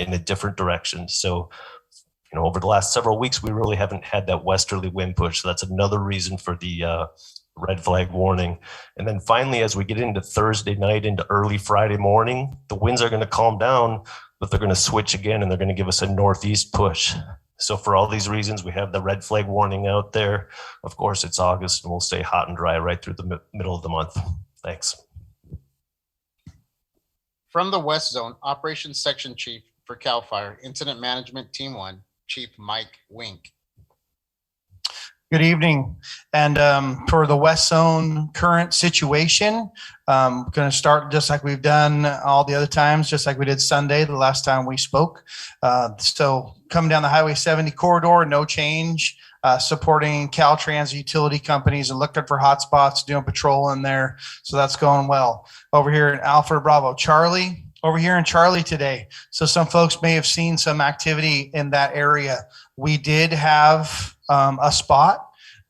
in a different direction. So, over the last several weeks, we really haven't had that westerly wind push. So that's another reason for the red flag warning. And then finally, as we get into Thursday night into early Friday morning, the winds are going to calm down, but they're going to switch again and they're going to give us a northeast push. So for all these reasons, we have the red flag warning out there. Of course, it's August and we'll stay hot and dry right through the middle of the month. Thanks. From the West Zone, Operations Section Chief for CAL FIRE, Incident Management Team 1, Chief Mike Wink. Good evening. And for the West Zone current situation, going to start just like we've done all the other times, just like we did Sunday, the last time we spoke. So coming down the Highway 70 corridor, no change. Supporting Caltrans utility companies and looking for hotspots, doing patrol in there. So that's going well. Over here in Alpha Bravo Charlie, over here in Charlie today. So some folks may have seen some activity in that area. We did have a spot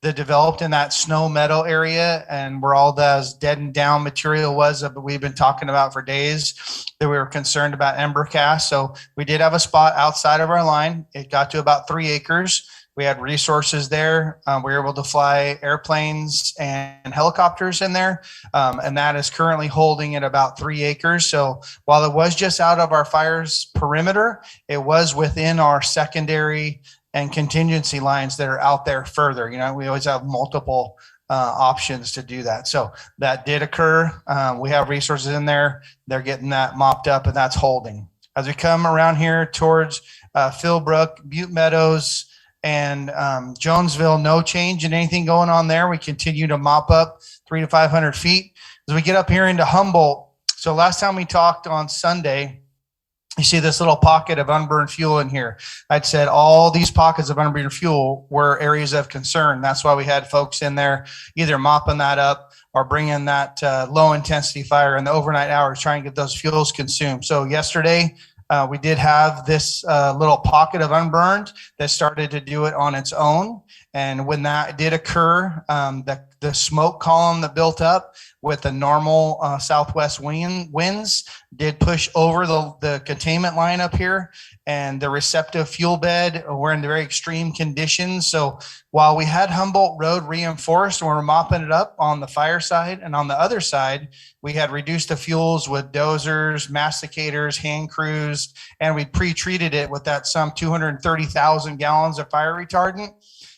that developed in that snow meadow area, and where all those deadened down material was that we've been talking about for days, that we were concerned about ember cast. So we did have a spot outside of our line. It got to about 3 acres. We had resources there. We were able to fly airplanes and helicopters in there. And that is currently holding at about 3 acres. So while it was just out of our fire's perimeter, it was within our secondary and contingency lines that are out there further. We always have multiple options to do that. So that did occur. We have resources in there. They're getting that mopped up and that's holding. As we come around here towards Philbrook, Butte Meadows, and Jonesville, no change in anything going on there. We continue to mop up 300 to 500 feet. As we get up here into Humboldt, so last time we talked on Sunday, you see this little pocket of unburned fuel in here. I'd said all these pockets of unburned fuel were areas of concern. That's why we had folks in there either mopping that up or bringing that low intensity fire in the overnight hours, trying to get those fuels consumed. So yesterday, we did have this little pocket of unburned that started to do it on its own. And when that did occur, the smoke column that built up with the normal southwest winds did push over the containment line up here, and the receptive fuel bed were in very extreme conditions. So while we had Humboldt Road reinforced and we're mopping it up on the fire side, and on the other side, we had reduced the fuels with dozers, masticators, hand crews, and we pre-treated it with that some 230,000 gallons of fire retardant.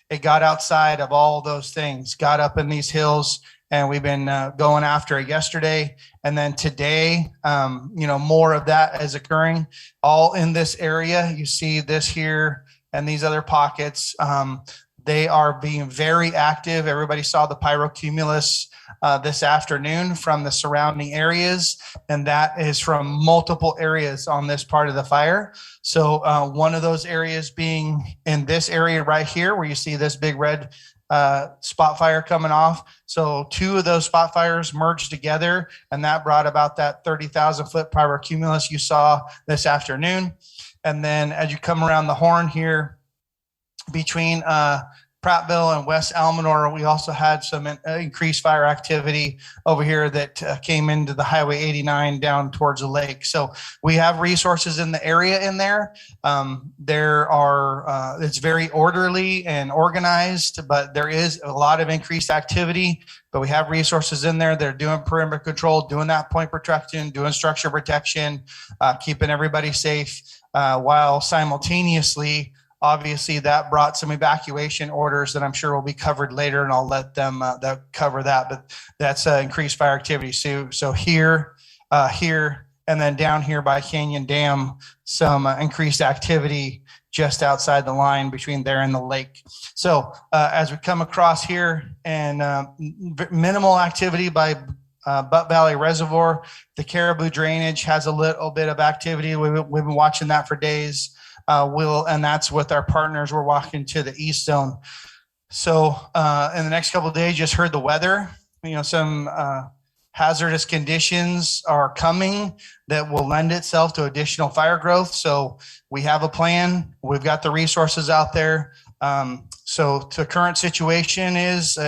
It got outside of all those things, got up in these hills, and we've been going after it yesterday. And then today, more of that is occurring all in this area. You see this here and these other pockets. They are being very active. Everybody saw the pyrocumulus this afternoon from the surrounding areas, and that is from multiple areas on this part of the fire. So one of those areas being in this area right here, where you see this big red spot fire coming off. So 2 of those spot fires merged together, and that brought about that 30,000 foot pyrocumulus you saw this afternoon. And then as you come around the horn here between Prattville and West Almanor, we also had some increased fire activity over here that came into the Highway 89 down towards the lake. So we have resources in the area in there. It's very orderly and organized, but there is a lot of increased activity. But we have resources in there. They're doing perimeter control, doing that point protection, doing structure protection, keeping everybody safe, while simultaneously, obviously, that brought some evacuation orders that I'm sure will be covered later, and I'll let them cover that. But that's increased fire activity. So here, and then down here by Canyon Dam, some increased activity just outside the line between there and the lake. So as we come across here, and minimal activity by Butte Valley Reservoir, the Caribou drainage has a little bit of activity. We've been watching that for days. And that's with our partners. We're walking to the east zone. So in the next couple of days, just heard the weather. Some hazardous conditions are coming that will lend itself to additional fire growth. So we have a plan. We've got the resources out there. So the current situation is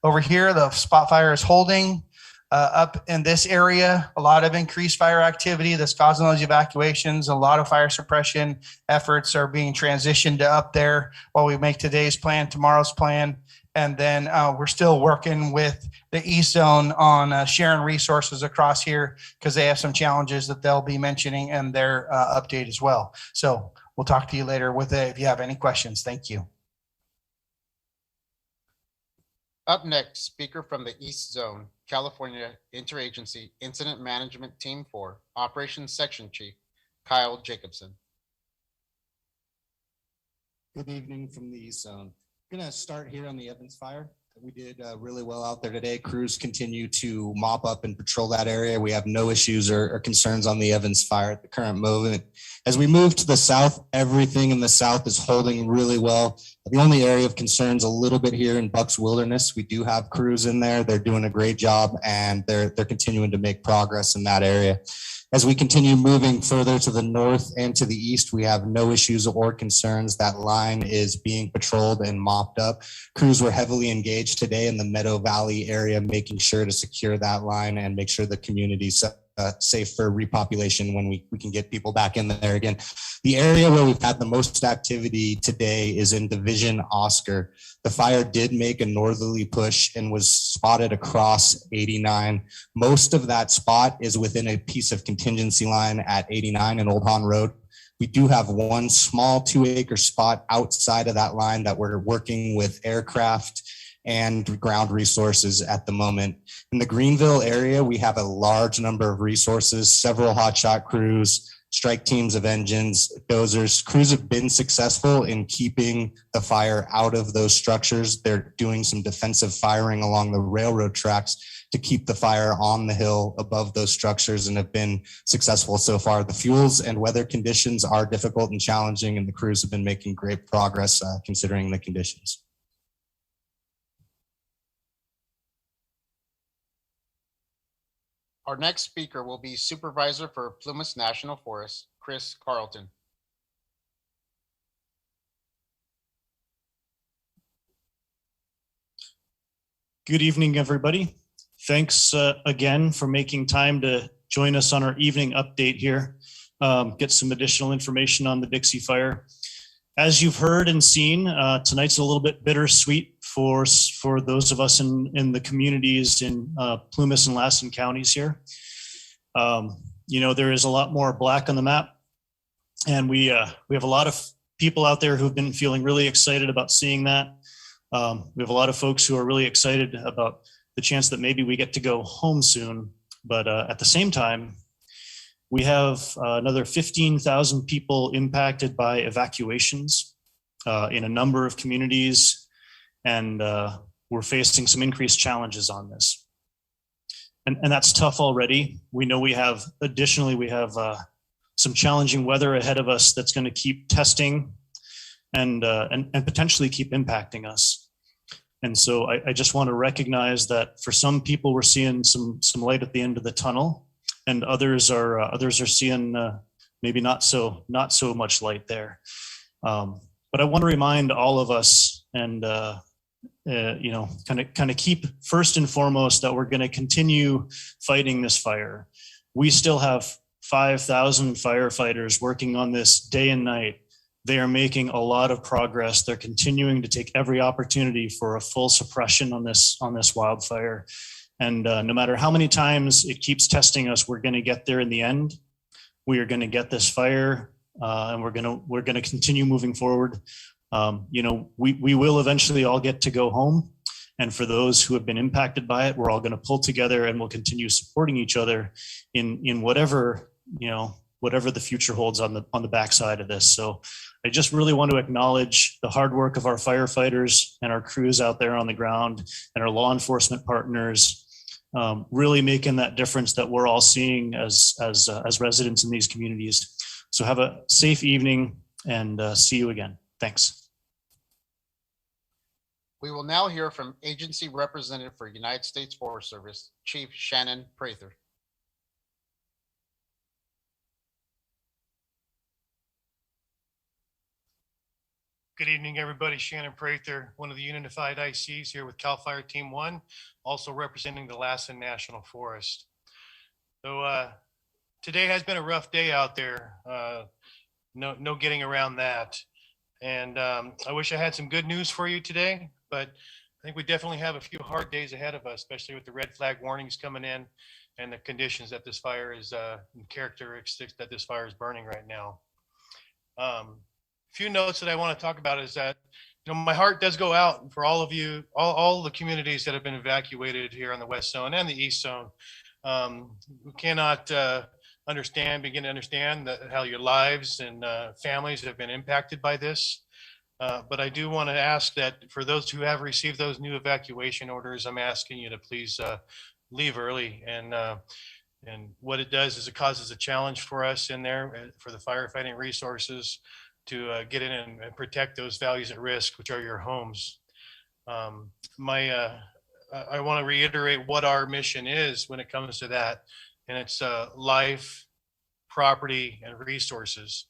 over here, the spot fire is holding. up in this area, a lot of increased fire activity that's causing those evacuations. A lot of fire suppression efforts are being transitioned to up there while we make today's plan, tomorrow's plan. And then we're still working with the East Zone on sharing resources across here because they have some challenges that they'll be mentioning in their update as well. So we'll talk to you later with it if you have any questions. Thank you. Up next, speaker from the East Zone, California Interagency Incident Management Team 4, Operations Section Chief, Kyle Jacobson. Good evening from the East Zone. I'm going to start here on the Evans fire. We did really well out there today. Crews continue to mop up and patrol that area. We have no issues or concerns on the Evans fire at the current moment. As we move to the south, everything in the south is holding really well. The only area of concern is a little bit here in Bucks Wilderness. We do have crews in there. They're doing a great job, and they're continuing to make progress in that area. As we continue moving further to the north and to the east, we have no issues or concerns. That line is being patrolled and mopped up. Crews were heavily engaged today in the Meadow Valley area, making sure to secure that line and make sure the community's safe for repopulation when we can get people back in there again. The area where we've had the most activity today is in Division Oscar. The fire did make a northerly push and was spotted across 89. Most of that spot is within a piece of contingency line at 89 and Old Han Road. We do have one small 2-acre spot outside of that line that we're working with aircraft and ground resources at the moment. In the Greenville area, we have a large number of resources, several hotshot crews, strike teams of engines, dozers. Crews have been successful in keeping the fire out of those structures. They're doing some defensive firing along the railroad tracks to keep the fire on the hill above those structures and have been successful so far. The fuels and weather conditions are difficult and challenging, and the crews have been making great progress considering the conditions. Our next speaker will be Supervisor for Plumas National Forest, Chris Carlton. Good evening, everybody. Thanks again for making time to join us on our evening update here. Get some additional information on the Dixie fire. As you've heard and seen, tonight's a little bit bittersweet for those of us in the communities in Plumas and Lassen counties here. You know, there is a lot more black on the map, and we have a lot of people out there who've been feeling really excited about seeing that. We have a lot of folks who are really excited about the chance that maybe we get to go home soon. But at the same time, we have another 15,000 people impacted by evacuations in a number of communities, and we're facing some increased challenges on this. And that's tough already. We know we have some challenging weather ahead of us that's going to keep testing and potentially keep impacting us. And so I just want to recognize that for some people, we're seeing some light at the end of the tunnel, and others are seeing maybe not so much light there. But I want to remind all of us, and you know, kind of keep first and foremost that we're going to continue fighting this fire. We still have 5,000 firefighters working on this day and night. They are making a lot of progress. They're continuing to take every opportunity for a full suppression on this wildfire. And no matter how many times it keeps testing us, we're going to get there in the end. We are going to get this fire, and we're going to continue moving forward. You know, we will eventually all get to go home. And for those who have been impacted by it, we're all going to pull together, and we'll continue supporting each other in whatever, you know, whatever the future holds on the backside of this. So I just really want to acknowledge the hard work of our firefighters and our crews out there on the ground and our law enforcement partners, really making that difference that we're all seeing as residents in these communities. So have a safe evening, and see you again. Thanks. We will now hear from Agency Representative for United States Forest Service, Chief Shannon Prather. Good evening, everybody. Shannon Prather, one of the Unified ICs here with CAL FIRE Team 1, also representing the Lassen National Forest. So today has been a rough day out there. No getting around that. And I wish I had some good news for you today, but I think we definitely have a few hard days ahead of us, especially with the red flag warnings coming in and the conditions that this fire is, and characteristics that this fire is burning right now. Few notes that I want to talk about is that, you know, my heart does go out for all of you, all the communities that have been evacuated here on the West Zone and the East Zone. We cannot begin to understand how your lives and families have been impacted by this. But I do want to ask that for those who have received those new evacuation orders, I'm asking you to please leave early. And what it does is it causes a challenge for us in there for the firefighting resources to get in and protect those values at risk, which are your homes. I want to reiterate what our mission is when it comes to that, and it's life, property, and resources.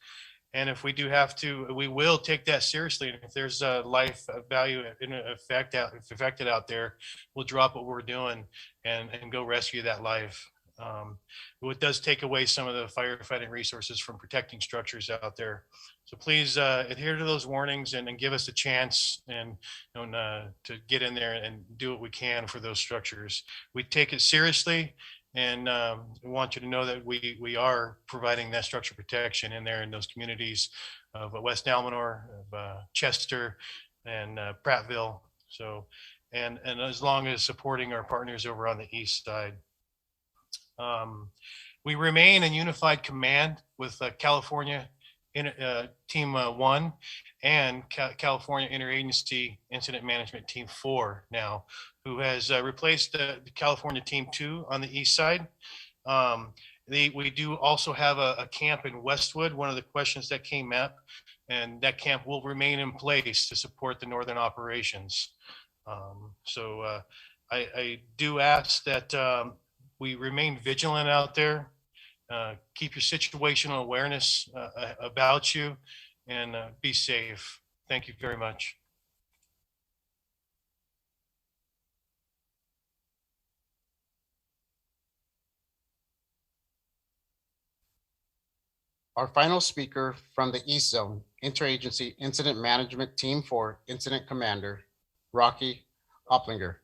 And if we do have to, we will take that seriously. And if there's a life value affected out there, we'll drop what we're doing and go rescue that life. It does take away some of the firefighting resources from protecting structures out there. So please adhere to those warnings and give us a chance and to get in there and do what we can for those structures. We take it seriously, and we want you to know that we are providing that structure protection in there in those communities of West Almanor, of Chester, and Prattville. So, and as long as supporting our partners over on the east side. We remain in unified command with California Team 1 and California Interagency Incident Management Team 4 now, who has replaced the California Team 2 on the east side. We do also have a camp in Westwood, one of the questions that came up, and that camp will remain in place to support the northern operations. I do ask that we remain vigilant out there. Keep your situational awareness about you, and be safe. Thank you very much. Our final speaker from the East Zone, Interagency Incident Management Team 4 Incident Commander, Rocky Oplinger.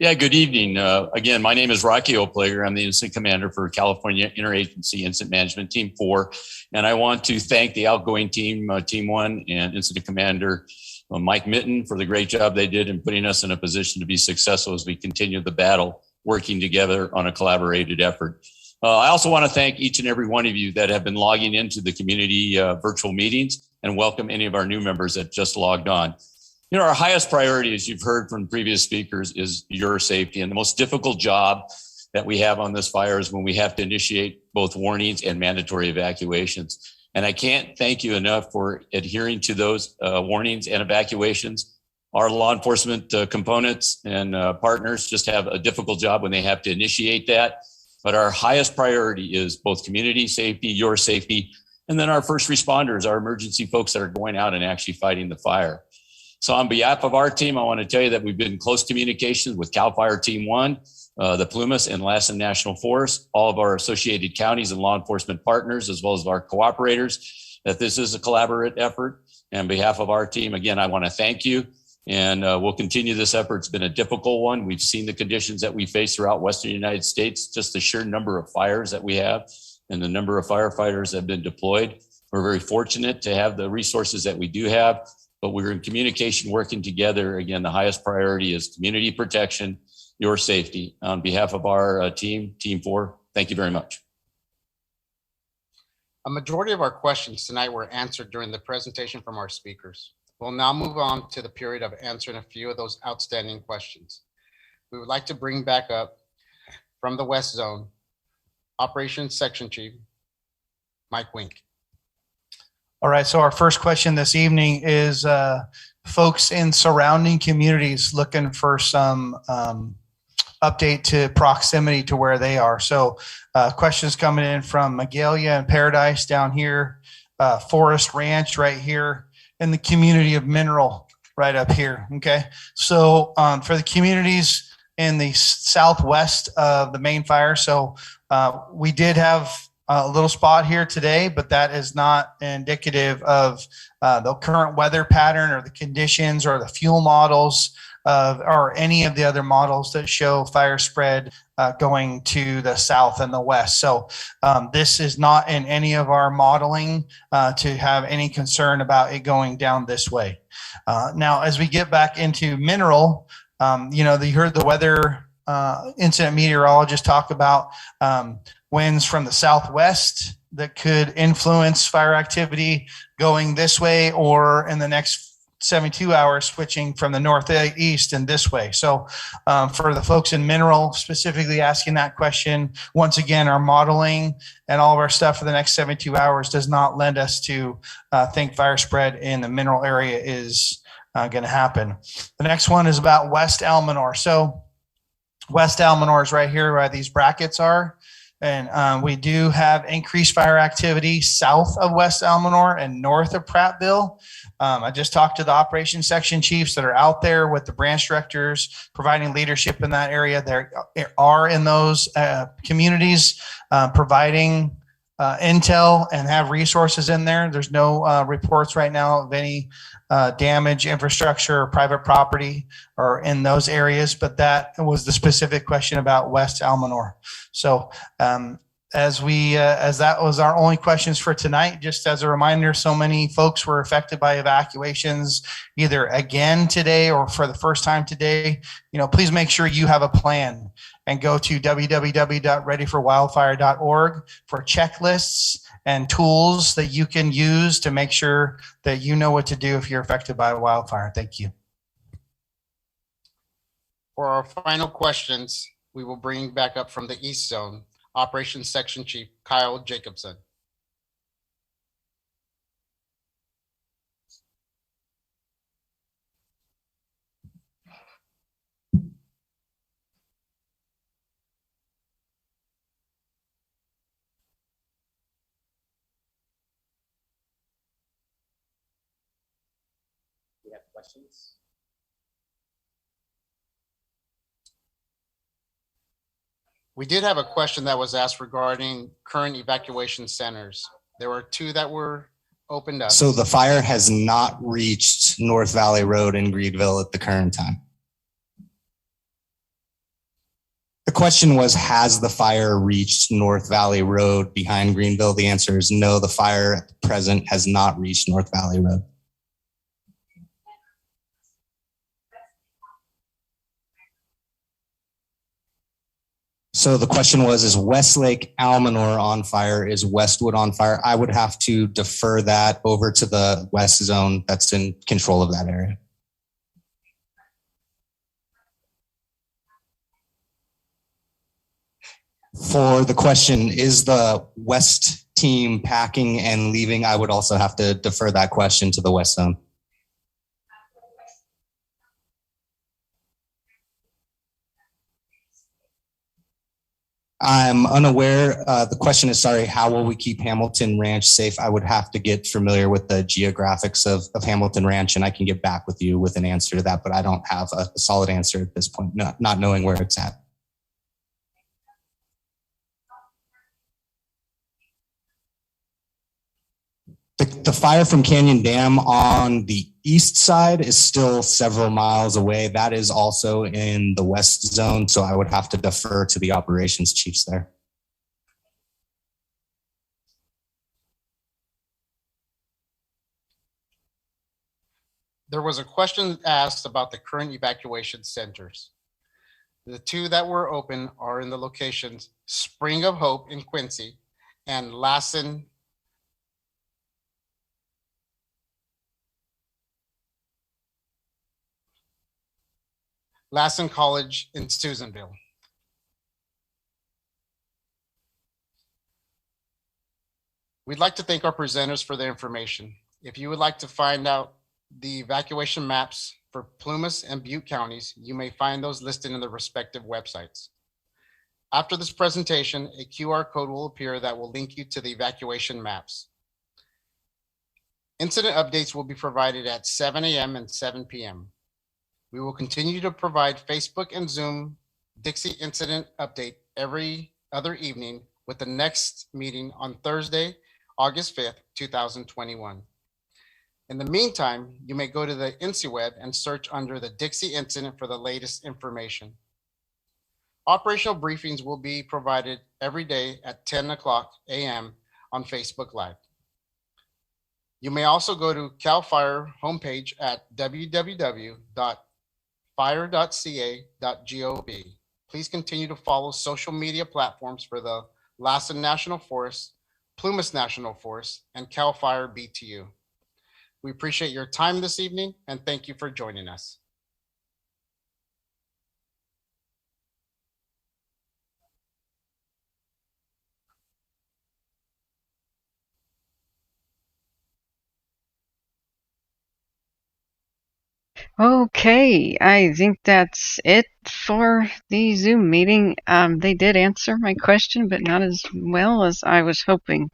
Yeah, good evening. Again, my name is Rocky Oplinger. I'm the Incident Commander for California Interagency Incident Management Team 4. And I want to thank the outgoing team, Team 1, and Incident Commander Mike Mitten for the great job they did in putting us in a position to be successful as we continue the battle, working together on a collaborated effort. I also want to thank each and every one of you that have been logging into the community virtual meetings, and welcome any of our new members that just logged on. You know, our highest priority, as you've heard from previous speakers, is your safety. And the most difficult job that we have on this fire is when we have to initiate both warnings and mandatory evacuations. And I can't thank you enough for adhering to those warnings and evacuations. Our law enforcement components and partners just have a difficult job when they have to initiate that. But our highest priority is both community safety, your safety, and then our first responders, our emergency folks that are going out and actually fighting the fire. So on behalf of our team, I want to tell you that we've been in close communications with CAL FIRE Team 1, the Plumas and Lassen National Forest, all of our associated counties and law enforcement partners, as well as our cooperators, that this is a collaborative effort. And on behalf of our team, again, I want to thank you. And we'll continue this effort. It's been a difficult one. We've seen the conditions that we face throughout Western United States, just the sheer number of fires that we have and the number of firefighters that have been deployed. We're very fortunate to have the resources that we do have. But we're in communication, working together. Again, the highest priority is community protection, your safety. On behalf of our team, Team 4, thank you very much. A majority of our questions tonight were answered during the presentation from our speakers. We'll now move on to the period of answering a few of those outstanding questions. We would like to bring back up from the West Zone, Operations Section Chief, Mike Wink. All right, so our first question this evening is folks in surrounding communities looking for some update to proximity to where they are. So questions coming in from Magalia and Paradise down here, Forest Ranch right here in the community of Mineral right up here. Okay. So for the communities in the southwest of the main fire. So we did have a little spot here today, but that is not indicative of the current weather pattern or the conditions or the fuel models or any of the other models that show fire spread going to the south and the west. So this is not in any of our modeling to have any concern about it going down this way. Now, as we get back into Mineral, you heard the weather incident meteorologist talk about winds from the southwest that could influence fire activity going this way, or in the next 72 hours switching from the northeast and this way. So for the folks in Mineral specifically asking that question, once again, our modeling and all of our stuff for the next 72 hours does not lend us to think fire spread in the Mineral area is going to happen. The next one is about West Almanor. So West Almanor is right here where these brackets are. And we do have increased fire activity south of West Almanor and north of Prattville. I just talked to the operations section chiefs that are out there with the branch directors providing leadership in that area. There are in those communities providing intel and have resources in there. There's no reports right now of any damage, infrastructure, or private property or in those areas, but that was the specific question about West Almanor. So as that was our only questions for tonight, just as a reminder, so many folks were affected by evacuations either again today or for the first time today. Please make sure you have a plan and go to www.readyforwildfire.org for checklists and tools that you can use to make sure that you know what to do if you're affected by a wildfire. Thank you. For our final questions, we will bring back up from the East Zone, Operations Section Chief Kyle Jacobson. We have questions? We did have a question that was asked regarding current evacuation centers. There were 2 that were opened up. So the fire has not reached North Valley Road in Greenville at the current time. The question was, has the fire reached North Valley Road behind Greenville? The answer is no, the fire at the present has not reached North Valley Road. So the question was, is Westlake Almanor on fire? Is Westwood on fire? I would have to defer that over to the West Zone that's in control of that area. For the question, is the West team packing and leaving? I would also have to defer that question to the West Zone. I'm unaware. The question is, sorry, how will we keep Hamilton Ranch safe? I would have to get familiar with the geographics of Hamilton Ranch, and I can get back with you with an answer to that, but I don't have a solid answer at this point, not knowing where it's at. The fire from Canyon Dam on the east side is still several miles away. That is also in the West Zone, so I would have to defer to the operations chiefs there. There was a question asked about the current evacuation centers. The 2 that were open are in the locations Spring of Hope in Quincy and Lassen College in Susanville. We'd like to thank our presenters for their information. If you would like to find out the evacuation maps for Plumas and Butte counties, you may find those listed in the respective websites. After this presentation, a QR code will appear that will link you to the evacuation maps. Incident updates will be provided at 7 a.m. and 7 p.m. We will continue to provide Facebook and Zoom Dixie incident update every other evening, with the next meeting on Thursday, August 5th, 2021. In the meantime, you may go to the INCIWeb and search under the Dixie incident for the latest information. Operational briefings will be provided every day at 10 o'clock a.m. on Facebook Live. You may also go to CAL FIRE homepage at www.fire.ca.gov. Please continue to follow social media platforms for the Lassen National Forest, Plumas National Forest, and CAL FIRE BTU. We appreciate your time this evening and thank you for joining us. Okay, I think that's it for the Zoom meeting. They did answer my question, but not as well as I was hoping.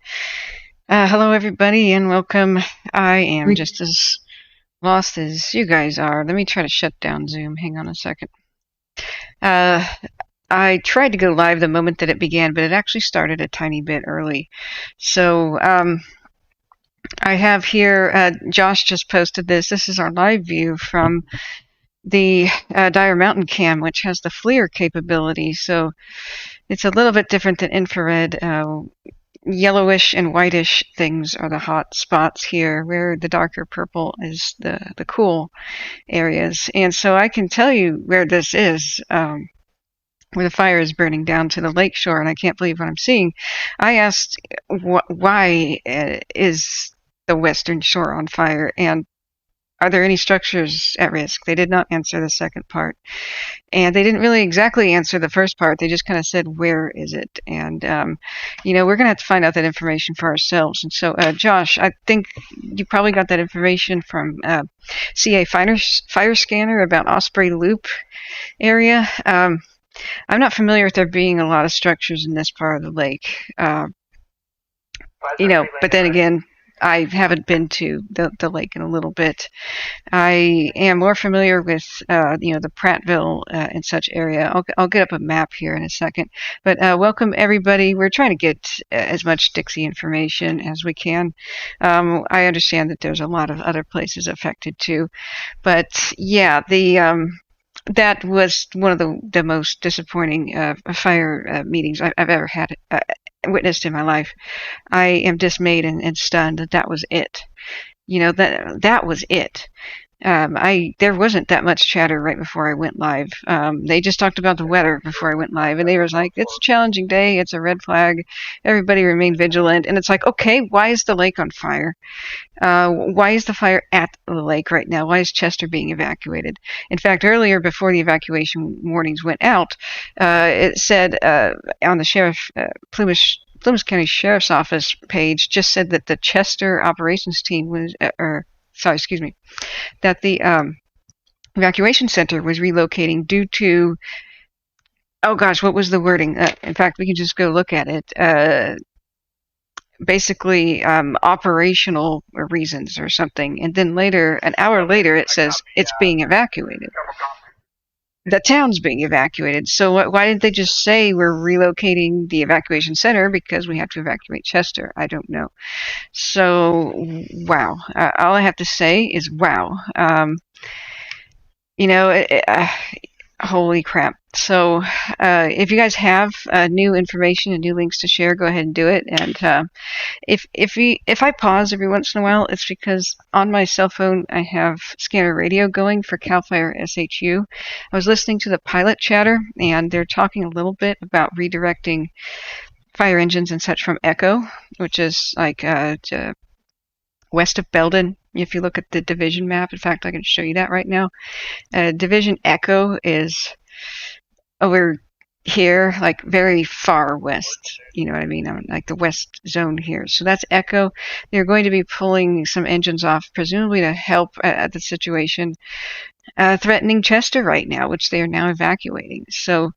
Hello, everybody, and welcome. I am just as lost as you guys are. Let me try to shut down Zoom. Hang on a second. I tried to go live the moment that it began, but it actually started a tiny bit early. So, I have here, Josh just posted this. This is our live view from the Dire Mountain Cam, which has the FLIR capability. So it's a little bit different than infrared. Yellowish and whitish things are the hot spots here, where the darker purple is the cool areas. And so I can tell you where this is, where the fire is burning down to the lakeshore, and I can't believe what I'm seeing. I asked why is the western shore on fire, and are there any structures at risk? They did not answer the second part, and they didn't really exactly answer the first part. They just kind of said, where is it? And we're gonna have to find out that information for ourselves. And so Josh, I think you probably got that information from CA fire scanner about Osprey Loop area. I'm not familiar with there being a lot of structures in this part of the lake, but then again, I haven't been to the lake in a little bit. I am more familiar with, the Prattville and such area. I'll get up a map here in a second. But welcome, everybody. We're trying to get as much Dixie information as we can. I understand that there's a lot of other places affected too. But yeah, that was one of the most disappointing fire meetings I've ever had witnessed in my life. I am dismayed and stunned that was it. That was it. There wasn't that much chatter right before I went live. They just talked about the weather before I went live, and they was like, it's a challenging day, it's a red flag, everybody remain vigilant. And it's like, okay, why is the lake on fire? Why is the fire at the lake right now? Why is Chester being evacuated? In fact, earlier, before the evacuation warnings went out, it said on the Plumas County Sheriff's Office page, just said that the Chester operations team was, that the evacuation center was relocating due to, oh gosh, what was the wording? In fact, we can just go look at it. Basically, operational reasons or something. And then later, an hour later, it says it's being evacuated. The town's being evacuated. So why didn't they just say we're relocating the evacuation center because we have to evacuate Chester? I don't know. So, wow. All I have to say is wow. Holy crap. So if you guys have new information and new links to share, go ahead and do it. And if I pause every once in a while, it's because on my cell phone I have scanner radio going for CAL FIRE SHU. I was listening to the pilot chatter, and they're talking a little bit about redirecting fire engines and such from Echo, which is like west of Belden. If you look at the division map, in fact, I can show you that right now. Division Echo is over here, like very far west. You know what I mean? Like the west zone here. So that's Echo. They're going to be pulling some engines off, presumably to help at the situation. threatening Chester right now, which they are now evacuating. So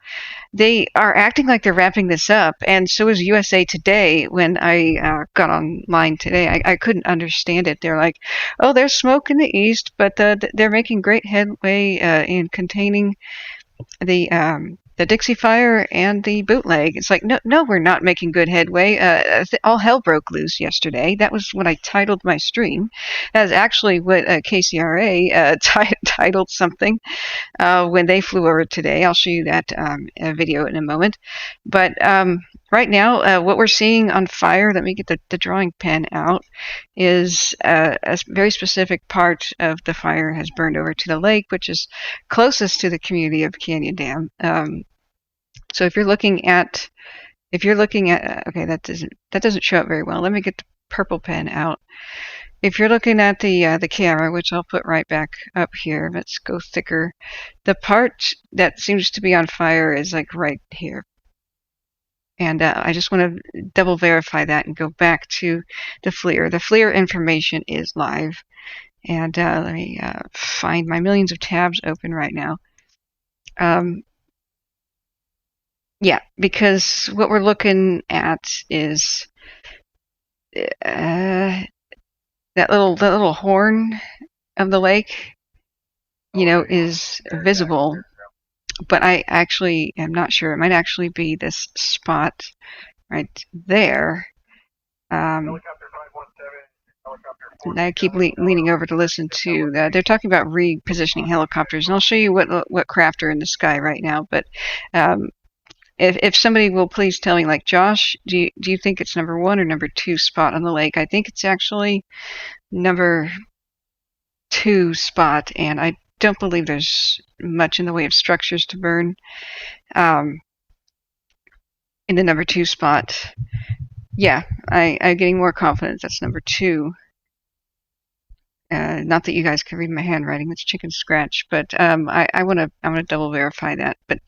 they are acting like they're wrapping this up, and so is USA Today. When I got online today, I couldn't understand it. They're like, oh, there's smoke in the east, but they're making great headway in containing the Dixie fire and the bootleg. It's like, no, we're not making good headway. All hell broke loose yesterday. That was what I titled my stream. That's actually what KCRA titled something when they flew over today. I'll show you that video in a moment. But right now, what we're seeing on fire, let me get the drawing pen out, is a very specific part of the fire has burned over to the lake, which is closest to the community of Canyon Dam. So if you're looking at, okay, that doesn't show up very well. Let me get the purple pen out. If you're looking at the camera, which I'll put right back up here, let's go thicker. The part that seems to be on fire is like right here. And I just want to double verify that and go back to the FLIR. The FLIR information is live. And let me find my millions of tabs open right now. Yeah, because what we're looking at is that little horn of the lake, is visible. But I actually am not sure. It might actually be this spot right there. And I keep leaning over to listen to that. They're talking about repositioning helicopters, and I'll show you what craft are in the sky right now. But if somebody will please tell me, like Josh, do you think it's number 1 or number 2 spot on the lake? I think it's actually number 2 spot, and I don't believe there's much in the way of structures to burn in the number 2 spot. Yeah, I'm getting more confidence that's number 2. Not that you guys can read my handwriting; it's chicken scratch. But I want to double verify that. But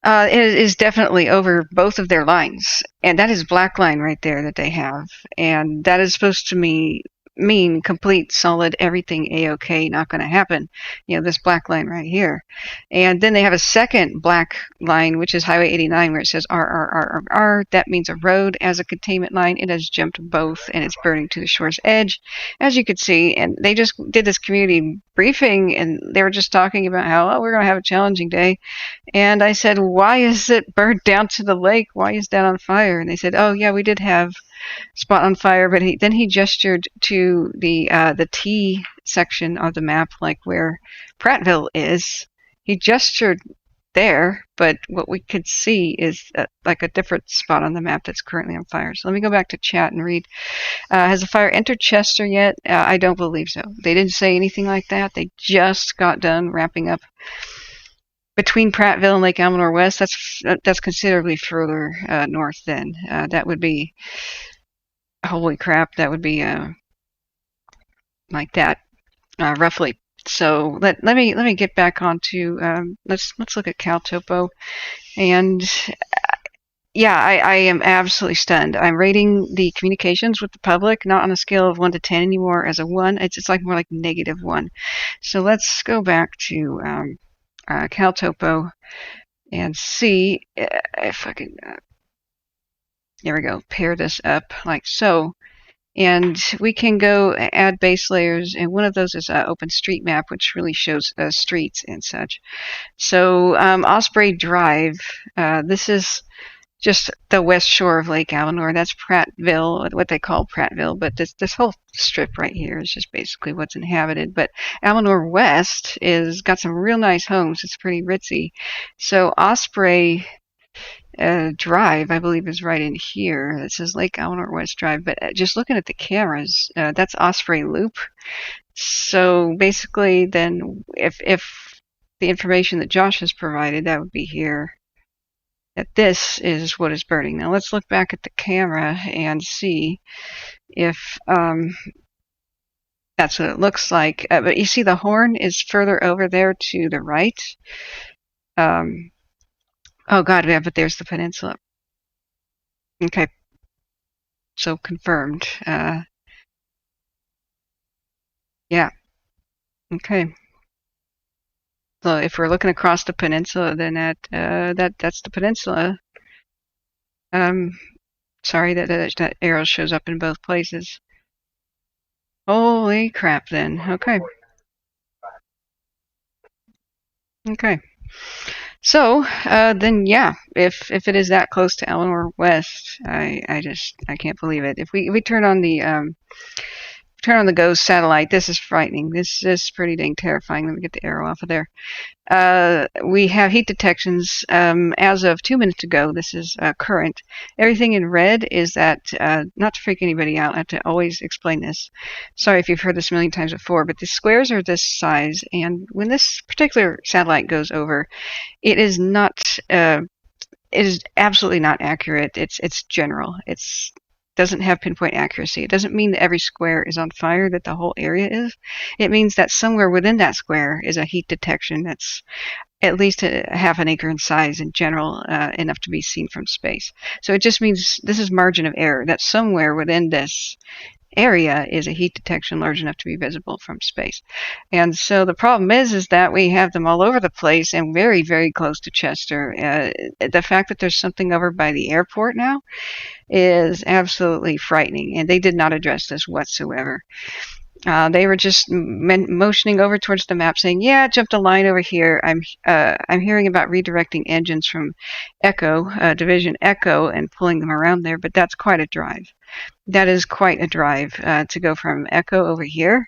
it is definitely over both of their lines, and that is black line right there that they have, and that is supposed to mean complete, solid, everything A-OK, not going to happen. This black line right here. And then they have a second black line, which is Highway 89, where it says RRRR. That means a road as a containment line. It has jumped both, and it's burning to the shore's edge, as you could see. And they just did this community briefing, and they were just talking about how, we're going to have a challenging day. And I said, why is it burned down to the lake? Why is that on fire? And they said, oh, yeah, we did have spot on fire, but then he gestured to the T section of the map, like where Prattville is. He gestured there, but what we could see is like a different spot on the map that's currently on fire. So let me go back to chat and read. Has the fire entered Chester yet? I don't believe so. They didn't say anything like that. They just got done wrapping up between Prattville and Lake Almanor West. That's considerably further north then. That would be, holy crap, that would be like that, roughly. So let me get back onto let's look at CalTopo, and yeah, I am absolutely stunned. I'm rating the communications with the public not on a scale of 1 to 10 anymore as a 1. It's like more like -1. So let's go back to CalTopo and see if I can. There we go. Pair this up like so. And we can go add base layers, and one of those is OpenStreetMap, which really shows streets and such. So Osprey Drive, this is just the west shore of Lake Almanor. That's Prattville, what they call Prattville, but this whole strip right here is just basically what's inhabited. But Almanor West is got some real nice homes. It's pretty ritzy. So Osprey Drive, I believe, is right in here. It says Lake Almanor West Drive, but just looking at the cameras, that's Osprey Loop. So basically, then, if the information that Josh has provided, that would be here. That this is what is burning. Now let's look back at the camera and see if that's what it looks like. But you see the horn is further over there to the right. Oh God, yeah, but there's the peninsula. Okay, so confirmed. Yeah. Okay. So if we're looking across the peninsula, then that's the peninsula. Sorry that arrow shows up in both places. Holy crap! Then okay. Okay. So then yeah, if it is that close to Almanor West, I can't believe it. If we turn on the GOES satellite, this is frightening. This is pretty dang terrifying. Let me get the arrow off of there. We have heat detections as of 2 minutes ago. This is current. Everything in red is that, not to freak anybody out, I have to always explain this. Sorry if you've heard this a million times before, but the squares are this size, and when this particular satellite goes over, it is not, it is absolutely not accurate. It's general. It's doesn't have pinpoint accuracy. It doesn't mean that every square is on fire, that the whole area is. It means that somewhere within that square is a heat detection that's at least a half an acre in size in general, enough to be seen from space. So it just means this is margin of error, that somewhere within this area is a heat detection large enough to be visible from space. And so the problem is that we have them all over the place and very, very close to Chester. The fact that there's something over by the airport now is absolutely frightening, and they did not address this whatsoever. They were just motioning over towards the map, saying, "Yeah, jumped a line over here. I'm hearing about redirecting engines from Echo, Division Echo, and pulling them around there, but that's quite a drive. That is quite a drive to go from Echo over here.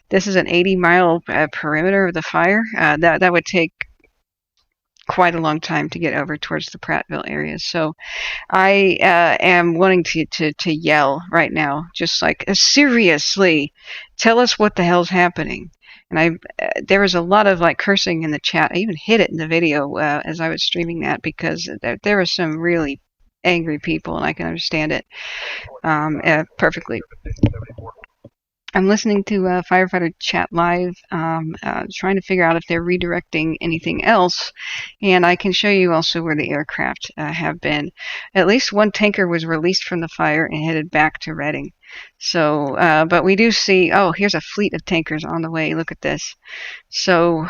This is an 80-mile perimeter of the fire. That would take quite a long time to get over towards the Prattville area. So I am wanting to yell right now, just like, seriously, tell us what the hell's happening. And there was a lot of like cursing in the chat. I even hid it in the video as I was streaming that, because there were some really angry people, and I can understand it perfectly. I'm listening to firefighter chat live, trying to figure out if they're redirecting anything else, and I can show you also where the aircraft have been. At least one tanker was released from the fire and headed back to Reading. So, but we do see, oh, here's a fleet of tankers on the way. Look at this. So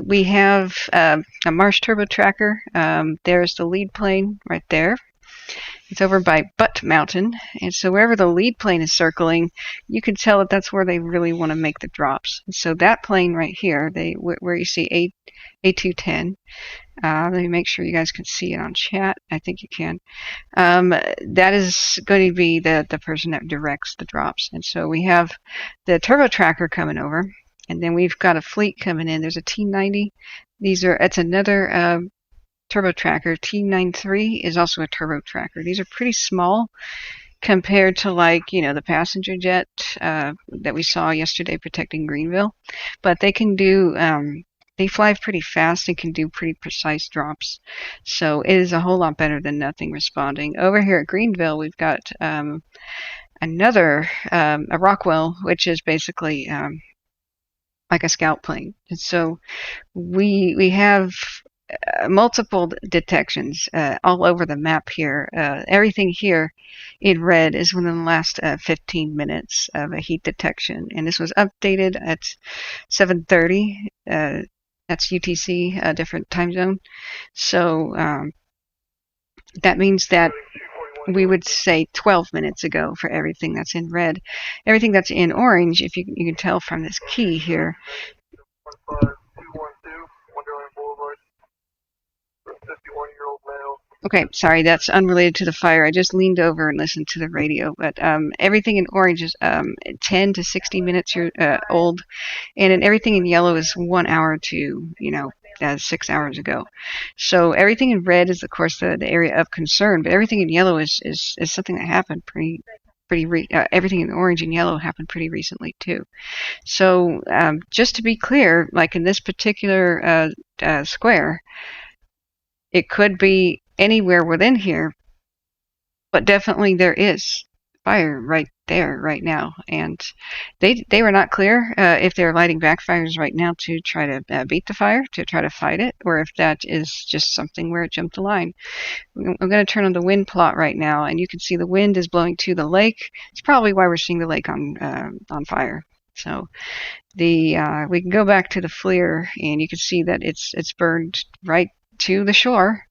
we have a Marsh turbo tracker. There's the lead plane right there. It's over by Butte Mountain, and so wherever the lead plane is circling, you can tell that that's where they really want to make the drops. And so that plane right here, where you see A210, let me make sure you guys can see it on chat. I think you can. That is going to be the person that directs the drops. And so we have the turbo tracker coming over, and then we've got a fleet coming in. There's a T90. It's another turbo tracker. T93 is also a turbo tracker. These are pretty small compared to, like, the passenger jet that we saw yesterday protecting Greenville, but they can do they fly pretty fast and can do pretty precise drops. So it is a whole lot better than nothing responding. Over here at Greenville, we've got another a Rockwell, which is basically like a scout plane. And so we have multiple detections all over the map here. Everything here in red is within the last 15 minutes of a heat detection, and this was updated at 7:30. That's UTC, a different time zone. So that means that we would say 12 minutes ago for everything that's in red. Everything that's in orange, if you can tell from this key here. Okay, sorry, that's unrelated to the fire. I just leaned over and listened to the radio. But everything in orange is 10 to 60 minutes old, and then everything in yellow is 1 hour to 6 hours ago. So everything in red is, of course, the area of concern. But everything in yellow is something that happened everything in orange and yellow happened pretty recently too. So just to be clear, like in this particular square, it could be anywhere within here, but definitely there is fire right there right now, and they were not clear if they're lighting backfires right now to try to beat the fire, to try to fight it, or if that is just something where it jumped the line. I'm going to turn on the wind plot right now, and you can see the wind is blowing to the lake. It's probably why we're seeing the lake on fire. So we can go back to the FLIR, and you can see that it's burned right to the shore.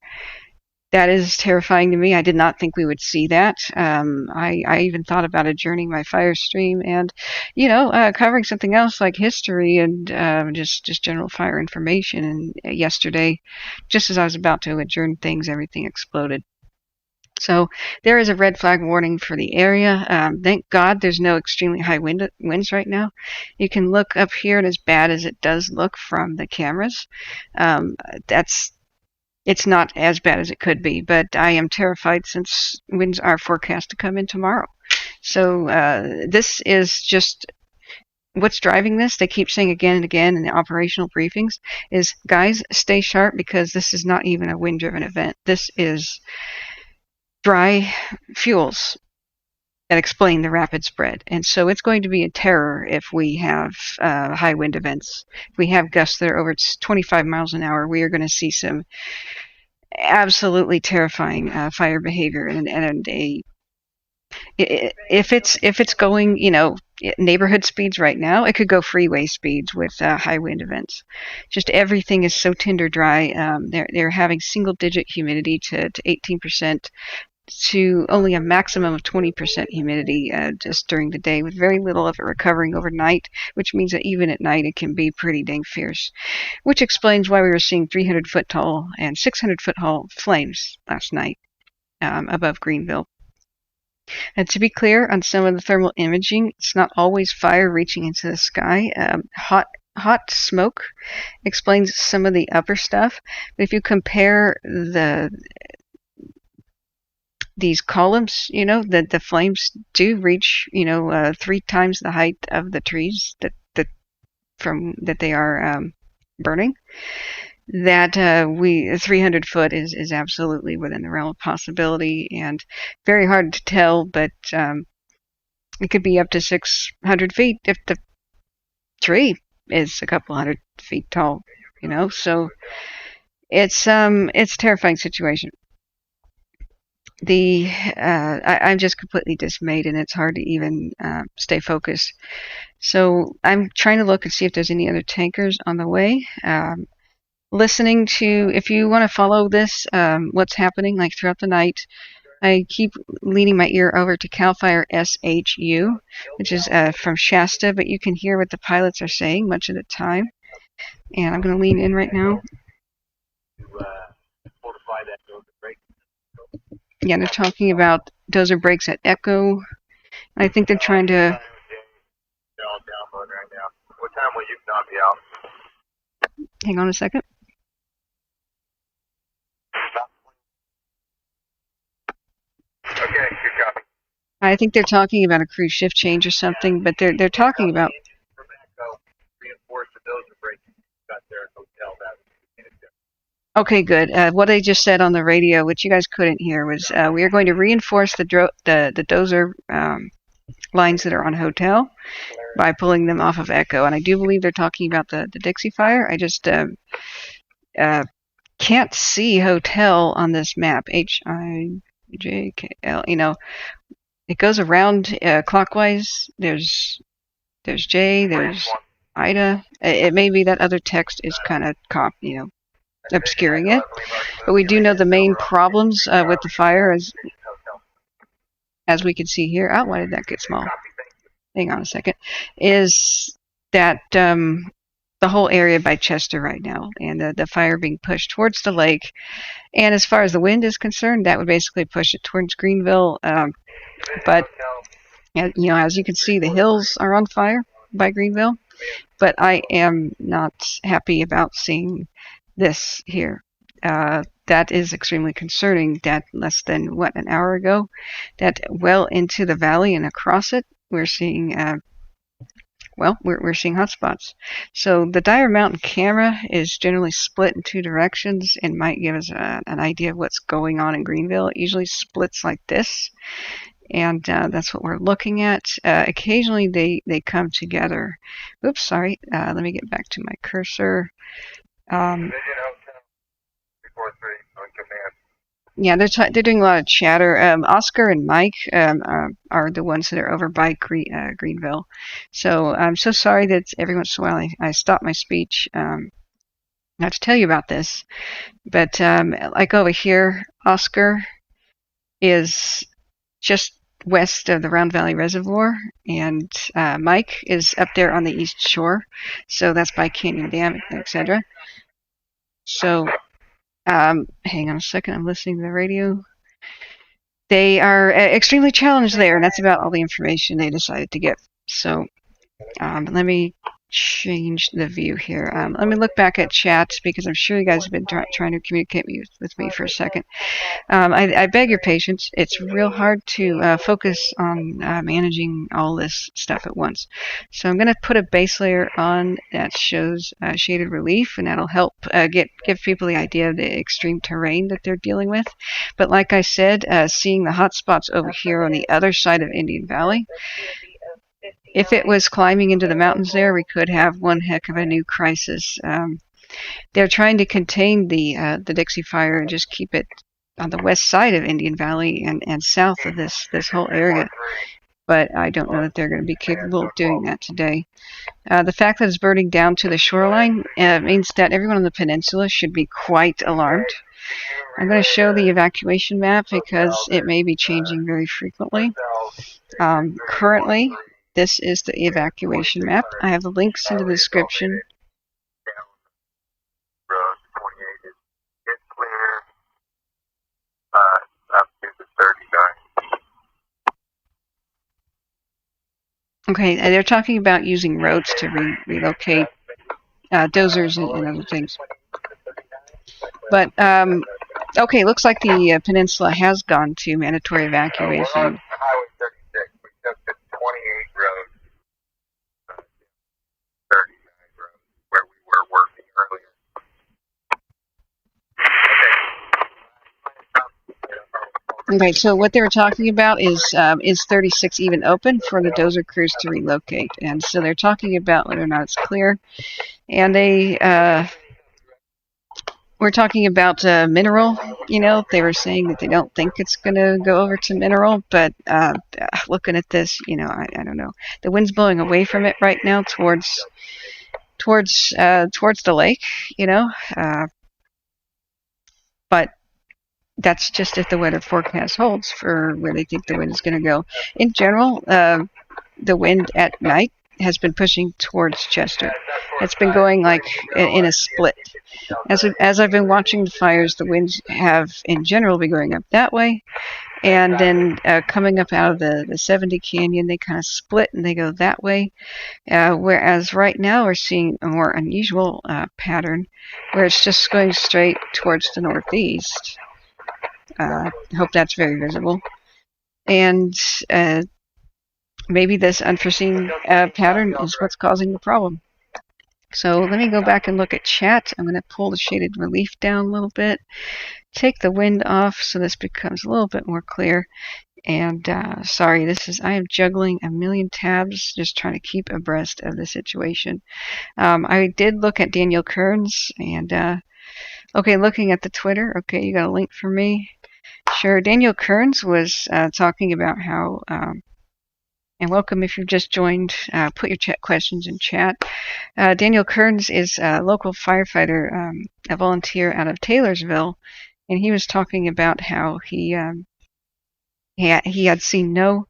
That is terrifying to me. I did not think we would see that. I even thought about adjourning my fire stream and, covering something else like history and just general fire information. And yesterday, just as I was about to adjourn things, everything exploded. So there is a red flag warning for the area. Thank God there's no extremely high winds right now. You can look up here, and as bad as it does look from the cameras, it's not as bad as it could be, but I am terrified since winds are forecast to come in tomorrow. So this is just what's driving this. They keep saying again and again in the operational briefings is, guys, stay sharp, because this is not even a wind-driven event. This is dry fuels that explain the rapid spread. And so it's going to be a terror if we have high wind events. If we have gusts that are over 25 miles an hour, we are going to see some absolutely terrifying fire behavior. And if it's going, neighborhood speeds right now, it could go freeway speeds with high wind events. Just everything is so tinder dry. They're having single digit humidity to 18%. To only a maximum of 20% humidity just during the day, with very little of it recovering overnight, which means that even at night it can be pretty dang fierce, which explains why we were seeing 300-foot tall and 600-foot tall flames last night above Greenville. And to be clear, on some of the thermal imaging, it's not always fire reaching into the sky. Hot smoke explains some of the upper stuff, but if you compare these columns, that the flames do reach, 3 times the height of the trees that they are burning. That 300 foot is absolutely within the realm of possibility, and very hard to tell, but it could be up to 600 feet if the tree is a couple hundred feet tall. So it's a terrifying situation. I'm just completely dismayed, and it's hard to even stay focused. So I'm trying to look and see if there's any other tankers on the way. Listening to, if you want to follow this, what's happening like throughout the night, I keep leaning my ear over to CAL FIRE SHU, which is from Shasta, but you can hear what the pilots are saying much of the time. And I'm going to lean in right now. Yeah, they're talking about dozer brakes at Echo. I think they're trying to. What time will you not be out? Hang on a second. Okay, good copy. I think they're talking about a crew shift change or something, but they're talking about. Reinforce the dozer brakes got there at hotel that. Okay, good. What I just said on the radio, which you guys couldn't hear, was we are going to reinforce the dozer lines that are on hotel by pulling them off of Echo. And I do believe they're talking about the Dixie fire. I just can't see hotel on this map. HIJKL. It goes around clockwise. There's J. There's Ida. It may be that other text is kind of obscuring it, but we do know the main problems with the fire, as we can see here. Oh, why did that get small? Hang on a second. Is that the whole area by Chester right now, and the fire being pushed towards the lake. And as far as the wind is concerned, that would basically push it towards Greenville. But as you can see, the hills are on fire by Greenville. But I am not happy about seeing this here. That is extremely concerning. That less than an hour ago, that well into the valley and across it, we're seeing we're seeing hot spots. So the Dyer Mountain camera is generally split in 2 directions and might give us an idea of what's going on in Greenville. It usually splits like this, and that's what we're looking at. Occasionally they come together. Oops, sorry. Let me get back to my cursor. Yeah, they're doing a lot of chatter. Oscar and Mike are the ones that are over by Greenville. So I'm so sorry that every once in a while I stop my speech not to tell you about this. But like over here, Oscar is just west of the Round Valley Reservoir, and Mike is up there on the east shore. So that's by Canyon Dam, etc. So hang on a second, I'm listening to the radio. They are extremely challenged there, and that's about all the information they decided to give. So let me change the view here. Let me look back at chat because I'm sure you guys have been trying to communicate with me for a second. I beg your patience. It's real hard to focus on managing all this stuff at once. So I'm going to put a base layer on that shows shaded relief, and that'll help give people the idea of the extreme terrain that they're dealing with. But like I said, seeing the hot spots over here on the other side of Indian Valley, if it was climbing into the mountains there, we could have one heck of a new crisis. They're trying to contain the Dixie fire and just keep it on the west side of Indian Valley and south of this whole area. But I don't know that they're going to be capable of doing that today. The fact that it's burning down to the shoreline means that everyone on the peninsula should be quite alarmed. I'm going to show the evacuation map because it may be changing very frequently. Currently, this is the evacuation map. I have the links in the description. Road 28 is clear up to the 39. Okay, they're talking about using roads to relocate dozers and other things. But, okay, looks like the peninsula has gone to mandatory evacuation. Highway 36, we took the 28 road, 39 road, where we were working earlier. Okay, so what they were talking about is 36 even open for the dozer crews to relocate? And so they're talking about whether or not it's clear. And we're talking about mineral. They were saying that they don't think it's going to go over to mineral, but looking at this, I don't know. The wind's blowing away from it right now towards the lake, but that's just if the weather forecast holds for where they think the wind is going to go. In general, the wind at night has been pushing towards Chester. It's been going like in a split. As I've been watching the fires, the winds have in general been going up that way, and then coming up out of the 70 Canyon, they kind of split and they go that way. Whereas right now we're seeing a more unusual pattern where it's just going straight towards the northeast. Hope that's very visible. And maybe this unforeseen pattern is what's causing the problem. So let me go back and look at chat. I'm going to pull the shaded relief down a little bit, take the wind off so this becomes a little bit more clear. And sorry, I am juggling a million tabs, just trying to keep abreast of the situation. I did look at Daniel Kearns, and okay, looking at the Twitter. Okay, you got a link for me? Sure. Daniel Kearns was talking about how, and welcome if you've just joined, put your questions in chat. Daniel Kearns is a local firefighter, a volunteer out of Taylorsville, and he was talking about how he had seen no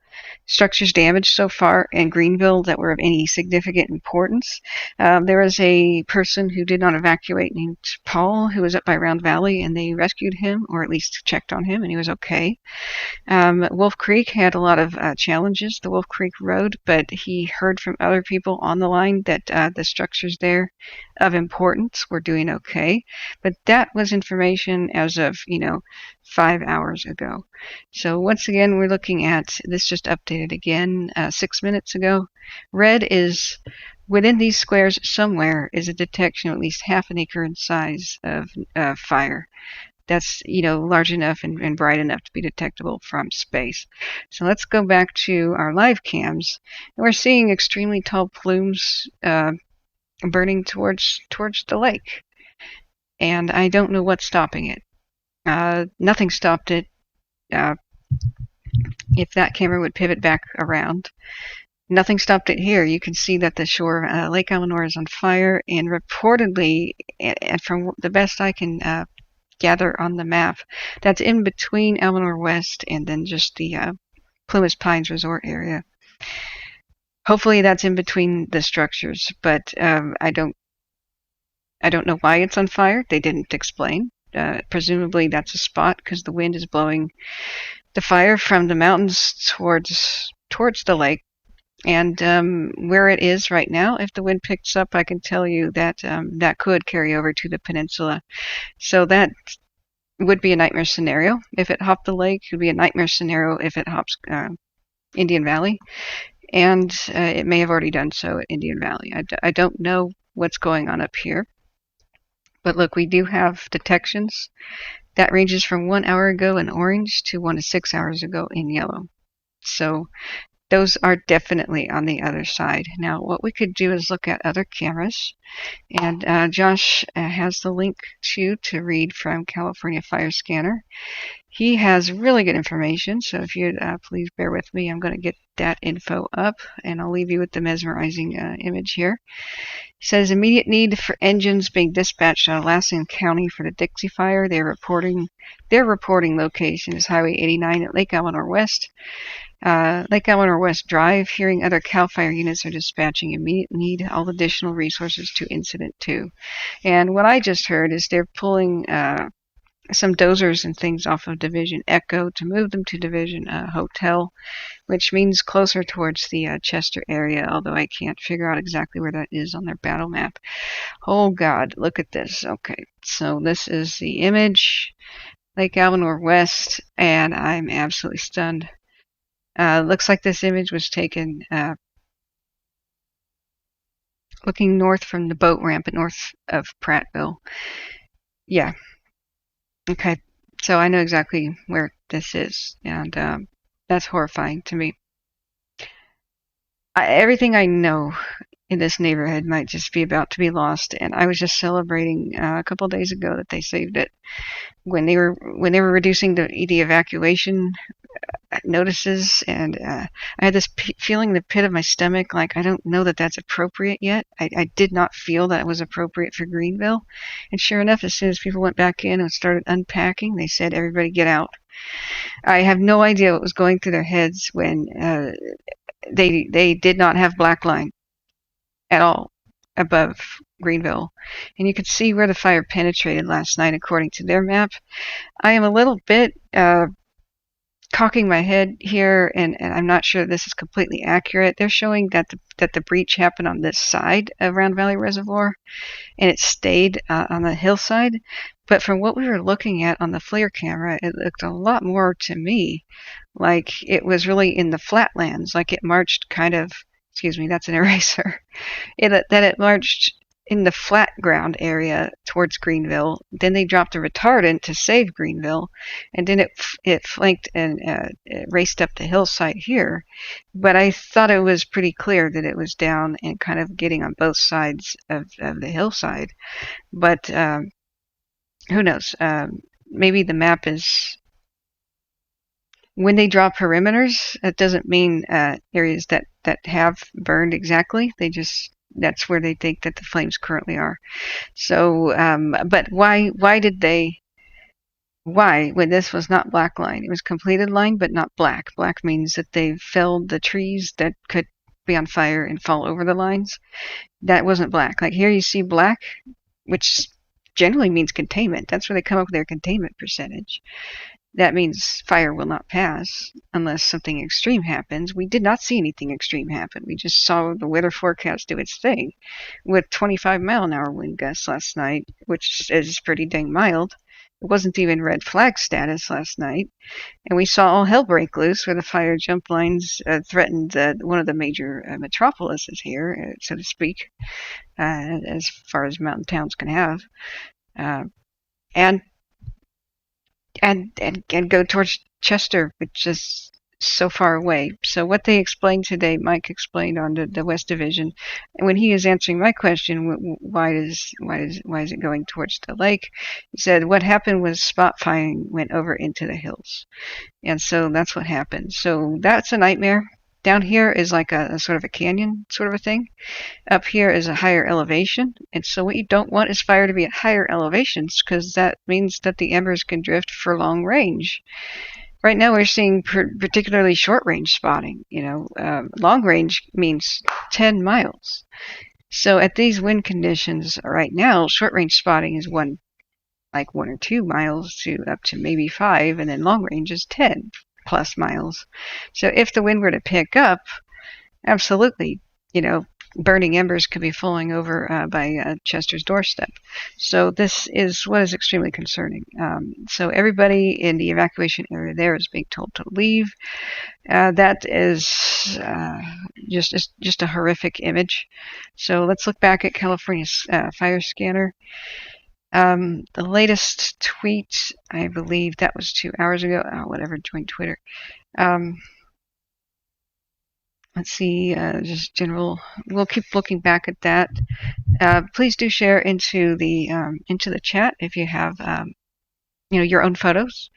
structures damaged so far in Greenville that were of any significant importance. There was a person who did not evacuate named Paul who was up by Round Valley, and they rescued him, or at least checked on him, and he was okay. Wolf Creek had a lot of challenges, the Wolf Creek Road, but he heard from other people on the line that the structures there of importance were doing okay. But that was information as of, 5 hours ago. So once again, we're looking at this just updated again 6 minutes ago. Red is within these squares somewhere is a detection of at least half an acre in size of fire. That's large enough and bright enough to be detectable from space. So let's go back to our live cams. And we're seeing extremely tall plumes burning towards the lake, and I don't know what's stopping it. Nothing stopped it. If that camera would pivot back around, nothing stopped it here. You can see that the shore of Lake Almanor is on fire, and reportedly, and from the best I can gather on the map, that's in between Almanor West and then just the Plumas Pines Resort area. Hopefully that's in between the structures, but I don't know why it's on fire. They didn't explain. Presumably that's a spot because the wind is blowing the fire from the mountains towards the lake. And where it is right now, if the wind picks up, I can tell you that that could carry over to the peninsula. So that would be a nightmare scenario if it hopped the lake. It would be a nightmare scenario if it hops Indian Valley. And it may have already done so at Indian Valley. I don't know what's going on up here. But look, we do have detections. That ranges from 1 hour ago in orange to 1 to 6 hours ago in yellow. So those are definitely on the other side. Now, what we could do is look at other cameras. And Josh has the link to read from California Fire Scanner. He has really good information, so if you'd please bear with me, I'm going to get that info up, and I'll leave you with the mesmerizing image here. It says, immediate need for engines being dispatched out of Lassen County for the Dixie fire. Their reporting location is Highway 89 at Lake Almanor West. Lake Almanor West Drive. Hearing other CAL FIRE units are dispatching immediate need all additional resources to Incident 2. And what I just heard is they're pulling some dozers and things off of Division Echo to move them to Division Hotel, which means closer towards the Chester area, although I can't figure out exactly where that is on their battle map. Oh God, look at this. Okay, so this is the image, Lake Almanor West, and I'm absolutely stunned. Looks like this image was taken looking north from the boat ramp at north of Prattville. Yeah. Okay, so I know exactly where this is, and that's horrifying to me. Everything I know in this neighborhood might just be about to be lost, and I was just celebrating a couple of days ago that they saved it when they were reducing the evacuation notices, and I had this feeling in the pit of my stomach, like I don't know that that's appropriate yet. I did not feel that was appropriate for Greenville, and sure enough, as soon as people went back in and started unpacking, they said, everybody get out. I have no idea what was going through their heads when they did not have black line at all above Greenville, and you could see where the fire penetrated last night according to their map. I am a little bit cocking my head here, and I'm not sure this is completely accurate. They're showing that the breach happened on this side of Round Valley Reservoir, and it stayed on the hillside. But from what we were looking at on the FLIR camera, it looked a lot more to me like it was really in the flatlands, like it marched kind of, excuse me, that's an eraser, that it marched in the flat ground area towards Greenville. Then they dropped a retardant to save Greenville, and then it flanked and raced up the hillside here. But I thought it was pretty clear that it was down and kind of getting on both sides of the hillside. But who knows? Maybe the map is, when they draw perimeters, that doesn't mean areas that have burned exactly. They just, that's where they think that the flames currently are. So, but why when this was not black line? It was completed line, but not black. Black means that they felled the trees that could be on fire and fall over the lines. That wasn't black. Like here you see black, which generally means containment. That's where they come up with their containment percentage. That means fire will not pass unless something extreme happens. We did not see anything extreme happen. We just saw the weather forecast do its thing with 25-mile-an-hour wind gusts last night, which is pretty dang mild. It wasn't even red flag status last night. And we saw all hell break loose where the fire jump lines threatened one of the major metropolises here, so to speak, as far as mountain towns can have. And go towards Chester, which is so far away. So what they explained today, Mike explained on the West Division, and when he is answering my question, why is it going towards the lake? He said what happened was spot firing went over into the hills, and so that's what happened. So that's a nightmare. Down here is like a sort of a canyon sort of a thing. Up here is a higher elevation, and so what you don't want is fire to be at higher elevations, because that means that the embers can drift for long range. Right now we're seeing particularly short range spotting. Long range means 10 miles. So at these wind conditions right now, short range spotting is 1 or 2 miles to up to maybe 5, and then long range is 10 plus miles. So if the wind were to pick up, absolutely, burning embers could be falling over by Chester's doorstep. So this is what is extremely concerning. So everybody in the evacuation area there is being told to leave. That is just a horrific image. So let's look back at California's fire scanner. The latest tweet, I believe that was 2 hours ago. Join Twitter. Let's see, just general. We'll keep looking back at that. Please do share into the chat if you have your own photos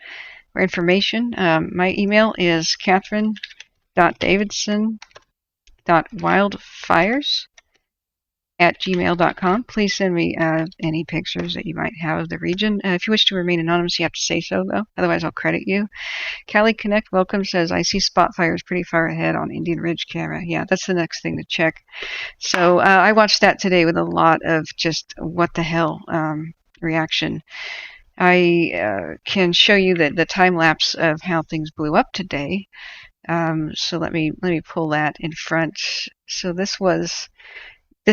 or information. My email is catherine.davidson.wildfires@gmail.com. Please send me any pictures that you might have of the region. If you wish to remain anonymous, you have to say so, though. Otherwise, I'll credit you. Cali Connect Welcome says, I see spot fires pretty far ahead on Indian Ridge camera. Yeah, that's the next thing to check. So I watched that today with a lot of just what the hell reaction. I can show you the time lapse of how things blew up today. So let me pull that in front. So this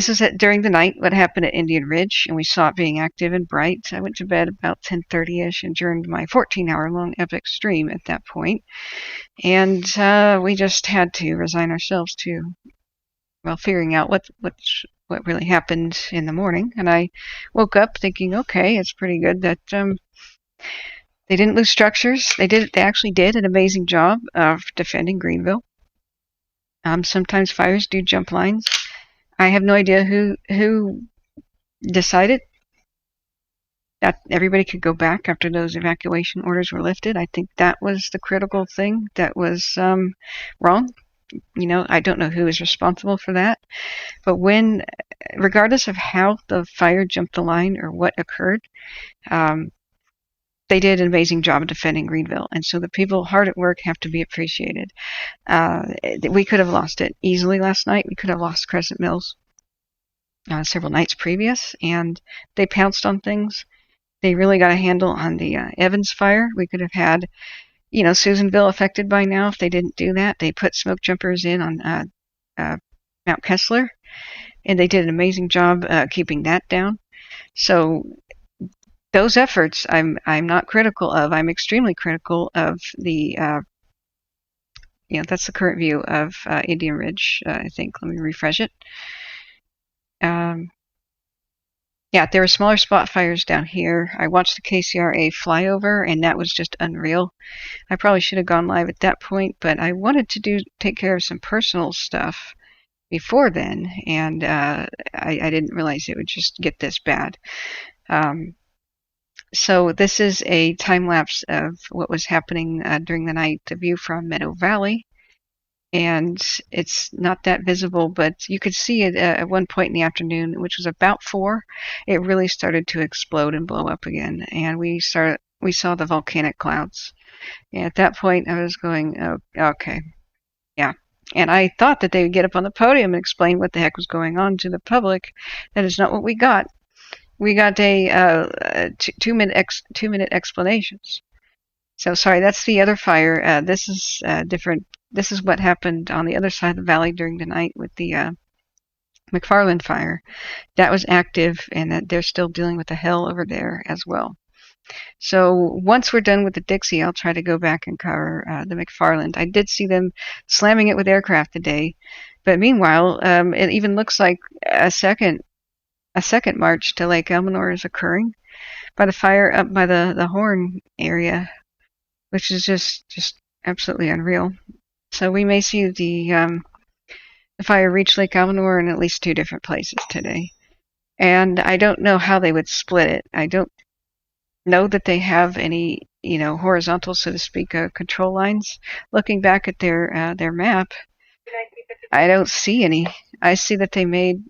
is during the night, what happened at Indian Ridge, and we saw it being active and bright. I went to bed about 10:30ish and during my 14-hour-long epic stream at that point. And we just had to resign ourselves to, figuring out what really happened in the morning. And I woke up thinking, okay, it's pretty good that they didn't lose structures. They actually did an amazing job of defending Greenville. Sometimes fires do jump lines. I have no idea who decided that everybody could go back after those evacuation orders were lifted. I think that was the critical thing that was wrong. I don't know who is responsible for that. But regardless of how the fire jumped the line or what occurred, they did an amazing job of defending Greenville. And so the people hard at work have to be appreciated. We could have lost it easily last night. We could have lost Crescent Mills several nights previous, and they pounced on things. They really got a handle on the Evans fire. We could have had, Susanville affected by now if they didn't do that. They put smoke jumpers in on Mount Kessler, and they did an amazing job keeping that down. So those efforts, I'm not critical of. I'm extremely critical of the, that's the current view of Indian Ridge, I think. Let me refresh it. There were smaller spot fires down here. I watched the KCRA flyover, and that was just unreal. I probably should have gone live at that point, but I wanted to take care of some personal stuff before then, and I didn't realize it would just get this bad. So this is a time lapse of what was happening during the night, the view from Meadow Valley. And it's not that visible, but you could see it at one point in the afternoon, which was about 4. It really started to explode and blow up again, and we saw the volcanic clouds. And at that point, I was going, oh, okay, yeah. And I thought that they would get up on the podium and explain what the heck was going on to the public. That is not what we got. We got a 2-minute explanations. So sorry, that's the other fire. This is different. This is what happened on the other side of the valley during the night with the McFarland fire. That was active, and that they're still dealing with the hell over there as well. So once we're done with the Dixie, I'll try to go back and cover the McFarland. I did see them slamming it with aircraft today, but meanwhile, it even looks like a second march to Lake Almanor is occurring by the fire up by the Horn area, which is just absolutely unreal. So we may see the fire reach Lake Almanor in at least 2 different places today. And I don't know how they would split it. I don't know that they have any, horizontal, so to speak, control lines. Looking back at their map, I don't see any. I see that they made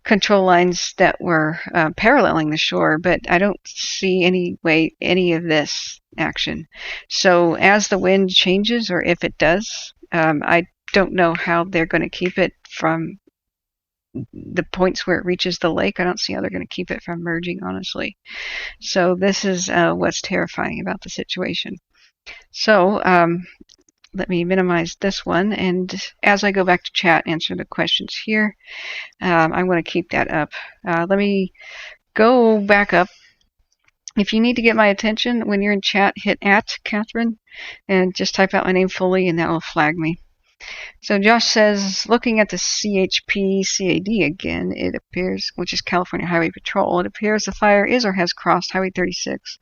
control lines that were paralleling the shore, but I don't see any of this action. So as the wind changes, or if it does, I don't know how they're going to keep it from the points where it reaches the lake. I don't see how they're going to keep it from merging, honestly. So this is what's terrifying about the situation. So let me minimize this one, and as I go back to chat, answer the questions here. I want to keep that up. Let me go back up. If you need to get my attention when you're in chat, hit @Catherine and just type out my name fully, and that will flag me. So Josh says, looking at the CHP CAD again, it appears, which is California Highway Patrol, it appears the fire is or has crossed Highway 36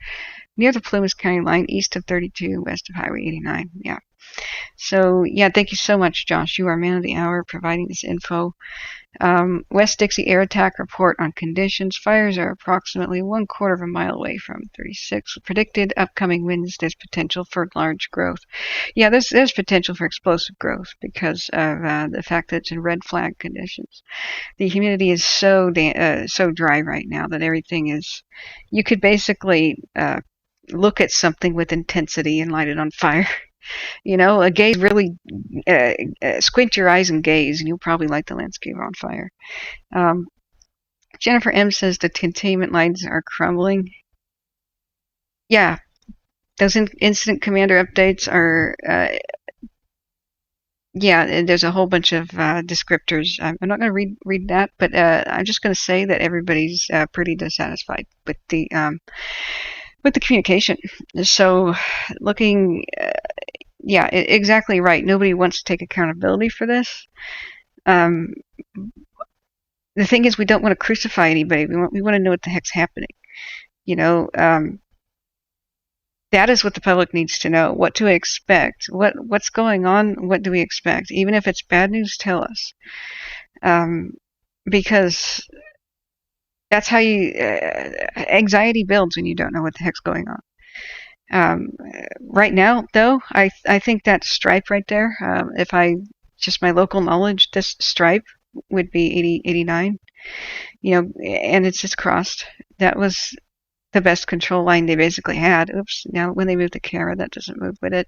near the Plumas County line, east of 32, west of Highway 89. Yeah. So, yeah, thank you so much, Josh. You are man of the hour providing this info. West Dixie air attack report on conditions. Fires are approximately 1/4 of a mile away from 36. Predicted upcoming winds, there's potential for large growth. Yeah, there's potential for explosive growth because of the fact that it's in red flag conditions. The humidity is so dry right now that everything is, you could basically look at something with intensity and light it on fire. A gaze, really squint your eyes and gaze, and you'll probably light the landscape on fire. Jennifer M. says the containment lines are crumbling. Yeah, those incident commander updates are, there's a whole bunch of descriptors. I'm not going to read that, but I'm just going to say that everybody's pretty dissatisfied with the communication. So looking, exactly right. Nobody wants to take accountability for this. The thing is, we don't want to crucify anybody. We want to know what the heck's happening. That is what the public needs to know. What to expect. What's going on? What do we expect? Even if it's bad news, tell us. Because that's how anxiety builds when you don't know what the heck's going on. Right now, though, I think that stripe right there, if just my local knowledge, this stripe would be 89, and it's just crossed. That was the best control line they basically had. Oops, now when they move the camera, that doesn't move with it.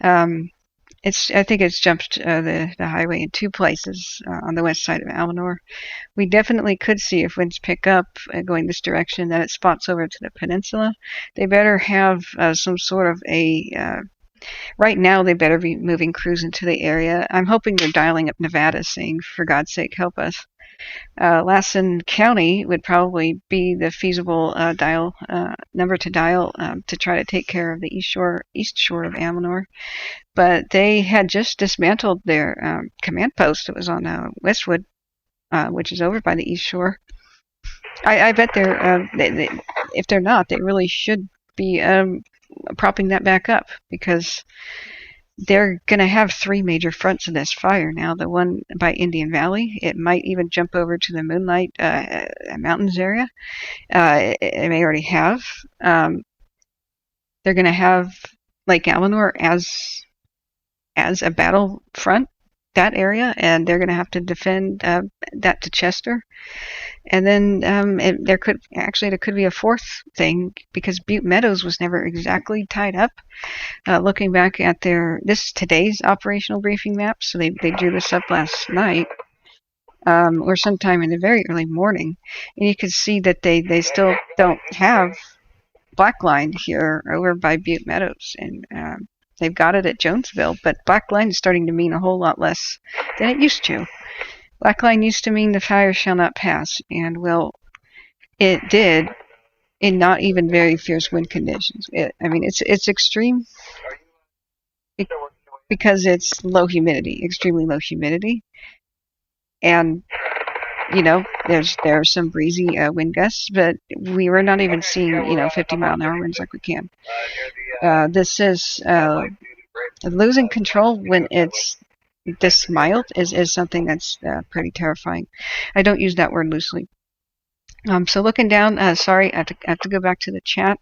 I think it's jumped the highway in 2 places on the west side of Almanor. We definitely could see, if winds pick up going this direction, that it spots over to the peninsula. They better have some sort of right now they better be moving crews into the area. I'm hoping they're dialing up Nevada, saying, for God's sake, help us. Lassen County would probably be the feasible number to dial to try to take care of the east shore of Almanor. But they had just dismantled their command post. It was on Westwood, which is over by the east shore. I bet if they're not, they really should be propping that back up, because they're going to have 3 major fronts of this fire now. The one by Indian Valley, it might even jump over to the Moonlight Mountains area. It may already have. They're going to have Lake Almanor as a battle front, that area, and they're going to have to defend that to Chester. And then there could be a 4th thing, because Butte Meadows was never exactly tied up. Looking back at today's operational briefing map, so they drew this up last night or sometime in the very early morning, and you can see that they still don't have black line here over by Butte Meadows, and they've got it at Jonesville, but black line is starting to mean a whole lot less than it used to. Black line used to mean the fire shall not pass, and well, it did in not even very fierce wind conditions. It's extreme because it's low humidity, extremely low humidity, and there are some breezy wind gusts, but we were not even seeing 50-mile-an-hour winds like we can. This is Losing control when it's this mild is something that's pretty terrifying. I don't use that word loosely. So looking down, sorry, I have to go back to the chat.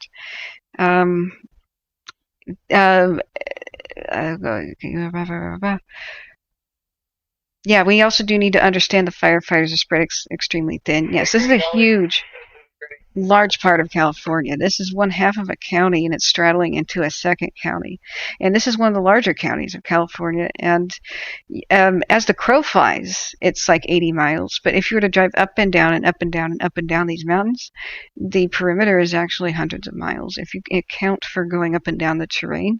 Yeah, we also do need to understand the firefighters are spread extremely thin. Yes, this is a large part of California. This is one half of a county, and it's straddling into a second county. And this is one of the larger counties of California. And as the crow flies, it's like 80 miles. But if you were to drive up and down and up and down and up and down these mountains, the perimeter is actually hundreds of miles. If you account for going up and down the terrain,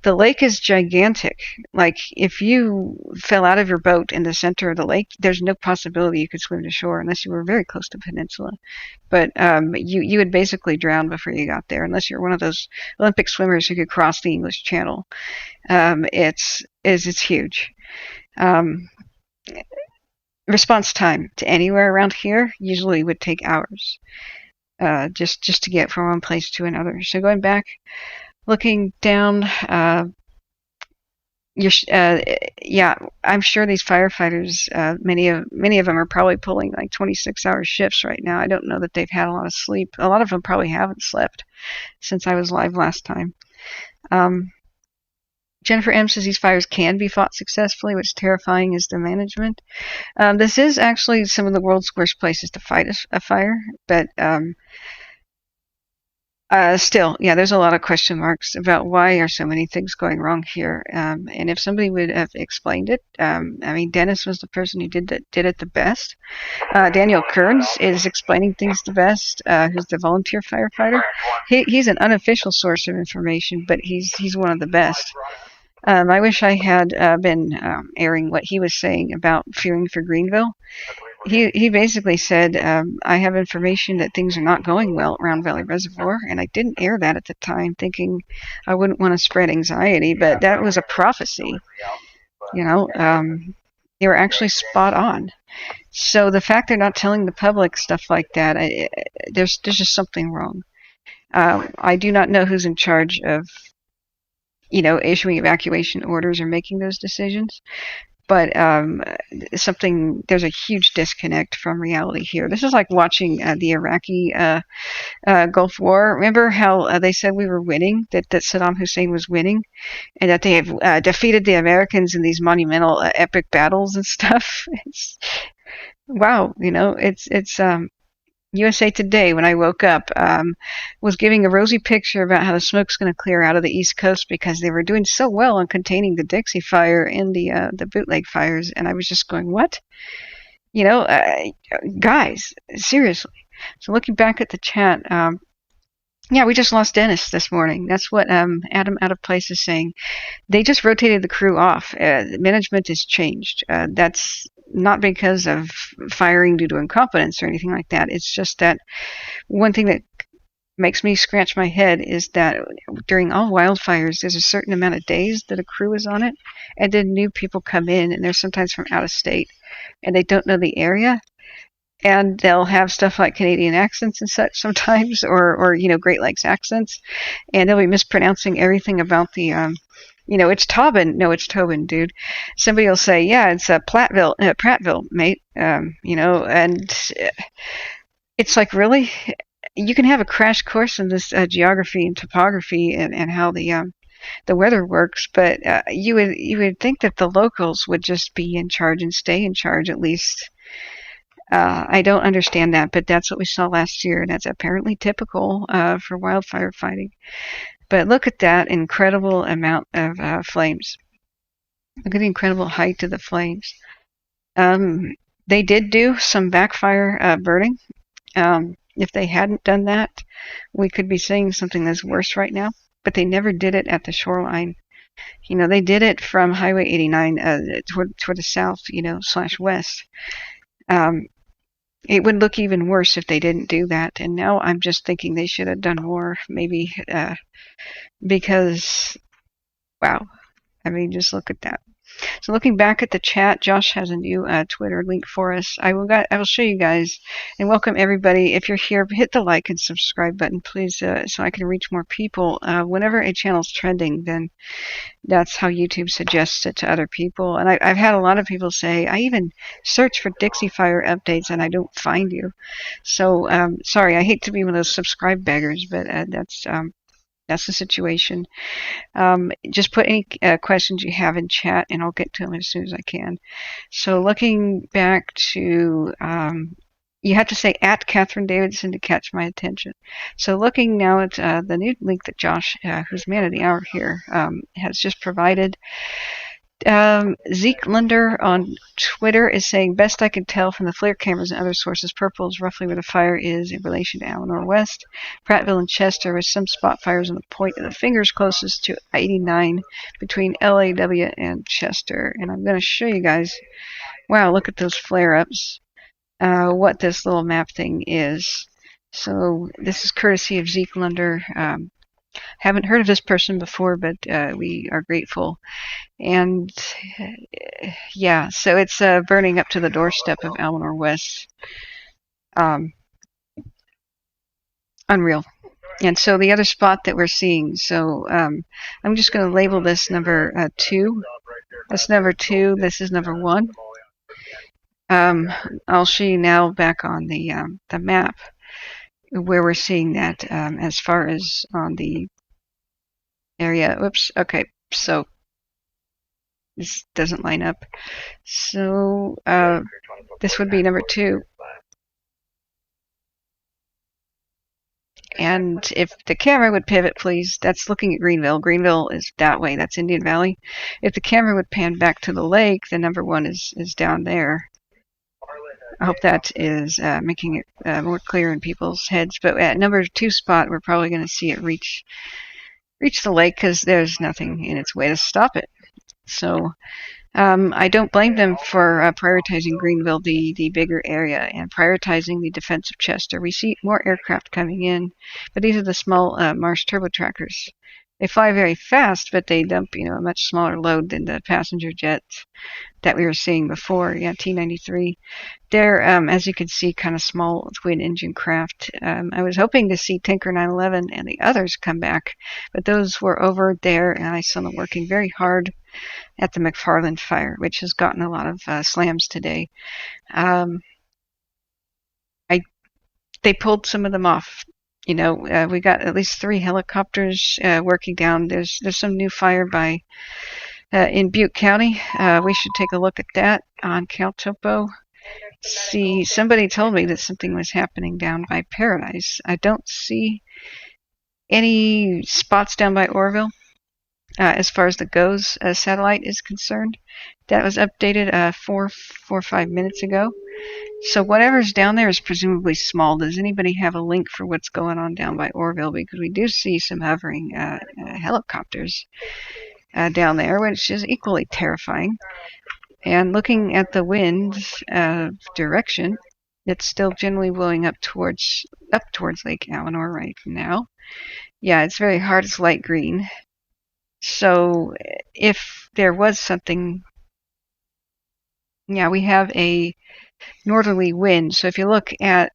the lake is gigantic. Like if you fell out of your boat in the center of the lake, there's no possibility you could swim to shore unless you were very close to the peninsula. But you would basically drown before you got there, unless you're one of those Olympic swimmers who could cross the English Channel. It's huge. Response time to anywhere around here usually would take hours, just to get from one place to another. So going back, looking down, yeah, I'm sure these firefighters, many of them are probably pulling like 26-hour shifts right now. I don't know that they've had a lot of sleep. A lot of them probably haven't slept since I was live last time. Jennifer M says these fires can be fought successfully. What's terrifying is the management. This is actually some of the world's worst places to fight a fire, but still, yeah, there's a lot of question marks about why are so many things going wrong here. And if somebody would have explained it, I mean, Dennis was the person who did it the best. Daniel Kearns is explaining things the best, who's the volunteer firefighter. He's an unofficial source of information, but he's one of the best. I wish I had been airing what he was saying about fearing for Greenville. He basically said, I have information that things are not going well around Valley Reservoir, and I didn't air that at the time, thinking I wouldn't want to spread anxiety, but that was a prophecy. You know, they were actually spot on. So the fact they're not telling the public stuff like that, there's just something wrong. I do not know who's in charge of, issuing evacuation orders or making those decisions. But there's a huge disconnect from reality here. This is like watching the Iraqi Gulf War. Remember how they said we were winning, that Saddam Hussein was winning, and that they have defeated the Americans in these monumental epic battles and stuff? Wow, it's USA Today, when I woke up, was giving a rosy picture about how the smoke's going to clear out of the East Coast because they were doing so well on containing the Dixie fire and the bootleg fires, and I was just going, what? Guys, seriously. So looking back at the chat, yeah, we just lost Dennis this morning. That's what Adam Out of Place is saying. They just rotated the crew off. Management has changed. That's not because of firing due to incompetence or anything like that. It's just that one thing that makes me scratch my head is that during all wildfires, there's a certain amount of days that a crew is on it, and then new people come in, and they're sometimes from out of state, and they don't know the area. And they'll have stuff like Canadian accents and such sometimes, or Great Lakes accents, and they'll be mispronouncing everything about the, it's Tobin. No, it's Tobin, dude. Somebody will say, yeah, it's Prattville, mate. And it's like, really? You can have a crash course in this geography and topography and how the weather works, but you would think that the locals would just be in charge and stay in charge at least. I don't understand that, but that's what we saw last year, and that's apparently typical for wildfire fighting. But look at that incredible amount of flames. Look at the incredible height of the flames. They did do some backfire burning. If they hadn't done that, we could be seeing something that's worse right now, but they never did it at the shoreline. They did it from Highway 89 toward the south, /west. It would look even worse if they didn't do that. And now I'm just thinking they should have done more, maybe, because, wow. I mean, just look at that. So looking back at the chat, Josh has a new Twitter link for us. I will show you guys and welcome everybody. If you're here, hit the like and subscribe button, please, so I can reach more people. Whenever a channel's trending, then that's how YouTube suggests it to other people. And I've had a lot of people say, I even search for Dixie Fire updates and I don't find you. So sorry, I hate to be one of those subscribe beggars, but that's the situation. Just put any questions you have in chat and I'll get to them as soon as I can. So looking back to, you have to say at Catherine Davidson to catch my attention. So looking now at the new link that Josh, who's man of the hour here, has just provided. Zeke Lunder on Twitter is saying, best I can tell from the flare cameras and other sources, purple is roughly where the fire is in relation to Almanor West, Prattville and Chester, with some spot fires on the point of the fingers closest to 89 between LAW and Chester. And I'm going to show you guys, wow, look at those flare-ups, what this little map thing is. So this is courtesy of Zeke Lunder. Haven't heard of this person before, but we are grateful. And yeah, so it's burning up to the doorstep of Almanor West. Unreal. And so the other spot that we're seeing, so I'm just going to label this number 2. That's number 2. This is number 1. I'll show you now back on the map where we're seeing that as far as on the area. Oops. Okay. So this doesn't line up. So this would be number 2. And if the camera would pivot, please, that's looking at Greenville. Greenville is that way. That's Indian Valley. If the camera would pan back to the lake, the number 1 is down there. I hope that is making it more clear in people's heads. But at number 2 spot, we're probably going to see it reach the lake because there's nothing in its way to stop it. So I don't blame them for prioritizing Greenville, the bigger area, and prioritizing the defense of Chester. We see more aircraft coming in, but these are the small Marsh turbo trackers. They fly very fast, but they dump, a much smaller load than the passenger jets that we were seeing before. Yeah, T-93. They're, as you can see, kind of small twin engine craft. I was hoping to see Tinker 911 and the others come back, but those were over there, and I saw them working very hard at the McFarland fire, which has gotten a lot of slams today. They pulled some of them off. We got at least 3 helicopters working down. There's some new fire by in Butte County. We should take a look at that on CalTopo. See, somebody told me that something was happening down by Paradise. I don't see any spots down by Orville as far as the GOES satellite is concerned. That was updated 4 or 5 minutes ago. So whatever's down there is presumably small. Does anybody have a link for what's going on down by Orville? Because we do see some hovering helicopters down there, which is equally terrifying. And looking at the wind direction, it's still generally blowing up towards Lake Almanor right now. Yeah, it's very hard. It's light green. So if there was something, yeah, we have a northerly wind. So if you look at,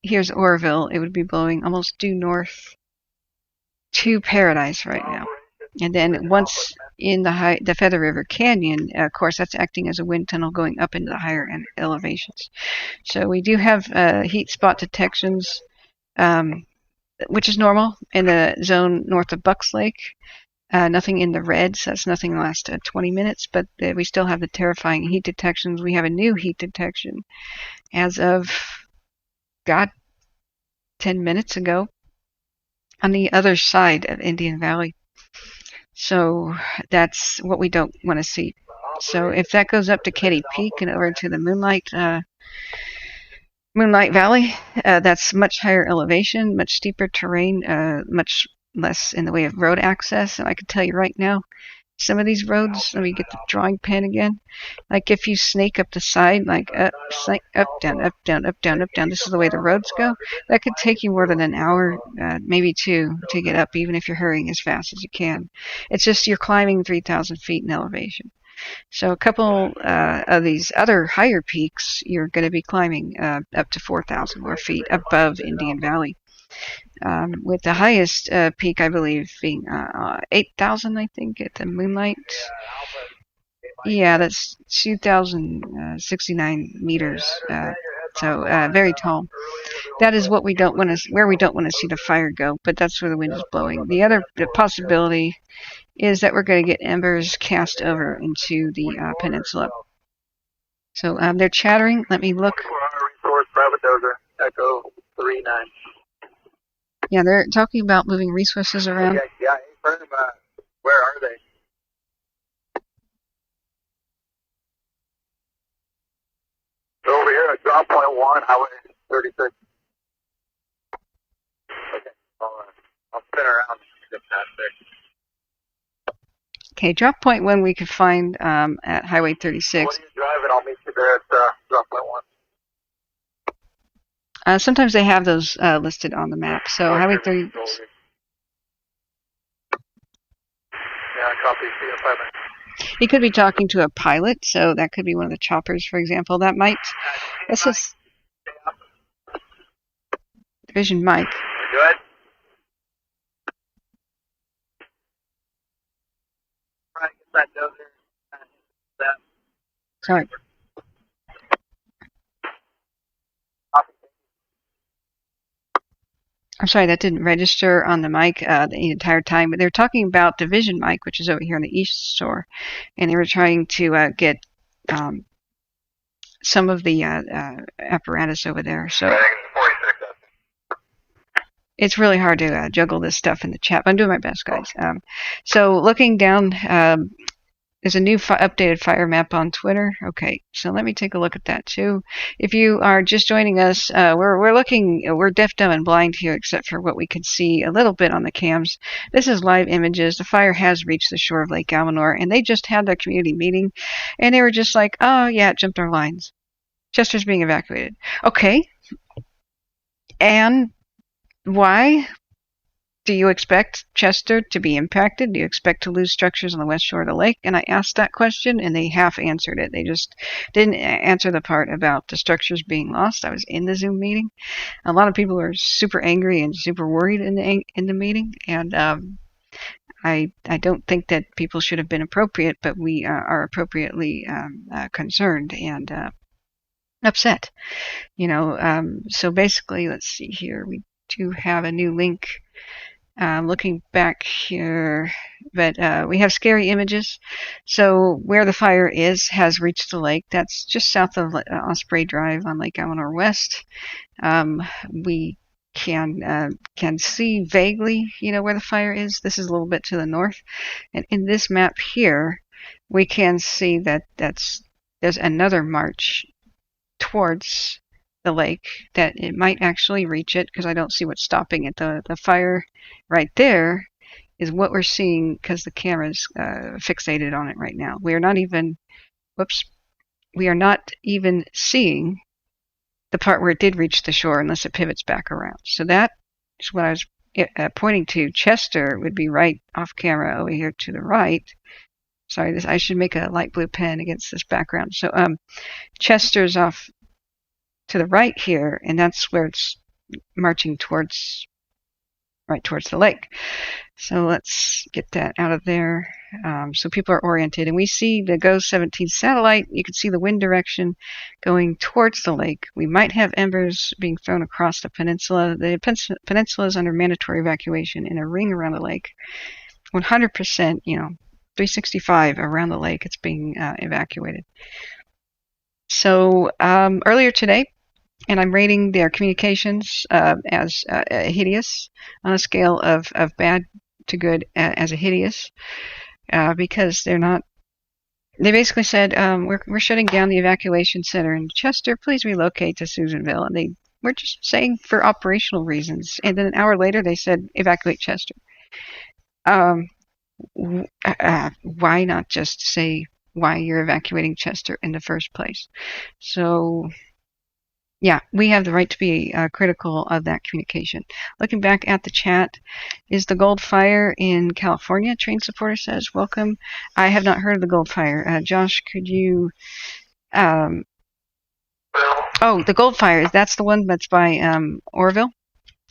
here's Orville, it would be blowing almost due north to Paradise right now. And then once in the Feather River Canyon, of course, that's acting as a wind tunnel going up into the higher elevations. So we do have heat spot detections, which is normal in the zone north of Bucks Lake. Nothing in the red, so that's nothing in the last 20 minutes, but we still have the terrifying heat detections. We have a new heat detection as of, 10 minutes ago on the other side of Indian Valley. So that's what we don't want to see. So if that goes up to Ketty Peak and over to the Moonlight Valley, that's much higher elevation, much steeper terrain, much less in the way of road access. And I can tell you right now, some of these roads, let me get the drawing pen again, like if you snake up the side, like up, down, up, down, up, down, up, down, this is the way the roads go, that could take you more than an hour, maybe 2 to get up, even if you're hurrying as fast as you can. It's just you're climbing 3,000 feet in elevation. So a couple of these other higher peaks, you're going to be climbing up to 4,000 more feet above Indian Valley. With the highest peak, I believe, being 8,000, I think, at the Moonlight. Yeah, that's 2,069 meters. So very tall. That is what we don't want to, where we don't want to see the fire go, but that's where the wind is blowing. The other possibility is that we're going to get embers cast over into the peninsula. So they're chattering. Let me look. Yeah, they're talking about moving resources around. Yeah, where are they? Over here at drop point 1, Highway 36. Okay, I'll spin around. Get past there. Okay, drop point 1 we could find at Highway 36. When you drive it, I'll meet you there at drop point 1. Sometimes they have those listed on the map. So Highway 30. Yeah, copy. See you in 5 minutes. He could be talking to a pilot, so that could be one of the choppers, for example. That might. This is Division Mike. Good. Right, get that dozer. Sorry. I'm sorry, that didn't register on the mic the entire time, but they're talking about Division Mike, which is over here on the east shore, and they were trying to get some of the apparatus over there. So it's really hard to juggle this stuff in the chat, but I'm doing my best, guys. So looking down, there's a new updated fire map on Twitter. Okay, so let me take a look at that too. If you are just joining us, we're deaf, dumb, and blind here, except for what we can see a little bit on the cams. This is live images. The fire has reached the shore of Lake Almanor, and they just had their community meeting, and they were just like, "Oh yeah, it jumped our lines. Chester's being evacuated." Okay, and why? Do you expect Chester to be impacted? Do you expect to lose structures on the west shore of the lake? And I asked that question, and they half answered it. They just didn't answer the part about the structures being lost. I was in the Zoom meeting. A lot of people were super angry and super worried in the meeting, and I don't think that people should have been appropriate, but we are appropriately concerned and upset. So basically, let's see here. We do have a new link. Looking back here, but we have scary images. So where the fire has reached the lake. That's just south of Osprey Drive on Lake Almanor West. We can see vaguely, where the fire is. This is a little bit to the north, and in this map here, we can see that there's another march towards the lake, that it might actually reach it, because I don't see what's stopping it. The fire right there is what we're seeing because the camera's fixated on it right now. We are not even seeing the part where it did reach the shore unless it pivots back around. So that is what I was pointing to. Chester would be right off camera over here to the right. Sorry, I should make a light blue pen against this background. So Chester's off to the right here, and that's where it's marching towards the lake. So let's get that out of there, so people are oriented. And we see the GOES 17 satellite. You can see the wind direction going towards the lake. We might have embers being thrown across the peninsula. The peninsula is under mandatory evacuation in a ring around the lake. 100%, 365 around the lake, it's being evacuated. So earlier today, and I'm rating their communications as hideous on a scale of bad to good as a hideous, because they're not. They basically said, we're shutting down the evacuation center in Chester. Please relocate to Susanville. And they were just saying for operational reasons. And then an hour later, they said evacuate Chester. Why not just say why you're evacuating Chester in the first place? So Yeah, we have the right to be critical of that communication. Looking back at the chat, is the Gold Fire in California? Train supporter says, welcome. I have not heard of the Gold Fire. Josh, could you... oh, the Gold Fire, that's the one that's by Oroville?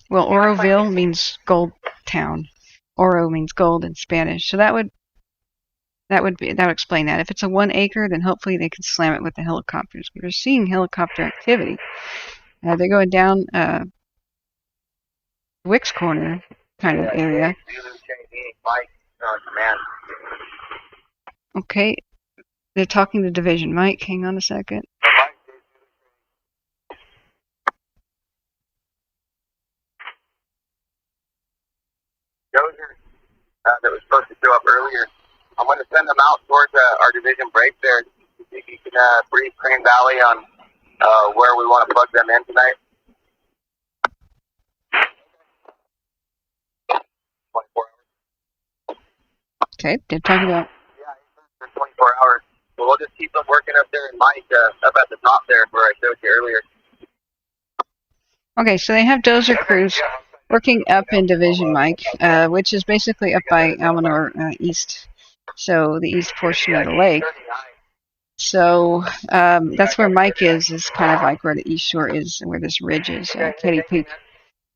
Well, Oroville means gold town. Oro means gold in Spanish. So that would explain that. If it's a 1 acre, then hopefully they can slam it with the helicopters. We're seeing helicopter activity. They're going down Wicks Corner kind of area. Okay, they're talking to Division. Mike, hang on a second. Dozer that was supposed to show up earlier. I'm going to send them out towards our division break there. See if you can brief Crane Valley on where we want to plug them in tonight. 24 hours. Okay, they're talking about... Yeah, for 24 hours. Well, we'll just keep them working up there in Mike, up at the top there where I showed you earlier. Okay, so they have dozer crews working up in Division, Mike, which is basically up by Almanor East, so the east portion of the lake. So that's where Mike is kind of like where the east shore is, where this ridge is, Katy Peak.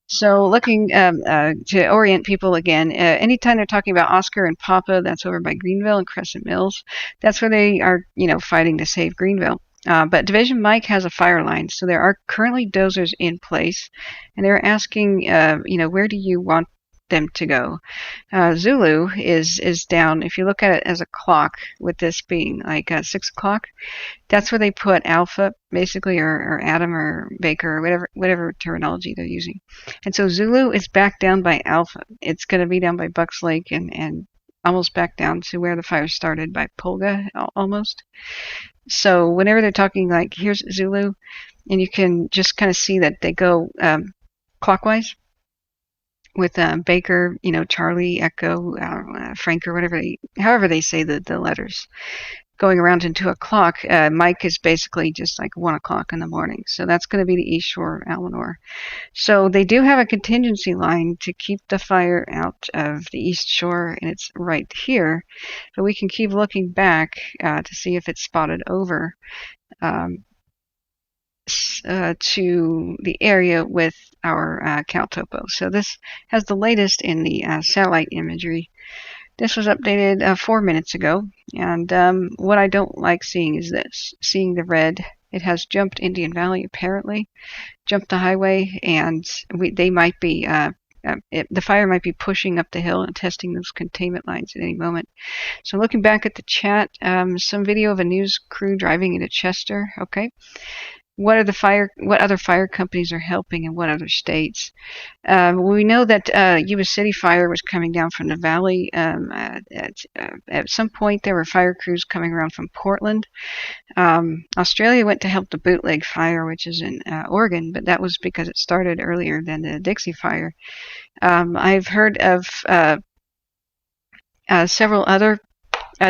So looking to orient people again, anytime they're talking about Oscar and Papa, that's over by Greenville and Crescent Mills. That's where they are, fighting to save Greenville. But Division Mike has a fire line, so there are currently dozers in place, and they're asking, where do you want them to go? Zulu is down. If you look at it as a clock, with this being like 6 o'clock, that's where they put Alpha, basically, or Adam or Baker, or whatever terminology they're using. And so Zulu is back down by Alpha. It's going to be down by Bucks Lake and almost back down to where the fire started by Polga, almost. So whenever they're talking like, here's Zulu, and you can just kind of see that they go clockwise with Baker, Charlie, Echo, Frank, or however they say the letters, going around into a clock. Mike is basically just like 1 o'clock in the morning. So that's going to be the East Shore, Almanor. So they do have a contingency line to keep the fire out of the East Shore, and it's right here. But we can keep looking back to see if it's spotted over to the area with our CalTopo. So this has the latest in the satellite imagery. This was updated 4 minutes ago, and what I don't like seeing is this. Seeing the red, it has jumped Indian Valley, apparently, jumped the highway, and they might be, the fire might be pushing up the hill and testing those containment lines at any moment. So looking back at the chat, some video of a news crew driving into Chester, okay. What other fire companies are helping in what other states? We know that Yuba City Fire was coming down from the valley. At some point, there were fire crews coming around from Portland. Australia went to help the Bootleg Fire, which is in Oregon, but that was because it started earlier than the Dixie Fire. I've heard of several other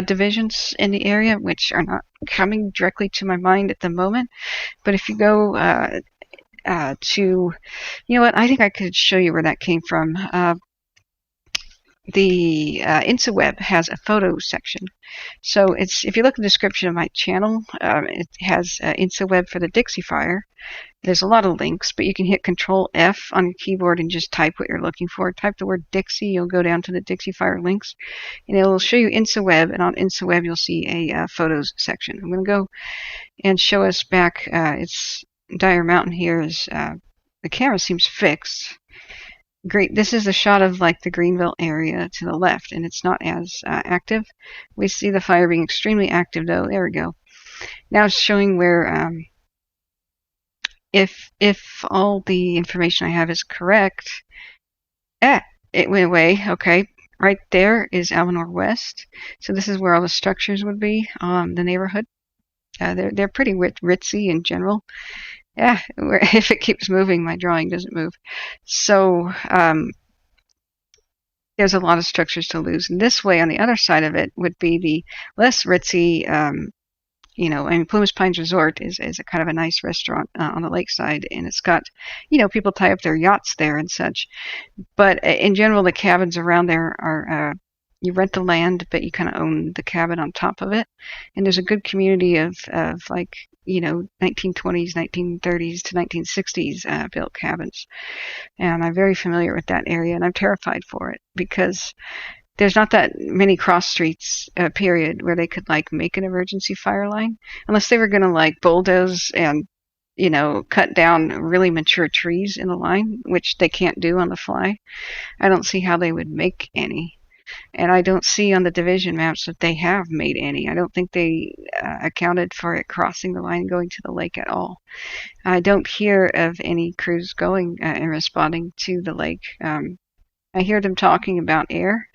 divisions in the area, which are not coming directly to my mind at the moment. But if you go to, I think I could show you where that came from. The InstaWeb has a photo section. So if you look at the description of my channel, it has InstaWeb for the Dixie Fire. There's a lot of links, but you can hit Control F on your keyboard and just type what you're looking for. Type the word Dixie, you'll go down to the Dixie Fire links, and it will show you InstaWeb, and on InstaWeb you'll see a photos section. I'm going to go and show us back. It's Dire Mountain here. The camera seems fixed. Great. This is a shot of like the Greenville area to the left, and it's not as active. We see the fire being extremely active, though. There we go. Now it's showing where, if all the information I have is correct, it went away. Okay, right there is Almanor West. So this is where all the structures would be, the neighborhood. They're pretty ritzy in general. Yeah, if it keeps moving, my drawing doesn't move. So there's a lot of structures to lose. And this way, on the other side of it, would be the less ritzy you know, I mean, Plumas Pines Resort is a kind of a nice restaurant on the lakeside, and it's got, you know, people tie up their yachts there and such. But in general, the cabins around there are you rent the land, but you kind of own the cabin on top of it. And there's a good community of like, you know, 1920s, 1930s to 1960s built cabins. And I'm very familiar with that area, and I'm terrified for it because there's not that many cross streets, period, where they could like make an emergency fire line, unless they were going to like bulldoze and, you know, cut down really mature trees in the line, which they can't do on the fly. I don't see how they would make any. And I don't see on the division maps that they have made any. I don't think they accounted for it crossing the line going to the lake at all. I don't hear of any crews going and responding to the lake. I hear them talking about air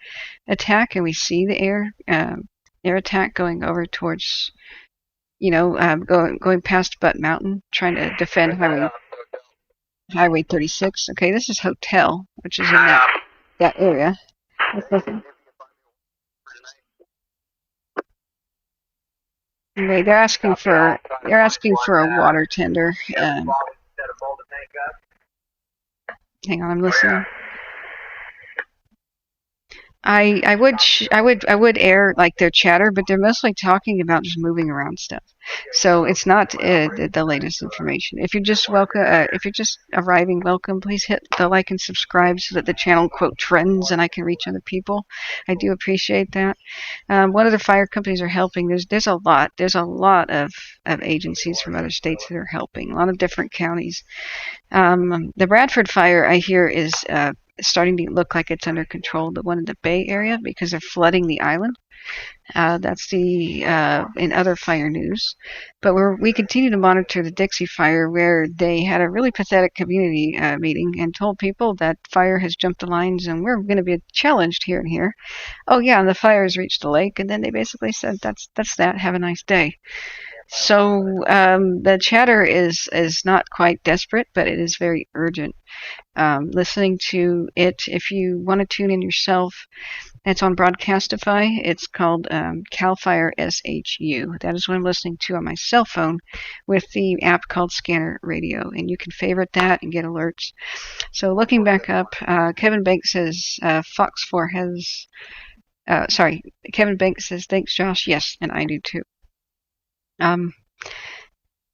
attack, and we see the air attack going over towards, you know, going past Butte Mountain, trying to defend Highway 36. Okay, this is Hotel, which is in that area. Okay, they're asking for a water tender. Hang on, I'm listening. I would air like their chatter, but they're mostly talking about just moving around stuff. So it's not the latest information. If you're just arriving, welcome. Please hit the like and subscribe so that the channel quote trends and I can reach other people. I do appreciate that. What other fire companies are helping? There's a lot. There's a lot of agencies from other states that are helping. A lot of different counties. The Bradford fire I hear is starting to look like it's under control, the one in the Bay Area, because they're flooding the island. That's the in other fire news. But we continue to monitor the Dixie fire, where they had a really pathetic community meeting and told people that fire has jumped the lines and we're going to be challenged here and here. Oh yeah, and the fire has reached the lake, and then they basically said that's that. Have a nice day. So the chatter is not quite desperate, but it is very urgent. Listening to it, if you want to tune in yourself, it's on Broadcastify. It's called Cal Fire SHU. That is what I'm listening to on my cell phone with the app called Scanner Radio, and you can favorite that and get alerts. So looking back up, Kevin Banks says Fox 4 has. Kevin Banks says thanks, Josh. Yes, and I do too.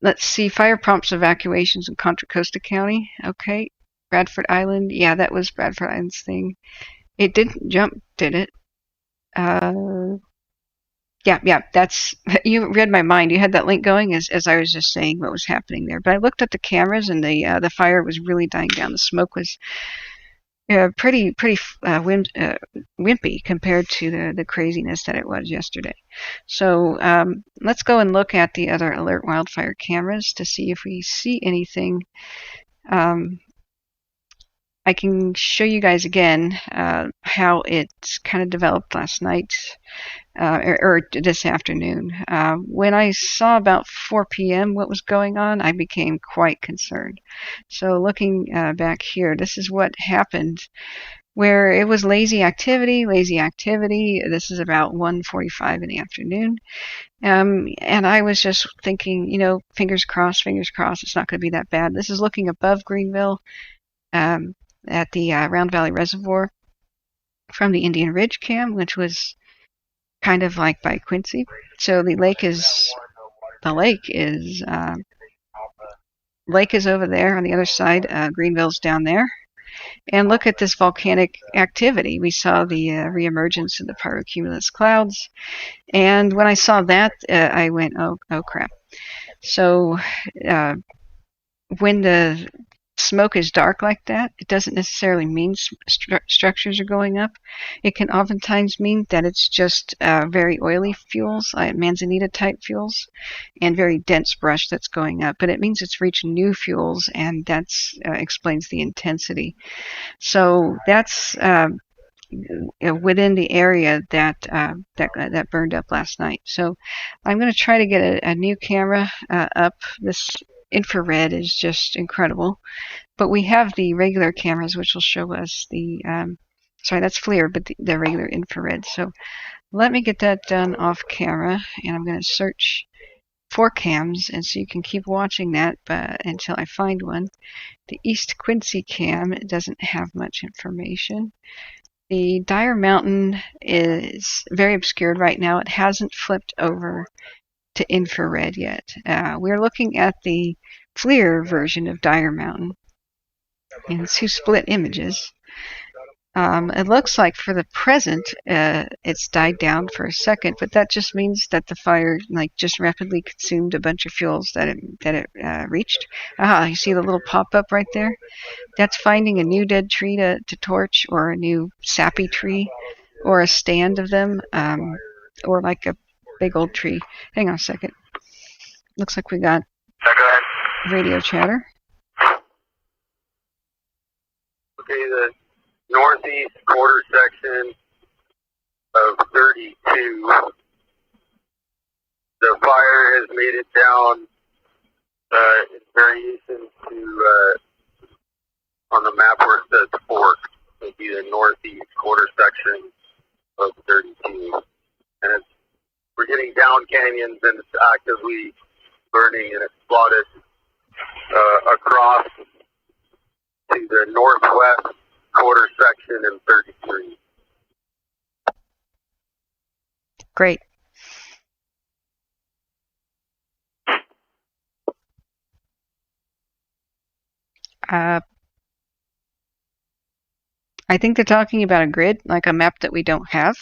Let's see, fire prompts evacuations in Contra Costa County. Okay. Bradford Island. Yeah, that was Bradford Island's thing. It didn't jump, did it? Yeah, that's, you read my mind. You had that link going as I was just saying what was happening there. But I looked at the cameras, and the fire was really dying down. The smoke was pretty wimpy compared to the craziness that it was yesterday. So let's go and look at the other alert wildfire cameras to see if we see anything. I can show you guys again how it kind of developed last night or this afternoon. When I saw about 4 p.m. what was going on, I became quite concerned. So looking back here, this is what happened, where it was lazy activity. This is about 1:45 in the afternoon. And I was just thinking, you know, fingers crossed, it's not going to be that bad. This is looking above Greenville at the Round Valley Reservoir from the Indian Ridge cam, which was kind of like by Quincy. So the lake is over there on the other side. Greenville's down there. And look at this volcanic activity. We saw the reemergence of the pyrocumulus clouds. And when I saw that, I went, oh crap. So when the smoke is dark like that, it doesn't necessarily mean structures are going up. It can oftentimes mean that it's just very oily fuels, manzanita type fuels, and very dense brush that's going up. But it means it's reaching new fuels, and that's explains the intensity. So that's within the area that burned up last night. So I'm going to try to get a new camera up. This infrared is just incredible, but we have the regular cameras which will show us the that's FLIR, but the regular infrared. So let me get that done off camera, and I'm going to search 4 cams, and so you can keep watching that until I find one. The East Quincy cam doesn't have much information. The Dyer Mountain is very obscured right now. It hasn't flipped over to infrared yet. We're looking at the FLIR version of Dyer Mountain, and it's 2 split images. It looks like for the present it's died down for a second, but that just means that the fire just rapidly consumed a bunch of fuels that it reached. You see the little pop-up right there? That's finding a new dead tree to torch, or a new sappy tree, or a stand of them, or like a big old tree. Hang on a second. Looks like we got radio chatter. Okay, the northeast quarter section of 32. The fire has made it down in variation to on the map where it says Fork. It'd be the northeast quarter section of 32. And we're getting down canyons, and it's actively burning, and it's spotted across to the northwest quarter section in 33. Great. I think they're talking about a grid, like a map that we don't have.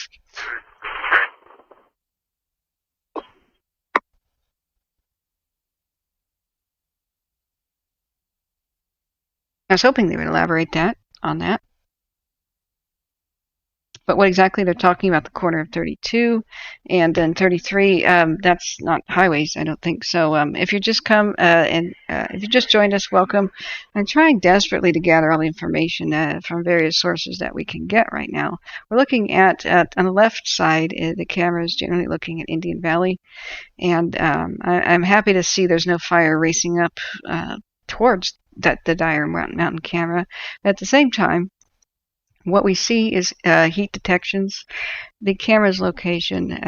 I was hoping they would elaborate on that. But what exactly they're talking about, the corner of 32 and then 33, that's not highways, I don't think. So if you just if you just joined us, welcome. I'm trying desperately to gather all the information from various sources that we can get right now. We're looking at on the left side, the camera is generally looking at Indian Valley. And I'm happy to see there's no fire racing up towards the Dyer Mountain camera. But at the same time, what we see is heat detections. The camera's location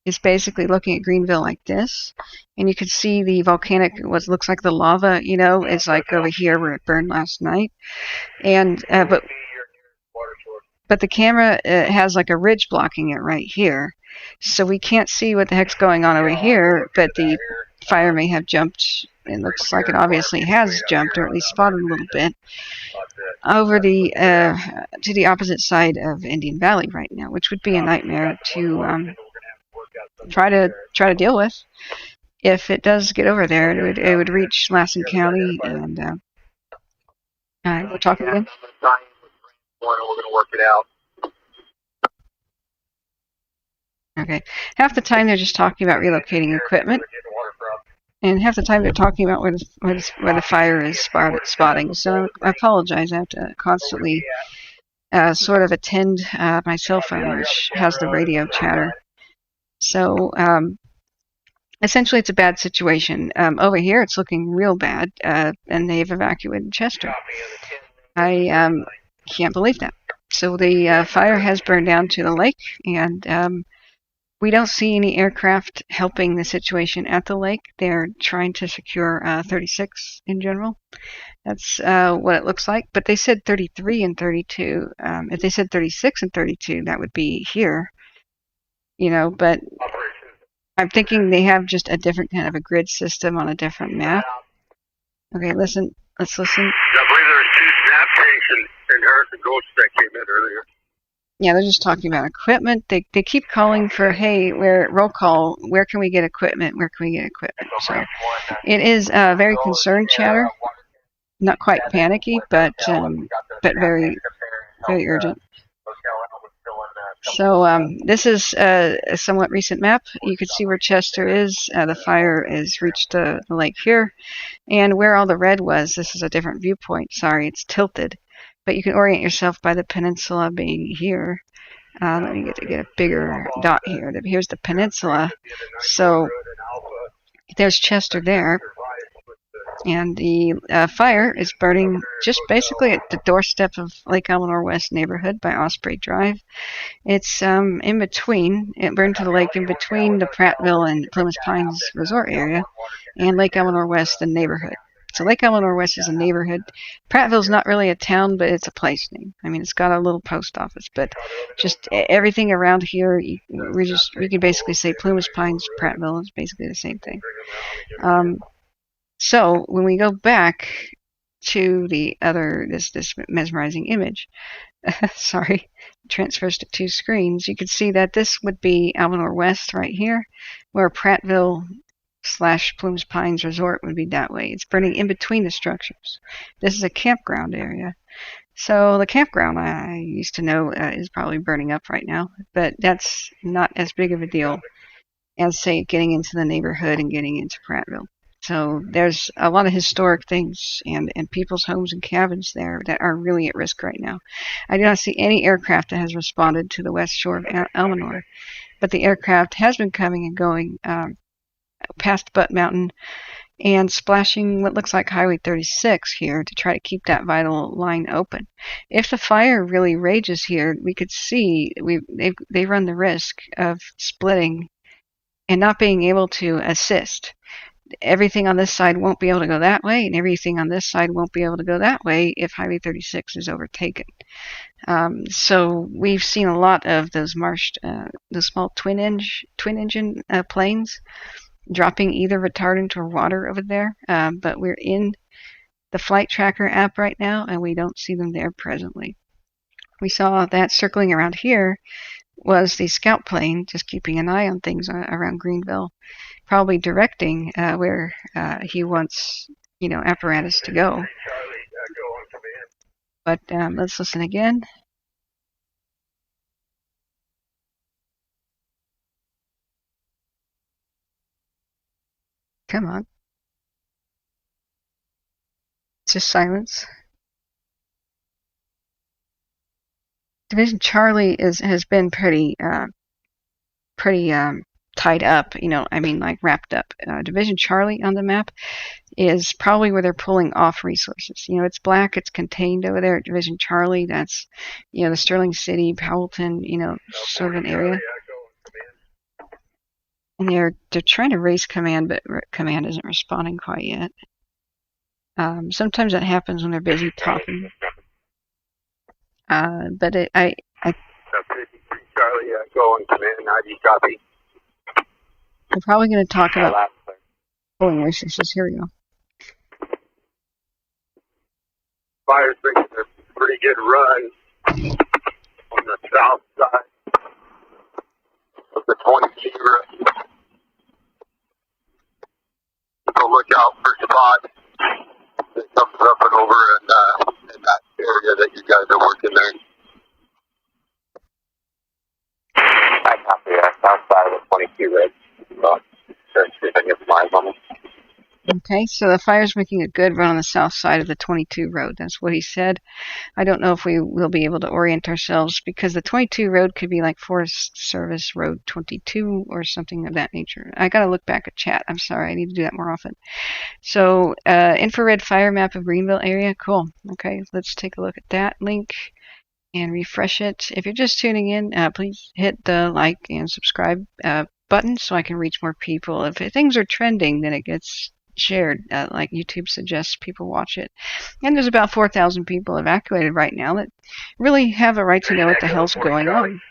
is basically looking at Greenville like this, and you can see the volcanic, what looks like the lava, it's like over here where it burned last night. And but the camera has like a ridge blocking it right here, so we can't see what the heck's going on over here, but the fire may have jumped. It looks like it obviously has jumped, or at least spotted a little bit, over to the opposite side of Indian Valley right now, which would be a nightmare to try to deal with. If it does get over there, it would reach Lassen County, and we're talking again. We're going to work it out. Okay, half the time they're just talking about relocating equipment. And half the time they're talking about where the fire is spotting. So I apologize. I have to constantly sort of attend my cell phone, which has the radio chatter. So essentially, it's a bad situation. Over here, it's looking real bad, and they've evacuated Chester. I can't believe that. So the fire has burned down to the lake, and we don't see any aircraft helping the situation at the lake. They're trying to secure 36 in general. That's what it looks like. But they said 33 and 32. If they said 36 and 32, that would be here. But I'm thinking they have just a different kind of a grid system on a different map. Okay, let's listen. I believe there was 2 snap tanks in Harrison Ghost that came in earlier. Yeah, they're just talking about equipment. They keep calling for, hey, roll call, where can we get equipment? Where can we get equipment? So it is very concerned chatter. Not quite panicky, but very, very urgent. So this is a somewhat recent map. You can see where Chester is. The fire has reached the lake here. And where all the red was, this is a different viewpoint. Sorry, it's tilted. But you can orient yourself by the peninsula being here. Let me get a bigger dot here. Here's the peninsula. So there's Chester there. And the fire is burning just basically at the doorstep of Lake Almanor West neighborhood by Osprey Drive. It's in between, it burned to the lake in between the Prattville and Plumas Pines resort area and Lake Almanor West, the neighborhood. So Lake Almanor West is a neighborhood. Prattville's not really a town, but it's a place name. I mean, it's got a little post office, but just everything around here, we can basically say Plumas Pines, Prattville is basically the same thing. So when we go back to the other, this mesmerizing image, sorry, transfers to two screens, you can see that this would be Almanor West right here, where Prattville / Plumas Pines Resort would be that way. It's burning in between the structures. This is a campground area. So the campground I used to know is probably burning up right now, but that's not as big of a deal as, say, getting into the neighborhood and getting into Prattville. So there's a lot of historic things and people's homes and cabins there that are really at risk right now. I do not see any aircraft that has responded to the west shore of Almanor, but the aircraft has been coming and going past Butte Mountain and splashing what looks like Highway 36 here to try to keep that vital line open. If the fire really rages here, we could see they run the risk of splitting and not being able to assist. Everything on this side won't be able to go that way, and everything on this side won't be able to go that way if Highway 36 is overtaken. So we've seen a lot of those the small twin engine planes dropping either retardant or water over there, but we're in the flight tracker app right now, and we don't see them there presently. We saw that circling around here was the scout plane, just keeping an eye on things around Greenville, probably directing where he wants, apparatus to go. But let's listen again. Come on. It's just silence. Division Charlie has been pretty tied up, wrapped up. Division Charlie on the map is probably where they're pulling off resources. It's black, it's contained over there at Division Charlie. That's, the Sterling City, Powelton, sort of an area. And they're trying to raise command, but command isn't responding quite yet. Sometimes that happens when they're busy talking. But I Charlie, go on command. How do you copy? I'm probably going to talk about pulling resources. Here we go. Fire's making a pretty good run on the south side of the 22 road. So look out for spots that comes up and over in that area that you guys are working there. I copy that south side of the 22 road. See if I can get some eyes on them. Okay, so the fire's making a good run on the south side of the 22 road. That's what he said. I don't know if we will be able to orient ourselves because the 22 road could be like Forest Service Road 22 or something of that nature. I got to look back at chat. I'm sorry. I need to do that more often. So infrared fire map of Greenville area. Cool. Okay, let's take a look at that link and refresh it. If you're just tuning in, please hit the like and subscribe button so I can reach more people. If things are trending, then it gets shared, like YouTube suggests people watch it. And there's about 4,000 people evacuated right now that really have a right to know what the hell's going on.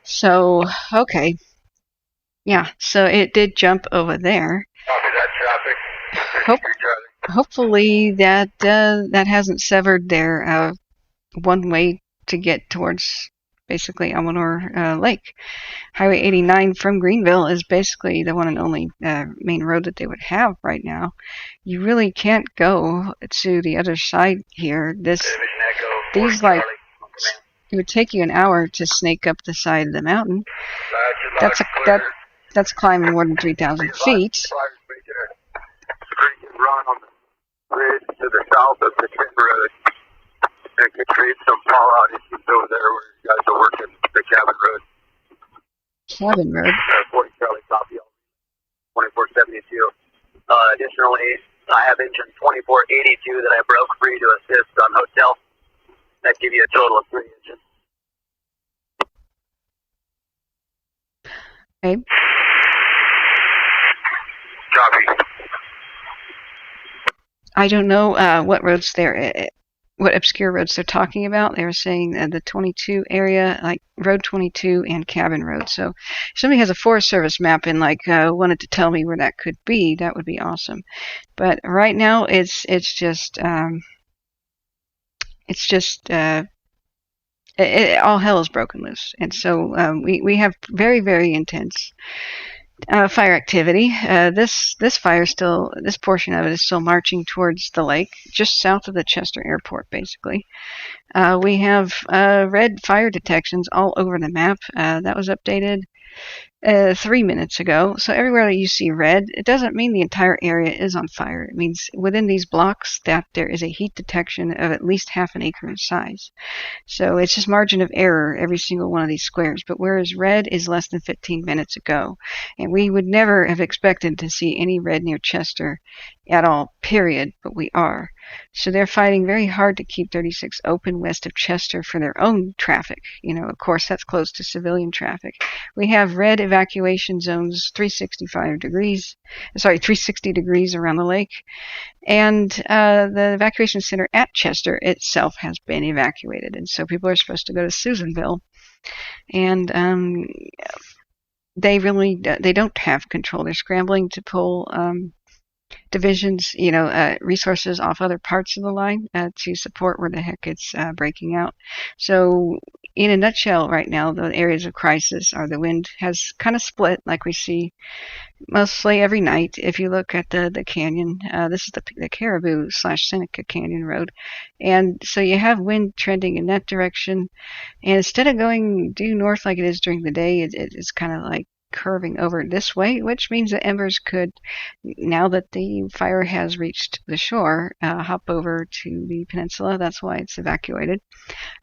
So, okay. Yeah, so it did jump over there. Hopefully that hasn't severed their one way to get towards basically Almanor Lake. Highway 89 from Greenville is basically the one and only main road that they would have right now. You really can't go to the other side here. It would take you an hour to snake up the side of the mountain. That's climbing more than 3,000 feet. Run on the bridge to the south of the Twin Road. It could create some fallout issues over there where you guys are working the Cabin Road. Cabin Road? 40 Charlie copy, 2472. Additionally, I have engine 2482 that I broke free to assist on hotel. That give you a total of 3 engines. Okay. Copy. I don't know what roads what obscure roads they're talking about. They were saying the 22 area, like Road 22 and Cabin Road. So if somebody has a Forest Service map and wanted to tell me where that could be, that would be awesome. But right now, it's just all hell is broken loose, and so we have very, very intense fire activity. This fire still, this portion of it is still marching towards the lake, just south of the Chester Airport, basically. We have red fire detections all over the map. That was updated 3 minutes ago. So everywhere that you see red, it doesn't mean the entire area is on fire. It means within these blocks that there is a heat detection of at least half an acre in size. So it's just margin of error every single one of these squares. But whereas red is less than 15 minutes ago, and we would never have expected to see any red near Chester at all, period, but we are. So they're fighting very hard to keep 36 open west of Chester for their own traffic. Of course, that's close to civilian traffic. We have red evacuation zones 360 degrees around the lake. And the evacuation center at Chester itself has been evacuated. And so people are supposed to go to Susanville. And they don't have control. They're scrambling to pull divisions, resources off other parts of the line to support where the heck it's breaking out. So in a nutshell right now, the areas of crisis are the wind has kind of split like we see mostly every night. If you look at the canyon, this is the Caribou / Seneca Canyon Road. And so you have wind trending in that direction. And instead of going due north like it is during the day, it's kind of like curving over this way, which means that embers could, now that the fire has reached the shore, hop over to the peninsula. That's why it's evacuated.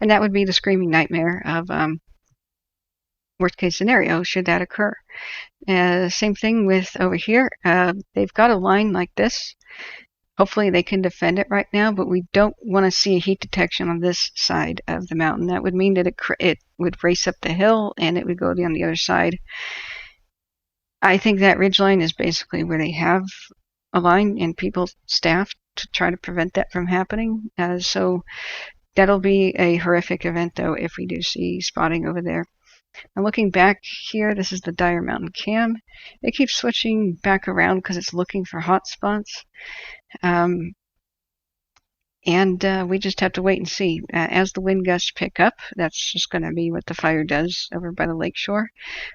And that would be the screaming nightmare of worst case scenario should that occur. Same thing with over here. They've got a line like this. Hopefully they can defend it right now, but we don't want to see a heat detection on this side of the mountain. That would mean that it would race up the hill and it would go down the other side. I think that ridgeline is basically where they have a line and people staffed to try to prevent that from happening. So that'll be a horrific event, though, if we do see spotting over there. Now looking back here, this is the Dyer Mountain Cam. It keeps switching back around because it's looking for hot spots. And we just have to wait and see. As the wind gusts pick up, that's just going to be what the fire does over by the lakeshore.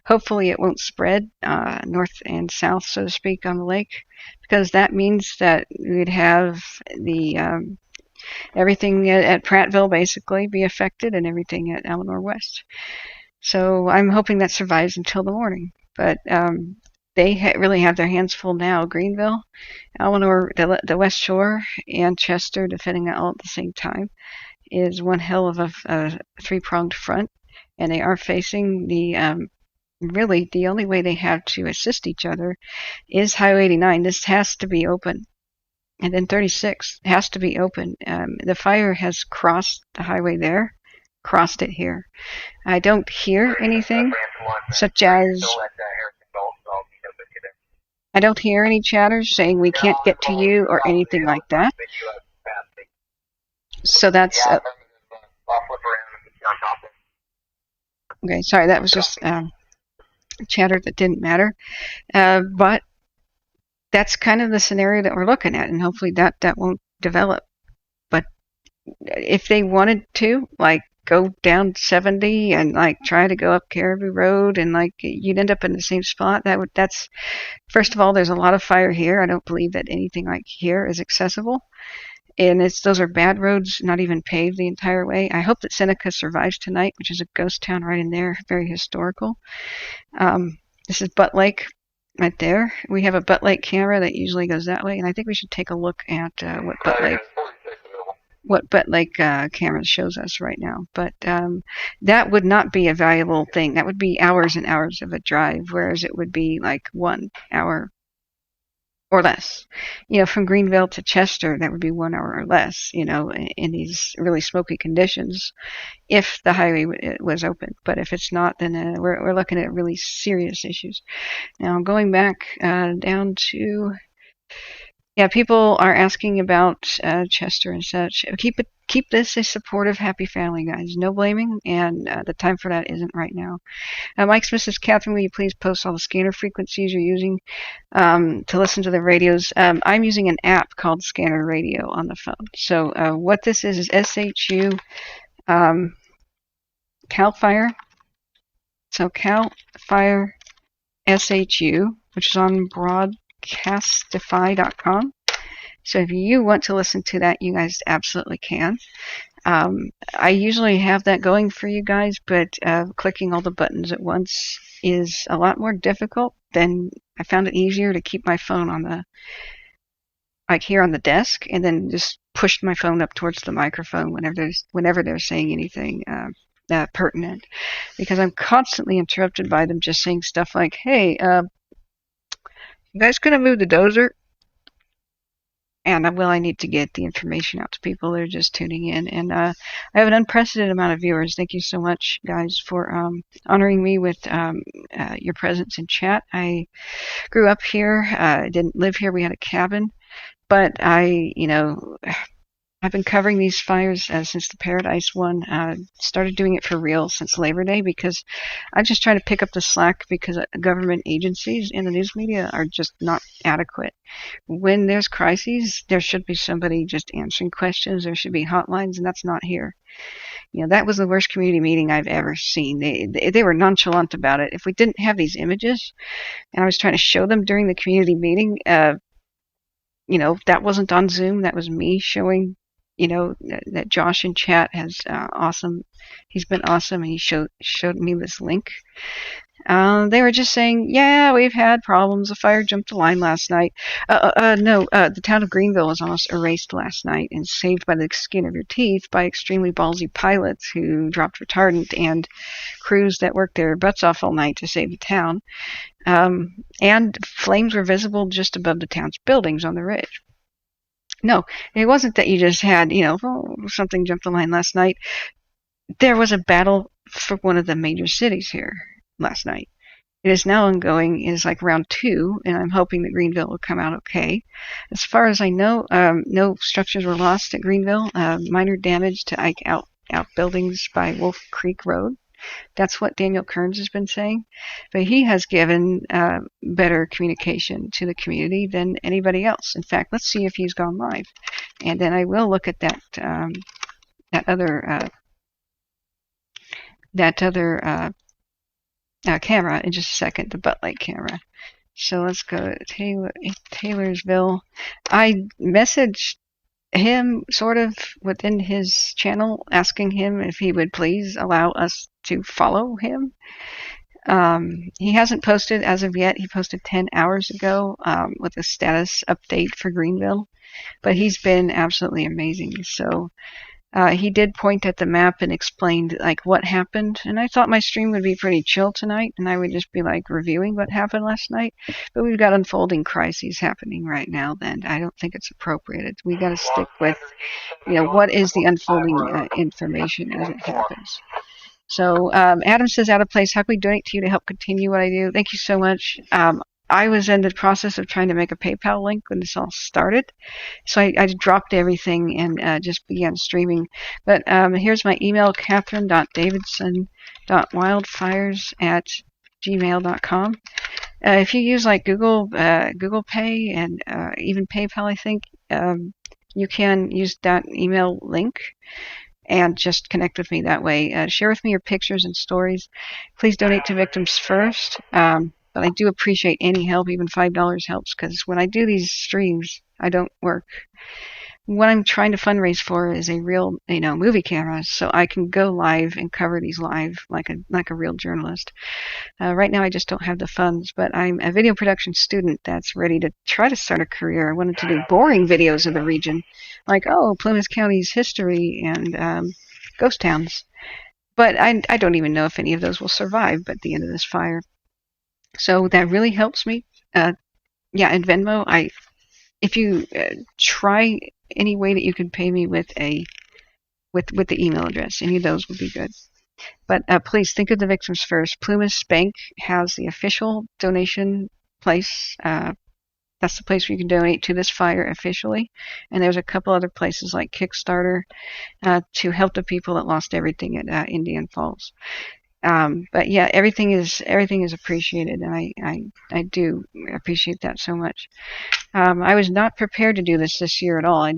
Hopefully it won't spread north and south, so to speak, on the lake, because that means that we'd have the everything at Prattville basically be affected and everything at Almanor West. So I'm hoping that survives until the morning. But they really have their hands full now. Greenville, Almanor, the West Shore, and Chester defending it all at the same time is one hell of a three-pronged front. And they are facing the really the only way they have to assist each other is Highway 89. This has to be open. And then 36 has to be open. The fire has crossed the highway there, crossed it here. I don't hear anything such as, I don't hear any chatter saying we can't get to you or anything like that. So that's okay. Sorry, that was just chatter that didn't matter. But that's kind of the scenario that we're looking at, and hopefully that won't develop. But if they wanted to, like, go down 70 and like try to go up Caribou Road, and like you'd end up in the same spot. That's first of all, there's a lot of fire here. I don't believe that anything like here is accessible, and those are bad roads, not even paved the entire way. I hope that Seneca survives tonight, which is a ghost town right in there, very historical. This is Butte Lake right there. We have a Butte Lake camera that usually goes that way, and I think we should take a look at what Butte Lake camera shows us right now. But that would not be a valuable thing. That would be hours and hours of a drive, whereas it would be like 1 hour or less. From Greenville to Chester, that would be 1 hour or less, in these really smoky conditions, if the highway was open. But if it's not, then we're looking at really serious issues. Now, going back down to, people are asking about Chester and such. Keep this a supportive, happy family, guys. No blaming, and the time for that isn't right now. Mike Smith says, Catherine, will you please post all the scanner frequencies you're using to listen to the radios? I'm using an app called Scanner Radio on the phone. So what this is SHU CAL FIRE. So CAL FIRE SHU, which is on broadcastify.com. So if you want to listen to that, you guys absolutely can. I usually have that going for you guys, but clicking all the buttons at once is a lot more difficult. Then I found it easier to keep my phone on here on the desk, and then just push my phone up towards the microphone whenever they're saying anything pertinent, because I'm constantly interrupted by them just saying stuff like, "Hey, you guys gonna move the dozer?" And I need to get the information out to people that are just tuning in. And I have an unprecedented amount of viewers. Thank you so much, guys, for honoring me with your presence in chat. I grew up here. I didn't live here. We had a cabin. But I've been covering these fires since the Paradise one. Started doing it for real since Labor Day, because I'm just trying to pick up the slack, because government agencies and the news media are just not adequate. When there's crises, there should be somebody just answering questions. There should be hotlines, and that's not here. That was the worst community meeting I've ever seen. They were nonchalant about it. If we didn't have these images, and I was trying to show them during the community meeting, that wasn't on Zoom. That was me showing, that Josh in chat has awesome. He's been awesome, and he showed me this link. They were just saying, yeah, we've had problems. A fire jumped the line last night. No, the town of Greenville was almost erased last night and saved by the skin of your teeth by extremely ballsy pilots who dropped retardant and crews that worked their butts off all night to save the town. And flames were visible just above the town's buildings on the ridge. No, it wasn't that you just had, something jumped the line last night. There was a battle for one of the major cities here last night. It is now ongoing. It is like round 2, and I'm hoping that Greenville will come out okay. As far as I know, no structures were lost at Greenville. Minor damage to outbuildings by Wolf Creek Road. That's what Daniel Kearns has been saying. But he has given better communication to the community than anybody else. In fact, let's see if he's gone live. And then I will look at that other camera in just a second, the butt light camera. So let's go to Taylorsville. I messaged him sort of within his channel, asking him if he would please allow us to follow him. He hasn't posted as of yet. He posted 10 hours ago with a status update for Greenville, but he's been absolutely amazing. So he did point at the map and explained like what happened, and I thought my stream would be pretty chill tonight, and I would just be like reviewing what happened last night. But we've got unfolding crises happening right now, then I don't think it's appropriate. We got to stick with, what is the unfolding information as it happens. So Adam says, out of place, how can we donate to you to help continue what I do? Thank you so much. I was in the process of trying to make a PayPal link when this all started. So I dropped everything and just began streaming. But here's my email, catherine.davidson.wildfires@gmail.com. If you use like Google Pay and even PayPal, I think, you can use that email link and just connect with me that way. Share with me your pictures and stories. Please donate to Victims First. But I do appreciate any help. Even $5 helps, because when I do these streams, I don't work. What I'm trying to fundraise for is a real, movie camera, so I can go live and cover these live like a real journalist. Right now, I just don't have the funds, but I'm a video production student that's ready to try to start a career. I wanted to do boring videos of the region, like Plumas County's history and ghost towns. But I don't even know if any of those will survive at the end of this fire. So that really helps me Yeah, and Venmo, if you try any way that you can pay me with with the email address, any of those would be good. But please think of the victims first. Plumas Bank has the official donation place. That's the place where you can donate to this fire officially. And there's a couple other places like Kickstarter to help the people that lost everything at Indian Falls. But yeah, everything is appreciated, and I do appreciate that so much. I was not prepared to do this year at all. I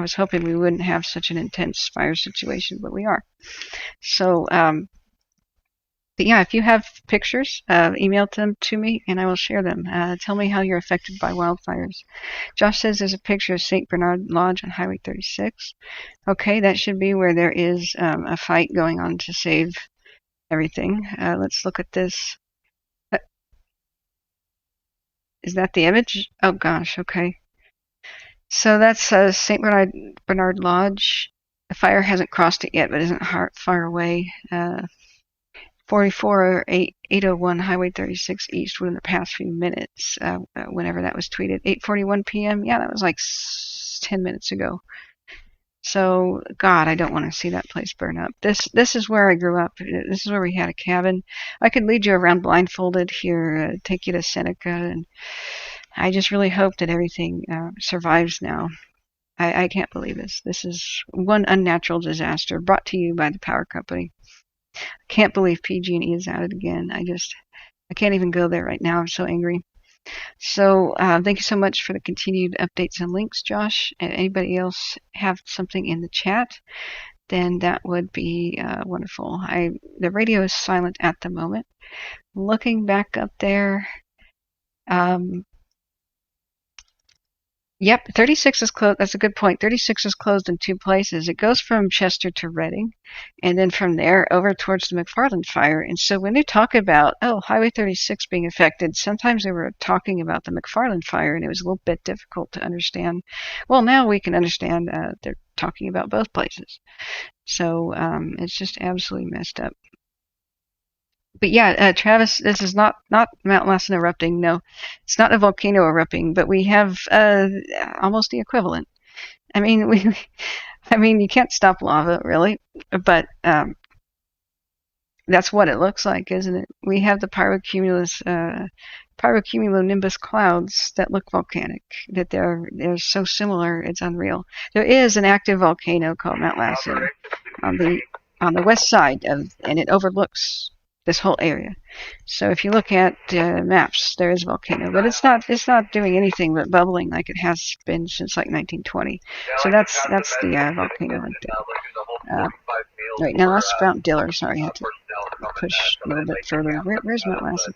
was hoping we wouldn't have such an intense fire situation, but we are. So, but yeah, if you have pictures, email them to me and I will share them. Tell me how you're affected by wildfires. Josh says there's a picture of St. Bernard Lodge on Highway 36. Okay, that should be where there is a fight going on to save everything. Let's look at this. Is that the image? Oh gosh, okay. So that's St. Bernard Lodge. The fire hasn't crossed it yet, but isn't far away. 801 Highway 36 East within the past few minutes, whenever that was tweeted. 8:41 p.m. Yeah, that was like 10 minutes ago. So, God, I don't want to see that place burn up. This is where I grew up. This is where we had a cabin. I could lead you around blindfolded here, take you to Seneca, and I just really hope that everything survives now. I can't believe this. This is one unnatural disaster brought to you by the power company. I can't believe PG&E is at it again. I can't even go there right now. I'm so angry. So thank you so much for the continued updates and links, Josh. And anybody else have something in the chat, then that would be wonderful. The radio is silent at the moment. Looking back up there, yep, 36 is closed. That's a good point. 36 is closed in two places. It goes from Chester to Reading, and then from there over towards the McFarland fire. And so when they talk about, Highway 36 being affected, sometimes they were talking about the McFarland fire, and it was a little bit difficult to understand. Well, now we can understand they're talking about both places. So it's just absolutely messed up. But yeah, Travis, this is not Mount Lassen erupting. No, it's not a volcano erupting, but we have almost the equivalent. I mean, you can't stop lava, really, but that's what it looks like, isn't it? We have the pyrocumulonimbus clouds that look volcanic. That they're so similar, it's unreal. There is an active volcano called Mount Lassen on the west side and it overlooks this whole area. So if you look at maps, there is a volcano, but it's not doing anything but bubbling like it has been since like 1920. So that's the volcano right there. Right now that's Mount Diller. Sorry, I had to push a little bit further. Where's Mount Lassen?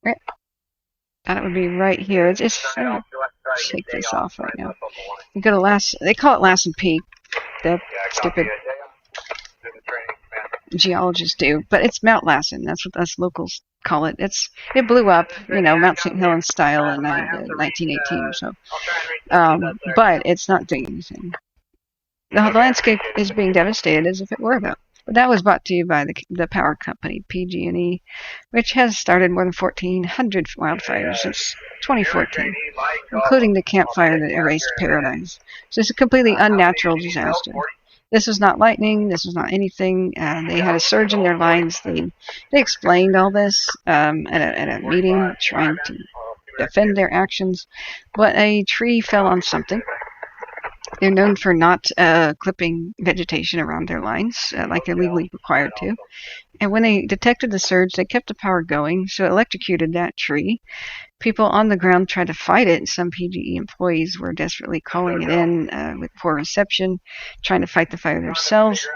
Right. Thought it would be right here. It's shake this off right now. You go to Lassen. They call it Lassen Peak. The stupid geologists do, but it's Mount Lassen. That's what us locals call it. It blew up, Mount St. Helens style in 1918 or so. But it's not doing anything. The landscape is being devastated as if it were though. But that was brought to you by the power company PG&E, which has started more than 1,400 wildfires since 2014, including the Camp Fire that erased Paradise. So it's a completely unnatural disaster. This is not lightning. This is not anything. They had a surge in their lines. They explained all this at a meeting, trying to defend their actions. But a tree fell on something. They're known for not clipping vegetation around their lines like they're legally required to. And when they detected the surge, they kept the power going, so it electrocuted that tree. People on the ground tried to fight it. Some PG&E employees were desperately calling it in with poor reception, trying to fight the fire themselves.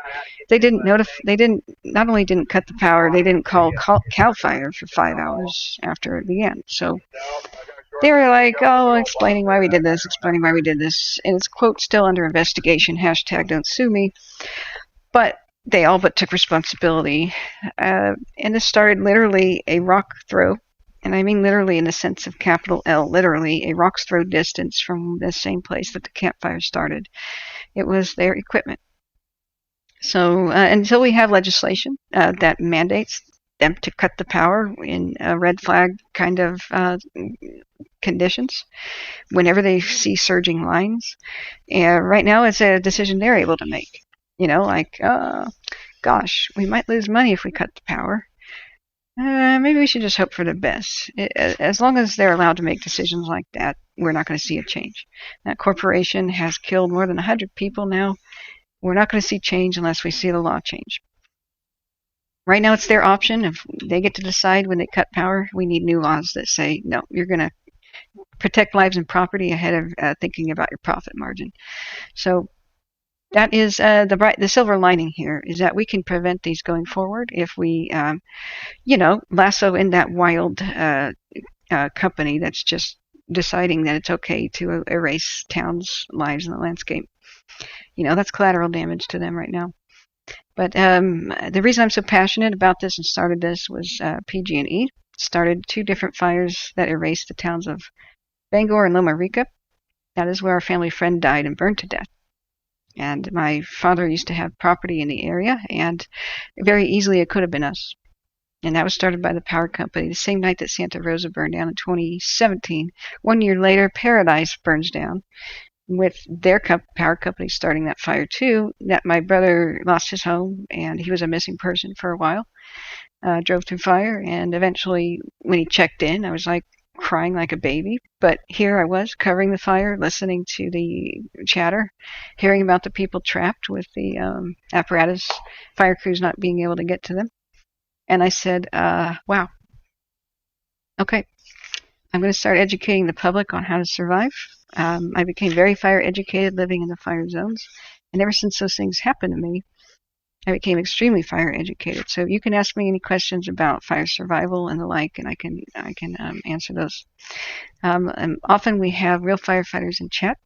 They not only didn't cut the power, they didn't call CAL FIRE for 5 hours after it began. So they were like, explaining why we did this, and it's, quote, still under investigation, #Don'tSueMe. But they all but took responsibility. And this started literally a rock throw. And I mean literally in the sense of capital L, literally a rock's throw distance from the same place that the campfire started. It was their equipment. So until we have legislation that mandates them to cut the power in red flag kind of conditions whenever they see surging lines. And right now it's a decision they're able to make. Like, gosh, we might lose money if we cut the power. Maybe we should just hope for the best. As long as they're allowed to make decisions like that, we're not going to see a change. That corporation has killed more than 100 people now. We're not going to see change unless we see the law change. Right now, it's their option. If they get to decide when they cut power, we need new laws that say, no, you're going to protect lives and property ahead of thinking about your profit margin. So that is the silver lining here, is that we can prevent these going forward if we, lasso in that wild company that's just deciding that it's okay to erase towns' lives in the landscape. That's collateral damage to them right now. But the reason I'm so passionate about this and started this was pg&e started 2 different fires that erased the towns of Bangor and Loma Rica. That is where our family friend died and burned to death. And my father used to have property in the area, and very easily it could have been us. And that was started by the power company the same night that Santa Rosa burned down in 2017. 1 year later, Paradise burns down, with their power company starting that fire too. That my brother lost his home, and he was a missing person for a while. Drove through fire, and eventually when he checked in, I was like crying like a baby. But here I was covering the fire, listening to the chatter, hearing about the people trapped with the apparatus, fire crews not being able to get to them. And I said, wow, okay, I'm going to start educating the public on how to survive. I became very fire educated living in the fire zones. And ever since those things happened to me, I became extremely fire educated. So you can ask me any questions about fire survival and the like, and I can answer those. And often we have real firefighters in chat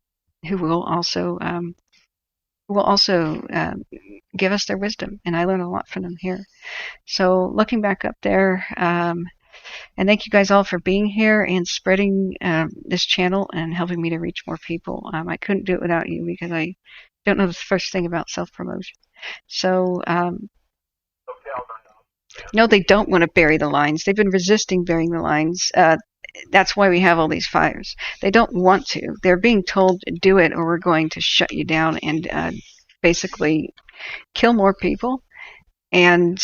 who will also give us their wisdom, and I learn a lot from them here. So looking back up there, and thank you guys all for being here and spreading this channel and helping me to reach more people. I couldn't do it without you because I don't know the first thing about self-promotion. So, no, they don't want to bury the lines. They've been resisting burying the lines. That's why we have all these fires. They don't want to. They're being told, do it or we're going to shut you down and basically kill more people. And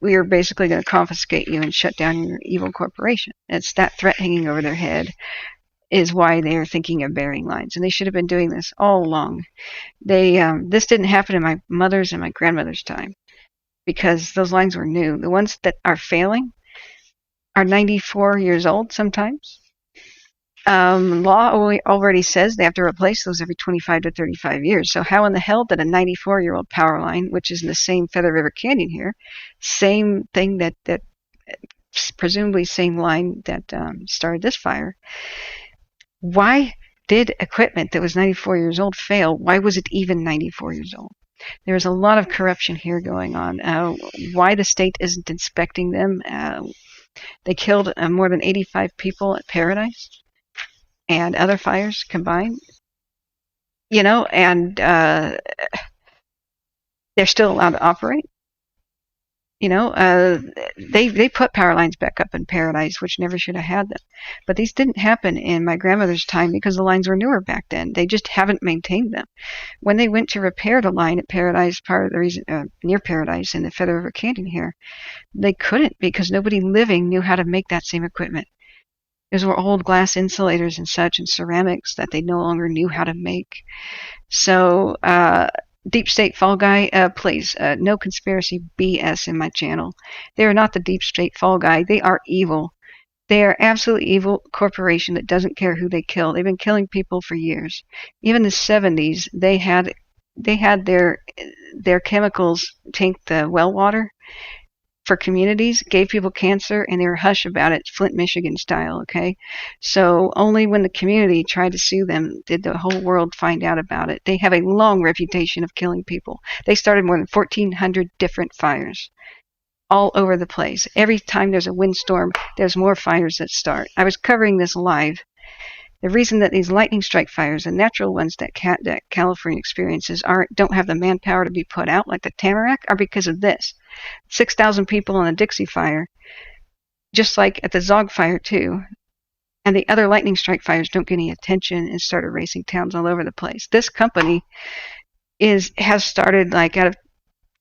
we are basically going to confiscate you and shut down your evil corporation. It's that threat hanging over their head is why they are thinking of burying lines. And they should have been doing this all along. This didn't happen in my mother's and my grandmother's time because those lines were new. The ones that are failing are 94 years old sometimes. Law already says they have to replace those every 25 to 35 years. So how in the hell did a 94-year-old power line, which is in the same Feather River Canyon here, same thing that presumably same line that started this fire, why did equipment that was 94 years old fail? Why was it even 94 years old? There's a lot of corruption here going on. Why the state isn't inspecting them? They killed more than 85 people at Paradise and other fires combined, and they're still allowed to operate. They put power lines back up in Paradise, which never should have had them. But these didn't happen in my grandmother's time because the lines were newer back then. They just haven't maintained them. When they went to repair the line at Paradise, part of the reason near Paradise in the Feather River Canyon here, they couldn't because nobody living knew how to make that same equipment. Those were old glass insulators and such and ceramics that they no longer knew how to make. So, Deep State Fall Guy, please, no conspiracy BS in my channel. They are not the Deep State Fall Guy. They are evil. They are absolutely evil corporation that doesn't care who they kill. They've been killing people for years. Even in the 70s, they had their chemicals taint the well water for communities, gave people cancer, and they were hush about it, Flint, Michigan style, okay? So only when the community tried to sue them did the whole world find out about it. They have a long reputation of killing people. They started more than 1,400 different fires all over the place. Every time there's a windstorm, there's more fires that start. I was covering this live. The reason that these lightning strike fires, the natural ones that California experiences, don't have the manpower to be put out like the Tamarack are because of this. 6,000 people on the Dixie fire, just like at the Zog fire too. And the other lightning strike fires don't get any attention and start erasing towns all over the place. This company has started like out of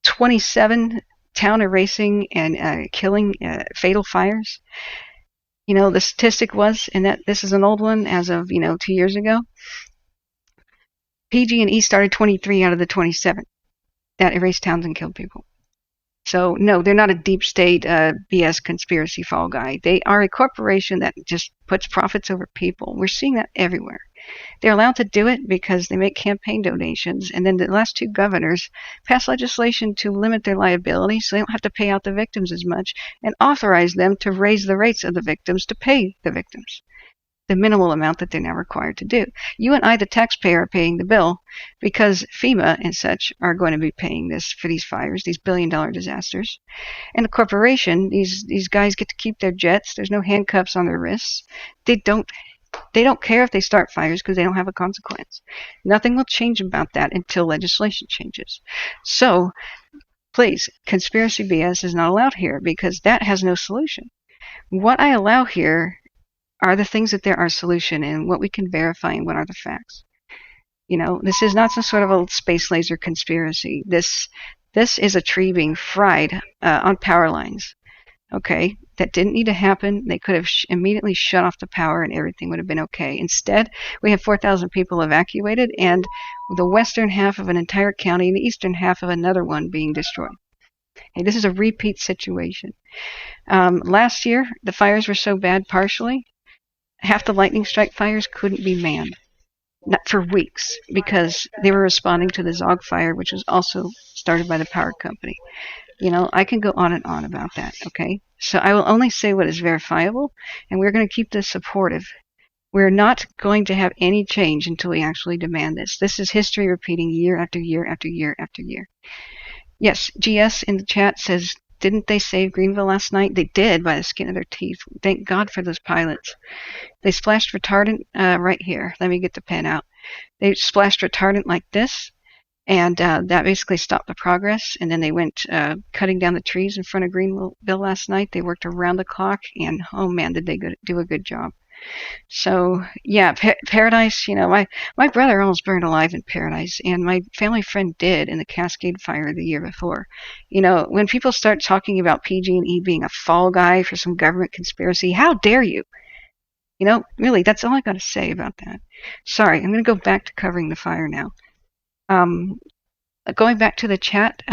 27 town erasing and killing fatal fires. The statistic was, and that this is an old one as of 2 years ago, pg&e started 23 out of the 27 that erased towns and killed people. So no, they're not a deep state BS conspiracy fall guy. They are a corporation that just puts profits over people. We're seeing that everywhere. They're allowed to do it because they make campaign donations, and then the last 2 governors passed legislation to limit their liability so they don't have to pay out the victims as much, and authorize them to raise the rates of the victims to pay the victims the minimal amount that they're now required to do. You and I, the taxpayer, are paying the bill because FEMA and such are going to be paying this for these fires, these billion-dollar disasters. And the corporation, these guys get to keep their jets. There's no handcuffs on their wrists. They don't care if they start fires because they don't have a consequence. Nothing will change about that until legislation changes. So, please, conspiracy BS is not allowed here because that has no solution. What I allow here are the things that there are solution and what we can verify and what are the facts. This is not some sort of a space laser conspiracy. This is a tree being fried on power lines. Okay, that didn't need to happen. They could have immediately shut off the power and everything would have been okay. Instead, we have 4,000 people evacuated and the western half of an entire county and the eastern half of another one being destroyed. Okay, this is a repeat situation. Last year, the fires were so bad partially, half the lightning strike fires couldn't be manned, not for weeks, because they were responding to the Zog fire, which was also started by the power company. I can go on and on about that, okay? So I will only say what is verifiable, and we're going to keep this supportive. We're not going to have any change until we actually demand this. This is history repeating year after year after year after year. Yes, GS in the chat says, didn't they save Greenville last night? They did by the skin of their teeth. Thank God for those pilots. They splashed retardant right here. Let me get the pen out. They splashed retardant like this, and that basically stopped the progress. And then they went cutting down the trees in front of Greenville last night. They worked around the clock, and oh man, did they do a good job. So yeah, Paradise, my brother almost burned alive in Paradise, and my family friend did in the Cascade fire the year before. When people start talking about pg&e being a fall guy for some government conspiracy, how dare you? Really, that's all I got to say about that. Sorry, I'm going to go back to covering the fire now. Going back to the chat,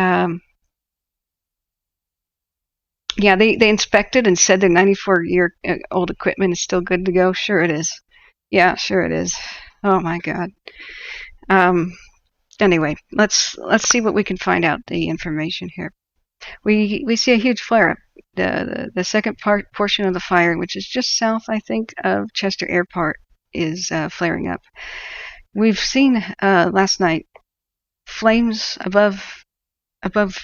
yeah, they inspected and said their 94-year-old equipment is still good to go. Sure it is. Yeah, sure it is. Oh my God. Anyway, let's see what we can find out the information here. We see a huge flare-up. The second portion of the fire, which is just south, I think, of Chester Airport, is flaring up. We've seen last night flames above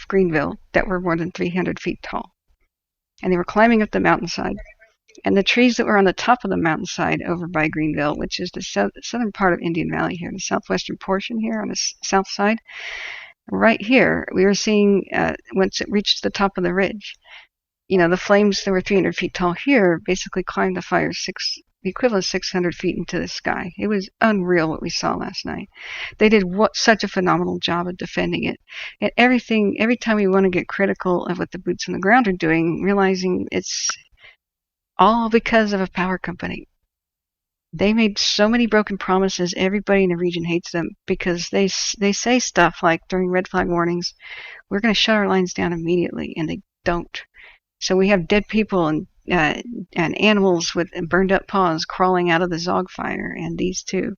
Greenville that were more than 300 feet tall. And they were climbing up the mountainside. And the trees that were on the top of the mountainside over by Greenville, which is the southern part of Indian Valley here, the southwestern portion here on the south side, right here, we were seeing, once it reached the top of the ridge, the flames that were 300 feet tall here basically climbed the fire the equivalent of 600 feet into the sky. It was unreal what we saw last night. They did such a phenomenal job of defending it. And every time we want to get critical of what the boots on the ground are doing, realizing it's all because of a power company. They made so many broken promises. Everybody in the region hates them because they say stuff like during red flag warnings, we're going to shut our lines down immediately, and they don't. So we have dead people and animals with burned up paws crawling out of the Zog fire, and these two.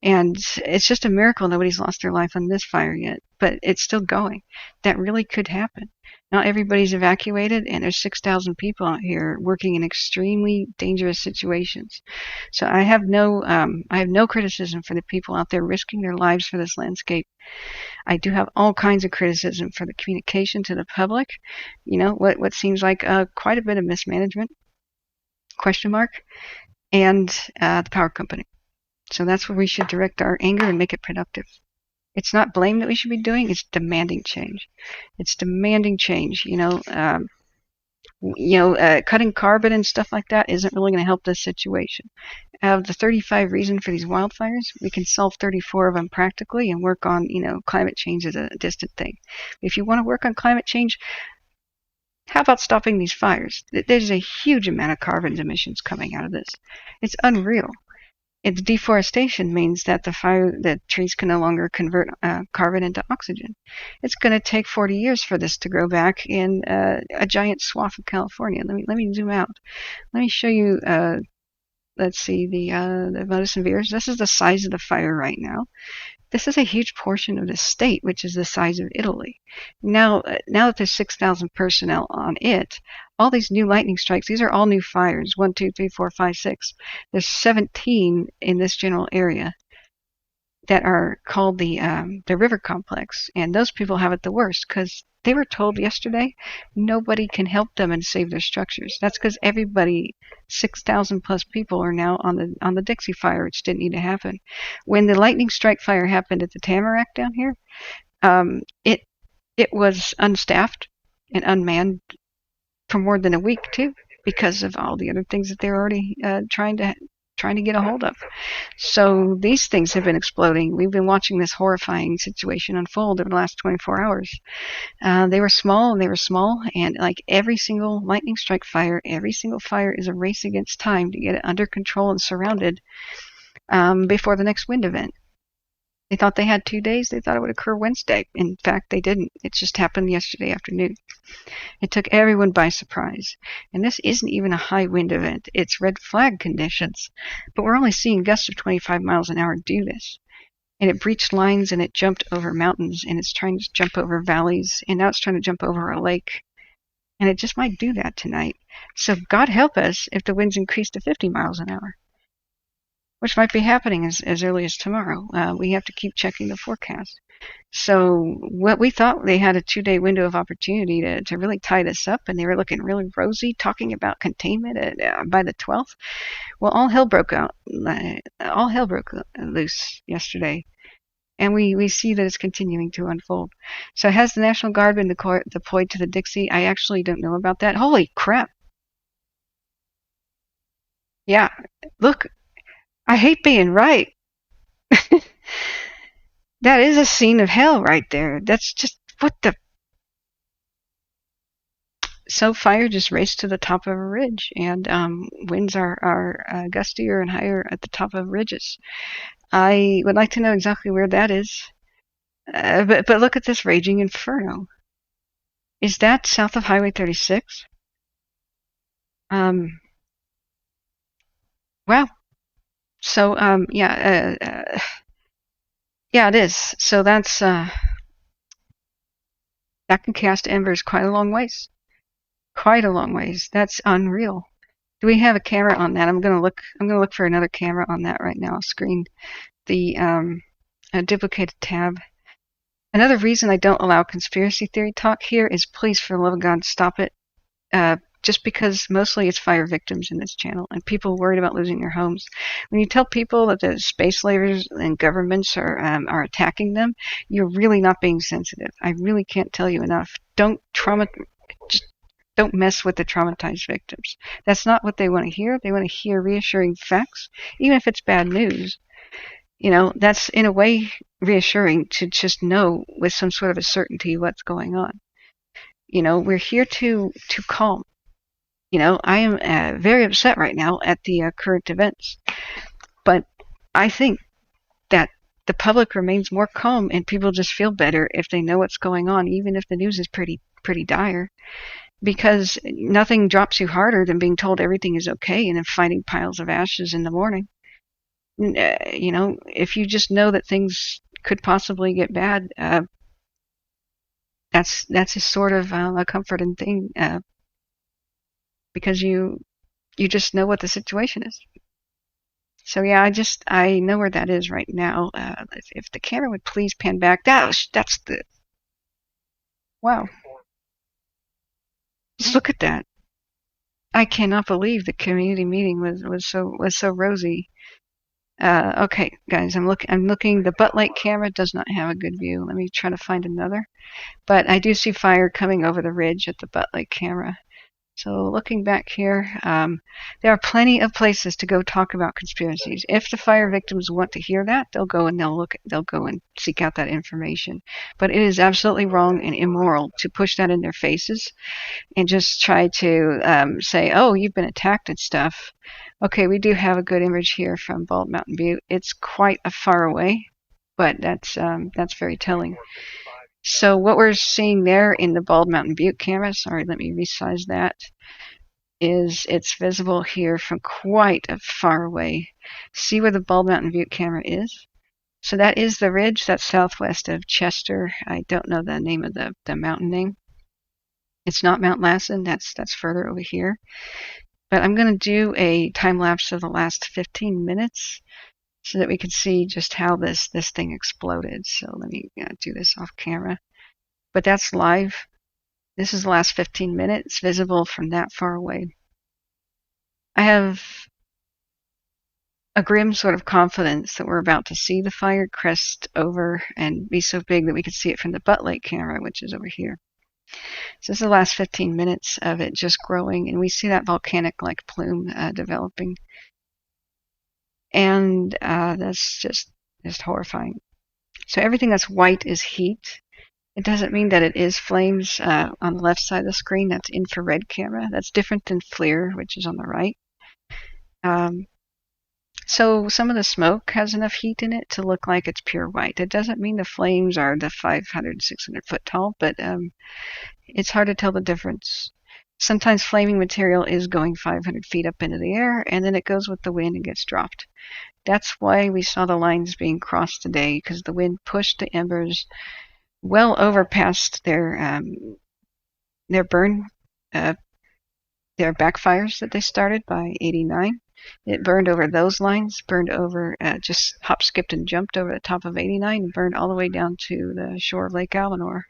And it's just a miracle nobody's lost their life on this fire yet, but it's still going. That really could happen. Not everybody's evacuated, and there's 6,000 people out here working in extremely dangerous situations. So I have no criticism for the people out there risking their lives for this landscape. I do have all kinds of criticism for the communication to the public. What seems like quite a bit of mismanagement, ? And the power company. So that's where we should direct our anger and make it productive. It's not blame that we should be doing. It's demanding change. It's demanding change. Cutting carbon and stuff like that isn't really going to help this situation. Out of the 35 reasons for these wildfires, we can solve 34 of them practically and work on, climate change as a distant thing. If you want to work on climate change, how about stopping these fires? There's a huge amount of carbon emissions coming out of this. It's unreal. It's deforestation means that the trees can no longer convert carbon into oxygen. It's going to take 40 years for this to grow back in a giant swath of California. Let me zoom out. Let me show you. Let's see the modus virs. This is the size of the fire right now. This is a huge portion of the state, which is the size of Italy. Now that there's 6,000 personnel on it, all these new lightning strikes, these are all new fires. 1, 2, 3, 4, 5, 6. There's 17 in this general area that are called the river complex, and those people have it the worst because they were told yesterday nobody can help them and save their structures. That's because everybody, 6,000 plus people, are now on the Dixie fire, which didn't need to happen. When the lightning strike fire happened at the Tamarack down here, it was unstaffed and unmanned for more than a week too, because of all the other things that they're already trying to get a hold of. So these things have been exploding. We've been watching this horrifying situation unfold over the last 24 hours. They were small, and like every single lightning strike fire, every single fire is a race against time to get it under control and surrounded before the next wind event. They thought they had 2 days. They thought it would occur Wednesday. In fact, they didn't. It just happened yesterday afternoon. It took everyone by surprise. And this isn't even a high wind event. It's red flag conditions. But we're only seeing gusts of 25 miles an hour do this. And it breached lines and it jumped over mountains and it's trying to jump over valleys and now it's trying to jump over a lake. And it just might do that tonight. So God help us if the winds increase to 50 miles an hour, which might be happening as early as tomorrow. We have to keep checking the forecast. So what we thought they had a 2-day window of opportunity to really tie this up, and they were looking really rosy, talking about containment by the 12th. Well, all hell broke loose yesterday, and we see that it's continuing to unfold. So has the National Guard been deployed to the Dixie? I actually don't know about that. Holy crap! Yeah, look. I hate being right. That is a scene of hell right there. That's just, what the... So fire just raced to the top of a ridge, and winds are gustier and higher at the top of ridges. I would like to know exactly where that is. But look at this raging inferno. Is that south of Highway 36? Wow. So, yeah, it is. So that's, that can cast embers quite a long ways. Quite a long ways. That's unreal. Do we have a camera on that? I'm gonna look for another camera on that right now. I'll screen the duplicated tab. Another reason I don't allow conspiracy theory talk here is, please, for the love of God, stop it. Just because mostly it's fire victims in this channel and people worried about losing their homes. When you tell people that the space slavers and governments are attacking them, you're really not being sensitive. I really can't tell you enough. Don't mess with the traumatized victims. That's not what they want to hear. They want to hear reassuring facts, even if it's bad news. That's in a way reassuring to just know with some sort of a certainty what's going on. We're here to calm. I am very upset right now at the current events, but I think that the public remains more calm and people just feel better if they know what's going on, even if the news is pretty dire, because nothing drops you harder than being told everything is okay and then finding piles of ashes in the morning. If you just know that things could possibly get bad, that's a sort of a comforting thing, because you just know what the situation is. So yeah, I know where that is right now. If the camera would please pan back, that's the, wow. Just look at that. I cannot believe the community meeting was so rosy. Okay, guys, I'm looking. The Butte Lake camera does not have a good view. Let me try to find another. But I do see fire coming over the ridge at the Butte Lake camera. So looking back here, there are plenty of places to go talk about conspiracies. If the fire victims want to hear that, they'll go and seek out that information. But it is absolutely wrong and immoral to push that in their faces and just try to say, "Oh, you've been attacked and stuff." Okay, we do have a good image here from Bald Mountain Butte. It's quite a far away, but that's very telling. So what we're seeing there in the Bald Mountain Butte camera, sorry, let me resize that, is it's visible here from quite a far away. See where the Bald Mountain Butte camera is? So that is the ridge that's southwest of Chester. I don't know the name of the mountain name. It's not Mount Lassen, that's further over here. But I'm going to do a time lapse of the last 15 minutes so that we can see just how this thing exploded. So let me do this off camera. But that's live. This is the last 15 minutes, visible from that far away. I have a grim sort of confidence that we're about to see the fire crest over and be so big that we could see it from the Butte Lake camera, which is over here. So this is the last 15 minutes of it just growing, and we see that volcanic-like plume developing. And that's just horrifying. So everything that's white is heat. It doesn't mean that it is flames on the left side of the screen. That's infrared camera. That's different than FLIR, which is on the right. So some of the smoke has enough heat in it to look like it's pure white. It doesn't mean the flames are the 500, 600 foot tall, but it's hard to tell the difference. Sometimes flaming material is going 500 feet up into the air, and then it goes with the wind and gets dropped. That's why we saw the lines being crossed today, because the wind pushed the embers well over past their burn, their backfires that they started by 89. It burned over those lines, burned over, just hop, skipped, and jumped over the top of 89, and burned all the way down to the shore of Lake Almanor,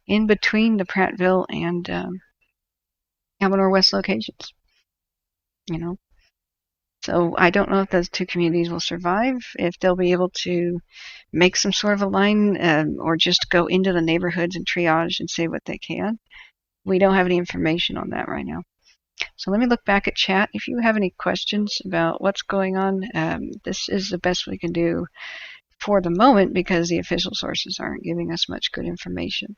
in between the Prattville and Almanor West locations. You know, so I don't know if those two communities will survive, if they'll be able to make some sort of a line, or just go into the neighborhoods and triage and say what they can. We don't have any information on that right now. So let me look back at chat. If you have any questions about what's going on, this is the best we can do for the moment because the official sources aren't giving us much good information.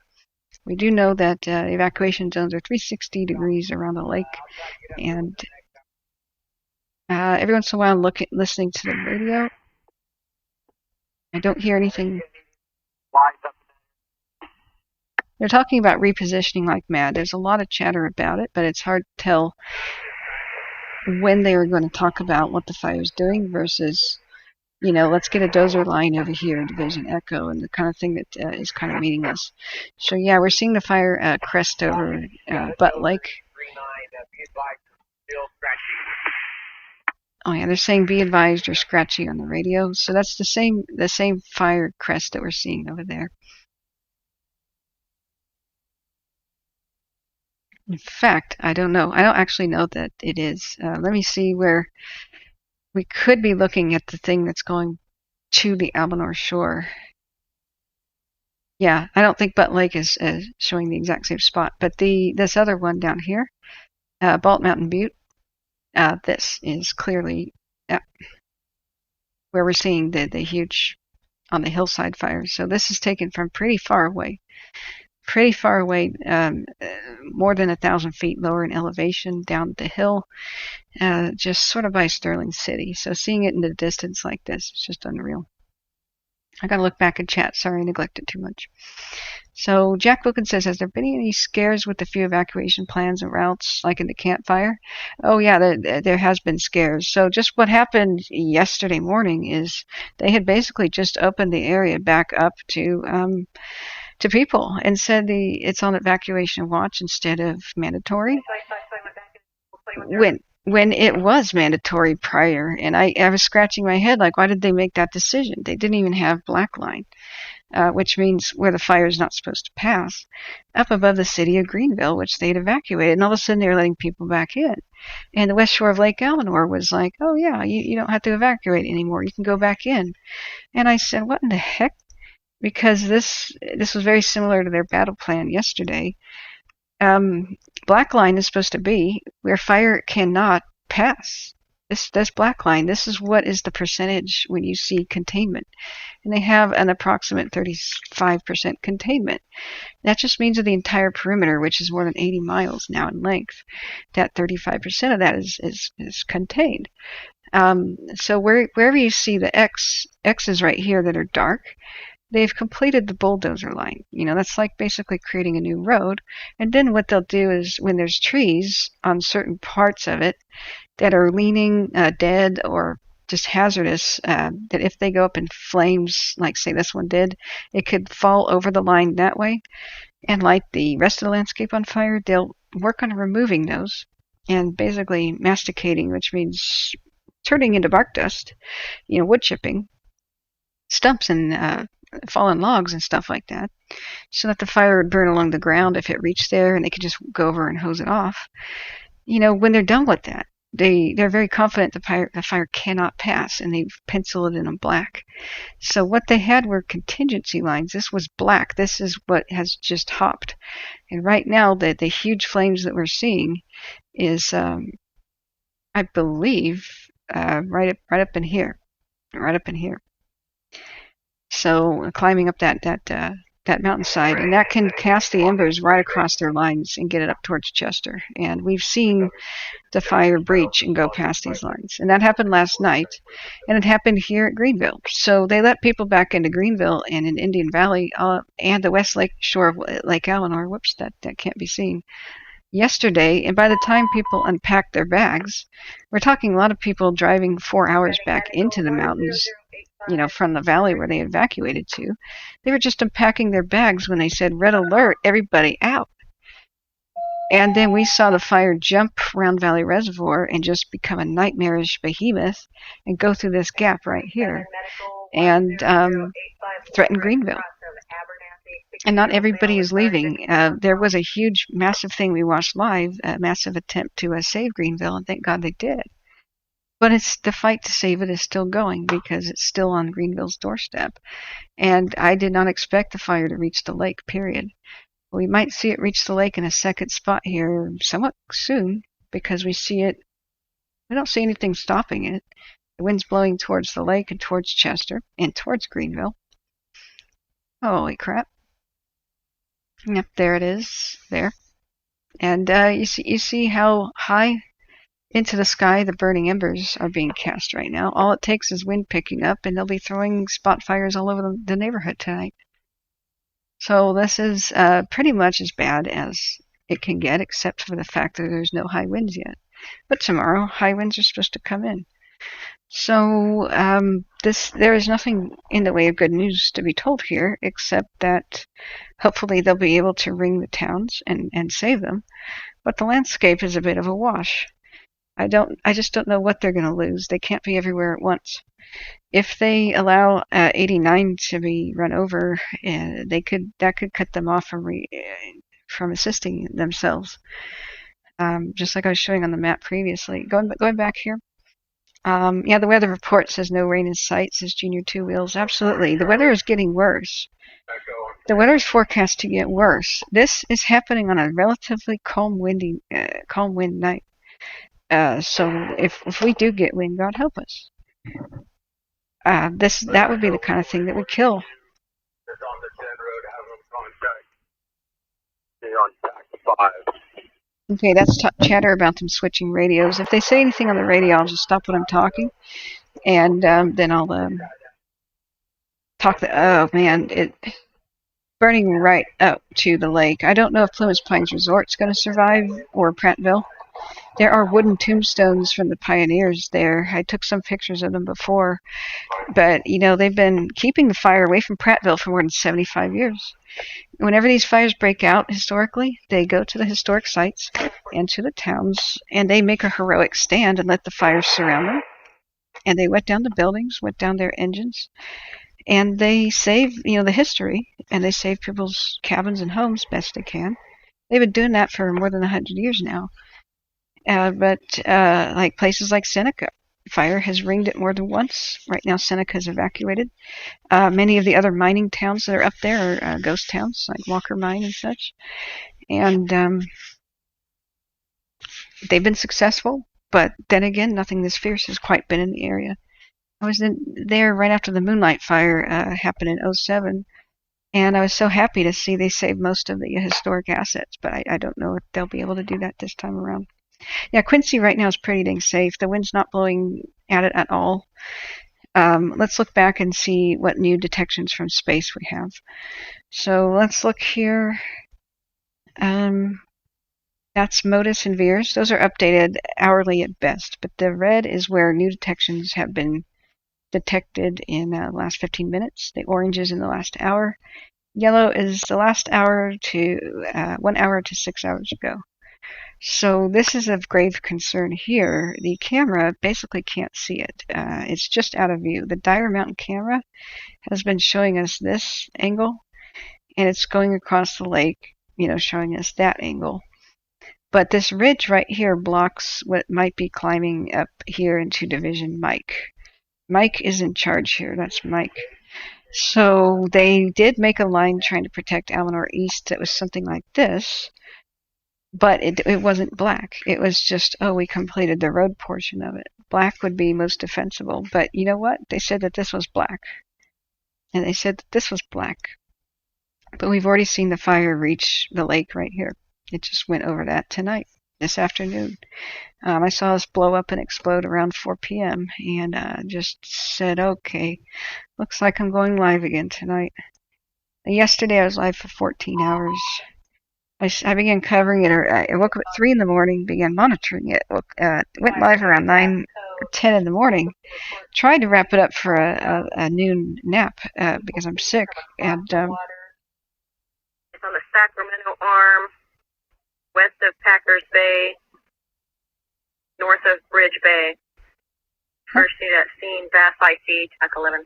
We do know that evacuation zones are 360 degrees around the lake, and every once in a while listening to the radio. I don't hear anything. They're talking about repositioning like mad. There's a lot of chatter about it, but it's hard to tell when they are going to talk about what the fire is doing versus, you know, let's get a dozer line over here, Division Echo, and the kind of thing that is kind of meaningless. So yeah, we're seeing the fire crest over Butte Lake. Oh yeah, they're saying be advised or scratchy on the radio. So that's the same fire crest that we're seeing over there. In fact, I don't know. I don't actually know that it is. Let me see where we could be looking at the thing that's going to the Almanor shore. Yeah, I don't think Butte Lake is showing the exact same spot, but this other one down here, Bald Mountain Butte, this is clearly where we're seeing the huge on the hillside fires. So this is taken from pretty far away. Pretty far away, more than 1,000 feet lower in elevation down the hill, just sort of by Sterling City. So seeing it in the distance like this is just unreal. I gotta look back at chat. Sorry, I neglected too much. So Jack Wilkins says, has there been any scares with the few evacuation plans and routes, like in the campfire? Oh yeah, there has been scares. So just what happened yesterday morning is they had basically just opened the area back up to people and said it's on evacuation watch instead of mandatory. when it was mandatory prior. And I was scratching my head like, why did they make that decision? They didn't even have black line, which means where the fire is not supposed to pass, up above the city of Greenville, which they'd evacuated. And all of a sudden they're letting people back in. And the west shore of Lake Almanor was like, oh yeah, you don't have to evacuate anymore. You can go back in. And I said, what in the heck? Because this was very similar to their battle plan yesterday. Black line is supposed to be where fire cannot pass. This black line, this is what is the percentage when you see containment. And they have an approximate 35% containment. That just means of the entire perimeter, which is more than 80 miles now in length, that 35% of that is contained. So wherever you see the X's right here that are dark, they've completed the bulldozer line. That's like basically creating a new road. And then what they'll do is when there's trees on certain parts of it that are leaning, dead, or just hazardous, that if they go up in flames, like say this one did, it could fall over the line that way and light the rest of the landscape on fire. They'll work on removing those and basically masticating, which means turning into bark dust, wood chipping, stumps and fallen logs and stuff like that, so that the fire would burn along the ground if it reached there, and they could just go over and hose it off. When they're done with that, they're very confident the fire cannot pass, and they've penciled it in black. So what they had were contingency lines. This was black. This is what has just hopped. And right now, the huge flames that we're seeing is, I believe, right up in here. So climbing up that mountainside, and that can cast the embers right across their lines and get it up towards Chester. And we've seen the fire breach and go past these lines. And that happened last night, and it happened here at Greenville. So they let people back into Greenville and in Indian Valley and the west lake shore of Lake Almanor. Whoops, that can't be seen. Yesterday, and by the time people unpacked their bags, we're talking a lot of people driving 4 hours back into the mountains, from the valley where they evacuated to. They were just unpacking their bags when they said, red alert, everybody out. And then we saw the fire jump Round Valley Reservoir and just become a nightmarish behemoth and go through this gap right here and threaten Greenville. And not everybody is leaving. There was a huge, massive thing we watched live, a massive attempt to save Greenville, and thank God they did. But the fight to save it is still going because it's still on Greenville's doorstep. And I did not expect the fire to reach the lake, period. We might see it reach the lake in a second spot here somewhat soon because we don't see anything stopping it. The wind's blowing towards the lake and towards Chester and towards Greenville. Holy crap. Yep, there it is, there. And you see how high into the sky the burning embers are being cast right now. All it takes is wind picking up, and they'll be throwing spot fires all over the neighborhood tonight. So this is pretty much as bad as it can get, except for the fact that there's no high winds yet. But tomorrow, high winds are supposed to come in. So there is nothing in the way of good news to be told here, except that hopefully they'll be able to ring the towns and save them. But the landscape is a bit of a wash. I just don't know what they're going to lose. They can't be everywhere at once. If they allow 89 to be run over, that could cut them off from assisting themselves. Just like I was showing on the map previously. Going back here. The weather report says no rain in sight, says Junior Two Wheels. Absolutely. The weather is getting worse. The weather is forecast to get worse. This is happening on a relatively calm wind night. So if we do get wind, God help us. That would be the kind of thing that would kill. Okay, that's chatter about them switching radios. If they say anything on the radio, I'll just stop what I'm talking, and then I'll talk. Oh man, it burning right up to the lake. I don't know if Plumas Pines Resort's going to survive or Prattville. There are wooden tombstones from the pioneers there. I took some pictures of them before, but they've been keeping the fire away from Prattville for more than 75 years. Whenever these fires break out historically, they go to the historic sites into the towns, and they make a heroic stand and let the fires surround them. And they wet down the buildings, wet down their engines, and they save, the history, and they save people's cabins and homes best they can. They've been doing that for more than 100 years now. But like places like Seneca, fire has ringed it more than once. Right now, Seneca is evacuated. Many of the other mining towns that are up there are ghost towns, like Walker Mine and such. And they've been successful, but then again, nothing this fierce has quite been in the area. I was there right after the Moonlight Fire happened in '07, and I was so happy to see they saved most of the historic assets, but I don't know if they'll be able to do that this time around. Yeah, Quincy right now is pretty dang safe. The wind's not blowing at it at all. Let's look back and see what new detections from space we have. So let's look here. That's Modus and Veers. Those are updated hourly at best, but the red is where new detections have been detected in the last 15 minutes. The orange is in the last hour. Yellow is the last hour to 1 hour to 6 hours ago. So this is of grave concern here. The camera basically can't see it. It's just out of view. The Dyer Mountain camera has been showing us this angle, and it's going across the lake, showing us that angle. But this ridge right here blocks what might be climbing up here into Division Mike. Mike is in charge here. That's Mike. So they did make a line trying to protect Almanor East that was something like this, but it wasn't black. It was just, we completed the road portion of it. Black would be most defensible, but you know what? They said that this was black, and they said that this was black. But we've already seen the fire reach the lake right here. It just went over that tonight, this afternoon. I saw us blow up and explode around 4 p.m. and just said, okay, looks like I'm going live again tonight. Yesterday I was live for 14 hours. I began covering it. I woke up at 3 in the morning, began monitoring it. Went live around 9 or 10 in the morning. Tried to wrap it up for a noon nap because I'm sick. And it's on the Sacramento arm, west of Packers Bay, north of Bridge Bay. First unit at scene, Bass IT, TAC 11.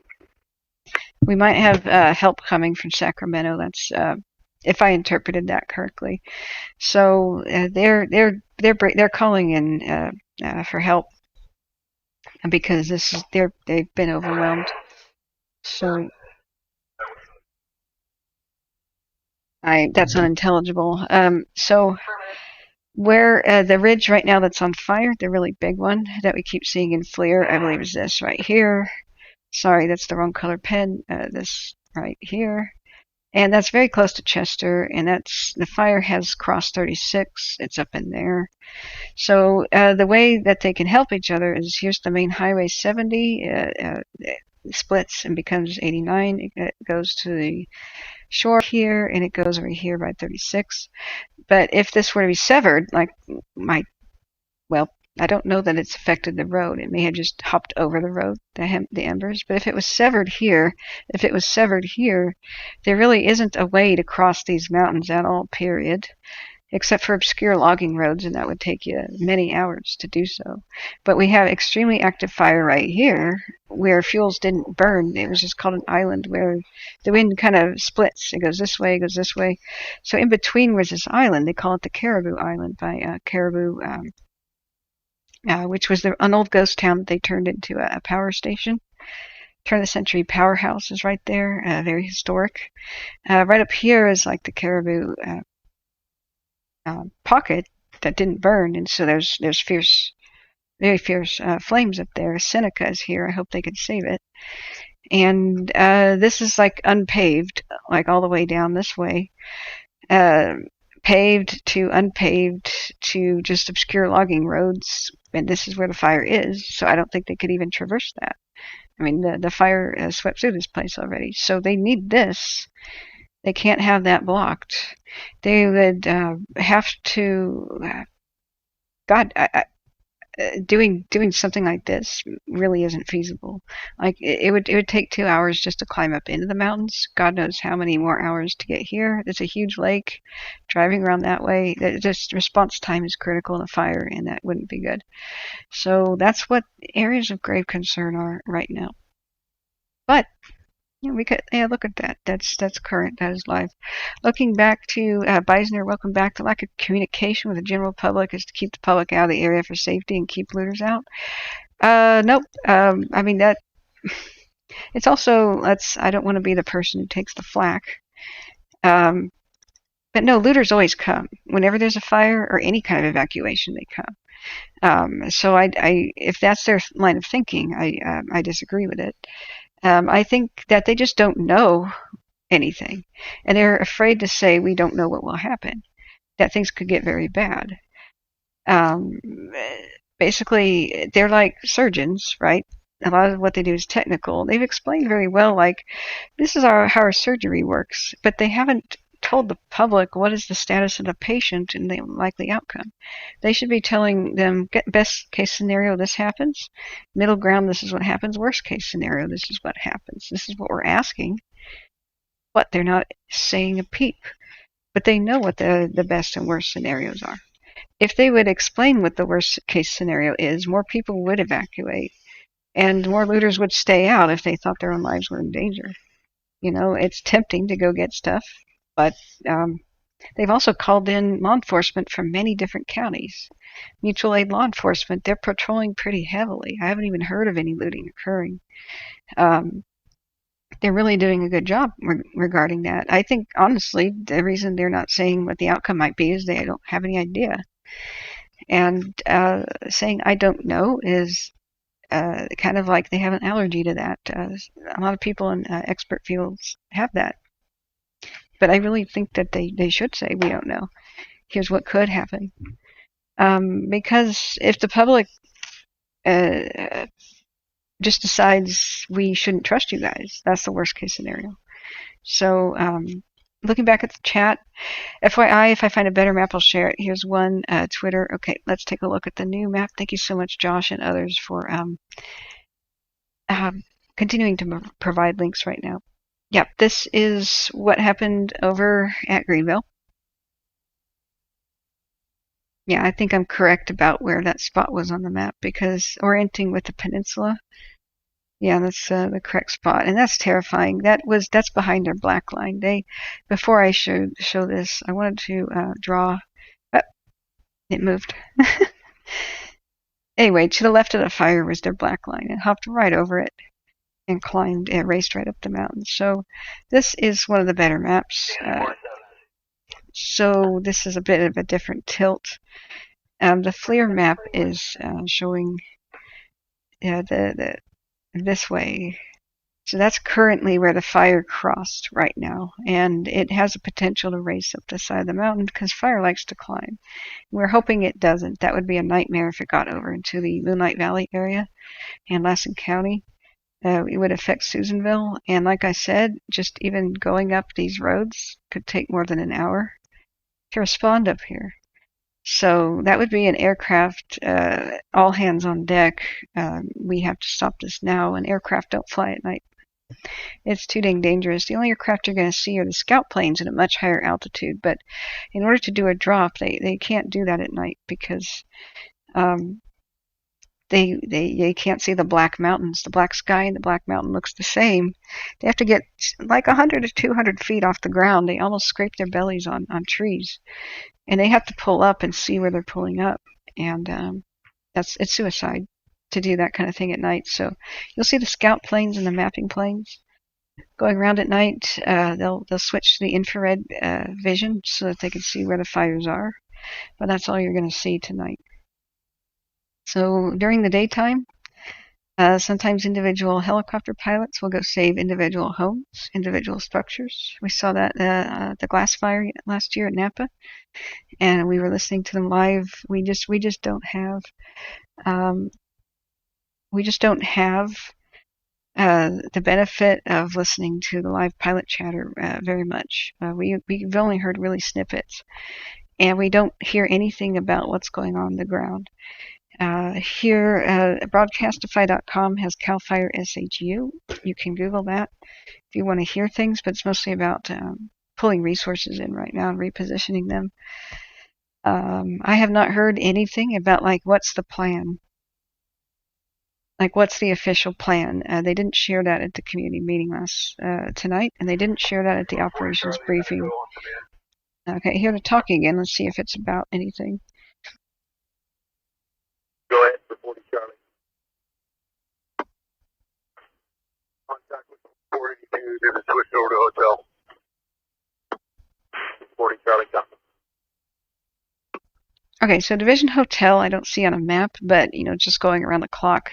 We might have help coming from Sacramento. That's if I interpreted that correctly. So they're calling in for help because they've been overwhelmed. So that's unintelligible. So where the ridge right now that's on fire, the really big one that we keep seeing in FLIR, I believe is this right here. Sorry, that's the wrong color pen. This right here. And that's very close to Chester, and the fire has crossed 36. It's up in there. So the way that they can help each other is here's the main highway 70. It splits and becomes 89. It goes to the shore here, and it goes over here by 36. But if this were to be severed, I don't know that it's affected the road. It may have just hopped over the road, the embers. But if it was severed here, there really isn't a way to cross these mountains at all, period, except for obscure logging roads, and that would take you many hours to do so. But we have extremely active fire right here where fuels didn't burn. It was just called an island where the wind kind of splits. It goes this way, it goes this way. So in between was this island. They call it the Caribou Island by Caribou, which was an old ghost town that they turned into a power station. Turn of the century powerhouse is right there, very historic. Right up here is like the Caribou pocket that didn't burn, and so there's very fierce flames up there. Seneca is here. I hope they can save it. And this is like unpaved, like all the way down this way. Paved to unpaved to just obscure logging roads, and this is where the fire is, so I don't think they could even traverse that. I mean, the fire has swept through this place already, so they need this. They can't have that blocked. They would have to, doing something like this really isn't feasible. Like it would take 2 hours just to climb up into the mountains. God knows how many more hours to get here. It's a huge lake. Driving around that way, just response time is critical in a fire, and that wouldn't be good. So that's what areas of grave concern are right now. But we could, look at that. That's current. That is live. Looking back to Beisner, welcome back. The lack of communication with the general public is to keep the public out of the area for safety and keep looters out. Nope. I mean that. It's also I don't want to be the person who takes the flack. But no, looters always come whenever there's a fire or any kind of evacuation. They come. So I if that's their line of thinking, I disagree with it. I think that they just don't know anything, and they're afraid to say we don't know what will happen, that things could get very bad. Basically, they're like surgeons, right? A lot of what they do is technical. They've explained very well, like, this is how our surgery works, but they haven't told the public what is the status of the patient and the likely outcome. They should be telling them, best case scenario, this happens. Middle ground, this is what happens. Worst case scenario, this is what happens. This is what we're asking. But they're not saying a peep. But they know what the best and worst scenarios are. If they would explain what the worst case scenario is, more people would evacuate. And more looters would stay out if they thought their own lives were in danger. You know, it's tempting to go get stuff. But they've also called in law enforcement from many different counties. Mutual aid law enforcement, they're patrolling pretty heavily. I haven't even heard of any looting occurring. They're really doing a good job regarding that. I think, honestly, the reason they're not saying what the outcome might be is they don't have any idea. And saying I don't know is kind of like they have an allergy to that. A lot of people in expert fields have that. But I really think that they should say, we don't know. Here's what could happen. Because if the public just decides we shouldn't trust you guys, that's the worst case scenario. So looking back at the chat, FYI, if I find a better map, I'll share it. Here's one, Twitter. Okay, let's take a look at the new map. Thank you so much, Josh and others, for continuing to provide links right now. Yep, this is what happened over at Greenville. Yeah, I think I'm correct about where that spot was on the map, because orienting with the peninsula, yeah, that's the correct spot, and that's terrifying. That's behind their black line. Before I show this, I wanted to draw. Oh, it moved. Anyway, to the left of the fire was their black line. It hopped right over it and climbed and raced right up the mountain. So this is one of the better maps. So this is a bit of a different tilt. The FLIR map is showing this way. So that's currently where the fire crossed right now, and it has a potential to race up the side of the mountain because fire likes to climb. We're hoping it doesn't. That would be a nightmare if it got over into the Moonlight Valley area and Lassen County. It would affect Susanville, and like I said, just even going up these roads could take more than an hour to respond up here. So that would be an aircraft, all hands on deck. We have to stop this now, and aircraft don't fly at night. It's too dang dangerous. The only aircraft you're going to see are the scout planes at a much higher altitude, but in order to do a drop, they can't do that at night because they can't see the black mountains. The black sky and the black mountain looks the same. They have to get like 100 to 200 feet off the ground. They almost scrape their bellies on trees, and they have to pull up and see where they're pulling up. And it's suicide to do that kind of thing at night. So you'll see the scout planes and the mapping planes going around at night. They'll switch to the infrared vision so that they can see where the fires are. But that's all you're going to see tonight. So during the daytime, sometimes individual helicopter pilots will go save individual homes, individual structures. We saw that the glass fire last year at Napa, and we were listening to them live. We just don't have the benefit of listening to the live pilot chatter very much. We've only heard really snippets, and we don't hear anything about what's going on the ground. Here, broadcastify.com has CAL FIRE SHU. You can Google that if you want to hear things, but it's mostly about pulling resources in right now and repositioning them. I have not heard anything about, like, what's the plan? Like, what's the official plan? They didn't share that at the community meeting tonight, and they didn't share that at the operations briefing. Okay, here to talk again. Let's see if it's about anything. Go ahead for 40 Charlie. Contact with 482, they're switched over to hotel. 40 Charlie, come. Okay, so Division Hotel I don't see on a map, but, just going around the clock.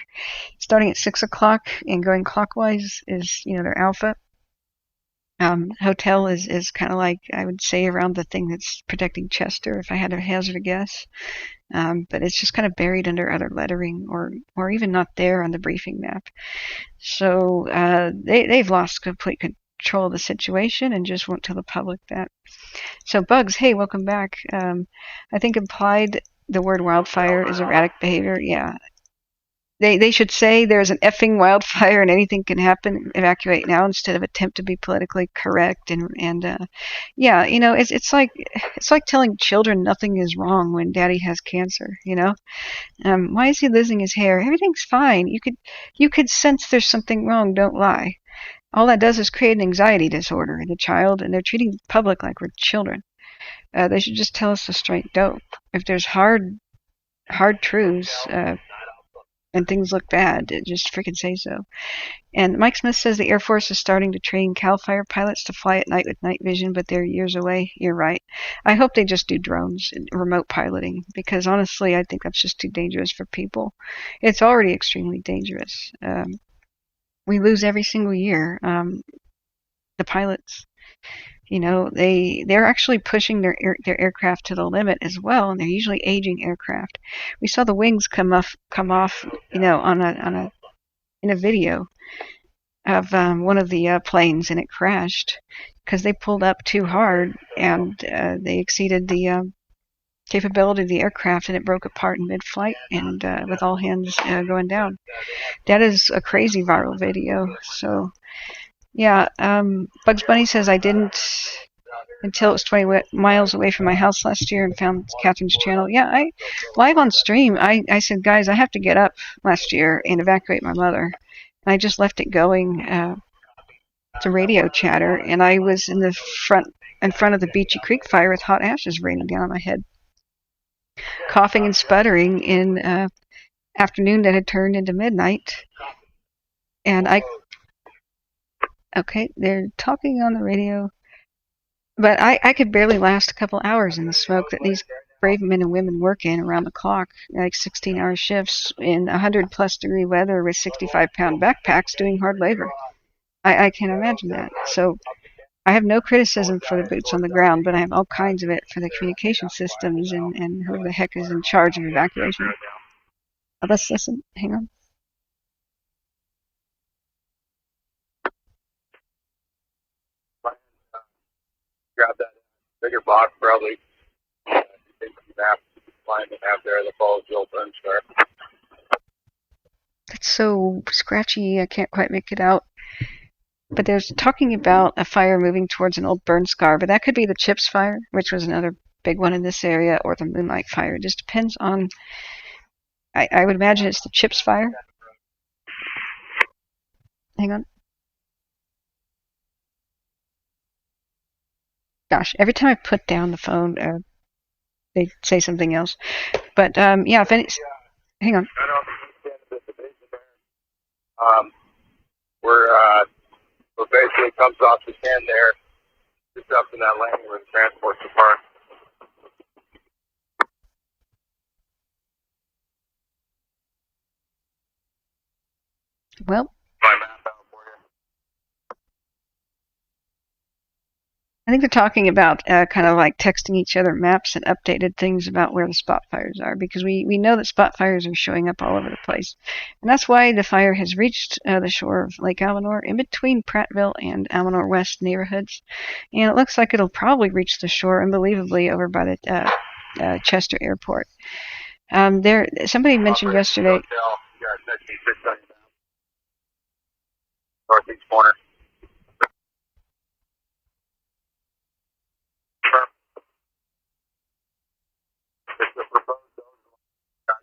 Starting at 6 o'clock and going clockwise is, their alpha. Hotel is kind of like, I would say, around the thing that's protecting Chester, if I had to hazard a guess. But it's just kind of buried under other lettering, or even not there on the briefing map. So they've lost complete control of the situation and just won't tell the public that. So Bugs, hey, welcome back. I think implied the word wildfire is erratic behavior. Yeah. They should say there's an effing wildfire and anything can happen. Evacuate now instead of attempt to be politically correct yeah, it's like telling children nothing is wrong when daddy has cancer. Why is he losing his hair? Everything's fine. You could sense there's something wrong. Don't lie. All that does is create an anxiety disorder in the child, and they're treating the public like we're children. They should just tell us the straight dope. If there's hard truths. And things look bad, just freaking say so. And Mike Smith says the Air Force is starting to train CAL FIRE pilots to fly at night with night vision, but they're years away. You're right. I hope they just do drones and remote piloting, because honestly, I think that's just too dangerous for people. It's already extremely dangerous. We lose every single year. The pilots, they're actually pushing their aircraft to the limit as well, and they're usually aging aircraft. We saw the wings come off, in a video of one of the planes, and it crashed because they pulled up too hard, and they exceeded the capability of the aircraft, and it broke apart in mid-flight, and with all hands going down. That is a crazy viral video. So. Yeah, Bugs Bunny says I didn't until it was 20 miles away from my house last year and found Catherine's channel. Yeah, I live on stream. I said, guys, I have to get up last year and evacuate my mother. And I just left it going to radio chatter, and I was in front of the Beachy Creek fire with hot ashes raining down on my head, coughing and sputtering in afternoon that had turned into midnight, and Okay, they're talking on the radio, but I could barely last a couple hours in the smoke that these brave men and women work in around the clock, like 16-hour shifts in 100-plus degree weather with 65-pound backpacks doing hard labor. I can't imagine that. So I have no criticism for the boots on the ground, but I have all kinds of it for the communication systems and who the heck is in charge of evacuation. Let's listen. Hang on. Grab that bigger box, probably. Take some maps, find the map there, the falls, the old burn star. It's so scratchy, I can't quite make it out. But there's talking about a fire moving towards an old burn scar, but that could be the Chips fire, which was another big one in this area, or the Moonlight fire. It just depends on, I would imagine it's the Chips fire. Hang on. Gosh, every time I put down the phone, they say something else. But yeah, if any, hang on. Where basically comes off the end there, just up in that lane where the transport's parked. Well, My map out for you. I think they're talking about kind of like texting each other maps and updated things about where the spot fires are, because we know that spot fires are showing up all over the place. And that's why the fire has reached the shore of Lake Almanor in between Prattville and Almanor West neighborhoods. And it looks like it'll probably reach the shore unbelievably over by the Chester Airport. Somebody mentioned yesterday. Northeast corner. It's the proposed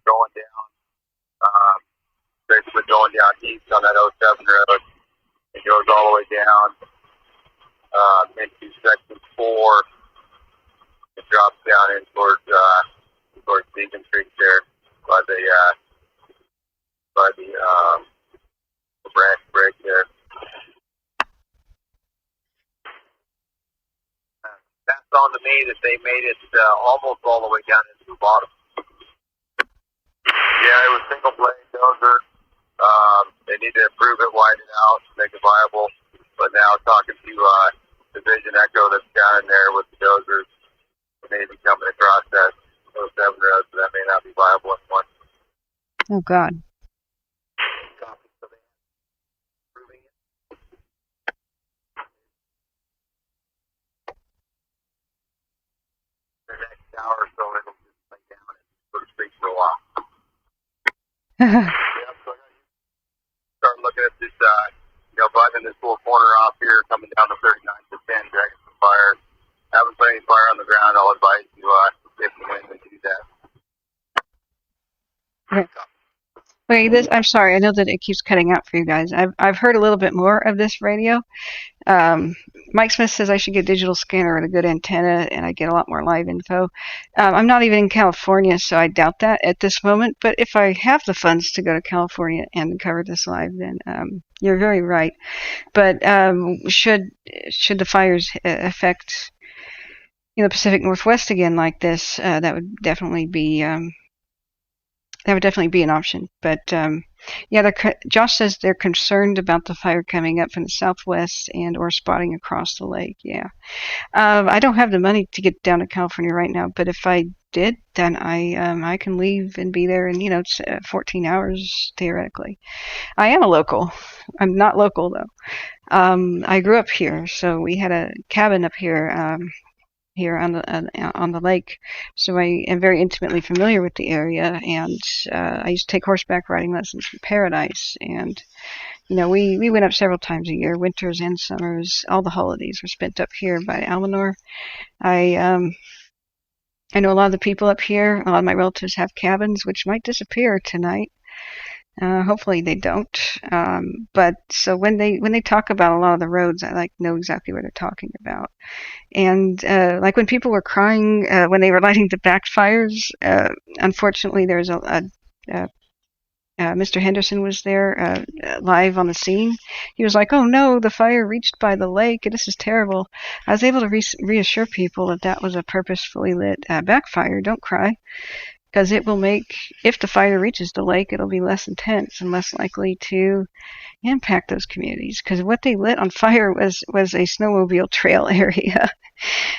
going down, basically going down east on that 07 road. It goes all the way down into section 4. It drops down in towards Beacon Creek there by the branch break there. That's on to me that they made it almost all the way down into the bottom. Yeah, it was single blade dozer. They need to improve it, widen it out, make it viable. But now talking to Division Echo that's down in there with the dozers, they may be coming across that 07 road, so that may not be viable anymore. Oh God. The next hour or so, it'll just lay down and go to street for a while. Yeah, so I gotta start looking at this, buttoning this little corner off here, coming down to 39 to 10, dragging some fire. Haven't put any fire on the ground. I'll advise you if you win to do that. Okay. Wait, I'm sorry. I know that it keeps cutting out for you guys. I've heard a little bit more of this radio. Mike Smith says I should get a digital scanner and a good antenna, and I get a lot more live info. I'm not even in California, so I doubt that at this moment. But if I have the funds to go to California and cover this live, then you're very right. But should the fires affect the Pacific Northwest again like this, that would definitely be an option. But Josh says they're concerned about the fire coming up from the southwest and or spotting across the lake. Yeah, I don't have the money to get down to California right now, but if I did, then I can leave and be there in it's 14 hours theoretically. I am a local. I'm not local though. I grew up here, so we had a cabin up here. Here on the lake, so I am very intimately familiar with the area, and I used to take horseback riding lessons from Paradise, and we went up several times a year, winters and summers. All the holidays were spent up here by Almanor. I know a lot of the people up here. A lot of my relatives have cabins, which might disappear tonight. Hopefully they don't. But so when they talk about a lot of the roads, I know exactly what they're talking about. And like when people were crying when they were lighting the backfires, unfortunately there's Mr. Henderson was there live on the scene. He was like, "Oh no, the fire reached by the lake. This is terrible." I was able to reassure people that was a purposefully lit backfire. Don't cry. Because it will make, if the fire reaches the lake, it'll be less intense and less likely to impact those communities. Because what they lit on fire was a snowmobile trail area,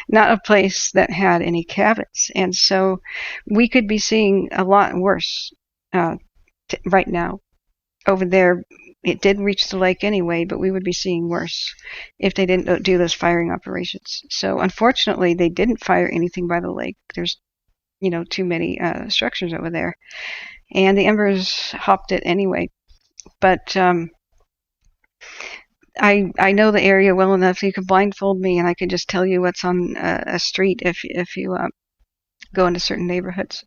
not a place that had any cabins. And so we could be seeing a lot worse right now. Over there, it did reach the lake anyway, but we would be seeing worse if they didn't do those firing operations. So unfortunately, they didn't fire anything by the lake. There's too many structures over there, and the embers hopped it anyway. But I know the area well enough. You could blindfold me, and I could just tell you what's on a street if you go into certain neighborhoods.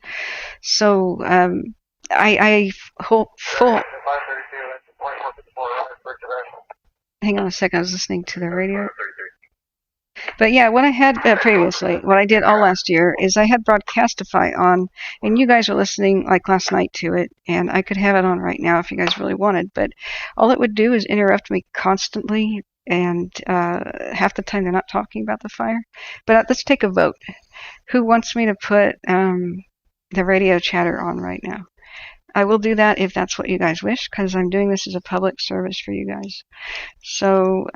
So I hope full. Hang on a second. I was listening to the radio. But yeah, what I had previously, what I did all last year, is I had Broadcastify on, and you guys were listening like last night to it, and I could have it on right now if you guys really wanted, but all it would do is interrupt me constantly, and half the time they're not talking about the fire. But let's take a vote. Who wants me to put the radio chatter on right now? I will do that if that's what you guys wish, because I'm doing this as a public service for you guys. So,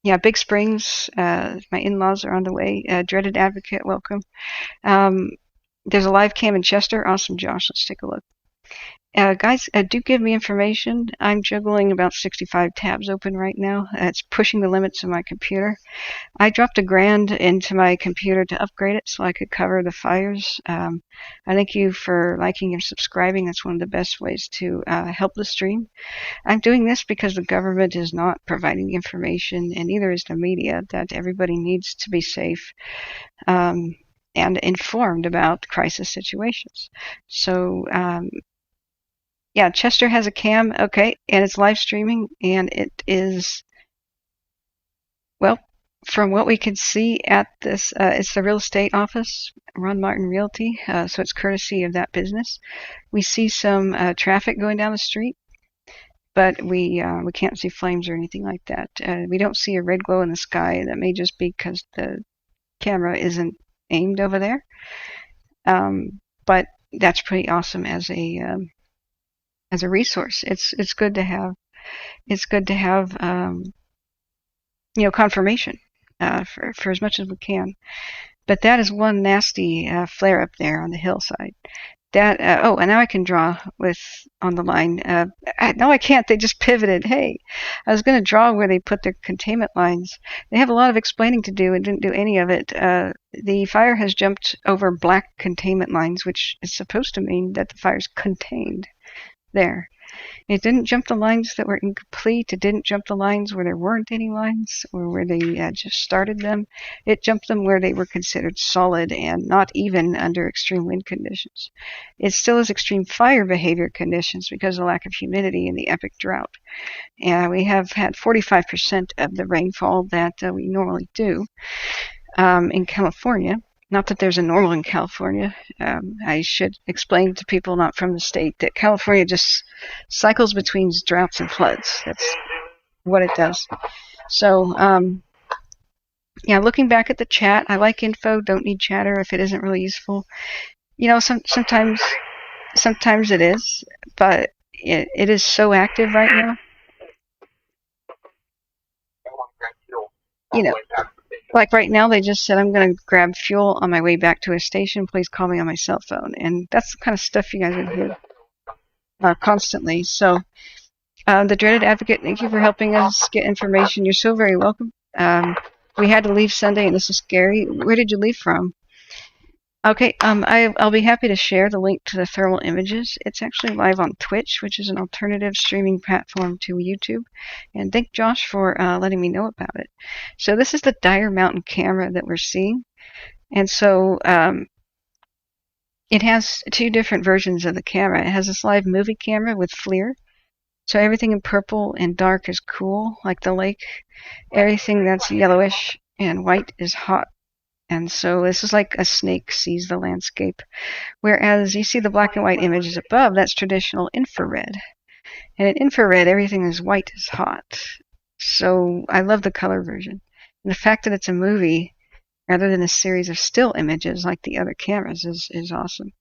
yeah, Big Springs, my in-laws are on the way. Dreaded Advocate, welcome. There's a live cam in Chester. Awesome, Josh. Let's take a look. Guys, do give me information. I'm juggling about 65 tabs open right now. It's pushing the limits of my computer. I dropped $1,000 into my computer to upgrade it so I could cover the fires. I thank you for liking and subscribing. That's one of the best ways to help the stream. I'm doing this because the government is not providing information, and neither is the media, that everybody needs to be safe and informed about crisis situations. So, yeah, Chester has a cam, okay, and it's live streaming, and it is, well, from what we can see at this, it's the real estate office, Ron Martin Realty, so it's courtesy of that business. We see some traffic going down the street, but we can't see flames or anything like that. We don't see a red glow in the sky. That may just be because the camera isn't aimed over there, but that's pretty awesome as a resource. It's good to have. It's good to have confirmation for as much as we can. But that is one nasty flare up there on the hillside. That and now I can draw with on the line. No, I can't. They just pivoted. Hey, I was going to draw where they put their containment lines. They have a lot of explaining to do and didn't do any of it. The fire has jumped over black containment lines, which is supposed to mean that the fire's contained there. It didn't jump the lines that were incomplete. It didn't jump the lines where there weren't any lines or where they just started them. It jumped them where they were considered solid and not even under extreme wind conditions. It still is extreme fire behavior conditions because of the lack of humidity and the epic drought. And we have had 45% of the rainfall that we normally do in California. Not that there's a normal in California. I should explain to people not from the state that California just cycles between droughts and floods. That's what it does. So, yeah, looking back at the chat, I like info, don't need chatter if it isn't really useful. Sometimes it is, but it is so active right now. Like right now, they just said, I'm going to grab fuel on my way back to a station. Please call me on my cell phone. And that's the kind of stuff you guys would hear constantly. So the dreaded advocate, thank you for helping us get information. You're so very welcome. We had to leave Sunday, and this is scary. Where did you leave from? Okay, I'll be happy to share the link to the thermal images. It's actually live on Twitch, which is an alternative streaming platform to YouTube. And thank Josh for letting me know about it. So this is the Dire Mountain camera that we're seeing. And so it has two different versions of the camera. It has this live movie camera with FLIR. So everything in purple and dark is cool, like the lake. Everything that's yellowish and white is hot. And so this is like a snake sees the landscape. Whereas you see the black and white images above, that's traditional infrared. And in infrared, everything is white is hot. So I love the color version. And the fact that it's a movie rather than a series of still images like the other cameras is awesome.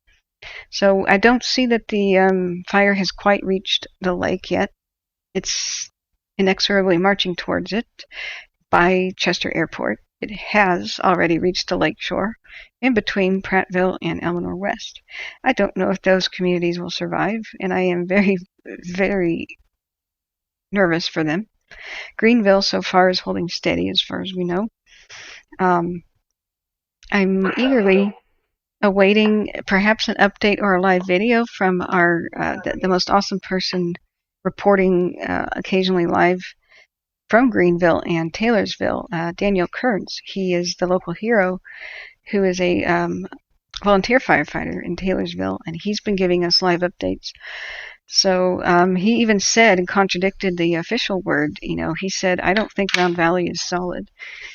So I don't see that the fire has quite reached the lake yet. It's inexorably marching towards it by Chester Airport. It has already reached the lakeshore in between Prattville and Almanor West. I don't know if those communities will survive, and I am very, very nervous for them. Greenville so far is holding steady as far as we know. I'm eagerly awaiting perhaps an update or a live video from our the most awesome person reporting occasionally live from Greenville and Taylorsville, Daniel Kearns. He is the local hero who is a volunteer firefighter in Taylorsville, and he's been giving us live updates. So he even said and contradicted the official word. He said, I don't think Round Valley is solid.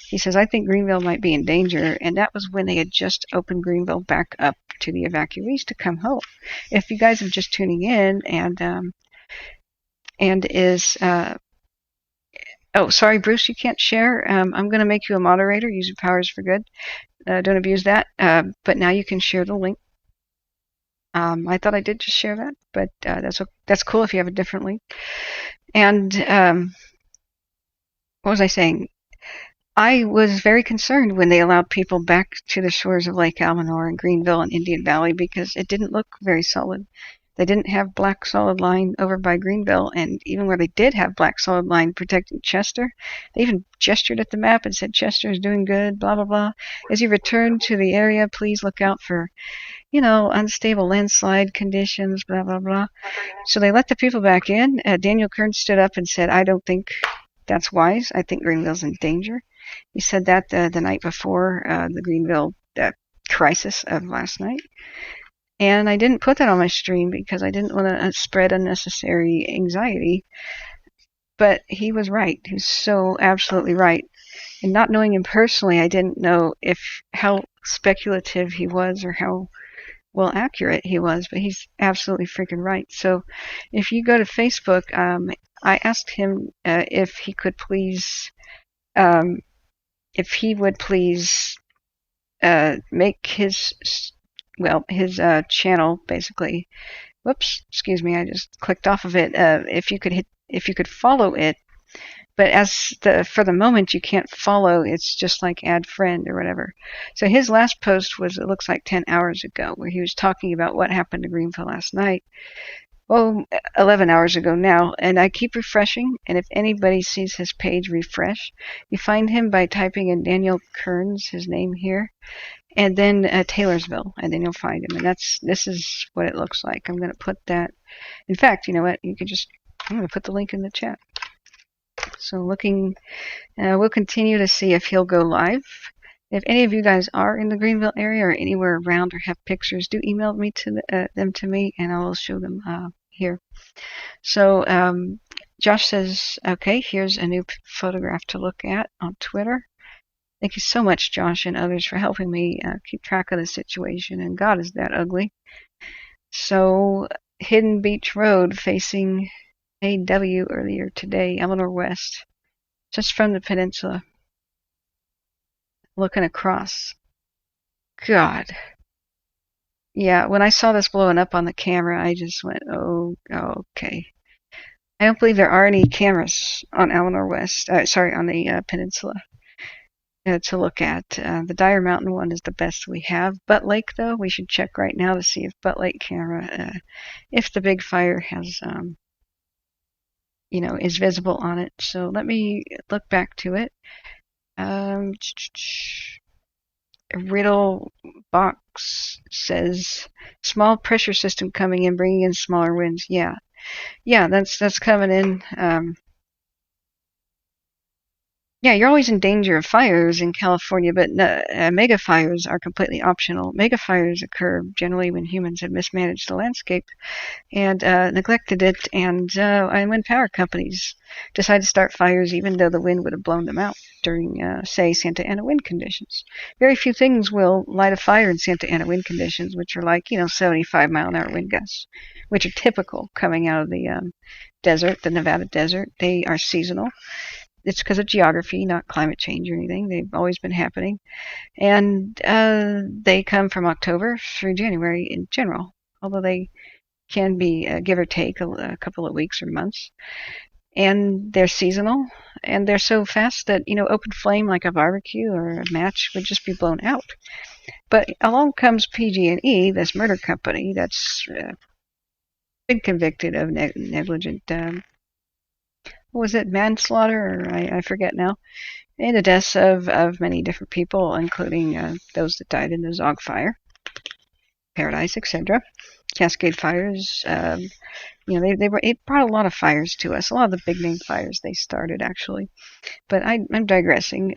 He says, I think Greenville might be in danger, and that was when they had just opened Greenville back up to the evacuees to come home. If you guys are just tuning in and is... Oh, sorry, Bruce, you can't share. I'm going to make you a moderator. Use your powers for good. Don't abuse that. But now you can share the link. I thought I did just share that, but that's cool if you have a different link. And what was I saying? I was very concerned when they allowed people back to the shores of Lake Almanor and Greenville and Indian Valley because it didn't look very solid. They didn't have black solid line over by Greenville, and even where they did have black solid line protecting Chester, they even gestured at the map and said Chester is doing good, blah, blah, blah. As you return to the area, please look out for, unstable landslide conditions, blah, blah, blah. So they let the people back in. Daniel Kern stood up and said, I don't think that's wise. I think Greenville's in danger. He said that the night before the Greenville crisis of last night. And I didn't put that on my stream because I didn't want to spread unnecessary anxiety. But he was right. He was so absolutely right. And not knowing him personally, I didn't know how speculative he was or how well accurate he was. But he's absolutely freaking right. So if you go to Facebook, I asked him if he could please, make his channel basically. Whoops, excuse me, I just clicked off of it. If you could follow it, but for the moment you can't follow. It's just like add friend or whatever. So his last post was, it looks like 10 hours ago, where he was talking about what happened to Greenville last night. Well, 11 hours ago now, and I keep refreshing, and if anybody sees his page refresh, you find him by typing in Daniel Kearns, his name here, and then Taylorsville, and then you'll find him. And this is what it looks like. I'm going to put that. In fact, you know what? I'm going to put the link in the chat. So we'll continue to see if he'll go live. If any of you guys are in the Greenville area or anywhere around or have pictures, do email them to me, and I will show them here. So Josh says, okay, here's a new photograph to look at on Twitter. Thank you so much, Josh and others, for helping me keep track of the situation. And God, is that ugly. So, Hidden Beach Road facing AW earlier today, Almanor West, just from the peninsula, looking across. God. Yeah, when I saw this blowing up on the camera, I just went, oh, okay. I don't believe there are any cameras on Almanor West, on the peninsula. To look at. The Dyer Mountain one is the best we have. Butte Lake, though, we should check right now to see if Butte Lake camera, if the big fire has, is visible on it. So let me look back to it. Riddle Box says, small pressure system coming in, bringing in smaller winds. Yeah, that's coming in. Yeah, you're always in danger of fires in California, but mega fires are completely optional. Mega fires occur generally when humans have mismanaged the landscape and neglected it, and when power companies decide to start fires even though the wind would have blown them out during, say, Santa Ana wind conditions. Very few things will light a fire in Santa Ana wind conditions, which are like, 75-mile-an-hour wind gusts, which are typical coming out of the desert, the Nevada desert. They are seasonal. It's because of geography, not climate change or anything. They've always been happening. And they come from October through January in general, although they can be, give or take, a couple of weeks or months. And they're seasonal, and they're so fast that, open flame like a barbecue or a match would just be blown out. But along comes pg&e, this murder company that's been convicted of negligent was it manslaughter, or I forget now, and the deaths of many different people, including those that died in the Zog fire, Paradise, etc. Cascade fires. It brought a lot of fires to us. A lot of the big name fires they started, actually. But I'm digressing.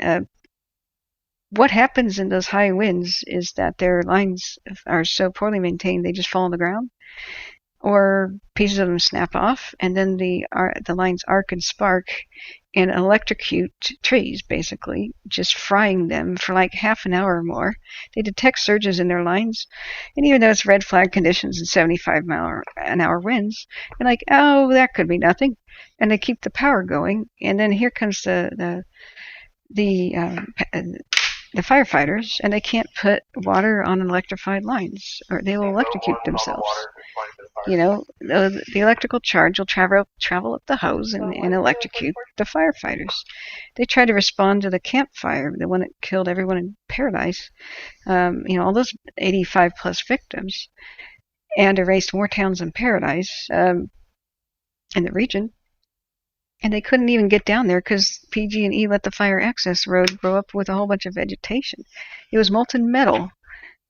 What happens in those high winds is that their lines are so poorly maintained they just fall on the ground, or pieces of them snap off, and then the lines arc and spark and electrocute trees, basically, just frying them for like half an hour or more. They detect surges in their lines, and even though it's red flag conditions and 75-mile-an-hour winds, they're like, oh, that could be nothing, and they keep the power going. And then here comes the firefighters, and they can't put water on electrified lines, or they will electrocute themselves. The electrical charge will travel up the hose and electrocute the firefighters. They try to respond to the campfire, the one that killed everyone in Paradise, all those 85 plus victims. and erased more towns than Paradise in the region. And they couldn't even get down there because PG&E let the fire access road grow up with a whole bunch of vegetation. It was molten metal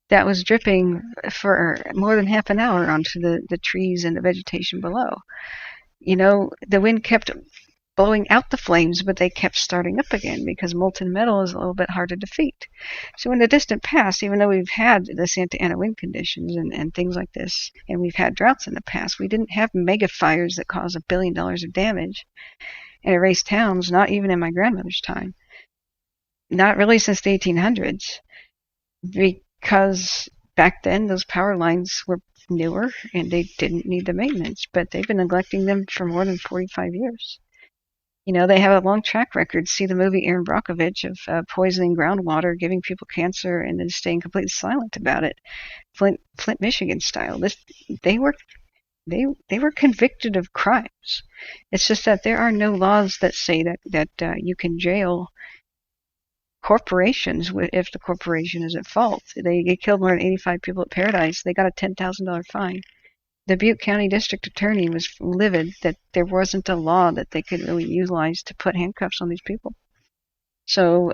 that was dripping for more than half an hour onto the trees and the vegetation below. You know, the wind kept blowing out the flames, but they kept starting up again because molten metal is a little bit hard to defeat. So in the distant past, even though we've had the Santa Ana wind conditions and things like this, and we've had droughts in the past, we didn't have mega fires that caused $1 billion of damage and erased towns, not even in my grandmother's time. Not really since the 1800s, because back then those power lines were newer and they didn't need the maintenance, but they've been neglecting them for more than 45 years. You know, they have a long track record. See the movie Aaron Brockovich of poisoning groundwater, giving people cancer, and then staying completely silent about it. Flint, Michigan style. They were convicted of crimes. It's just that there are no laws that say that you can jail corporations if the corporation is at fault. They killed more than 85 people at Paradise. They got a $10,000 fine. The Butte County District Attorney was livid that there wasn't a law that they could really utilize to put handcuffs on these people. So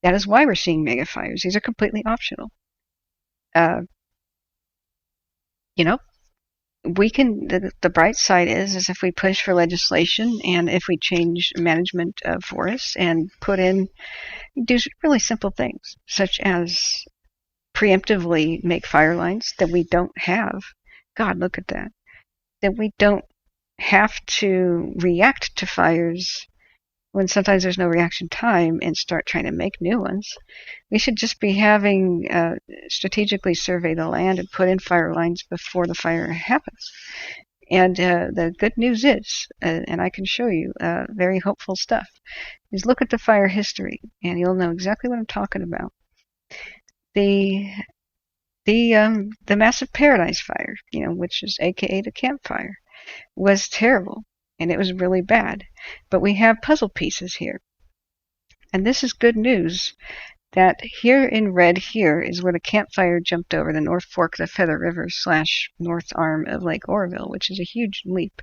that is why we're seeing mega fires. These are completely optional. You know, we can. The bright side is if we push for legislation and if we change management of forests and do really simple things such as preemptively make fire lines that we don't have. God, look at that. That we don't have to react to fires when sometimes there's no reaction time and start trying to make new ones. We should just be having strategically survey the land and put in fire lines before the fire happens. And the good news is, and I can show you very hopeful stuff, is look at the fire history and you'll know exactly what I'm talking about. The massive Paradise fire, you know, which is AKA the campfire, was terrible and it was really bad. But we have puzzle pieces here. And this is good news that here in red here is where the campfire jumped over the North Fork of the Feather River / north arm of Lake Oroville, which is a huge leap.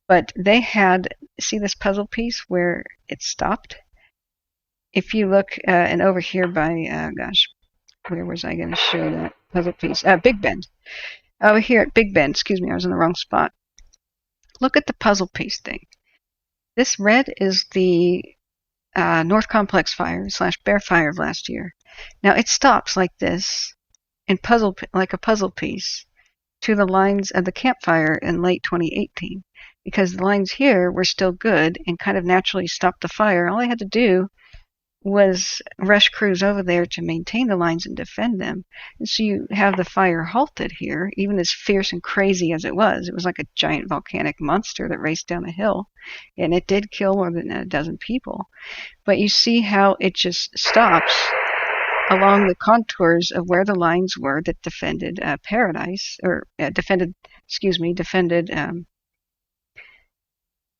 But they had, see this puzzle piece where it stopped? If you look, and over here by, where was I going to show that puzzle piece? Big Bend. Over here at Big Bend, excuse me, I was in the wrong spot. Look at the puzzle piece thing. This red is the North Complex fire / Bear fire of last year. Now it stops like this, and like a puzzle piece, to the lines of the campfire in late 2018. Because the lines here were still good and kind of naturally stopped the fire. All I had to do was rush crews over there to maintain the lines and defend them. And so you have the fire halted here, even as fierce and crazy as it was. It was like a giant volcanic monster that raced down a hill, and it did kill more than a dozen people. But you see how it just stops along the contours of where the lines were that defended Paradise, or defended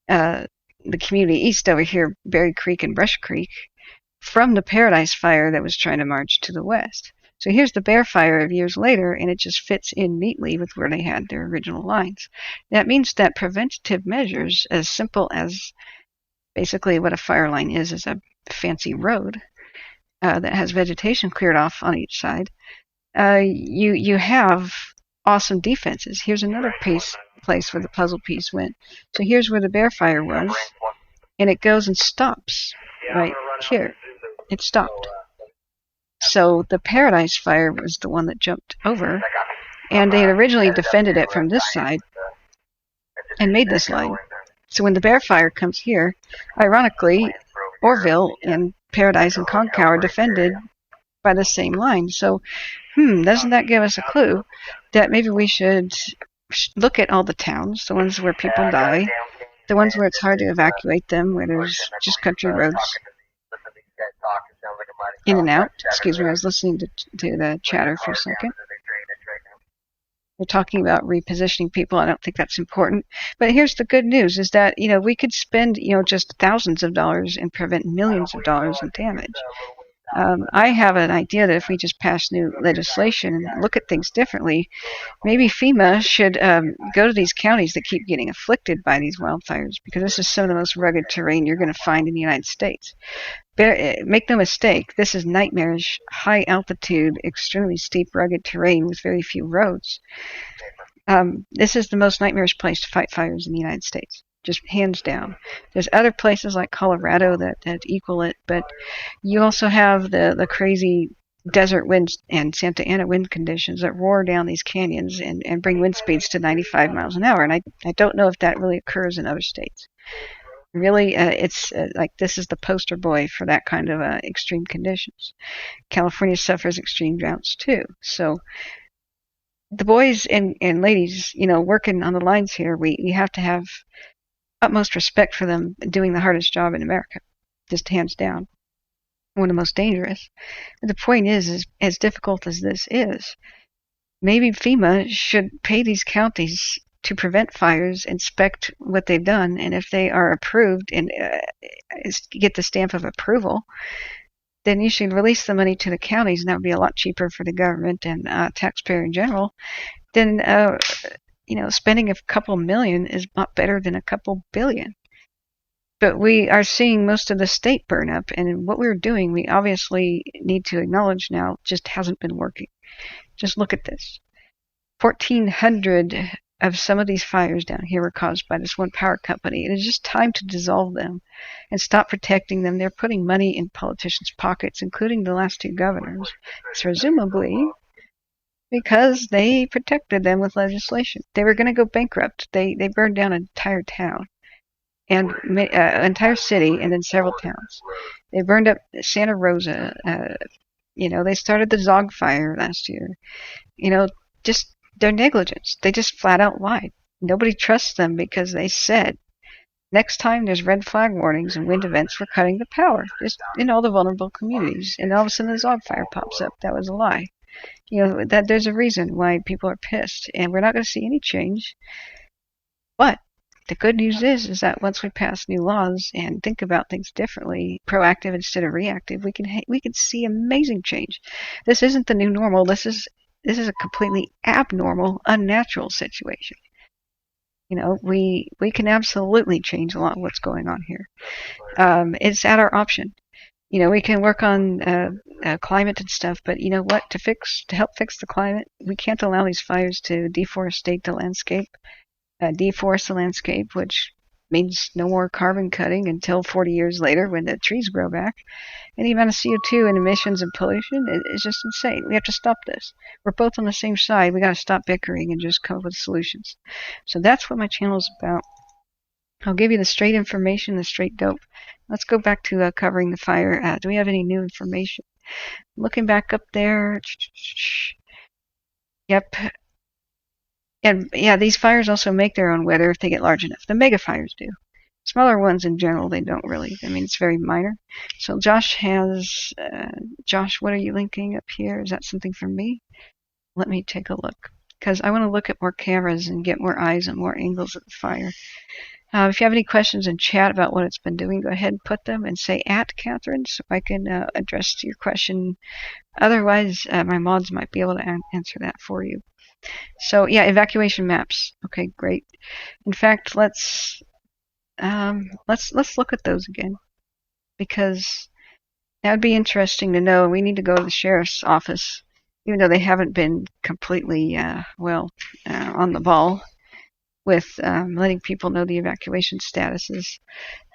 the community east over here, Berry Creek and Brush Creek, from the Paradise fire that was trying to march to the west. So here's the Bear fire of years later, and it just fits in neatly with where they had their original lines. That means that preventative measures, as simple as basically what a fire line is a fancy road that has vegetation cleared off on each side, you have awesome defenses. Here's another place where the puzzle piece went. So here's where the Bear fire was, and it goes and stops right here. It stopped. So the Paradise fire was the one that jumped over, and they had originally defended it from this side and made this line. So when the Bear fire comes here, ironically, Orville and Paradise and Concow are defended by the same line. So, doesn't that give us a clue that maybe we should look at all the towns, the ones where people die, the ones where it's hard to evacuate them, where there's just country roads in and out. Excuse me, I was listening to the chatter for a second. We're talking about repositioning people. I don't think that's important. But here's the good news is that, we could spend, just thousands of dollars and prevent millions of dollars in damage. I have an idea that if we just pass new legislation and look at things differently, maybe FEMA should go to these counties that keep getting afflicted by these wildfires, because this is some of the most rugged terrain you're going to find in the United States. Make no mistake, this is nightmarish, high altitude, extremely steep, rugged terrain with very few roads. This is the most nightmarish place to fight fires in the United States, just hands down. There's other places like Colorado that equal it, but you also have the crazy desert winds and Santa Ana wind conditions that roar down these canyons and bring wind speeds to 95 miles an hour. And I don't know if that really occurs in other states. Really, it's like this is the poster boy for that kind of extreme conditions. California suffers extreme droughts too. So the boys and ladies, working on the lines here, we have to have utmost respect for them doing the hardest job in America, just hands down. One of the most dangerous. But the point is as difficult as this is, maybe FEMA should pay these counties to prevent fires, inspect what they've done, and if they are approved and get the stamp of approval, then you should release the money to the counties, and that would be a lot cheaper for the government and taxpayer in general. Then, spending a couple million is a lot better than a couple billion. But we are seeing most of the state burn up, and what we're doing, we obviously need to acknowledge now, just hasn't been working. Just look at this. 1,400 of some of these fires down here were caused by this one power company. It is just time to dissolve them and stop protecting them. They're putting money in politicians' pockets, including the last two governors, presumably because they protected them with legislation. They were going to go bankrupt. They burned down an entire town and entire city, and then several towns. They burned up Santa Rosa. They started the Zog fire last year. Just their negligence. They just flat out lied. Nobody trusts them because they said, next time there's red flag warnings and wind events, we're cutting the power, just in all the vulnerable communities. And all of a sudden the Zog fire pops up. That was a lie. That there's a reason why people are pissed, and we're not going to see any change. But the good news is that once we pass new laws and think about things differently, proactive instead of reactive, we can see amazing change. This isn't the new normal. This is a completely abnormal, unnatural situation. We can absolutely change a lot of what's going on here. It's at our option. We can work on climate and stuff, but you know what? To help fix the climate, we can't allow these fires to deforest the landscape, which means no more carbon cutting until 40 years later when the trees grow back. And the amount of CO2 and emissions and pollution is just insane. We have to stop this. We're both on the same side. We got to stop bickering and just come up with solutions. So that's what my channel is about. I'll give you the straight information, the straight dope. Let's go back to covering the fire. Do we have any new information? Looking back up there. Yep. And yeah, these fires also make their own weather if they get large enough. The mega fires do. Smaller ones in general, they don't really. It's very minor. So Josh, what are you linking up here? Is that something from me? Let me take a look, because I want to look at more cameras and get more eyes and more angles of the fire. If you have any questions in chat about what it's been doing, go ahead and put them and say @Catherine so I can address your question. Otherwise, my mods might be able to answer that for you. So yeah, evacuation maps. Okay, great. In fact, let's look at those again, because that would be interesting to know. We need to go to the sheriff's office, even though they haven't been completely on the ball with letting people know the evacuation statuses.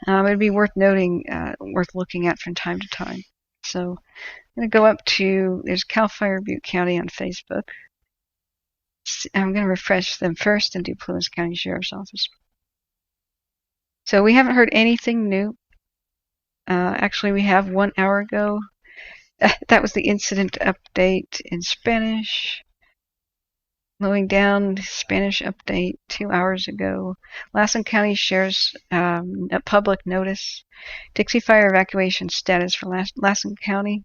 It would be worth noting, worth looking at from time to time. So I'm going to go up to, there's CAL FIRE Butte County on Facebook. I'm going to refresh them first and do Plumas County Sheriff's Office. So we haven't heard anything new. Actually, we have 1 hour ago. That was the incident update in Spanish. Slowing down, Spanish update 2 hours ago. Lassen County shares a public notice. Dixie fire evacuation status for Lassen County.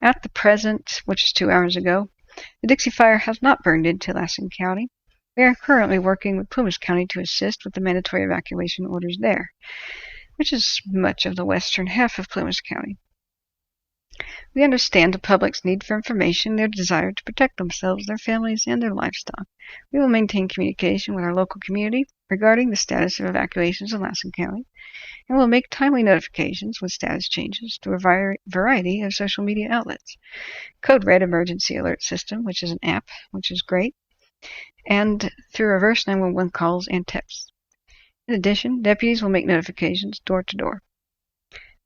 At the present, which is 2 hours ago, the Dixie fire has not burned into Lassen County. We are currently working with Plumas County to assist with the mandatory evacuation orders there, which is much of the western half of Plumas County. We understand the public's need for information, their desire to protect themselves, their families, and their livestock. We will maintain communication with our local community regarding the status of evacuations in Lassen County, and will make timely notifications with status changes through a variety of social media outlets. Code Red Emergency Alert System, which is an app, which is great, and through reverse 911 calls and texts. In addition, deputies will make notifications door to door.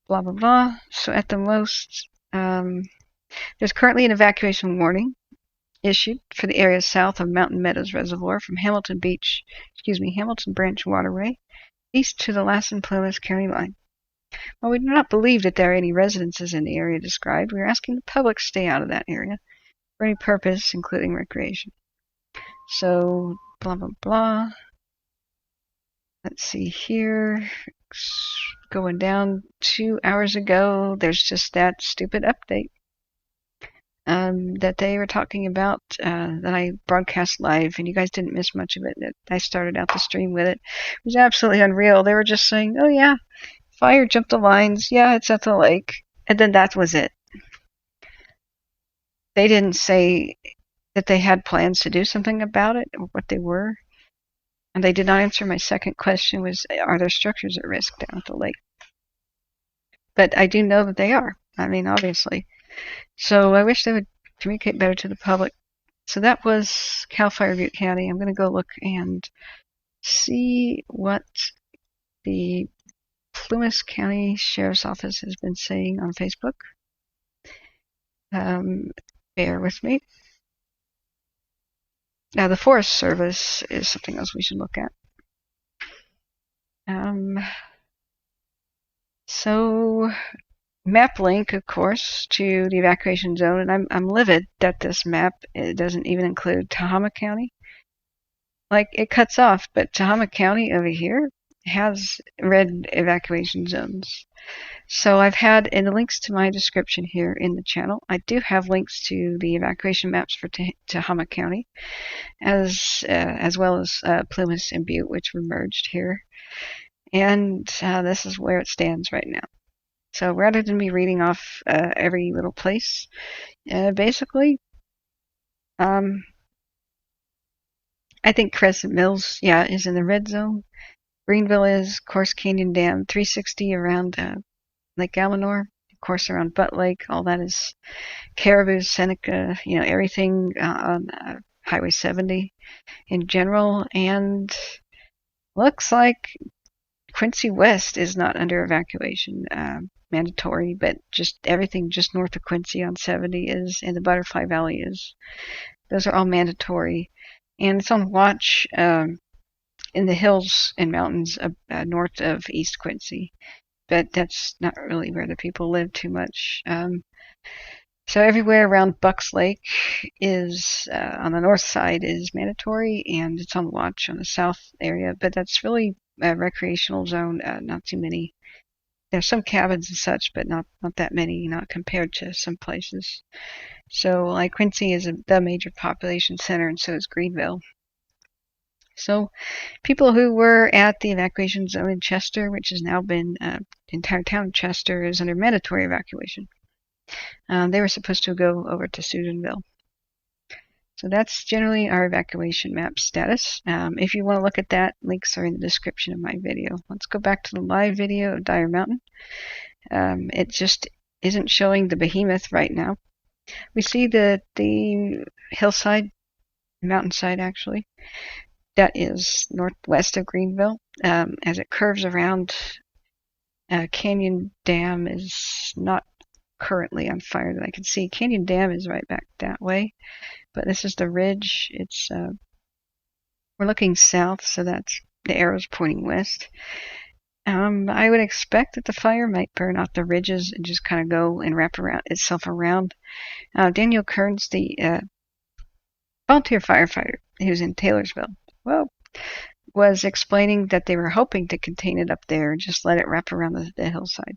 Blah, blah, blah. So at the most, there's currently an evacuation warning issued for the area south of Mountain Meadows Reservoir from Hamilton Branch Waterway east to the Lassen Plumas County line. While we do not believe that there are any residences in the area described, we are asking the public to stay out of that area for any purpose, including recreation. So, blah, blah, blah. Let's see here. Going down 2 hours ago, there's just that stupid update that they were talking about that I broadcast live, and you guys didn't miss much of it. I started out the stream with it. It was absolutely unreal. They were just saying, oh yeah, fire jumped the lines. Yeah, it's at the lake. And then that was it. They didn't say that they had plans to do something about it or what they were. And they did not answer my second question was, are there structures at risk down at the lake? But I do know that they are. I mean, obviously. So I wish they would communicate better to the public. So that was CAL FIRE Butte County. I'm going to go look and see what the Plumas County Sheriff's Office has been saying on Facebook. Bear with me. Now, the Forest Service is something else we should look at. So, map link, of course, to the evacuation zone, and I'm livid that this map it doesn't even include Tehama County. Like, it cuts off, but Tehama County over here has red evacuation zones. So I've had in the links to my description here in the channel, I do have links to the evacuation maps for Tehama County, as well as Plumas and Butte, which were merged here. And this is where it stands right now. So rather than me reading off every little place, basically, I think Crescent Mills, is in the red zone. Greenville is, of course, Canyon Dam, 360 around Lake Almanor, of course, around Butte Lake. All that is Caribou, Seneca, everything on Highway 70 in general. And looks like Quincy West is not under evacuation mandatory, but just everything just north of Quincy on 70 is, and the Butterfly Valley is. Those are all mandatory. And it's on watch in the hills and mountains north of East Quincy. But that's not really where the people live too much. So everywhere around Bucks Lake is, on the north side, is mandatory, and it's on watch on the south area. But that's really a recreational zone, not too many. There's some cabins and such, but not that many, not compared to some places. So, like, Quincy is the major population center, and so is Greenville. So, people who were at the evacuation zone in Chester, which has now been, the entire town of Chester is under mandatory evacuation. They were supposed to go over to Susanville. So that's generally our evacuation map status. If you want to look at that, links are in the description of my video. Let's go back to the live video of Dyer Mountain. It just isn't showing the behemoth right now. We see the hillside, mountainside actually. That is northwest of Greenville. As it curves around, Canyon Dam is not currently on fire that I can see. Canyon Dam is right back that way, but this is the ridge. It's we're looking south, so that's the arrow's pointing west. I would expect that the fire might burn off the ridges and just kind of go and wrap itself around. Daniel Kearns, the volunteer firefighter who's in Taylorsville, was explaining that they were hoping to contain it up there and just let it wrap around the hillside.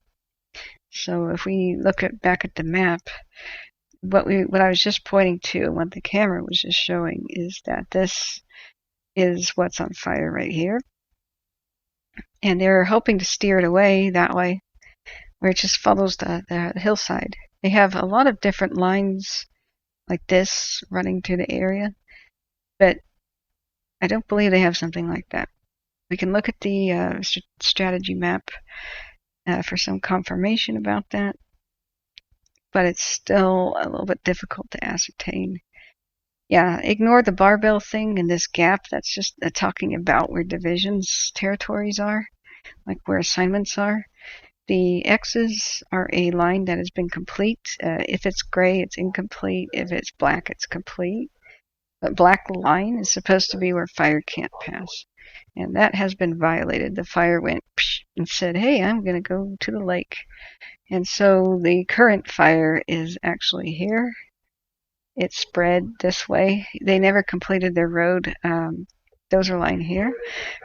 So if we look back at the map, what I was just pointing to and what the camera was just showing is that this is what's on fire right here. And they're hoping to steer it away that way. where it just follows the hillside. They have a lot of different lines like this running through the area, but I don't believe they have something like that. We can look at the strategy map for some confirmation about that, but it's still a little bit difficult to ascertain. Yeah, ignore the barbell thing and this gap. That's just talking about where divisions territories are, like where assignments are. The X's are a line that has been complete. If it's gray, it's incomplete. If it's black, it's complete. The black line is supposed to be where fire can't pass. And that has been violated. The fire went and said, hey, I'm going to go to the lake. And so the current fire is actually here. It spread this way. They never completed their road. Those are lying here.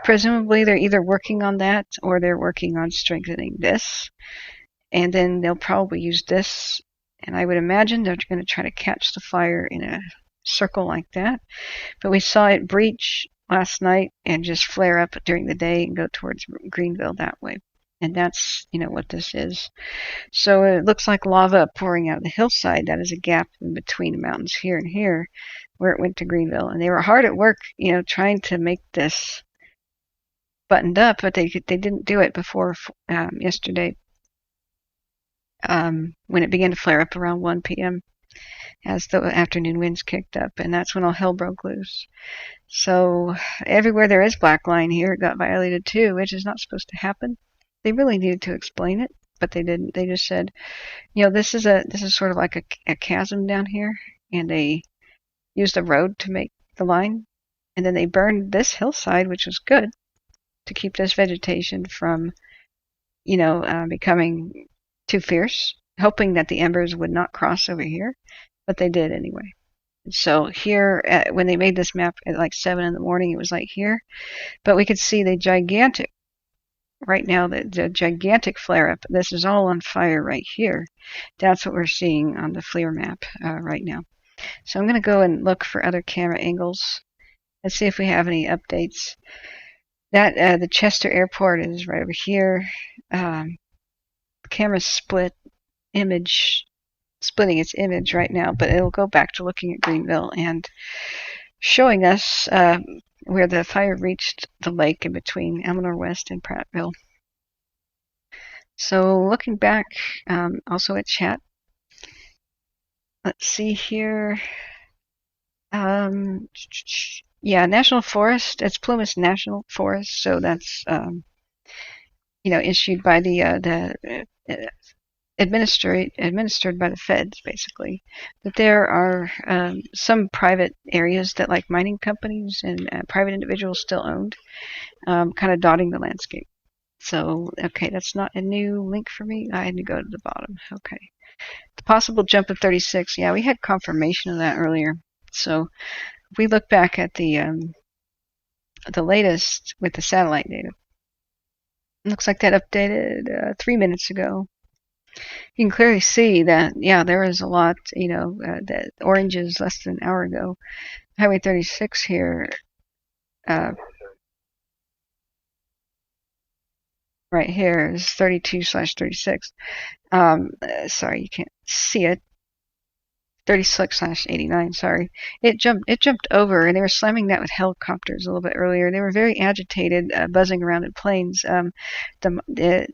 Presumably they're either working on that or they're working on strengthening this. And then they'll probably use this. And I would imagine they're going to try to catch the fire in a circle like that. But we saw it breach last night and just flare up during the day and go towards Greenville that way. And that's, what this is. So it looks like lava pouring out of the hillside. That is a gap in between the mountains here and here where it went to Greenville. And they were hard at work, trying to make this buttoned up, but they didn't do it before yesterday when it began to flare up around 1 p.m. as the afternoon winds kicked up. And that's when all hell broke loose. So everywhere there is black line here, it got violated too, which is not supposed to happen. They really needed to explain it, but they didn't. They just said, this is sort of like a chasm down here, and they used a road to make the line, and then they burned this hillside, which was good to keep this vegetation from, becoming too fierce, hoping that the embers would not cross over here, but they did anyway. So here, when they made this map at like 7 in the morning, it was like here, but we could see the gigantic. Right now, the gigantic flare-up, this is all on fire right here. That's what we're seeing on the FLIR map right now. So I'm going to go and look for other camera angles. Let's see if we have any updates. The Chester Airport is right over here. The camera's splitting its image right now, but it'll go back to looking at Greenville and showing us where the fire reached the lake in between Almanor West and Prattville. So looking back, also at chat, let's see here. National Forest, it's Plumas National Forest, so that's, issued by the administered by the feds, basically. But there are some private areas that, like mining companies and private individuals, still owned, kind of dotting the landscape. So, okay, that's not a new link for me. I had to go to the bottom. Okay. The possible jump of 36. Yeah, we had confirmation of that earlier. So, if we look back at the latest with the satellite data, it looks like that updated 3 minutes ago. You can clearly see that, there is a lot, that orange is less than an hour ago. Highway 36 here, right here is 32/36. Sorry, you can't see it. 36/89, sorry. It jumped over, and they were slamming that with helicopters a little bit earlier. They were very agitated, buzzing around in planes.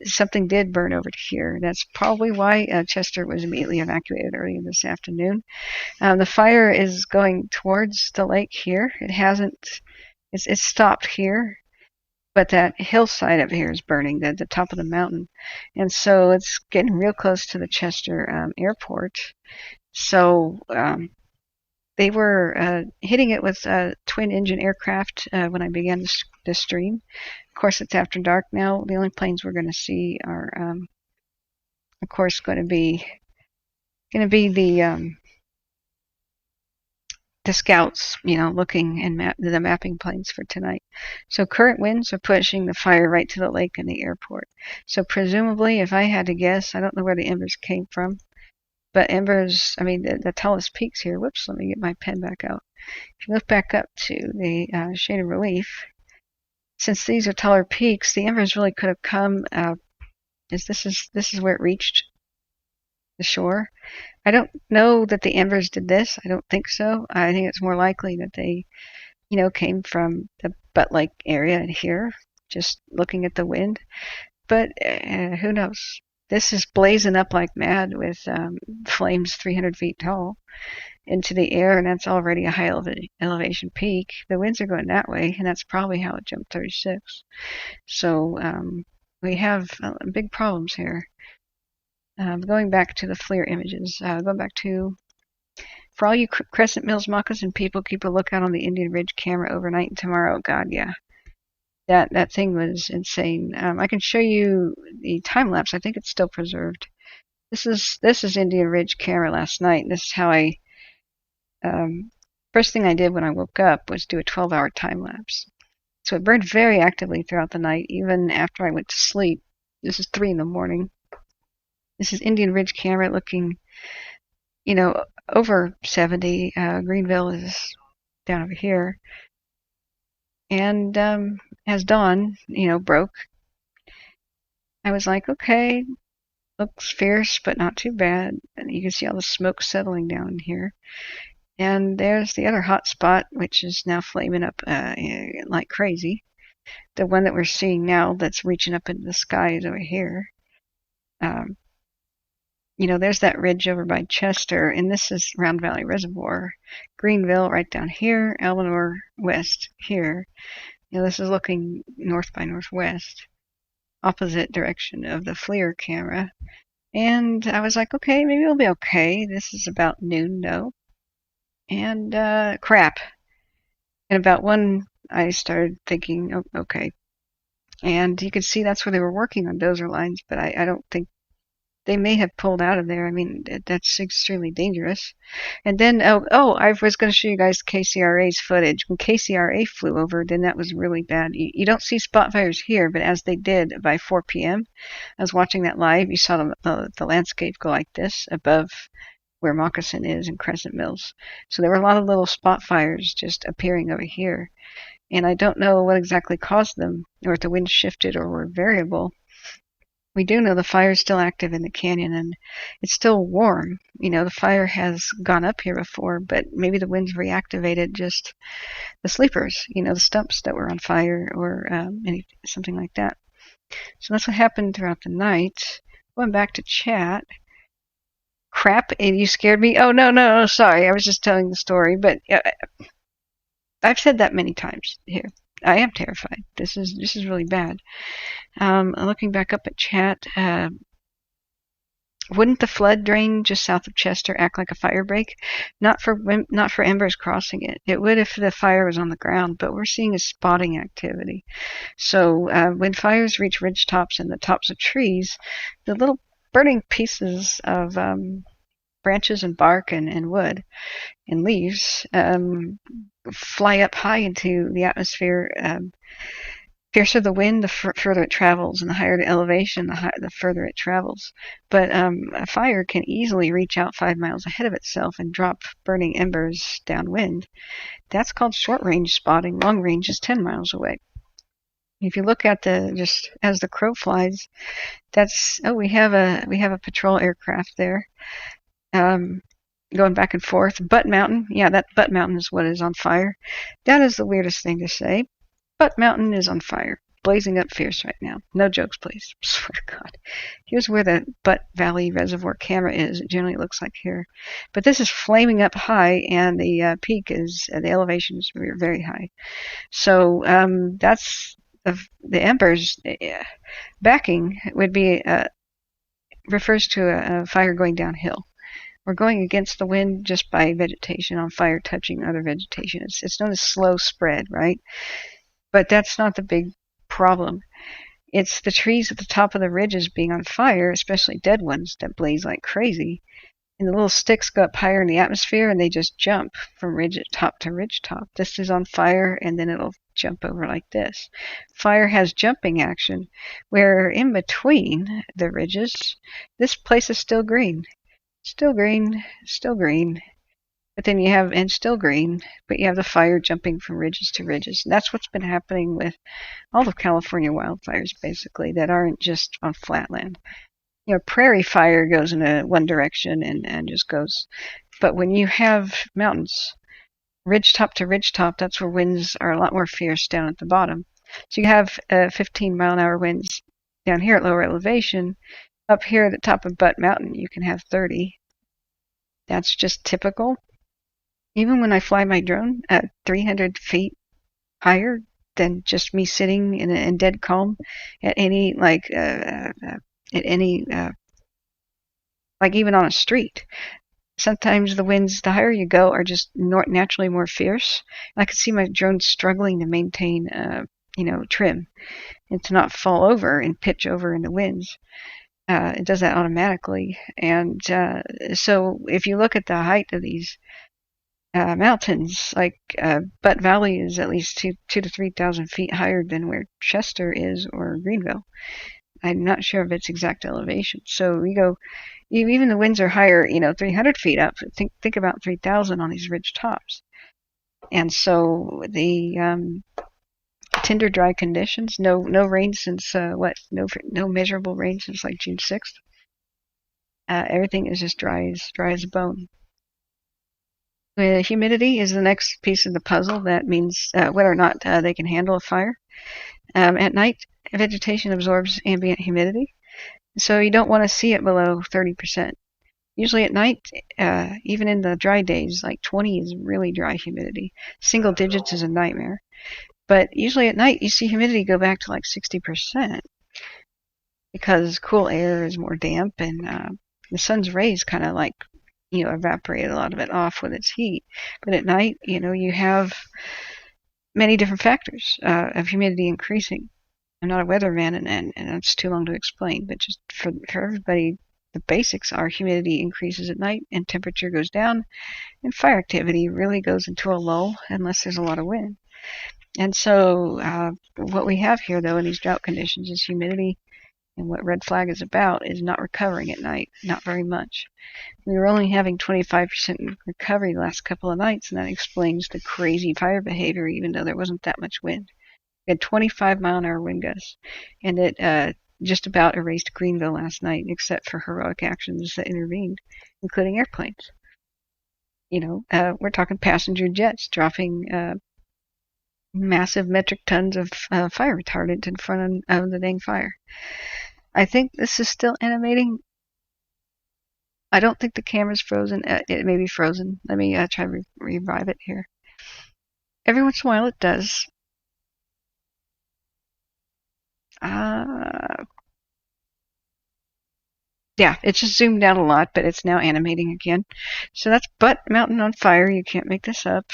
Something did burn over to here. That's probably why Chester was immediately evacuated earlier this afternoon. The fire is going towards the lake here. It's stopped here, but that hillside up here is burning, the top of the mountain. And so it's getting real close to the Chester airport. So they were hitting it with twin-engine aircraft when I began this stream. Of course, it's after dark now. The only planes we're going to see are, of course, going to be the scouts, looking and the mapping planes for tonight. So current winds are pushing the fire right to the lake and the airport. So presumably, if I had to guess, I don't know where the embers came from. But embers, the tallest peaks here. Whoops, let me get my pen back out. If you look back up to the shaded relief, since these are taller peaks, the embers really could have come This is where it reached the shore. I don't know that the embers did this. I don't think so. I think it's more likely that they, came from the Butte Lake area and here, just looking at the wind. But who knows? This is blazing up like mad with flames 300 feet tall into the air, and that's already a high elevation peak. The winds are going that way, and that's probably how it jumped 36. So we have big problems here. Going back to the FLIR images, going back to, for all you Crescent Mills moccasin people, keep a lookout on the Indian Ridge camera overnight and tomorrow. God, yeah. That thing was insane. I can show you the time lapse. I think it's still preserved. This is Indian Ridge camera last night. This is how I first thing I did when I woke up was do a 12-hour time lapse. So it burned very actively throughout the night, even after I went to sleep. This is 3 in the morning. This is Indian Ridge camera looking, over 70. Greenville is down over here. And as dawn, broke, I was like, okay, looks fierce, but not too bad. And you can see all the smoke settling down in here. And there's the other hot spot, which is now flaming up like crazy. The one that we're seeing now that's reaching up into the sky is over here. There's that ridge over by Chester, and this is Round Valley Reservoir. Greenville right down here, Almanor West here. This is looking north by northwest, opposite direction of the FLIR camera. And I was like, okay, maybe it'll be okay. This is about noon, though. And crap. And about 1, I started thinking, oh, okay. And you could see that's where they were working on dozer lines, but I don't think they may have pulled out of there. I mean, that's extremely dangerous. And then, I was going to show you guys KCRA's footage. When KCRA flew over, then that was really bad. You don't see spot fires here, but as they did by 4 p.m., I was watching that live. You saw the landscape go like this above where Moccasin is in Crescent Mills. So there were a lot of little spot fires just appearing over here. And I don't know what exactly caused them, or if the wind shifted or were variable. We do know the fire is still active in the canyon, and it's still warm. The fire has gone up here before, but maybe the winds reactivated just the sleepers, the stumps that were on fire or something like that. So that's what happened throughout the night. Going back to chat. Crap, and you scared me. Oh, no, sorry. I was just telling the story, but I've said that many times here. I am terrified. This is really bad. Looking back up at chat, wouldn't the flood drain just south of Chester act like a fire break? Not for embers crossing it. It would if the fire was on the ground, but we're seeing a spotting activity. So when fires reach ridge tops and the tops of trees, the little burning pieces of branches and bark and wood and leaves fly up high into the atmosphere. Fiercer the wind, the further it travels, and the higher the elevation, the further it travels. But a fire can easily reach out 5 miles ahead of itself and drop burning embers downwind. That's called short-range spotting. Long range is 10 miles away. If you look at just as the crow flies, we have a patrol aircraft there. Going back and forth. Butte Mountain. Yeah, that Butte Mountain is what is on fire. That is the weirdest thing to say. Butte Mountain is on fire. Blazing up fierce right now. No jokes, please. I swear to God. Here's where the Butte Valley Reservoir camera is. It generally looks like here. But this is flaming up high, and the peak is, the elevation is very high. So that's the embers. Backing would be, refers to a fire going downhill. We're going against the wind just by vegetation on fire touching other vegetation. It's known as slow spread, right? But that's not the big problem. It's the trees at the top of the ridges being on fire, especially dead ones that blaze like crazy. And the little sticks go up higher in the atmosphere and they just jump from ridge top to ridge top. This is on fire and then it'll jump over like this. Fire has jumping action where in between the ridges, this place is still green. Still green, still green. But then you have, and still green, but you have the fire jumping from ridges to ridges. And that's what's been happening with all of California wildfires, basically, that aren't just on flatland. Prairie fire goes in one direction and just goes. But when you have mountains, ridgetop to ridgetop, that's where winds are a lot more fierce down at the bottom. So you have 15-mile-an-hour winds down here at lower elevation. Up here at the top of Butte Mountain, you can have 30. That's just typical. Even when I fly my drone at 300 feet higher than just me sitting in dead calm at any, like even on a street. Sometimes the winds, the higher you go, are just naturally more fierce. I could see my drone struggling to maintain, trim and to not fall over and pitch over in the winds. It does that automatically. And so if you look at the height of these mountains, like Butte Valley is at least 2,000 to 3,000 feet higher than where Chester is or Greenville. I'm not sure of its exact elevation. So we go, even the winds are higher, 300 feet up. Think about 3,000 on these ridge tops. And so the tinder dry conditions, no rain since no measurable rain since like June 6th. Everything is just dry as a bone. The humidity is the next piece of the puzzle. That means whether or not they can handle a fire. At night, vegetation absorbs ambient humidity, so you don't want to see it below 30%. Usually at night, even in the dry days, like 20 is really dry humidity. Single digits is a nightmare. But usually at night, you see humidity go back to like 60% because cool air is more damp, and the sun's rays kind of evaporate a lot of it off with its heat. But at night, you have many different factors of humidity increasing. I'm not a weatherman, and that's too long to explain, but just for everybody, the basics are humidity increases at night and temperature goes down, and fire activity really goes into a lull unless there's a lot of wind. And so what we have here, though, in these drought conditions is humidity, and what red flag is about is not recovering at night, not very much. We were only having 25% recovery the last couple of nights, and that explains the crazy fire behavior, even though there wasn't that much wind. We had 25-mile-an-hour wind gusts, and it just about erased Greenville last night, except for heroic actions that intervened, including airplanes. We're talking passenger jets dropping massive metric tons of fire retardant in front of the dang fire. I think this is still animating. I don't think the camera's frozen. It may be frozen. Let me try to revive it here. Every once in a while it does. Yeah, it's just zoomed out a lot, but it's now animating again. So that's Butte Mountain on fire. You can't make this up.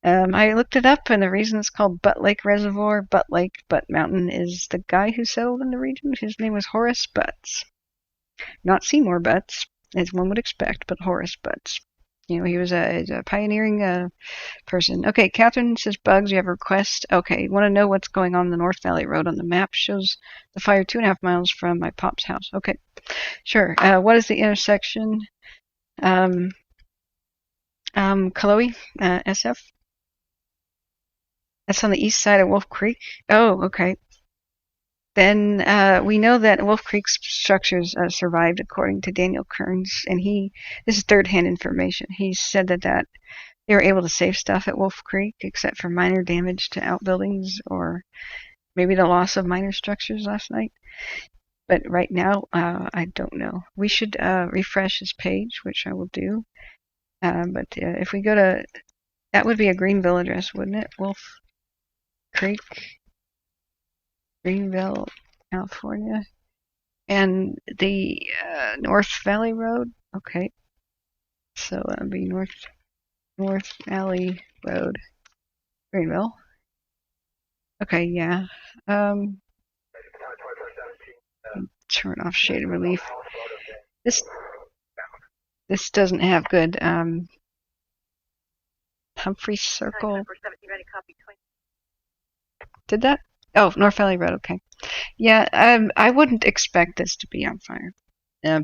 I looked it up, and the reason it's called Butte Lake Reservoir, Butte Lake, Butte Mountain, is the guy who settled in the region. His name was Horace Butts. Not Seymour Butts, as one would expect, but Horace Butts. He was a pioneering person. Okay, Catherine says, Bugs, you have a request? Okay, want to know what's going on the North Valley Road on the map? Shows the fire 2.5 miles from my pop's house. Okay, sure. What is the intersection? Chloe, SF? That's on the east side of Wolf Creek? Oh, okay. Then we know that Wolf Creek's structures survived, according to Daniel Kearns, and this is third-hand information. He said that they were able to save stuff at Wolf Creek, except for minor damage to outbuildings or maybe the loss of minor structures last night. But right now, I don't know. We should refresh his page, which I will do. But if we go to, that would be a Greenville address, wouldn't it? Wolf Creek. Greenville, California, and the North Valley Road. Okay, so that'd be North Valley Road, Greenville. Okay, yeah. Turn off shade of relief. This doesn't have good Humphrey Circle. Did that? Oh, North Valley Road, okay. Yeah, I wouldn't expect this to be on fire.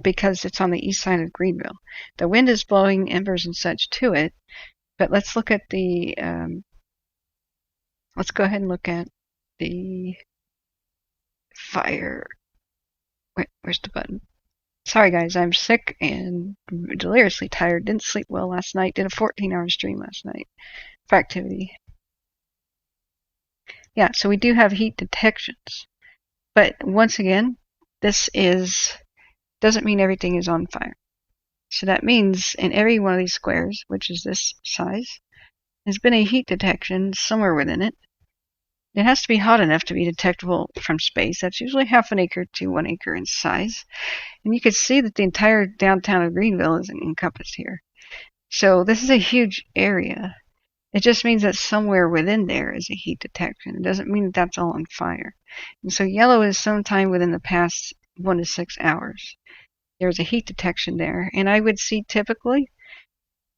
because it's on the east side of Greenville. The wind is blowing embers and such to it, but let's look at the, let's go ahead and look at the fire. Wait, where's the button? Sorry guys, I'm sick and deliriously tired. Didn't sleep well last night. Did a 14-hour stream last night for activity. Yeah, so we do have heat detections. But once again, this doesn't mean everything is on fire. So that means in every one of these squares, which is this size, there's been a heat detection somewhere within it. It has to be hot enough to be detectable from space. That's usually half an acre to 1 acre in size. And you can see that the entire downtown of Greenville is encompassed here. So this is a huge area. It just means that somewhere within there is a heat detection. It doesn't mean that that's all on fire. And so yellow is sometime within the past 1 to 6 hours. There's a heat detection there. And I would see typically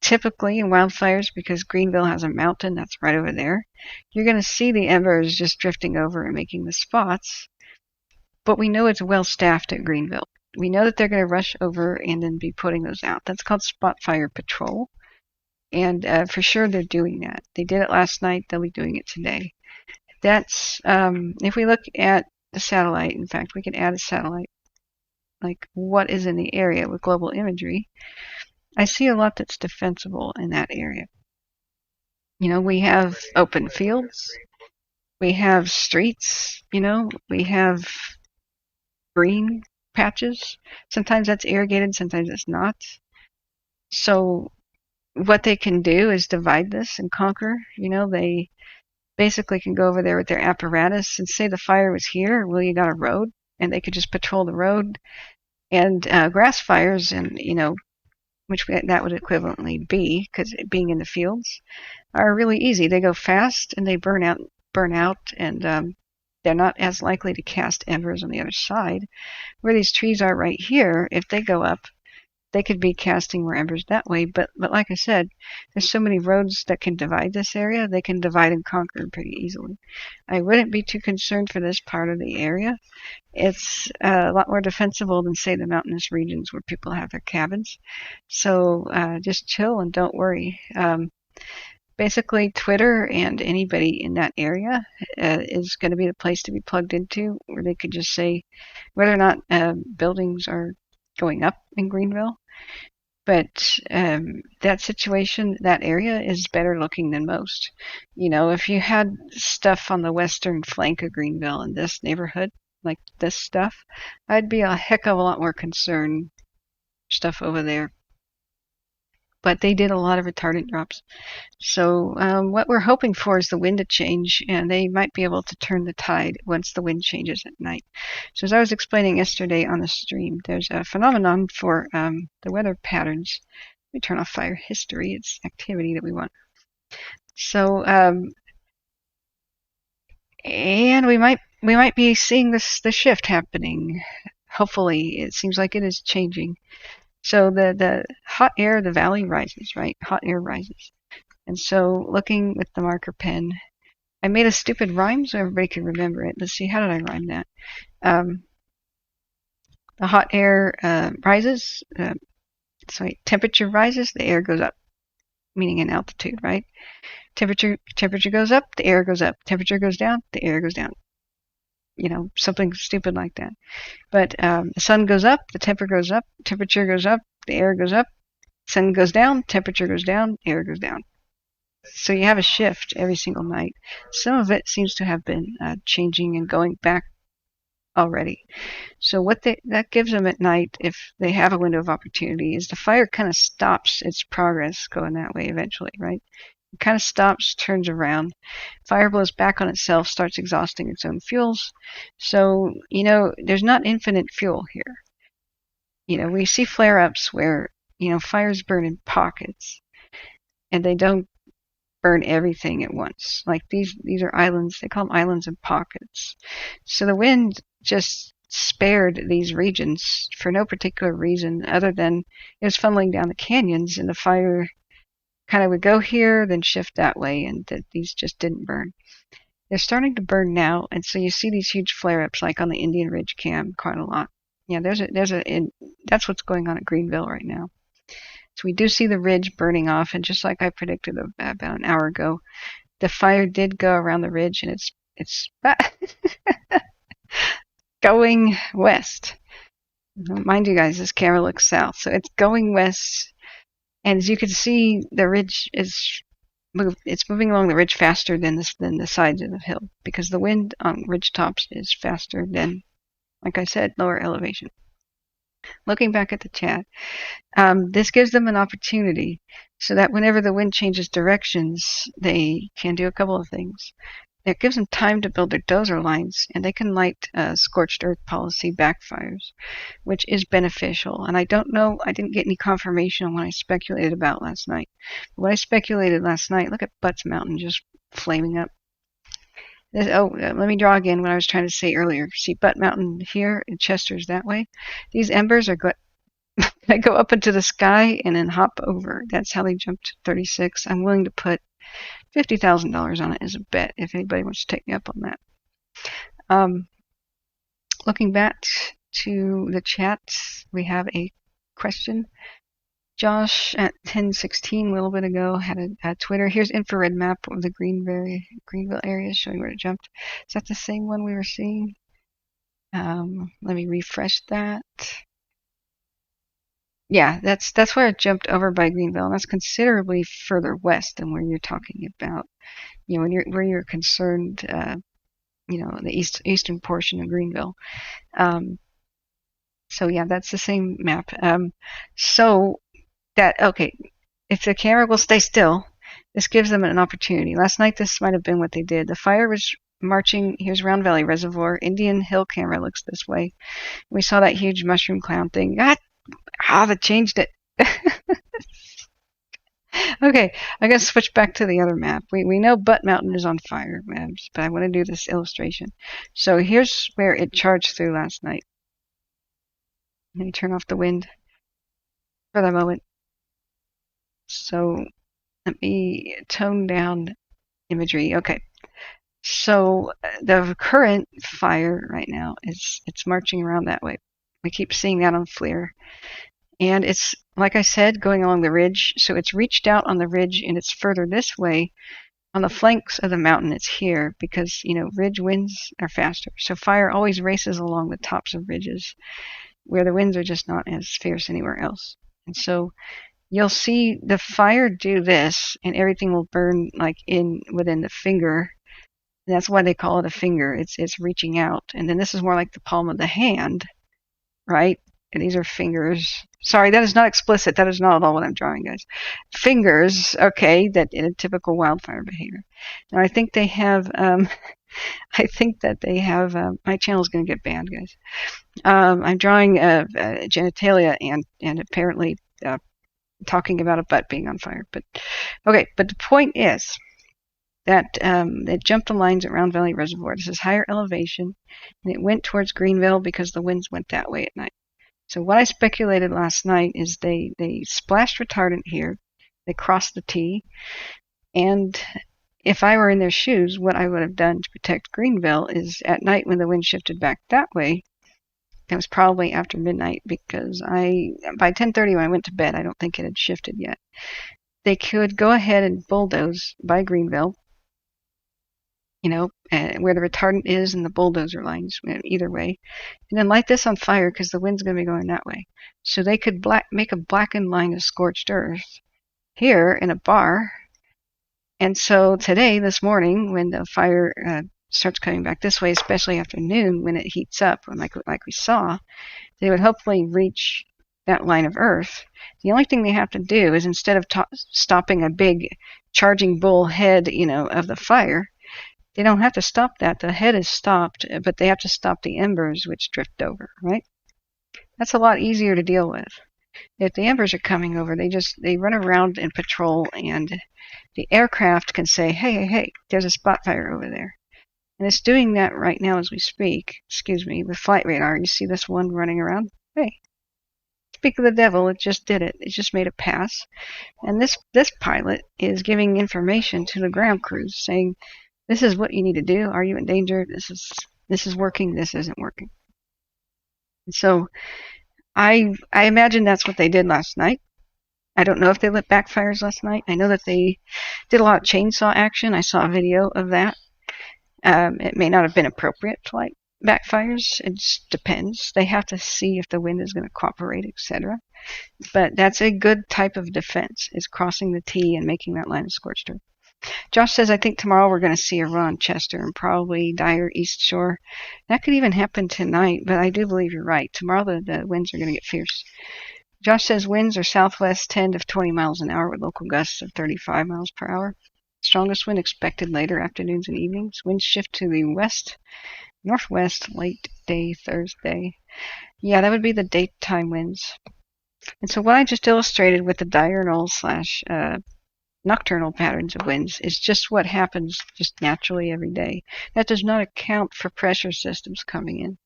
in wildfires, because Greenville has a mountain that's right over there, you're going to see the embers just drifting over and making the spots. But we know it's well staffed at Greenville. We know that they're going to rush over and then be putting those out. That's called spot fire patrol. And for sure they're doing that. They did it last night. They'll be doing it today. That's, if we look at the satellite, in fact, we can add a satellite, like what is in the area with global imagery. I see a lot that's defensible in that area. You know, we have open fields, we have streets, you know, we have green patches. Sometimes that's irrigated, sometimes it's not. So what they can do is divide this and conquer. You know, they basically can go over there with their apparatus and say the fire was here, well, you got a road, and they could just patrol the road. And grass fires, and, you know, which that would equivalently be, because being in the fields, are really easy. They go fast and they burn out, and they're not as likely to cast embers on the other side. Where these trees are right here, if they go up, they could be casting more embers that way. But like I said, there's so many roads that can divide this area. They can divide and conquer pretty easily. I wouldn't be too concerned for this part of the area. It's a lot more defensible than, say, the mountainous regions where people have their cabins. So just chill and don't worry. Basically, Twitter and anybody in that area is going to be the place to be plugged into, where they could just say whether or not buildings are going up in Greenville. But that situation, that area is better looking than most. You know, if you had stuff on the western flank of Greenville in this neighborhood, like this stuff, I'd be a heck of a lot more concerned stuff over there. But they did a lot of retardant drops. So what we're hoping for is the wind to change, and they might be able to turn the tide once the wind changes at night. So as I was explaining yesterday on the stream, there's a phenomenon for the weather patterns. Let me turn off fire history. It's activity that we want. So, and we might be seeing the shift happening. Hopefully, it seems like it is changing. So the hot air, the valley rises, right? Hot air rises. And so looking with the marker pen, I made a stupid rhyme so everybody can remember it. Let's see, how did I rhyme that? The hot air rises, temperature rises, the air goes up, meaning in altitude, right? Temperature goes up, the air goes up. Temperature goes down, the air goes down. You know, something stupid like that. But the sun goes up, the temperature goes up, the air goes up, sun goes down, temperature goes down, air goes down. So you have a shift every single night. Some of it seems to have been changing and going back already. So what that gives them at night, if they have a window of opportunity, is the fire kind of stops its progress going that way eventually, right? It kind of stops, turns around, fire blows back on itself, starts exhausting its own fuels. So, you know, there's not infinite fuel here. You know, we see flare-ups where, you know, fires burn in pockets, and they don't burn everything at once. Like these are islands, they call them islands and pockets. So the wind just spared these regions for no particular reason other than it was funneling down the canyons, and the fire kind of would go here, then shift that way, and these just didn't burn. They're starting to burn now, and so you see these huge flare-ups like on the Indian Ridge cam quite a lot, Yeah, that's what's going on at Greenville right now. So we do see the ridge burning off, and just like I predicted about an hour ago, the fire did go around the ridge, and it's going west. Mind you guys, this camera looks south, so it's going west, and as you can see, the ridge is moving along the ridge faster than the sides of the hill, because the wind on ridge tops is faster than, like I said, lower elevation. Looking back at the chat, this gives them an opportunity so that whenever the wind changes directions, they can do a couple of things. It gives them time to build their dozer lines, and they can light scorched earth policy backfires, which is beneficial. And I don't know, I didn't get any confirmation on what I speculated about last night. But what I speculated last night, look at Butts Mountain just flaming up. Let me draw again what I was trying to say earlier. See Butte Mountain here, and Chester's that way. These embers are going to go up into the sky and then hop over. That's how they jumped to 36. I'm willing to put $50,000 on it as a bet if anybody wants to take me up on that. Looking back to the chat, we have a question. Josh at 10:16 a little bit ago had a Twitter. Here's infrared map of the Greenville area showing where it jumped. Is that the same one we were seeing? Let me refresh that. Yeah, that's where it jumped over by Greenville, and that's considerably further west than where you're talking about. You know, where you're concerned, the eastern portion of Greenville. So yeah, that's the same map. If the camera will stay still, this gives them an opportunity. Last night, this might have been what they did. The fire was marching. Here's Round Valley Reservoir. Indian Hill camera looks this way. We saw that huge mushroom cloud thing. They changed it. Okay, I gotta switch back to the other map. We know Butte Mountain is on fire, but I want to do this illustration. So here's where it charged through last night. Let me turn off the wind for the moment. So let me tone down imagery. Okay. So the current fire right now it's marching around that way. We keep seeing that on FLIR. And it's, like I said, going along the ridge. So it's reached out on the ridge and it's further this way. On the flanks of the mountain, it's here because, ridge winds are faster. So fire always races along the tops of ridges where the winds are just not as fierce anywhere else. And so you'll see the fire do this and everything will burn like within the finger. And that's why they call it a finger. It's reaching out. And then this is more like the palm of the hand, right? And these are fingers. Sorry, that is not explicit. That is not at all what I'm drawing, guys. Fingers, okay, that in a typical wildfire behavior. Now, I think they have, my channel is going to get banned, guys. I'm drawing genitalia and apparently talking about a butt being on fire. But the point is that it jumped the lines at Round Valley Reservoir. This is higher elevation, and it went towards Greenville because the winds went that way at night. So what I speculated last night is they splashed retardant here, they crossed the T, and if I were in their shoes, what I would have done to protect Greenville is at night when the wind shifted back that way, it was probably after midnight because by 10:30 when I went to bed, I don't think it had shifted yet. They could go ahead and bulldoze by Greenville, where the retardant is and the bulldozer lines, either way, and then light this on fire because the wind's going to be going that way. So they could make a blackened line of scorched earth here in a bar. And so this morning, when the fire starts coming back this way, especially after noon when it heats up, like we saw, they would hopefully reach that line of earth. The only thing they have to do is instead of stopping a big charging bull head, of the fire, they don't have to stop that. The head is stopped, but they have to stop the embers, which drift over, right? That's a lot easier to deal with. If the embers are coming over, they run around and patrol, and the aircraft can say, hey, there's a spot fire over there. And it's doing that right now as we speak. Excuse me, with flight radar. You see this one running around? Hey, speak of the devil, it just did it. It just made a pass. And this pilot is giving information to the ground crews saying, this is what you need to do. Are you in danger? This is working. This isn't working. So I imagine that's what they did last night. I don't know if they lit backfires last night. I know that they did a lot of chainsaw action. I saw a video of that. It may not have been appropriate to light backfires. It just depends. They have to see if the wind is going to cooperate, etc. But that's a good type of defense, is crossing the T and making that line of scorched earth. Josh says, I think tomorrow we're going to see a run on Chester and probably Dyer East Shore. That could even happen tonight, but I do believe you're right. Tomorrow the winds are going to get fierce. Josh says winds are southwest 10 to 20 miles an hour with local gusts of 35 miles per hour. Strongest wind expected later afternoons and evenings. Winds shift to the west, northwest late day Thursday. Yeah, that would be the daytime winds. And so what I just illustrated with the diurnal slash nocturnal patterns of winds is just what happens just naturally every day. That does not account for pressure systems coming in.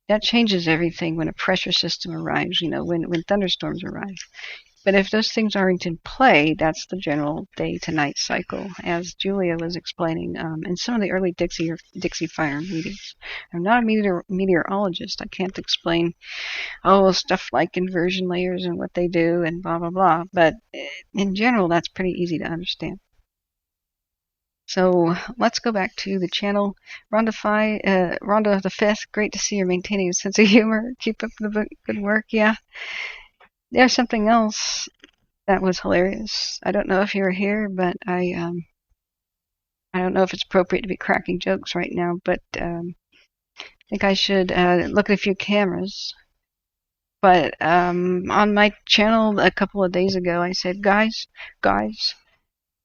That changes everything when a pressure system arrives, when thunderstorms arrive. But if those things aren't in play, that's the general day to night cycle, as Julia was explaining in some of the early Dixie fire meetings. I'm not a meteorologist. I can't explain stuff like inversion layers and what they do and blah, blah, blah. But in general, that's pretty easy to understand. So let's go back to the channel. Rhonda the Fifth, great to see you're maintaining a sense of humor. Keep up the good work. Yeah. There's something else that was hilarious. I don't know if you were here, but I don't know if it's appropriate to be cracking jokes right now, but I think I should look at a few cameras. But on my channel a couple of days ago, I said, guys,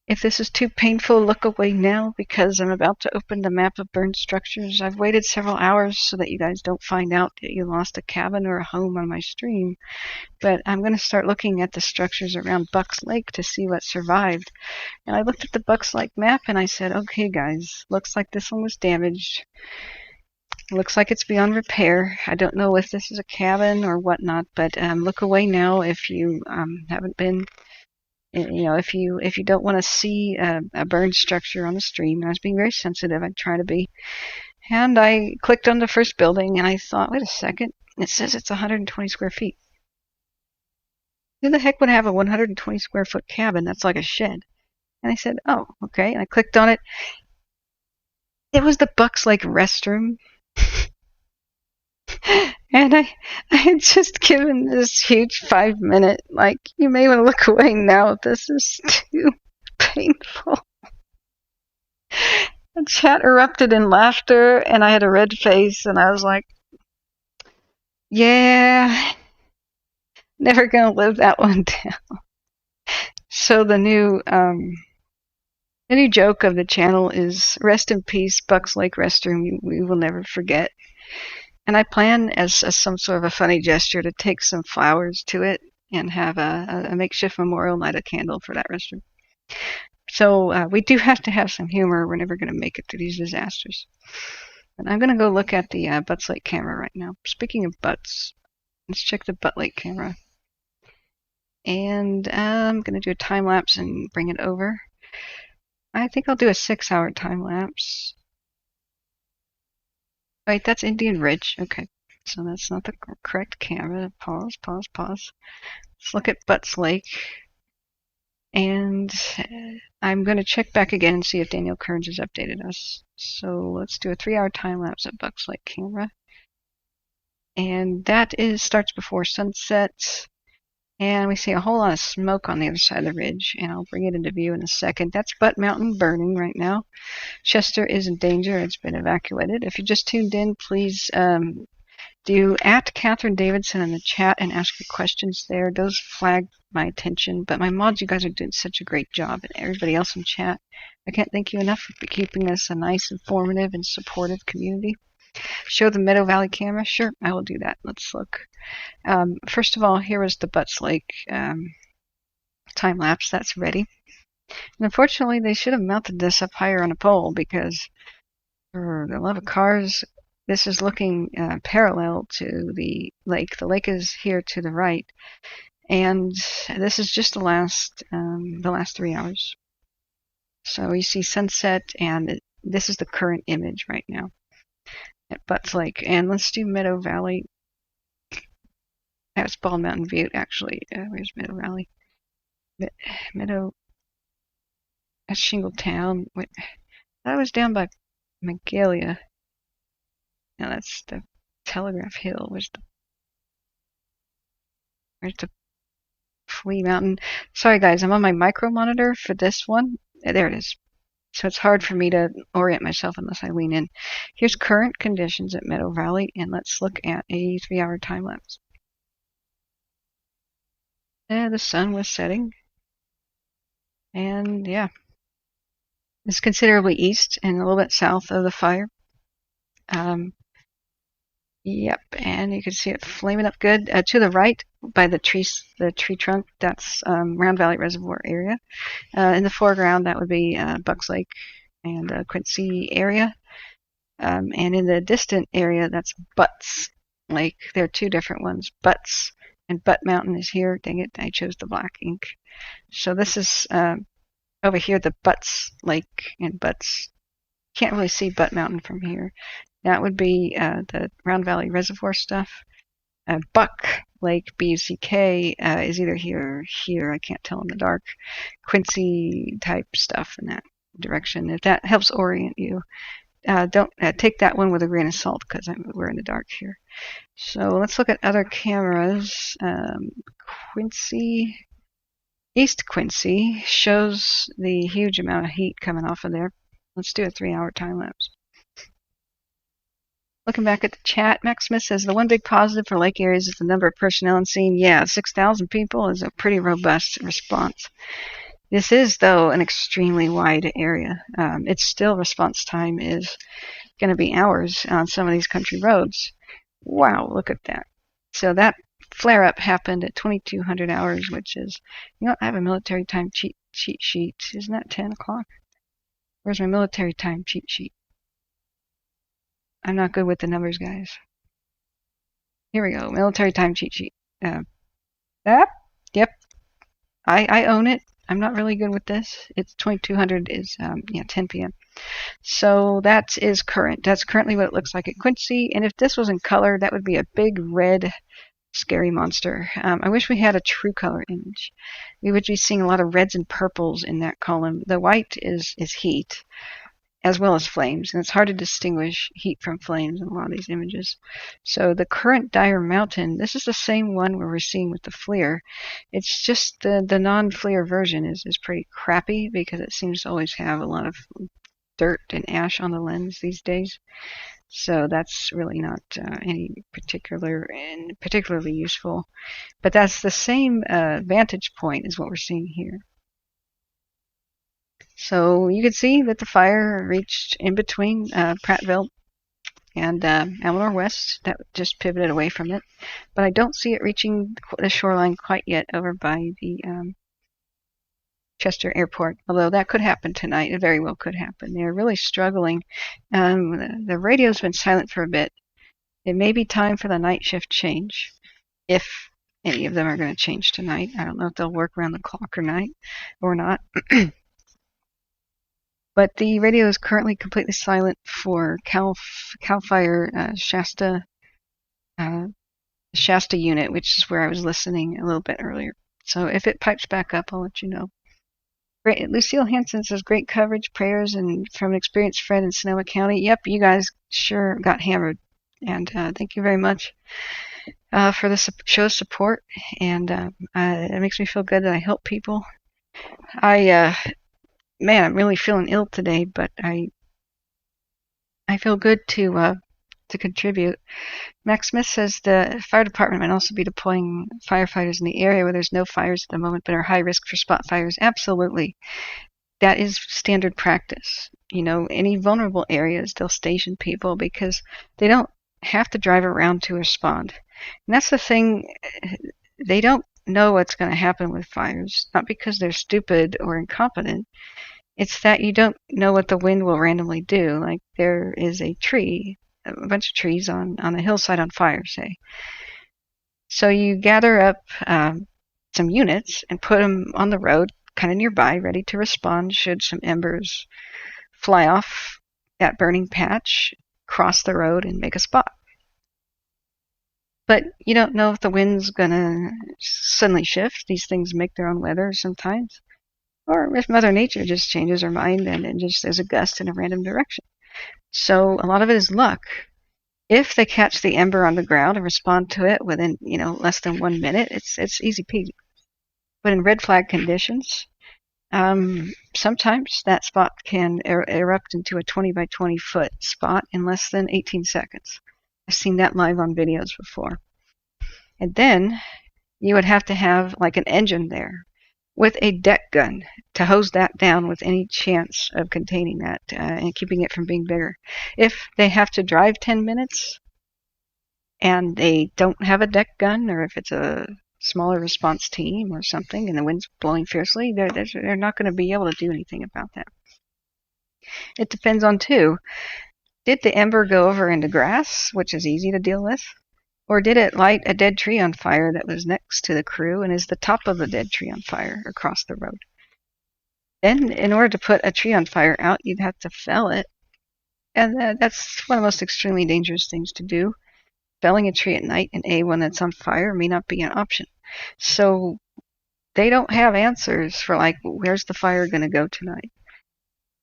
if this is too painful, look away now, because I'm about to open the map of burned structures. I've waited several hours so that you guys don't find out that you lost a cabin or a home on my stream. But I'm going to start looking at the structures around Bucks Lake to see what survived. And I looked at the Bucks Lake map and I said, okay, guys, looks like this one was damaged. Looks like it's beyond repair. I don't know if this is a cabin or whatnot, but look away now if you haven't been... if you don't want to see a burned structure on the stream. I was being very sensitive. I try to be. And I clicked on the first building and I thought, wait a second. It says it's 120 square feet. Who the heck would have a 120 square foot cabin? That's like a shed. And I said, oh, okay. And I clicked on it. It was the Bucks Lake restroom. And I had just given this huge 5-minute, you may want to look away now. This is too painful. The chat erupted in laughter, and I had a red face, and I was like, yeah, never going to live that one down. So the new joke of the channel is, rest in peace, Bucks Lake restroom. We will never forget. And I plan, as some sort of a funny gesture, to take some flowers to it and have a makeshift memorial, light a candle for that restroom. So we do have to have some humor. We're never going to make it through these disasters. But I'm going to go look at the Butts Lake camera right now. Speaking of butts, let's check the Butt Lake camera. And I'm going to do a time lapse and bring it over. I think I'll do a 6-hour time lapse. Wait, that's Indian Ridge. Okay, so that's not the correct camera. Pause. Let's look at Butts Lake. And I'm going to check back again and see if Daniel Kearns has updated us. So let's do a 3-hour time lapse at Bucks Lake camera. And that starts before sunset. And we see a whole lot of smoke on the other side of the ridge, and I'll bring it into view in a second. That's Butte Mountain burning right now. Chester is in danger. It's been evacuated. If you just tuned in, please do @ Catherine Davidson in the chat and ask your questions there. Those flagged my attention, but my mods, you guys are doing such a great job, and everybody else in chat. I can't thank you enough for keeping us a nice, informative, and supportive community. Show the Meadow Valley camera? Sure, I will do that. Let's look. First of all, here is the Butts Lake time lapse. That's ready. And unfortunately, they should have mounted this up higher on a pole because for the love of cars, this is looking parallel to the lake. The lake is here to the right, and this is just the last 3 hours. So you see sunset, and this is the current image right now at Butts Lake. And let's do Meadow Valley. That's Bald Mountain Butte, actually. Where's Meadow Valley? Meadow. That's Shingle Town. Wait, that was down by Magalia. Now that's the Telegraph Hill. Where's the Flea Mountain? Sorry guys, I'm on my micro monitor for this one. There it is. So it's hard for me to orient myself unless I lean in. Here's current conditions at Meadow Valley, and let's look at a 3-hour time lapse. The sun was setting. And yeah, it's considerably east and a little bit south of the fire. Yep, and you can see it flaming up good. To the right, by the tree trunk, that's Round Valley Reservoir area. In the foreground, that would be Bucks Lake and Quincy area. And in the distant area, that's Butts Lake. There are two different ones. Butts and Butte Mountain is here. Dang it, I chose the black ink. So this is over here, the Butts Lake and Butts. Can't really see Butte Mountain from here. That would be the Round Valley Reservoir stuff. Buck Lake, B-U-C-K, is either here or here. I can't tell in the dark. Quincy type stuff in that direction. If that helps orient you, don't take that one with a grain of salt because we're in the dark here. So let's look at other cameras. Quincy, East Quincy shows the huge amount of heat coming off of there. Let's do a 3-hour time lapse. Looking back at the chat, Max Smith says the one big positive for lake areas is the number of personnel on scene. Yeah, 6,000 people is a pretty robust response. This is, though, an extremely wide area. Its still response time is going to be hours on some of these country roads. Wow, look at that. So that flare-up happened at 2,200 hours, which is, you know, I have a military time cheat sheet. Isn't that 10 o'clock? Where's my military time cheat sheet? I'm not good with the numbers, guys. Here we go. Military time cheat sheet. Yep. I own it. I'm not really good with this. It's 2200 is 10 p.m. So that is current. That's currently what it looks like at Quincy. And if this was in color, that would be a big red scary monster. I wish we had a true color image. We would be seeing a lot of reds and purples in that column. The white is heat, as well as flames, and it's hard to distinguish heat from flames in a lot of these images. So the current dire mountain, this is the same one where we're seeing with the FLIR. It's just the non-FLIR version is pretty crappy because it seems to always have a lot of dirt and ash on the lens these days. So that's really not any particularly useful. But that's the same vantage point as what we're seeing here. So you can see that the fire reached in between Prattville and Almanor West. That just pivoted away from it. But I don't see it reaching the shoreline quite yet over by the Chester Airport. Although that could happen tonight. It very well could happen. They're really struggling. The radio's been silent for a bit. It may be time for the night shift change. If any of them are going to change tonight. I don't know if they'll work around the clock or not. But the radio is currently completely silent for Cal Fire Shasta unit, which is where I was listening a little bit earlier. So if it pipes back up, I'll let you know. Great. Lucille Hansen says great coverage, prayers, and from an experienced friend in Sonoma County. Yep, you guys sure got hammered, and thank you very much for the show's support. And it makes me feel good that I help people. Man, I'm really feeling ill today, but I feel good to contribute. Max Smith says the fire department might also be deploying firefighters in the area where there's no fires at the moment but are high risk for spot fires. Absolutely. That is standard practice. You know, any vulnerable areas, they'll station people because they don't have to drive around to respond. And that's the thing. They don't know what's going to happen with fires, not because they're stupid or incompetent. It's that you don't know what the wind will randomly do. Like there is a bunch of trees on a hillside on fire, say. So you gather up some units and put them on the road, kind of nearby, ready to respond should some embers fly off that burning patch, cross the road, and make a spot. But you don't know if the wind's gonna suddenly shift. These things make their own weather sometimes. Or if Mother Nature just changes her mind and just there's a gust in a random direction. So a lot of it is luck. If they catch the ember on the ground and respond to it within, less than 1 minute, it's easy peasy. But in red flag conditions, sometimes that spot can erupt into a 20 by 20 foot spot in less than 18 seconds. I've seen that live on videos before. And then you would have to have like an engine there with a deck gun to hose that down with any chance of containing that and keeping it from being bigger. If they have to drive 10 minutes and they don't have a deck gun, or if it's a smaller response team or something and the wind's blowing fiercely, they're not going to be able to do anything about that. It depends on two. Did the ember go over into grass, which is easy to deal with? Or did it light a dead tree on fire that was next to the crew and is the top of the dead tree on fire across the road? Then, in order to put a tree on fire out, you'd have to fell it. And that's one of the most extremely dangerous things to do. Felling a tree at night in one that's on fire may not be an option. So they don't have answers for like, where's the fire going to go tonight?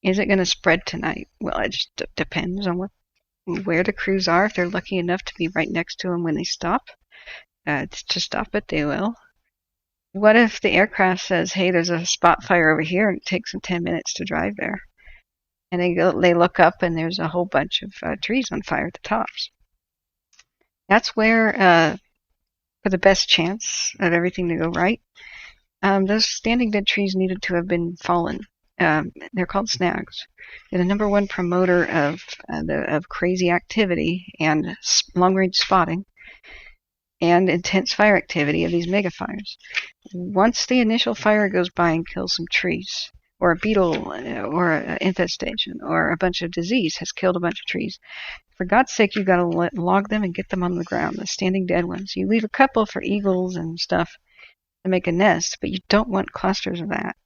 Is it going to spread tonight? Well, it just depends on where the crews are. If they're lucky enough to be right next to them when they stop, to stop it, they will. What if the aircraft says, hey, there's a spot fire over here and it takes them 10 minutes to drive there? And they look up and there's a whole bunch of trees on fire at the tops. That's where, for the best chance of everything to go right, those standing dead trees needed to have been fallen. They're called snags. They're the number one promoter of crazy activity and long-range spotting and intense fire activity of these mega fires. Once the initial fire goes by and kills some trees, or a beetle, or an infestation, or a bunch of disease has killed a bunch of trees, for God's sake, you've got to log them and get them on the ground, the standing dead ones. You leave a couple for eagles and stuff to make a nest, but you don't want clusters of that.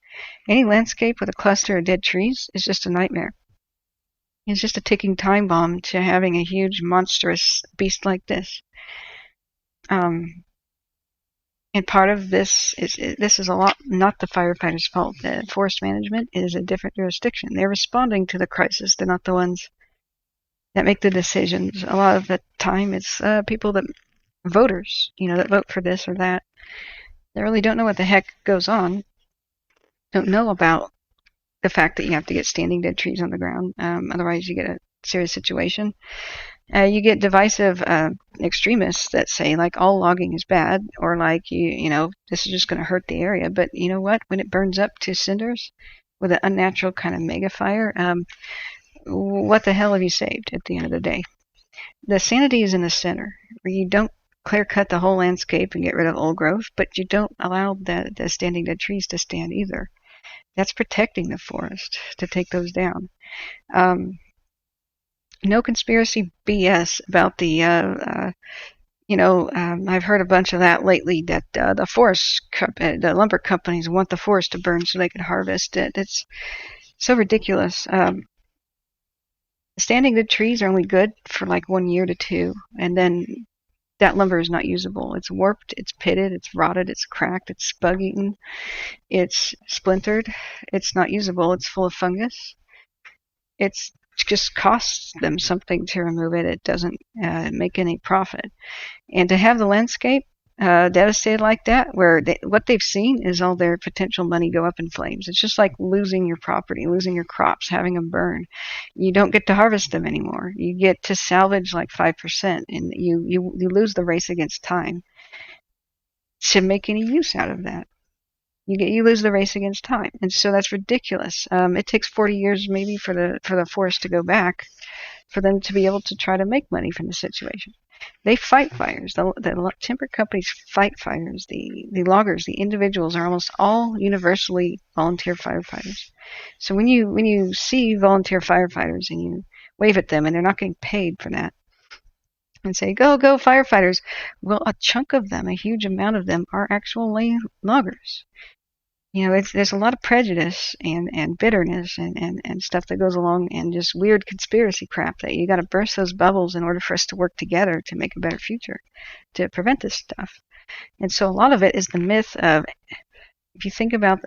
Any landscape with a cluster of dead trees is just a nightmare. It's just a ticking time bomb to having a huge, monstrous beast like this. And part of this is a lot not the firefighters' fault. The forest management is a different jurisdiction. They're responding to the crisis. They're not the ones that make the decisions. A lot of the time, it's people voters, that vote for this or that. They really don't know what the heck goes on. Don't know about the fact that you have to get standing dead trees on the ground. Otherwise, you get a serious situation. You get divisive extremists that say, like, all logging is bad, or like, this is just going to hurt the area. But you know what? When it burns up to cinders with an unnatural kind of mega fire, what the hell have you saved at the end of the day? The sanity is in the center, where you don't clear cut the whole landscape and get rid of old growth, but you don't allow the standing dead trees to stand either. That's protecting the forest to take those down. No conspiracy BS about the, I've heard a bunch of that lately, that the lumber companies want the forest to burn so they can harvest it. It's so ridiculous. Standing dead trees are only good for like 1 year to 2, and then that lumber is not usable. It's warped, it's pitted, it's rotted, it's cracked, it's bug eaten, it's splintered, it's not usable, it's full of fungus. It just costs them something to remove it. It doesn't make any profit. And to have the landscape devastated like that, where what they've seen is all their potential money go up in flames. It's just like losing your property, losing your crops, having them burn. You don't get to harvest them anymore. You get to salvage like 5%, and you lose the race against time to make any use out of that. You lose the race against time, and so that's ridiculous. It takes 40 years maybe for the forest to go back, for them to be able to try to make money from the situation. They fight fires. The timber companies fight fires. The loggers, the individuals, are almost all universally volunteer firefighters. So when you see volunteer firefighters and you wave at them and they're not getting paid for that, and say, go firefighters, well, a chunk of them, a huge amount of them, are actual loggers. there's a lot of prejudice and bitterness and stuff that goes along, and just weird conspiracy crap that you got to burst those bubbles in order for us to work together to make a better future, to prevent this stuff. And so a lot of it is the myth of, if you think about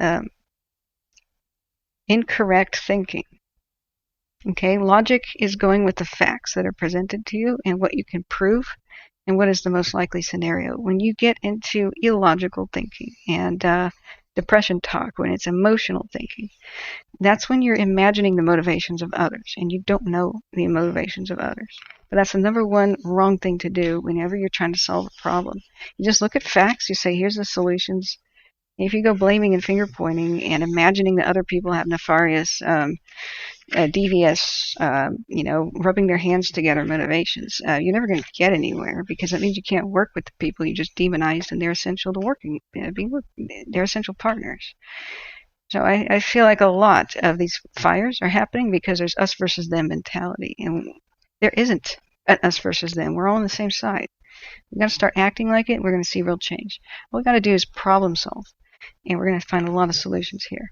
incorrect thinking. Okay, logic is going with the facts that are presented to you and what you can prove and what is the most likely scenario. When you get into illogical thinking and depression talk, when it's emotional thinking, that's when you're imagining the motivations of others, and you don't know the motivations of others. But that's the number one wrong thing to do whenever you're trying to solve a problem. You just look at facts, you say, here's the solutions. If you go blaming and finger pointing and imagining that other people have nefarious, devious, rubbing their hands together motivations, you're never going to get anywhere, because that means you can't work with the people you just demonized, and they're essential to working. They're essential partners. So I feel like a lot of these fires are happening because there's us versus them mentality, and there isn't an us versus them. We're all on the same side. We've got to start acting like it. We're going to see real change. What we got to do is problem solve, and we're going to find a lot of solutions here.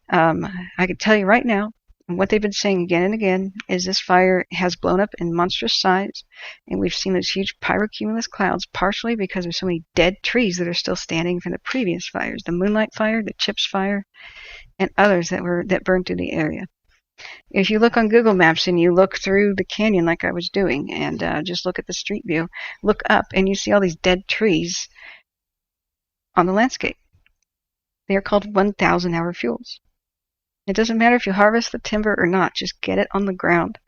I can tell you right now, and what they've been saying again and again is this fire has blown up in monstrous size, and we've seen those huge pyrocumulus clouds, partially because there's so many dead trees that are still standing from the previous fires, the Moonlight Fire, the Chips Fire, and others that burned through the area. If you look on Google Maps and you look through the canyon like I was doing, and just look at the street view, look up, and you see all these dead trees on the landscape. They are called 1,000-hour fuels. It doesn't matter if you harvest the timber or not, just get it on the ground.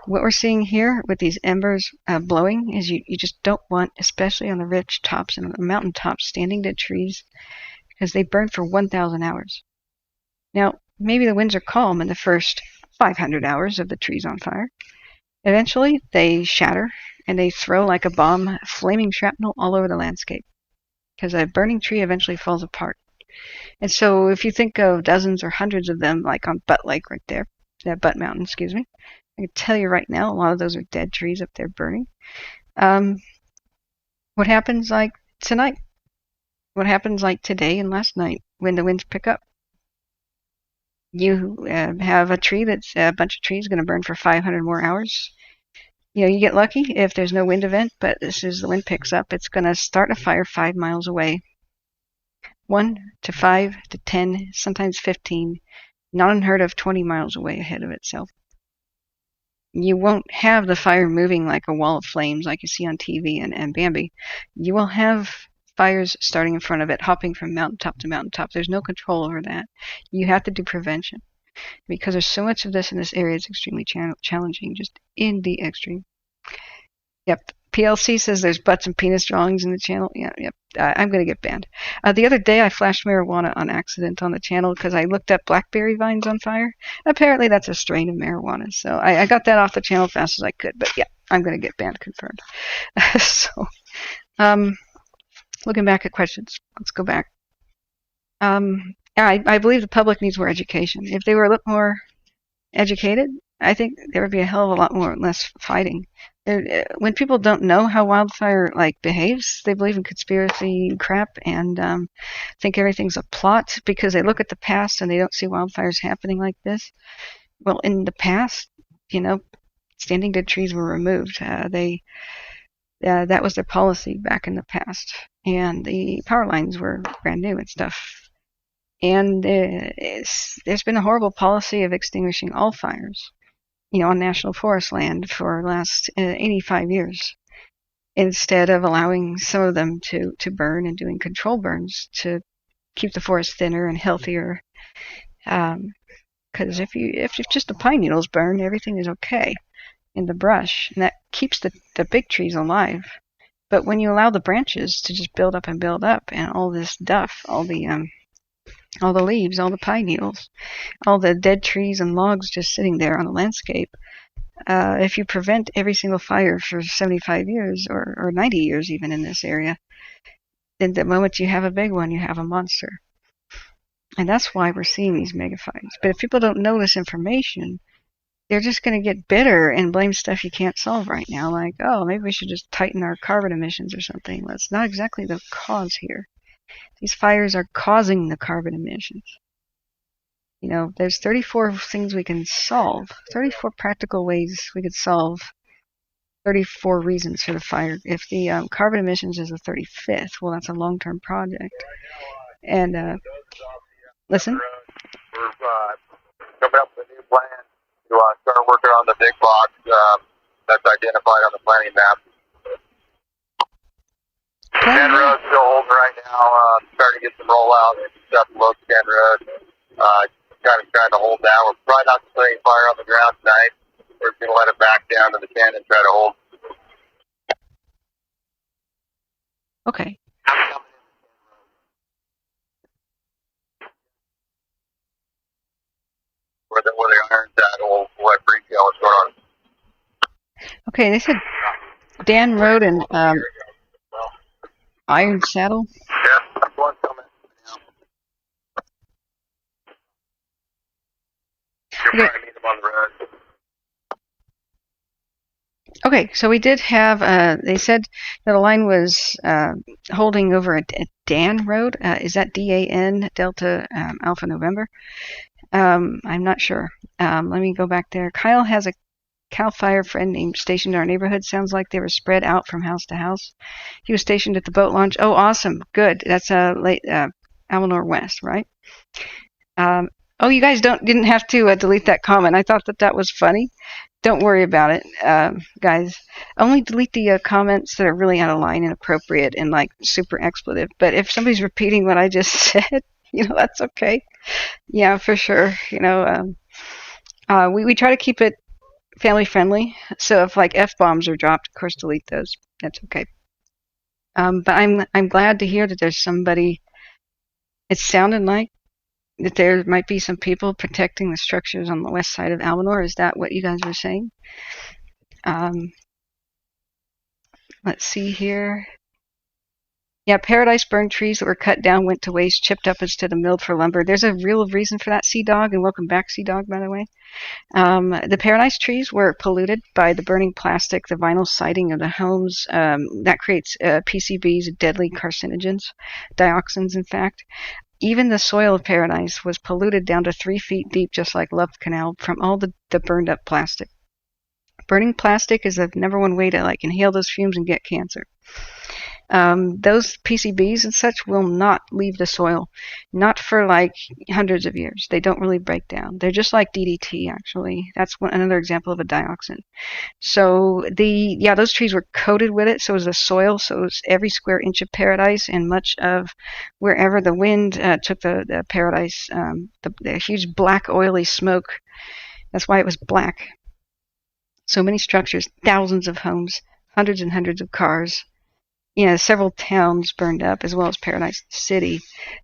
What we're seeing here with these embers blowing is you just don't want, especially on the ridge tops and on the mountain tops, standing dead trees, because they burn for 1,000 hours. Now, maybe the winds are calm in the first 500 hours of the trees on fire. Eventually, they shatter, and they throw like a bomb flaming shrapnel all over the landscape, because a burning tree eventually falls apart. And so if you think of dozens or hundreds of them, like on Butte Lake right there, Butte Mountain, excuse me, I can tell you right now, a lot of those are dead trees up there burning. What happens like tonight? What happens like today and last night when the winds pick up? You have a tree that's a bunch of trees going to burn for 500 more hours. You get lucky if there's no wind event, but as soon as the wind picks up, it's going to start a fire 5 miles away. 1 to 5 to 10, sometimes 15, not unheard of, 20 miles away ahead of itself. You won't have the fire moving like a wall of flames like you see on TV and Bambi. You will have fires starting in front of it, hopping from mountaintop to mountaintop. There's no control over that. You have to do prevention, because there's so much of this in this area. It's extremely challenging, just in the extreme. Yep. PLC says there's butts and penis drawings in the channel. Yep. I'm going to get banned. The other day I flashed marijuana on accident on the channel because I looked up blackberry vines on fire. Apparently that's a strain of marijuana. So I got that off the channel as fast as I could. But yeah, I'm going to get banned, confirmed. So, looking back at questions, let's go back. I believe the public needs more education. If they were a little more educated, I think there would be a hell of a lot less fighting. When people don't know how wildfire behaves, they believe in conspiracy crap and think everything's a plot because they look at the past and they don't see wildfires happening like this. Well, in the past, standing dead trees were removed. That was their policy back in the past, and the power lines were brand new and stuff. And there's been a horrible policy of extinguishing all fires, on national forest land for the last 85 years, instead of allowing some of them to burn and doing control burns to keep the forest thinner and healthier. Because if just the pine needles burn, everything is okay in the brush, and that keeps the big trees alive. But when you allow the branches to just build up, and all this stuff, all the leaves, all the pine needles, all the dead trees and logs just sitting there on the landscape, if you prevent every single fire for 75 years or 90 years even in this area, then the moment you have a big one, you have a monster. And that's why we're seeing these mega fires. But if people don't know this information, they're just going to get bitter and blame stuff you can't solve right now, like, oh, maybe we should just tighten our carbon emissions or something. Well, that's not exactly the cause here. These fires are causing the carbon emissions. You know, there's 34 things we can solve, 34 practical ways we could solve 34 reasons for the fire. If the carbon emissions is the 35th, well, that's a long-term project. And listen. We're coming up with a new plan to start working on the big box that's identified on the planning map. Ken Road's still holding right now, starting to get some rollout and stuff below Ken Road. Kind of trying to hold down. We're probably not putting fire on the ground tonight. We're going to let it back down to the 10 and try to hold. Okay. Where the iron's at, we'll let Bree go. What's going on? Okay, they said Dan Road and Iron Saddle. Yeah, that's one coming. You'll Okay. probably meet them on the road. Okay, so we did have, they said that a line was holding over at Dan Road. Is that DAN, Delta Alpha November? I'm not sure. Let me go back there. Kyle has a CAL FIRE friend named stationed in our neighborhood. Sounds like they were spread out from house to house. He was stationed at the boat launch. Oh, awesome. Good. That's Almanor West, right? Oh, you guys didn't have to delete that comment. I thought that was funny. Don't worry about it, guys. Only delete the comments that are really out of line, inappropriate, and like super expletive. But if somebody's repeating what I just said, that's okay. Yeah, for sure. We try to keep it family friendly. So if like F-bombs are dropped, of course, delete those. That's okay. But I'm glad to hear that there's somebody. It sounded like that there might be some people protecting the structures on the west side of Almanor. Is that what you guys were saying? Let's see here. Yeah, Paradise burned trees that were cut down, went to waste, chipped up instead of milled for lumber. There's a real reason for that, Sea Dog, and welcome back, Sea Dog, by the way. The Paradise trees were polluted by the burning plastic, the vinyl siding of the homes. That creates PCBs, deadly carcinogens, dioxins, in fact. Even the soil of Paradise was polluted down to 3 feet deep, just like Love Canal, from all the burned up plastic. Burning plastic is the number one way to inhale those fumes and get cancer. Those PCBs and such will not leave the soil, not for hundreds of years. They don't really break down. They're just like DDT, actually. That's another example of a dioxin. So those trees were coated with it. So was the soil. So it was every square inch of Paradise, and much of wherever the wind took the Paradise, the huge black oily smoke. That's why it was black. So many structures, thousands of homes, hundreds and hundreds of cars. Several towns burned up, as well as Paradise City.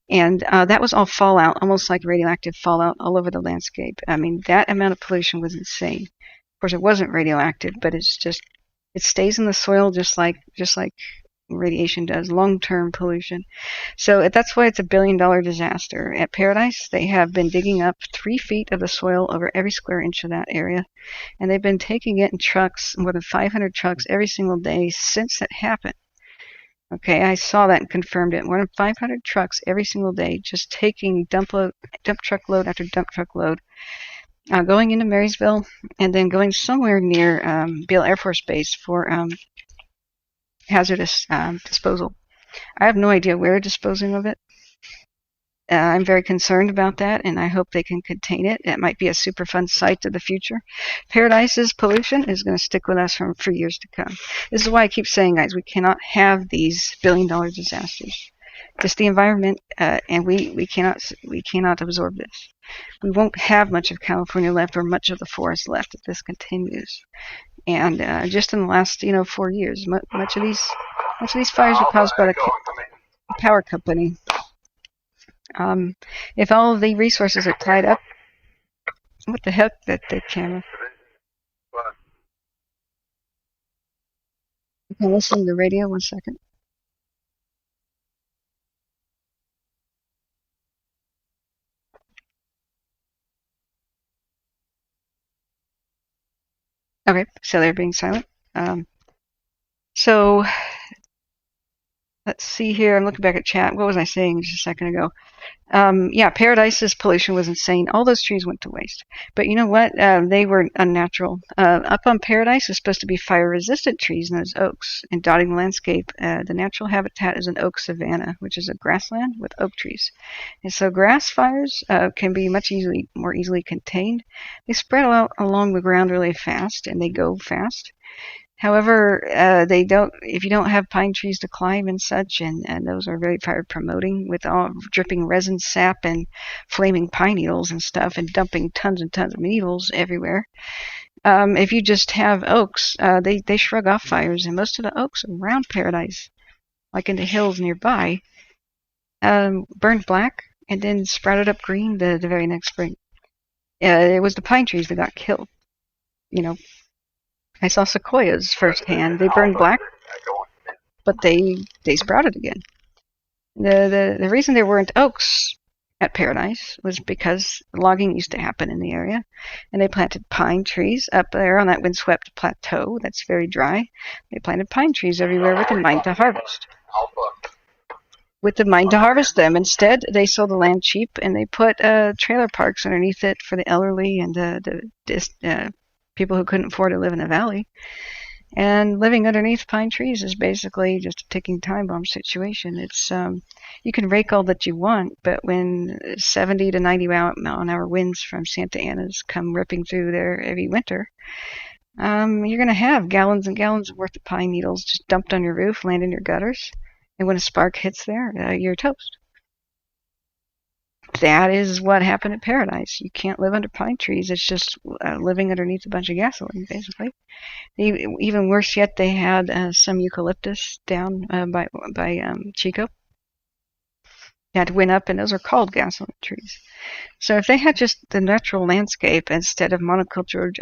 And that was all fallout, almost like radioactive fallout all over the landscape. I mean, that amount of pollution was insane. Of course, it wasn't radioactive, but it stays in the soil just like radiation does, long-term pollution. So that's why it's $1 billion disaster. At Paradise, they have been digging up 3 feet of the soil over every square inch of that area. And they've been taking it in trucks, more than 500 trucks every single day since that happened. Okay, I saw that and confirmed it. More than 500 trucks every single day, just taking dump truck load after dump truck load, going into Marysville, and then going somewhere near Beale Air Force Base for hazardous disposal. I have no idea where they're disposing of it. I'm very concerned about that, and I hope they can contain it. It might be a super fun site of the future. Paradise's pollution is going to stick with us for years to come. This is why I keep saying, guys, we cannot have these $1 billion disasters. Just the environment, and we cannot absorb this. We won't have much of California left, or much of the forest left, if this continues. And just in the last 4 years, much of these fires were caused by the power company. If all of the resources are tied up, what the heck, that camera? Okay, listen to the radio 1 second. Okay, so they're being silent. So let's see here. I'm looking back at chat. What was I saying just a second ago? Yeah, Paradise's pollution was insane. All those trees went to waste. But you know what? They were unnatural. Up on Paradise is supposed to be fire-resistant trees known as oaks. And dotting the landscape, the natural habitat is an oak savanna, which is a grassland with oak trees. And so grass fires can be more easily contained. They spread out along the ground really fast, and they go fast. However, they don't. If you don't have pine trees to climb and such, and those are very fire promoting, with all dripping resin, sap, and flaming pine needles and stuff, and dumping tons and tons of needles everywhere. If you just have oaks, they shrug off fires, and most of the oaks around Paradise, like in the hills nearby, burned black and then sprouted up green the very next spring. It was the pine trees that got killed. You know. I saw sequoias firsthand. They burned black, but they sprouted again. The reason there weren't oaks at Paradise was because logging used to happen in the area, and they planted pine trees up there on that windswept plateau that's very dry. They planted pine trees everywhere with the mind to harvest. With the mind to harvest them. Instead, they sold the land cheap, and they put trailer parks underneath it for the elderly and the people who couldn't afford to live in the valley. And living underneath pine trees is basically just a ticking time bomb situation. It's you can rake all that you want, but when 70 to 90 mile an hour winds from Santa Ana's come ripping through there every winter, you're going to have gallons and gallons worth of pine needles just dumped on your roof, land in your gutters, and when a spark hits there, you're toast. That is what happened at Paradise. You can't live under pine trees. It's just living underneath a bunch of gasoline, basically. Even worse yet, they had some eucalyptus down by Chico. That went up, and those are called gasoline trees. So if they had just the natural landscape instead of monocultured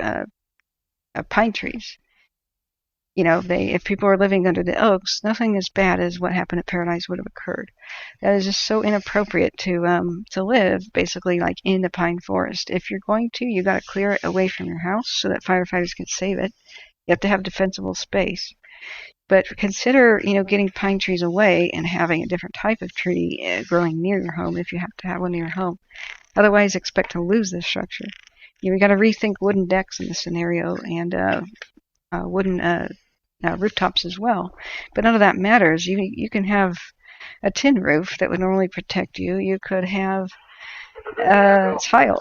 pine trees, you know, if people were living under the oaks, nothing as bad as what happened at Paradise would have occurred. That is just so inappropriate to live basically like in the pine forest. If you're going to, you got to clear it away from your house so that firefighters can save it. You have to have defensible space. But consider, you know, getting pine trees away and having a different type of tree growing near your home if you have to have one near your home. Otherwise, expect to lose this structure. You got to rethink wooden decks in this scenario and wooden rooftops as well. But none of that matters. You can have a tin roof that would normally protect you. You could have tile.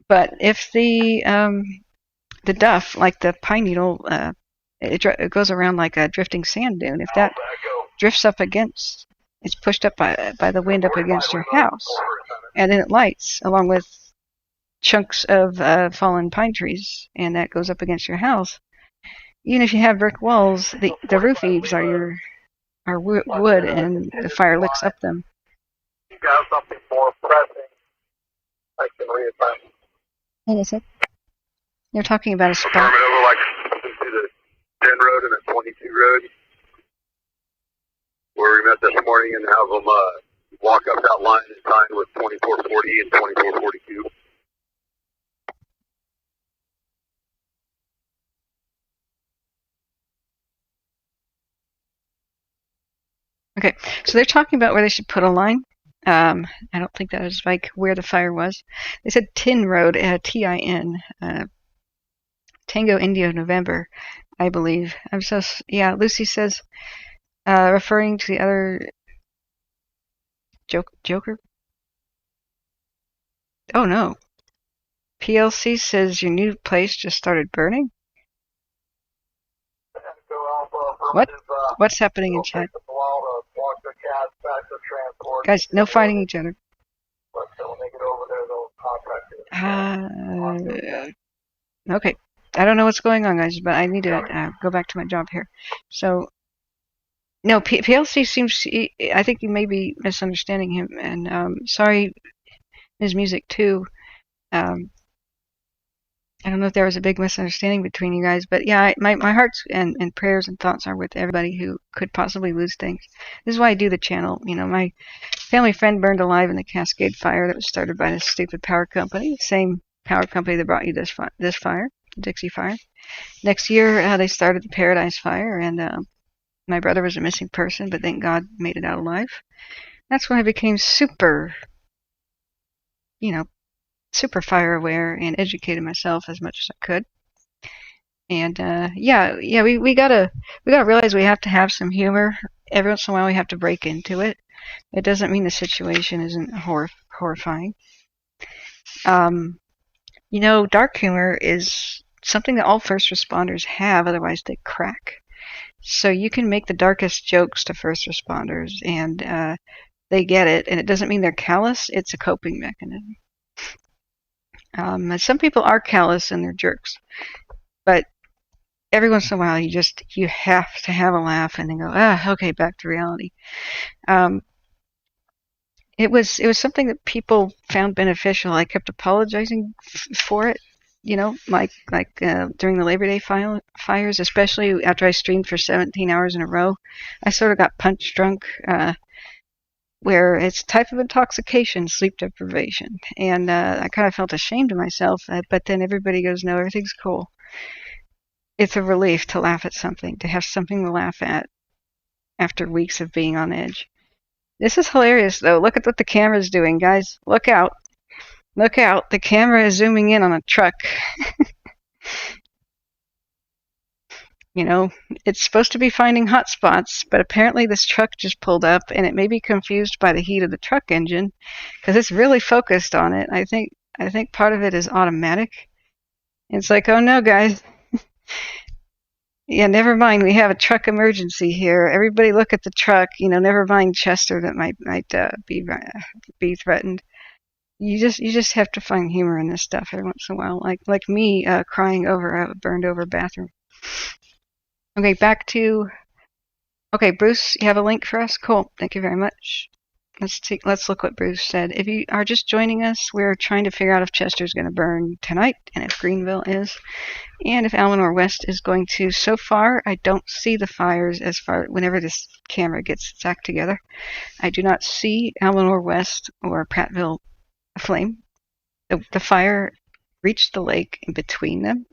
But if the duff, like the pine needle, it goes around like a drifting sand dune. If that drifts up against, it's pushed up by the wind up against your house, and then it lights along with chunks of fallen pine trees, and that goes up against your house. Even if you have brick walls, the roof eaves are wood, and the fire licks up them. You got something more pressing, I can reassign. What is it? They're talking about a spot. Over like to the 10 road and the 22 road, where we met this morning, and have them walk up that line in time with 2440 and 2442. Okay, so they're talking about where they should put a line. I don't think that is like where the fire was. They said Tin Road, T-I-N, Tango Indio November, I believe. Yeah, Lucy says, referring to the other Joker? Oh no. PLC says your new place just started burning? What's happening in chat? Guys, no fighting each other. Okay. I don't know what's going on, guys, but I need to go back to my job here. So, no, PLC seems, I think you may be misunderstanding him, and sorry, Ms. Music, too. I don't know if there was a big misunderstanding between you guys, but yeah, my hearts and prayers and thoughts are with everybody who could possibly lose things. This is why I do the channel. You know, my family friend burned alive in the Cascade fire that was started by this stupid power company, the same power company that brought you this fire, the Dixie fire. Next year, they started the Paradise fire, and My brother was a missing person, but thank God made it out alive. That's when I became super fire aware and educated myself as much as I could. And we gotta realize we have to have some humor. Every once in a while, we have to break into it. It doesn't mean the situation isn't horrifying. Dark humor is something that all first responders have, otherwise they crack. So you can make the darkest jokes to first responders, and they get it, and it doesn't mean they're callous. It's a coping mechanism. Some people are callous and they're jerks, but every once in a while you have to have a laugh and then go, okay, back to reality. It was something that people found beneficial. I kept apologizing for it, like during the Labor Day fires, especially after I streamed for 17 hours in a row. I sort of got punch drunk, where it's a type of intoxication, sleep deprivation. And I kind of felt ashamed of myself, but then everybody goes, no, everything's cool. It's a relief to laugh at something, to have something to laugh at after weeks of being on edge. This is hilarious, though. Look at what the camera's doing, guys. Look out. Look out. The camera is zooming in on a truck. It's supposed to be finding hot spots, but apparently this truck just pulled up, and it may be confused by the heat of the truck engine because it's really focused on it. I think part of it is automatic. It's like, oh no, guys. Yeah, never mind. We have a truck emergency here. Everybody look at the truck. Never mind Chester that might be threatened. You just have to find humor in this stuff every once in a while, like me crying over a burned over bathroom. Okay, Bruce, you have a link for us? Cool. Thank you very much. Let's look what Bruce said. If you are just joining us, we're trying to figure out if Chester's going to burn tonight, and if Greenville is, and if Almanor West is going to. So far, I don't see the fires whenever this camera gets its act together. I do not see Almanor West or Prattville aflame. The fire reached the lake in between them.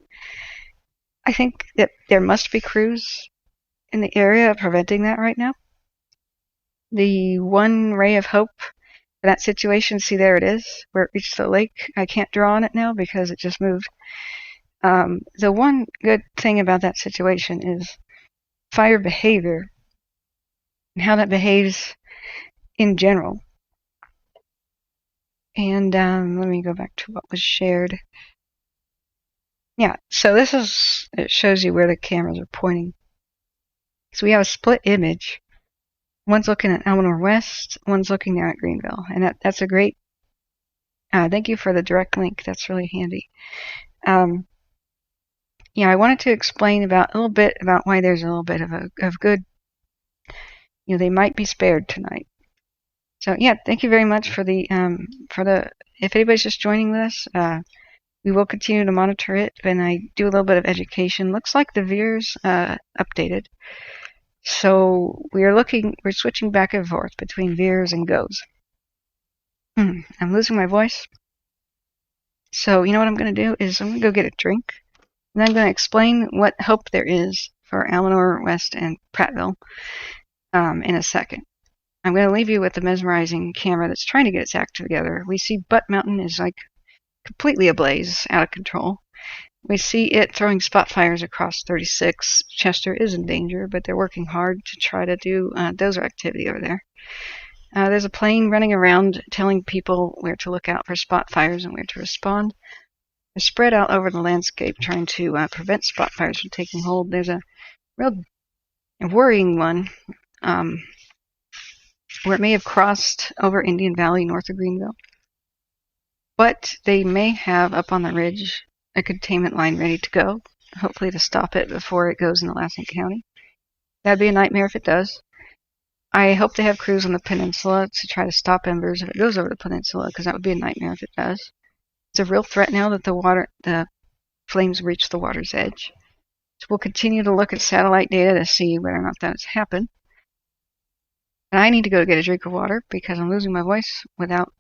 I think that there must be crews in the area preventing that right now. The one ray of hope for that situation, see, there it is, where it reached the lake. I can't draw on it now because it just moved. The one good thing about that situation is fire behavior and how that behaves in general. And let me go back to what was shared. Yeah, so it shows you where the cameras are pointing. So we have a split image. One's looking at Almanor West, one's looking there at Greenville. And that's a great, thank you for the direct link. That's really handy. I wanted to explain a little bit about why there's a little bit of good, they might be spared tonight. So yeah, thank you very much for if anybody's just joining with us, we will continue to monitor it, and I do a little bit of education. Looks like the VEER's updated. So we're switching back and forth between VEER's and GOES. I'm losing my voice. So you know what I'm going to do is I'm going to go get a drink, and then I'm going to explain what hope there is for Almanor West and Prattville in a second. I'm going to leave you with the mesmerizing camera that's trying to get its act together. We see Butte Mountain is like completely ablaze, out of control. We see it throwing spot fires across 36. Chester is in danger, but they're working hard to try to do dozer activity over there. There's a plane running around telling people where to look out for spot fires and where to respond. They're spread out over the landscape trying to prevent spot fires from taking hold. There's a real worrying one where it may have crossed over Indian Valley north of Greenville. But they may have up on the ridge a containment line ready to go, hopefully to stop it before it goes into Lassen County. That'd be a nightmare if it does. I hope they have crews on the peninsula to try to stop embers if it goes over the peninsula, because that would be a nightmare if it does. It's a real threat now that the flames reach the water's edge. So we'll continue to look at satellite data to see whether or not that has happened. And I need to go get a drink of water because I'm losing my voice without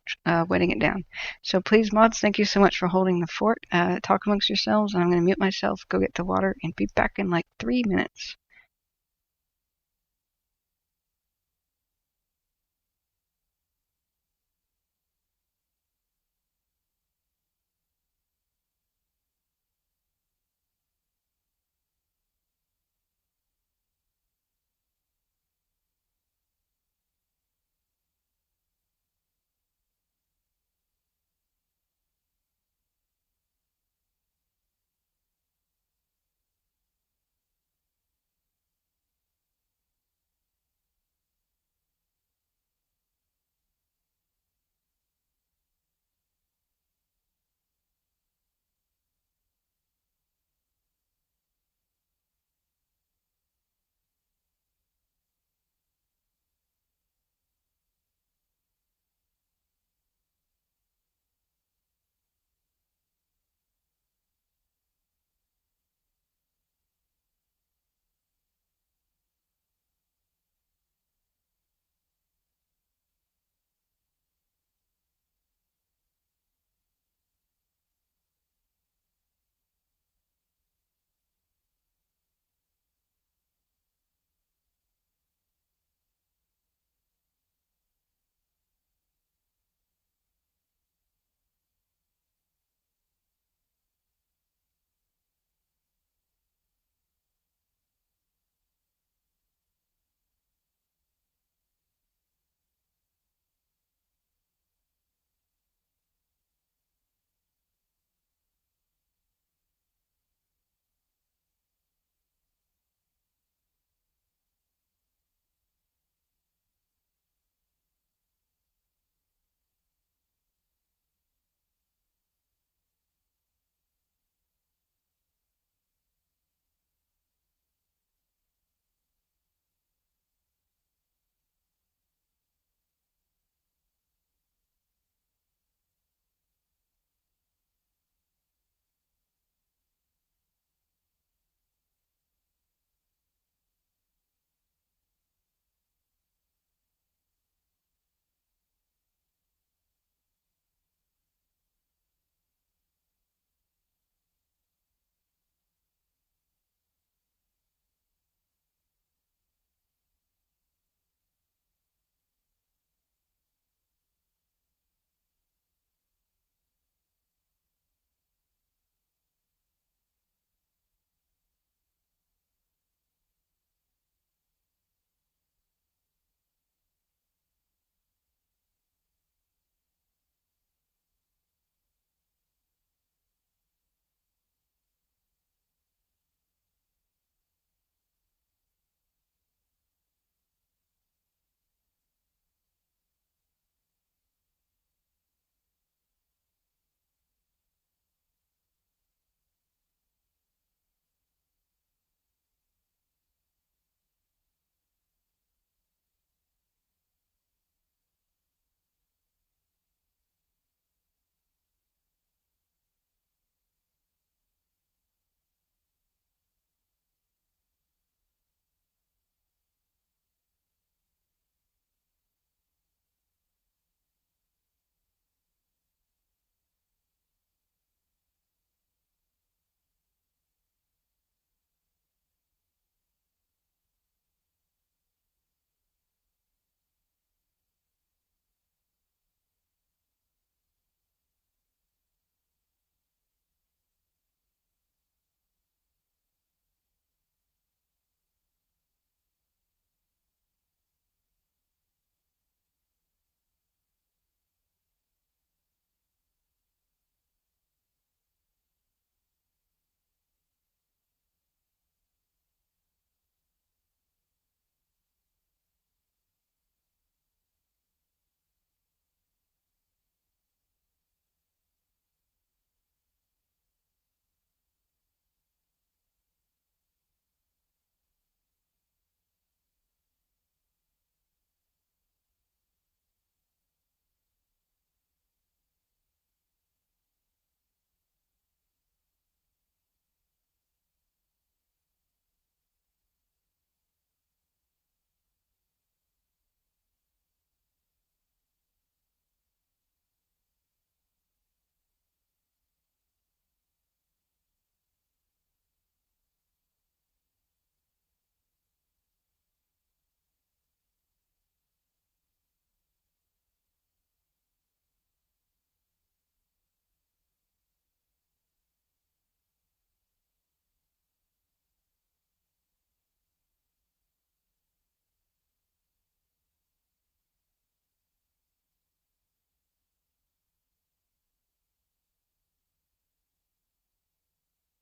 wetting it down. So please, mods, thank you so much for holding the fort. Talk amongst yourselves, and I'm going to mute myself, go get the water, and be back in like 3 minutes.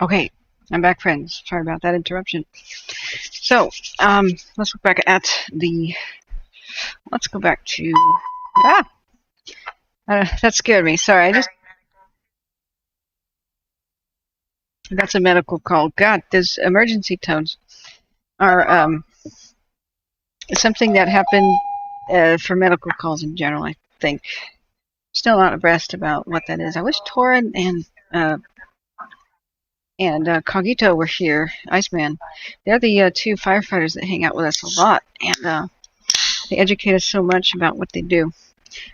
Okay, I'm back, friends. Sorry about that interruption. So, let's look back at the. Let's go back to. That scared me. Sorry, that's a medical call. God, those emergency tones are something that happened for medical calls in general, I think. Still not abreast about what that is. I wish Torin and Cogito were here. Iceman. They're the two firefighters that hang out with us a lot, and they educate us so much about what they do.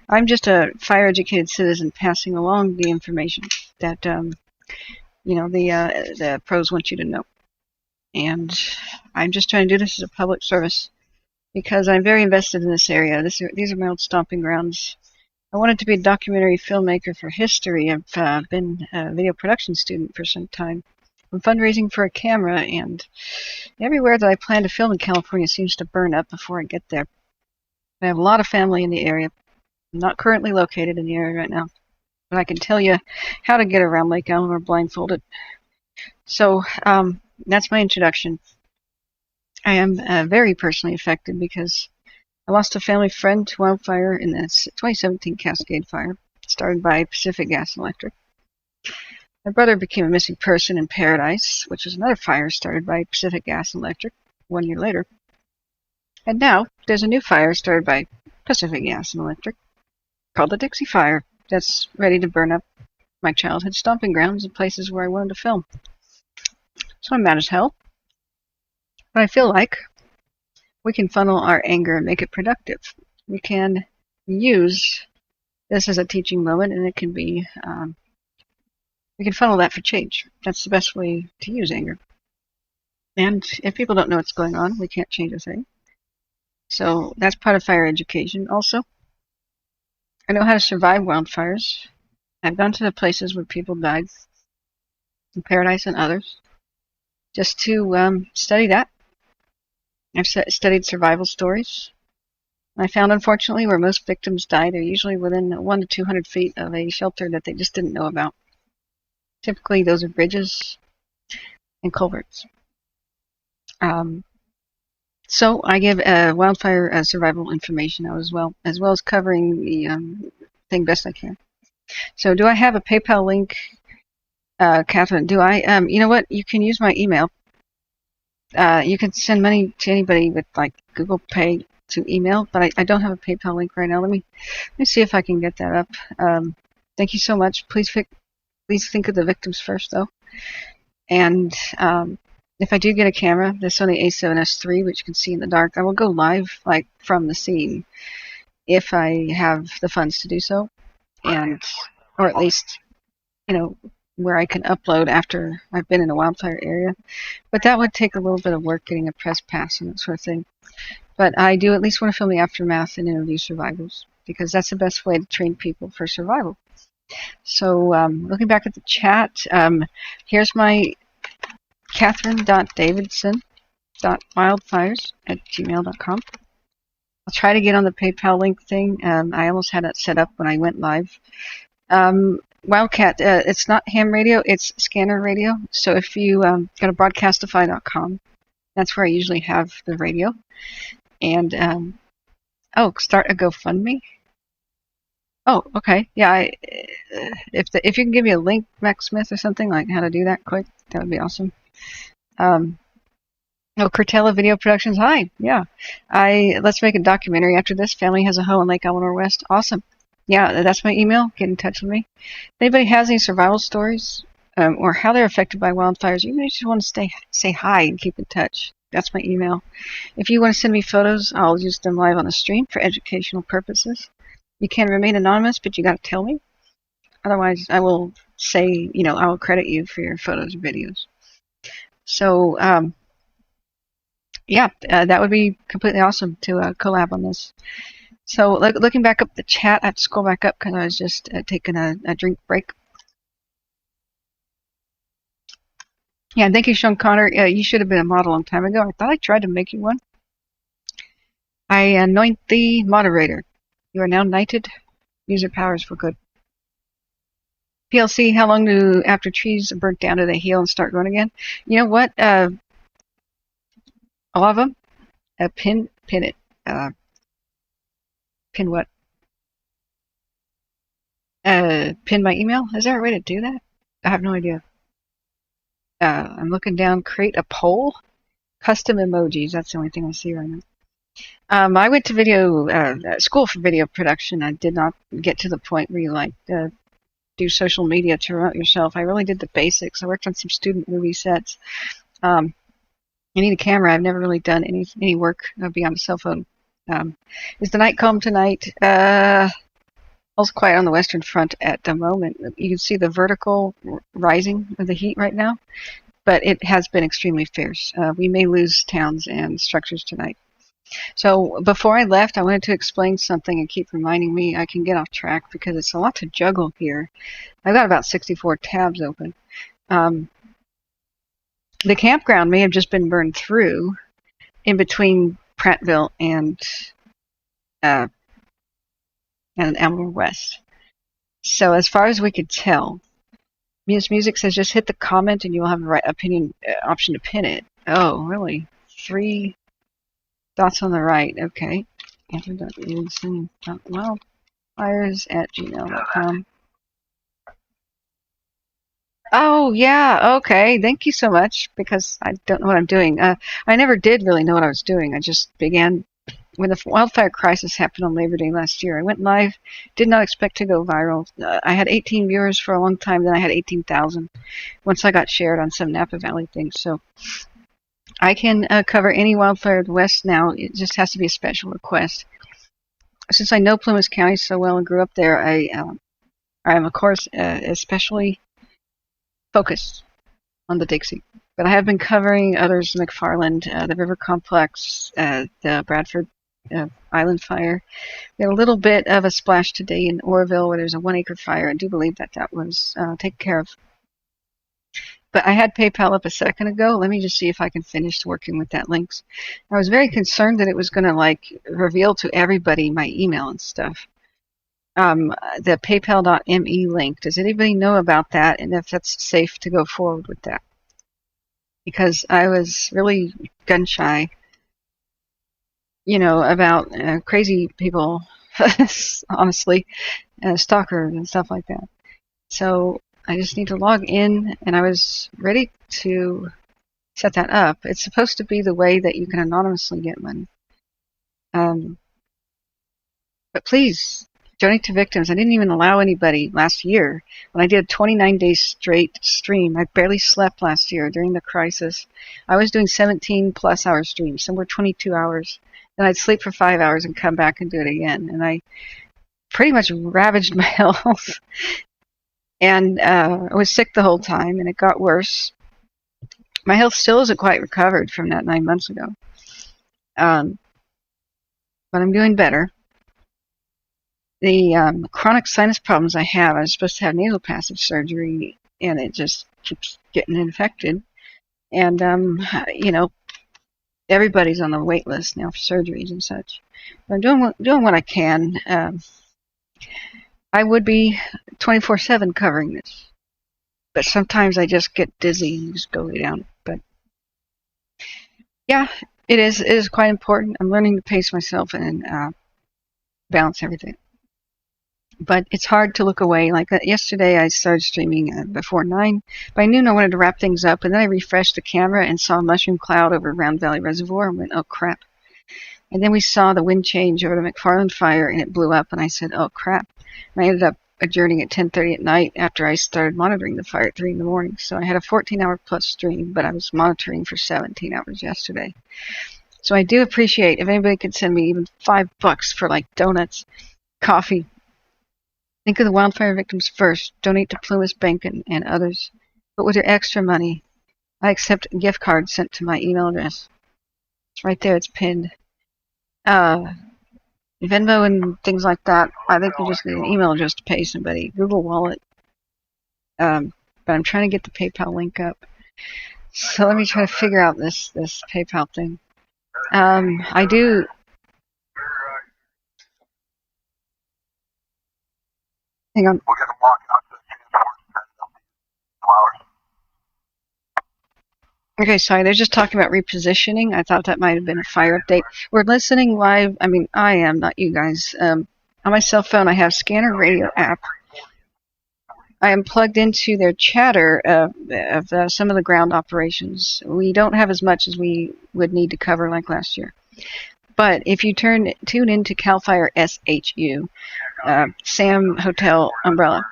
I'm just a fire-educated citizen passing along the information that the pros want you to know. And I'm just trying to do this as a public service because I'm very invested in this area. These are my old stomping grounds. I wanted to be a documentary filmmaker for history. I've been a video production student for some time. I'm fundraising for a camera, and everywhere that I plan to film in California seems to burn up before I get there. I have a lot of family in the area. I'm not currently located in the area right now, but I can tell you how to get around Lake Almanor blindfolded. So that's my introduction. I am very personally affected because I lost a family friend to wildfire in the 2017 Cascade Fire, started by Pacific Gas and Electric. My brother became a missing person in Paradise, which was another fire started by Pacific Gas and Electric 1 year later. And now there's a new fire started by Pacific Gas and Electric called the Dixie Fire that's ready to burn up my childhood stomping grounds and places where I wanted to film. So I'm mad as hell. But I feel like we can funnel our anger and make it productive. We can use this as a teaching moment, and it can be, we can funnel that for change. That's the best way to use anger. And if people don't know what's going on, we can't change a thing. So that's part of fire education also. I know how to survive wildfires. I've gone to the places where people died, in Paradise and others, just to study that. I've studied survival stories. I found, unfortunately, where most victims die, they're usually within 100 to 200 feet of a shelter that they just didn't know about. Typically, those are bridges and culverts. So I give wildfire survival information out as well as covering the thing best I can. So do I have a PayPal link, Catherine? Do I? You know what? You can use my email. You can send money to anybody with like Google Pay to email, but I don't have a PayPal link right now. Let me see if I can get that up. Thank you so much. Please think of the victims first, though. And if I do get a camera, the Sony A7S III, which you can see in the dark, I will go live like from the scene if I have the funds to do so, or at least where I can upload after I've been in a wildfire area. But that would take a little bit of work getting a press pass and that sort of thing. But I do at least want to film the aftermath and interview survivors because that's the best way to train people for survival. So looking back at the chat, here's my Catherine.Davidson.wildfires@gmail.com. I'll try to get on the PayPal link thing. I almost had that set up when I went live. Wildcat, it's not ham radio, it's scanner radio. So if you go to broadcastify.com, that's where I usually have the radio. And, start a GoFundMe. Oh, okay. Yeah, if you can give me a link, Max Smith, or something, like how to do that quick, that would be awesome. Cortella Video Productions, hi. Yeah. Let's make a documentary after this. Family has a home in Lake Almanor West. Awesome. Yeah, that's my email. Get in touch with me. If anybody has any survival stories or how they're affected by wildfires, even if you just want to say hi and keep in touch, that's my email. If you want to send me photos, I'll use them live on the stream for educational purposes. You can remain anonymous, but you got to tell me. Otherwise, I will say, I will credit you for your photos or videos. So, that would be completely awesome to collab on this. So looking back up the chat, I have to scroll back up because I was just taking a drink break. Yeah, thank you, Sean Connor. You should have been a model a long time ago. I thought I tried to make you one. I anoint the moderator. You are now knighted. Use your powers for good. PLC, how long do after trees are burnt down do they heal and start growing again? You know what? A lot of them. Pin it. Pin what? Pin my email. Is there a way to do that? I have no idea. I'm looking down. Create a poll. Custom emojis. That's the only thing I see right now. I went to school for video production. I did not get to the point where you do social media to promote yourself. I really did the basics. I worked on some student movie sets. You need a camera. I've never really done any work beyond a cell phone. Is the night calm tonight? Also quiet on the western front at the moment. You can see the vertical rising of the heat right now, but it has been extremely fierce. We may lose towns and structures tonight. So before I left, I wanted to explain something and keep reminding me I can get off track because it's a lot to juggle here. I've got about 64 tabs open. The campground may have just been burned through in between Prattville and Almanor West. So as far as we could tell, Music says just hit the comment and you will have the right option to pin it. Oh, really? 3 dots on the right. Okay. Wildfires@gmail.com. Oh, yeah. Okay. Thank you so much because I don't know what I'm doing. I never did really know what I was doing. I just began when the wildfire crisis happened on Labor Day last year. I went live, did not expect to go viral. I had 18 viewers for a long time, then I had 18,000 once I got shared on some Napa Valley things. So I can cover any wildfire west now. It just has to be a special request. Since I know Plumas County so well and grew up there, I am, of course, especially focused on the Dixie. But I have been covering others, McFarland, the River Complex, the Bradford Island fire. We had a little bit of a splash today in Oroville where there's a 1-acre fire. I do believe that was taken care of. But I had PayPal up a second ago. Let me just see if I can finish working with that links. I was very concerned that it was going to reveal to everybody my email and stuff. The paypal.me link. Does anybody know about that and if that's safe to go forward with that? Because I was really gun shy, about crazy people, honestly, stalkers and stuff like that. So I just need to log in, and I was ready to set that up. It's supposed to be the way that you can anonymously get money. But please, donate to victims. I didn't even allow anybody last year. When I did a 29 days straight stream, I barely slept last year during the crisis. I was doing 17+ hour streams. Some were 22 hours. Then I'd sleep for 5 hours and come back and do it again. And I pretty much ravaged my health. And I was sick the whole time, and it got worse. My health still isn't quite recovered from that 9 months ago. But I'm doing better. The chronic sinus problems I have, I was supposed to have nasal passage surgery, and it just keeps getting infected. And, everybody's on the wait list now for surgeries and such. But I'm doing what I can. I would be 24/7 covering this. But sometimes I just get dizzy and just go lay down. But, yeah, it is quite important. I'm learning to pace myself and balance everything. But it's hard to look away. Like yesterday, I started streaming before 9. By noon, I wanted to wrap things up, and then I refreshed the camera and saw a mushroom cloud over Round Valley Reservoir and went, oh, crap. And then we saw the wind change over the McFarland fire, and it blew up, and I said, oh, crap. And I ended up adjourning at 10:30 at night after I started monitoring the fire at 3 in the morning. So I had a 14-hour+ stream, but I was monitoring for 17 hours yesterday. So I do appreciate if anybody could send me even $5 for, donuts, coffee. Think of the wildfire victims first. Donate to Plumas Bank and others. But with your extra money, I accept gift cards sent to my email address. It's right there. It's pinned. Venmo and things like that, I think you just need an email address to pay somebody. Google Wallet. But I'm trying to get the PayPal link up. So let me try to figure out this PayPal thing. I do... Hang on. Okay, sorry, they're just talking about repositioning. I thought that might have been a fire update. We're listening live. I mean, I am, not you guys. On my cell phone, I have Scanner Radio app. I am plugged into their chatter of some of the ground operations. We don't have as much as we would need to cover like last year. But if you tune into CAL FIRE SHU, Sam Hotel Umbrella,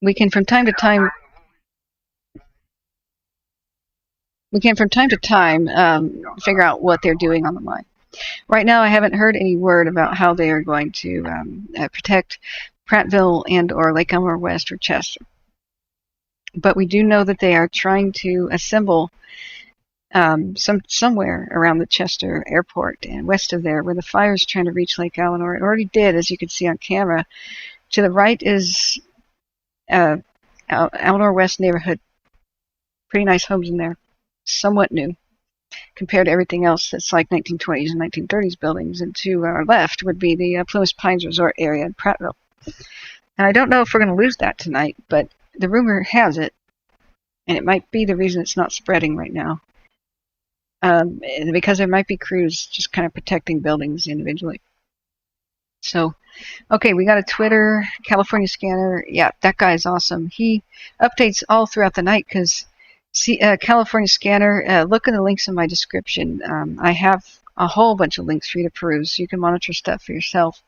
we can from time to time figure out what they're doing on the line. Right now, I haven't heard any word about how they are going to protect Prattville and or Lake Almanor West or Chester. But we do know that they are trying to assemble somewhere around the Chester airport and west of there where the fire is trying to reach Lake Almanor. It already did, as you can see on camera. To the right is Almanor West neighborhood. Pretty nice homes in there. Somewhat new compared to everything else that's like 1920s and 1930s buildings. And to our left would be the Plumas Pines Resort area in Prattville. And I don't know if we're going to lose that tonight, but the rumor has it, and it might be the reason it's not spreading right now, because there might be crews just kind of protecting buildings individually. So, okay, we got a Twitter, California Scanner. Yeah, that guy is awesome. He updates all throughout the night because California Scanner, look in the links in my description. I have a whole bunch of links for you to peruse so you can monitor stuff for yourself.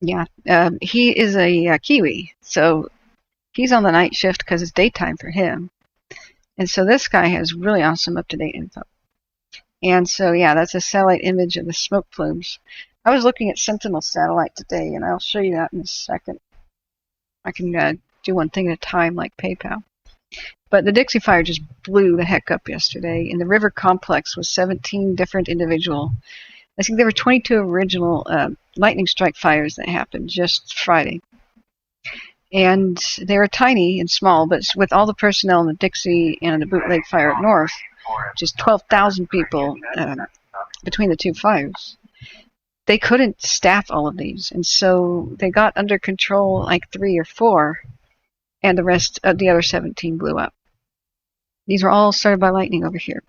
He is a Kiwi, so he's on the night shift because it's daytime for him. And so this guy has really awesome up-to-date info. And so, yeah, that's a satellite image of the smoke plumes. I was looking at Sentinel satellite today, and I'll show you that in a second. I can do one thing at a time like PayPal. But the Dixie fire just blew the heck up yesterday. And the river complex was 17 different individual. I think there were 22 original lightning strike fires that happened just Friday. And they were tiny and small, but with all the personnel in the Dixie and the Butte Lake fire up north, just 12,000 people between the two fires, they couldn't staff all of these. And so they got under control like 3 or 4, and the rest of the other 17 blew up. These were all started by lightning over here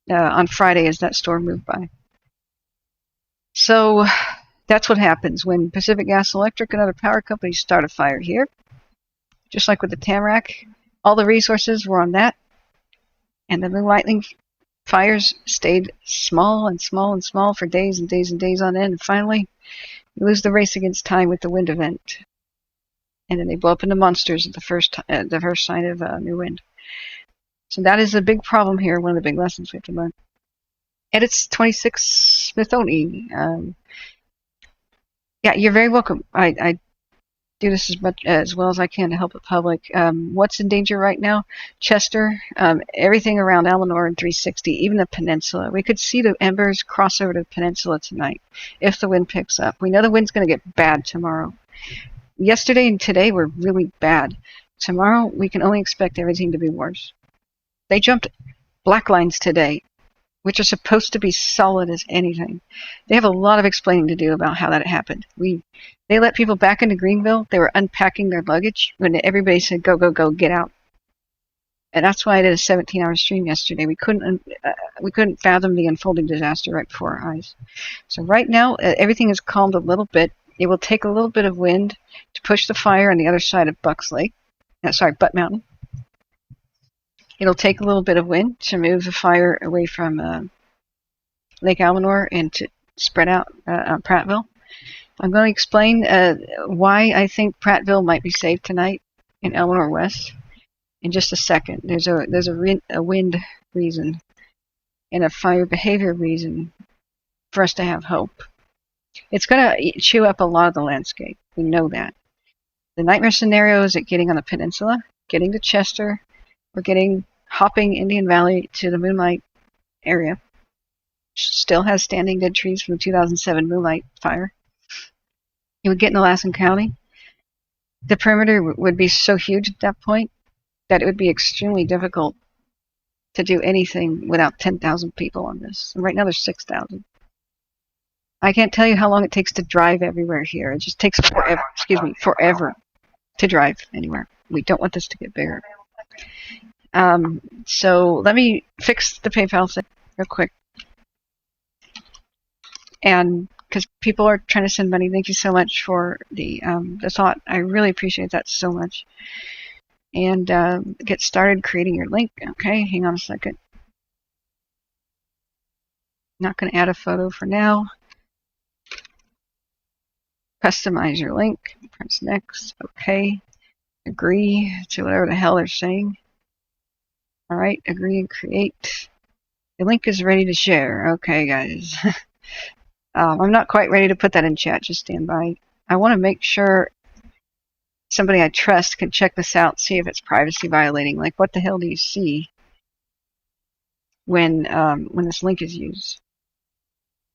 on Friday as that storm moved by. So that's what happens when Pacific Gas Electric and other power companies start a fire here. Just like with the Tamarack, all the resources were on that, and the lightning fires stayed small and small and small for days and days and days on end. And finally, you lose the race against time with the wind event, and then they blow up into monsters at the first sign of new wind. So that is a big problem here. One of the big lessons we have to learn. Edits 26 Smithoni. Yeah, you're very welcome. I do this as well as I can to help the public. What's in danger right now? Chester, everything around Almanor and 360, even the peninsula. We could see the embers cross over to the peninsula tonight if the wind picks up. We know the wind's going to get bad tomorrow. Yesterday and today were really bad. Tomorrow, we can only expect everything to be worse. They jumped black lines today, which are supposed to be solid as anything. They have a lot of explaining to do about how that happened. They let people back into Greenville. They were unpacking their luggage when everybody said, go, go, go, get out. And that's why I did a 17-hour stream yesterday. We couldn't fathom the unfolding disaster right before our eyes. So right now, everything is calmed a little bit. It will take a little bit of wind to push the fire on the other side of Butte Mountain. It'll take a little bit of wind to move the fire away from Lake Almanor and to spread out on Prattville. I'm going to explain why I think Prattville might be saved tonight in Almanor West in just a second. There's a wind reason and a fire behavior reason for us to have hope. It's going to chew up a lot of the landscape. We know that. The nightmare scenario is at getting on the peninsula, getting to Chester, or hopping Indian Valley to the Moonlight area. Still has standing dead trees from the 2007 Moonlight fire. You would get in Alaskan County. The perimeter would be so huge at that point that it would be extremely difficult to do anything without 10,000 people on this. And right now there's 6,000. I can't tell you how long it takes to drive everywhere here. It just takes forever to drive anywhere. We don't want this to get bigger. So let me fix the PayPal thing real quick. And because people are trying to send money, thank you so much for the thought. I really appreciate that so much. And get started creating your link. Okay, hang on a second. Not going to add a photo for now. Customize your link. Press next. Okay. Agree to whatever the hell they're saying. All right, agree and create. The link is ready to share. Okay, guys. I'm not quite ready to put that in chat. Just stand by. I want to make sure somebody I trust can check this out, see if it's privacy violating. Like, what the hell do you see when this link is used?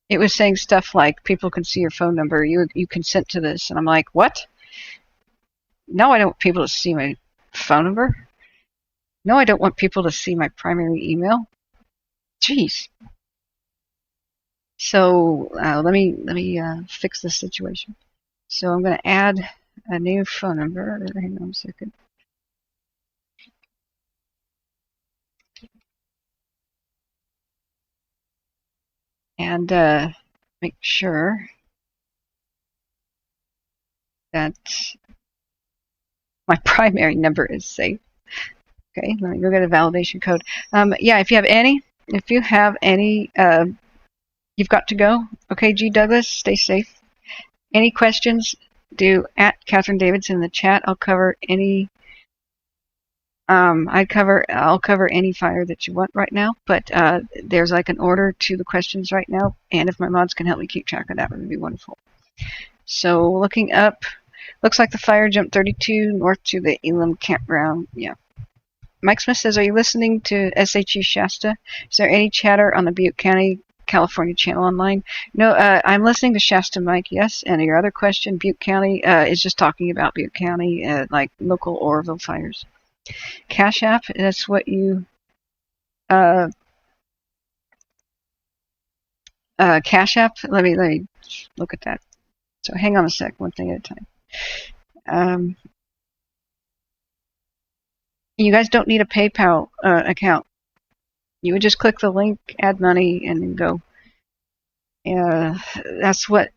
It was saying stuff like, people can see your phone number. You consent to this. And I'm like, what? No, I don't want people to see my phone number. No, I don't want people to see my primary email. Jeez. So let me fix this situation. So I'm going to add a new phone number. Hang on a second. And make sure that my primary number is safe. Okay, let me go get a validation code. Yeah, if you have any, you've got to go. Okay, G. Douglas, stay safe. Any questions? Do at Catherine Davidson in the chat. I'll cover any. I'll cover any fire that you want right now. But there's like an order to the questions right now, and if my mods can help me keep track of that, it would be wonderful. So looking up, looks like the fire jumped 32 north to the Elam campground. Yeah. Mike Smith says, are you listening to SHU Shasta? Is there any chatter on the Butte County, California channel online? No, I'm listening to Shasta, Mike, yes. And your other question, Butte County, is just talking about Butte County, like local Oroville fires. Cash App, that's what you... Cash App, let me look at that. So hang on a sec, one thing at a time. You guys don't need a PayPal account. You would just click the link, add money, and then go. That's what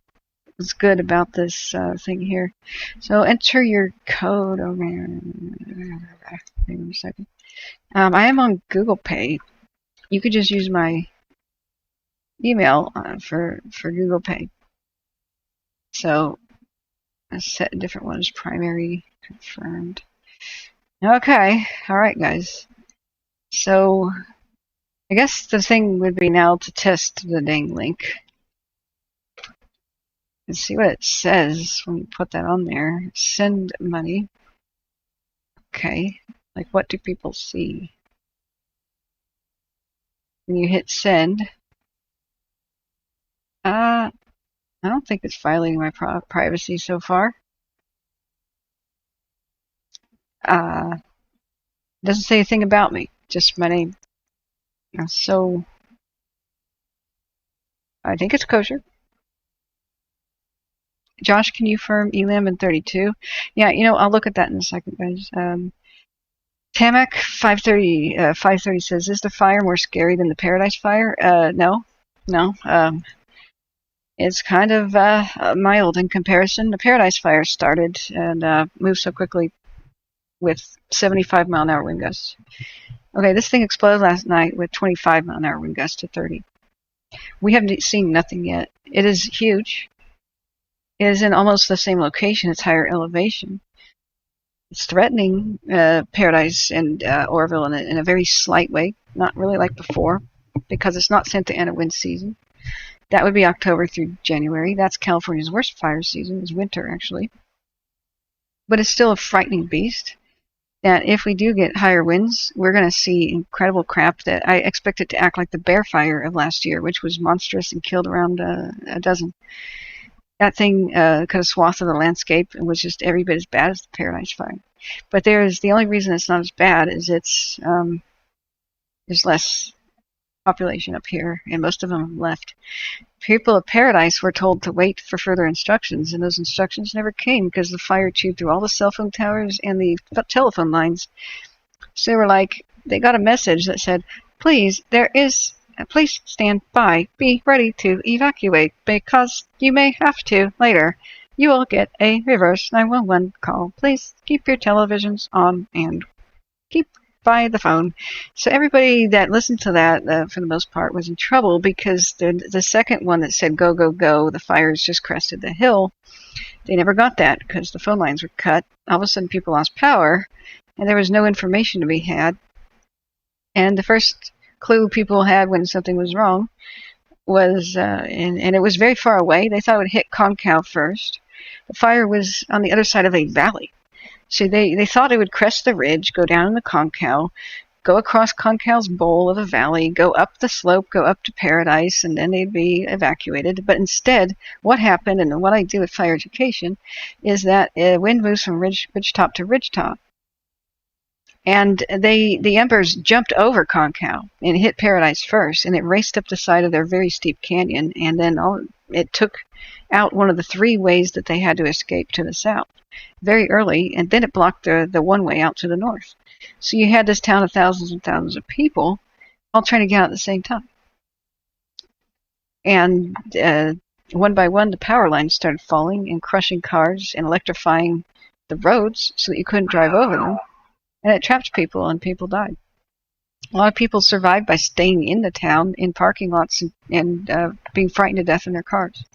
is good about this thing here. So enter your code. Oh man, hang on a second. I am on Google Pay. You could just use my email for Google Pay. So let's set a different one as primary confirmed. Okay, all right, guys. So I guess the thing would be now to test the dang link and see what it says when you put that on there. Send money. Okay, like what do people see? When you hit send, I don't think it's violating my privacy so far. Doesn't say anything about me, just my name. So I think it's kosher. Josh, can you firm Elam and 32? Yeah, I'll look at that in a second, guys. Tamak 530 says, is the fire more scary than the Paradise Fire? No. It's kind of mild in comparison. The Paradise Fire started and moved so quickly with 75-mile-an-hour wind gusts. Okay, this thing exploded last night with 25-mile-an-hour wind gusts to 30. We haven't seen nothing yet. It is huge. It is in almost the same location. It's higher elevation. It's threatening Paradise and Oroville in a very slight way, not really like before, because it's not Santa Ana wind season. That would be October through January. That's California's worst fire season, is winter, actually. But it's still a frightening beast. That if we do get higher winds, we're going to see incredible crap that I expect it to act like the Bear Fire of last year, which was monstrous and killed around a dozen. That thing cut a swath of the landscape and was just every bit as bad as the Paradise Fire. But the only reason it's not as bad is there's less population up here, and most of them left. People of Paradise were told to wait for further instructions, and those instructions never came because the fire chewed through all the cell phone towers and the telephone lines. So they got a message that said, please stand by, be ready to evacuate because you may have to later. You will get a reverse 911 call. Please keep your televisions on and keep by the phone. So everybody that listened to that, for the most part, was in trouble because the second one that said go, go, go, the fires just crested the hill, they never got that because the phone lines were cut. All of a sudden people lost power and there was no information to be had. And the first clue people had when something was wrong was, and it was very far away, they thought it would hit Concal first. The fire was on the other side of a valley. So they thought it would crest the ridge, go down in the Concal, go across Concal's bowl of a valley, go up the slope, go up to Paradise, and then they'd be evacuated. But instead, what happened, and what I do with fire education, is that wind moves from ridge top to ridge top. And the embers jumped over Concal and hit Paradise first, and it raced up the side of their very steep canyon, and then it took out one of the three ways that they had to escape to the south very early, and then it blocked the one way out to the north. So you had this town of thousands and thousands of people all trying to get out at the same time. And one by one, the power lines started falling and crushing cars and electrifying the roads so that you couldn't drive over them. And it trapped people, and people died. A lot of people survived by staying in the town, in parking lots, and being frightened to death in their cars.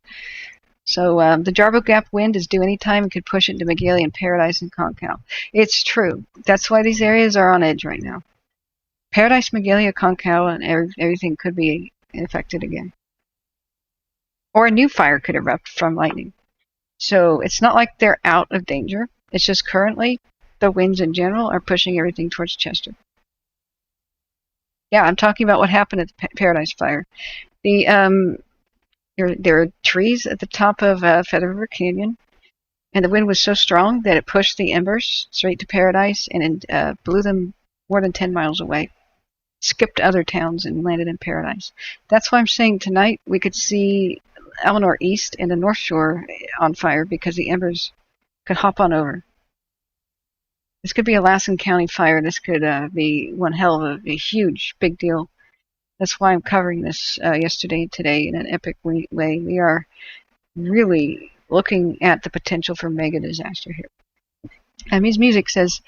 So the Jarbo Gap wind is due anytime and could push into Magalia and Paradise and Concal. It's true. That's why these areas are on edge right now. Paradise, Magalia, Concal, and everything could be affected again. Or a new fire could erupt from lightning. So it's not like they're out of danger. It's just currently the winds in general are pushing everything towards Chester. Yeah, I'm talking about what happened at the Paradise fire. There are trees at the top of Feather River Canyon, and the wind was so strong that it pushed the embers straight to Paradise and blew them more than 10 miles away, skipped other towns and landed in Paradise. That's why I'm saying tonight we could see Almanor East and the North Shore on fire because the embers could hop on over. This could be a Lassen County fire. This could be one hell of a huge, big deal. That's why I'm covering this yesterday, today, in an epic way. We are really looking at the potential for mega disaster here. His music says,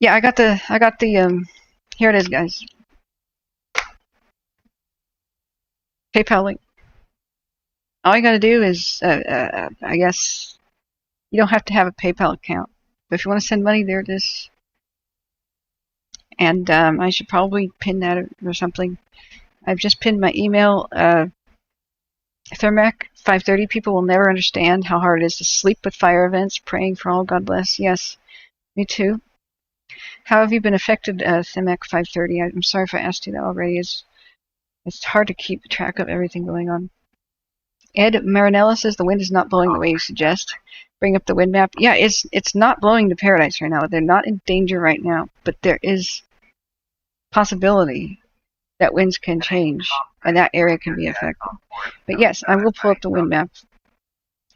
yeah, I got the, here it is, guys. PayPal link. All you got to do is, I guess, you don't have to have a PayPal account. But if you want to send money, there it is. And I should probably pin that or something. I've just pinned my email. Thermac 530. People will never understand how hard it is to sleep with fire events. Praying for all. God bless. Yes, me too. How have you been affected, Thermac 530? I'm sorry if I asked you that already. It's hard to keep track of everything going on. Ed Marinella says the wind is not blowing the way you suggest. Bring up the wind map. Yeah, it's not blowing to Paradise right now. They're not in danger right now, but there is possibility that winds can change and that area can be affected. But yes, I will pull up the wind map.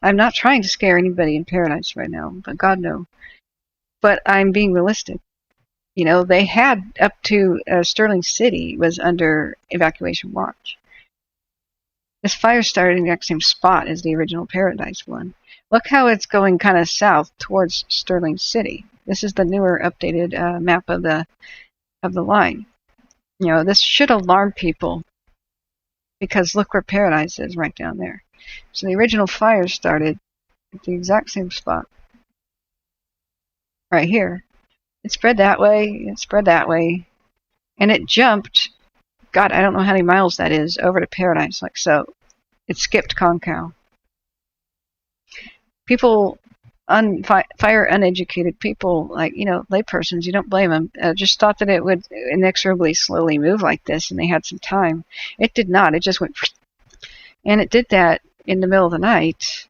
I'm not trying to scare anybody in Paradise right now, but God no. But I'm being realistic. You know, they had up to Sterling City was under evacuation watch. This fire started in the exact same spot as the original Paradise one. Look how it's going kind of south towards Sterling City. This is the newer updated map of the line. You know, this should alarm people because look where Paradise is right down there. So the original fire started at the exact same spot. Right here. It spread that way, it spread that way, and it jumped, God, I don't know how many miles that is, over to Paradise, like so. It skipped Concal. People, fire uneducated people, like, you know, laypersons, you don't blame them, just thought that it would inexorably slowly move like this, and they had some time. It did not. It just went, and it did that in the middle of the night,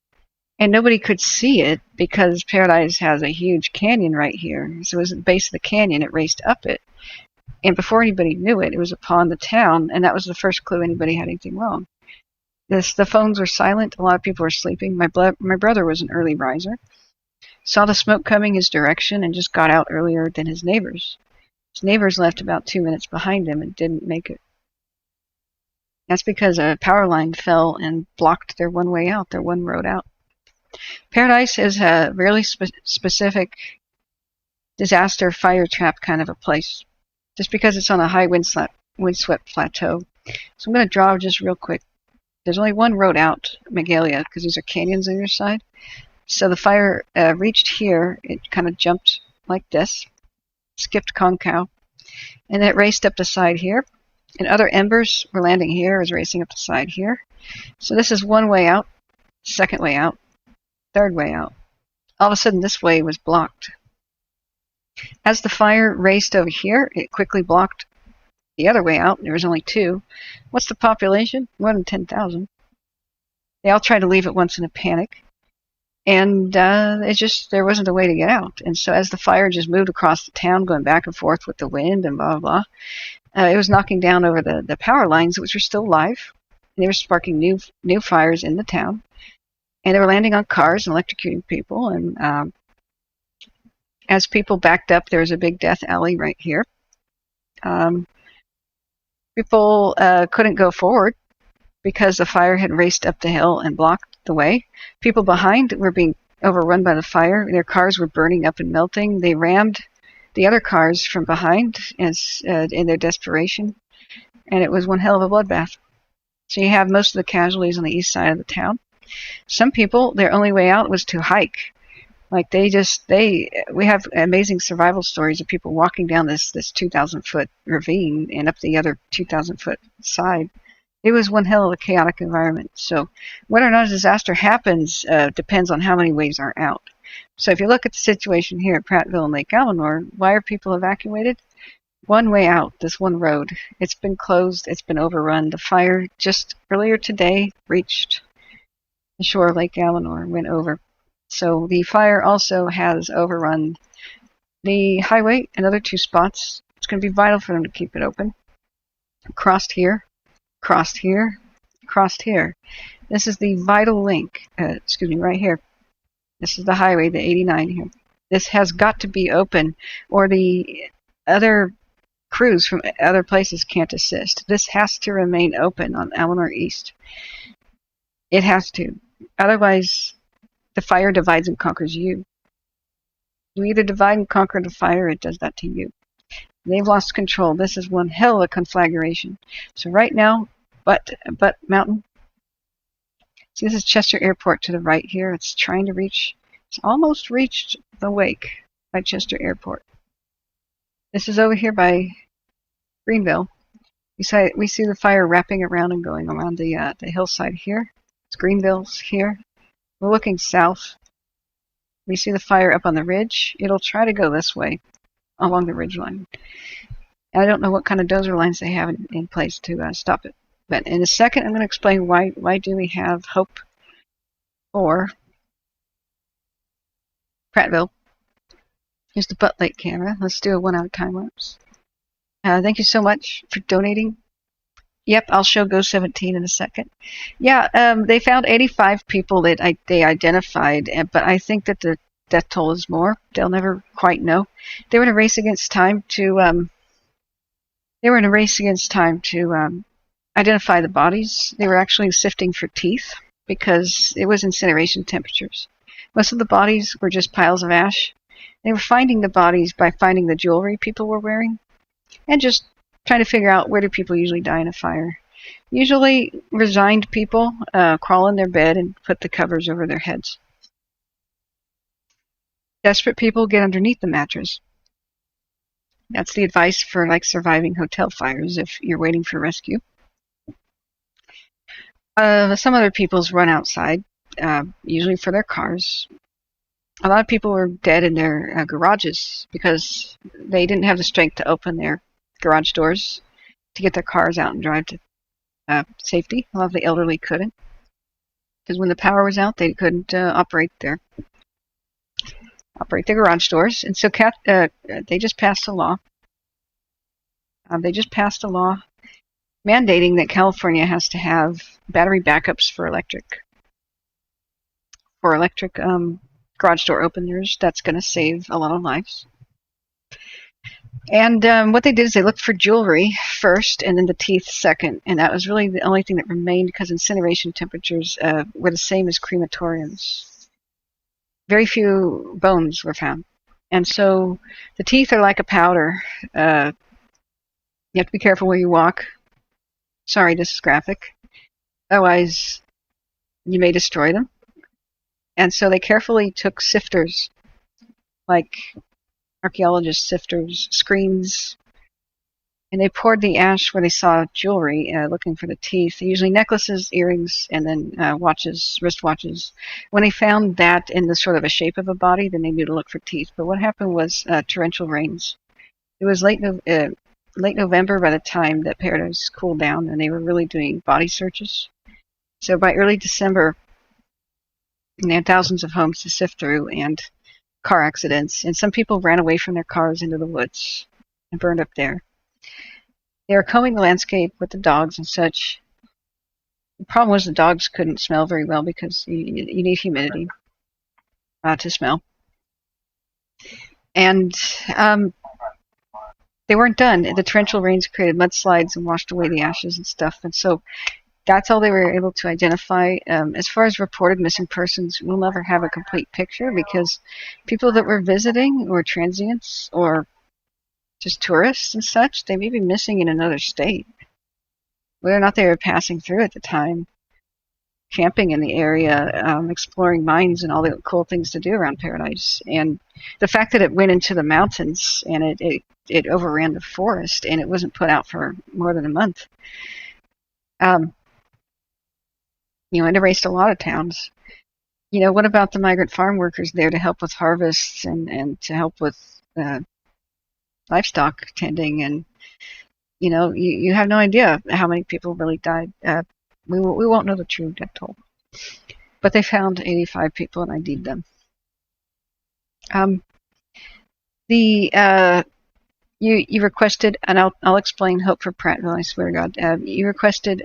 and nobody could see it because Paradise has a huge canyon right here. So it was at the base of the canyon. It raced up it. And before anybody knew it, it was upon the town, and that was the first clue anybody had anything wrong. The phones were silent. A lot of people were sleeping. My brother was an early riser. Saw the smoke coming his direction and just got out earlier than his neighbors. His neighbors left about 2 minutes behind him and didn't make it. That's because a power line fell and blocked their one way out, their one road out. Paradise is a really specific disaster fire trap kind of a place, just because it's on a high windswept plateau. So I'm going to draw just real quick. There's only one road out, Magalia, because these are canyons on your side. So the fire reached here. It kind of jumped like this, skipped Concow, and it raced up the side here. And other embers were landing here, is racing up the side here. So this is one way out, second way out, third way out. All of a sudden, this way was blocked. As the fire raced over here, it quickly blocked the other way out. There was only two. What's the population? More than 10,000. They all tried to leave at once in a panic. And there wasn't a way to get out. And so as the fire just moved across the town, going back and forth with the wind and blah, blah, blah, it was knocking down over the power lines, which were still live. And they were sparking new fires in the town. And they were landing on cars and electrocuting people. And as people backed up, there was a big death alley right here. People couldn't go forward because the fire had raced up the hill and blocked the way. People behind were being overrun by the fire. Their cars were burning up and melting. They rammed the other cars from behind in their desperation, and it was one hell of a bloodbath. So you have most of the casualties on the east side of the town. Some people, their only way out was to hike. Like we have amazing survival stories of people walking down this 2,000-foot ravine and up the other 2,000-foot side. It was one hell of a chaotic environment. So whether or not a disaster happens depends on how many ways are out. So if you look at the situation here at Prattville and Lake Almanor, why are people evacuated? One way out, this one road. It's been closed. It's been overrun. The fire just earlier today reached the shore of Lake Almanor and went over. So the fire also has overrun the highway and other two spots. It's going to be vital for them to keep it open. Crossed here. Crossed here, crossed here. This is the vital link, right here. This is the highway, the 89 here. This has got to be open or the other crews from other places can't assist. This has to remain open on Almanor East. It has to. Otherwise, the fire divides and conquers you. You either divide and conquer the fire, it does that to you. They've lost control. This is one hell of a conflagration. So right now, Butte Mountain. See, this is Chester Airport to the right here. It's trying to reach. It's almost reached the wake by Chester Airport. This is over here by Greenville. We see the fire wrapping around and going around the hillside here. It's Greenville's here. We're looking south. We see the fire up on the ridge. It'll try to go this way, along the ridge line. I don't know what kind of dozer lines they have in place to stop it. But in a second, I'm going to explain why do we have hope for Prattville. Here's the Butte Lake camera. Let's do a 1 hour time lapse. Thank you so much for donating. Yep, I'll show Go 17 in a second. Yeah, they found 85 people that they identified, but I think that the death toll is more. They'll never quite know. They were in a race against time to identify the bodies. They were actually sifting for teeth because it was incineration temperatures. Most of the bodies were just piles of ash. They were finding the bodies by finding the jewelry people were wearing and just trying to figure out where do people usually die in a fire. Usually resigned people crawl in their bed and put the covers over their heads. Desperate people get underneath the mattress. That's the advice for surviving hotel fires if you're waiting for rescue. Some other people's run outside, usually for their cars. A lot of people were dead in their garages because they didn't have the strength to open their garage doors to get their cars out and drive to safety. A lot of the elderly couldn't because when the power was out, they couldn't operate their garage doors, and so they just passed a law They just passed a law mandating that California has to have battery backups for electric garage door openers. That's going to save a lot of lives. And what they did is they looked for jewelry first and then the teeth second. And that was really the only thing that remained because incineration temperatures were the same as crematoriums. Very few bones were found. And so the teeth are like a powder. You have to be careful where you walk. Sorry, this is graphic. Otherwise, you may destroy them. And so they carefully took sifters, like archaeologist sifters, screens, and they poured the ash where they saw jewelry, looking for the teeth, usually necklaces, earrings, and then watches, wristwatches. When they found that in the sort of a shape of a body, then they knew to look for teeth. But what happened was torrential rains. It was late November by the time that Paradise cooled down, and they were really doing body searches. So by early December, they had thousands of homes to sift through and car accidents, and some people ran away from their cars into the woods and burned up there. They were combing the landscape with the dogs and such. The problem was the dogs couldn't smell very well because you need humidity to smell. And they weren't done. The torrential rains created mudslides and washed away the ashes and stuff, and so that's all they were able to identify. As far as reported missing persons, we'll never have a complete picture because people that were visiting or transients or just tourists and such, they may be missing in another state. Whether or not they were passing through at the time, camping in the area, exploring mines and all the cool things to do around Paradise. And the fact that it went into the mountains and it overran the forest and it wasn't put out for more than a month. It erased a lot of towns. What about the migrant farm workers there to help with harvests and to help with livestock tending? And, you have no idea how many people really died. We won't know the true death toll. But they found 85 people and ID'd them. You requested, and I'll explain Hope for Prattville, I swear to God. You requested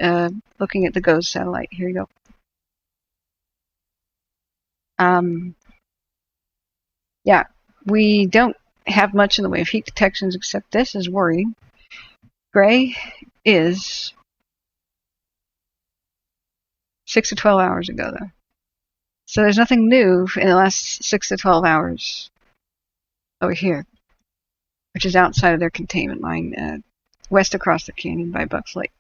looking at the GOES satellite. Here you go. Yeah, we don't have much in the way of heat detections except this is worrying. Gray is 6 to 12 hours ago, though. So there's nothing new in the last 6 to 12 hours over here, which is outside of their containment line, west across the canyon by Bucks Lake.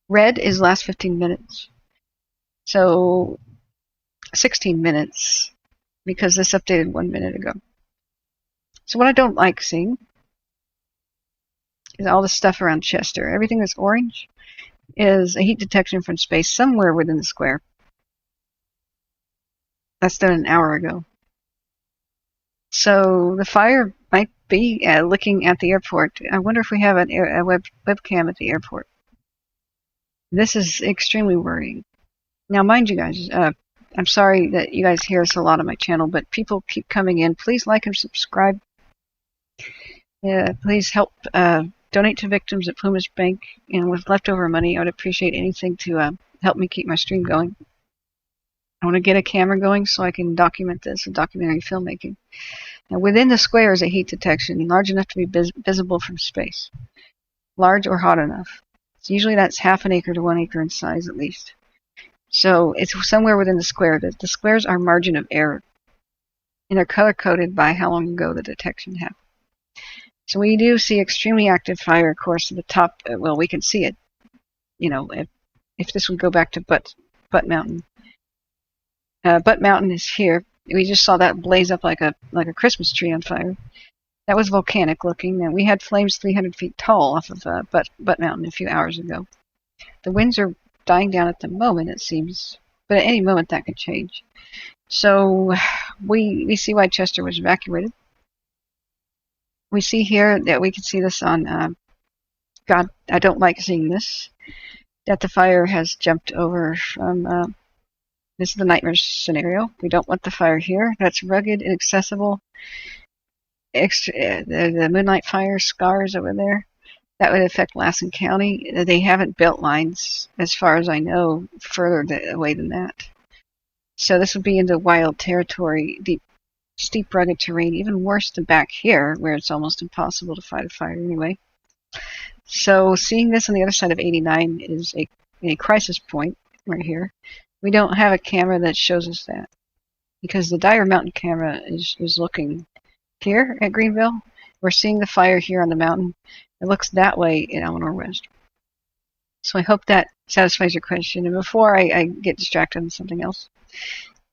Red is last 15 minutes. So 16 minutes, because this updated 1 minute ago. So what I don't like seeing is all the stuff around Chester. Everything that's orange is a heat detection from space somewhere within the square. That's done an hour ago. So the fire might be looking at the airport. I wonder if we have a webcam at the airport. This is extremely worrying. Now, mind you guys, I'm sorry that you guys hear us a lot on my channel, but people keep coming in. Please like and subscribe. Please help donate to victims at Plumas Bank. And with leftover money, I would appreciate anything to help me keep my stream going. I want to get a camera going so I can document this, documentary filmmaking. Now, within the square is a heat detection large enough to be visible from space. Large or hot enough. So usually that's half an acre to 1 acre in size at least. So it's somewhere within the square. The squares are margin of error. And they're color-coded by how long ago the detection happened. So we do see extremely active fire, of course, at the top. Well, we can see it. If this would go back to Butte Mountain. Butte Mountain is here. We just saw that blaze up like a Christmas tree on fire. That was volcanic looking. And we had flames 300 feet tall off of Butte Mountain a few hours ago. The winds are dying down at the moment, it seems. But at any moment that could change. So we see why Chester was evacuated. We see here that we can see this on, God, I don't like seeing this, that the fire has jumped over from, this is the nightmare scenario. We don't want the fire here. That's rugged, inaccessible. the Moonlight Fire scars over there. That would affect Lassen County. They haven't built lines, as far as I know, further away than that. So this would be into wild territory, deep, steep, rugged terrain, even worse than back here, where it's almost impossible to fight a fire anyway. So seeing this on the other side of 89 is a crisis point right here. We don't have a camera that shows us that, because the Dyer Mountain camera is looking here at Greenville. We're seeing the fire here on the mountain. It looks that way in Almanor West. So I hope that satisfies your question. And before I get distracted on something else,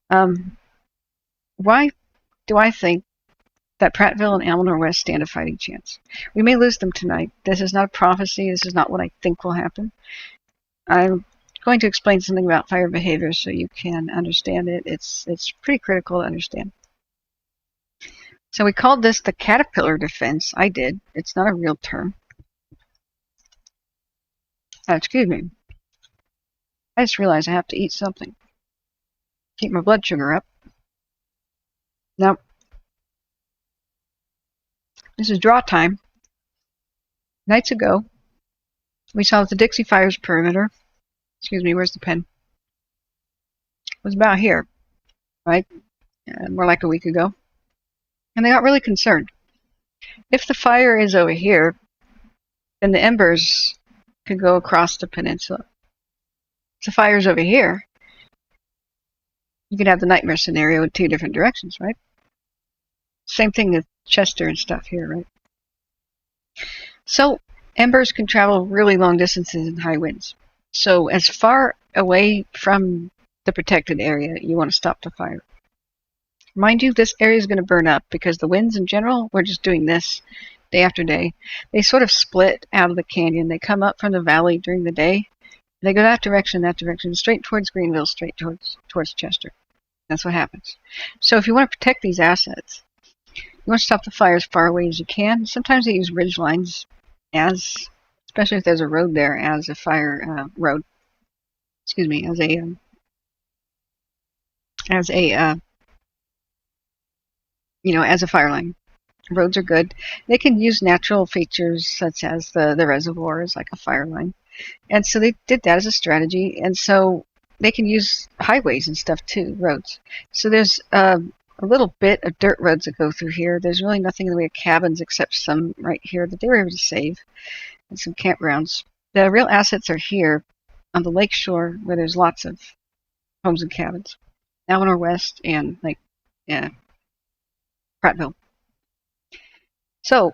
why do I think that Prattville and Almanor West stand a fighting chance? We may lose them tonight. This is not a prophecy. This is not what I think will happen. I'm going to explain something about fire behavior so you can understand it. It's pretty critical to understand. So we called this the caterpillar defense. I did. It's not a real term. Excuse me. I just realized I have to eat something. Keep my blood sugar up. Now, this is draw time. Nights ago, we saw that the Dixie fire's perimeter, excuse me, where's the pen? Was about here, right? More like a week ago. And they got really concerned. If the fire is over here, then the embers could go across the peninsula. If the fire's over here, you could have the nightmare scenario in two different directions, right? Same thing with Chester and stuff here, right? So, embers can travel really long distances in high winds. So, as far away from the protected area, you want to stop the fire. Mind you, this area is going to burn up because the winds in general, we're just doing this day after day. They sort of split out of the canyon. They come up from the valley during the day. They go that direction, straight towards Greenville, straight towards Chester. That's what happens. So if you want to protect these assets, you want to stop the fire as far away as you can. Sometimes they use ridge lines especially if there's a road there, as a fire road. Excuse me, as a fire line. Roads are good. They can use natural features such as the reservoirs, like a fire line. And so they did that as a strategy. And so they can use highways and stuff too, roads. So there's a little bit of dirt roads that go through here. There's really nothing in the way of cabins except some right here that they were able to save, and some campgrounds. The real assets are here on the lake shore, where there's lots of homes and cabins. Almanor West and Prattville. So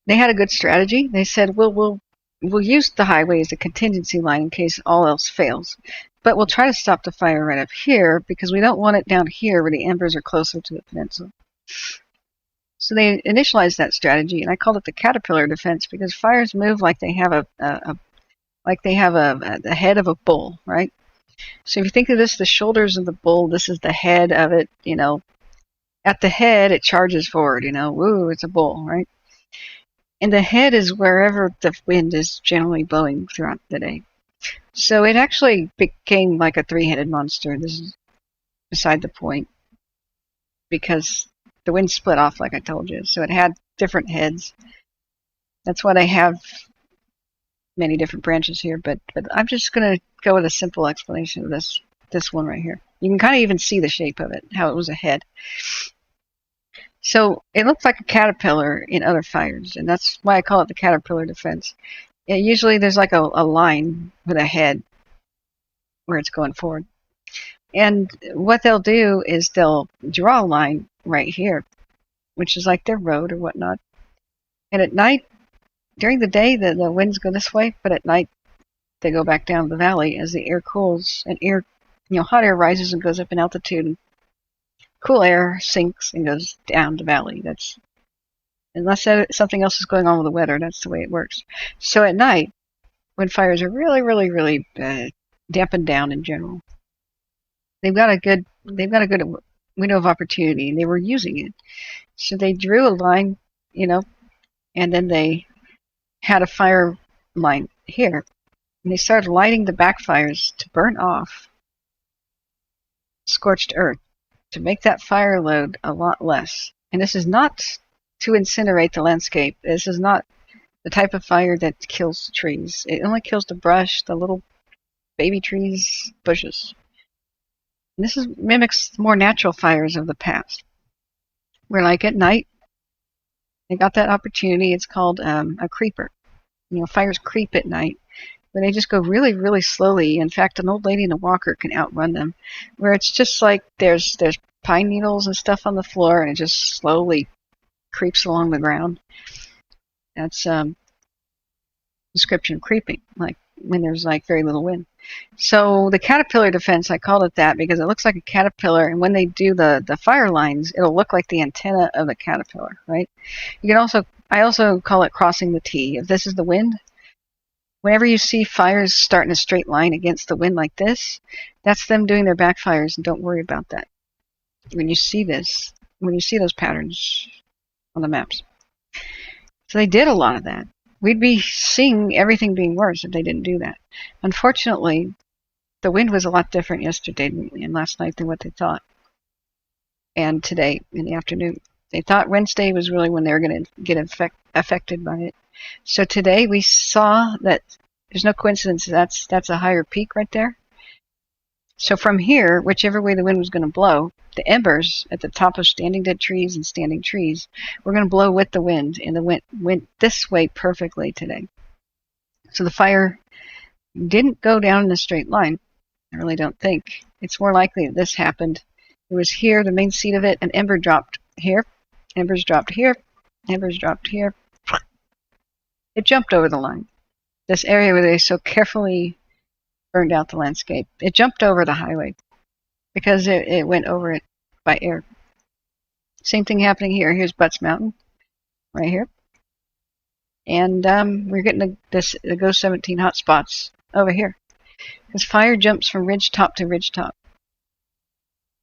they had a good strategy. They said, we'll use the highway as a contingency line in case all else fails. But we'll try to stop the fire right up here because we don't want it down here where the embers are closer to the peninsula. So they initialized that strategy, and I called it the caterpillar defense because fires move like they have the head of a bull, right? So if you think of this, the shoulders of the bull, this is the head of it, At the head, it charges forward, woo, it's a bull, right? And the head is wherever the wind is generally blowing throughout the day. So it actually became like a three-headed monster. This is beside the point, because the wind split off, like I told you. So it had different heads. That's why they have many different branches here. But I'm just going to go with a simple explanation of this one right here. You can kind of even see the shape of it, how it was a head. So it looks like a caterpillar in other fires, and that's why I call it the caterpillar defense. Usually there's like a line with a head where it's going forward. And what they'll do is they'll draw a line right here, which is like their road or whatnot. And at night, during the day, the winds go this way, but at night they go back down the valley as the air cools, and hot air rises and goes up in altitude, and cool air sinks and goes down the valley. That's, unless something else is going on with the weather, that's the way it works. So at night, when fires are really, really, really dampened down in general, they've got a good window of opportunity, and they were using it. So they drew a line, and then they had a fire line here, and they started lighting the backfires to burn off scorched earth, to make that fire load a lot less. And this is not to incinerate the landscape. This is not the type of fire that kills trees. It only kills the brush, the little baby trees, bushes. And this mimics more natural fires of the past. Where like at night, they got that opportunity. It's called a creeper. Fires creep at night, but they just go really, really slowly. In fact, an old lady in a walker can outrun them. Where it's just like there's pine needles and stuff on the floor, and it just slowly creeps along the ground. That's description of creeping, like when there's like very little wind. So the caterpillar defense, I called it that because it looks like a caterpillar, and when they do the fire lines, it'll look like the antenna of the caterpillar, right? I also call it crossing the T. If this is the wind, whenever you see fires start in a straight line against the wind like this, that's them doing their backfires, and don't worry about that. When you see this, when you see those patterns on the maps. So they did a lot of that. We'd be seeing everything being worse if they didn't do that. Unfortunately, the wind was a lot different yesterday and last night than what they thought. And today in the afternoon. They thought Wednesday was really when they were going to get affected by it. So today we saw that there's no coincidence. That's a higher peak right there. So from here, whichever way the wind was going to blow, the embers at the top of standing dead trees and standing trees were going to blow with the wind, and the wind went this way perfectly today. So the fire didn't go down in a straight line. I really don't think. It's more likely that this happened. It was here, the main seat of it, an ember dropped here, embers dropped here, embers dropped here. It jumped over the line. This area where they so carefully burned out the landscape. It jumped over the highway because it went over it by air. Same thing happening here. Here's Butts Mountain, right here. And we're getting the Go 17 hot spots over here. Because fire jumps from ridge top to ridge top.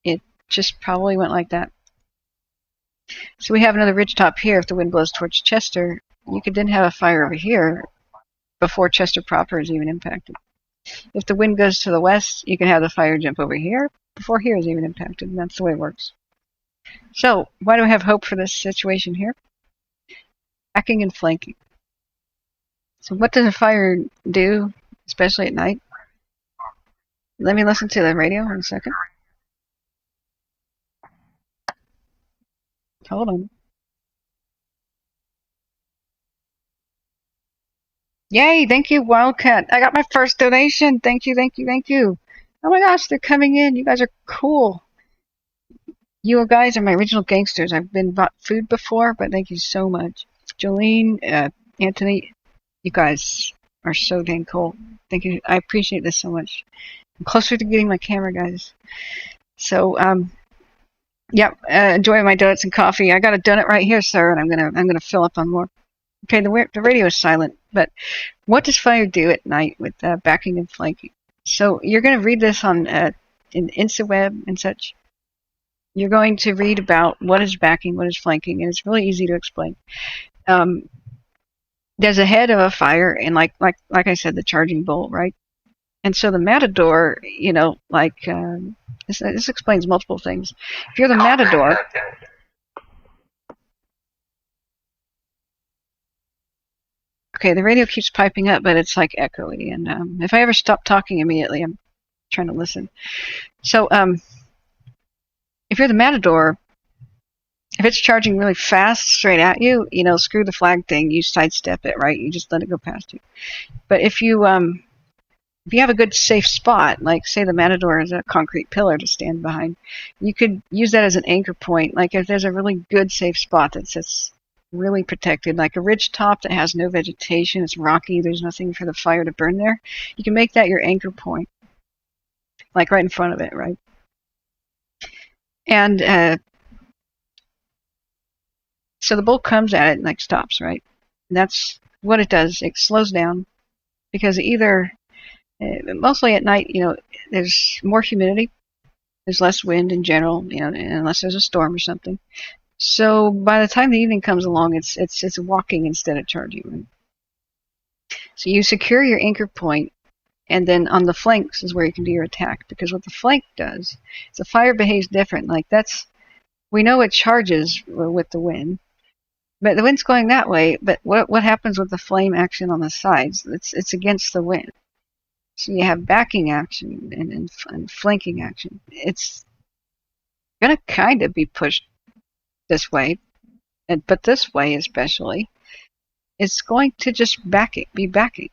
It just probably went like that. So we have another ridge top here. If the wind blows towards Chester, you could then have a fire over here before Chester proper is even impacted. If the wind goes to the west, you can have the fire jump over here before here is even impacted, and that's the way it works. So, why do I have hope for this situation here? Backing and flanking. So what does a fire do, especially at night? Let me listen to the radio in a second. Hold on. Yay, thank you, Wildcat. I got my first donation. Thank you, thank you, thank you. Oh my gosh, they're coming in. You guys are cool. You guys are my original gangsters. I've been bought food before, but thank you so much. Jolene, Anthony, you guys are so dang cool. Thank you. I appreciate this so much. I'm closer to getting my camera, guys. So, enjoy my donuts and coffee. I got a donut right here, sir, and I'm gonna fill up on more. Okay, the radio is silent, but what does fire do at night with backing and flanking? So you're going to read this on in InstaWeb and such. You're going to read about what is backing, what is flanking, and it's really easy to explain. There's a head of a fire, and like I said, the charging bull, right? And so the matador, this explains multiple things. If you're the matador. Okay, the radio keeps piping up, but it's like echoey. And if I ever stop talking immediately, I'm trying to listen. So if you're the matador, if it's charging really fast straight at you, screw the flag thing. You sidestep it, right? You just let it go past you. But if you have a good safe spot, like say the matador is a concrete pillar to stand behind, you could use that as an anchor point. Like if there's a really good safe spot that sits really protected, like a ridge top that has no vegetation, it's rocky, there's nothing for the fire to burn there, you can make that your anchor point, like right in front of it, right? And so the bull comes at it and like stops, right? And that's what it does. It slows down because either mostly at night, there's more humidity, there's less wind in general, unless there's a storm or something. So by the time the evening comes along, it's walking instead of charging. Right? So you secure your anchor point, and then on the flanks is where you can do your attack. Because what the flank does is the fire behaves different. We know it charges with the wind, But the wind's going that way. But what happens with the flame action on the sides? It's against the wind. So you have backing action and flanking action. It's going to kind of be pushed this way, but this way especially, it's going to just be backing.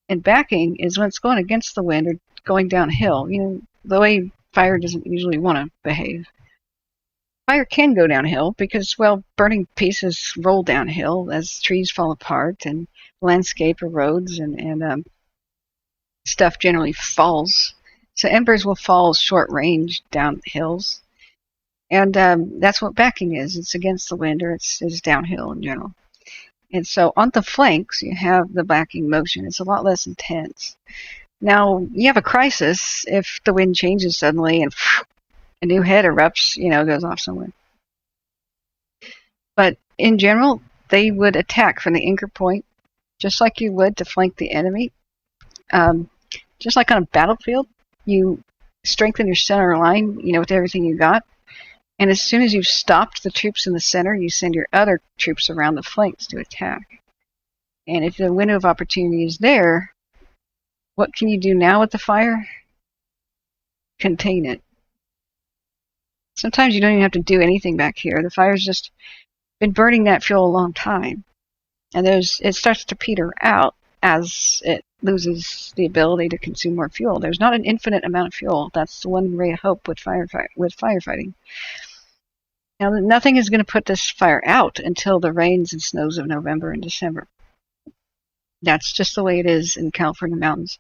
And backing is when it's going against the wind or going downhill. You know, the way fire doesn't usually want to behave. Fire can go downhill because, well, burning pieces roll downhill as trees fall apart and landscape erodes and stuff generally falls. So embers will fall short range down hills. And that's what backing is. It's against the wind or it's downhill in general. And so on the flanks, you have the backing motion. It's a lot less intense. Now, you have a crisis if the wind changes suddenly and a new head erupts, goes off somewhere. But in general, they would attack from the anchor point, just like you would to flank the enemy. Just like on a battlefield, you strengthen your center line, with everything you got. And as soon as you've stopped the troops in the center, you send your other troops around the flanks to attack. And if the window of opportunity is there, what can you do now with the fire? Contain it. Sometimes you don't even have to do anything back here. The fire's just been burning that fuel a long time. And it starts to peter out as it loses the ability to consume more fuel. There's not an infinite amount of fuel. That's the one ray of hope with firefighting. Now, nothing is going to put this fire out until the rains and snows of November and December. That's just the way it is in California mountains.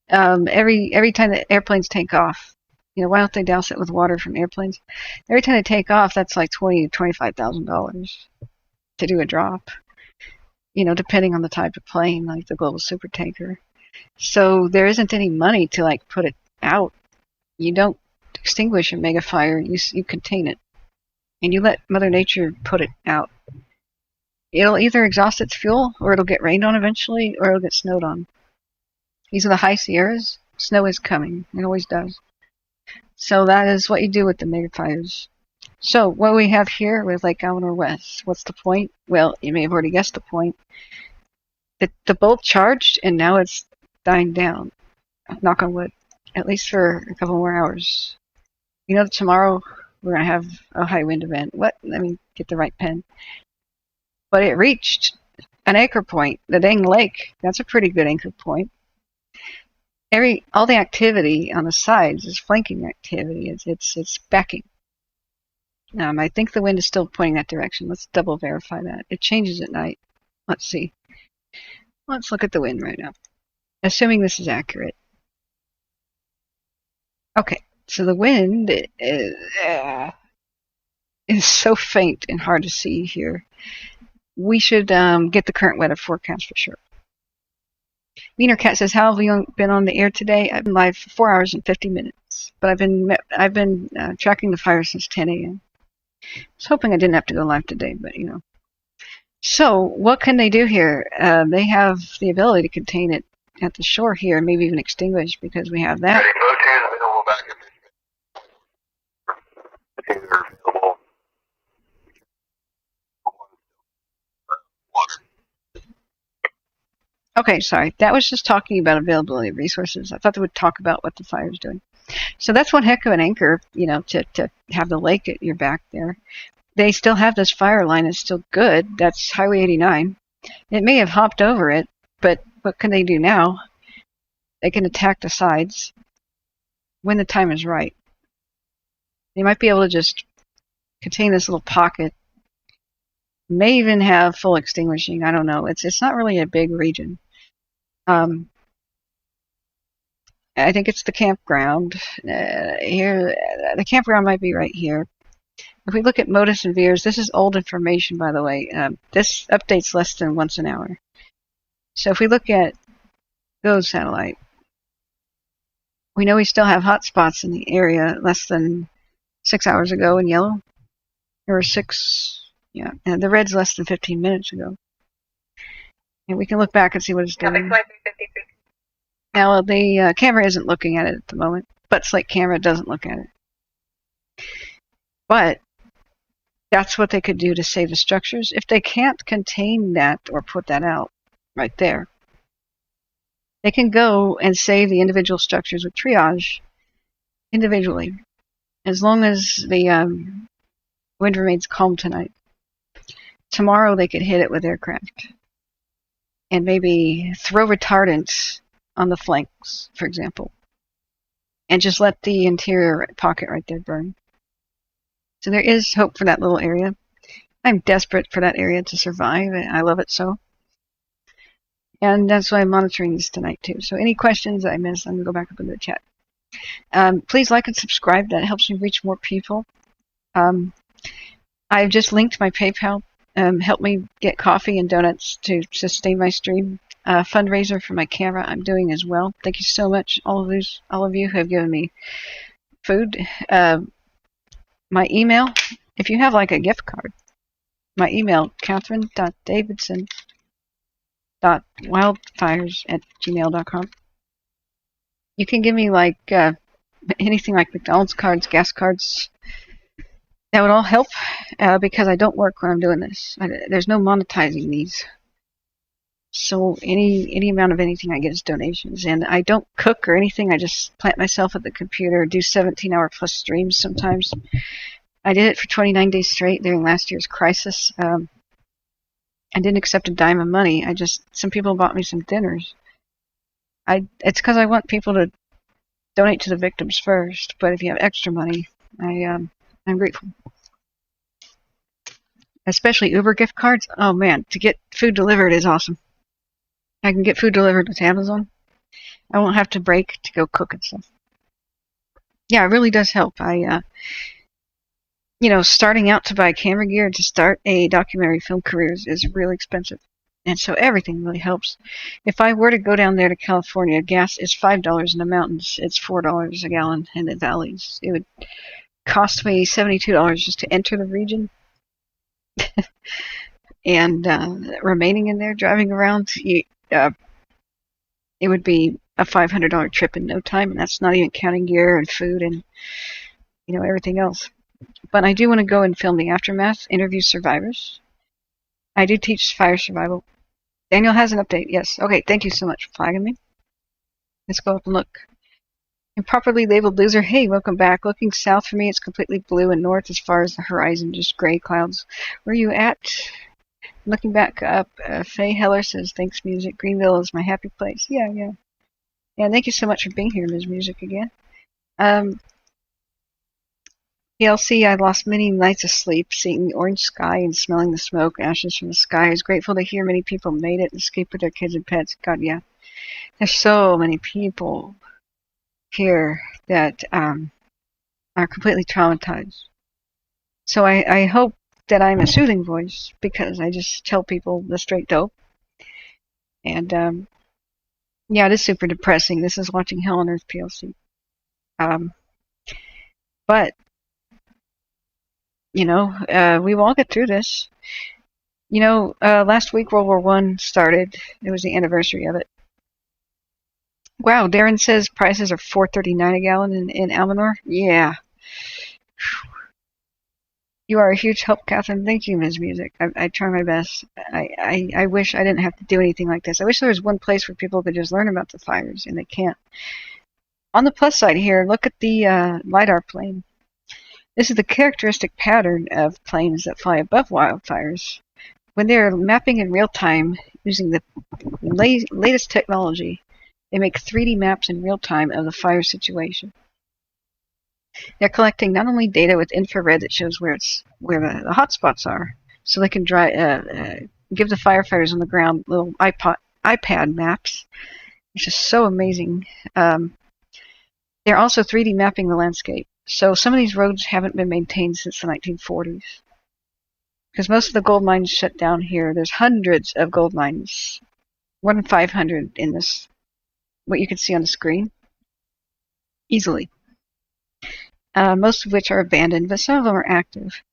Every time the airplanes take off, why don't they douse it with water from airplanes? Every time they take off, that's like $20,000 to $25,000 to do a drop. Depending on the type of plane, like the global super tanker. So there isn't any money to put it out. You don't extinguish a mega fire. You contain it, and you let Mother Nature put it out. It'll either exhaust its fuel, or it'll get rained on eventually, or it'll get snowed on. These are the high Sierras. Snow is coming. It always does. So that is what you do with the mega fires. So what we have here with Lake Almanor West, what's the point? Well, you may have already guessed the point. The bolt charged, and now it's dying down. Knock on wood. At least for a couple more hours. Tomorrow we're going to have a high wind event. Let me get the right pen. But it reached an anchor point. The dang lake, that's a pretty good anchor point. All the activity on the sides is flanking activity. It's backing. I think the wind is still pointing that direction. Let's double verify that. It changes at night. Let's see. Let's look at the wind right now. Assuming this is accurate. Okay, so the wind is so faint and hard to see here. We should get the current weather forecast for sure. Wiener Cat says, "How have you been on the air today?" I've been live for 4 hours and 50 minutes, but I've been tracking the fire since 10 a.m. I was hoping I didn't have to go live today, but So what can they do here? They have the ability to contain it at the shore here, and maybe even extinguish because we have that. Okay, sorry. That was just talking about availability of resources. I thought they would talk about what the fire's doing. So that's one heck of an anchor, to have the lake at your back there. They still have this fire line. It's still good. That's Highway 89. It may have hopped over it, but what can they do now? They can attack the sides when the time is right. They might be able to just contain this little pocket. May even have full extinguishing. I don't know. It's not really a big region. I think it's the campground. Here, the campground might be right here. If we look at modus and veers, this is old information, by the way. This updates less than once an hour. So if we look at those satellite, we know we still have hot spots in the area less than 6 hours ago in yellow. There were 6, yeah, and the red's less than 15 minutes ago. And we can look back and see what it's doing. Now, the camera isn't looking at it at the moment, but Slate camera doesn't look at it. But That's what they could do to save the structures. If they can't contain that or put that out right there, they can go and save the individual structures with triage individually, as long as the wind remains calm tonight. Tomorrow they could hit it with aircraft and maybe throw retardants on the flanks, for example, and just let the interior pocket right there burn. So there is hope for that little area. I'm desperate for that area to survive. I love it so. And that's why I'm monitoring this tonight too. So any questions I missed, I'm going to go back up into the chat. Please like and subscribe. That helps me reach more people. I've just linked my PayPal. Help me get coffee and donuts to sustain my stream. Fundraiser for my camera I'm doing as well. Thank you so much, all of you who have given me food. My email, if you have like a gift card, my email, catherine.davidson.wildfires@gmail.com. You can give me like anything like McDonald's cards, gas cards. That would all help because I don't work when I'm doing this. There's no monetizing these. So any amount of anything I get is donations. And I don't cook or anything. I just plant myself at the computer, do 17-hour plus streams sometimes. I did it for 29 days straight during last year's crisis. I didn't accept a dime of money. Some people bought me some dinners. It's because I want people to donate to the victims first. But if you have extra money, I'm grateful. Especially Uber gift cards. Oh man, to get food delivered is awesome. I can get food delivered with Amazon. I won't have to break to go cook and stuff. Yeah, it really does help. Starting out to buy camera gear to start a documentary film career is really expensive. And so everything really helps. If I were to go down there to California, gas is $5 in the mountains. It's $4 a gallon in the valleys. It would cost me $72 just to enter the region. And remaining in there, driving around, it would be a $500 trip in no time, and that's not even counting gear and food and everything else. But I do want to go and film the aftermath, interview survivors. I do teach fire survival. Daniel has an update. Yes. Okay. Thank you so much for flagging me. Let's go up and look. Improperly labeled loser. Hey, welcome back. Looking south for me, it's completely blue, and north as far as the horizon, just gray clouds. Where are you at? Looking back up, Faye Heller says, thanks, Music. Greenville is my happy place. Yeah. Yeah, thank you so much for being here, Ms. Music, again. PLC, I lost many nights of sleep, seeing the orange sky and smelling the smoke, ashes from the sky. I was grateful to hear many people made it and escaped with their kids and pets. God, yeah. There's so many people here that are completely traumatized. So I hope that I'm a soothing voice because I just tell people the straight dope. And yeah, it is super depressing. This is watching Hell on Earth PLC. But we will all get through this. Last week World War I started. It was the anniversary of it. Wow, Darren says prices are $4.39 a gallon in Almanor. Yeah. You are a huge help, Catherine. Thank you, Ms. Music. I try my best. I wish I didn't have to do anything like this. I wish there was one place where people could just learn about the fires, and they can't. On the plus side here, look at the LiDAR plane. This is the characteristic pattern of planes that fly above wildfires. When they're mapping in real time using the latest technology, they make 3D maps in real time of the fire situation. They're collecting not only data with infrared that shows where the hot spots are, so they can give the firefighters on the ground little iPad maps, which is so amazing. They're also 3D mapping the landscape. So some of these roads haven't been maintained since the 1940s. Because most of the gold mines shut down here. There's hundreds of gold mines. More than 500 in this, what you can see on the screen. Easily. Most of which are abandoned, but some of them are active.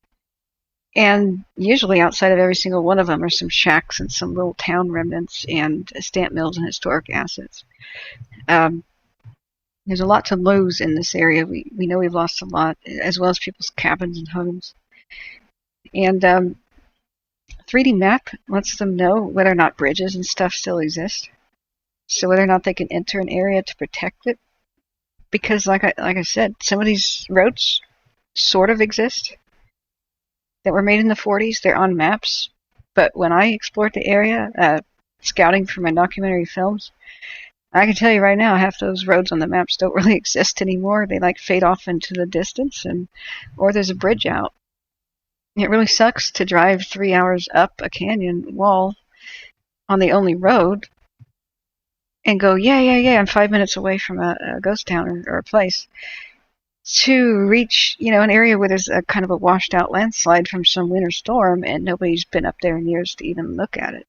And usually outside of every single one of them are some shacks and some little town remnants and stamp mills and historic assets. There's a lot to lose in this area. We know we've lost a lot, as well as people's cabins and homes. And 3D map lets them know whether or not bridges and stuff still exist. So whether or not they can enter an area to protect it. Because like I said, some of these roads sort of exist that were made in the 40s. They're on maps. But when I explored the area, scouting for my documentary films, I can tell you right now, half those roads on the maps don't really exist anymore. They like fade off into the distance, or there's a bridge out. It really sucks to drive 3 hours up a canyon wall on the only road and go, yeah, I'm 5 minutes away from a ghost town or a place, to reach, an area where there's a kind of a washed out landslide from some winter storm and nobody's been up there in years to even look at it.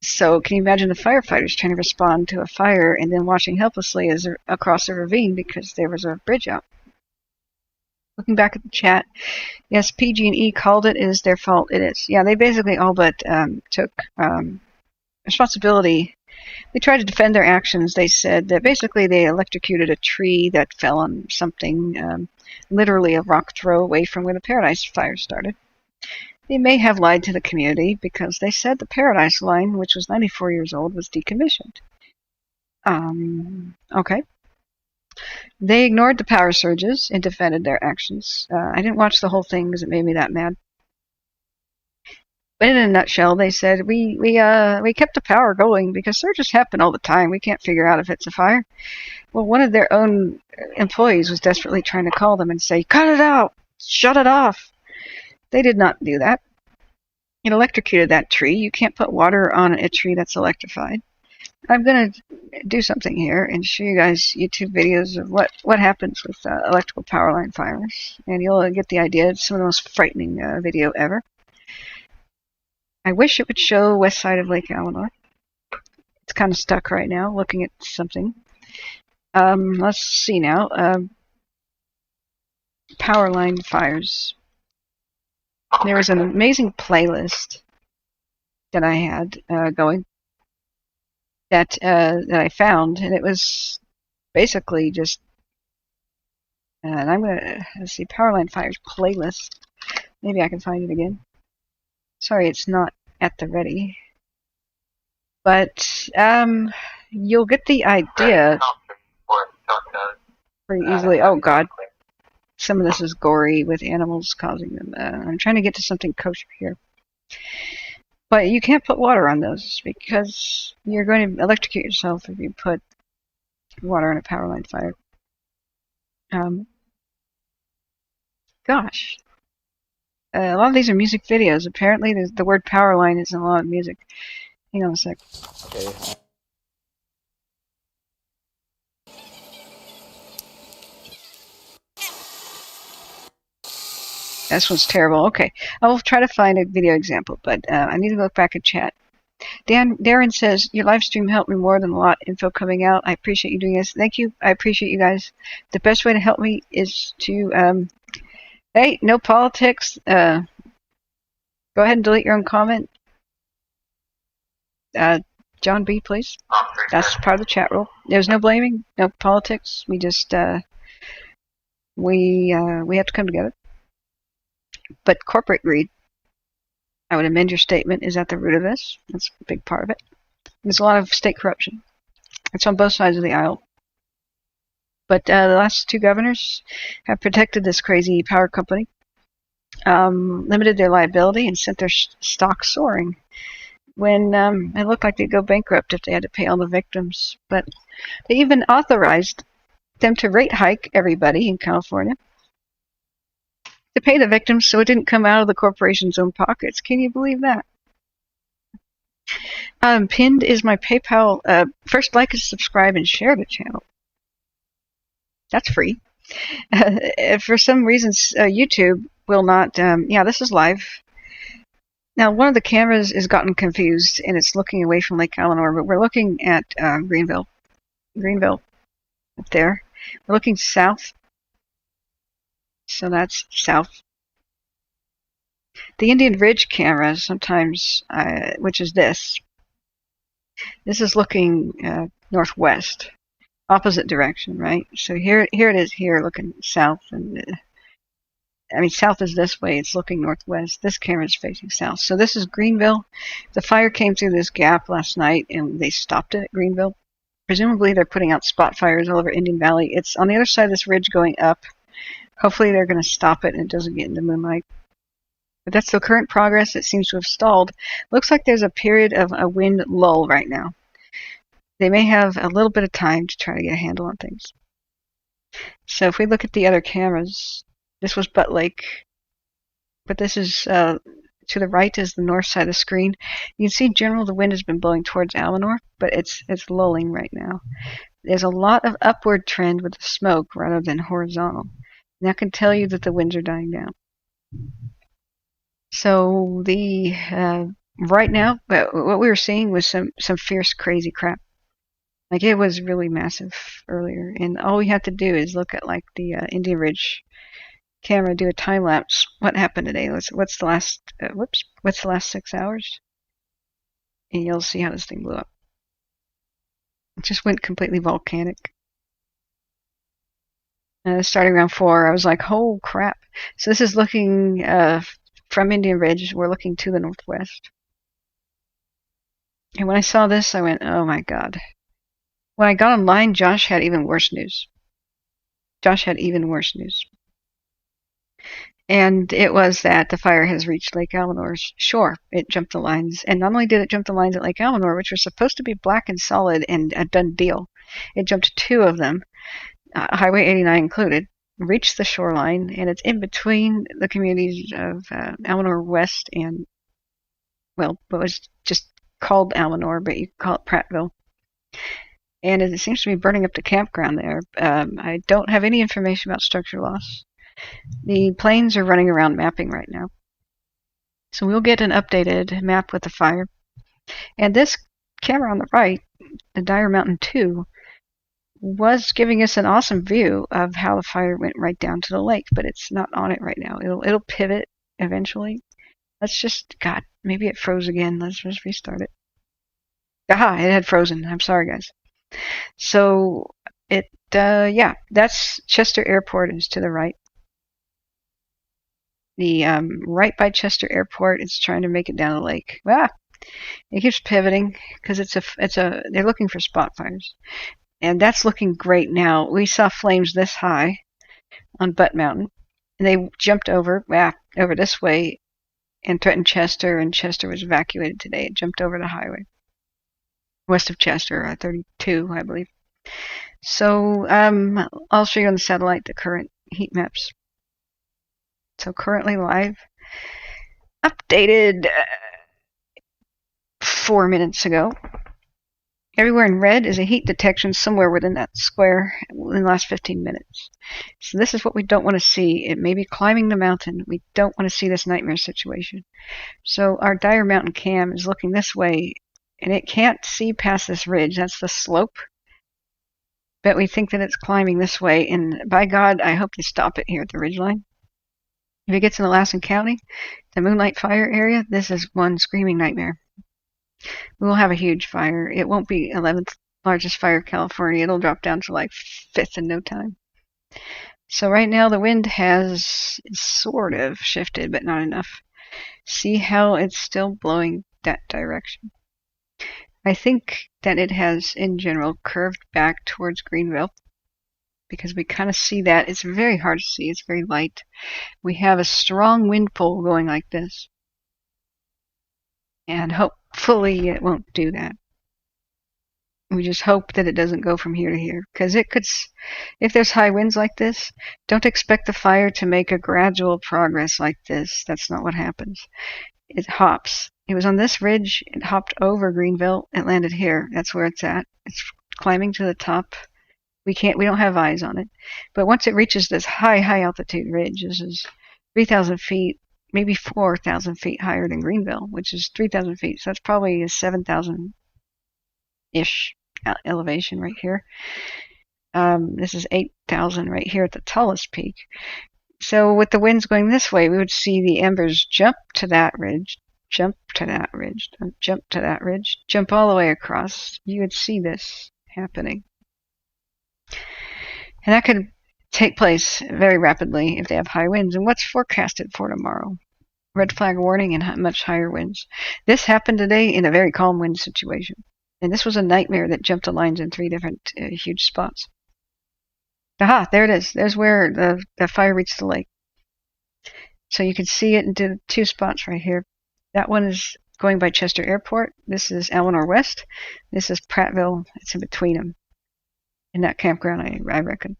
So can you imagine the firefighters trying to respond to a fire and then watching helplessly as across a ravine because there was a bridge out? Looking back at the chat, yes, pg&e called it. It is their fault. It is. Yeah, they basically all but took responsibility. They tried to defend their actions. They said that basically they electrocuted a tree that fell on something, literally a rock throw away from where the Paradise fire started. They may have lied to the community because they said the Paradise line, which was 94 years old, was decommissioned. Okay. They ignored the power surges and defended their actions. I didn't watch the whole thing because it made me that mad. But in a nutshell, they said, we kept the power going because surges happen all the time. We can't figure out if it's a fire. Well, one of their own employees was desperately trying to call them and say, cut it out! Shut it off! They did not do that. It electrocuted that tree. You can't put water on a tree that's electrified. I'm going to do something here and show you guys YouTube videos of what happens with electrical power line fires. And you'll get the idea. It's some of the most frightening video ever. I wish it would show west side of Lake Almanor. It's kind of stuck right now looking at something. Let's see now. Power line fires. There was an amazing playlist that I had going that I found, and it was basically just. And I'm gonna see Powerline Fires playlist. Maybe I can find it again. Sorry, it's not at the ready, but you'll get the idea pretty easily. Oh God. Some of this is gory with animals causing them. I'm trying to get to something kosher here. But you can't put water on those because you're going to electrocute yourself if you put water on a power line fire. Gosh. A lot of these are music videos. Apparently the word power line is in a lot of music. Hang on a sec. Okay. This one's terrible. Okay, I will try to find a video example, but I need to look back at chat. Darren says, your live stream helped me more than a lot. Info coming out. I appreciate you doing this. Thank you. I appreciate you guys. The best way to help me is to, hey, no politics. Go ahead and delete your own comment. John B., please. That's part of the chat rule. There's no blaming, no politics. We just, we have to come together. But corporate greed, I would amend your statement, is at the root of this. That's a big part of it. There's a lot of state corruption. It's on both sides of the aisle. But the last two governors have protected this crazy power company, limited their liability, and sent their stock soaring when it looked like they'd go bankrupt if they had to pay all the victims. But they even authorized them to rate hike everybody in California to pay the victims so it didn't come out of the corporation's own pockets. Can you believe that? Pinned is my PayPal. First, like and subscribe and share the channel. That's free. For some reasons, YouTube will not. Yeah, this is live. Now, one of the cameras has gotten confused and it's looking away from Lake Almanor, but we're looking at Greenville. Greenville, up there. We're looking south. So that's south. The Indian Ridge camera sometimes, which is this. This is looking northwest, opposite direction, right? So here it is here, looking south, and I mean, south is this way. It's looking northwest. This camera is facing south. So this is Greenville. The fire came through this gap last night, and they stopped it at Greenville. Presumably, they're putting out spot fires all over Indian Valley. It's on the other side of this ridge going up. Hopefully, they're going to stop it and it doesn't get into moonlight. But that's the current progress. It seems to have stalled. Looks like there's a period of a wind lull right now. They may have a little bit of time to try to get a handle on things. So if we look at the other cameras, this was Butte Lake, but this is to the right is the north side of the screen. You can see in general the wind has been blowing towards Almanor, but it's lulling right now. There's a lot of upward trend with the smoke rather than horizontal. And that can tell you that the winds are dying down. So the right now, what we were seeing was some fierce, crazy crap. Like it was really massive earlier, and all we have to do is look at like the Indian Ridge camera, do a time lapse. What happened today? What's the last 6 hours? And you'll see how this thing blew up. It just went completely volcanic. Starting around 4, I was like, "Oh crap!" So this is looking from Indian Ridge. We're looking to the northwest. And when I saw this, I went, "Oh my god." When I got online, Josh had even worse news. And it was that the fire has reached Lake Almanor's shore. It jumped the lines. And not only did it jump the lines at Lake Almanor, which were supposed to be black and solid and a done deal, it jumped 2 of them, Highway 89 included, reached the shoreline, and it's in between the communities of Almanor West and, well, what was just called Almanor, but you could call it Prattville. And it seems to be burning up the campground there. I don't have any information about structure loss. The planes are running around mapping right now. So we'll get an updated map with the fire. And this camera on the right, the Dire Mountain 2, was giving us an awesome view of how the fire went right down to the lake, but it's not on it right now. It'll pivot eventually. God, maybe it froze again. Let's just restart it. Aha, it had frozen. I'm sorry, guys. So that's Chester Airport is to the right. The right by Chester Airport is trying to make it down the lake. It keeps pivoting because they're looking for spot fires, and that's looking great now. We saw flames this high on Butte Mountain, and they jumped over this way and threatened Chester, and Chester was evacuated today. It jumped over the highway west of Chester, 32, I believe. So I'll show you on the satellite the current heat maps. So currently live, updated 4 minutes ago. Everywhere in red is a heat detection somewhere within that square in the last 15 minutes. So this is what we don't want to see. It may be climbing the mountain. We don't want to see this nightmare situation. So our Dire Mountain cam is looking this way, and it can't see past this ridge. That's the slope. But we think that it's climbing this way, and by God, I hope they stop it here at the ridgeline. If it gets in Alaskan County, the Moonlight Fire area, this is one screaming nightmare. We will have a huge fire. It won't be 11th largest fire in California. It'll drop down to like 5th in no time. So right now the wind has sort of shifted, but not enough. See how it's still blowing that direction. I think that it has, in general, curved back towards Greenville because we kind of see that. It's very hard to see. It's very light. We have a strong wind pull going like this. And hopefully it won't do that. We just hope that it doesn't go from here to here. Because it could, if there's high winds like this, don't expect the fire to make a gradual progress like this. That's not what happens. It hops. It was on this ridge. It hopped over Greenville. It landed here. That's where it's at. It's climbing to the top. We don't have eyes on it. But once it reaches this high altitude ridge, this is 3,000 feet, maybe 4,000 feet higher than Greenville, which is 3,000 feet. So that's probably a 7,000-ish elevation right here. This is 8,000 right here at the tallest peak. So with the winds going this way, we would see the embers jump to that ridge, jump to that ridge, jump to that ridge, jump all the way across. You would see this happening. And that could take place very rapidly if they have high winds. And what's forecasted for tomorrow? Red flag warning and much higher winds. This happened today in a very calm wind situation. And this was a nightmare that jumped the lines in 3 different huge spots. Aha, there it is. There's where the fire reached the lake. So you can see it into 2 spots right here. That one is going by Chester Airport. This is Almanor West. This is Prattville. It's in between them. In that campground, I reckon.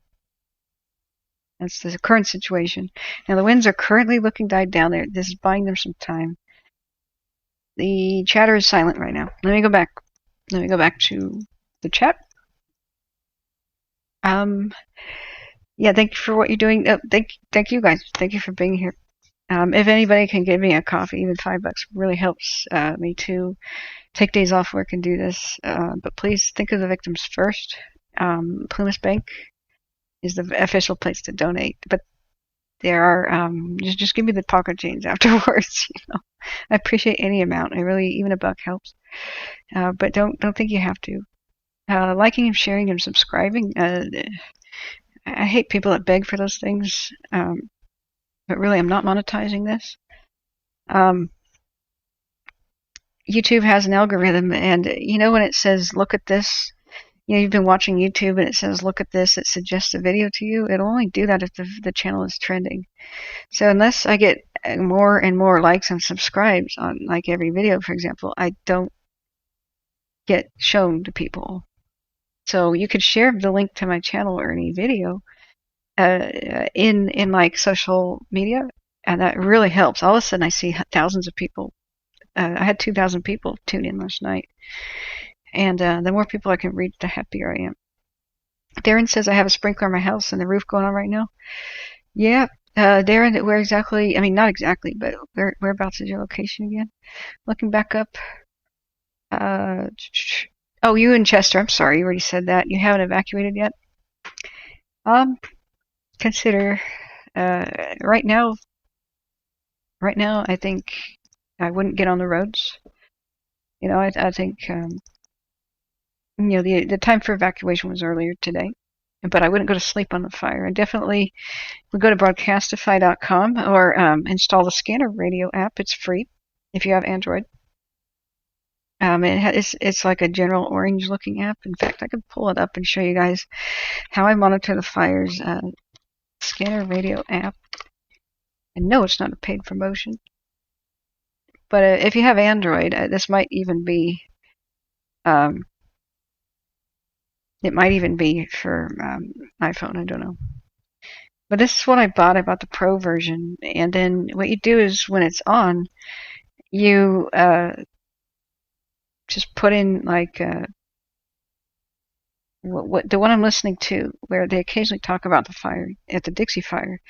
That's the current situation. Now the winds are currently looking died down there. This is buying them some time. The chatter is silent right now. Let me go back. Let me go back to the chat. Yeah, thank you for what you're doing. Thank you guys. Thank you for being here. If anybody can give me a coffee, even $5 really helps me to take days off work and do this. But please think of the victims first. Plumas Bank is the official place to donate. But there are just give me the pocket change afterwards. I appreciate any amount. I really, even $1 helps. But don't think you have to. Liking and sharing and subscribing. I hate people that beg for those things. But really, I'm not monetizing this. YouTube has an algorithm, and when it says, look at this, you've been watching YouTube and it says, look at this, it suggests a video to you. It'll only do that if the channel is trending. So unless I get more and more likes and subscribes on like every video, for example, I don't get shown to people. So you could share the link to my channel or any video in like social media, and that really helps. All of a sudden I see thousands of people. I had 2,000 people tune in last night, and the more people I can reach, the happier I am. Darren says I have a sprinkler in my house and the roof going on right now. Yeah, Darren, where exactly? I mean, not exactly, but whereabouts is your location again? Looking back up. Oh, you in Chester. I'm sorry, you already said that. You haven't evacuated yet? Consider right now I think I wouldn't get on the roads. I think the time for evacuation was earlier today, but I wouldn't go to sleep on the fire. I definitely would go to broadcastify.com or install the Scanner Radio app. It's free if you have Android. It's like a general orange looking app. In fact, I could pull it up and show you guys how I monitor the fires. Scanner Radio app. And no, it's not a paid promotion. But if you have Android, this might even be. It might even be for iPhone. I don't know. But this is what I bought. I bought the Pro version, and then what you do is when it's on, you just put in like the one I'm listening to, where they occasionally talk about the fire at the Dixie fire,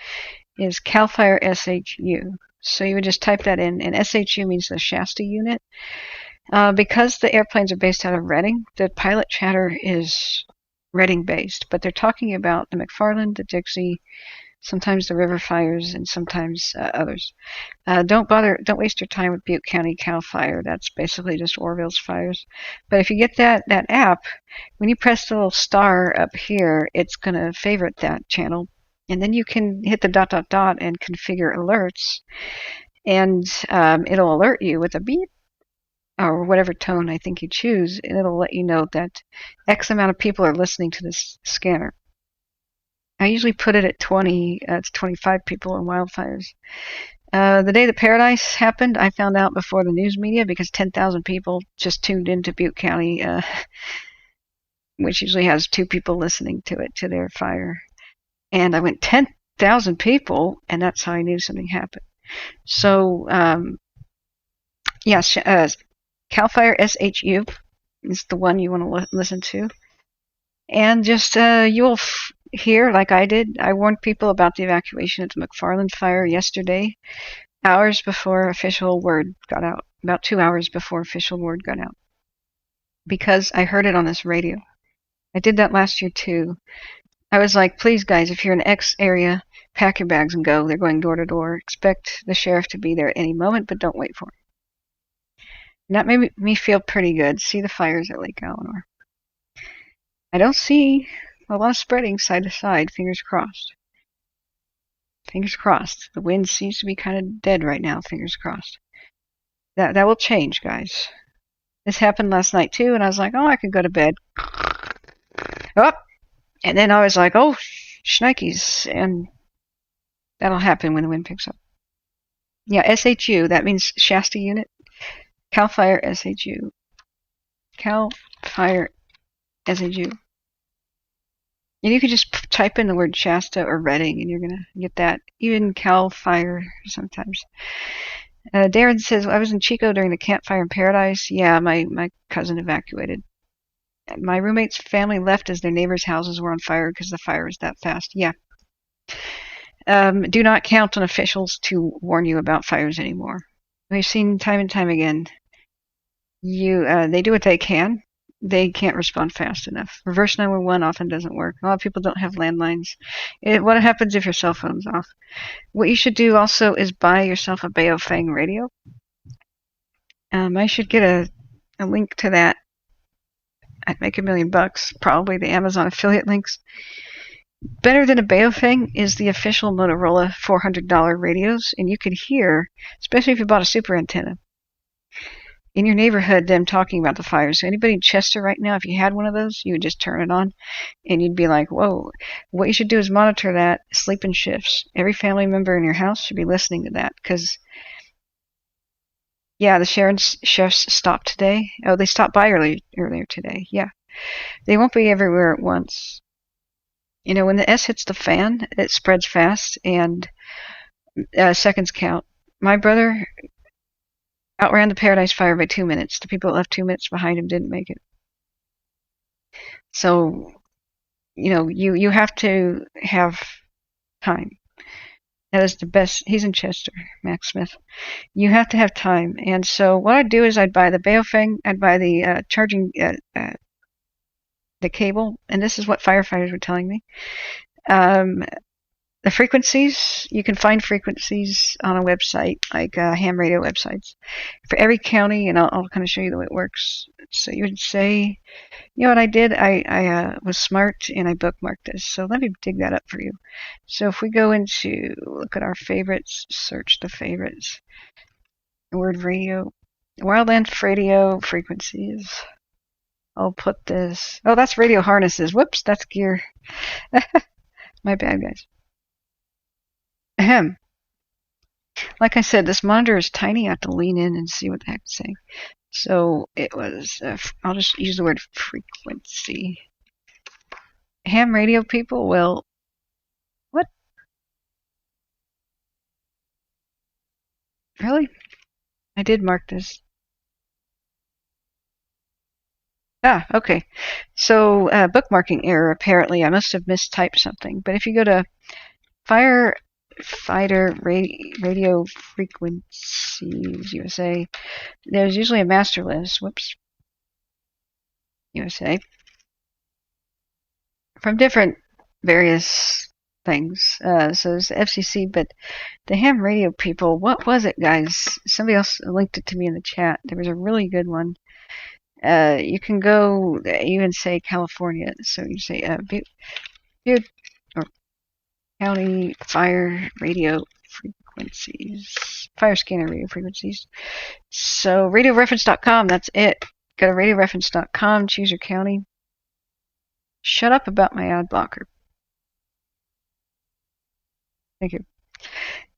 is Cal Fire SHU. So you would just type that in, and SHU means the Shasta unit. Because the airplanes are based out of Reading, the pilot chatter is Reading based, but they're talking about the McFarland, the Dixie, sometimes the river fires, and sometimes others. Don't waste your time with Butte County Cal Fire. That's basically just Orville's fires. But if you get that app, when you press the little star up here, it's going to favorite that channel. And then you can hit the ... and configure alerts. And it'll alert you with a beep or whatever tone I think you choose. And it'll let you know that X amount of people are listening to this scanner. I usually put it at 20 to 25 people in wildfires. The day that Paradise happened, I found out before the news media because 10,000 people just tuned into Butte County, which usually has 2 people listening to it, to their fire. And I went 10,000 people, and that's how I knew something happened. So, yes, Cal Fire SHU is the one you want to listen to. And just, you'll hear, like I did, I warned people about the evacuation of the McFarland fire yesterday, hours before official word got out, about 2 hours before official word got out, because I heard it on this radio. I did that last year too. I was like, please guys, if you're in X area, pack your bags and go. They're going door to door. Expect the sheriff to be there at any moment, but don't wait for him. And that made me feel pretty good. See the fires at Lake Almanor. I don't see a lot of spreading side to side. Fingers crossed. Fingers crossed. The wind seems to be kind of dead right now. Fingers crossed. That will change, guys. This happened last night too, and I was like, oh, I could go to bed. Oh, and then I was like, oh, shnikes, and that'll happen when the wind picks up. Yeah, SHU, that means Shasta Unit. Cal Fire SHU. Cal Fire SHU. And you could just type in the word Shasta or Redding, and you're going to get that. Even Cal Fire sometimes. Darren says, I was in Chico during the campfire in Paradise. Yeah, my cousin evacuated. My roommate's family left as their neighbors' houses were on fire because the fire was that fast. Yeah. Do not count on officials to warn you about fires anymore. We've seen time and time again. They do what they can. They can't respond fast enough. Reverse 911 often doesn't work. A lot of people don't have landlines. What happens if your cell phone's off? What you should do also is buy yourself a Baofeng radio. I should get a link to that. I'd make $1 million, probably the Amazon affiliate links. Better than a Baofeng is the official Motorola $400 radios, and you can hear, especially if you bought a super antenna, in your neighborhood them talking about the fires. So anybody in Chester right now, if you had one of those, you would just turn it on, and you'd be like, whoa. What you should do is monitor that, sleep in shifts. Every family member in your house should be listening to that, because, yeah, the Sharon chefs stopped today. Oh, they stopped by earlier today. Yeah. They won't be everywhere at once. You know, when the S hits the fan, it spreads fast, and seconds count. My brother outran the Paradise Fire by 2 minutes. The people that left 2 minutes behind him didn't make it. So, you know, you have to have time. That is the best. He's in Chester, Max Smith. You have to have time. And so what I'd do is I'd buy the Baofeng, I'd buy the charging, the cable, and this is what firefighters were telling me. The frequencies, you can find frequencies on a website, like ham radio websites, for every county, and I'll kind of show you the way it works. So you would say, you know what I did? I was smart, and I bookmarked this. So let me dig that up for you. So if we go into, look at our favorites, search the favorites, the word radio, wildland radio frequencies. I'll put this. Oh, that's radio harnesses. Whoops, that's gear. My bad, guys. Ahem. Like I said, this monitor is tiny. I have to lean in and see what the heck it's saying. So it was, I'll just use the word frequency. Ham radio people, well, what? Really? I did mark this. Ah, okay. So bookmarking error, apparently. I must have mistyped something. But if you go to firefighter radio frequencies USA, there's usually a master list. Whoops. USA. From different various things. So it's the FCC, but the ham radio people, what was it, guys? Somebody else linked it to me in the chat. There was a really good one. You can go even say California. So you say Butte or county fire radio frequencies, fire scanner radio frequencies. So radioreference.com, that's it. Go to radioreference.com, choose your county. Shut up about my ad blocker. Thank you.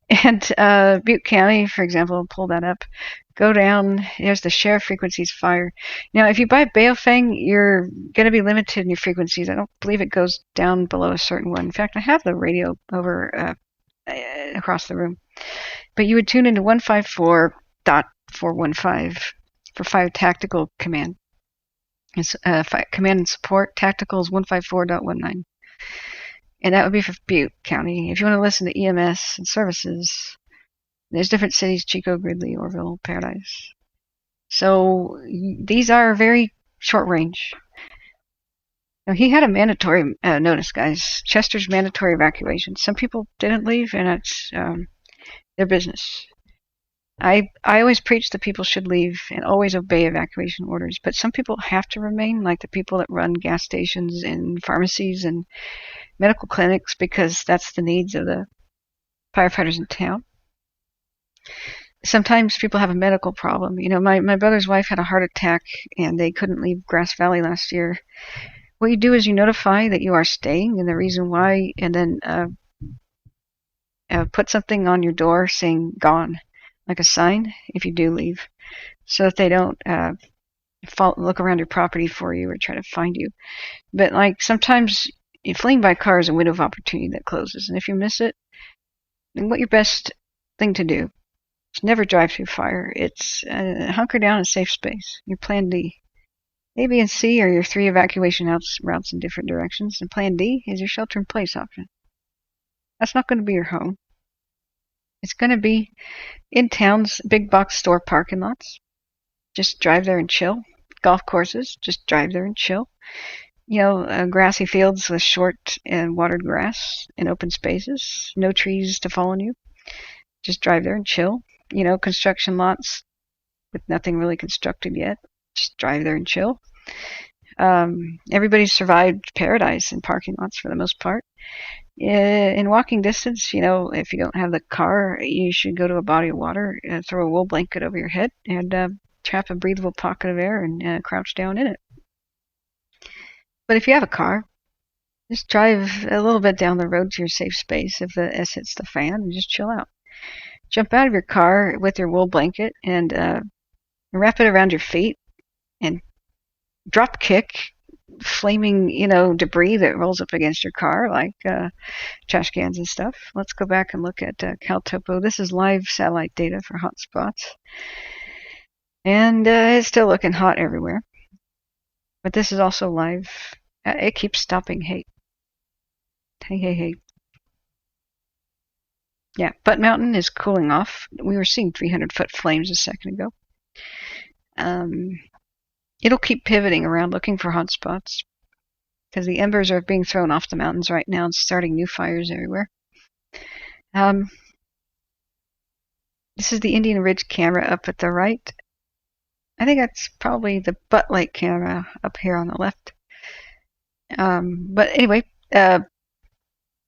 And Butte County, for example, pull that up. Go down, there's the share frequencies fire. Now, if you buy Baofeng, you're going to be limited in your frequencies. I don't believe it goes down below a certain one. In fact, I have the radio over across the room. But you would tune into 154.415 for Fire Tactical Command. It's Command and Support. Tactical is 154.19. And that would be for Butte County. If you want to listen to EMS and services, there's different cities: Chico, Gridley, Orville, Paradise. So these are very short range. Now, he had a mandatory notice, guys. Chester's mandatory evacuation. Some people didn't leave, and it's their business. I always preach that people should leave and always obey evacuation orders, but some people have to remain, like the people that run gas stations and pharmacies and medical clinics, because that's the needs of the firefighters in town. Sometimes people have a medical problem. You know, my brother's wife had a heart attack and they couldn't leave Grass Valley last year. What you do is you notify that you are staying and the reason why, and then put something on your door saying gone, like a sign if you do leave, so that they don't look around your property for you or try to find you. But like sometimes fleeing by car is a window of opportunity that closes, and if you miss it, then what your best thing to do is never drive through fire. It's hunker down in safe space. Your plan D. A, B, and C are your 3 evacuation routes in different directions, and plan D is your shelter-in-place option. That's not going to be your home. It's going to be in town's big box store parking lots. Just drive there and chill. Golf courses, just drive there and chill. You know, grassy fields with short and watered grass and open spaces. No trees to fall on you. Just drive there and chill. You know, construction lots with nothing really constructed yet. Just drive there and chill. Everybody's survived paradise in parking lots for the most part. In walking distance, you know, if you don't have the car, you should go to a body of water, throw a wool blanket over your head, and trap a breathable pocket of air and crouch down in it. But if you have a car, just drive a little bit down the road to your safe space if the S hits the fan and just chill out. Jump out of your car with your wool blanket and wrap it around your feet and drop kick flaming, you know, debris that rolls up against your car, like trash cans and stuff. Let's go back and look at CalTopo. This is live satellite data for hot spots. And it's still looking hot everywhere. But this is also live. It keeps stopping hate. Hey. Yeah, Butte Mountain is cooling off. We were seeing 300-foot flames a second ago. It'll keep pivoting around looking for hot spots because the embers are being thrown off the mountains right now and starting new fires everywhere. This is the Indian Ridge camera up at the right. I think that's probably the Butte Lake camera up here on the left. But anyway,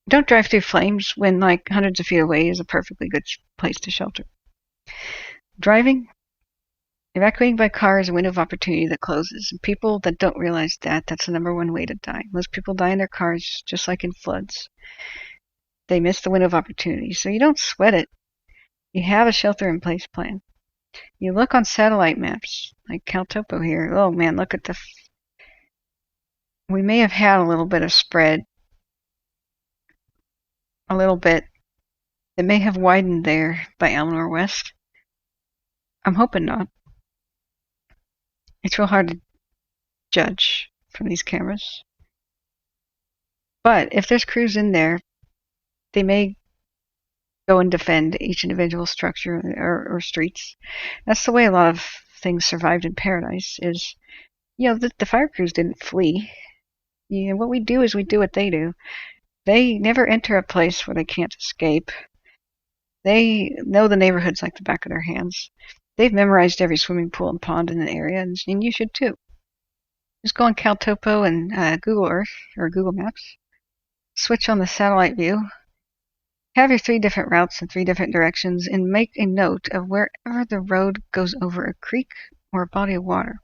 don't drive through flames when like hundreds of feet away is a perfectly good place to shelter. Evacuating by car is a window of opportunity that closes. And people that don't realize that's the #1 way to die. Most people die in their cars, just like in floods. They miss the window of opportunity. So you don't sweat it. You have a shelter-in-place plan. You look on satellite maps, like CalTopo here. Oh man, look at we may have had a little bit of spread. A little bit. It may have widened there by Almanor West. I'm hoping not. It's real hard to judge from these cameras. But if there's crews in there, they may go and defend each individual structure or streets. That's the way a lot of things survived in paradise is, you know, the fire crews didn't flee. You know, what we do is we do what they do. They never enter a place where they can't escape. They know the neighborhoods like the back of their hands. They've memorized every swimming pool and pond in the area, and you should too. Just go on CalTopo and Google Earth or Google Maps. Switch on the satellite view. Have your 3 different routes in 3 different directions, and make a note of wherever the road goes over a creek or a body of water.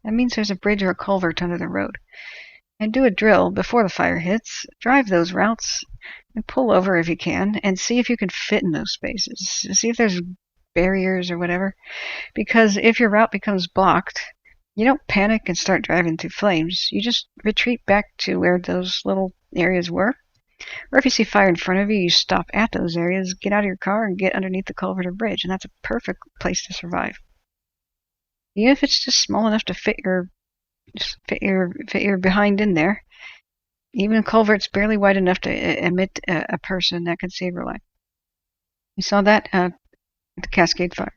That means there's a bridge or a culvert under the road. And do a drill before the fire hits. Drive those routes and pull over if you can, and see if you can fit in those spaces. See if there's barriers or whatever. Because if your route becomes blocked, you don't panic and start driving through flames. You just retreat back to where those little areas were. Or if you see fire in front of you, you stop at those areas, get out of your car, and get underneath the culvert or bridge. And that's a perfect place to survive. Even if it's just small enough to fit your behind in there. Even a culvert's barely wide enough to admit a person that could save her life. You saw that at the Cascade Fire.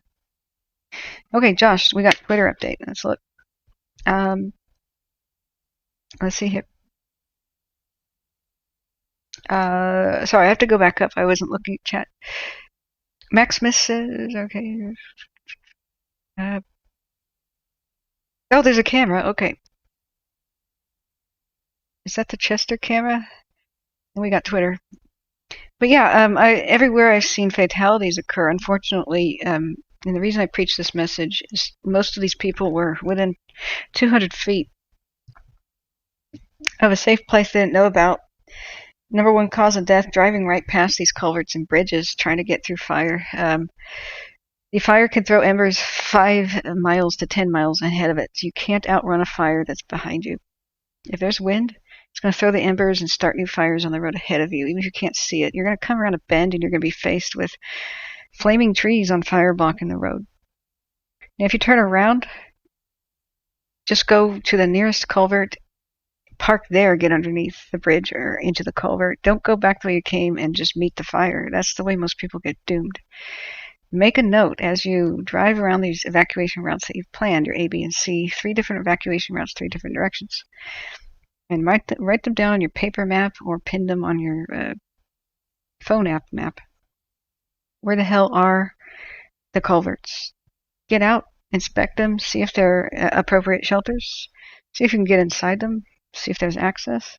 Okay, Josh, we got Twitter update. Let's look. Let's see here. Sorry, I have to go back up. I wasn't looking at chat. Maximus says, okay. Oh, there's a camera. Okay. Is that the Chester camera? And we got Twitter. But yeah, everywhere I've seen fatalities occur, unfortunately, and the reason I preach this message is most of these people were within 200 feet of a safe place they didn't know about. Number one cause of death, driving right past these culverts and bridges, trying to get through fire. The fire can throw embers 5 miles to 10 miles ahead of it, so you can't outrun a fire that's behind you. If there's wind, it's going to throw the embers and start new fires on the road ahead of you, even if you can't see it. You're going to come around a bend and you're going to be faced with flaming trees on fire blocking the road. And if you turn around, just go to the nearest culvert, park there, get underneath the bridge or into the culvert. Don't go back the way you came and just meet the fire. That's the way most people get doomed. Make a note as you drive around these evacuation routes that you've planned, your A, B, and C, 3 different evacuation routes, 3 different directions. And write them down on your paper map or pin them on your phone app map. Where the hell are the culverts? Get out, inspect them, see if they're appropriate shelters, see if you can get inside them, see if there's access,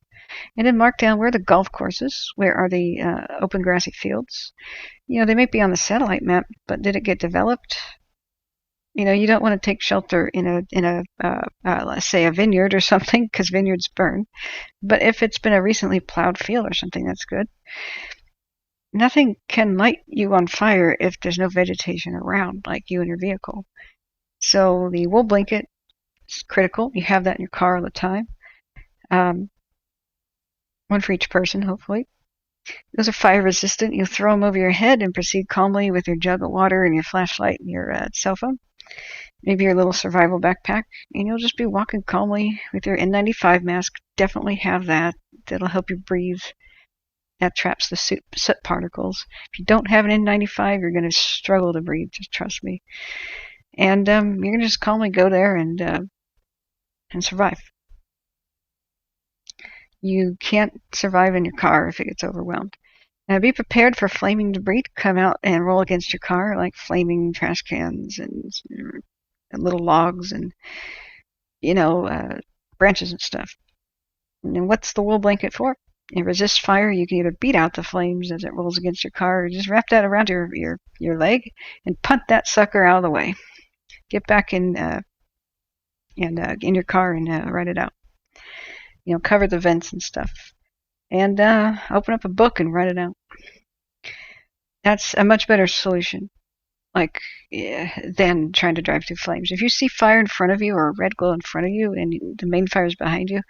and then mark down where are the golf courses, where are the open grassy fields. You know, they may be on the satellite map, but did it get developed? You know, you don't want to take shelter in a let's say a vineyard or something, because vineyards burn. But if it's been a recently plowed field or something, that's good. Nothing can light you on fire if there's no vegetation around, like you and your vehicle. So the wool blanket is critical. You have that in your car all the time. One for each person, hopefully. Those are fire resistant. You throw them over your head and proceed calmly with your jug of water and your flashlight and your cell phone. Maybe your little survival backpack, and you'll just be walking calmly with your N95 mask. Definitely have that. That'll help you breathe. That traps the soot particles. If you don't have an N95, you're going to struggle to breathe. Just trust me. And you're going to just calmly go there and survive. You can't survive in your car if it gets overwhelmed. Now, be prepared for flaming debris to come out and roll against your car, like flaming trash cans and little logs and, branches and stuff. And what's the wool blanket for? It resists fire. You can either beat out the flames as it rolls against your car, or just wrap that around your leg and punt that sucker out of the way. Get back in your car and ride it out. Cover the vents and stuff. And open up a book and write it out. That's a much better solution, than trying to drive through flames. If you see fire in front of you or a red glow in front of you and the main fire is behind you,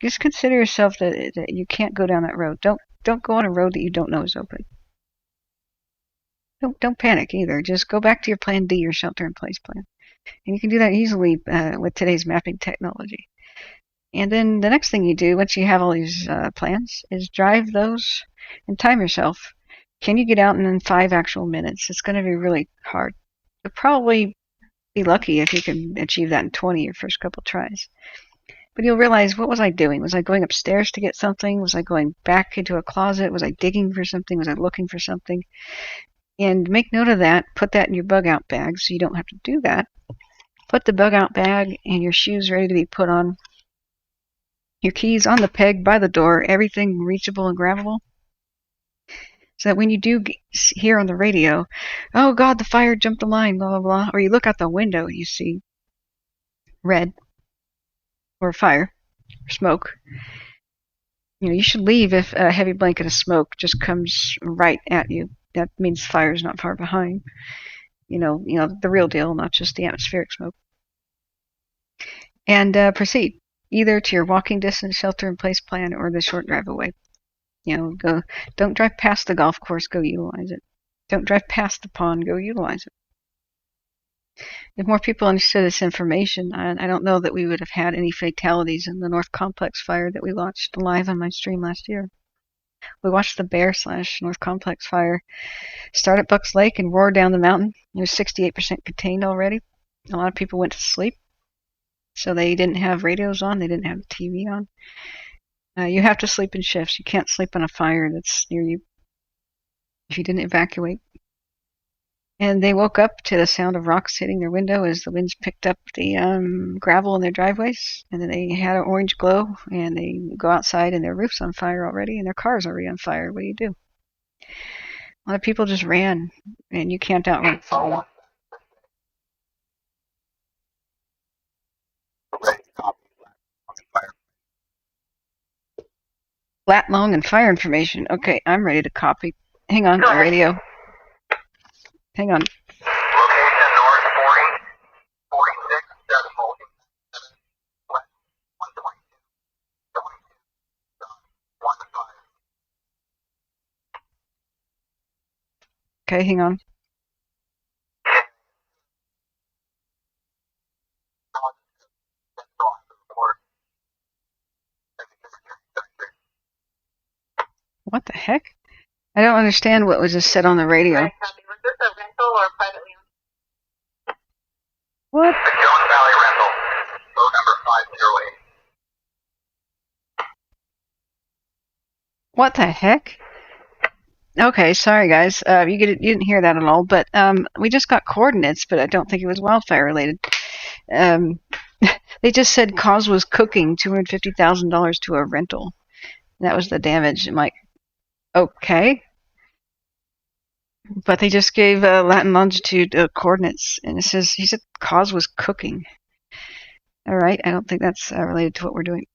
just consider yourself that you can't go down that road. Don't go on a road that you don't know is open. Don't panic either. Just go back to your plan D, your shelter-in-place plan. And you can do that easily with today's mapping technology. And then the next thing you do, once you have all these plans, is drive those and time yourself. Can you get out in 5 actual minutes? It's going to be really hard. You'll probably be lucky if you can achieve that in 20 your first couple tries. But you'll realize, what was I doing? Was I going upstairs to get something? Was I going back into a closet? Was I digging for something? Was I looking for something? And make note of that. Put that in your bug out bag so you don't have to do that. Put the bug out bag and your shoes ready to be put on. Your keys on the peg by the door, everything reachable and grabbable. So that when you do hear on the radio, oh God, the fire jumped the line, blah, blah, blah, or you look out the window and you see red or fire or smoke, you should leave if a heavy blanket of smoke just comes right at you. That means fire is not far behind. The real deal, not just the atmospheric smoke. And proceed. Either to your walking distance shelter-in-place plan or the short drive away. Don't drive past the golf course, go utilize it. Don't drive past the pond, go utilize it. If more people understood this information, I don't know that we would have had any fatalities in the North Complex fire that we watched live on my stream last year. We watched the Bear/North Complex fire start at Bucks Lake and roar down the mountain. It was 68% contained already. A lot of people went to sleep. So they didn't have radios on. They didn't have the TV on. You have to sleep in shifts. You can't sleep on a fire that's near you if you didn't evacuate. And they woke up to the sound of rocks hitting their window as the winds picked up the gravel in their driveways. And then they had an orange glow, and they go outside and their roof's on fire already, and their car's already on fire. What do? A lot of people just ran, and you can't outrun fire. Flat, long, and fire information. Okay, I'm ready to copy. Hang on, the radio. Hang on. Location north 40, 46, decimal 7, west 122, 1 to 5. Okay, hang on. What the heck? I don't understand what was just said on the radio. Was this a rental or privately owned? What? The Jones Valley rental, road number 508. What the heck? Okay, sorry guys. You didn't hear that at all, but we just got coordinates, but I don't think it was wildfire related. They just said cause was cooking, $250,000 to a rental. That was the damage. I'm like, okay. But they just gave Latin longitude coordinates, and it says he said cause was cooking. All right, I don't think that's related to what we're doing.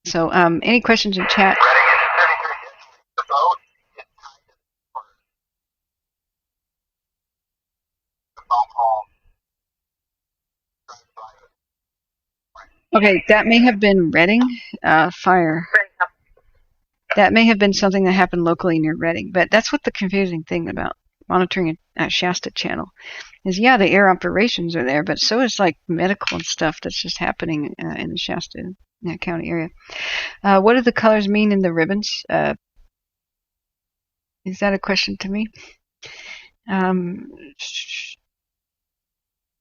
So, any questions in chat? The boat is tied to the phone call. Okay, that may have been Reading fire. That may have been something that happened locally near Reading, but that's what the confusing thing about monitoring a Shasta channel is. Yeah, the air operations are there, but so is like medical and stuff that's just happening in the Shasta County area. What do the colors mean in the ribbons? Is that a question to me?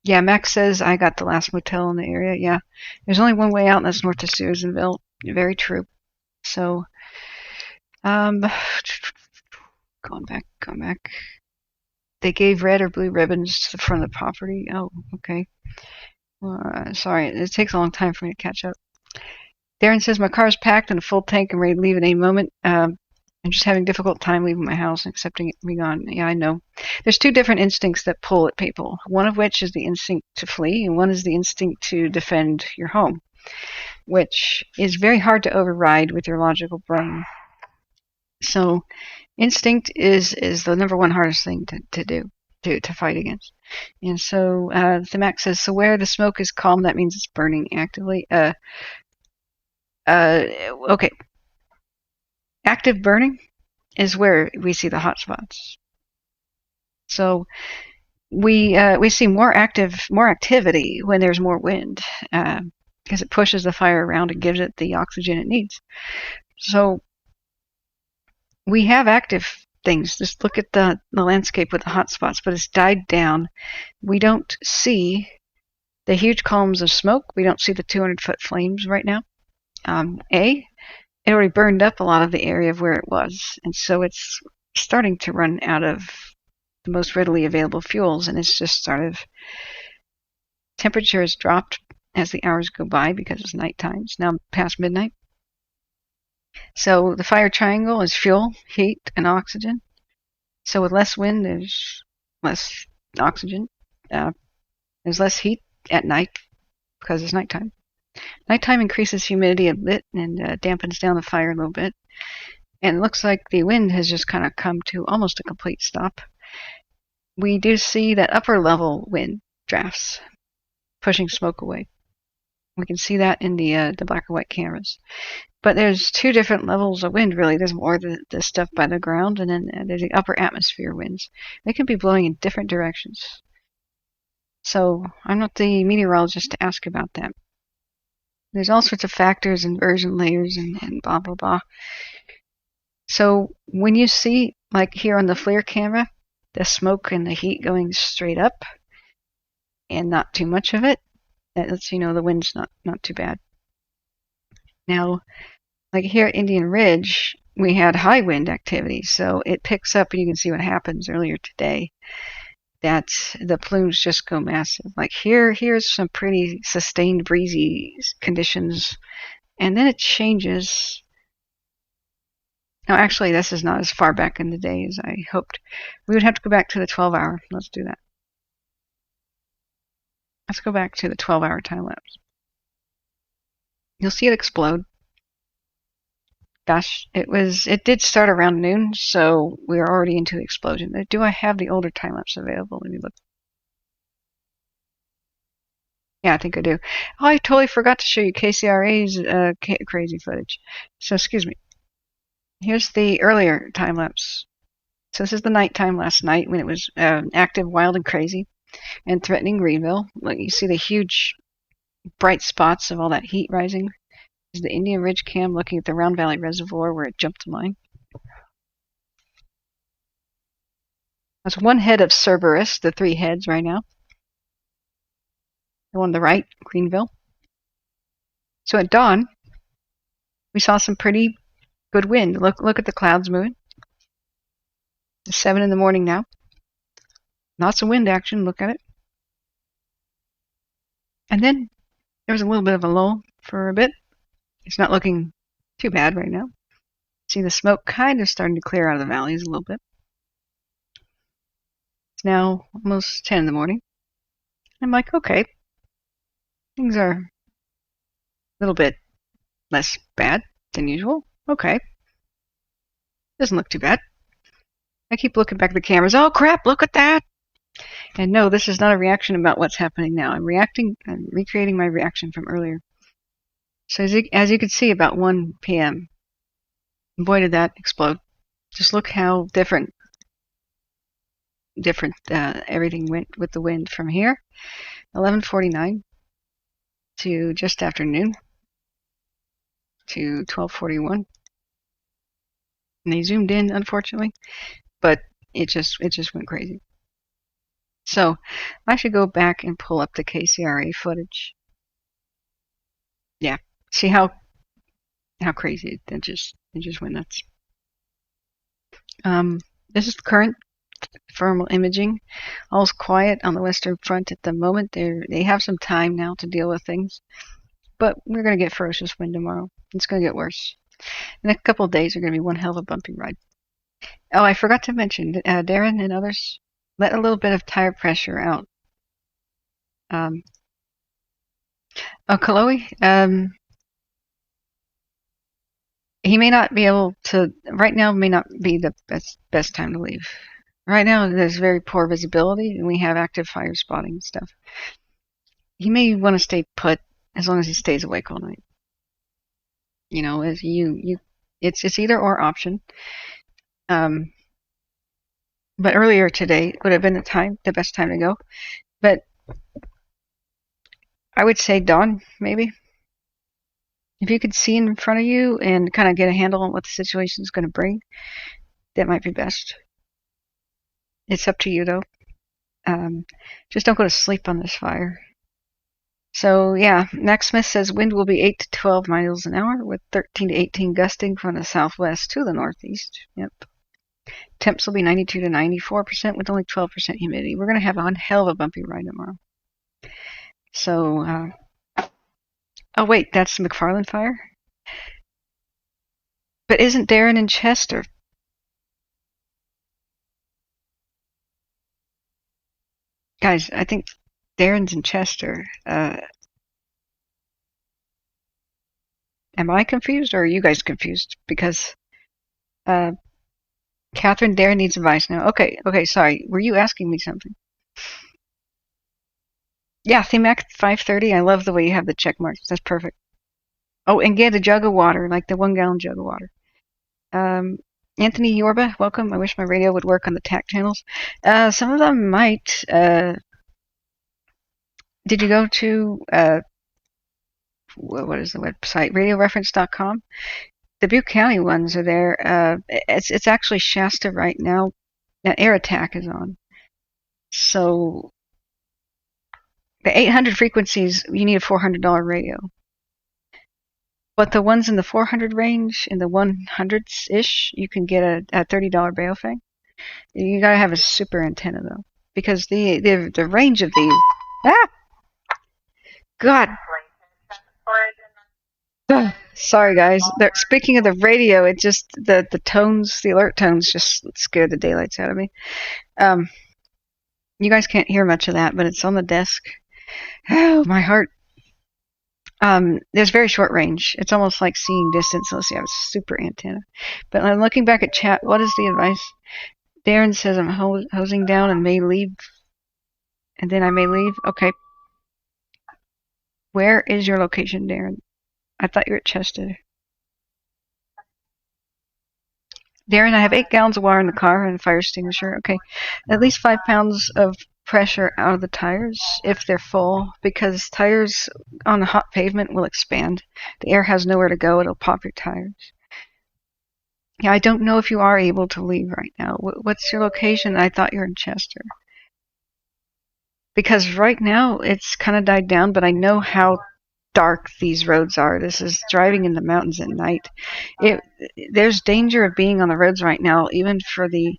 Yeah, Max says I got the last motel in the area. Yeah, there's only one way out, and that's north of Susanville. Very true. So, going back. They gave red or blue ribbons to the front of the property. Oh, okay. Sorry, it takes a long time for me to catch up. Darren says my car's packed and a full tank and ready to leave at any moment. I'm just having a difficult time leaving my house and accepting it to be gone. Yeah, I know. There's two different instincts that pull at people. One of which is the instinct to flee, and one is the instinct to defend your home, which is very hard to override with your logical brain. So instinct is the number one hardest thing to do, to fight against. And so Themax says, so where the smoke is calm, that means it's burning actively. Okay. Active burning is where we see the hot spots. So we see more activity when there's more wind, because it pushes the fire around and gives it the oxygen it needs. So we have active things. Just look at the landscape with the hot spots, but it's died down. We don't see the huge columns of smoke. We don't see the 200-foot flames right now. It already burned up a lot of the area of where it was, and so it's starting to run out of the most readily available fuels, and it's just sort of temperature has dropped as the hours go by because it's nighttime. It's now past midnight. So the fire triangle is fuel, heat, and oxygen. So with less wind, there's less oxygen. There's less heat at night because it's nighttime. Nighttime increases humidity a bit and dampens down the fire a little bit. And it looks like the wind has just kind of come to almost a complete stop. We do see that upper level wind drafts pushing smoke away. We can see that in the black and white cameras. But there's two different levels of wind, really. There's more the stuff by the ground, and then there's the upper atmosphere winds. They can be blowing in different directions. So I'm not the meteorologist to ask about that. There's all sorts of factors, inversion layers, and blah, blah, blah. So when you see, like here on the FLIR camera, the smoke and the heat going straight up and not too much of it, that lets you know the wind's not too bad. Now, like here at Indian Ridge, we had high wind activity, so it picks up and you can see what happens earlier today. that the plumes just go massive. Like here's some pretty sustained breezy conditions, and then it changes. Now, actually, this is not as far back in the day as I hoped. We would have to go back to the 12-hour. Let's do that. Let's go back to the 12-hour time lapse. You'll see it explode. Gosh, it did start around noon, so we are already into the explosion. Do I have the older time lapse available? Let me look. Yeah, I think I do. Oh, I totally forgot to show you KCRA's crazy footage. So, excuse me. Here's the earlier time lapse. So this is the nighttime last night when it was active, wild, and crazy, and threatening Greenville. Like you see the huge bright spots of all that heat rising. This is the Indian Ridge cam looking at the Round Valley Reservoir where it jumped to mine. That's one head of Cerberus, the 3 heads right now. The one on the right, Greenville. So at dawn, we saw some pretty good wind. Look at the clouds moving. It's 7 in the morning now. Lots of wind action. Look at it. And then there was a little bit of a lull for a bit. It's not looking too bad right now. See the smoke kind of starting to clear out of the valleys a little bit. It's now almost 10 in the morning. I'm like, okay, things are a little bit less bad than usual. Okay. Doesn't look too bad. I keep looking back at the cameras. Oh crap, look at that. And no, this is not a reaction about what's happening now. I'm recreating my reaction from earlier. So as you can see, about 1 p.m. Boy, did that explode. Just look how different everything went with the wind from here. 11:49 to just after noon to 12:41. And they zoomed in, unfortunately, but it just went crazy. So I should go back and pull up the KCRA footage. Yeah, see how crazy it just went nuts. This is the current thermal imaging. All's quiet on the Western Front at the moment. They have some time now to deal with things, but we're going to get ferocious wind tomorrow. It's going to get worse. The next couple of days are going to be one hell of a bumpy ride. Oh, I forgot to mention, Darren and others, let a little bit of tire pressure out. Chloe, he may not be able to, right now may not be the best time to leave. Right now there's very poor visibility and we have active fire spotting and stuff. He may want to stay put as long as he stays awake all night. You know, as it's either or option. But earlier today would have been the best time to go. But I would say dawn, maybe. If you could see in front of you and kind of get a handle on what the situation is going to bring, that might be best. It's up to you, though. Just don't go to sleep on this fire. So, yeah, Max Smith says wind will be 8 to 12 miles an hour with 13 to 18 gusting from the southwest to the northeast. Yep. Temps will be 92 to 94% with only 12% humidity. We're going to have a hell of a bumpy ride tomorrow. So, oh wait, that's the McFarland fire? But isn't Darren in Chester? Guys, I think Darren's in Chester. Am I confused or are you guys confused? Because Catherine, Darren needs advice now. Okay, sorry. Were you asking me something? Yeah, Themac 530. I love the way you have the check marks. That's perfect. Oh, and get a jug of water, like the 1 gallon jug of water. Anthony Yorba, welcome. I wish my radio would work on the TAC channels. Some of them might. Did you go to, what is the website? RadioReference.com? The Butte County ones are there. It's actually Shasta right now. Now, Air Attack is on. So the 800 frequencies, you need a $400 radio. But the ones in the 400 range, in the 100s-ish, you can get a $30 Baofeng. You gotta have a super antenna, though. because the range of these. Ah, God. Ugh, sorry, guys. Speaking of the radio, it just the tones, the alert tones, just scared the daylights out of me. You guys can't hear much of that, but it's on the desk. Oh, my heart. There's very short range. It's almost like seeing distance unless you have a super antenna. But I'm looking back at chat. What is the advice? Darren says I'm hosing down and may leave. And then I may leave. Okay. Where is your location, Darren? I thought you were at Chester. Darren, I have 8 gallons of water in the car and a fire extinguisher. Okay. At least 5 pounds of pressure out of the tires if they're full, because tires on a hot pavement will expand. The air has nowhere to go. It'll pop your tires. Yeah, I don't know if you are able to leave right now. What's your location? I thought you were in Chester. Because right now it's kind of died down, but I know how dark these roads are. This is driving in the mountains at night. There's danger of being on the roads right now, even for the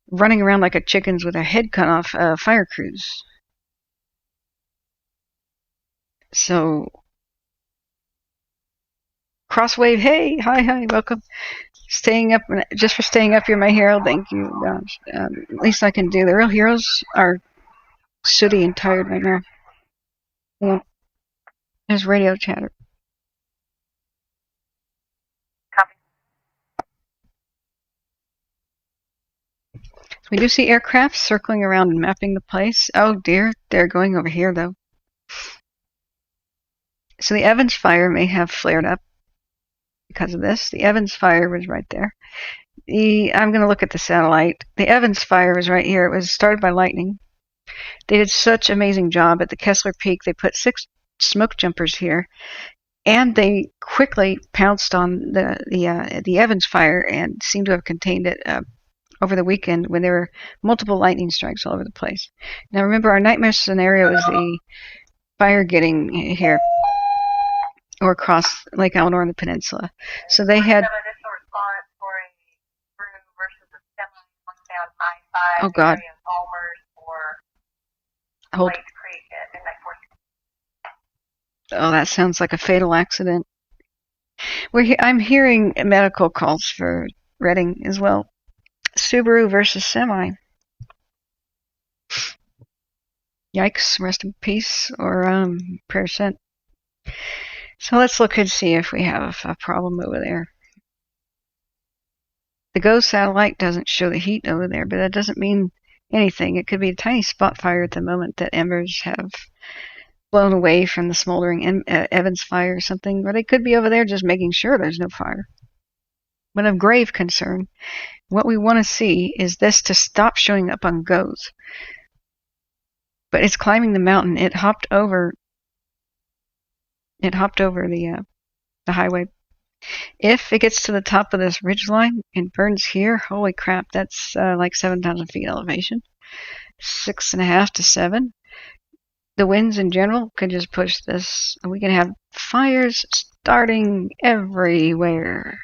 running around like a chickens with their head cut off fire crews. So, Crosswave, hey, hi, welcome. Staying up, just for staying up, you're my hero. Thank you, gosh. At least I can do. The real heroes are sooty and tired right now. Yeah. There's radio chatter. Copy. We do see aircraft circling around and mapping the place. Oh dear, they're going over here though. So the Evans fire may have flared up because of this. The Evans fire was right there. I'm going to look at the satellite. The Evans fire was right here. It was started by lightning. They did such an amazing job at the Kessler Peak. They put 6 smoke jumpers here, and they quickly pounced on the Evans fire and seemed to have contained it over the weekend when there were multiple lightning strikes all over the place. Now remember, our nightmare scenario is the fire getting here or across Lake Almanor and the peninsula. So they had. Oh God. Hold. Oh, that sounds like a fatal accident. I'm hearing medical calls for Reading as well. Subaru versus Semi. Yikes, rest in peace, or prayer sent. So let's look and see if we have a problem over there. The GO satellite doesn't show the heat over there, but that doesn't mean anything. It could be a tiny spot fire at the moment that embers have blown away from the smoldering Evans fire or something, or they could be over there just making sure there's no fire. But of grave concern, what we want to see is this to stop showing up on GOs. But it's climbing the mountain. It hopped over the highway. If it gets to the top of this ridge line and burns here, holy crap, that's like 7,000 feet elevation. 6.5 to 7. The winds in general could just push this. We can have fires starting everywhere.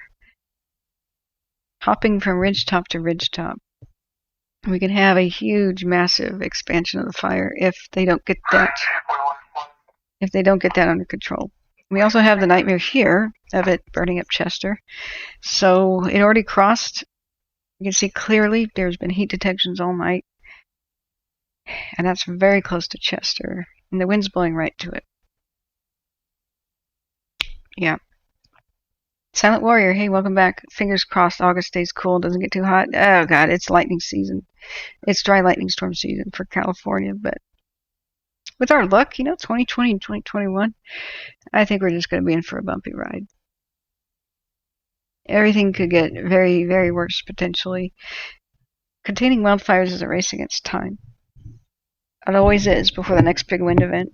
Hopping from ridgetop to ridgetop. We can have a huge, massive expansion of the fire if they don't get that under control. We also have the nightmare here of it burning up Chester. So it already crossed. You can see clearly there's been heat detections all night. And that's very close to Chester. And the wind's blowing right to it. Yeah. Silent Warrior, hey, welcome back. Fingers crossed August stays cool, doesn't get too hot. Oh, God, it's lightning season. It's dry lightning storm season for California. But with our luck, 2020 and 2021, I think we're just going to be in for a bumpy ride. Everything could get very, very worse potentially. Containing wildfires is a race against time. It always is before the next big wind event.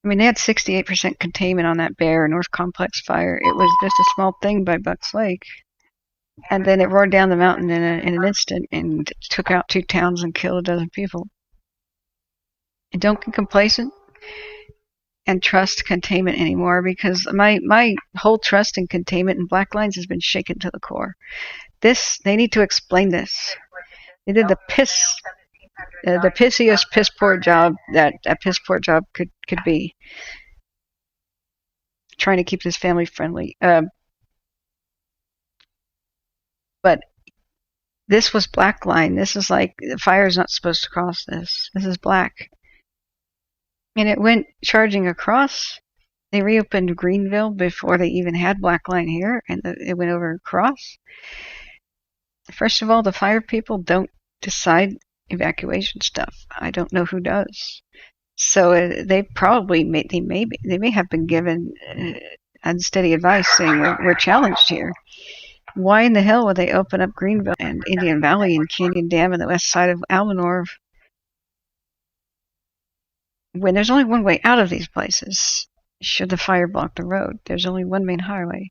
I mean, they had 68% containment on that Bear North Complex fire. It was just a small thing by Bucks Lake. And then it roared down the mountain in an instant and took out 2 towns and killed 12 people. And don't get complacent and trust containment anymore, because my whole trust in containment and black lines has been shaken to the core. They need to explain this. They did the piss the pissiest piss poor job that a piss poor job could be. Trying to keep this family friendly. But this was black line. This is like the fire is not supposed to cross this. This is black. And it went charging across. They reopened Greenville before they even had black line here, and it went over across. First of all, the fire people don't decide evacuation stuff. I don't know who does. So they probably they may have been given unsteady advice saying we're challenged here. Why in the hell would they open up Greenville and Indian Valley and Canyon Dam and the west side of Almanor when there's only one way out of these places? Should the fire block the road? There's only one main highway.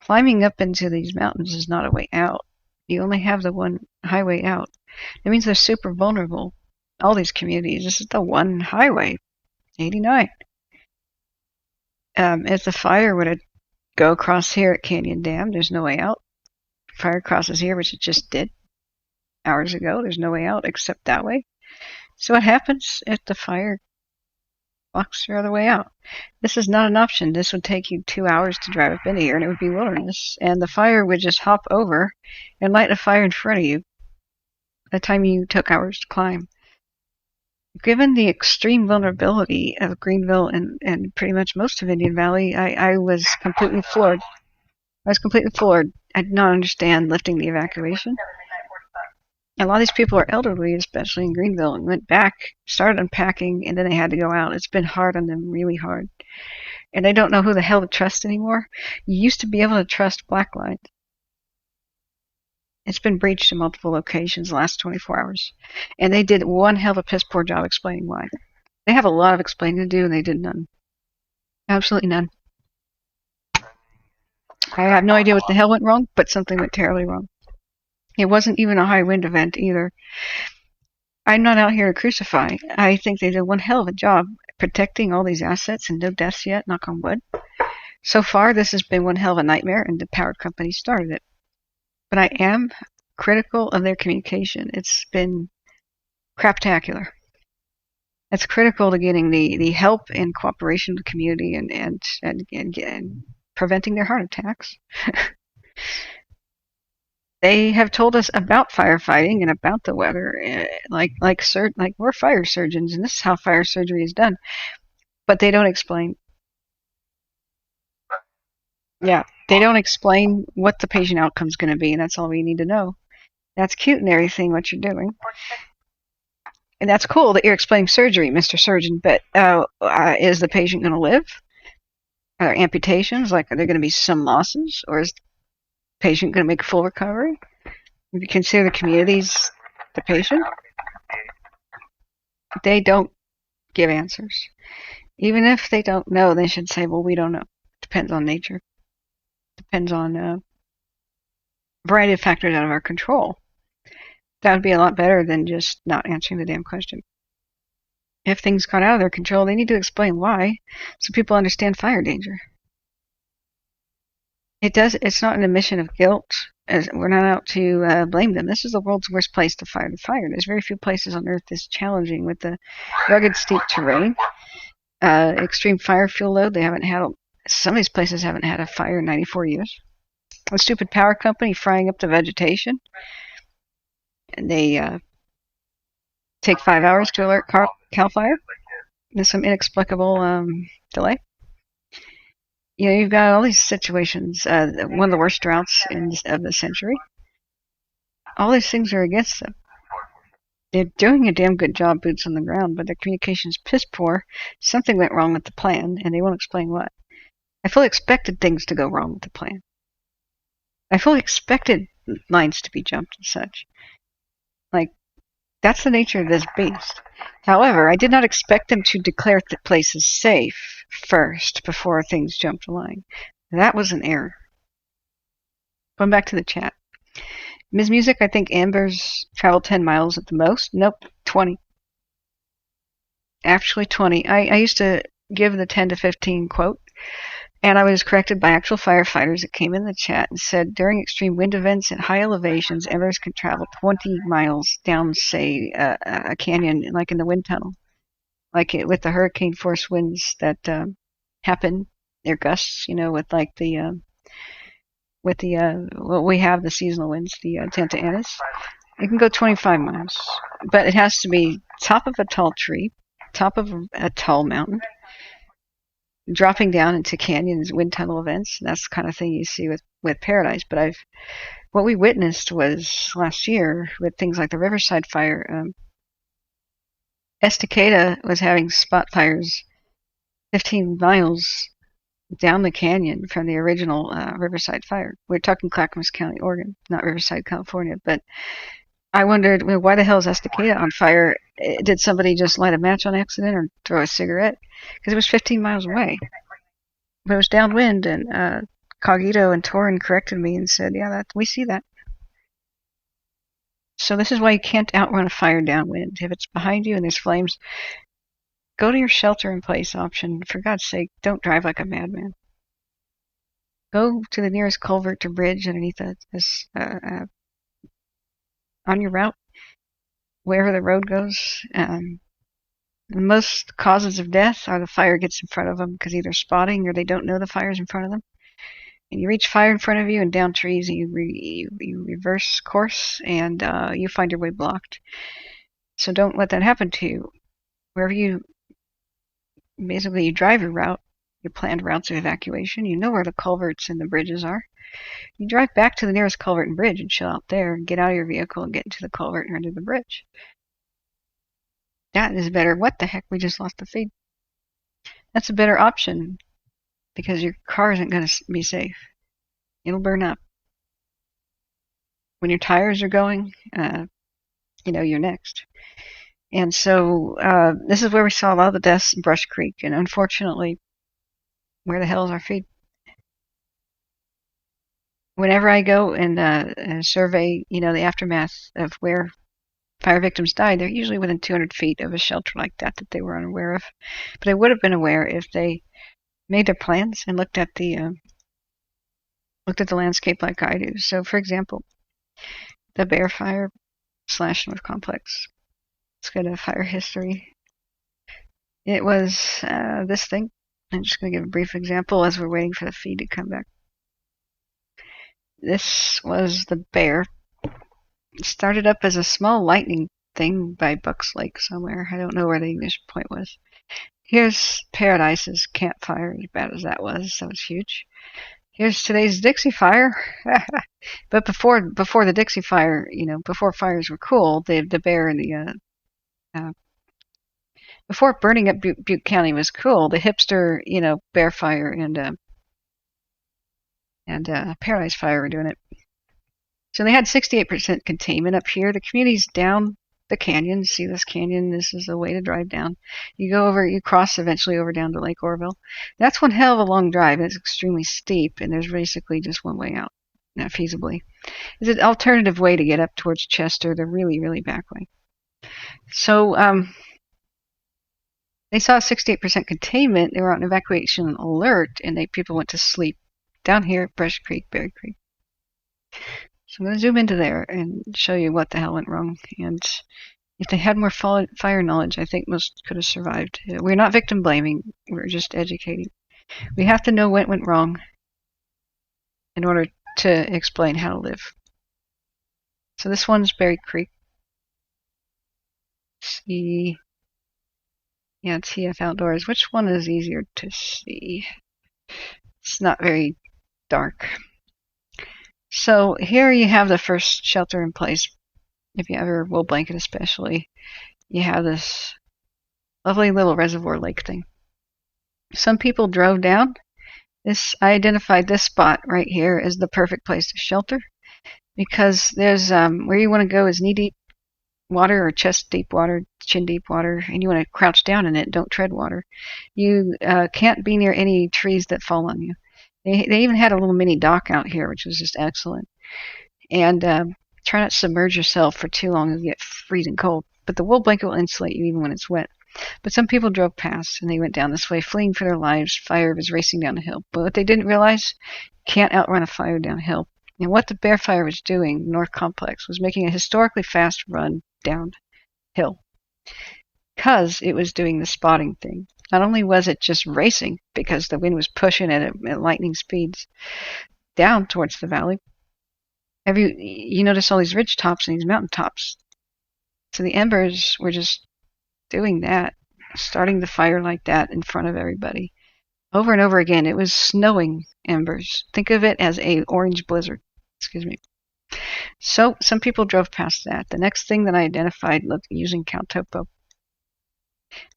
Climbing up into these mountains is not a way out. You only have the one highway out. That means they're super vulnerable. All these communities, this is the one highway, 89. If the fire were to go across here at Canyon Dam, there's no way out. Fire crosses here, which it just did hours ago. There's no way out except that way. So what happens if the fire blocks your other way out? This is not an option. This would take you 2 hours to drive up into here, and it would be wilderness. And the fire would just hop over and light a fire in front of you by the time you took hours to climb. Given the extreme vulnerability of Greenville and pretty much most of Indian Valley, I was completely floored. I did not understand lifting the evacuation. A lot of these people are elderly, especially in Greenville, and went back, started unpacking, and then they had to go out. It's been hard on them, really hard. And they don't know who the hell to trust anymore. You used to be able to trust black lines. It's been breached in multiple locations the last 24 hours. And they did one hell of a piss poor job explaining why. They have a lot of explaining to do, and they did none. Absolutely none. I have no idea what the hell went wrong, but something went terribly wrong. It wasn't even a high wind event either. I'm not out here to crucify. I think they did one hell of a job protecting all these assets, and no deaths yet, knock on wood. So far, this has been one hell of a nightmare, and the power company started it. But I am critical of their communication. It's been craptacular. It's critical to getting the help and cooperation of the community and preventing their heart attacks. They have told us about firefighting and about the weather, like we're fire surgeons, and this is how fire surgery is done. But they don't explain. Yeah, they don't explain what the patient outcome is going to be, and that's all we need to know. That's cute and everything, what you're doing. And that's cool that you're explaining surgery, Mr. Surgeon, but is the patient going to live? Are there amputations? Are there going to be some losses? Or is the patient going to make a full recovery? If you consider the communities the patient, they don't give answers. Even if they don't know, they should say, well, we don't know. Depends on nature. Depends on a variety of factors out of our control. That would be a lot better than just not answering the damn question. If things got out of their control, they need to explain why, so people understand fire danger. It's not an admission of guilt. We're not out to blame them. This is the world's worst place to fight a fire. There's very few places on Earth this challenging with the rugged, steep terrain, extreme fire fuel load. Some of these places haven't had a fire in 94 years. A stupid power company frying up the vegetation. And they take 5 hours to alert Cal Fire. There's some inexplicable delay. You've got all these situations. One of the worst droughts of the century. All these things are against them. They're doing a damn good job, boots on the ground, but their communication's piss poor. Something went wrong with the plan, and they won't explain what. I fully expected things to go wrong with the plan. I fully expected lines to be jumped and such. That's the nature of this beast. However, I did not expect them to declare the place as safe first before things jumped the line. That was an error. Going back to the chat. Ms. Music, I think Amber's traveled 10 miles at the most. Nope, 20. Actually 20. I used to give the 10 to 15 quote. And I was corrected by actual firefighters that came in the chat and said during extreme wind events at high elevations, embers can travel 20 miles down, say, a canyon, like in the wind tunnel, like with the hurricane force winds that happen. They're gusts, with like well, we have the seasonal winds, the Santa Anas. It can go 25 miles, but it has to be top of a tall tree, top of a tall mountain, dropping down into canyons, wind tunnel events. That's the kind of thing you see with Paradise. But what we witnessed was last year with things like the Riverside fire. Estacada was having spot fires 15 miles down the canyon from the original Riverside fire. We're talking Clackamas County, Oregon, not Riverside, California. But I wondered, well, why the hell is Estacada on fire? Did somebody just light a match on accident or throw a cigarette? Because it was 15 miles away. But it was downwind, and Cogito and Torin corrected me and said, yeah, we see that. So this is why you can't outrun a fire downwind. If it's behind you and there's flames, go to your shelter-in-place option. For God's sake, don't drive like a madman. Go to the nearest culvert or bridge underneath on your route, wherever the road goes. Most causes of death are the fire gets in front of them because either spotting or they don't know the fire's in front of them. And you reach fire in front of you and down trees, and you reverse course, and you find your way blocked. So don't let that happen to you. Wherever you drive your route, your planned routes of evacuation, you know where the culverts and the bridges are. You drive back to the nearest culvert and bridge and chill out there, get out of your vehicle and get into the culvert and under the bridge. That is better. What the heck? We just lost the feed. That's a better option because your car isn't going to be safe. It'll burn up. When your tires are going, you're next. And so this is where we saw a lot of the deaths in Brush Creek. And unfortunately, where the hell is our feed? Whenever I go and survey, the aftermath of where fire victims died, they're usually within 200 feet of a shelter like that they were unaware of. But they would have been aware if they made their plans and looked at the landscape like I do. So, for example, the Bear Fire / North Complex. Let's go to fire history. It was this thing. I'm just going to give a brief example as we're waiting for the feed to come back. This was the Bear. It started up as a small lightning thing by Bucks Lake somewhere. I don't know where the ignition point was. Here's Paradise's campfire, as bad as that was. That was huge. Here's today's Dixie fire. But before the Dixie fire, before fires were cool, the Bear and the before burning up Butte County was cool, the hipster, Bear fire and Paradise fire were doing it. So they had 68% containment up here. The community's down the canyon. See this canyon? This is a way to drive down. You cross eventually over down to Lake Orville. That's one hell of a long drive. It's extremely steep, and there's basically just one way out, not feasibly. It's an alternative way to get up towards Chester, the really, really back way. So they saw 68% containment. They were on evacuation alert, and people went to sleep down here at Brush Creek, Berry Creek. So I'm going to zoom into there and show you what the hell went wrong. And if they had more fire knowledge, I think most could have survived. We're not victim blaming. We're just educating. We have to know what went wrong in order to explain how to live. So this one's Berry Creek. See. Yeah, TF Outdoors. Which one is easier to see? It's not very dark. So here you have the first shelter in place. If you have your wool blanket especially, you have this lovely little reservoir lake thing. Some people drove down. I identified this spot right here as the perfect place to shelter because there's where you want to go is knee-deep water or chest-deep water, chin-deep water, and you want to crouch down in it. Don't tread water. You can't be near any trees that fall on you. They even had a little mini dock out here, which was just excellent. And try not to submerge yourself for too long and get freezing cold. But the wool blanket will insulate you even when it's wet. But some people drove past and they went down this way, fleeing for their lives. Fire was racing down the hill. But what they didn't realize, can't outrun a fire downhill. And what the Bear Fire was doing, North Complex, was making a historically fast run downhill. Because it was doing the spotting thing. Not only was it just racing, because the wind was pushing it at lightning speeds down towards the valley. You notice all these ridge tops and these mountain tops. So the embers were just doing that, starting the fire like that in front of everybody. Over and over again, it was snowing embers. Think of it as a orange blizzard. Excuse me. So some people drove past that. The next thing that I identified using Count Topo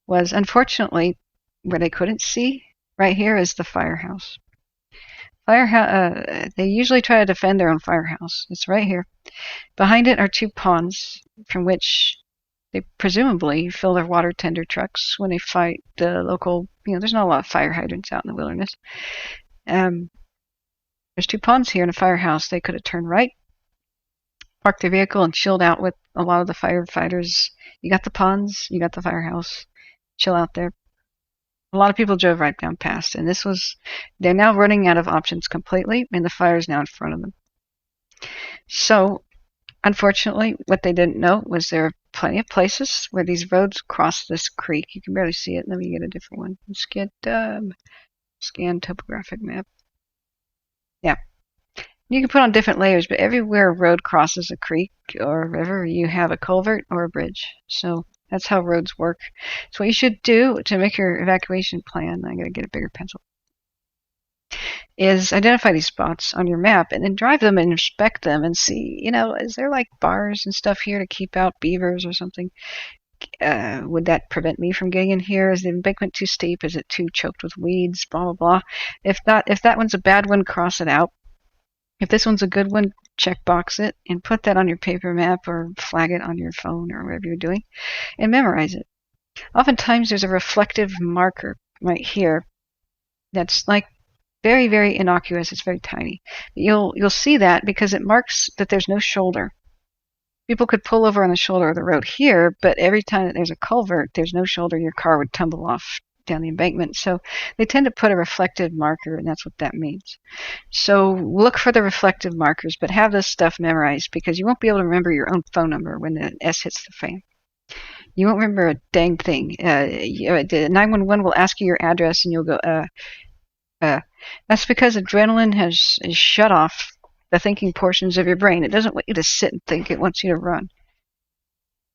was, unfortunately, where they couldn't see, right here is the firehouse. They usually try to defend their own firehouse. It's right here. Behind it are 2 ponds from which they presumably fill their water tender trucks when they fight the local, there's not a lot of fire hydrants out in the wilderness. There's 2 ponds here in a firehouse. They could have turned right, parked their vehicle, and chilled out with a lot of the firefighters. You got the ponds, you got the firehouse. Chill out there. A lot of people drove right down past, and they're now running out of options completely, and the fire is now in front of them. So, unfortunately, what they didn't know was there are plenty of places where these roads cross this creek. You can barely see it. Let me get a different one. Let's get scan topographic map. Yeah. You can put on different layers, but everywhere a road crosses a creek or a river, you have a culvert or a bridge. So that's how roads work. So what you should do to make your evacuation plan, I gotta get a bigger pencil, is identify these spots on your map and then drive them and inspect them and see, is there like bars and stuff here to keep out beavers or something? Would that prevent me from getting in here? Is the embankment too steep? Is it too choked with weeds? Blah, blah, blah. If that one's a bad one, cross it out. If this one's a good one, check box it and put that on your paper map or flag it on your phone or whatever you're doing and memorize it. Oftentimes there's a reflective marker right here that's like very, very innocuous. It's very tiny. You'll see that because it marks that there's no shoulder. People could pull over on the shoulder of the road here, but every time that there's a culvert, there's no shoulder, your car would tumble off down the embankment. So they tend to put a reflective marker, and that's what that means. So look for the reflective markers, but have this stuff memorized because you won't be able to remember your own phone number when the S hits the fan. You won't remember a dang thing. The 911 will ask you your address, and you'll go, That's because adrenaline has shut off the thinking portions of your brain. It doesn't want you to sit and think. It wants you to run.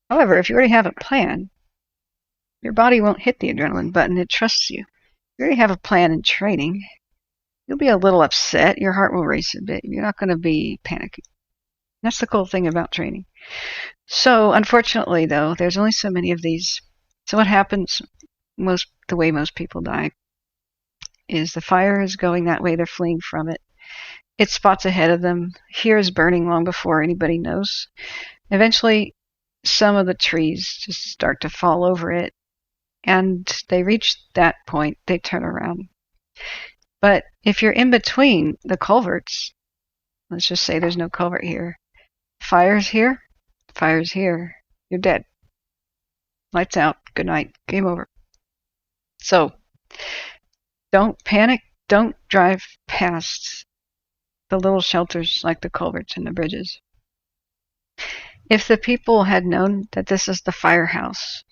However, if you already have a plan, your body won't hit the adrenaline button. It trusts you. If you already have a plan and training, you'll be a little upset. Your heart will race a bit. You're not going to be panicking. That's the cool thing about training. So, unfortunately, though, there's only so many of these. So what happens, the way most people die, is the fire is going that way. They're fleeing from it. It spots ahead of them. Here is burning long before anybody knows. Eventually, some of the trees just start to fall over it. And they reach that point, they turn around. But if you're in between the culverts, let's just say there's no culvert here. Fire's here, fire's here. You're dead. Lights out. Good night. Game over. So, don't panic. Don't drive past the little shelters like the culverts and the bridges. If the people had known that this is the firehouse,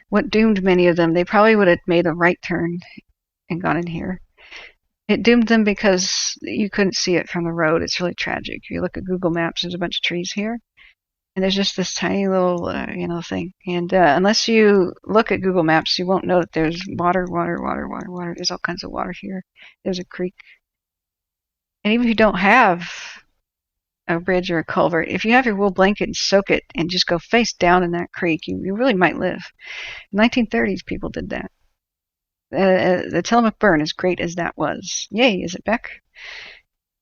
what doomed many of them, they probably would have made a right turn and gone in here. It doomed them because you couldn't see it from the road. It's really tragic. If you look at Google Maps, there's a bunch of trees here, and there's just this tiny little, thing. And unless you look at Google Maps, you won't know that there's water. There's all kinds of water here. There's a creek. And even if you don't have a bridge or a culvert, if you have your wool blanket and soak it and just go face down in that creek, you really might live. In the 1930s, people did that. The Tillamook burn, as great as that was. Yay, is it Beck?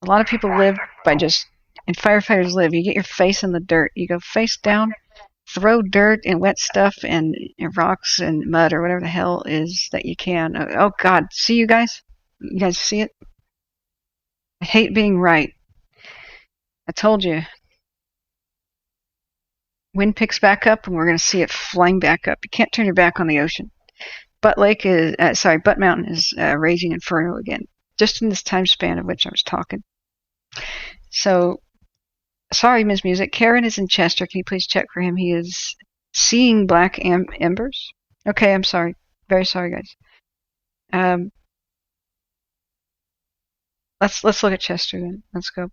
A lot of people live by and firefighters live, you get your face in the dirt. You go face down, throw dirt and wet stuff and rocks and mud or whatever the hell is that you can. Oh, God. See you guys? You guys see it? I hate being right. I told you. Wind picks back up, and we're going to see it flying back up. You can't turn your back on the ocean. Butte Mountain is raging inferno again, just in this time span of which I was talking. So, sorry, Ms. Music. Karen is in Chester. Can you please check for him? He is seeing black embers. Okay, I'm sorry. Very sorry, guys. Let's look at Chester then. Let's go.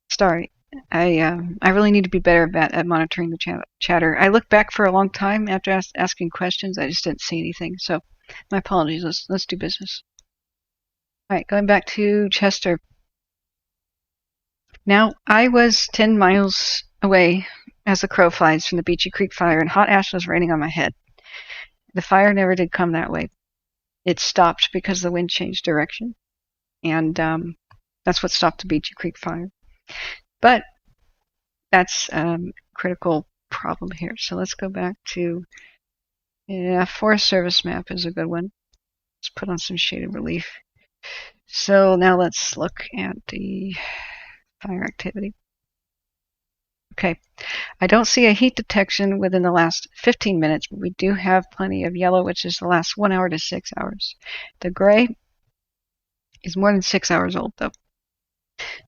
Sorry. I really need to be better at monitoring the chatter. I looked back for a long time after asking questions. I just didn't see anything. So my apologies. Let's do business. All right, going back to Chester. Now, I was 10 miles away as the crow flies from the Beachy Creek fire, and hot ash was raining on my head. The fire never did come that way. It stopped because the wind changed direction, and that's what stopped the Beachy Creek fire. But that's a critical problem here. So let's go back to, Forest Service map is a good one. Let's put on some shaded relief. So now let's look at the fire activity. Okay, I don't see a heat detection within the last 15 minutes, but we do have plenty of yellow, which is the last 1 hour to 6 hours. The gray is more than 6 hours old, though.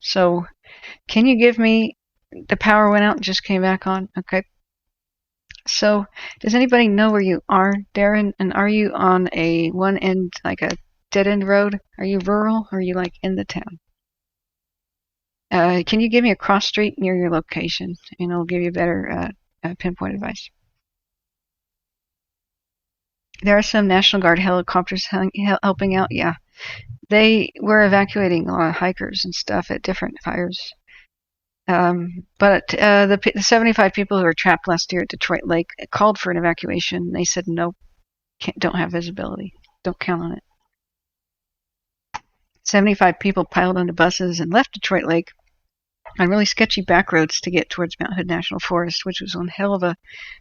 So can you give me, the power went out and just came back on? Okay. So does anybody know where you are, Darren? And are you on a one end, like a dead end road? Are you rural or are you like in the town? Can you give me a cross street near your location, and I'll give you better pinpoint advice. There are some National Guard helicopters helping out. Yeah, they were evacuating a lot of hikers and stuff at different fires. But the 75 people who were trapped last year at Detroit Lake called for an evacuation. They said no, don't have visibility. Don't count on it. 75 people piled onto buses and left Detroit Lake on really sketchy back roads to get towards Mount Hood National Forest, which was one hell of a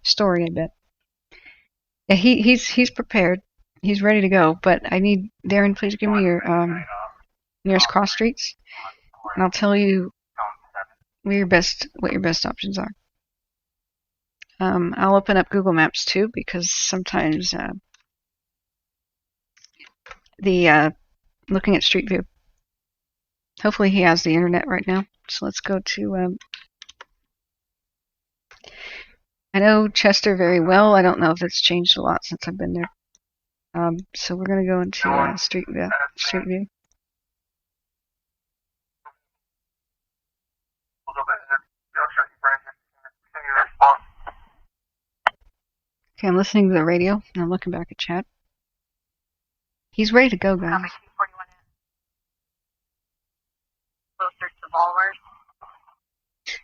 story, I bet. Yeah, he's prepared. He's ready to go, but I need, Darren, please give me your nearest cross streets, and I'll tell you what your best options are. I'll open up Google Maps too, because sometimes looking at Street View. Hopefully he has the internet right now. So let's go to, I know Chester very well. I don't know if it's changed a lot since I've been there. So we're going to go into Street View. Okay, I'm listening to the radio and I'm looking back at chat. He's ready to go, guys.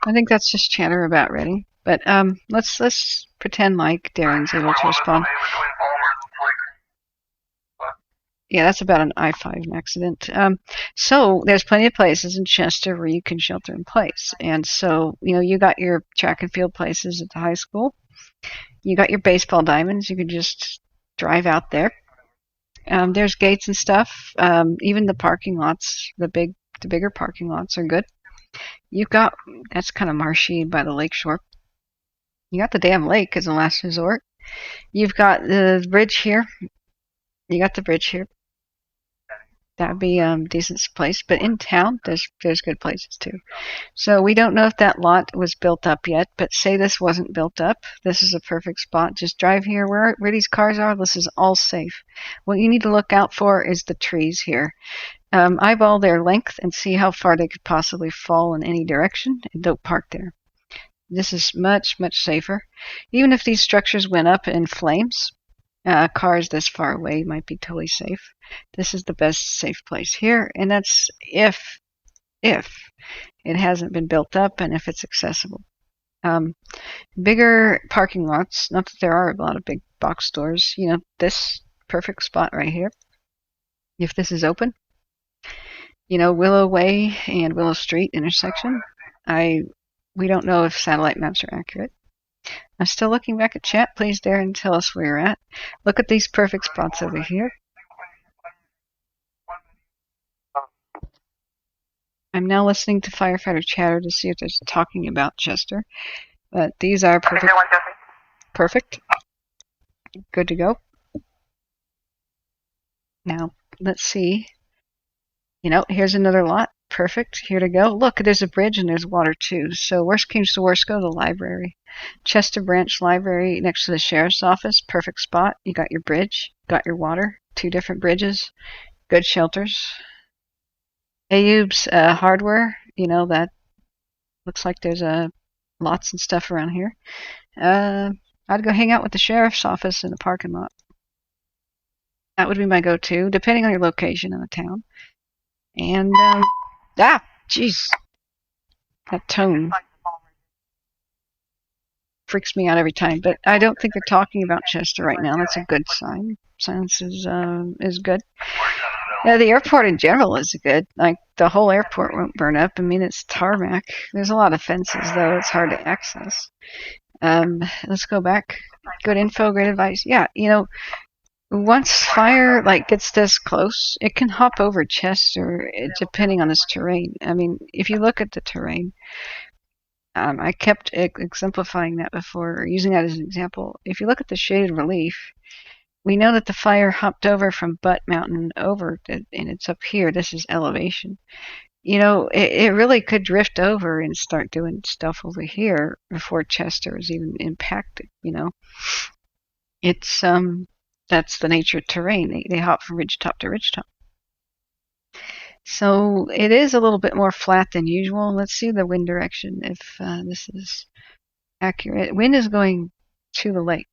I think that's just chatter about ready. But let's pretend like Darren's able to respond. Yeah, that's about an I-5 accident. So there's plenty of places in Chester where you can shelter in place. And so, you got your track and field places at the high school. You got your baseball diamonds. You can just drive out there. There's gates and stuff. Even the parking lots, the bigger parking lots are good. That's kind of marshy by the lake shore. You got the damn lake as a last resort. You've got the bridge here. You got the bridge here. That would be a decent place. But in town, there's good places too. So we don't know if that lot was built up yet, but say this wasn't built up. This is a perfect spot. Just drive here where these cars are. This is all safe. What you need to look out for is the trees here. Eyeball their length and see how far they could possibly fall in any direction, and don't park there. This is much, much safer. Even if these structures went up in flames, cars this far away might be totally safe. This is the best safe place here, and that's if it hasn't been built up and if it's accessible. Bigger parking lots, not that there are a lot of big box stores, this perfect spot right here, if this is open, Willow Way and Willow Street intersection. We don't know if satellite maps are accurate. I'm still looking back at chat. Please, Darren, tell us where you're at. Look at these perfect spots over here. I'm now listening to firefighter chatter to see if they're talking about Chester. But these are perfect. Perfect. Good to go. Now, let's see. Here's another lot. Perfect. Here to go. Look, there's a bridge and there's water too. So worst comes to worst, go to the library. Chester Branch Library next to the sheriff's office. Perfect spot. You got your bridge, got your water, 2 different bridges, good shelters. Ayub's Hardware, that looks like there's lots and stuff around here. I'd go hang out with the sheriff's office in the parking lot. That would be my go-to, depending on your location in the town. And, jeez. That tone freaks me out every time. But I don't think they're talking about Chester right now. That's a good sign. Silence is good. The airport in general is good. Like, the whole airport won't burn up. I mean, it's tarmac. There's a lot of fences, though. It's hard to access. Let's go back. Good info, great advice. Yeah, once fire gets this close, it can hop over Chester, depending on this terrain. I mean, if you look at the terrain, I kept exemplifying that before, or using that as an example. If you look at the shaded relief, we know that the fire hopped over from Butte Mountain over, and it's up here. This is elevation. It really could drift over and start doing stuff over here before Chester is even impacted. It's that's the nature of terrain. They hop from ridgetop to ridgetop. So it is a little bit more flat than usual. Let's see the wind direction if this is accurate. Wind is going to the lake.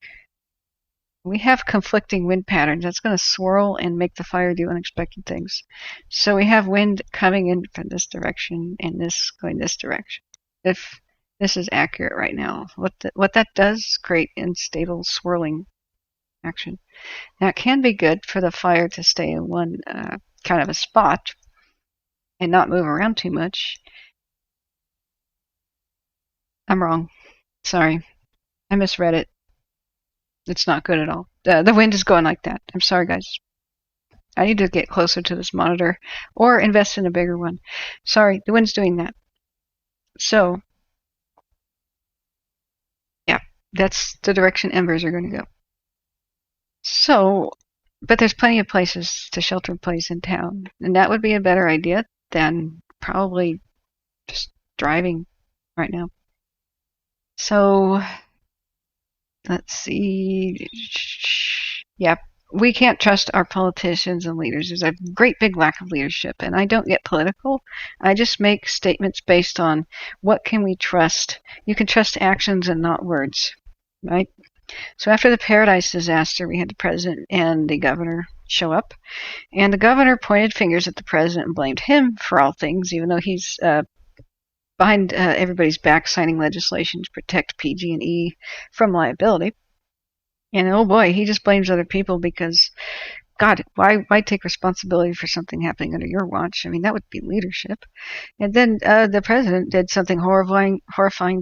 We have conflicting wind patterns. That's going to swirl and make the fire do unexpected things. So we have wind coming in from this direction and this going this direction. If this is accurate right now, what that does create unstable swirling action. Now it can be good for the fire to stay in one kind of a spot and not move around too much. I'm wrong. Sorry. I misread it. It's not good at all. The wind is going like that. I'm sorry, guys. I need to get closer to this monitor or invest in a bigger one. Sorry, the wind's doing that. So, yeah, that's the direction embers are going to go. So, but there's plenty of places to shelter in place in town, and that would be a better idea than probably just driving right now. So, let's see. Yep. We can't trust our politicians and leaders. There's a great big lack of leadership, and I don't get political. I just make statements based on what can we trust. You can trust actions and not words, right? So after the Paradise disaster, we had the president and the governor show up, and the governor pointed fingers at the president and blamed him for all things, even though he's behind everybody's back signing legislation to protect PG&E from liability. And oh boy, he just blames other people because, God, why take responsibility for something happening under your watch? I mean, that would be leadership. And then the president did something horrifying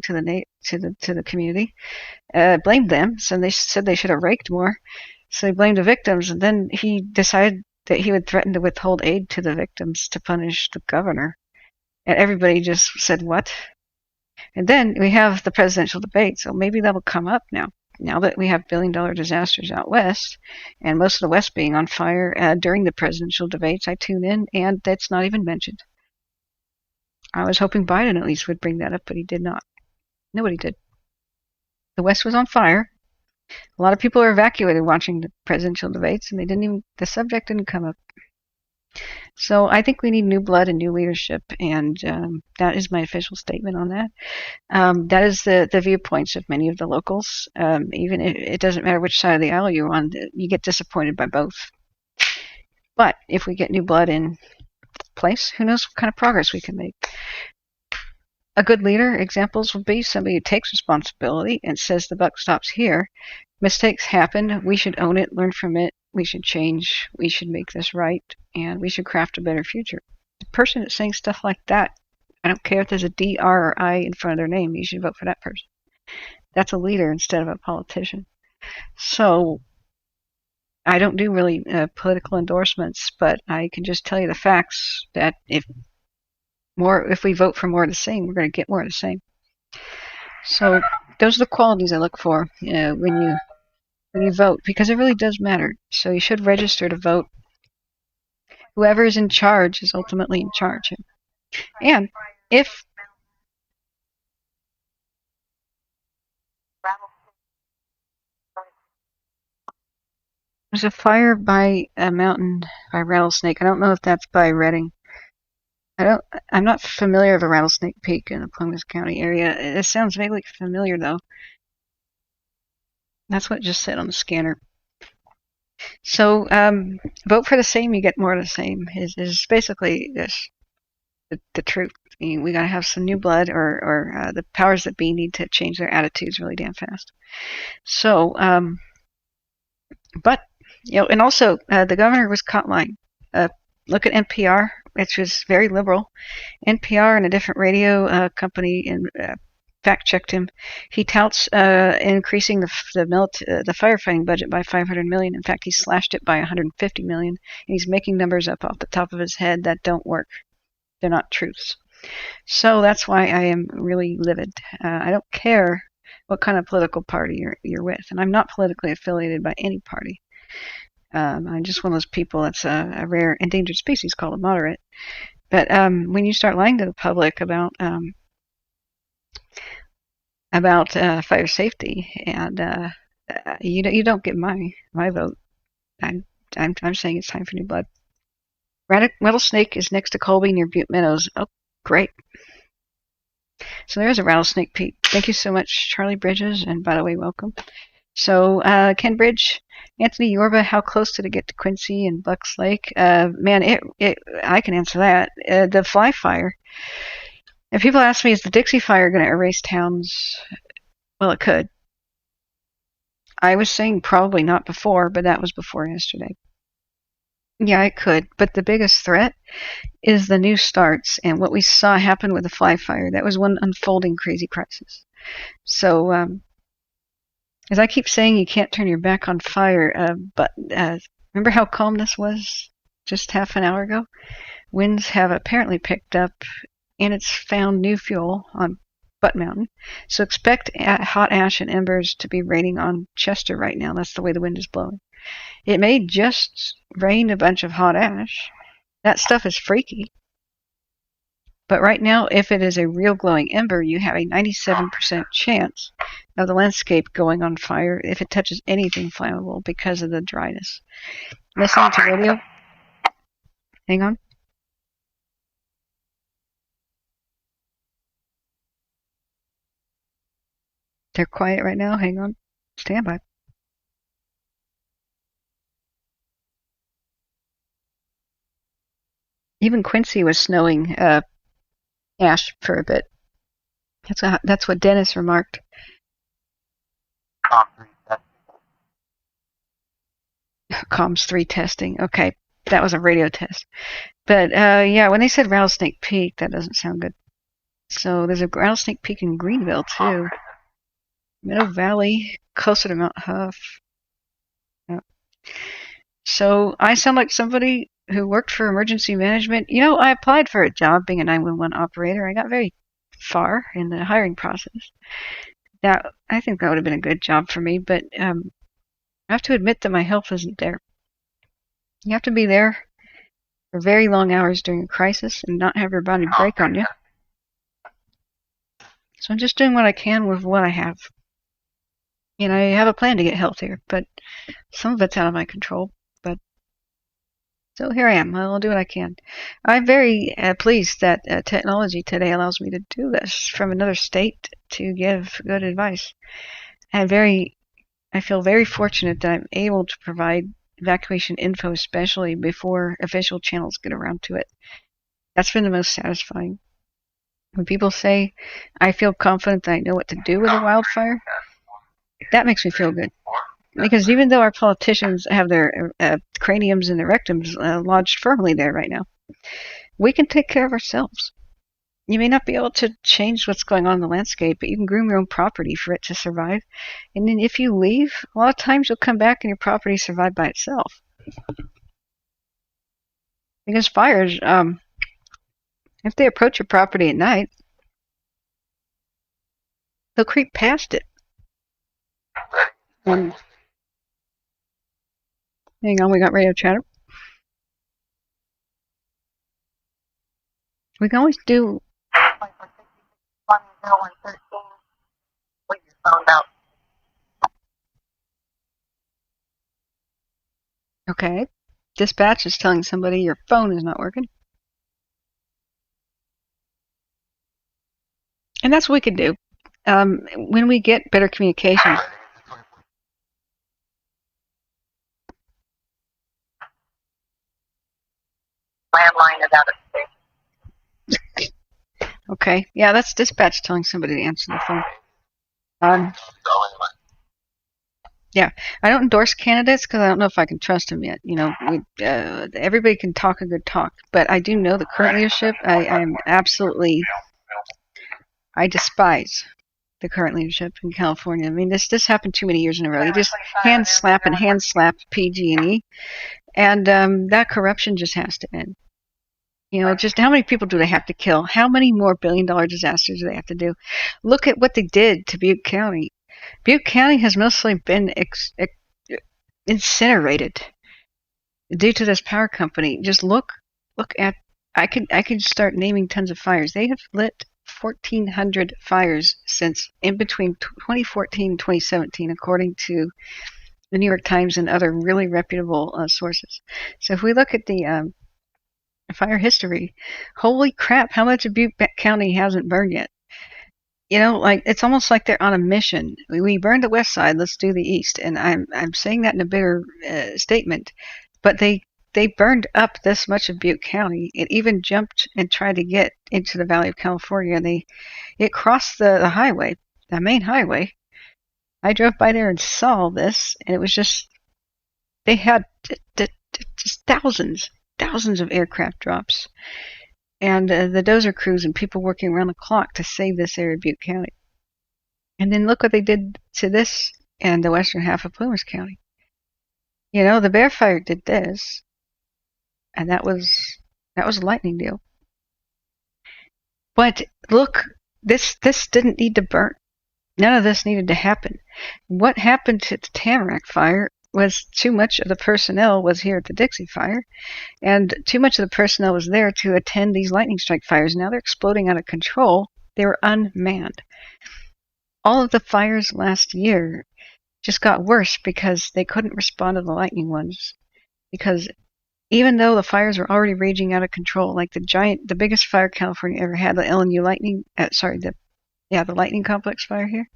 to the community. Blamed them, so they said they should have raked more. So he blamed the victims, and then he decided that he would threaten to withhold aid to the victims to punish the governor. And everybody just said, what? And then we have the presidential debate, so maybe that will come up now. Now that we have billion-dollar disasters out west, and most of the West being on fire during the presidential debates, I tune in, and that's not even mentioned. I was hoping Biden at least would bring that up, but he did not. Nobody did. The West was on fire. A lot of people are evacuated watching the presidential debates, and the subject didn't come up. So I think we need new blood and new leadership, and that is my official statement on that. That is the viewpoints of many of the locals. Even it doesn't matter which side of the aisle you're on, you get disappointed by both. But if we get new blood in place, who knows what kind of progress we can make. A good leader, examples would be somebody who takes responsibility and says the buck stops here. Mistakes happen. We should own it, learn from it. We should change. We should make this right. And we should craft a better future. The person that's saying stuff like that, I don't care if there's a D, R, or I in front of their name, you should vote for that person. That's a leader instead of a politician. So I don't do really political endorsements, but I can just tell you the facts that if we vote for more of the same, we're going to get more of the same. So those are the qualities I look for when you vote, because it really does matter. So you should register to vote. Whoever is in charge is ultimately in charge. And if there's a fire by a mountain by Rattlesnake, I don't know if that's by Redding. I'm not familiar with a Rattlesnake Peak in the Plumas County area. It sounds vaguely familiar though. That's what it just said on the scanner. So vote for the same, you get more of the same. Is basically this the truth. I mean, we got to have some new blood, or the powers that be need to change their attitudes really damn fast. So, but and also the governor was caught lying. Look at NPR, which was very liberal. NPR and a different radio company fact checked him. He touts increasing the firefighting budget by $500 million. In fact, he slashed it by $150 million. And he's making numbers up off the top of his head that don't work. They're not truths. So that's why I am really livid. I don't care what kind of political party you're with, and I'm not politically affiliated by any party. I'm just one of those people that's a rare endangered species called a moderate. But when you start lying to the public about fire safety, and you don't get my vote. I'm saying it's time for new blood. Rattlesnake is next to Colby near Butte Meadows. Oh, great. So there's a Rattlesnake Peak. Thank you so much, Charlie Bridges, and by the way, welcome. So Ken Bridge, Anthony Yorba, how close did it get to Quincy and Bucks Lake? Man, I can answer that. The Fly Fire. If people ask me, is the Dixie Fire going to erase towns? Well, it could. I was saying probably not before, but that was before yesterday. Yeah, it could. But the biggest threat is the new starts and what we saw happen with the Fly Fire. That was one unfolding crazy crisis. So, as I keep saying, you can't turn your back on fire. But remember how calm this was just half an hour ago? Winds have apparently picked up, and it's found new fuel on Butte Mountain. So expect hot ash and embers to be raining on Chester right now. That's the way the wind is blowing. It may just rain a bunch of hot ash. That stuff is freaky. But right now, if it is a real glowing ember, you have a 97% chance of the landscape going on fire if it touches anything flammable because of the dryness. Listening to radio. Hang on. They're quiet right now. Hang on. Stand by. Even Quincy was snowing ash for a bit. That's what Dennis remarked. Comms 3 testing. Okay, that was a radio test. But yeah, when they said Rattlesnake Peak, that doesn't sound good. So there's a Rattlesnake Peak in Greenville too. Meadow Valley, closer to Mount Huff. Yep. So I sound like somebody who worked for emergency management. You know, I applied for a job being a 911 operator. I got very far in the hiring process. I think that would have been a good job for me, but I have to admit that my health isn't there. You have to be there for very long hours during a crisis and not have your body break on you. So I'm just doing what I can with what I have. And I have a plan to get healthier, but some of it's out of my control. But so here I am. I'll do what I can. I'm very pleased that technology today allows me to do this from another state to give good advice. I feel very fortunate that I'm able to provide evacuation info, especially before official channels get around to it. That's been the most satisfying. When people say, I feel confident that I know what to do with a wildfire, that makes me feel good. Because even though our politicians have their craniums and their rectums lodged firmly there right now, we can take care of ourselves. You may not be able to change what's going on in the landscape, but you can groom your own property for it to survive. And then if you leave, a lot of times you'll come back and your property survived by itself. Because fires, if they approach your property at night, They'll creep past it. Hang on, we got radio chatter. We can always do. Okay. Dispatch is telling somebody your phone is not working. And that's what we can do. When we get better communication. Landline is out of state. Okay. Yeah, that's dispatch telling somebody to answer the phone. Yeah, I don't endorse candidates because I don't know if I can trust them yet. You know, everybody can talk a good talk, but I do know the current leadership. I despise the current leadership in California. I mean, this happened too many years in a row. You just hand slap PG&E, and that corruption just has to end. You know, just how many people do they have to kill? How many more billion-dollar disasters do they have to do? Look at what they did to Butte County. Butte County has mostly been incinerated due to this power company. Just look at. I could start naming tons of fires. They have lit 1,400 fires since in between 2014 and 2017, according to the New York Times and other really reputable sources. So if we look at the fire history, holy crap, how much of Butte County hasn't burned yet? You know, like it's almost like they're on a mission. We burned the west side, let's do the east. And I'm saying that in a bitter statement, but they burned up this much of Butte County. It even jumped and tried to get into the Valley of California. It crossed the highway, the main highway. I drove by there and saw this, and it was just they had just thousands of aircraft drops. And the dozer crews and people working around the clock to save this area of Butte County. And then look what they did to this and the western half of Plumas County. You know, the Bear Fire did this, and that was a lightning deal. But look, this didn't need to burn. None of this needed to happen. What happened to the Tamarack Fire was too much of the personnel was here at the Dixie Fire, and too much of the personnel was there to attend these lightning strike fires. Now they're exploding out of control. They were unmanned. All of the fires last year just got worse because they couldn't respond to the lightning ones. Because even though the fires were already raging out of control, like the biggest fire California ever had, the LNU lightning, the lightning complex fire here,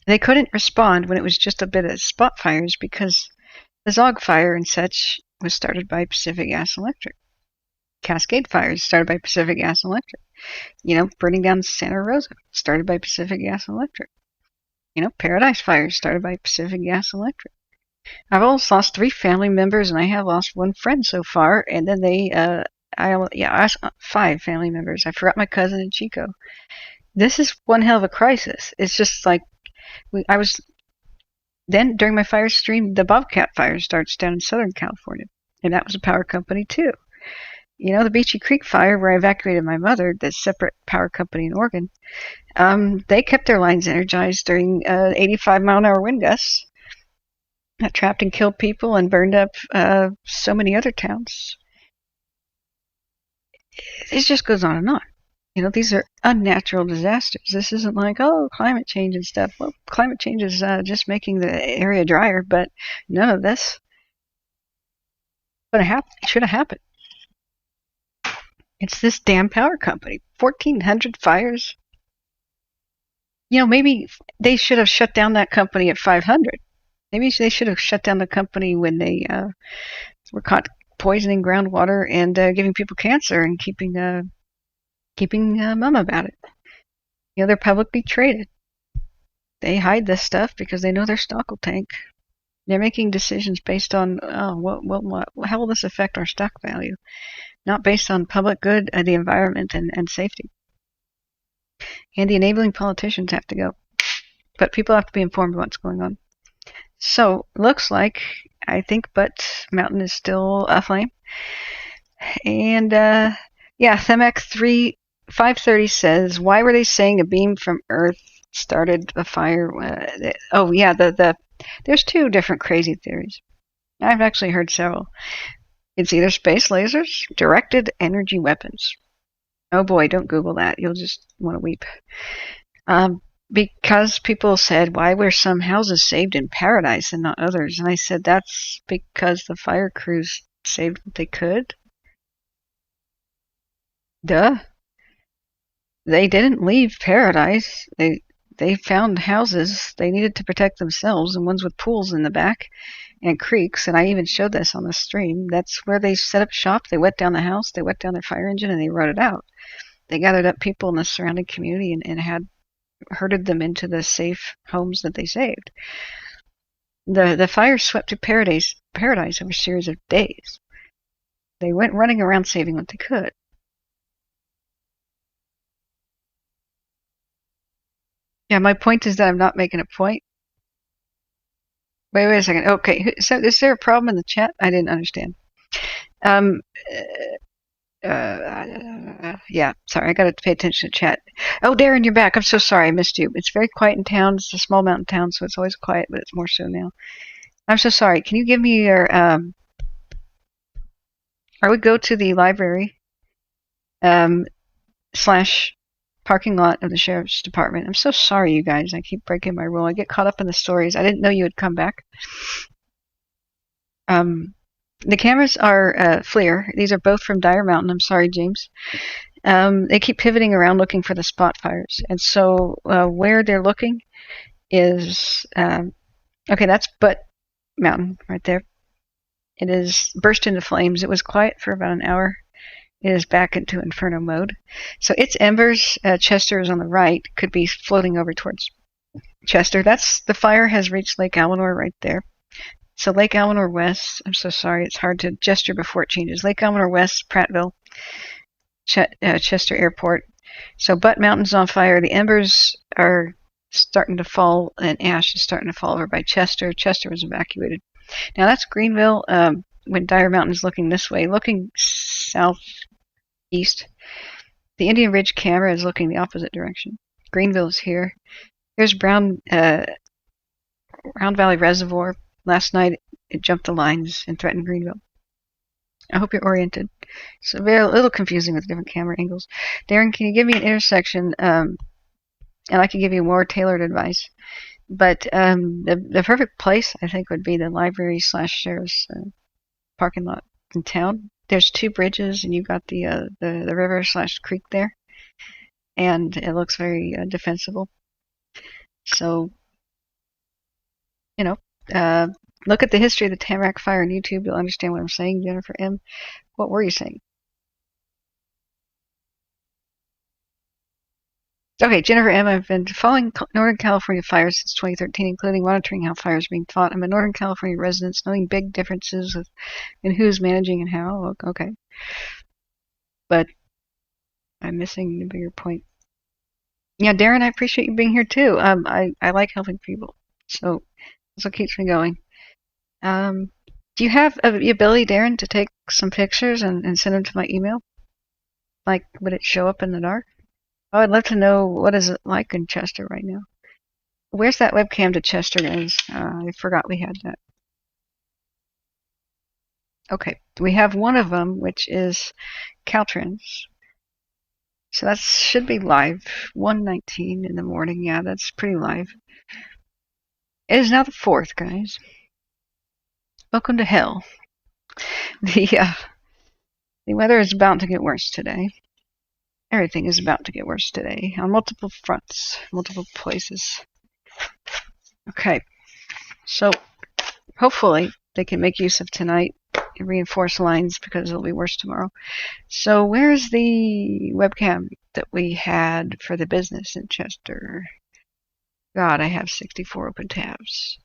they couldn't respond when it was just a bit of spot fires because the Zog fire and such was started by Pacific Gas and Electric. Cascade fires started by Pacific Gas and Electric. You know, burning down Santa Rosa started by Pacific Gas and Electric. You know, Paradise fires started by Pacific Gas and Electric. I've almost lost 3 family members, and I have lost 1 friend so far. And then I lost 5 family members. I forgot my cousin in Chico. This is one hell of a crisis. It's just like then during my fire stream, the Bobcat fire starts down in Southern California, and that was a power company too. You know, the Beachy Creek fire where I evacuated my mother, the separate power company in Oregon, they kept their lines energized during 85-mile-an-hour wind gusts that trapped and killed people and burned up so many other towns. It just goes on and on. You know, these are unnatural disasters. This isn't like, oh, climate change and stuff. Well, climate change is just making the area drier, but none of this should have happened. It's this damn power company. 1,400 fires. You know, maybe they should have shut down that company at 500. Maybe they should have shut down the company when they were caught poisoning groundwater and giving people cancer and keeping mum about it. You know, they're publicly traded. They hide this stuff because they know their stock will tank. They're making decisions based on how will this affect our stock value, not based on public good, the environment, and safety. And the enabling politicians have to go. But people have to be informed of what's going on. So, looks like, I think Butte Mountain is still aflame. And, Themac 3 530 says, why were they saying a beam from Earth started a fire? Oh yeah, there's two different crazy theories. I've actually heard several. It's either space lasers, directed energy weapons. Oh boy, don't Google that. You'll just want to weep. Because people said, why were some houses saved in paradise and not others? And I said, that's because the fire crews saved what they could. Duh. They didn't leave paradise. They found houses they needed to protect themselves, and ones with pools in the back and creeks. And I even showed this on the stream. That's where they set up shop. They wet down the house, they wet down their fire engine, and they rode it out. They gathered up people in the surrounding community and had herded them into the safe homes that they saved. The fire swept to paradise over a series of days. They went running around saving what they could. Yeah, my point is that I'm not making a point. Wait a second. Okay, so is there a problem in the chat? I didn't understand. Yeah, sorry, I gotta pay attention to chat. Oh, Darren, you're back. I'm so sorry, I missed you. It's very quiet in town. It's a small mountain town, so it's always quiet, but it's more so now. I'm so sorry. Can you give me your I would go to the library slash parking lot of the sheriff's department. I'm so sorry, you guys. I keep breaking my rule. I get caught up in the stories. I didn't know you would come back. The cameras are FLIR. These are both from Dyer Mountain. I'm sorry, James. They keep pivoting around looking for the spot fires. And so where they're looking is, okay, that's Butte Mountain right there. It is burst into flames. It was quiet for about an hour. It is back into inferno mode. So its embers, Chester is on the right, could be floating over towards Chester. The fire has reached Lake Almanor right there. So Lake Almanor West, I'm so sorry, it's hard to gesture before it changes. Lake Almanor West, Prattville, Chester Airport. So Butte Mountain's on fire. The embers are starting to fall, and ash is starting to fall over by Chester. Chester was evacuated. Now that's Greenville. When Dyer Mountain is looking this way, looking southeast. The Indian Ridge camera is looking the opposite direction. Greenville is here. Here's Brown Valley Reservoir. Last night it jumped the lines and threatened Greenville. I hope you're oriented. It's a little confusing with different camera angles. Darren, can you give me an intersection? And I can give you more tailored advice. But the perfect place, I think, would be the library / sheriff's parking lot in town. There's two bridges, and you've got the river / creek there, and it looks very defensible. So, you know, look at the history of the Tamarack Fire on YouTube. You'll understand what I'm saying. Jennifer M., what were you saying? Okay, Jennifer M., I've been following Northern California fires since 2013, including monitoring how fires are being fought. I'm a Northern California resident, knowing big differences in who's managing and how. Okay. But I'm missing the bigger point. Yeah, Darren, I appreciate you being here too. I like helping people. So that's what keeps me going. Do you have the ability, Darren, to take some pictures and send them to my email? Like, would it show up in the dark? Oh, I'd love to know what is it like in Chester right now. Where's that webcam to Chester, guys? I forgot we had that. Okay, we have one of them, which is Caltrans. So that should be live. 1:19 in the morning. Yeah, that's pretty live. It is now the 4th, guys. Welcome to hell. The weather is about to get worse today. Everything is about to get worse today on multiple fronts, multiple places. Okay, so hopefully they can make use of tonight and reinforce lines because it'll be worse tomorrow. So where's the webcam that we had for the business in Chester? God, I have 64 open tabs.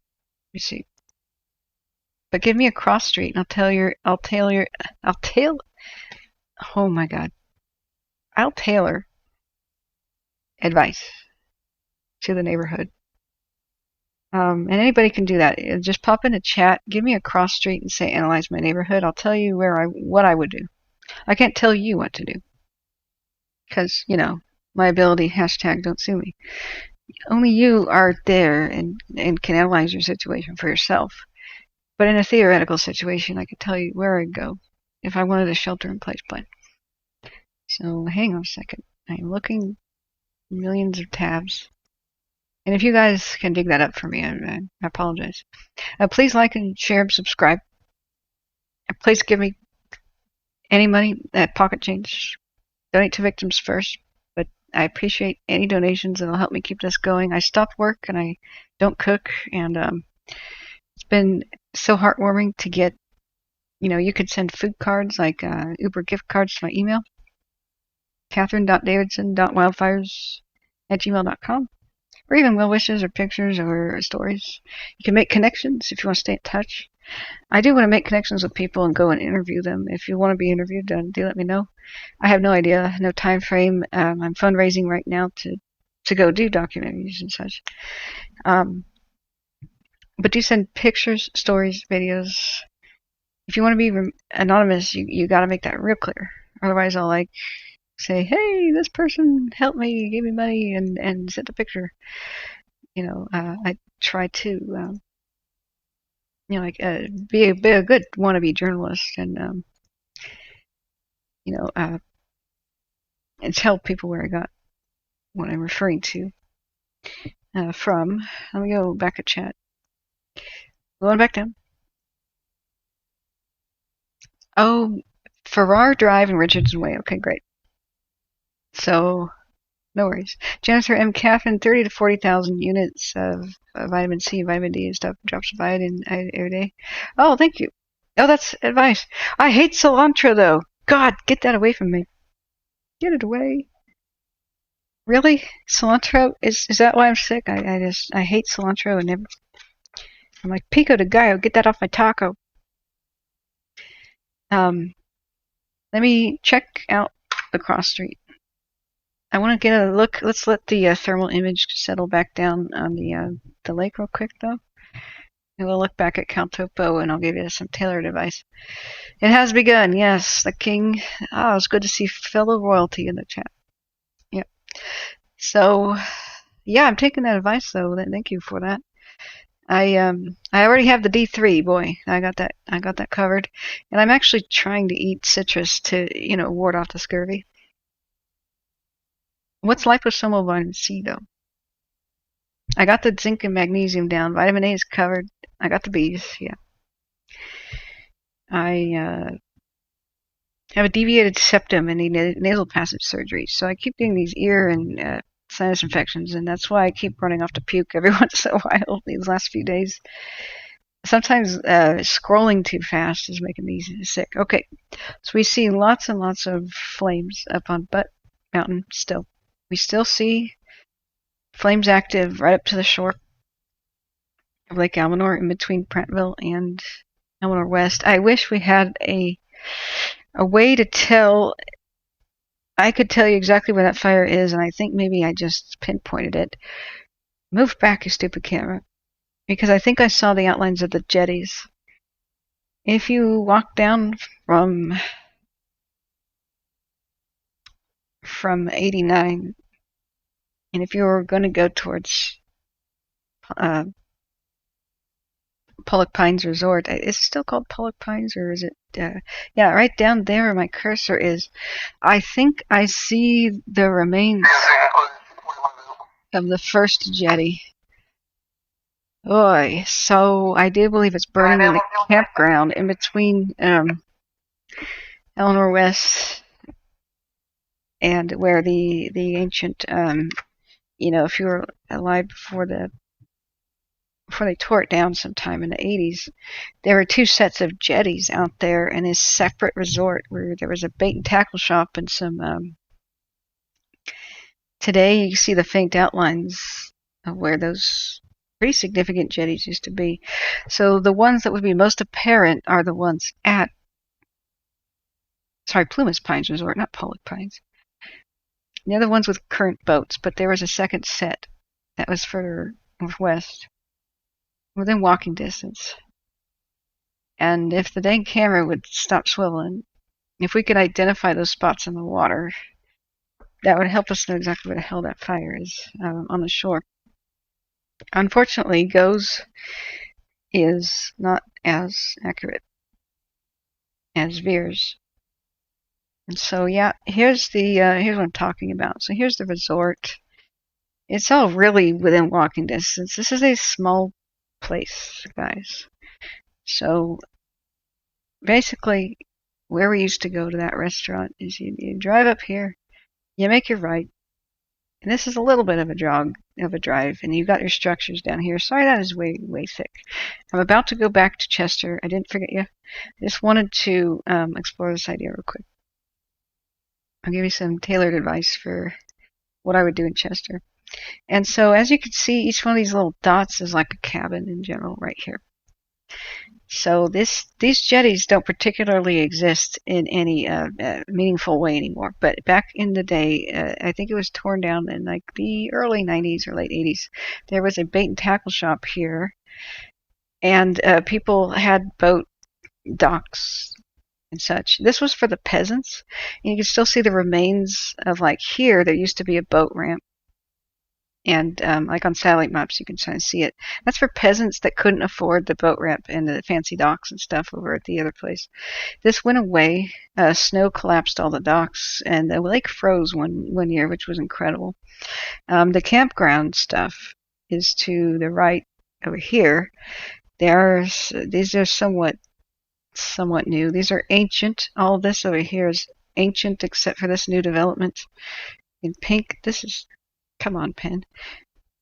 Let me see. But give me a cross street and I'll tailor oh my God. I'll tailor advice to the neighborhood. And anybody can do that. Just pop in a chat, give me a cross street and say analyze my neighborhood. I'll tell you what I would do. I can't tell you what to do. because, liability, hashtag don't sue me. Only you are there and can analyze your situation for yourself. But in a theoretical situation, I could tell you where I'd go if I wanted a shelter-in-place plan. So hang on a second. I'm looking millions of tabs. And if you guys can dig that up for me, I apologize. Please like and share and subscribe. Please give me any money, pocket change. Donate to victims first. But I appreciate any donations that will help me keep this going. I stopped work and I don't cook. And it's been so heartwarming to get, you could send food cards like Uber gift cards to my email. Catherine.davidson.wildfires@gmail.com. Or even well wishes or pictures or stories. You can make connections if you want to stay in touch. I do want to make connections with people and go and interview them. If you want to be interviewed, do let me know. I have no idea, no time frame. I'm fundraising right now to go do documentaries and such. But do send pictures, stories, videos. If you want to be anonymous, you got to make that real clear. Otherwise, I'll say, hey, this person helped me, gave me money, and sent a picture. I try to, be a good wannabe journalist and, and tell people where I got what I'm referring to from. Let me go back to chat. Going back down. Oh, Farrar Drive and Richardson Way. Okay, great. So, no worries. Jennifer M. Caffin, 30 to 40,000 units of vitamin C, vitamin D, and stuff. Drops of iodine every day. Oh, thank you. Oh, that's advice. I hate cilantro, though. God, get that away from me. Get it away. Really? Cilantro? Is that why I'm sick? I hate cilantro and I'm like, pico de gallo, get that off my taco. Let me check out the cross street. I want to get a look. Let's let the thermal image settle back down on the lake real quick, though. And we'll look back at Count Topo, and I'll give you some tailored advice. It has begun, yes. The king. It's good to see fellow royalty in the chat. Yep. So, yeah, I'm taking that advice, though. Thank you for that. I already have the D3, boy. I got that covered. And I'm actually trying to eat citrus to, ward off the scurvy. What's liposomal vitamin C, though? I got the zinc and magnesium down. Vitamin A is covered. I got the B's, yeah. I have a deviated septum and need nasal passage surgery. So I keep getting these ear and sinus infections, and that's why I keep running off to puke every once in a while these last few days. Sometimes scrolling too fast is making me sick. Okay, so we see lots and lots of flames up on Butte Mountain still. We still see flames active right up to the shore of Lake Almanor in between Prattville and Almanor West. I wish we had a way to tell. I could tell you exactly where that fire is, and I think maybe I just pinpointed it. Move back, you stupid camera. Because I think I saw the outlines of the jetties. If you walk down from 89, and if you're going to go towards Pollock Pines Resort, is it still called Pollock Pines, or is it? Yeah, right down there where my cursor is. I think I see the remains of the first jetty. Boy, so I do believe it's burning in a campground in between Almanor West and where the ancient, if you were alive before they tore it down sometime in the 80s, there were two sets of jetties out there in a separate resort where there was a bait and tackle shop and some. Today you see the faint outlines of where those pretty significant jetties used to be. So the ones that would be most apparent are the ones at Plumas Pines Resort, not Pollock Pines. The other ones with current boats, but there was a second set that was further northwest, within walking distance. And if the dang camera would stop swiveling, if we could identify those spots in the water, that would help us know exactly where the hell that fire is on the shore. Unfortunately, GOES is not as accurate as VEERS. And so, yeah, here's what I'm talking about. So here's the resort. It's all really within walking distance. This is a small place, guys. So basically, where we used to go to that restaurant is you drive up here, you make your right, and this is a little bit of a drive, and you got your structures down here. Sorry, that is way, way thick. I'm about to go back to Chester. I didn't forget you. I just wanted to explore this idea real quick. I'll give you some tailored advice for what I would do in Chester. And so, as you can see, each one of these little dots is like a cabin in general right here. So these jetties don't particularly exist in any meaningful way anymore. But back in the day, I think it was torn down in like the early 90s or late 80s. There was a bait and tackle shop here, and people had boat docks and such. This was for the peasants. And you can still see the remains of, like, here, there used to be a boat ramp. And like on satellite maps, you can kind of see it. That's for peasants that couldn't afford the boat ramp and the fancy docks and stuff over at the other place. This went away. Snow collapsed all the docks, and the lake froze one year, which was incredible. The campground stuff is to the right over here. These are somewhat new. These are ancient. All this over here is ancient, except for this new development in pink. This is, come on, pen.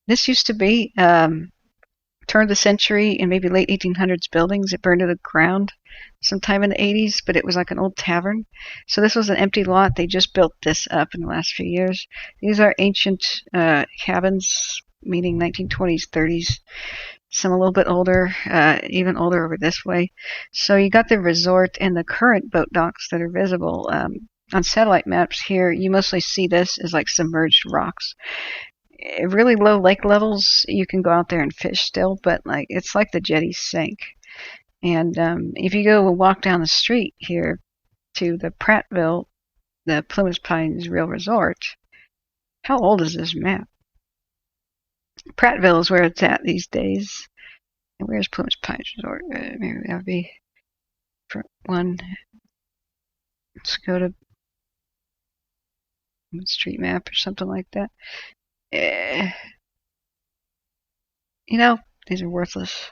This used to be turn of the century and maybe late 1800s buildings. It burned to the ground sometime in the 80s, but it was like an old tavern. So this was an empty lot. They just built this up in the last few years. These are ancient cabins, meaning 1920s, 30s. Some a little bit older, even older over this way. So you got the resort and the current boat docks that are visible. On satellite maps here, you mostly see this as like submerged rocks. At really low lake levels, you can go out there and fish still, but like it's like the jetty sank. And if you go walk down the street here to the Prattville, the Plumas Pines Real Resort, how old is this map? Prattville is where it's at these days. And where's Plumas Pines Resort? Maybe that would be one. Let's go to street map or something like that. You know, these are worthless.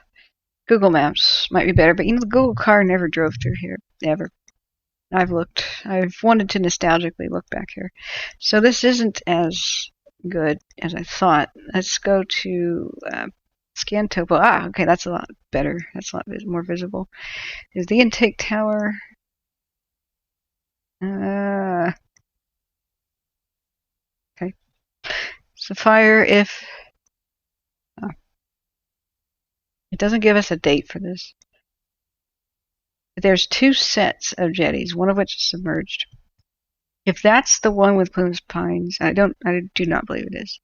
Google Maps might be better, but you know, the Google car never drove through here, ever. I've looked. I've wanted to nostalgically look back here. So this isn't as good as I thought. Let's go to scan topo. Ah, okay, that's a lot better. That's a lot more visible. Is the intake tower? Okay. So fire if it doesn't give us a date for this. There's two sets of jetties, one of which is submerged. If that's the one with Plumas Pines, I do not believe it is.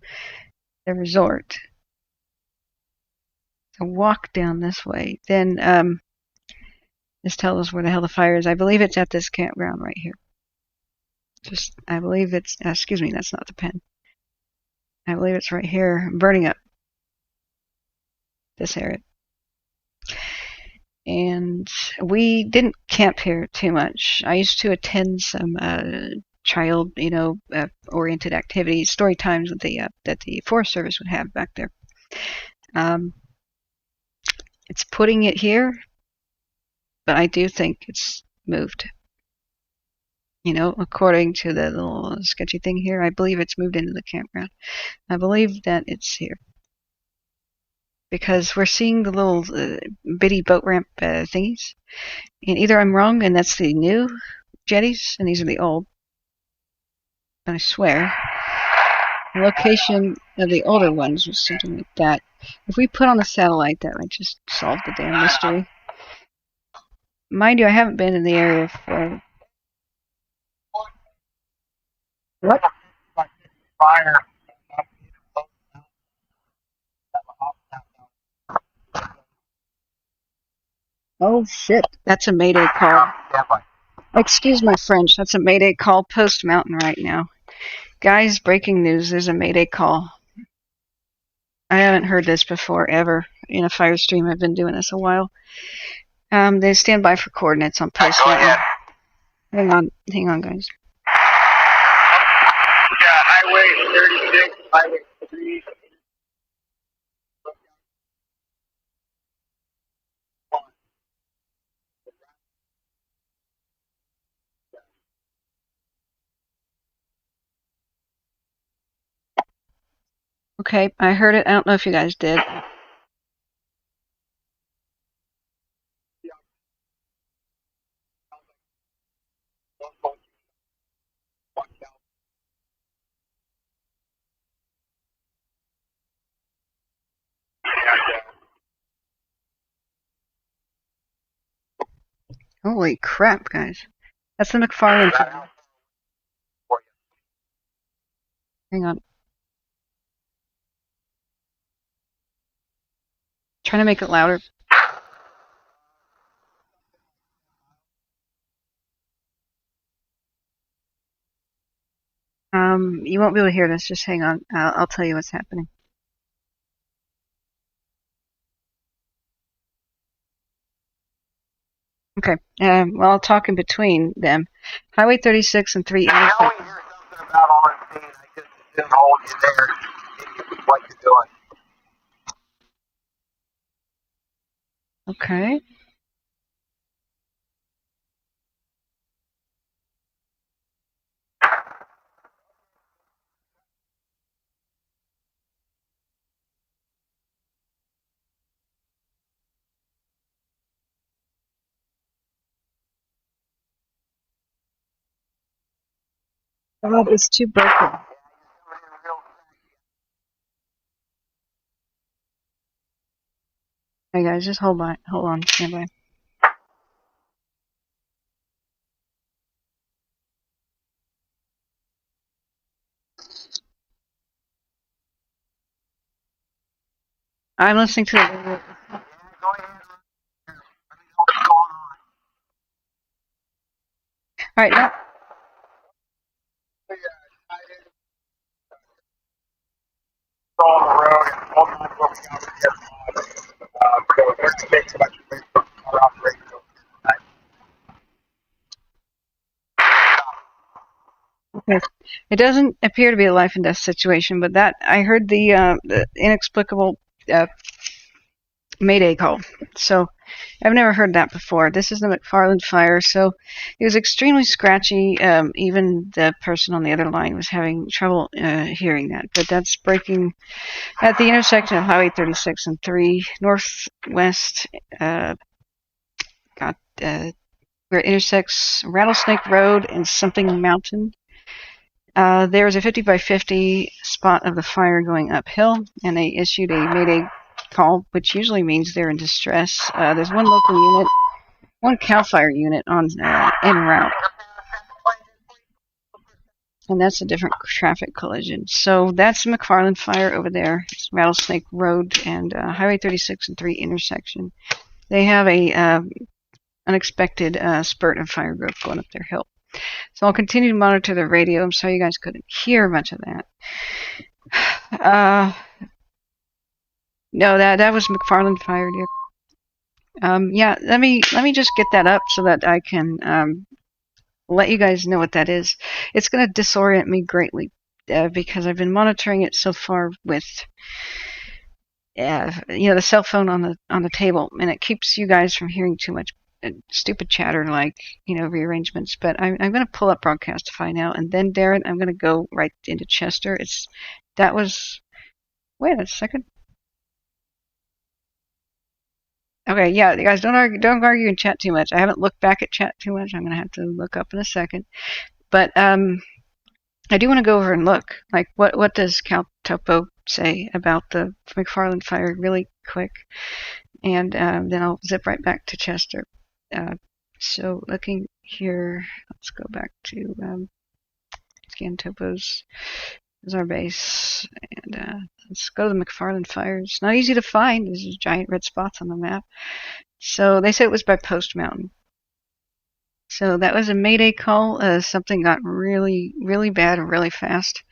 The resort. So walk down this way. Then this tells us where the hell the fire is. I believe it's at this campground right here. I believe it's, excuse me, that's not the pen. I believe it's right here, burning up this area. And we didn't camp here too much. I used to attend some child, oriented activities, story times that the Forest Service would have back there. It's putting it here, but I do think it's moved. According to the little sketchy thing here, I believe it's moved into the campground. I believe that it's here. Because we're seeing the little bitty boat ramp thingies. And either I'm wrong and that's the new jetties, and these are the old. But I swear, the location of the older ones was something like that. If we put on the satellite, that might just solve the damn mystery. Mind you, I haven't been in the area for... What? Fire. Oh shit, that's a Mayday call. Excuse my French, that's a Mayday call post mountain right now. Guys, breaking news. There's a Mayday call. I haven't heard this before ever in a fire stream. I've been doing this a while. They stand by for coordinates on post. Hang on, guys. Yeah, Highway 36, Highway 3. Okay, I heard it. I don't know if you guys did. Holy crap, guys. That's the McFarland. Hang on. Trying to make it louder. You won't be able to hear this. Just hang on. I'll tell you what's happening. Okay. Well, I'll talk in between them. Highway 36 and 3. I only hear something about RMC, and I just assume hold you there. Maybe what you're doing. Okay. Oh, it's too broken. Hey guys, just hold on, stand by. I'm listening to the radio. Alright, now. On the road and all the what we got to get so we're going to take so much away from our operation Okay. It doesn't appear to be a life and death situation, but that I heard the inexplicable Mayday call. So I've never heard that before. This is the McFarland fire, so it was extremely scratchy. Even the person on the other line was having trouble hearing that. But that's breaking at the intersection of Highway 36 and 3 northwest. Where it intersects Rattlesnake Road and something mountain. There was a 50 by 50 spot of the fire going uphill, and they issued a Mayday call, which usually means they're in distress. There's one local unit, one CAL FIRE unit on en route, and that's a different traffic collision. So that's the McFarland fire over there. It's Rattlesnake Road and Highway 36 and 3 intersection. They have a unexpected spurt of fire growth going up their hill. So I'll continue to monitor the radio. I'm sorry you guys couldn't hear much of that. No, that was McFarland fire, dear. Yeah, let me just get that up so that I can let you guys know what that is. It's going to disorient me greatly because I've been monitoring it so far with the cell phone on the table, and it keeps you guys from hearing too much stupid chatter like rearrangements. But I'm going to pull up Broadcastify now, and then Darren, I'm going to go right into Chester. Wait a second. Okay, yeah, you guys don't argue and chat too much. I haven't looked back at chat too much. I'm gonna have to look up in a second. But I do want to go over and look. Like, what does Cal Topo say about the McFarland fire really quick, and then I'll zip right back to Chester. So looking here, let's go back to scan topos. Is our base, and let's go to the McFarland fire. It's not easy to find. There's giant red spots on the map. So they said it was by Post Mountain. So that was a Mayday call. Something got really, really bad really fast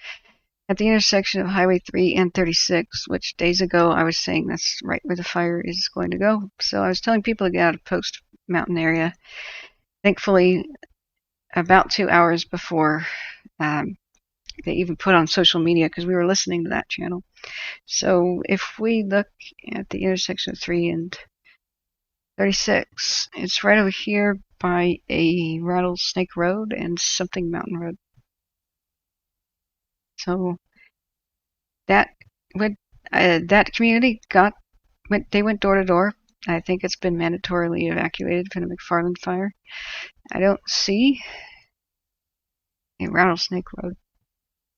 at the intersection of Highway 3 and 36, which days ago I was saying that's right where the fire is going to go. So I was telling people to get out of Post Mountain area. Thankfully, about 2 hours before they even put on social media, because we were listening to that channel. So if we look at the intersection of 3 and 36, it's right over here by a Rattlesnake Road and something Mountain Road. So that community went door to door. I think it's been mandatorily evacuated from the McFarland fire. I don't see a Rattlesnake Road.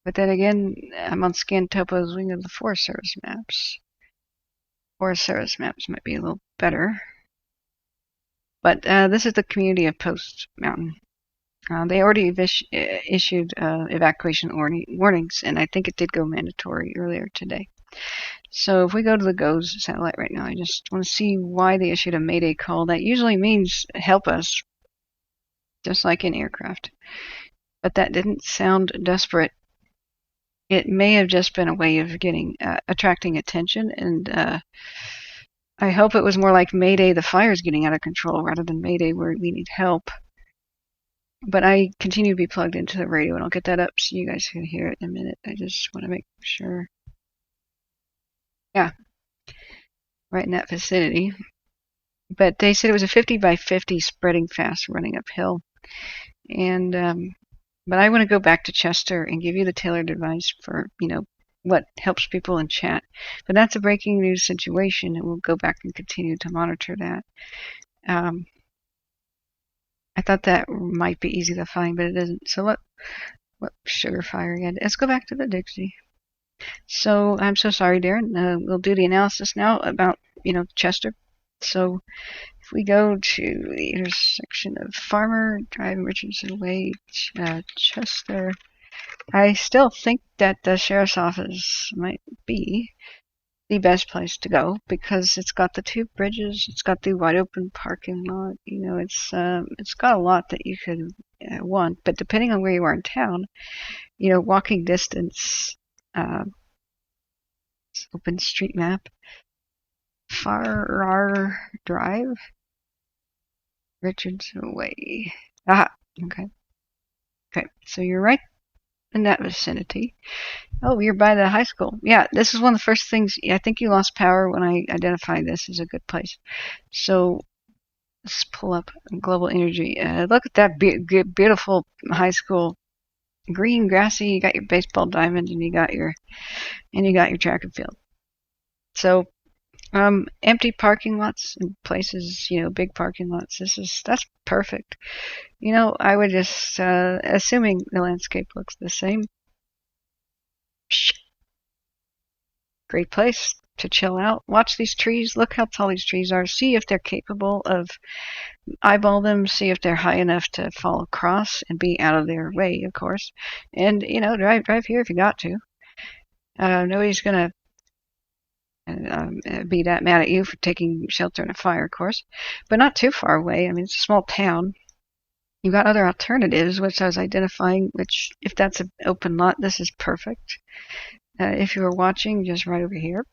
But then again, I'm on Scan Topo's wing of the Forest Service maps. Forest Service maps might be a little better. But this is the community of Post Mountain. They already issued evacuation warnings, and I think it did go mandatory earlier today. So if we go to the GOES satellite right now, I just want to see why they issued a Mayday call. That usually means help us, just like in aircraft. But that didn't sound desperate. It may have just been a way of attracting attention, and I hope it was more like Mayday, the fire's getting out of control, rather than Mayday, where we need help. But I continue to be plugged into the radio, and I'll get that up so you guys can hear it in a minute. I just want to make sure. Yeah, right in that vicinity. But they said it was a 50 by 50 spreading fast, running uphill. And but I want to go back to Chester and give you the tailored advice for, what helps people in chat. But that's a breaking news situation, and we'll go back and continue to monitor that. I thought that might be easy to find, but it isn't. So what sugar fire again? Let's go back to the Dixie. So I'm so sorry, Darren. We'll do the analysis now about, Chester. So if we go to the intersection of Farmer Drive, Richardson Way, Chester, I still think that the sheriff's office might be the best place to go, because it's got the 2 bridges, it's got the wide open parking lot. It's got a lot that you could want, but depending on where you are in town, walking distance. Open street map. Farrar Drive, Richardson Way. Aha, okay. Okay, so you're right in that vicinity. Oh, you're by the high school. Yeah, this is one of the first things. I think you lost power when I identified this as a good place. So let's pull up Global Energy. Look at that beautiful high school. Green, grassy. You got your baseball diamond, and you got your track and field. So empty parking lots in places, big parking lots. That's perfect. I would just, assuming the landscape looks the same. Great place to chill out. Watch these trees. Look how tall these trees are. See if they're capable of, eyeball them, see if they're high enough to fall across and be out of their way, of course. And, drive here if you got to. Nobody's going to be that mad at you for taking shelter in a fire, of course, but not too far away. I mean, it's a small town. You've got other alternatives, which I was identifying, which, if that's an open lot, this is perfect. If you were watching, just right over here.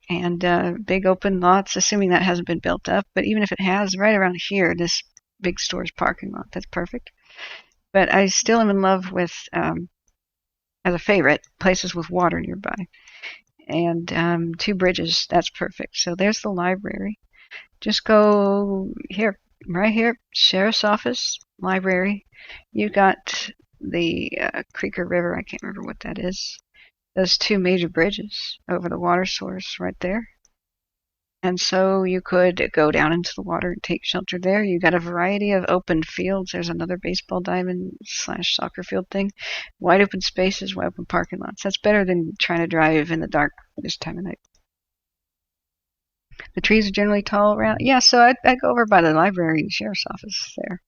And big open lots, assuming that hasn't been built up, but even if it has, right around here, this big store's parking lot, that's perfect. But I still am in love with, as a favorite, places with water nearby. And 2 bridges, that's perfect. So there's the library. Just go here, right here, sheriff's office, library. You got the Creeker River. I can't remember what that is. Those 2 major bridges over the water source right there. And so you could go down into the water and take shelter there. You got a variety of open fields. There's another baseball diamond / soccer field thing. Wide open spaces, wide open parking lots. That's better than trying to drive in the dark this time of night. The trees are generally tall around. Yeah, so I'd go over by the library and sheriff's office there.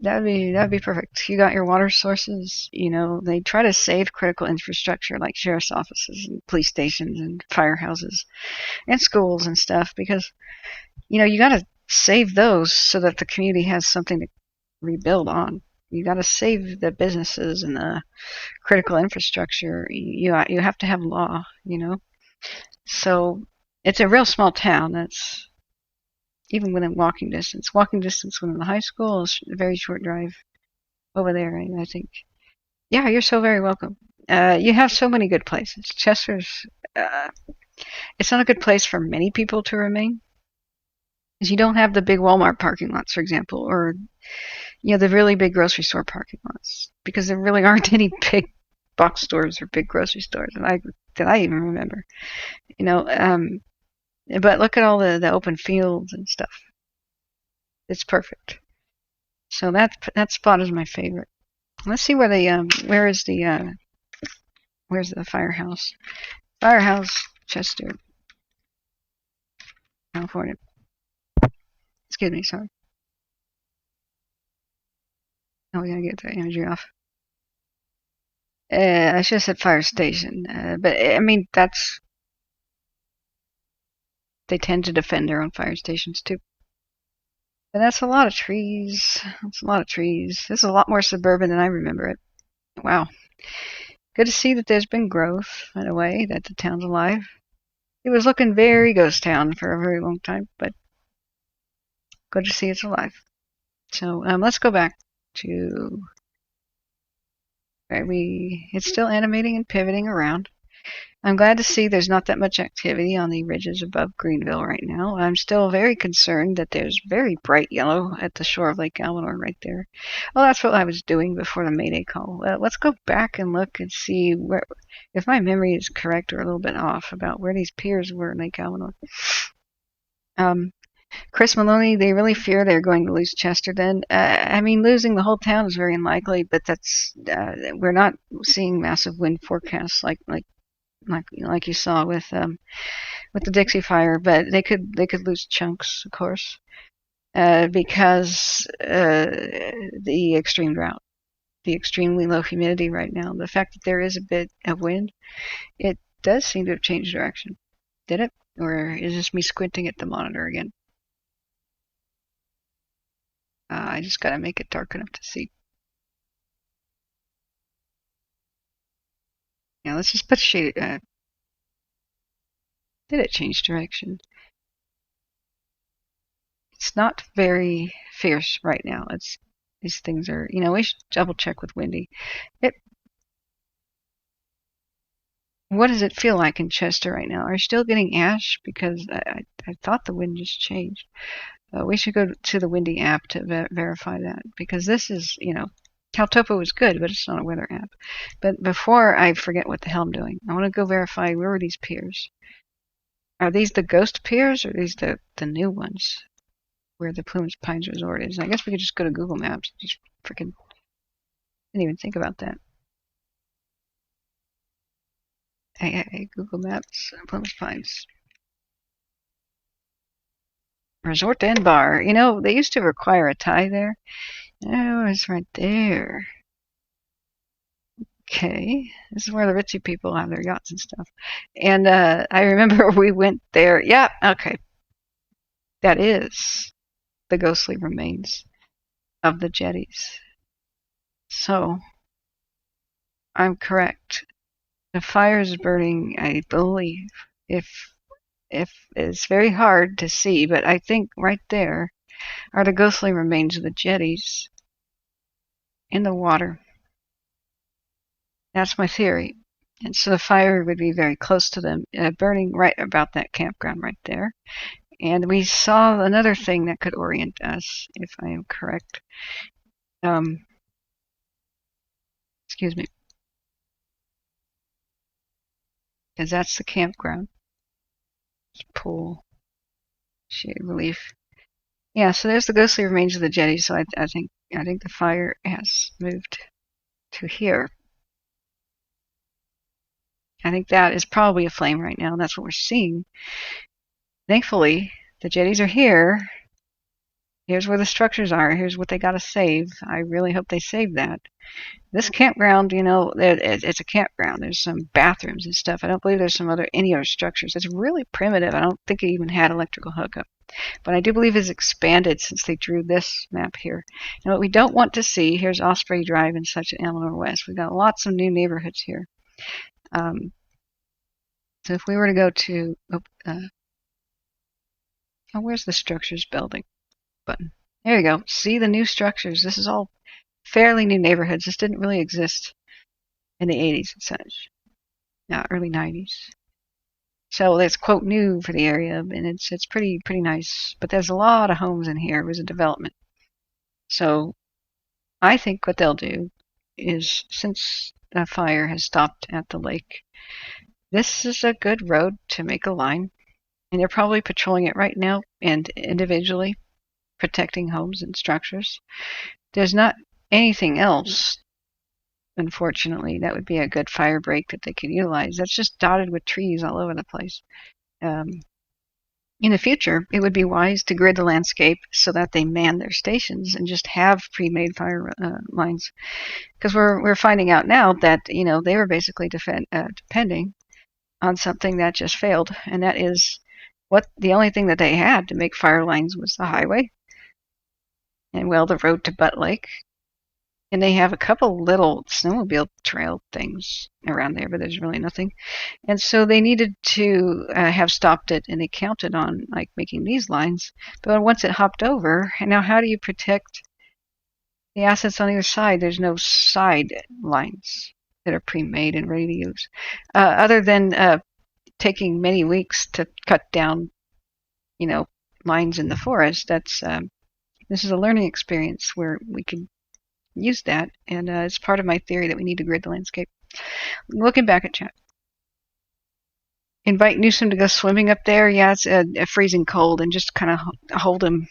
That'd be perfect. You got your water sources. They try to save critical infrastructure like sheriff's offices and police stations and firehouses and schools and stuff, because you got to save those so that the community has something to rebuild on. You got to save the businesses and the critical infrastructure. You have to have law, So it's a real small town. That's even within walking distance. Walking distance within the high school is a very short drive over there, I think. Yeah, you're so very welcome. You have so many good places. Chester's, it's not a good place for many people to remain. Because you don't have the big Walmart parking lots, for example, or the really big grocery store parking lots, because there really aren't any big box stores or big grocery stores that I even remember. But look at all the open fields and stuff. It's perfect. So that spot is my favorite. Let's see where's the firehouse? Firehouse, Chester, California. Excuse me, sorry. Oh, we gotta get the imagery off. I should have said fire station, but I mean they tend to defend their own fire stations too. But that's a lot of trees. That's a lot of trees. This is a lot more suburban than I remember it. Wow. Good to see that there's been growth in a way, that the town's alive. It was looking very ghost town for a very long time, but good to see it's alive. So let's go back to where it's still animating and pivoting around. I'm glad to see there's not that much activity on the ridges above Greenville right now. I'm still very concerned that there's very bright yellow at the shore of Lake Almanor right there. Well, that's what I was doing before the Mayday call. Let's go back and look and see if my memory is correct or a little bit off about where these piers were in Lake Almanor. Chris Maloney, they really fear they're going to lose Chester then. I mean, losing the whole town is very unlikely, but we're not seeing massive wind forecasts like you saw with the Dixie fire, but they could lose chunks, of course, because the extreme drought, the extremely low humidity right now, the fact that there is a bit of wind, it does seem to have changed direction. Did it? Or is this me squinting at the monitor again? I just gotta make it dark enough to see. Yeah, let's just put shade. Did it change direction? It's not very fierce right now. These things are, we should double check with Wendy. What does it feel like in Chester right now? Are you still getting ash? Because I thought the wind just changed. We should go to the Windy app to verify that, because this is, Caltopo was good, but it's not a weather app. But before I forget what the hell I'm doing, I want to go verify where are these piers. Are these the ghost piers, or are these the new ones where the Plumas Pines Resort is? I guess we could just go to Google Maps. Just freaking didn't even think about that. Hey, Google Maps, Plumas Pines Resort and Bar. They used to require a tie there. Oh, it's right there. Okay, this is where the ritzy people have their yachts and stuff. And I remember we went there. Yeah, okay. That is the ghostly remains of the jetties. So, I'm correct. The fire is burning, I believe. If it's very hard to see, but I think right there are the ghostly remains of the jetties in the water. That's my theory. And so the fire would be very close to them, burning right about that campground right there. And we saw another thing that could orient us, if I am correct. Excuse me. Because that's the campground. Pool. Shade relief. Yeah, so there's the ghostly remains of the jetty. So I think the fire has moved to here. I think that is probably a flame right now. That's what we're seeing. Thankfully, the jetties are here. Here's where the structures are. Here's what they got to save. I really hope they save that. This campground, it's a campground. There's some bathrooms and stuff. I don't believe there's any other structures. It's really primitive. I don't think it even had electrical hookup. but I do believe it's expanded since they drew this map here. And what we don't want to see, here's Osprey Drive and such at Almanor West. We've got lots of new neighborhoods here. So if we were to go to, where's the structures building button? There you go. See the new structures. This is all fairly new neighborhoods. This didn't really exist in the 80s and such. Early 90s. So it's quote new for the area, and it's pretty nice. But there's a lot of homes in here. It was a development. So I think what they'll do is, since the fire has stopped at the lake, this is a good road to make a line. And they're probably patrolling it right now and individually protecting homes and structures. There's not anything else, unfortunately, that would be a good fire break that they could utilize. That's just dotted with trees all over the place. In the future, it would be wise to grid the landscape so that they man their stations and just have pre-made fire lines. Because we're finding out now that they were basically depending on something that just failed, and that is the only thing that they had to make fire lines was the highway and the road to Butte Lake. And they have a couple little snowmobile trail things around there, but there's really nothing. And so they needed to have stopped it, and they counted on making these lines. But once it hopped over, and now how do you protect the assets on either side? There's no side lines that are pre-made and ready to use, other than taking many weeks to cut down, lines in the forest. This is a learning experience where we can use that, and it's part of my theory that we need to grid the landscape. Looking back at chat. Invite Newsom to go swimming up there. Yeah, it's a freezing cold, and just kind of hold him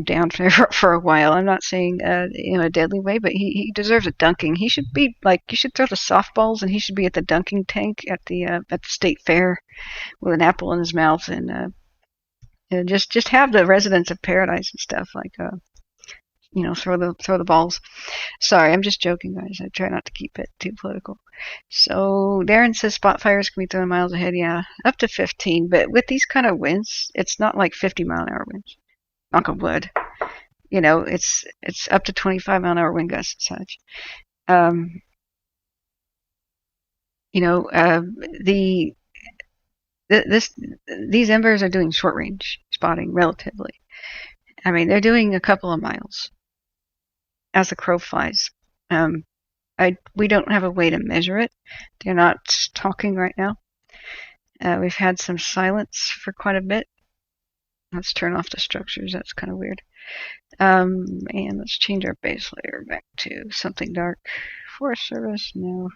down for a while. I'm not saying in a deadly way, but he deserves a dunking. He should be you should throw the softballs, and he should be at the dunking tank at the state fair with an apple in his mouth, and just have the residents of paradise and stuff throw the balls. Sorry, I'm just joking, guys. I try not to keep it too political. So Darren says spot fires can be thrown miles ahead. Yeah, up to 15. But with these kind of winds, it's not like 50-mile-an-hour winds. Knock on wood. It's up to 25-mile-an-hour wind gusts and such. These embers are doing short range spotting relatively. I mean, they're doing a couple of miles as the crow flies. We don't have a way to measure it. They're not talking right now. We've had some silence for quite a bit. Let's turn off the structures. That's kind of weird. And let's change our base layer back to something dark. Forest Service, no.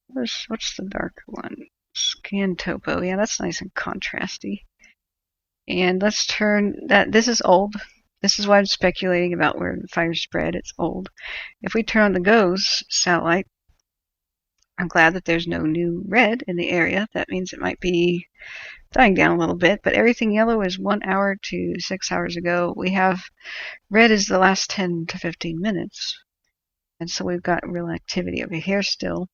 What's the dark one? Scan topo. Yeah, that's nice and contrasty. And let's turn that. This is old. This is why I'm speculating about where the fire spread. It's old. If we turn on the GOES satellite, I'm glad that there's no new red in the area. That means it might be dying down a little bit, but everything yellow is 1 hour to 6 hours ago. We have red is the last 10 to 15 minutes. And so we've got real activity over here still.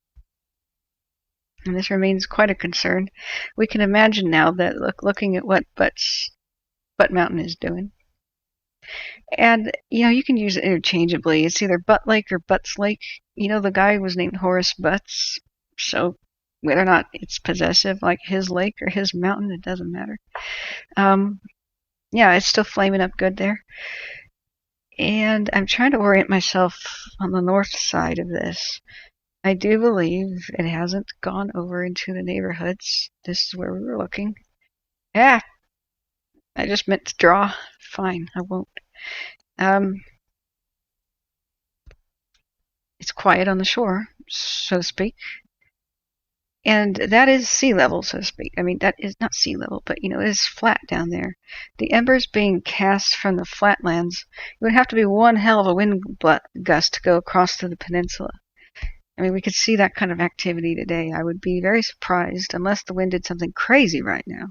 And this remains quite a concern. We can imagine now that looking at what Butte Mountain is doing. And, you can use it interchangeably. It's either Butte Lake or Butts Lake. The guy was named Horace Butts. So whether or not it's possessive like his lake or his mountain, it doesn't matter. Yeah, it's still flaming up good there. And I'm trying to orient myself on the north side of this. I do believe it hasn't gone over into the neighborhoods. This is where we were looking. Yeah, I just meant to draw. Fine, I won't. It's quiet on the shore, so to speak. And that is sea level, so to speak. I mean, that is not sea level, but, it is flat down there. The embers being cast from the flatlands, it would have to be one hell of a wind gust to go across to the peninsula. I mean, we could see that kind of activity today. I would be very surprised, unless the wind did something crazy right now.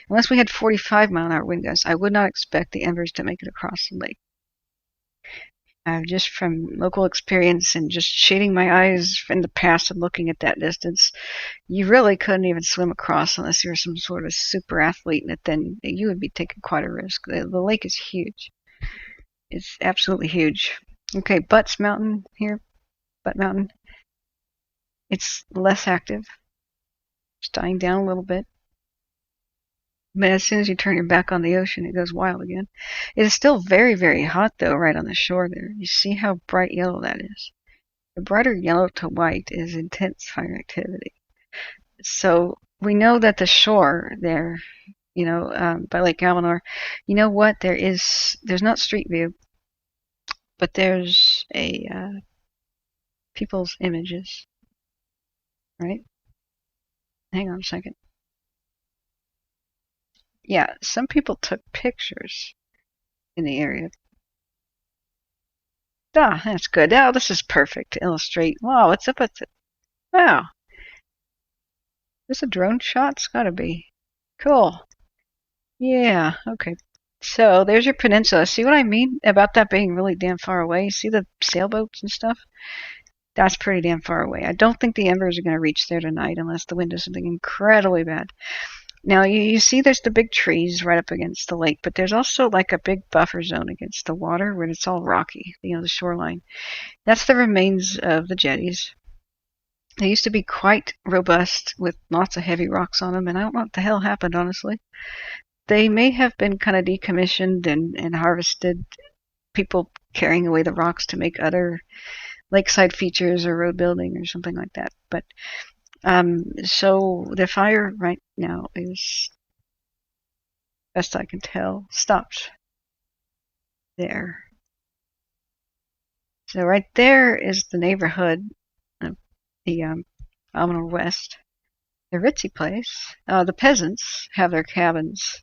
Unless we had 45-mile-an-hour wind gusts, I would not expect the embers to make it across the lake. Just from local experience and just shading my eyes in the past and looking at that distance, you really couldn't even swim across unless you were some sort of super athlete, and then you would be taking quite a risk. The lake is huge. It's absolutely huge. Okay, Butts Mountain here, Butte Mountain. It's less active. It's dying down a little bit. But as soon as you turn your back on the ocean, it goes wild again. It is still very, very hot, though, right on the shore there. You see how bright yellow that is? The brighter yellow to white is intense fire activity. So we know that the shore there, by Lake Almanor, you know what? There's not street view, but there's a people's images, right? Hang on a second. Yeah, some people took pictures in the area. Ah, that's good. Oh, this is perfect to illustrate. Wow, what's up with it? Wow. Is this a drone shot? It's gotta be. Cool. Yeah, okay. So there's your peninsula. See what I mean about that being really damn far away? See the sailboats and stuff? That's pretty damn far away. I don't think the embers are going to reach there tonight unless the wind is something incredibly bad. Now, you see there's the big trees right up against the lake, but there's also like a big buffer zone against the water where it's all rocky, the shoreline. That's the remains of the jetties. They used to be quite robust with lots of heavy rocks on them, and I don't know what the hell happened, honestly. They may have been kind of decommissioned and harvested, people carrying away the rocks to make other lakeside features or road building or something like that. But so the fire right now is, best I can tell, stopped there. So right there is the neighborhood of the Almanor West, the ritzy place. The peasants have their cabins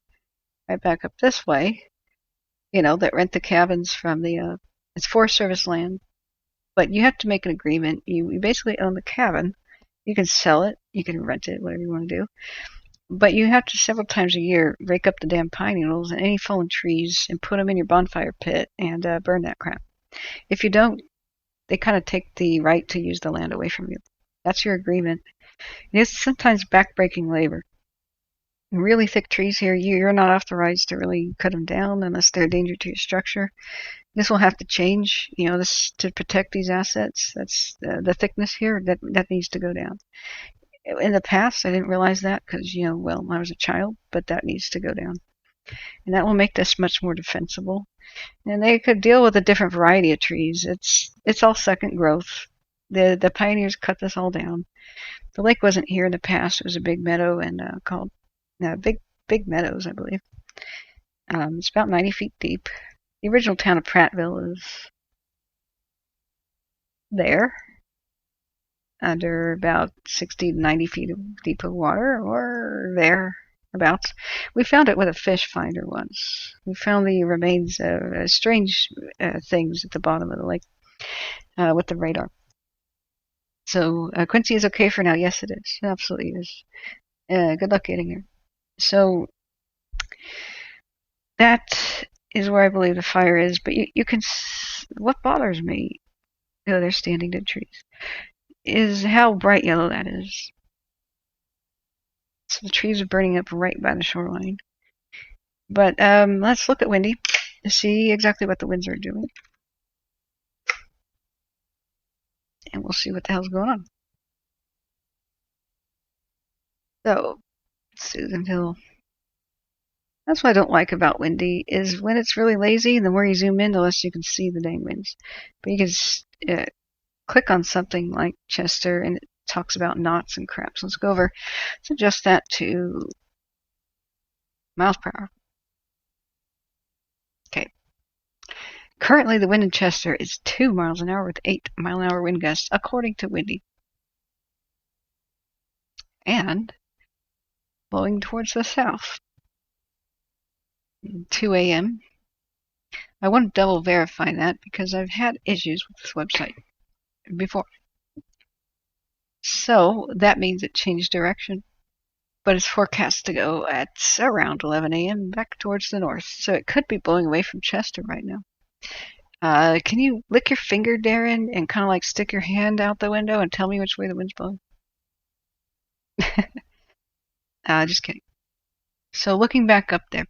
right back up this way, that rent the cabins from it's Forest Service land, but you have to make an agreement. You basically own the cabin. You can sell it, you can rent it, whatever you want to do. But you have to several times a year rake up the damn pine needles and any fallen trees and put them in your bonfire pit and burn that crap. If you don't, they kind of take the right to use the land away from you. That's your agreement. It's sometimes backbreaking labor. Really thick trees here, you're not authorized to really cut them down unless they're a danger to your structure. This will have to change, this to protect these assets. That's the thickness here that needs to go down. In the past, I didn't realize that because, I was a child, but that needs to go down. And that will make this much more defensible. And they could deal with a different variety of trees. It's all second growth. The pioneers cut this all down. The lake wasn't here in the past. It was a big meadow and called Big Meadows, I believe. It's about 90 feet deep. The original town of Prattville is there, under about 60 to 90 feet deep of water, or thereabouts. We found it with a fish finder once. We found the remains of strange things at the bottom of the lake with the radar. So Quincy is okay for now. Yes, it is. It absolutely is. Good luck getting here. So that is where I believe the fire is, but you can, what bothers me, they're standing dead trees, is how bright yellow that is. So the trees are burning up right by the shoreline. But let's look at Windy to see exactly what the winds are doing. And we'll see what the hell's going on. So, Susanville. That's what I don't like about Windy, is when it's really lazy, the more you zoom in, the less you can see the dang winds. But you can click on something like Chester, and it talks about knots and crap. So let's go over, let's adjust that to miles per hour. Okay. Currently, the wind in Chester is 2 miles an hour with 8 mile an hour wind gusts, according to Windy. And blowing towards the south. 2 a.m. I want to double verify that because I've had issues with this website before. So that means it changed direction, but it's forecast to go at around 11 a.m. back towards the north. So it could be blowing away from Chester right now. Can you lick your finger, Darren, and kind of like stick your hand out the window and tell me which way the wind's blowing? Just kidding. So looking back up there,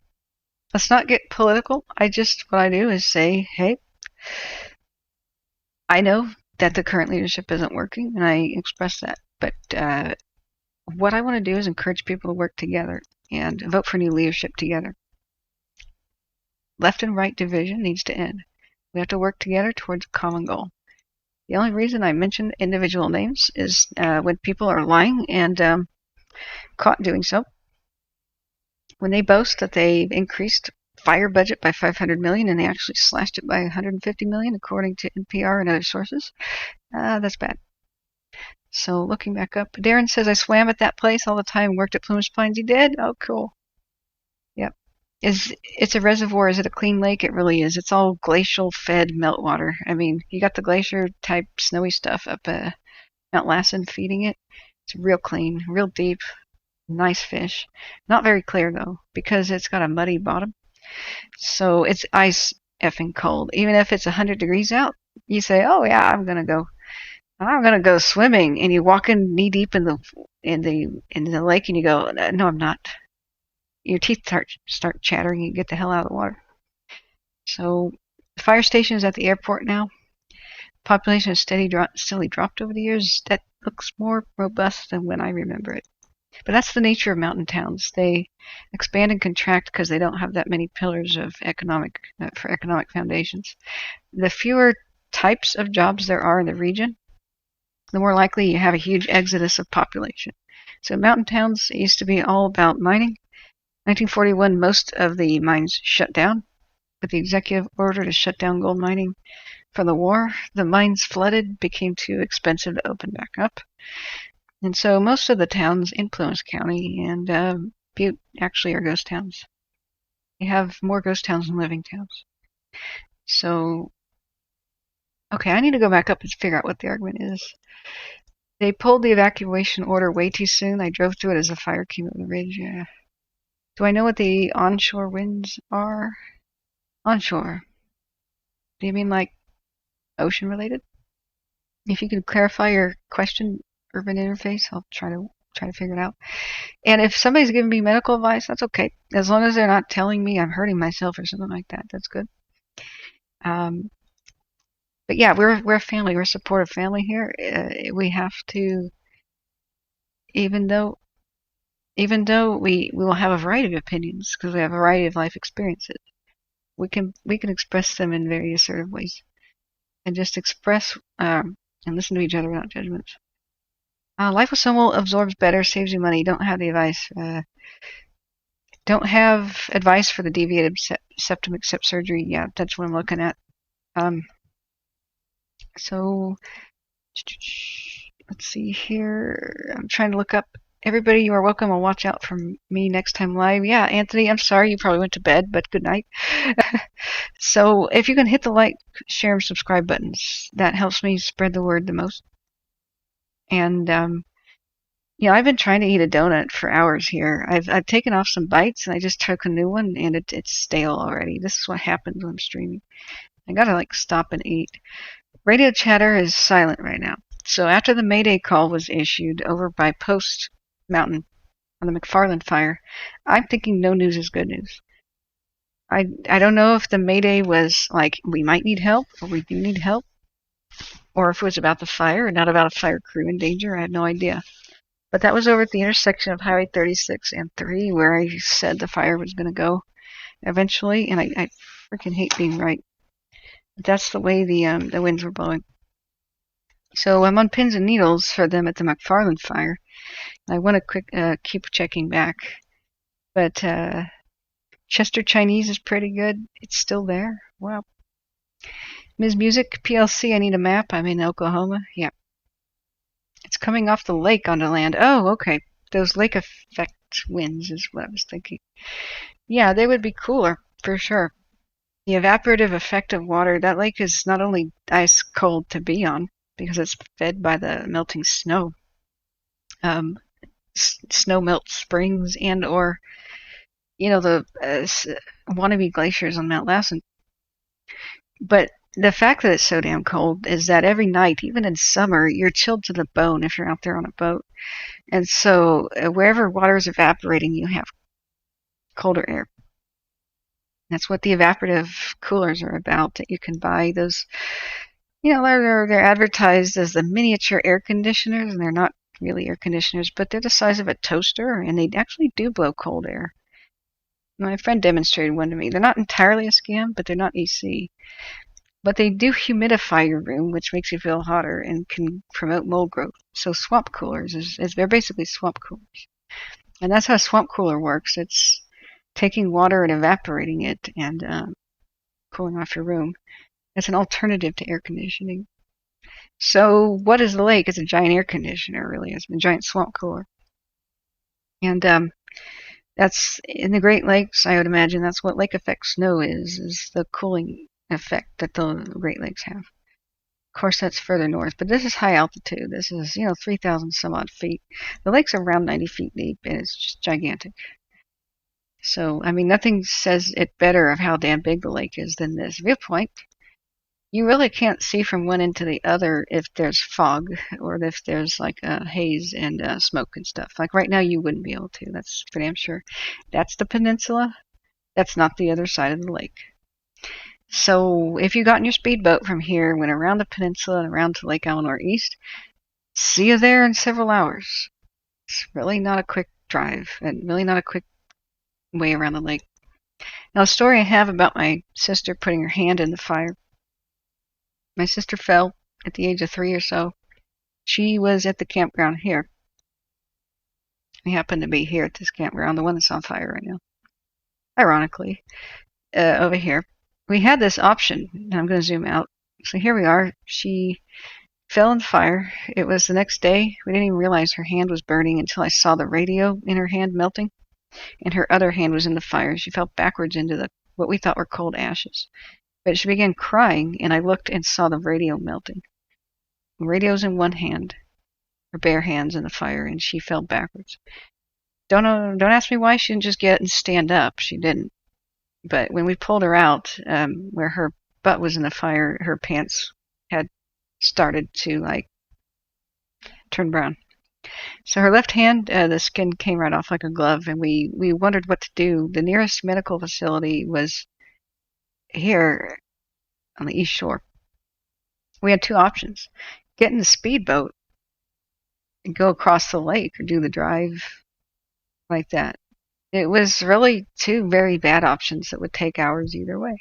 let's not get political. What I do is say, hey, I know that the current leadership isn't working, and I express that. But what I want to do is encourage people to work together and vote for new leadership together. Left and right division needs to end. We have to work together towards a common goal. The only reason I mention individual names is when people are lying and caught doing so. When they boast that they've increased fire budget by $500 million and they actually slashed it by $150 million, according to NPR and other sources, that's bad. So looking back up, Darren says, I swam at that place all the time and worked at Plumas Pines. He did? Oh, cool. Yep. It's a reservoir. Is it a clean lake? It really is. It's all glacial fed meltwater. I mean, you got the glacier type snowy stuff up Mount Lassen feeding it. It's real clean, real deep, nice fish. Not very clear though, because it's got a muddy bottom. So it's ice effing cold. Even if it's 100 degrees out, you say, oh yeah, I'm gonna go swimming, and you walk in knee deep in the lake and you go, no, I'm not. Your teeth start chattering, you get the hell out of the water. So the fire station is at the airport now. Population has steadily dropped over the years. That looks more robust than when I remember it. But that's the nature of mountain towns. They expand and contract because they don't have that many pillars of economic foundations. The fewer types of jobs there are in the region, the more likely you have a huge exodus of population. So mountain towns used to be all about mining. 1941, most of the mines shut down, with the executive order to shut down gold mining for the war. The mines flooded, became too expensive to open back up. And so most of the towns in Plumas County and Butte actually are ghost towns. You have more ghost towns than living towns. So, okay, I need to go back up and figure out what the argument is. They pulled the evacuation order way too soon. I drove through it as the fire came over the ridge. Yeah. Do I know what the onshore winds are? Onshore. Do you mean like ocean related? If you could clarify your question, urban interface, I'll try to figure it out. And if somebody's giving me medical advice, that's okay. As long as they're not telling me I'm hurting myself or something like that, that's good. But yeah, we're a family. We're a supportive family here. We have to, even though we will have a variety of opinions because we have a variety of life experiences, we can express them in very assertive ways, and just express and listen to each other without judgments. Life with someone absorbs better, saves you money. Don't have the advice. Don't have advice for the deviated septum except surgery. Yeah, that's what I'm looking at. So let's see here. I'm trying to look up. Everybody, you are welcome. I'll watch out for me next time live. Yeah, Anthony, I'm sorry you probably went to bed, but good night. So if you can hit the like, share, and subscribe buttons, that helps me spread the word the most. And I've been trying to eat a donut for hours here. I've taken off some bites and I just took a new one and it's stale already. This is what happens when I'm streaming. I gotta stop and eat. Radio chatter is silent right now. So after the Mayday call was issued over by Post Mountain on the McFarland fire, I'm thinking no news is good news. I don't know if the Mayday was we might need help or we do need help, or if it was about the fire and not about a fire crew in danger. I have no idea. But that was over at the intersection of Highway 36 and 3 where I said the fire was going to go eventually, and I freaking hate being right. But that's the way the winds were blowing. So I'm on pins and needles for them at the McFarland fire. I want to keep checking back. But Chester Chinese is pretty good. It's still there. Wow. Ms. Music, PLC, I need a map. I'm in Oklahoma. Yeah. It's coming off the lake onto land. Oh, okay. Those lake effect winds is what I was thinking. Yeah, they would be cooler, for sure. The evaporative effect of water, that lake is not only ice cold to be on, because it's fed by the melting snow. Snow melt springs and or, the wannabe glaciers on Mount Lassen. But the fact that it's so damn cold is that every night, even in summer, you're chilled to the bone if you're out there on a boat. And so wherever water is evaporating, you have colder air. That's what the evaporative coolers are about, that you can buy those. They're advertised as the miniature air conditioners, and they're not really air conditioners, but they're the size of a toaster, and they actually do blow cold air. My friend demonstrated one to me. They're not entirely a scam, but they're not AC. But they do humidify your room, which makes you feel hotter and can promote mold growth. So swamp coolers, they're basically swamp coolers. And that's how a swamp cooler works. It's taking water and evaporating it and cooling off your room. It's an alternative to air conditioning. So what is the lake? It's a giant air conditioner, really. It's a giant swamp cooler. And that's in the Great Lakes, I would imagine that's what lake effect snow is the cooling effect that the Great Lakes have. Of course, that's further north, but this is high altitude. This is, 3,000 some odd feet. The lake's around 90 feet deep, and it's just gigantic. So, nothing says it better of how damn big the lake is than this viewpoint. You really can't see from one end to the other if there's fog or if there's like haze and smoke and stuff. Like right now, you wouldn't be able to. That's for damn sure. That's the peninsula. That's not the other side of the lake. So if you got in your speedboat from here, went around the peninsula and around to Lake Almanor East, see you there in several hours. It's really not a quick drive and really not a quick way around the lake. Now, a story I have about my sister putting her hand in the fire. My sister fell at the age of 3 or so. She was at the campground here. We happen to be here at this campground, the one that's on fire right now. Ironically, over here. We had this option, and I'm going to zoom out. So here we are. She fell in fire. It was the next day. We didn't even realize her hand was burning until I saw the radio in her hand melting, and her other hand was in the fire. She fell backwards into what we thought were cold ashes. But she began crying, and I looked and saw the radio melting. The radio's in one hand, her bare hands in the fire, and she fell backwards. Don't ask me why she didn't just get and stand up. She didn't. But when we pulled her out, where her butt was in the fire, her pants had started to turn brown. So her left hand, the skin came right off like a glove, and we wondered what to do. The nearest medical facility was here on the East Shore. We had two options: get in the speedboat and go across the lake, or do the drive like that. It was really two very bad options that would take hours either way.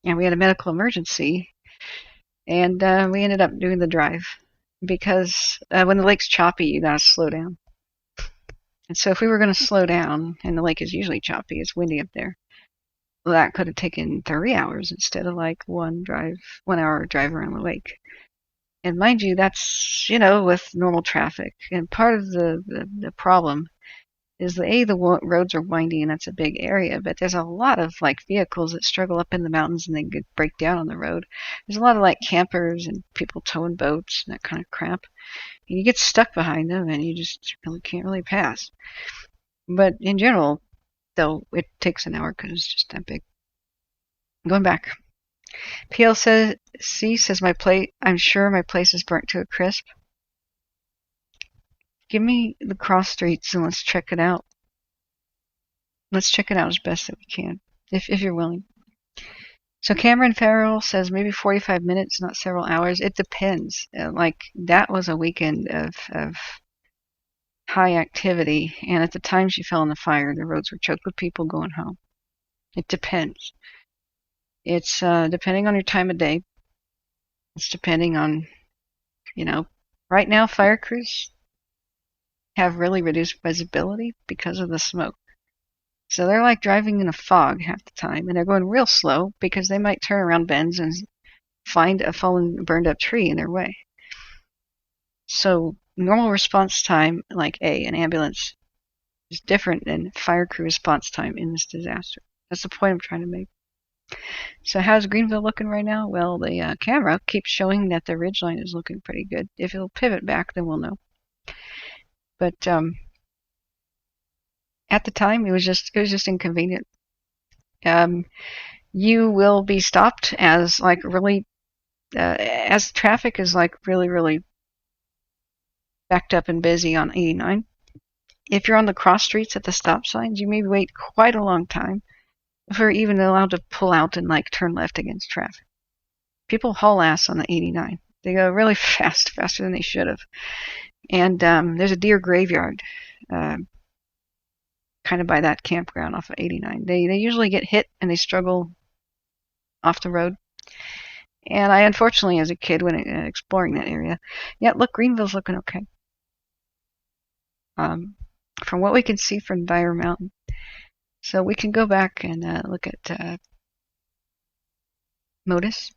And we had a medical emergency, and we ended up doing the drive because when the lake's choppy, you gotta slow down. And so if we were going to slow down, and the lake is usually choppy, it's windy up there, well, that could have taken 3 hours instead of 1 hour drive around the lake. And mind you, that's, with normal traffic. And part of the problem is the roads are windy, and that's a big area, but there's a lot of vehicles that struggle up in the mountains and they break down on the road. There's a lot of campers and people towing boats and that kind of crap. And you get stuck behind them and you just really can't really pass. But in general, though, it takes an hour because it's just that big. Going back. PLC says I'm sure my place is burnt to a crisp. Give me the cross streets and let's check it out. Let's check it out as best that we can, if you're willing. So Cameron Farrell says maybe 45 minutes, not several hours. It depends. That was a weekend of high activity, and at the time she fell in the fire, the roads were choked with people going home. It depends. It's depending on your time of day. It's depending on, right now fire crews have really reduced visibility because of the smoke. So they're driving in a fog half the time, and they're going real slow because they might turn around bends and find a fallen, burned up tree in their way. So normal response time, an ambulance, is different than fire crew response time in this disaster. That's the point I'm trying to make. So how's Greenville looking right now? Well, the camera keeps showing that the ridgeline is looking pretty good. If it'll pivot back, then we'll know. But at the time, it was just inconvenient. you will be stopped as like really, as traffic is like really backed up and busy on 89. If you're on the cross streets at the stop signs, you may wait quite a long time before you're even allowed to pull out and like turn left against traffic. People haul ass on the 89. They go really fast, faster than they should have. And there's a deer graveyard kind of by that campground off of 89. They usually get hit and they struggle off the road. And I unfortunately, as a kid, when exploring that area, yeah, look, Greenville's looking okay. From what we can see from Dyer Mountain. So we can go back and look at Modus.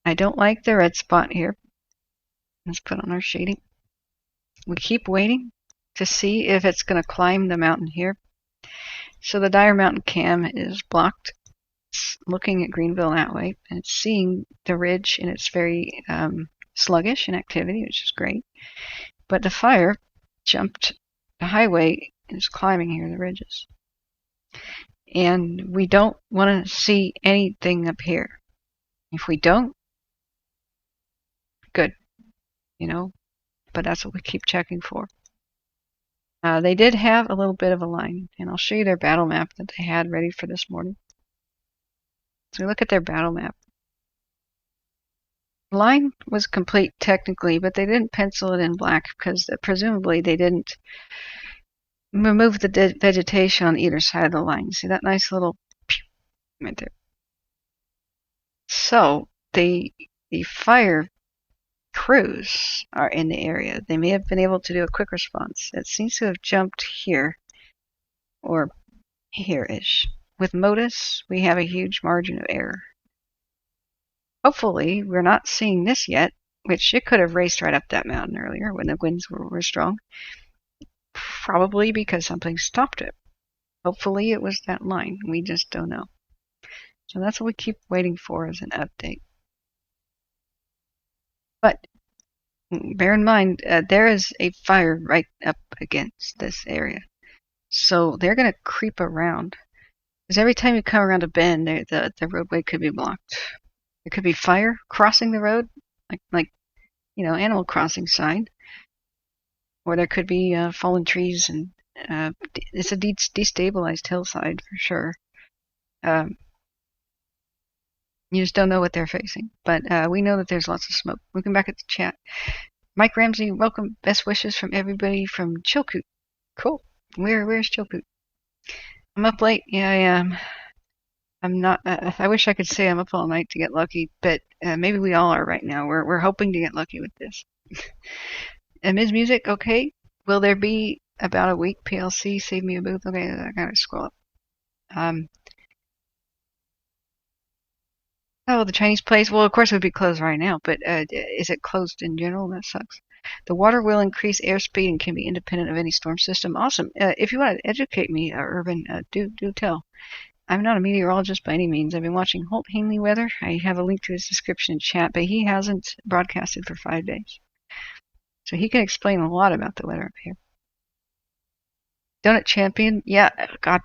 I don't like the red spot here. Let's put on our shading. We keep waiting to see if it's going to climb the mountain here. So the Dyer Mountain cam is blocked. It's looking at Greenville that way, and it's seeing the ridge, and it's very sluggish in activity, which is great. But the fire jumped the highway and is climbing here the ridges. And we don't want to see anything up here. If we don't, good, but that's what we keep checking for. They did have a little bit of a line, and I'll show you their battle map that they had ready for this morning. So we look at their battle map. The line was complete technically, but they didn't pencil it in black because presumably they didn't remove the vegetation on either side of the line. See that nice little right there? So the fire crews are in the area. They may have been able to do a quick response. It seems to have jumped here or here-ish. With Modus, we have a huge margin of error. Hopefully, we're not seeing this yet, which it could have raced right up that mountain earlier when the winds were strong. Probably because something stopped it. Hopefully, it was that line. We just don't know. So that's what we keep waiting for as an update. But bear in mind, there is a fire right up against this area. So they're going to creep around. Because every time you come around a bend, the roadway could be blocked. There could be fire crossing the road, like Animal Crossing sign. Or there could be fallen trees, and it's a destabilized hillside for sure. You just don't know what they're facing. But we know that there's lots of smoke. Looking back at the chat. Mike Ramsey, welcome. Best wishes from everybody from Chilkoot. Cool. Where's Chilkoot? I'm up late. Yeah, I am. I'm not. I wish I could say I'm up all night to get lucky, but maybe we all are right now. We're hoping to get lucky with this. And Ms. Music, okay. Will there be about a week PLC? Save me a booth. Okay, I gotta scroll up. Oh, the Chinese place. Well, of course it would be closed right now, but is it closed in general? That sucks. The water will increase airspeed and can be independent of any storm system. Awesome. If you want to educate me, Urban, do tell. I'm not a meteorologist by any means. I've been watching Holt Hanley weather. I have a link to his description in chat, but he hasn't broadcasted for 5 days. So he can explain a lot about the weather up here. Donut Champion. Yeah, God,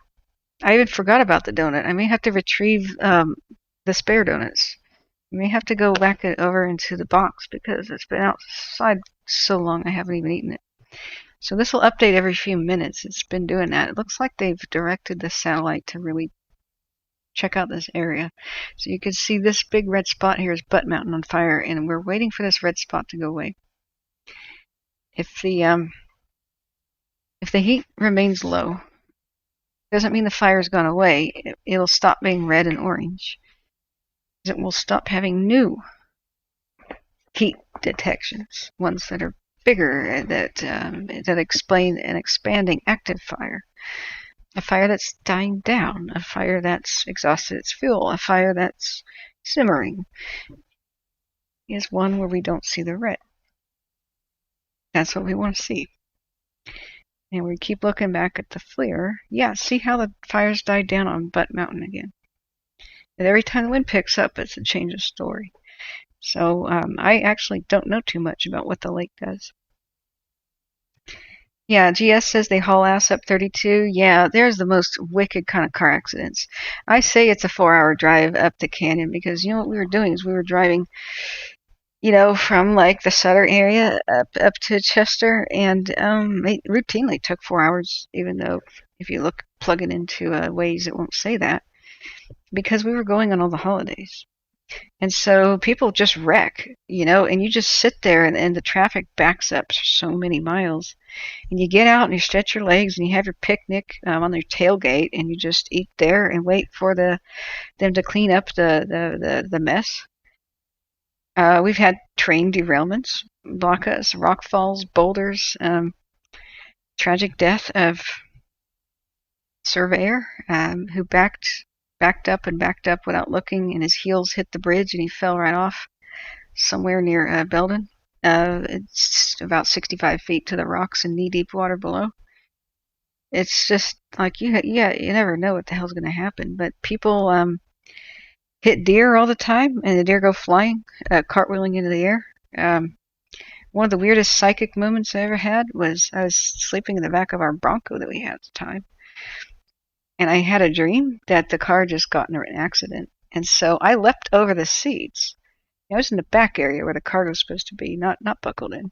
I even forgot about the donut. I may have to retrieve the spare donuts. You may have to go back over into the box because it's been outside so long I haven't even eaten it. So this will update every few minutes. It's been doing that. It looks like they've directed the satellite to really check out this area. So you can see this big red spot here is Butte Mountain on fire, and we're waiting for this red spot to go away. If the heat remains low, doesn't mean the fire's gone away. It'll stop being red and orange. It will stop having new heat detections, ones that are bigger, that explain an expanding active fire, a fire that's dying down, a fire that's exhausted its fuel, a fire that's simmering, is one where we don't see the red. That's what we want to see. And we keep looking back at the FLIR. Yeah, see how the fires died down on Butte Mountain again. And every time the wind picks up, it's a change of story. So I actually don't know too much about what the lake does. Yeah, GS says they haul ass up 32. Yeah, there's the most wicked kind of car accidents. I say it's a 4-hour drive up the canyon because you know what we were doing is we were driving, from like the Sutter area up to Chester, and it routinely took 4 hours, even though if you plug it into Waze, it won't say that because we were going on all the holidays. And so people just wreck, and you just sit there and the traffic backs up so many miles. And you get out and you stretch your legs and you have your picnic on your tailgate and you just eat there and wait for them to clean up the mess. We've had train derailments, blockas, rock falls, boulders, tragic death of surveyor who backed up without looking, and his heels hit the bridge and he fell right off somewhere near Belden. It's about 65 feet to the rocks and knee-deep water below. It's just like you never know what the hell's going to happen. But people hit deer all the time, and the deer go flying, cartwheeling into the air. One of the weirdest psychic moments I ever had was I was sleeping in the back of our Bronco that we had at the time, and I had a dream that the car just got in an accident, and so I leapt over the seats. I was in the back area where the cargo was supposed to be, not buckled in.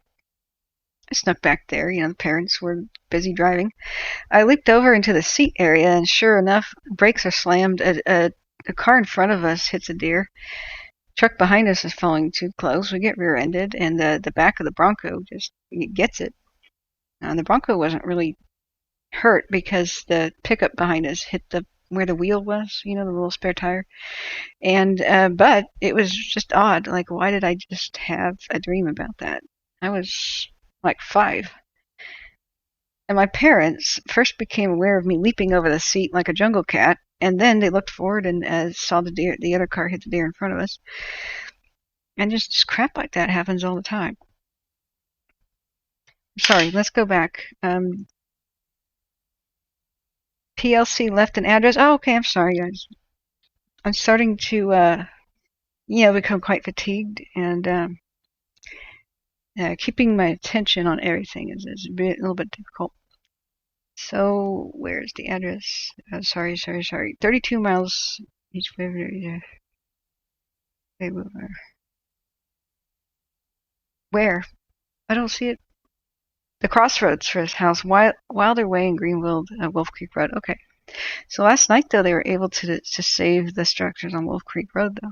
I snuck back there. The parents were busy driving. I leaped over into the seat area, and sure enough, brakes are slammed. A car in front of us hits a deer. Truck behind us is falling too close. We get rear-ended, and the back of the Bronco just gets it. The Bronco wasn't really hurt because the pickup behind us hit where the wheel was, the little spare tire. And but it was just odd. Like, why did I just have a dream about that? I was like 5. And my parents first became aware of me leaping over the seat like a jungle cat, and then they looked forward and saw the other car hit the deer in front of us. And just crap like that happens all the time. Sorry, let's go back. PLC left an address. Oh, okay, I'm sorry, guys. I'm starting to, become quite fatigued, and keeping my attention on everything is a little bit difficult. So, where's the address? Sorry. 32 miles each way. Where? I don't see it. The crossroads for his house, Wilder Way in Greenville, Wolf Creek Road. Okay. So last night, though, they were able to save the structures on Wolf Creek Road, though.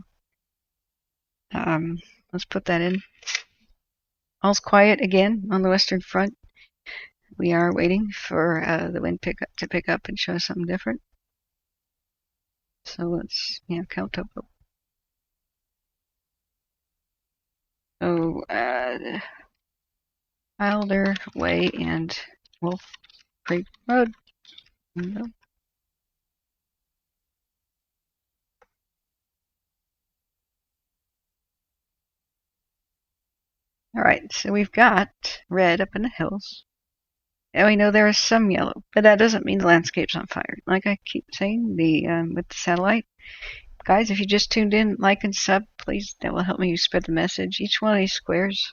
Let's put that in. All's quiet again on the Western Front. We are waiting for the wind to pick up and show us something different. So let's, count up. So, Wilder Way and Wolf Creek Road. All right, so we've got red up in the hills. And we know there is some yellow, but that doesn't mean the landscape's on fire. Like I keep saying, with the satellite. Guys, if you just tuned in, like and sub, please. That will help me spread the message. Each one of these squares,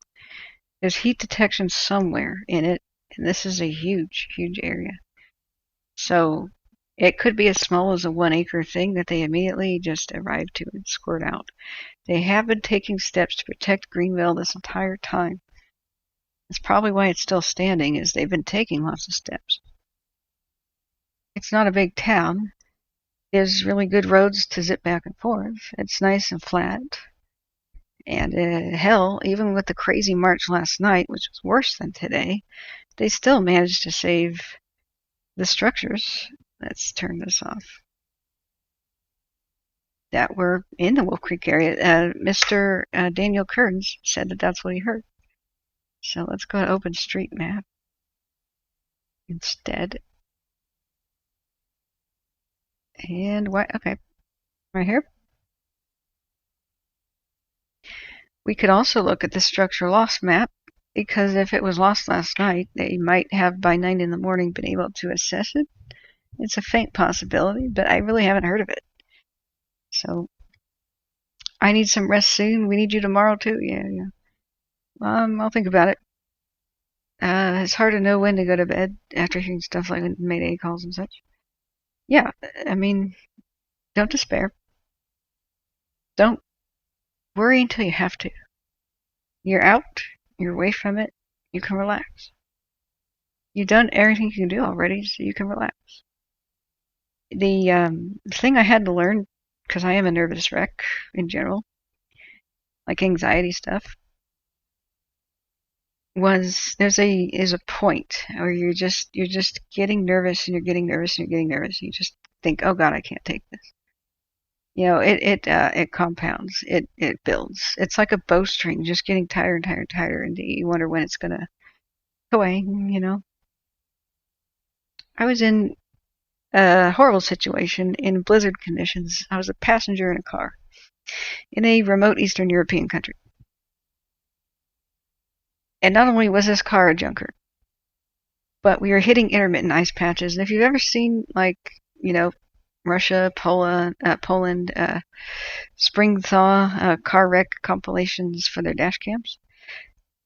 there's heat detection somewhere in it, and this is a huge, huge area. So it could be as small as a 1-acre thing that they immediately just arrive to and squirt out. They have been taking steps to protect Greenville this entire time. That's probably why it's still standing, is they've been taking lots of steps. It's not a big town. There's really good roads to zip back and forth. It's nice and flat. And hell, even with the crazy march last night, which was worse than today, they still managed to save the structures. Let's turn this off. That were in the Wolf Creek area. Mr. Daniel Kearns said that that's what he heard. So let's go to OpenStreetMap instead. And what? Okay, right here. We could also look at the structure loss map, because if it was lost last night, they might have by 9 in the morning been able to assess it. It's a faint possibility, but I really haven't heard of it. So I need some rest soon. We need you tomorrow too. Yeah. I'll think about it. It's hard to know when to go to bed after hearing stuff like Mayday calls and such. Yeah, I mean, don't despair. Don't worry until you have to. You're out, you're away from it, you can relax. You've done everything you can do already, so you can relax. The thing I had to learn, because I am a nervous wreck in general, like anxiety stuff, was is a point where you're just getting nervous and you're getting nervous and you're getting nervous. And you just think, oh God, I can't take this. It compounds. It builds. It's like a bowstring, just getting tighter and tighter and tighter, and you wonder when it's gonna go away. I was in a horrible situation in blizzard conditions. I was a passenger in a car in a remote Eastern European country. And not only was this car a junker, but we were hitting intermittent ice patches. And if you've ever seen, Russia, Poland, spring thaw car wreck compilations for their dash cams,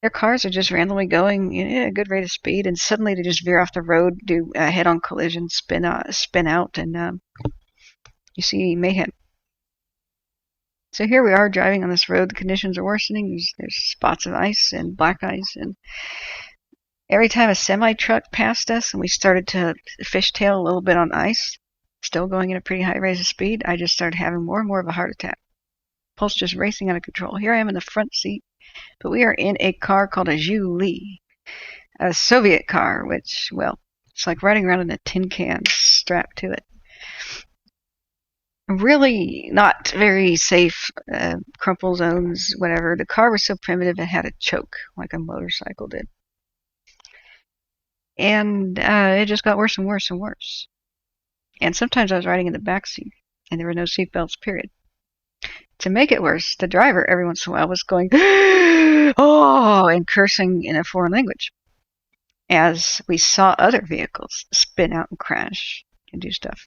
their cars are just randomly going at a good rate of speed, and suddenly they just veer off the road, do a head-on collision, spin out, and you see mayhem. So here we are driving on this road. The conditions are worsening. There's spots of ice and black ice, and every time a semi-truck passed us and we started to fishtail a little bit on ice, still going at a pretty high rate of speed, I just started having more and more of a heart attack. Pulse just racing out of control. Here I am in the front seat, but we are in a car called a Zhuli, a Soviet car, which, well, it's like riding around in a tin can strapped to it. Really not very safe, crumple zones, whatever. The car was so primitive it had a choke, like a motorcycle did. And it just got worse and worse and worse. And sometimes I was riding in the back seat, and there were no seatbelts, period. To make it worse, the driver every once in a while was going, oh, and cursing in a foreign language, as we saw other vehicles spin out and crash and do stuff.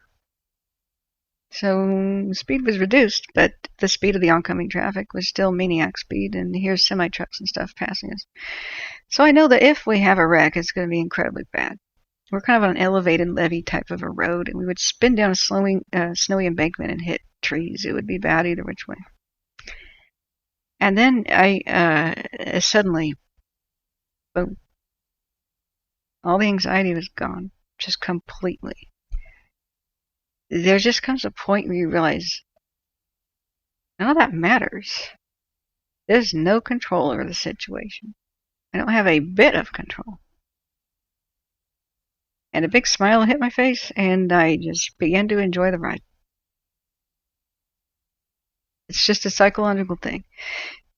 So speed was reduced, but the speed of the oncoming traffic was still maniac speed, and here's semi-trucks and stuff passing us. So I know that if we have a wreck, it's going to be incredibly bad. We're kind of on an elevated levee type of a road, and we would spin down a snowy embankment and hit trees. It would be bad either which way. And then I suddenly, boom, all the anxiety was gone, just completely. There just comes a point where you realize none of that matters. There's no control over the situation. I don't have a bit of control. And a big smile hit my face, and I just began to enjoy the ride. It's just a psychological thing.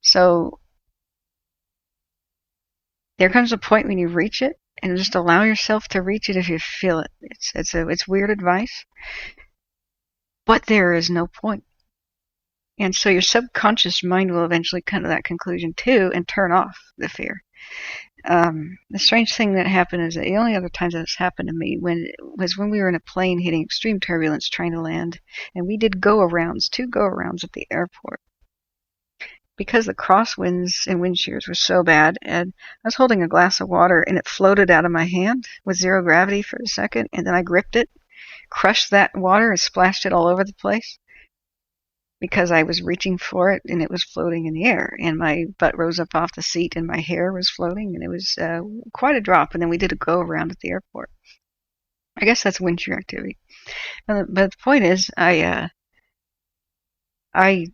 So there comes a point when you reach it, and just allow yourself to reach it if you feel it. It's weird advice, but there is no point. And so your subconscious mind will eventually come to that conclusion too and turn off the fear. The strange thing that happened is that the only other times that it's happened to me was when we were in a plane hitting extreme turbulence trying to land, and we did two go-arounds at the airport. Because the crosswinds and wind shears were so bad, and I was holding a glass of water and it floated out of my hand with zero gravity for a second, and then I gripped it, crushed that water and splashed it all over the place because I was reaching for it and it was floating in the air, and my butt rose up off the seat and my hair was floating, and it was quite a drop. And then we did a go around at the airport. I guess that's wind shear activity. But the point is, I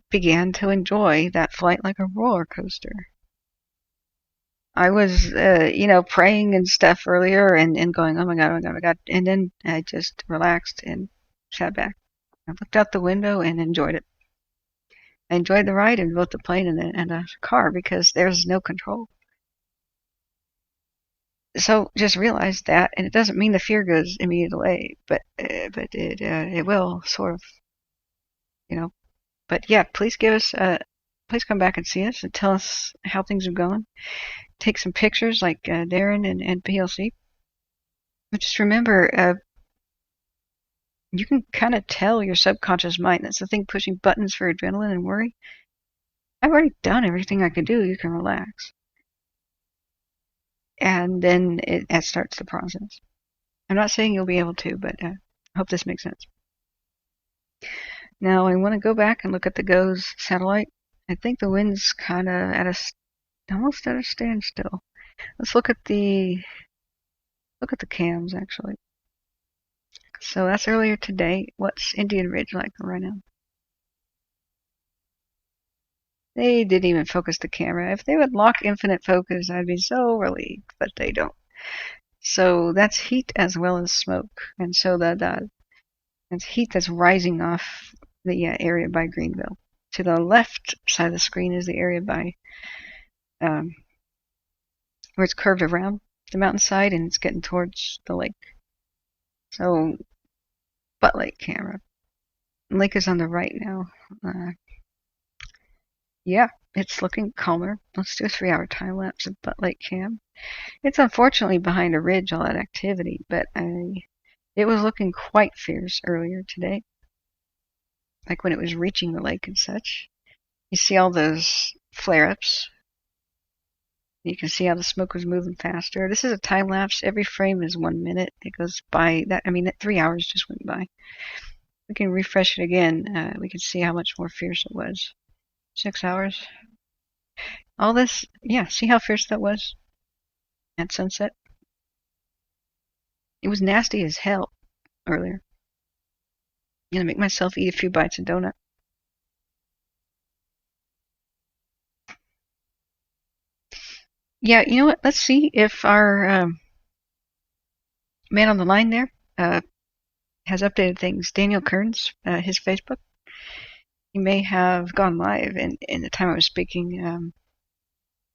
began to enjoy that flight like a roller coaster. I was, praying and stuff earlier and going, oh my God, oh my God, oh my God. And then I just relaxed and sat back. I looked out the window and enjoyed it. I enjoyed the ride in both the plane and the car because there's no control. So just realize that, and it doesn't mean the fear goes immediately away, but it will sort of, But yeah, please please come back and see us and tell us how things are going. Take some pictures like Darren and PLC. But just remember, you can kind of tell your subconscious mind. That's the thing pushing buttons for adrenaline and worry. I've already done everything I could do. You can relax. and then it starts the process. I'm not saying you'll be able to, but I hope this makes sense. Now I want to go back and look at the GOES satellite. I think the wind's kind of almost at a standstill. Let's look at the cams actually. So that's earlier today. What's Indian Ridge like right now? They didn't even focus the camera. If they would lock infinite focus, I'd be so relieved, but they don't. So that's heat as well as smoke, and so that's heat that's rising off the area by Greenville. To the left side of the screen is the area by where it's curved around the mountainside and it's getting towards the lake. So, Butte Lake camera. The lake is on the right now. Yeah, it's looking calmer. Let's do a 3-hour time lapse of Butte Lake cam. It's unfortunately behind a ridge, all that activity, but it was looking quite fierce earlier today. Like when it was reaching the lake and such. You see all those flare-ups. You can see how the smoke was moving faster. This is a time lapse. Every frame is 1 minute. It goes by that. I mean, that 3 hours just went by. We can refresh it again. We can see how much more fierce it was. 6 hours. All this, yeah. See how fierce that was at sunset. It was nasty as hell earlier. I'm gonna make myself eat a few bites of donut. Yeah, you know what? Let's see if our man on the line there has updated things. Daniel Kearns, his Facebook. He may have gone live in the time I was speaking.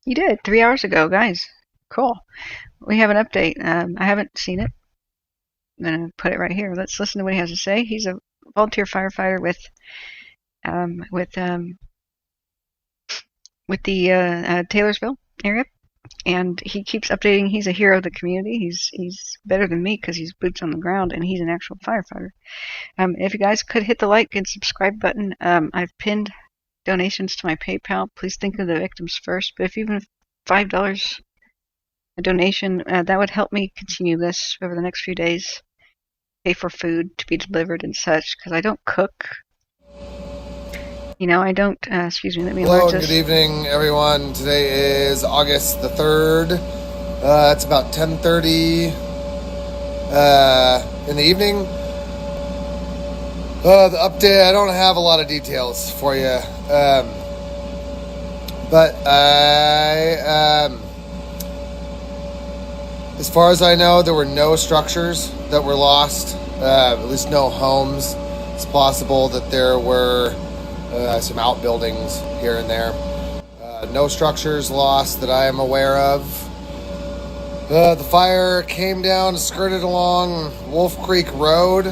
He did 3 hours ago, guys. Cool. We have an update. I haven't seen it. I'm gonna put it right here. Let's listen to what he has to say. He's a volunteer firefighter with the Taylorsville area, and he keeps updating. He's a hero of the community. He's better than me because he's boots on the ground and he's an actual firefighter. If you guys could hit the like and subscribe button, I've pinned donations to my PayPal. Please think of the victims first. But if even $5 a donation, that would help me continue this over the next few days. Pay for food to be delivered and such, because I don't cook. You know, I don't, excuse me, let me Hello, this. good evening, everyone. Today is August the 3rd. It's about 10:30 in the evening. The update, I don't have a lot of details for you. But as far as I know, there were no structures that were lost, at least no homes. It's possible that there were some outbuildings here and there. No structures lost that I am aware of. The fire came down, skirted along Wolf Creek Road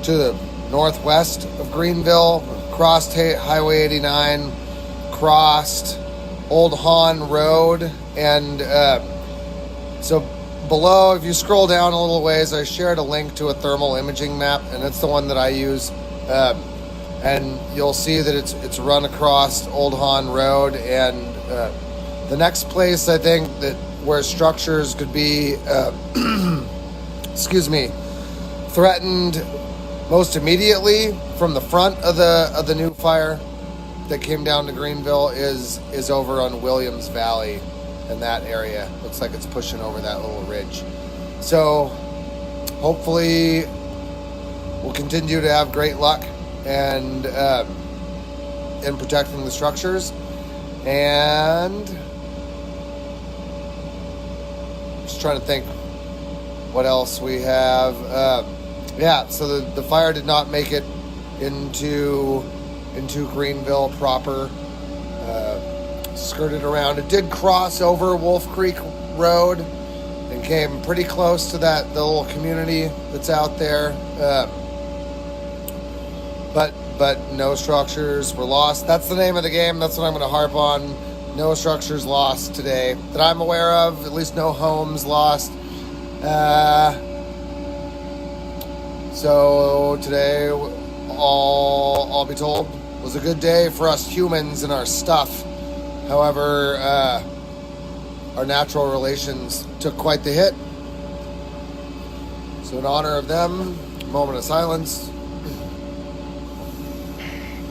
to the northwest of Greenville, crossed Highway 89, crossed Old Hahn Road, and so below, if you scroll down a little ways, I shared a link to a thermal imaging map, and it's the one that I use. And you'll see that it's run across Old Hahn Road, and the next place I think that where structures could be, threatened most immediately from the front of the new fire that came down to Greenville is over on Williams Valley in that area. Looks like it's pushing over that little ridge. So hopefully we'll continue to have great luck and in protecting the structures. And just trying to think what else we have. So the fire did not make it into Greenville proper. Skirted around. It did cross over Wolf Creek Road and came pretty close to the little community that's out there. But no structures were lost. That's the name of the game. That's what I'm going to harp on. No structures lost today that I'm aware of. At least no homes lost. So today, I'll be told, was a good day for us humans and our stuff. However, our natural relations took quite the hit. So in honor of them, a moment of silence.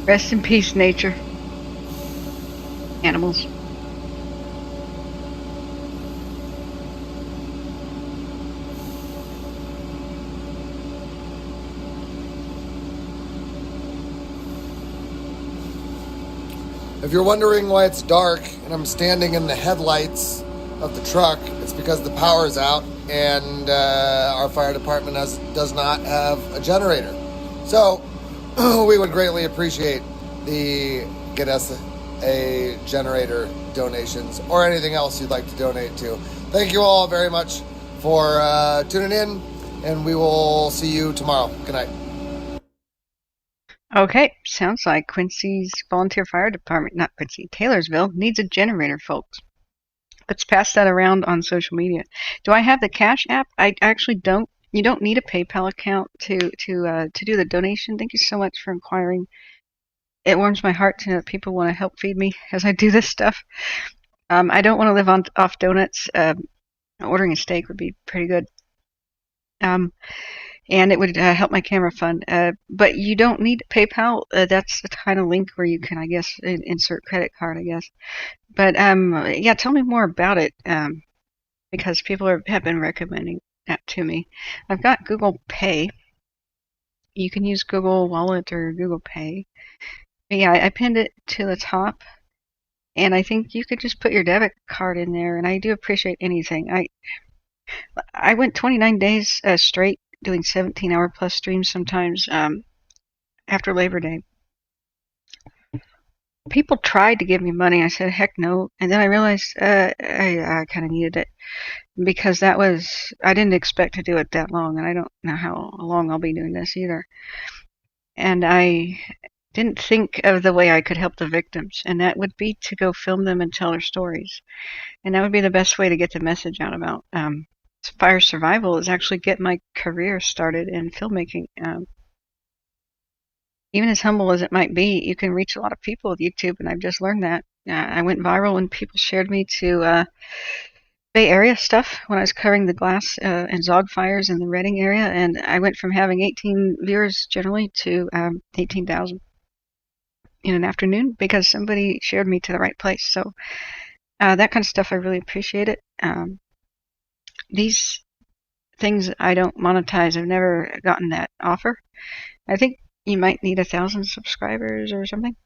Rest in peace, nature. Animals. If you're wondering why it's dark and I'm standing in the headlights of the truck, it's because the power is out and our fire department does not have a generator. So we would greatly appreciate the get us a generator donations or anything else you'd like to donate to. Thank you all very much for tuning in, and we will see you tomorrow. Good night. Okay, sounds like Quincy's volunteer fire department, not Quincy, Taylorsville, needs a generator, folks. Let's pass that around on social media. Do I have the Cash app? I actually don't. You don't need a PayPal account to do the donation. Thank you so much for inquiring. It warms my heart to know that people want to help feed me as I do this stuff. I don't want to live off donuts. Ordering a steak would be pretty good. And it would help my camera fund. But you don't need PayPal. That's the kind of link where you can, I guess, insert credit card, I guess. But yeah, tell me more about it, because people have been recommending that to me. I've got Google Pay. You can use Google Wallet or Google Pay. But yeah, I pinned it to the top, and I think you could just put your debit card in there. And I do appreciate anything. I went 29 days straight doing 17-hour plus streams sometimes after Labor Day. People tried to give me money. I said, heck no. And then I realized I kind of needed it because I didn't expect to do it that long. And I don't know how long I'll be doing this either. And I didn't think of the way I could help the victims. And that would be to go film them and tell their stories. And that would be the best way to get the message out about fire survival is actually get my career started in filmmaking. Even as humble as it might be, you can reach a lot of people with YouTube, and I've just learned that. I went viral when people shared me to Bay Area stuff when I was covering the glass and Zog fires in the Redding area, and I went from having 18 viewers generally to 18,000 in an afternoon because somebody shared me to the right place. So that kind of stuff, I really appreciate it. These things I don't monetize. I've never gotten that offer. I think you might need 1,000 subscribers or something.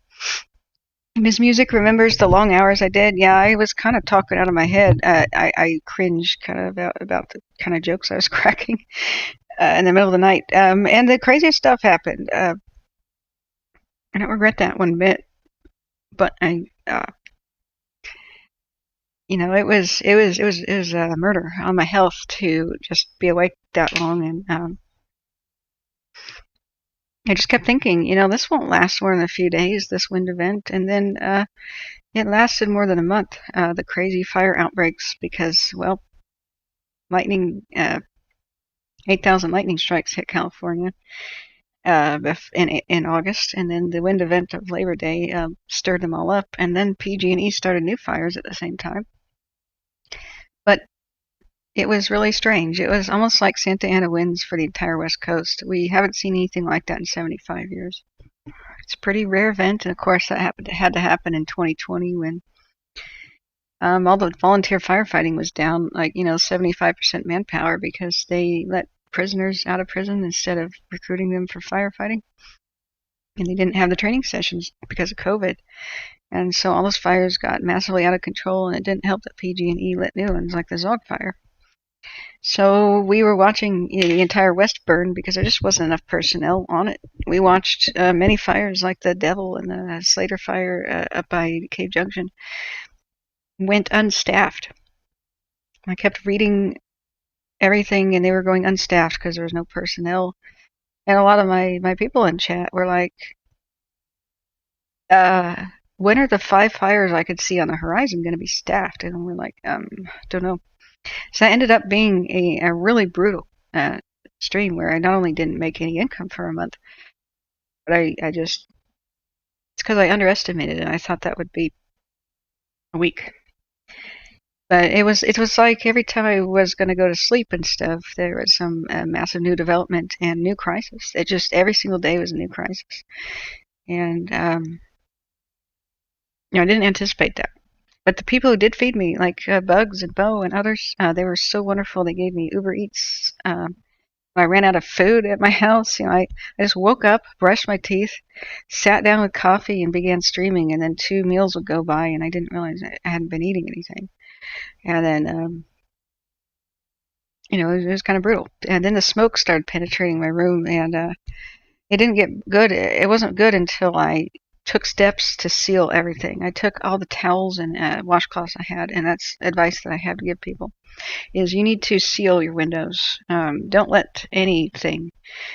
Ms. Music remembers the long hours I did. Yeah, I was kind of talking out of my head. I cringed kind of about the kind of jokes I was cracking in the middle of the night. And the craziest stuff happened. I don't regret that one bit. But it was a murder on my health to just be awake that long, and I just kept thinking, this won't last more than a few days, this wind event, and then it lasted more than a month. The crazy fire outbreaks because, well, lightning, 8,000 lightning strikes hit California in August, and then the wind event of Labor Day stirred them all up, and then pg&e started new fires at the same time. But it was really strange. It was almost like Santa Ana winds for the entire West Coast. We haven't seen anything like that in 75 years. It's a pretty rare event, and of course that had to happen in 2020 when all the volunteer firefighting was down, 75% manpower because they let prisoners out of prison instead of recruiting them for firefighting. And they didn't have the training sessions because of COVID. And so all those fires got massively out of control, and it didn't help that pg&e lit new ones like the Zog fire. So we were watching the entire West burn because there just wasn't enough personnel on it. We watched many fires like the Devil and the Slater fire up by Cave Junction went unstaffed. I kept reading everything, and they were going unstaffed because there was no personnel. And a lot of my people in chat were like, when are the 5 fires I could see on the horizon going to be staffed? And we're like, don't know. So that ended up being a really brutal stream where I not only didn't make any income for a month, but it's because I underestimated it. I thought that would be a week. But it was like every time I was going to go to sleep and stuff, there was some massive new development and new crisis. It just every single day was a new crisis, and I didn't anticipate that. But the people who did feed me, like Bugs and Bo and others, they were so wonderful. They gave me Uber Eats. I ran out of food at my house. I just woke up, brushed my teeth, sat down with coffee, and began streaming. And then 2 meals would go by, and I didn't realize I hadn't been eating anything. And then, it was kind of brutal. And then the smoke started penetrating my room, and it didn't get good. It wasn't good until I took steps to seal everything. I took all the towels and washcloths I had, and that's advice that I have to give people, is you need to seal your windows. Don't let anything,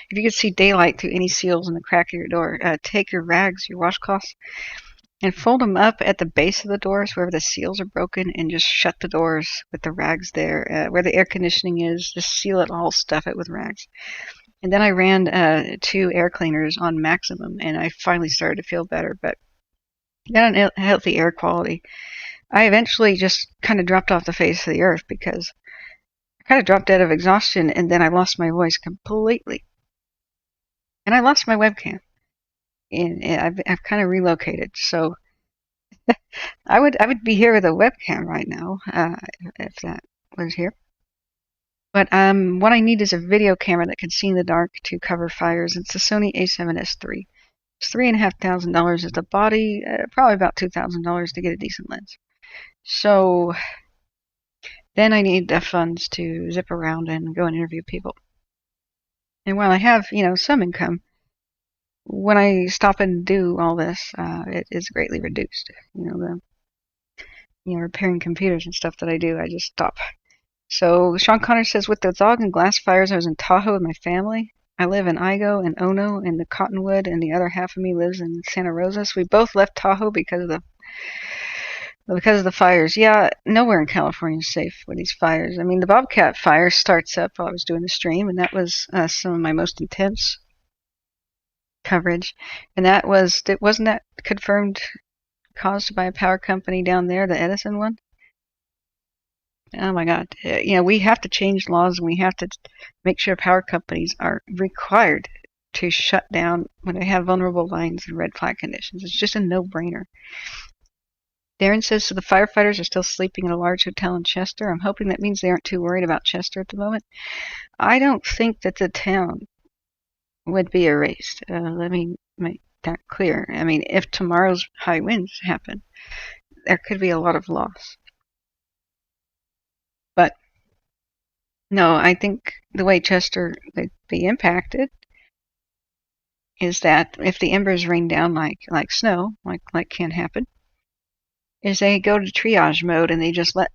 if you can see daylight through any seals in the crack of your door, take your rags, your washcloths, and fold them up at the base of the doors wherever the seals are broken, and just shut the doors with the rags there. Where the air conditioning is, just seal it all, stuff it with rags. And then I ran 2 air cleaners on maximum, and I finally started to feel better. But got a healthy air quality. I eventually just kind of dropped off the face of the earth because I kind of dropped dead of exhaustion, and then I lost my voice completely. And I lost my webcam. And I've kind of relocated. So I would be here with a webcam right now if that was here. But what I need is a video camera that can see in the dark to cover fires. It's the Sony a7S III. It's $3,500 at the body, probably about $2,000 to get a decent lens. So then I need the funds to zip around and go and interview people. And while I have, some income, when I stop and do all this, it is greatly reduced. Repairing computers and stuff that I do, I just stop. So Sean Connor says, with the dog and glass fires, I was in Tahoe with my family. I live in Igo and Ono and the Cottonwood, and the other half of me lives in Santa Rosa. So we both left Tahoe because of the fires. Yeah, nowhere in California is safe with these fires. I mean, the Bobcat fire starts up while I was doing the stream, and that was some of my most intense coverage. And wasn't that confirmed caused by a power company down there, the Edison one? Oh my God. We have to change laws, and we have to make sure power companies are required to shut down when they have vulnerable lines and red flag conditions. It's just a no-brainer. Darren says, so the firefighters are still sleeping in a large hotel in Chester. I'm hoping that means they aren't too worried about Chester at the moment. I don't think that the town would be erased. Let me make that clear. I mean, if tomorrow's high winds happen, there could be a lot of loss. But no, I think the way Chester would be impacted is that if the embers rain down like snow, like can happen, is they go to triage mode and they just let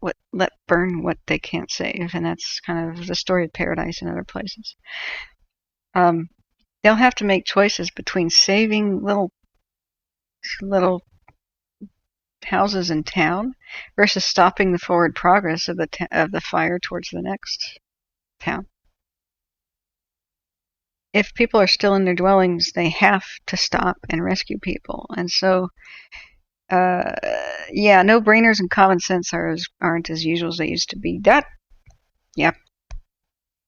burn what they can't save, and that's kind of the story of Paradise and other places. They'll have to make choices between saving little houses in town versus stopping the forward progress of the fire towards the next town. If people are still in their dwellings, they have to stop and rescue people. And so, no-brainers and common sense aren't as usual as they used to be.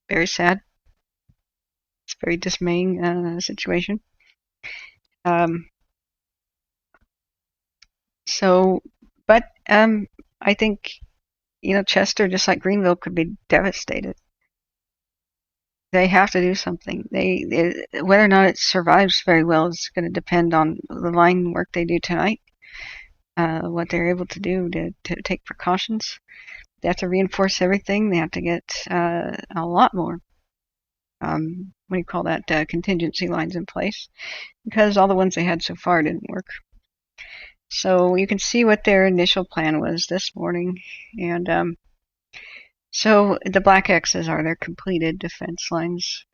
Very sad. It's a very dismaying situation. I think, Chester, just like Greenville, could be devastated. They have to do something. Whether or not it survives very well is going to depend on the line work they do tonight, what they're able to do to take precautions. They have to reinforce everything. They have to get a lot more, contingency lines in place, because all the ones they had so far didn't work. So you can see what their initial plan was this morning. And so the black X's are their completed defense lines.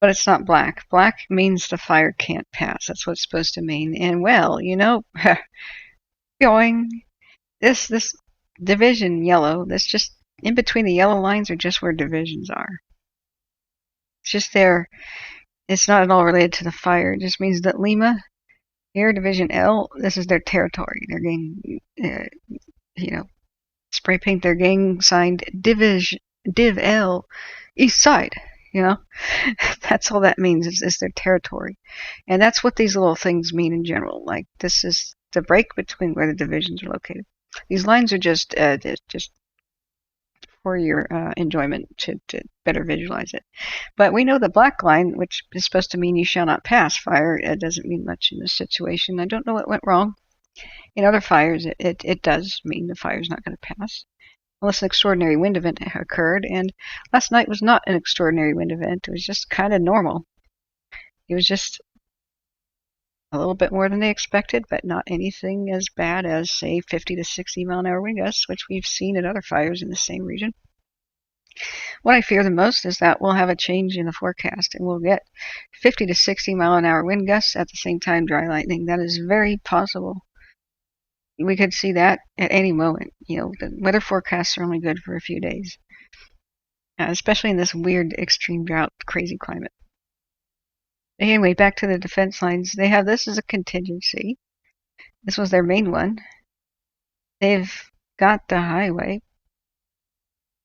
But it's not black. Black means the fire can't pass. That's what it's supposed to mean. And going, this division yellow, that's just in between the yellow lines are just where divisions are. It's just there. It's not at all related to the fire. It just means that Lima, here, Division L, this is their territory. They're getting, spray paint their gang signed Div L East Side. You know, that's all that means is their territory. And that's what these little things mean in general. Like, this is the break between where the divisions are located. These lines are just for your enjoyment to better visualize it. But we know the black line, which is supposed to mean you shall not pass fire, it doesn't mean much in this situation. I don't know what went wrong. In other fires, it does mean the fire's not going to pass, unless an extraordinary wind event occurred. And last night was not an extraordinary wind event. It was just kind of normal. It was just a little bit more than they expected, but not anything as bad as, say, 50 to 60 mile an hour wind gusts, which we've seen in other fires in the same region. What I fear the most is that we'll have a change in the forecast and we'll get 50 to 60 mile an hour wind gusts at the same time dry lightning. That is very possible. We could see that at any moment. You know, the weather forecasts are only good for a few days, especially in this weird extreme drought, crazy climate. Anyway, back to the defense lines. They have this as a contingency. This was their main one. They've got the highway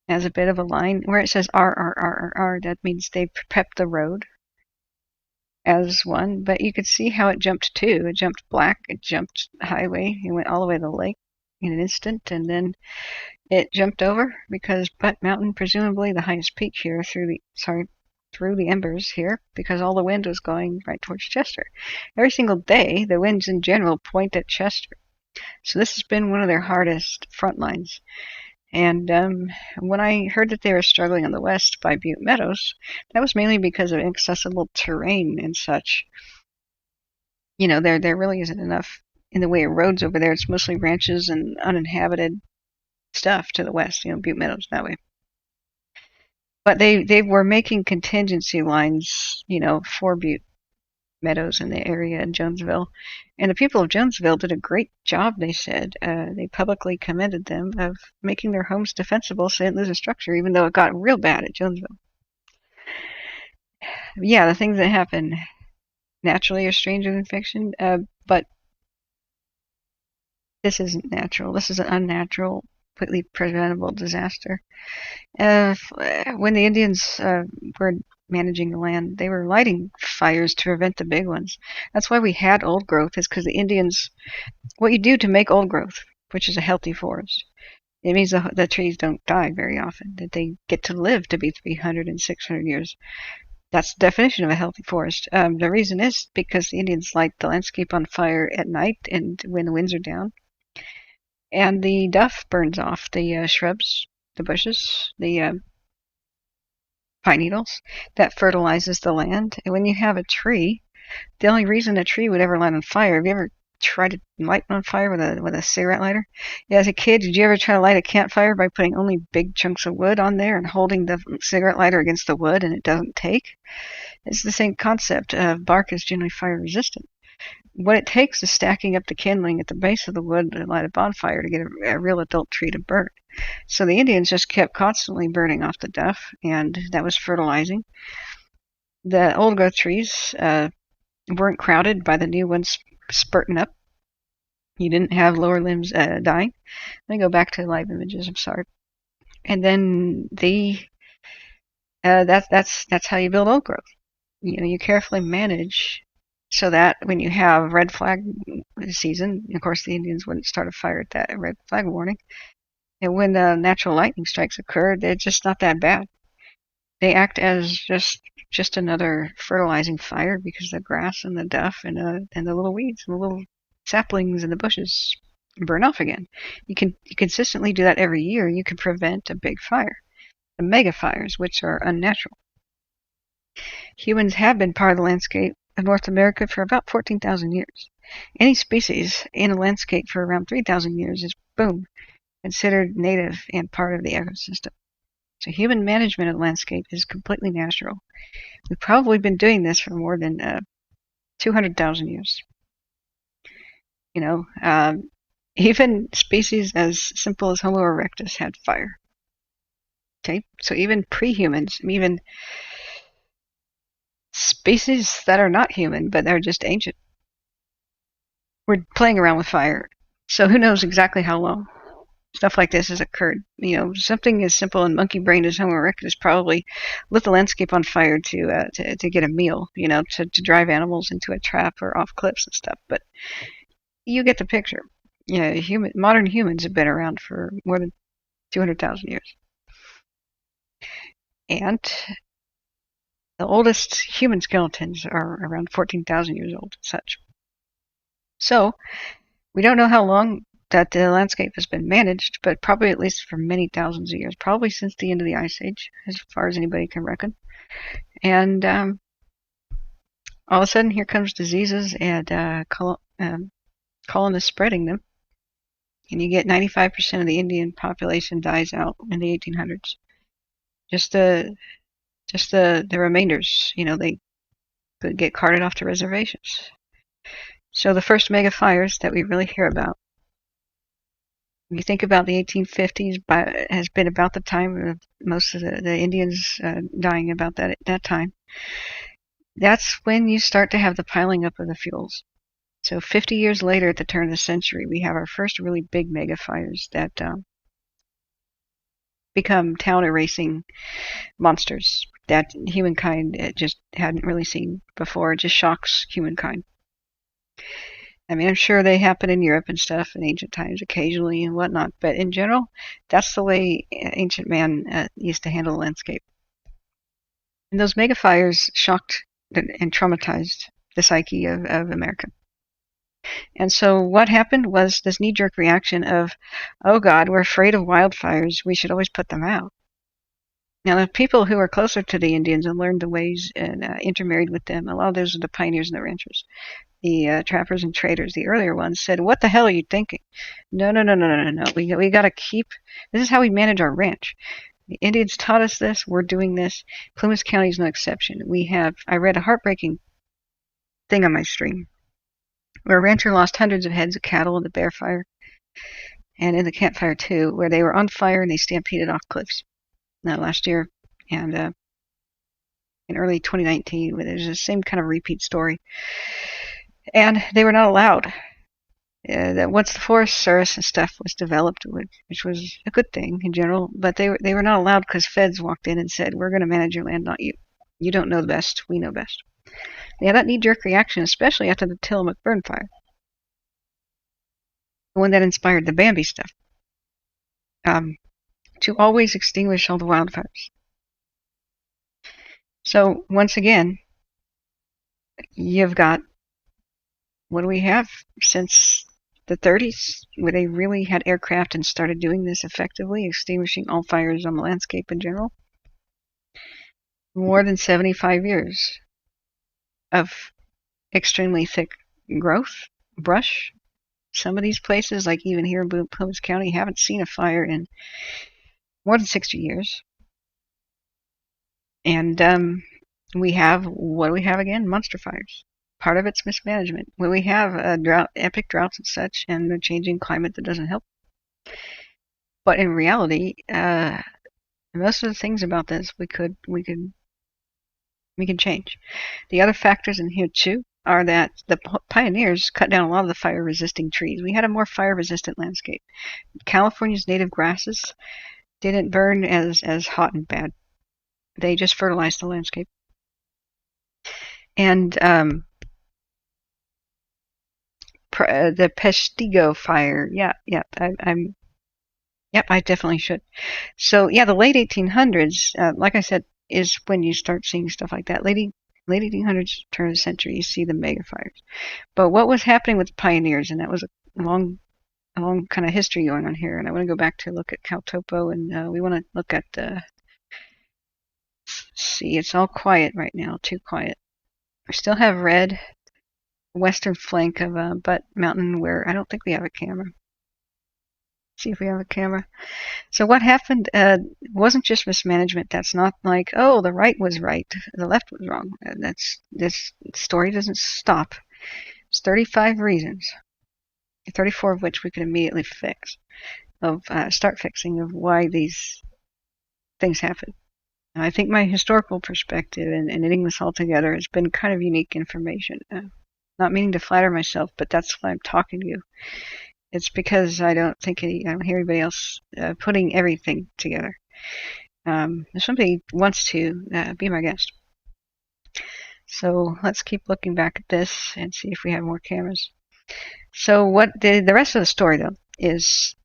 as a bit of a line where it says R. That means they've prepped the road as one. But you could see how it jumped too. It jumped black. It jumped highway. It went all the way to the lake in an instant, and then it jumped over because Butte Mountain, presumably the highest peak here, through the embers here, because all the wind was going right towards Chester. Every single day, the winds in general point at Chester. So this has been one of their hardest front lines. And when I heard that they were struggling on the west by Butte Meadows, that was mainly because of inaccessible terrain and such. You know, there really isn't enough in the way of roads over there. It's mostly ranches and uninhabited stuff to the west, you know, Butte Meadows that way. But they were making contingency lines, you know, for Butte Meadows in the area in Jonesville. And the people of Jonesville did a great job, they said. They publicly commended them of making their homes defensible so they didn't lose a structure, even though it got real bad at Jonesville. Yeah, the things that happen naturally are stranger than fiction, but this isn't natural. This is an unnatural, completely preventable disaster. When the Indians were managing the land, they were lighting fires to prevent the big ones. That's why we had old growth, is because the Indians, what you do to make old growth, which is a healthy forest, it means the trees don't die very often, that they get to live to be 300 and 600 years. That's the definition of a healthy forest. The reason is because the Indians light the landscape on fire at night and when the winds are down. And the duff burns off the shrubs, the bushes, the pine needles. That fertilizes the land. And when you have a tree, the only reason a tree would ever light on fire, have you ever tried to light one on fire with a cigarette lighter? Yeah, as a kid, did you ever try to light a campfire by putting only big chunks of wood on there and holding the cigarette lighter against the wood and it doesn't take? It's the same concept. Bark is generally fire resistant. What it takes is stacking up the kindling at the base of the wood to light a bonfire to get a real adult tree to burn. So the Indians just kept constantly burning off the duff, and that was fertilizing. The old growth trees weren't crowded by the new ones spurting up. You didn't have lower limbs dying. Let me go back to live images. I'm sorry. And then that's how you build old growth. You know, you carefully manage so that when you have red flag season, of course the Indians wouldn't start a fire at that red flag warning. And when the natural lightning strikes occur, they're just not that bad. They act as just another fertilizing fire because the grass and the duff and the little weeds and the little saplings and the bushes burn off again. You consistently do that every year. You can prevent a big fire, the mega fires, which are unnatural. Humans have been part of the landscape of North America for about 14,000 years. Any species in a landscape for around 3,000 years is, boom, considered native and part of the ecosystem. So human management of the landscape is completely natural. We've probably been doing this for more than 200,000 years. You know, even species as simple as Homo erectus had fire. Okay, so even pre-humans, even species that are not human, but they're just ancient, we're playing around with fire. So who knows exactly how long? stuff like this has occurred. Something as simple and monkey brained as Homo erectus probably lit the landscape on fire to get a meal, to drive animals into a trap or off cliffs and stuff. But you get the picture. Modern humans have been around for more than 200,000 years. And the oldest human skeletons are around 14,000 years old and such. So we don't know how long that the landscape has been managed, but probably at least for many thousands of years, probably since the end of the Ice Age, as far as anybody can reckon. And all of a sudden, here comes diseases and colonists spreading them. And you get 95% of the Indian population dies out in the 1800s. Just the remainders, they get carted off to reservations. So the first mega fires that we really hear about, if you think about the 1850s, has been about the time of most of the Indians dying about that at that time. That's when you start to have the piling up of the fuels. So 50 years later, at the turn of the century, we have our first really big mega fires that become town-erasing monsters that humankind just hadn't really seen before. It just shocks humankind. I mean, I'm sure they happen in Europe and stuff in ancient times occasionally and whatnot, but in general, that's the way ancient man used to handle the landscape. And those mega fires shocked and traumatized the psyche of America. And so what happened was this knee-jerk reaction of, oh God, we're afraid of wildfires, we should always put them out. Now, the people who are closer to the Indians and learned the ways and intermarried with them, a lot of those are the pioneers and the ranchers. The trappers and traders, the earlier ones, said, what the hell are you thinking? No. We got to keep, this is how we manage our ranch. The Indians taught us this, we're doing this. Plumas County is no exception. I read a heartbreaking thing on my stream where a rancher lost hundreds of heads of cattle in the bear fire and in the campfire too, where they were on fire and they stampeded off cliffs. Now last year and in early 2019, where there's the same kind of repeat story. And they were not allowed. That once the Forest Service and stuff was developed, which was a good thing in general, but they were not allowed because feds walked in and said, we're going to manage your land, not you. You don't know the best, we know best. Yeah, that knee-jerk reaction, especially after the Tillamook-Burn fire. The one that inspired the Bambi stuff. To always extinguish all the wildfires. So, once again, you've got, what do we have since the 30s, where they really had aircraft and started doing this effectively, extinguishing all fires on the landscape in general? More than 75 years of extremely thick growth, brush. Some of these places, like even here in Plumas County, haven't seen a fire in more than 60 years. And what do we have again? Monster fires. Part of it's mismanagement. When we have epic droughts and such, and the changing climate that doesn't help. But in reality, most of the things about this we can change. The other factors in here too are that the pioneers cut down a lot of the fire-resisting trees. We had a more fire-resistant landscape. California's native grasses didn't burn as hot and bad. They just fertilized the landscape. And the Peshtigo fire, I definitely should. So yeah, the late 1800s, like I said, is when you start seeing stuff like that. Late 1800s, turn of the century, you see the mega fires. But what was happening with the pioneers, and that was a long kind of history going on here. And I want to go back to look at Caltopo, and we want to look at see, it's all quiet right now, too quiet. We still have red, western flank of Butte Mountain, where I don't think we have a camera. See if we have a camera. So what happened wasn't just mismanagement. That's not like, oh, the right was right, the left was wrong. This story doesn't stop. It's 35 reasons, 34 of which we could immediately start fixing of why these things happen. And I think my historical perspective and knitting this all together has been kind of unique information. Not meaning to flatter myself, but that's why I'm talking to you. It's because I don't hear anybody else putting everything together. If somebody wants to, be my guest. So let's keep looking back at this and see if we have more cameras. So what the rest of the story, though, is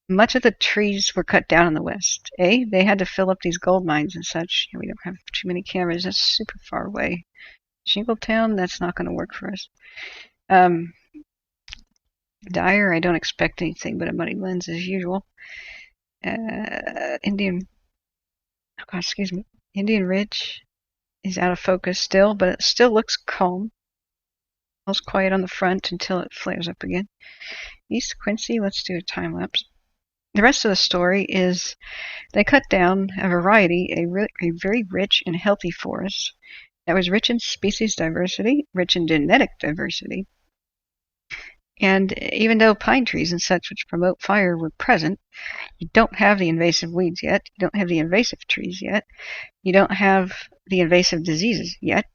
much of the trees were cut down in the west. They had to fill up these gold mines and such. We don't have too many cameras. That's super far away. Shingletown, that's not going to work for us. Dyer, I don't expect anything but a muddy lens as usual. Indian Ridge is out of focus still, but it still looks calm. It's quiet on the front until it flares up again. East Quincy, let's do a time lapse. The rest of the story is they cut down a very rich and healthy forest that was rich in species diversity, rich in genetic diversity. And even though pine trees and such which promote fire were present, you don't have the invasive weeds yet. You don't have the invasive trees yet. You don't have the invasive diseases yet.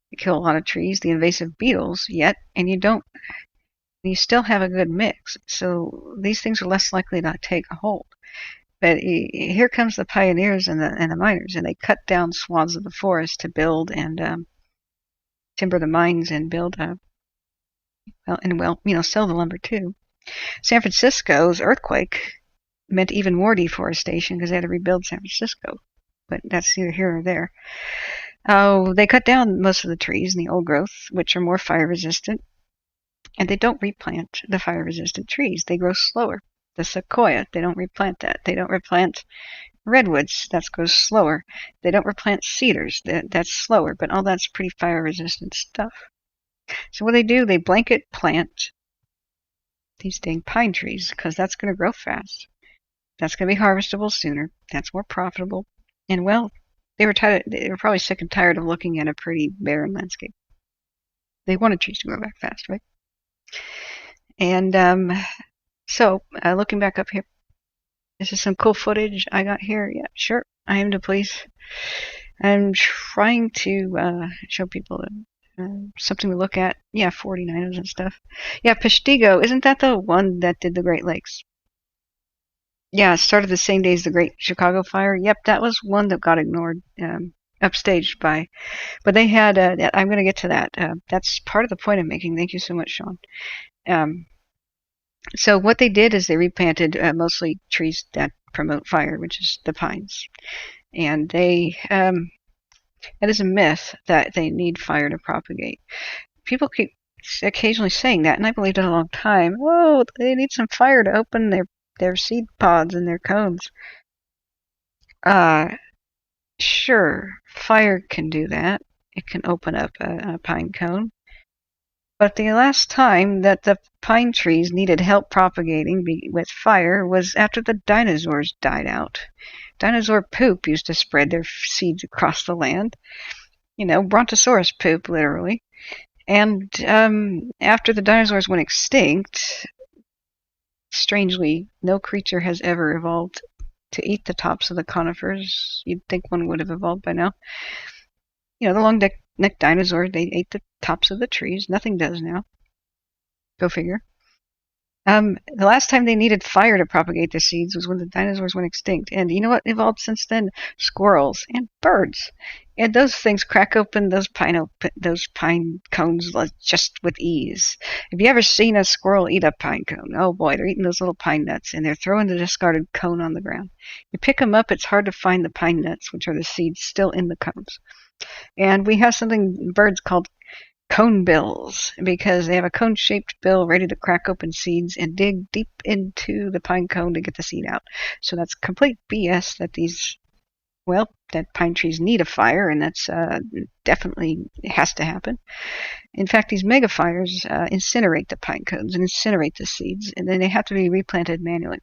You kill a lot of trees, the invasive beetles yet, and you still have a good mix. So these things are less likely to take a hold. But here comes the pioneers and the miners, and they cut down swaths of the forest to build and timber the mines and build sell the lumber too. San Francisco's earthquake meant even more deforestation because they had to rebuild San Francisco. But that's either here or there. They cut down most of the trees in the old growth, which are more fire resistant. And they don't replant the fire resistant trees. They grow slower. The sequoia, they don't replant that. They don't replant redwoods, that goes slower. They don't replant cedars, that's slower. But all that's pretty fire resistant stuff. So what do, they blanket plant these dang pine trees because that's going to grow fast. That's going to be harvestable sooner. That's more profitable. And well, they were probably sick and tired of looking at a pretty barren landscape. They wanted trees to grow back fast, right? And so looking back up here, this is some cool footage I got here. Yeah, sure, I am to please. I'm trying to show people something to look at. Yeah, 49ers and stuff. Yeah, Peshtigo, isn't that the one that did the Great Lakes? Yeah, it started the same day as the Great Chicago Fire. Yep, that was one that got ignored, upstaged by. But they had, I'm going to get to that. That's part of the point I'm making. Thank you so much, Sean. So what they did is they replanted mostly trees that promote fire, which is the pines. And they, it is a myth that they need fire to propagate. People keep occasionally saying that, and I believed it a long time. Oh, they need some fire to open their seed pods and their cones. Sure, fire can do that. It can open up a pine cone. But the last time that the pine trees needed help propagating with fire was after the dinosaurs died out. Dinosaur poop used to spread their seeds across the land. Brontosaurus poop, literally. And after the dinosaurs went extinct, strangely, no creature has ever evolved to eat the tops of the conifers. You'd think one would have evolved by now. The long-necked dinosaurs, they ate the tops of the trees. Nothing does now. Go figure. The last time they needed fire to propagate the seeds was when the dinosaurs went extinct. And you know what evolved since then? Squirrels and birds. And those things crack open those pine cones just with ease. Have you ever seen a squirrel eat a pine cone? Oh boy, they're eating those little pine nuts and they're throwing the discarded cone on the ground. You pick them up, it's hard to find the pine nuts, which are the seeds still in the cones. And we have something birds called cone bills because they have a cone-shaped bill ready to crack open seeds and dig deep into the pine cone to get the seed out. So that's complete BS that pine trees need a fire, and that's definitely has to happen. In fact, these mega fires incinerate the pine cones and incinerate the seeds, and then they have to be replanted manually.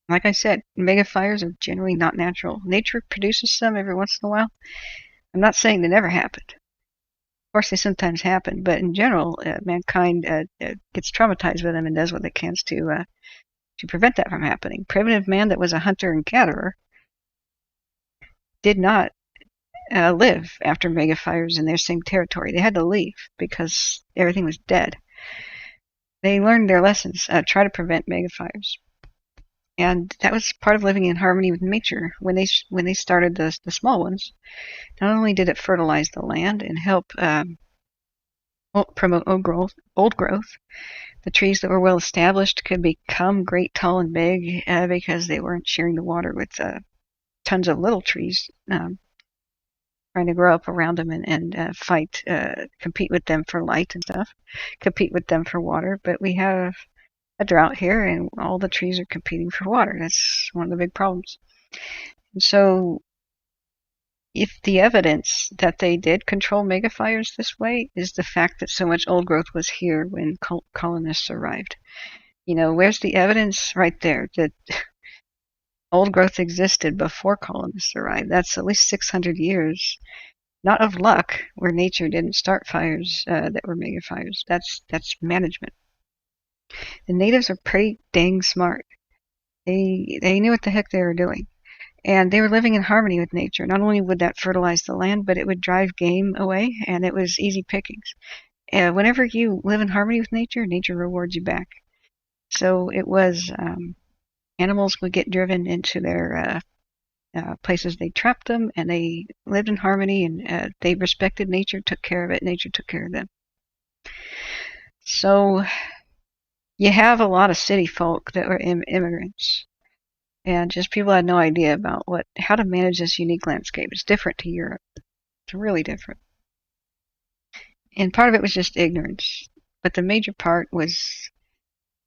Like I said, mega fires are generally not natural. Nature produces some every once in a while. I'm not saying they never happened. Of course, they sometimes happen, but in general, mankind gets traumatized with them and does what they can to prevent that from happening. Primitive man that was a hunter and gatherer did not live after mega fires in their same territory. They had to leave because everything was dead. they learned their lessons, try to prevent megafires. And that was part of living in harmony with nature. When they started the small ones, not only did it fertilize the land and help promote old growth, the trees that were well established could become great, tall, and big because they weren't sharing the water with tons of little trees trying to grow up around them and compete with them for light and stuff, compete with them for water. But we have a drought here, and all the trees are competing for water. That's one of the big problems. And so if the evidence that they did control megafires this way is the fact that so much old growth was here when colonists arrived. Where's the evidence? Right there, that old growth existed before colonists arrived. That's at least 600 years, not of luck, where nature didn't start fires that were megafires. That's management. The natives are pretty dang smart. They knew what the heck they were doing. And they were living in harmony with nature. Not only would that fertilize the land, but it would drive game away, and it was easy pickings. Whenever you live in harmony with nature, nature rewards you back. So it was animals would get driven into their places they trapped them, and they lived in harmony, and they respected nature, took care of it, nature took care of them. So you have a lot of city folk that were immigrants. And just people had no idea about how to manage this unique landscape. It's different to Europe. It's really different. And part of it was just ignorance. But the major part was,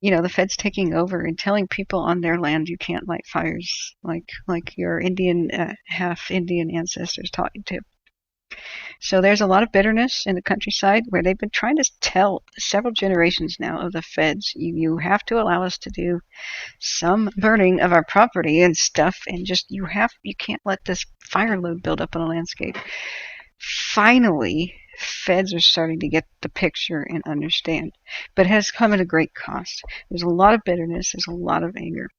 the feds taking over and telling people on their land you can't light fires like your half Indian ancestors taught you to. So there's a lot of bitterness in the countryside where they've been trying to tell several generations now of the feds, you have to allow us to do some burning of our property and stuff, and you can't let this fire load build up on a landscape. Finally, feds are starting to get the picture and understand, but it has come at a great cost. There's a lot of bitterness, there's a lot of anger.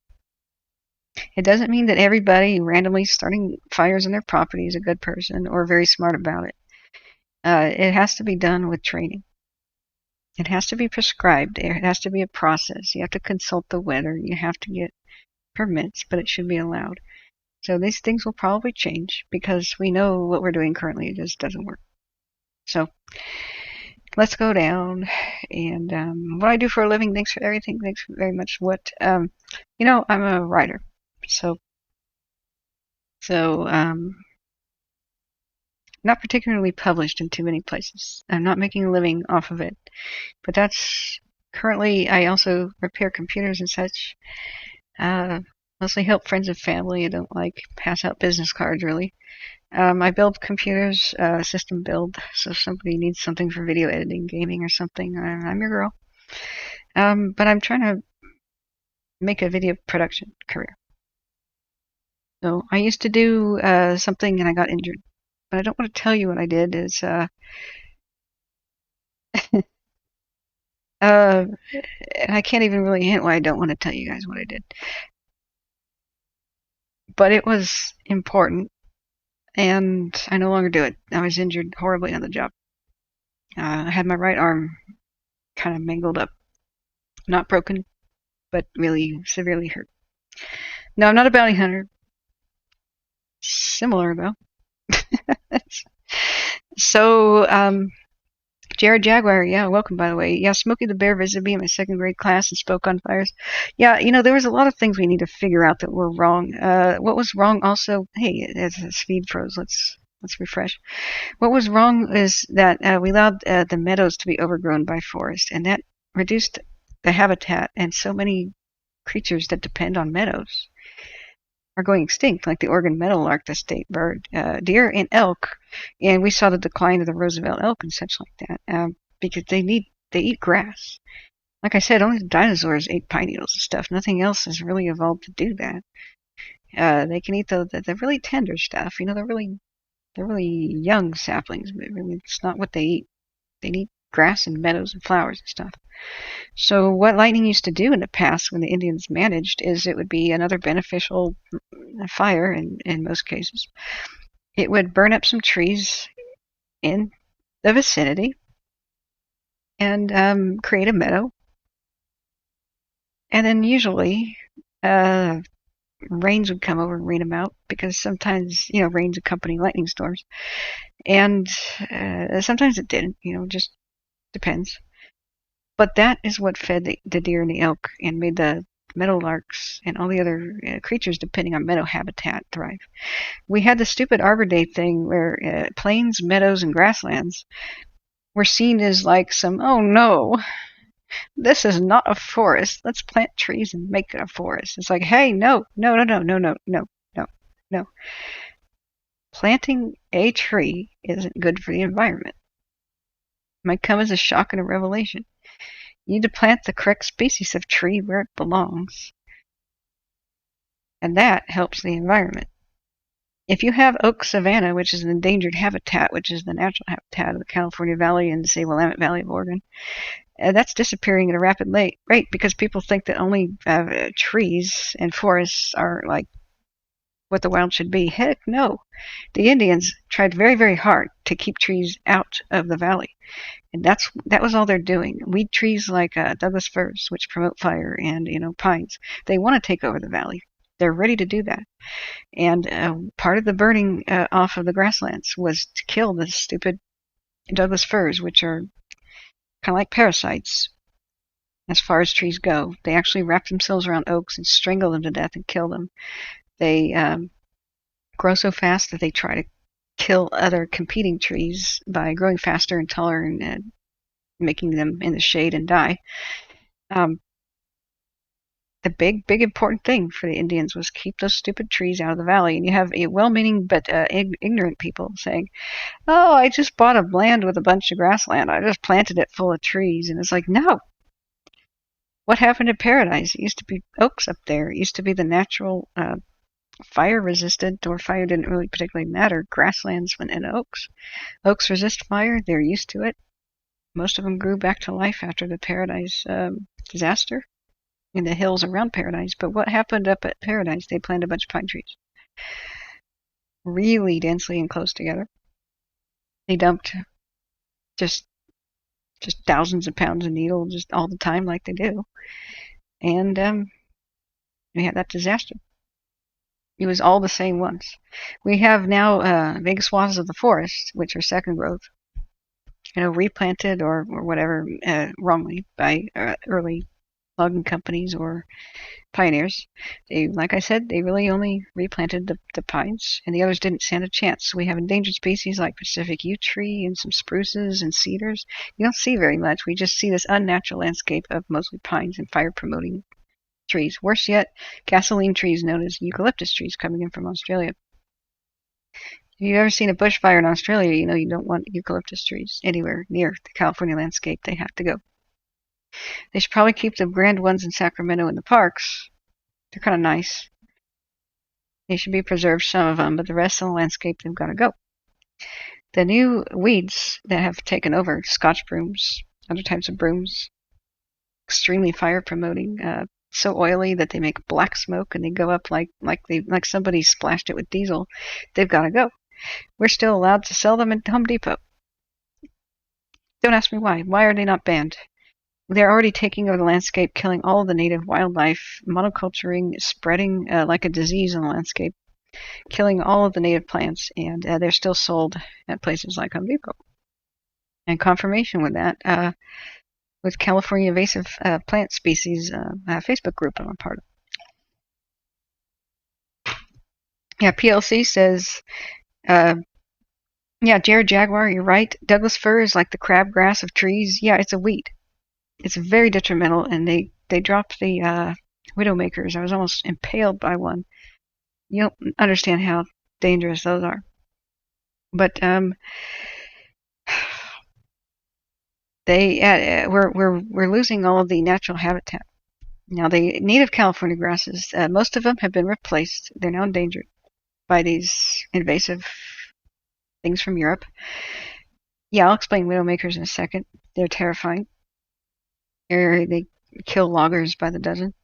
It doesn't mean that everybody randomly starting fires in their property is a good person or very smart about it. It has to be done with training. It has to be prescribed. It has to be a process. You have to consult the weather. You have to get permits, but it should be allowed. So these things will probably change because we know what we're doing currently. It just doesn't work. So let's go down. And what I do for a living, thanks for everything. Thanks very much. I'm a writer. So not particularly published in too many places. I'm not making a living off of it, but that's currently, I also repair computers and such. Mostly help friends and family. I don't pass out business cards really. I build computers, system build. So if somebody needs something for video editing, gaming or something, I'm your girl. But I'm trying to make a video production career. So I used to do something and I got injured. But I don't want to tell you what I did. And I can't even really hint why I don't want to tell you guys what I did. But it was important, and I no longer do it. I was injured horribly on the job. I had my right arm kind of mangled up. Not broken, but really severely hurt. No, I'm not a bounty hunter. Similar, though. So, Jared Jaguar, yeah, welcome, by the way. Yeah, Smokey the Bear visited me in my second grade class and spoke on fires. Yeah, there was a lot of things we need to figure out that were wrong. What was wrong also, hey, as speed froze, let's refresh. What was wrong is that we allowed the meadows to be overgrown by forest, and that reduced the habitat, and so many creatures that depend on meadows are going extinct, like the Oregon meadowlark, the state bird, deer, and elk. And we saw the decline of the Roosevelt elk and such like that because they eat grass. Like I said, only the dinosaurs ate pine needles and stuff. Nothing else has really evolved to do that. They can eat the really tender stuff. They're really young saplings, but really it's not what they eat. They eat grass and meadows and flowers and stuff. So what lightning used to do in the past when the Indians managed is it would be another beneficial fire in most cases. It would burn up some trees in the vicinity and create a meadow. And then usually rains would come over and rain them out, because sometimes, rains accompany lightning storms. And sometimes it didn't, just depends. But that is what fed the deer and the elk and made the meadowlarks and all the other creatures depending on meadow habitat thrive. We had the stupid Arbor Day thing where plains, meadows, and grasslands were seen as like oh no, this is not a forest. Let's plant trees and make it a forest. It's like, hey, no. Planting a tree isn't good for the environment. It might come as a shock and a revelation. You need to plant the correct species of tree where it belongs. And that helps the environment. If you have oak savanna, which is an endangered habitat, which is the natural habitat of the California Valley and, say, Willamette Valley of Oregon, that's disappearing at a rapid rate because people think that only trees and forests are like what the wild should be. Heck no. The Indians tried very, very hard to keep trees out of the valley. And that was all they're doing. Weed trees like Douglas firs, which promote fire, and pines, they want to take over the valley. They're ready to do that. And part of the burning off of the grasslands was to kill the stupid Douglas firs, which are kind of like parasites as far as trees go. They actually wrap themselves around oaks and strangle them to death and kill them. They grow so fast that they try to kill other competing trees by growing faster and taller and making them in the shade and die. The big important thing for the Indians was keep those stupid trees out of the valley. And you have a well-meaning but ignorant people saying, oh, I just bought a land with a bunch of grassland. I just planted it full of trees. And it's like, no. What happened to paradise? It used to be oaks up there. It used to be the natural fire-resistant, or fire didn't really particularly matter, grasslands and oaks. Oaks resist fire. They're used to it. Most of them grew back to life after the Paradise disaster in the hills around Paradise. But what happened up at Paradise? They planted a bunch of pine trees, really densely and close together. They dumped just thousands of pounds of needle just all the time, like they do, and we had that disaster. It was all the same ones. We have now big swaths of the forest, which are second growth, replanted or whatever wrongly by early logging companies or pioneers. They, like I said, they really only replanted the pines, and the others didn't stand a chance. So we have endangered species like Pacific yew tree and some spruces and cedars. You don't see very much. We just see this unnatural landscape of mostly pines and fire-promoting trees. Worse yet, gasoline trees known as eucalyptus trees coming in from Australia. If you've ever seen a bushfire in Australia, you don't want eucalyptus trees anywhere near the California landscape. They have to go. They should probably keep the grand ones in Sacramento in the parks. They're kind of nice. They should be preserved, some of them, but the rest of the landscape, they've got to go. The new weeds that have taken over, Scotch brooms, other types of brooms, extremely fire-promoting, so oily that they make black smoke and they go up like somebody splashed it with diesel. They've got to go. We're still allowed to sell them at Home Depot. Don't ask me why. Why are they not banned? They're already taking over the landscape, killing all of the native wildlife, monoculturing, spreading like a disease on the landscape, killing all of the native plants, and they're still sold at places like Home Depot. And confirmation with that, with California Invasive Plant Species Facebook group I'm a part of. Yeah, PLC says, yeah, Jared Jaguar, you're right. Douglas fir is like the crabgrass of trees. Yeah, it's a weed. It's very detrimental, and they dropped the widowmakers. I was almost impaled by one. You don't understand how dangerous those are. But we're losing all of the natural habitat. Now, the native California grasses, most of them have been replaced. They're now endangered by these invasive things from Europe. Yeah, I'll explain widowmakers in a second. They're terrifying. They kill loggers by the dozen.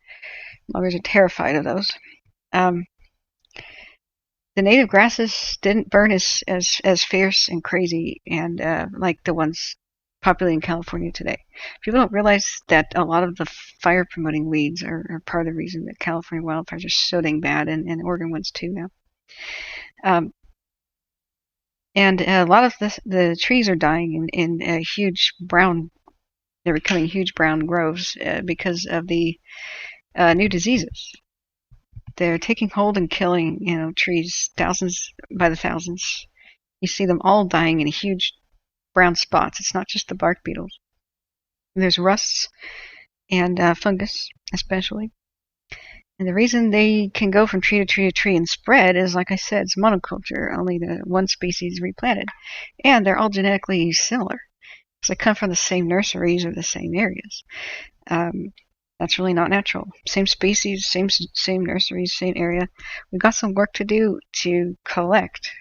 Loggers are terrified of those. The native grasses didn't burn as fierce and crazy and like the ones populating California today. People don't realize that a lot of the fire promoting weeds are part of the reason that California wildfires are so dang bad, and Oregon ones too now. And a lot of the trees are dying in huge brown, they're becoming huge brown groves because of the new diseases. They're taking hold and killing, trees thousands by the thousands. You see them all dying in huge brown spots. It's not just the bark beetles. There's rusts and fungus, especially. And the reason they can go from tree to tree to tree and spread is, like I said, it's monoculture, only the one species replanted. And they're all genetically similar. So they come from the same nurseries or the same areas. That's really not natural. Same species, same nurseries, same area. We've got some work to do to collect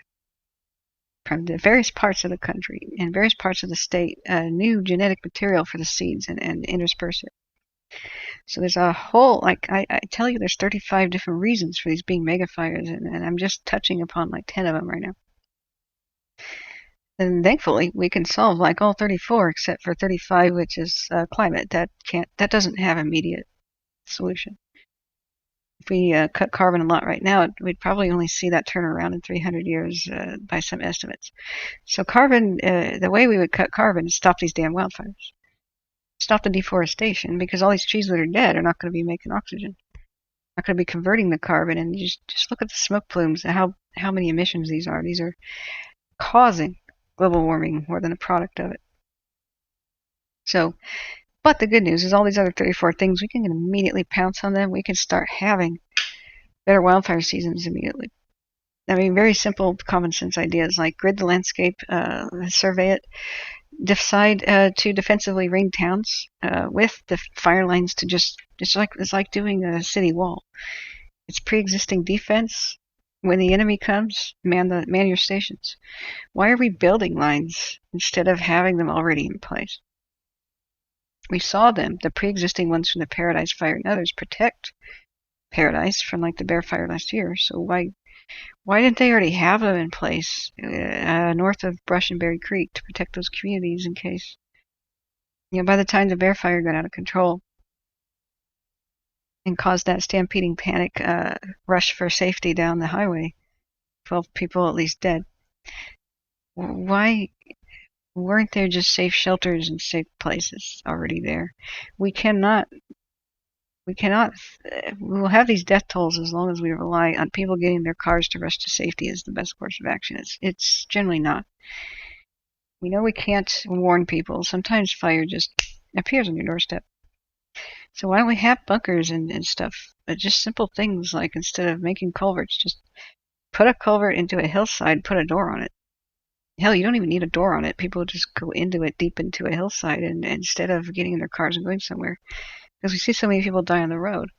from the various parts of the country and various parts of the state new genetic material for the seeds and intersperse it. So there's a whole, like I tell you, there's 35 different reasons for these being mega fires, and I'm just touching upon like 10 of them right now. And thankfully, we can solve like all 34 except for 35, which is climate. That doesn't have immediate solution. If we cut carbon a lot right now, we'd probably only see that turn around in 300 years by some estimates. So carbon, the way we would cut carbon is stop these damn wildfires. Stop the deforestation, because all these trees that are dead are not going to be making oxygen. Not going to be converting the carbon, and you just look at the smoke plumes, how many emissions these are. These are causing global warming more than a product of it. So, but the good news is all these other 34 things, we can immediately pounce on them. We can start having better wildfire seasons immediately. I mean, very simple common sense ideas like grid the landscape, survey it, decide to defensively ring towns with the fire lines to it's like doing a city wall. It's pre-existing defense. When the enemy comes, man your stations. Why are we building lines instead of having them already in place? We saw them, the pre-existing ones from the Paradise Fire and others, protect Paradise from like the Bear Fire last year. So why didn't they already have them in place north of Brush and Berry Creek to protect those communities in case, by the time the Bear Fire got out of control and caused that stampeding panic rush for safety down the highway, 12 people at least dead. Why weren't there just safe shelters and safe places already there? We will have these death tolls as long as we rely on people getting their cars to rush to safety as the best course of action. It's generally not. We know we can't warn people. Sometimes fire just appears on your doorstep. So why don't we have bunkers and stuff? But just simple things like, instead of making culverts, just put a culvert into a hillside, put a door on it. Hell, you don't even need a door on it. People just go into it, deep into a hillside, and instead of getting in their cars and going somewhere. Because we see so many people die on the road.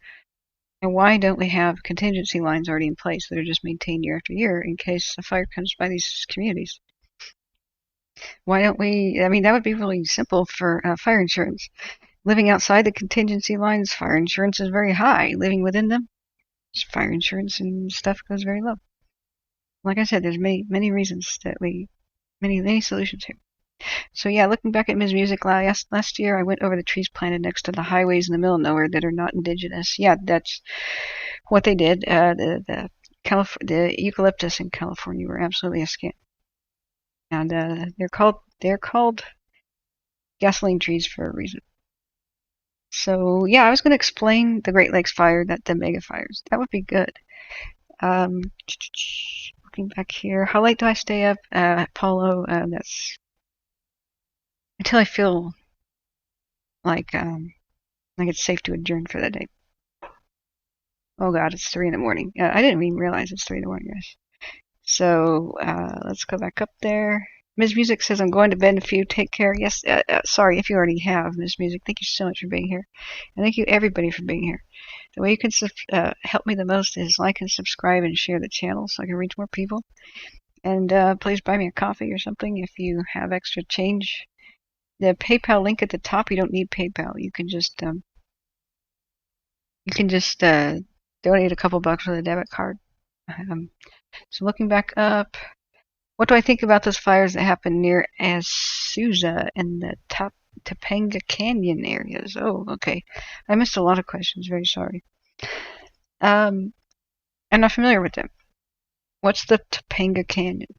And why don't we have contingency lines already in place that are just maintained year after year in case a fire comes by these communities? Why don't we, that would be really simple for fire insurance. Living outside the contingency lines, fire insurance is very high. Living within them, fire insurance and stuff goes very low. Like I said, there's many reasons that many solutions here. So yeah, looking back at Ms. Music last year, I went over the trees planted next to the highways in the middle of nowhere that are not indigenous. Yeah, that's what they did. The eucalyptus in California were absolutely a scam, and they're called gasoline trees for a reason. So yeah, I was going to explain the Great Lakes fire, the mega fires. That would be good. Looking back here, how late do I stay up? Paulo, that's until I feel like it's safe to adjourn for the day. Oh God, it's 3 a.m. I didn't even realize it's 3 a.m, guys. So let's go back up there. Ms. Music says, I'm going to bed in a few. Take care. Yes, sorry if you already have, Ms. Music. Thank you so much for being here. And thank you, everybody, for being here. The way you can help me the most is like and subscribe and share the channel so I can reach more people. And please buy me a coffee or something if you have extra change. The PayPal link at the top, you don't need PayPal. You can just donate a couple bucks with a debit card. So looking back up, What do I think about those fires that happened near Azusa and the Topanga Canyon areas? Oh, okay. I missed a lot of questions. Very sorry. I'm not familiar with them. What's the Topanga Canyon?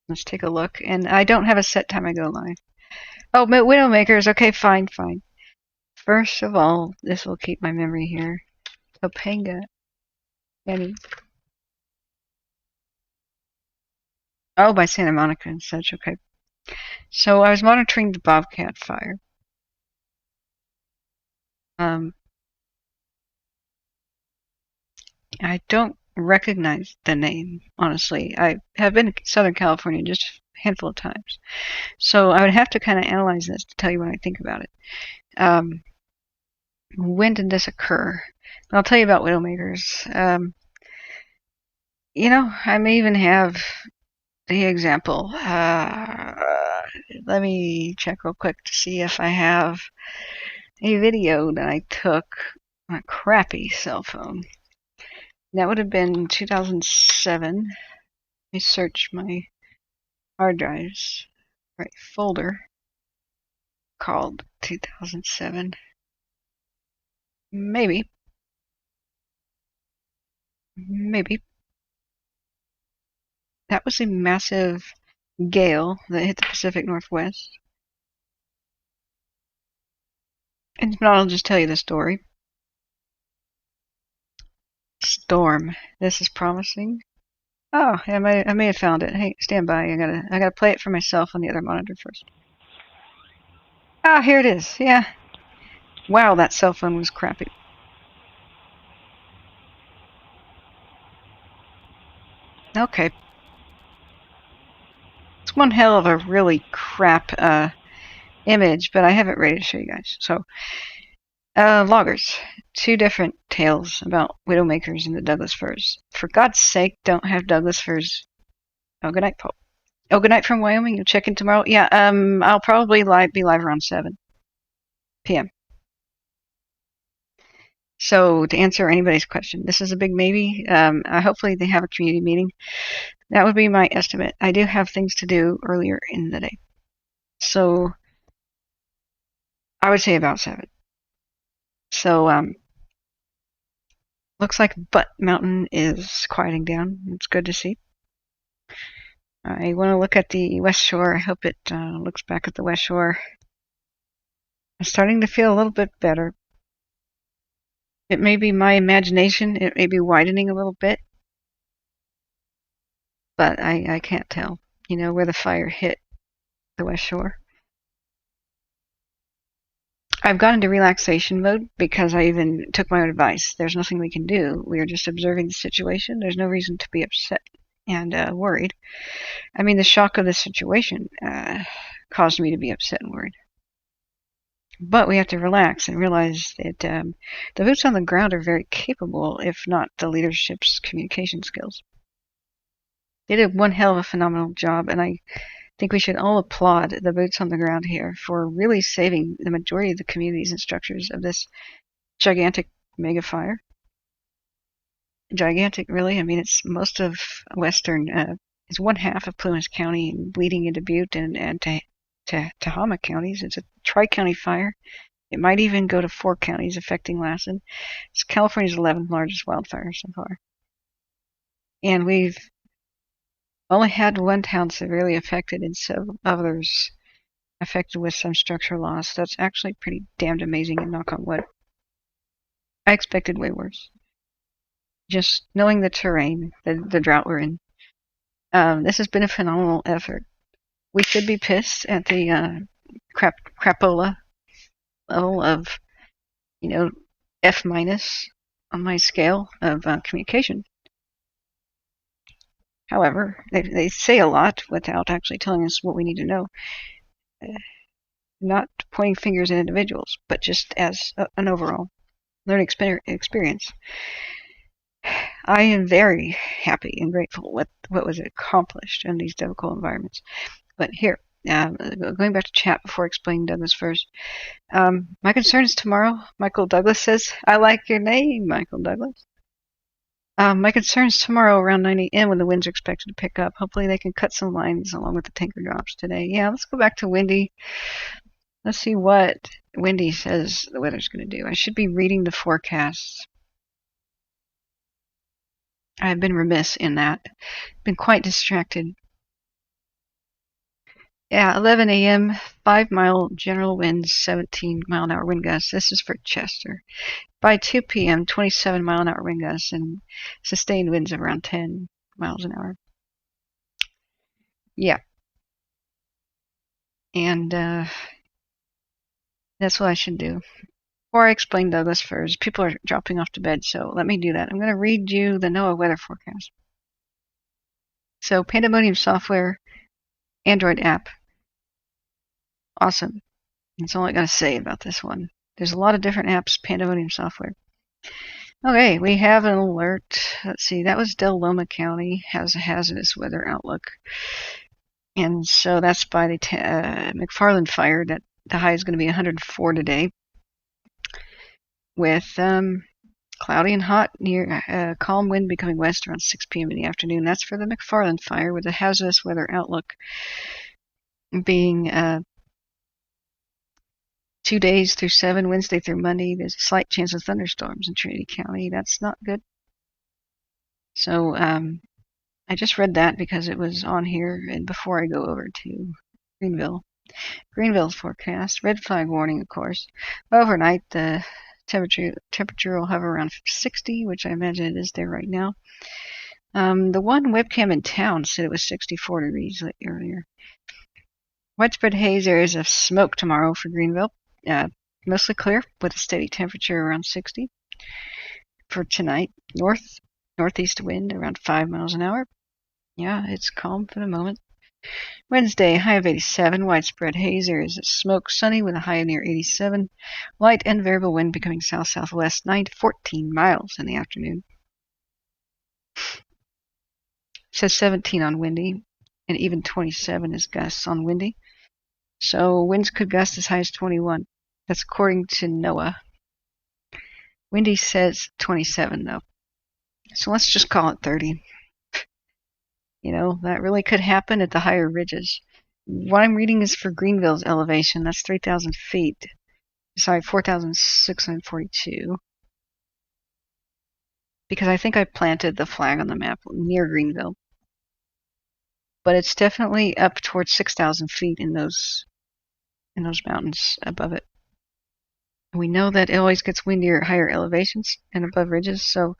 Let's take a look. And I don't have a set time I go live. Oh, Widowmakers. Okay, fine. First of all, this will keep my memory here. Topanga Canyon. Oh, by Santa Monica and such. Okay. So I was monitoring the Bobcat fire. I don't recognize the name, honestly. I have been to Southern California just a handful of times. So I would have to kind of analyze this to tell you what I think about it. When did this occur? I'll tell you about Widowmakers. You know, I may even have the example. Let me check real quick to see if I have a video that I took on a crappy cell phone. That would have been 2007. Let me search my hard drives. Right folder called 2007. Maybe. That was a massive gale that hit the Pacific Northwest. And I'll just tell you the story. Storm. This is promising. Oh, I may have found it. Hey, stand by. I gotta play it for myself on the other monitor first. Ah, here it is. Yeah. Wow, that cell phone was crappy. Okay. It's one hell of a really crap image, but I have it ready to show you guys. So, loggers. Two different tales about Widowmakers and the Douglas firs. For God's sake, don't have Douglas firs. Oh, good night, Paul. Oh, good night from Wyoming. You'll check in tomorrow. Yeah, I'll probably be live around 7 p.m. So to answer anybody's question, this is a big maybe. Hopefully they have a community meeting. That would be my estimate. I do have things to do earlier in the day. So I would say about 7. So looks like Butte Mountain is quieting down. It's good to see. I want to look at the West Shore. I hope it looks back at the West Shore. I'm starting to feel a little bit better. It may be my imagination. It may be widening a little bit. But I can't tell, you know, where the fire hit the West Shore. I've gone into relaxation mode because I even took my own advice. There's nothing we can do. We are just observing the situation. There's no reason to be upset and worried. I mean, the shock of the situation caused me to be upset and worried. But we have to relax and realize that the boots on the ground are very capable, if not the leadership's communication skills. They did one hell of a phenomenal job, and I think we should all applaud the boots on the ground here for really saving the majority of the communities and structures of this gigantic mega fire. Gigantic, really. I mean, it's most of western, it's one half of Plumas County and bleeding into Butte and Tehama counties. It's a tri-county fire. It might even go to 4 counties, affecting Lassen. It's California's 11th largest wildfire so far. And we've only had one town severely affected and several others affected with some structural loss. That's actually pretty damned amazing, and knock on wood. I expected way worse. Just knowing the terrain, the drought we're in. This has been a phenomenal effort. We should be pissed at the crapola level of, you know, F- on my scale of communication. However, they say a lot without actually telling us what we need to know. Not pointing fingers at individuals, but just as an overall learning experience. I am very happy and grateful with what was accomplished in these difficult environments. But here, going back to chat before explaining Douglas first. My concern is tomorrow. Michael Douglas says, I like your name, Michael Douglas. My concerns tomorrow around 9 a.m. when the winds are expected to pick up. Hopefully they can cut some lines along with the tanker drops today. Yeah, let's go back to Windy. Let's see what Windy says the weather's going to do. I should be reading the forecasts. I've been remiss in that. Been quite distracted. Yeah, 11 a.m., 5-mile general winds, 17-mile-an-hour wind gusts. This is for Chester. By 2 p.m., 27-mile-an-hour wind gusts and sustained winds of around 10 miles an hour. Yeah. And that's what I should do. Or I explain Douglas first. People are dropping off to bed, so let me do that. I'm going to read you the NOAA weather forecast. So, Pandemonium software, Android app. Awesome. That's all I got to say about this one. There's a lot of different apps, Pandemonium software. Okay, we have an alert. Let's see, that was Del Loma County, has a hazardous weather outlook. And so that's by the McFarland fire. That the high is going to be 104 today. With cloudy and hot, near calm wind becoming west around 6 p.m. in the afternoon. That's for the McFarland fire, with a hazardous weather outlook being 2 days through 7, Wednesday through Monday. There's a slight chance of thunderstorms in Trinity County. That's not good. So I just read that because it was on here, and before I go over to Greenville. Greenville's forecast, red flag warning, of course. Overnight, the temperature will hover around 60, which I imagine it is there right now. The one webcam in town said it was 64 degrees earlier. Widespread haze, areas of smoke tomorrow for Greenville. Mostly clear with a steady temperature around 60. For tonight, northeast wind around 5 miles an hour. Yeah, it's calm for the moment. Wednesday, high of 87, widespread haze, areas of smoke, sunny with a high near 87. Light and variable wind becoming south-southwest, 9 to 14 miles in the afternoon. It says 17 on windy, and even 27 is gusts on windy. So winds could gust as high as 21. That's according to NOAA. Windy says 27, though. So let's just call it 30. You know, that really could happen at the higher ridges. What I'm reading is for Greenville's elevation. That's 3,000 feet. Sorry, 4,642. Because I think I planted the flag on the map near Greenville. But it's definitely up towards 6,000 feet in those mountains above it. We know that it always gets windier at higher elevations and above ridges, so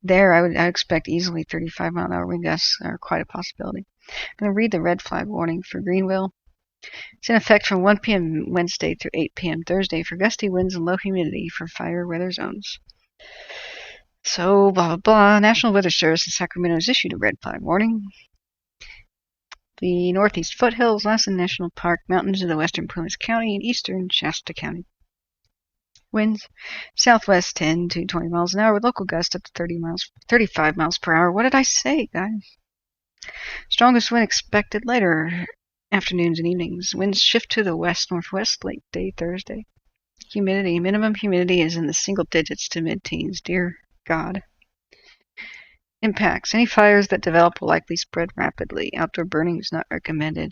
there I expect easily 35-mile-an-hour wind gusts are quite a possibility. I'm going to read the red flag warning for Greenville. It's in effect from 1 p.m. Wednesday through 8 p.m. Thursday for gusty winds and low humidity for fire weather zones. So, blah, blah, blah. National Weather Service in Sacramento has issued a red flag warning. The Northeast Foothills, Lassen National Park, mountains of the western Plumas County, and eastern Shasta County. Winds southwest 10 to 20 miles an hour with local gusts up to 35 miles per hour. What did I say, guys? Strongest wind expected later afternoons and evenings. Winds shift to the west-northwest late day Thursday. Humidity. Minimum humidity is in the single digits to mid-teens. Dear God. Impacts. Any fires that develop will likely spread rapidly. Outdoor burning is not recommended.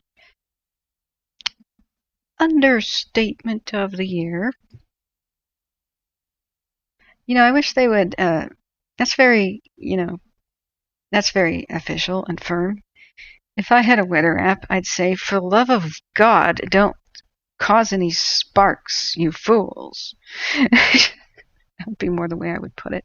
Understatement of the year. You know, I wish they would, that's very official and firm. If I had a weather app, I'd say, for the love of God, don't cause any sparks, you fools. That would be more the way I would put it.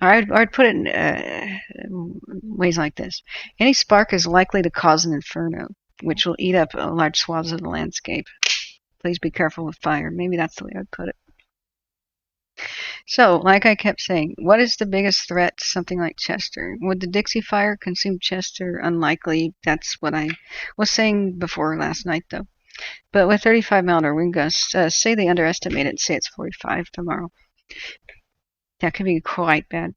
I'd put it in ways like this. Any spark is likely to cause an inferno, which will eat up large swaths of the landscape. Please be careful with fire. Maybe that's the way I'd put it. So, like I kept saying, what is the biggest threat to something like Chester? Would the Dixie fire consume Chester? Unlikely. That's what I was saying before last night, though. But with 35-mile-an-hour wind gusts, say they underestimate it and say it's 45 tomorrow. That could be quite bad.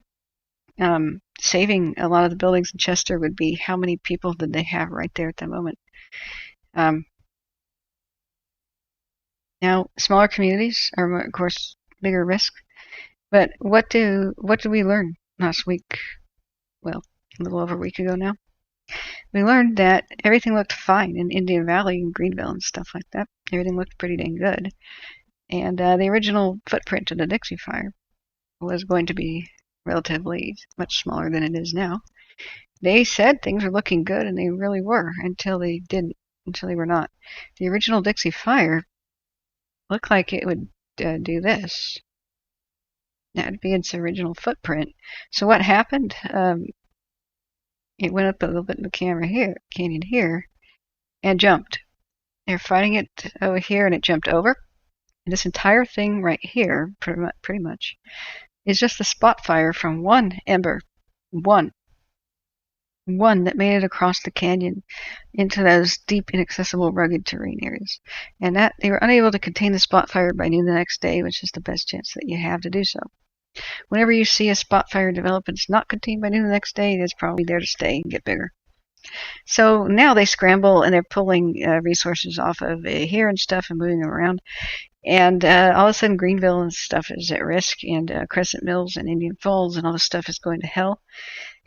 Saving a lot of the buildings in Chester would be how many people did they have right there at the moment. Now, smaller communities are, of course, bigger risk. But what do we learn last week, well, a little over a week ago now, we learned that everything looked fine in Indian Valley and Greenville and stuff like that. Everything looked pretty dang good. And the original footprint of the Dixie fire was going to be relatively much smaller than it is now. They said things were looking good, and they really were, until they didn't, until they were not. The original Dixie fire looked like it would do this. That would be its original footprint. So what happened? It went up a little bit in the canyon here, and jumped. They're fighting it over here, and it jumped over. And this entire thing right here, pretty much, is just the spot fire from one ember. One that made it across the canyon into those deep, inaccessible, rugged terrain areas. And that they were unable to contain the spot fire by noon the next day, which is the best chance that you have to do so. Whenever you see a spot fire develop and it's not contained by noon the next day, it's probably there to stay and get bigger. So now they scramble, and they're pulling resources off of here and stuff and moving them around. And all of a sudden, Greenville and stuff is at risk, and Crescent Mills and Indian Falls and all this stuff is going to hell.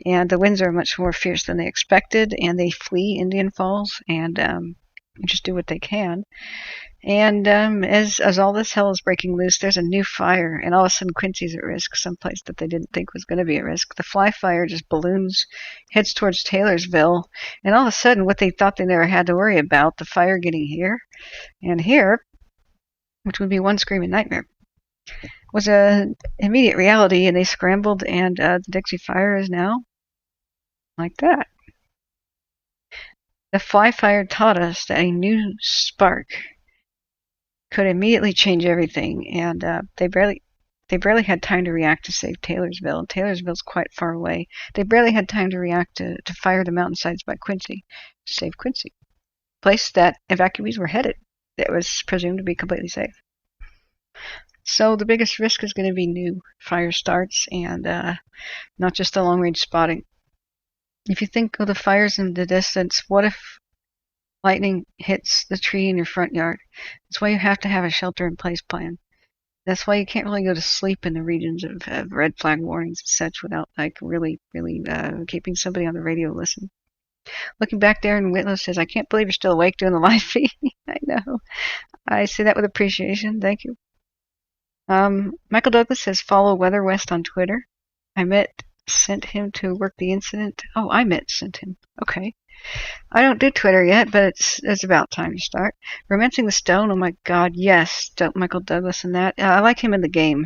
And the winds are much more fierce than they expected, and they flee Indian Falls and just do what they can. And as all this hell is breaking loose, there's a new fire, and all of a sudden Quincy's at risk, someplace that they didn't think was going to be at risk. The fly fire just balloons, heads towards Taylorsville, and all of a sudden what they thought they never had to worry about, the fire getting here and here, which would be one screaming nightmare, was an immediate reality, and they scrambled, and the Dixie fire is now like that. The fly fire taught us that a new spark could immediately change everything, and they barely had time to react to save Taylorsville. And Taylorsville's quite far away. They barely had time to react to fire the mountainsides by Quincy, to save Quincy, place that evacuees were headed. That was presumed to be completely safe. So the biggest risk is going to be new fire starts, and not just the long-range spotting. If you think of the fires in the distance, what if lightning hits the tree in your front yard? That's why you have to have a shelter-in-place plan. That's why you can't really go to sleep in the regions of red flag warnings and such without really keeping somebody on the radio listening. Looking back there, and Whitlow says, "I can't believe you're still awake doing the live feed." I know. I say that with appreciation. Thank you. Michael Douglas says, "Follow Weather West on Twitter. I sent him to work the incident." Oh, sent him. Okay. I don't do Twitter yet, but it's about time to start. Romancing the Stone. Oh my God, yes, Michael Douglas and that. I like him in the game.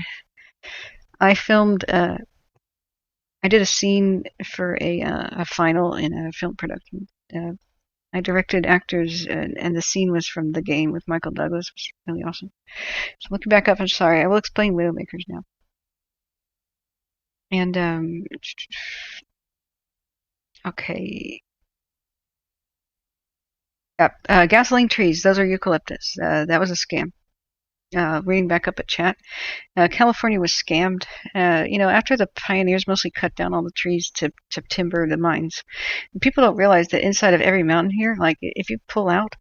I filmed. I did a scene for a final in a film production. I directed actors, and the scene was from the game with Michael Douglas. It was really awesome. So looking back up, I'm sorry. I will explain Widowmakers now. And okay. Yep. Gasoline trees. Those are eucalyptus. That was a scam. Reading back up at chat, California was scammed. After the pioneers mostly cut down all the trees to timber the mines. People don't realize that inside of every mountain here, like if you pull out,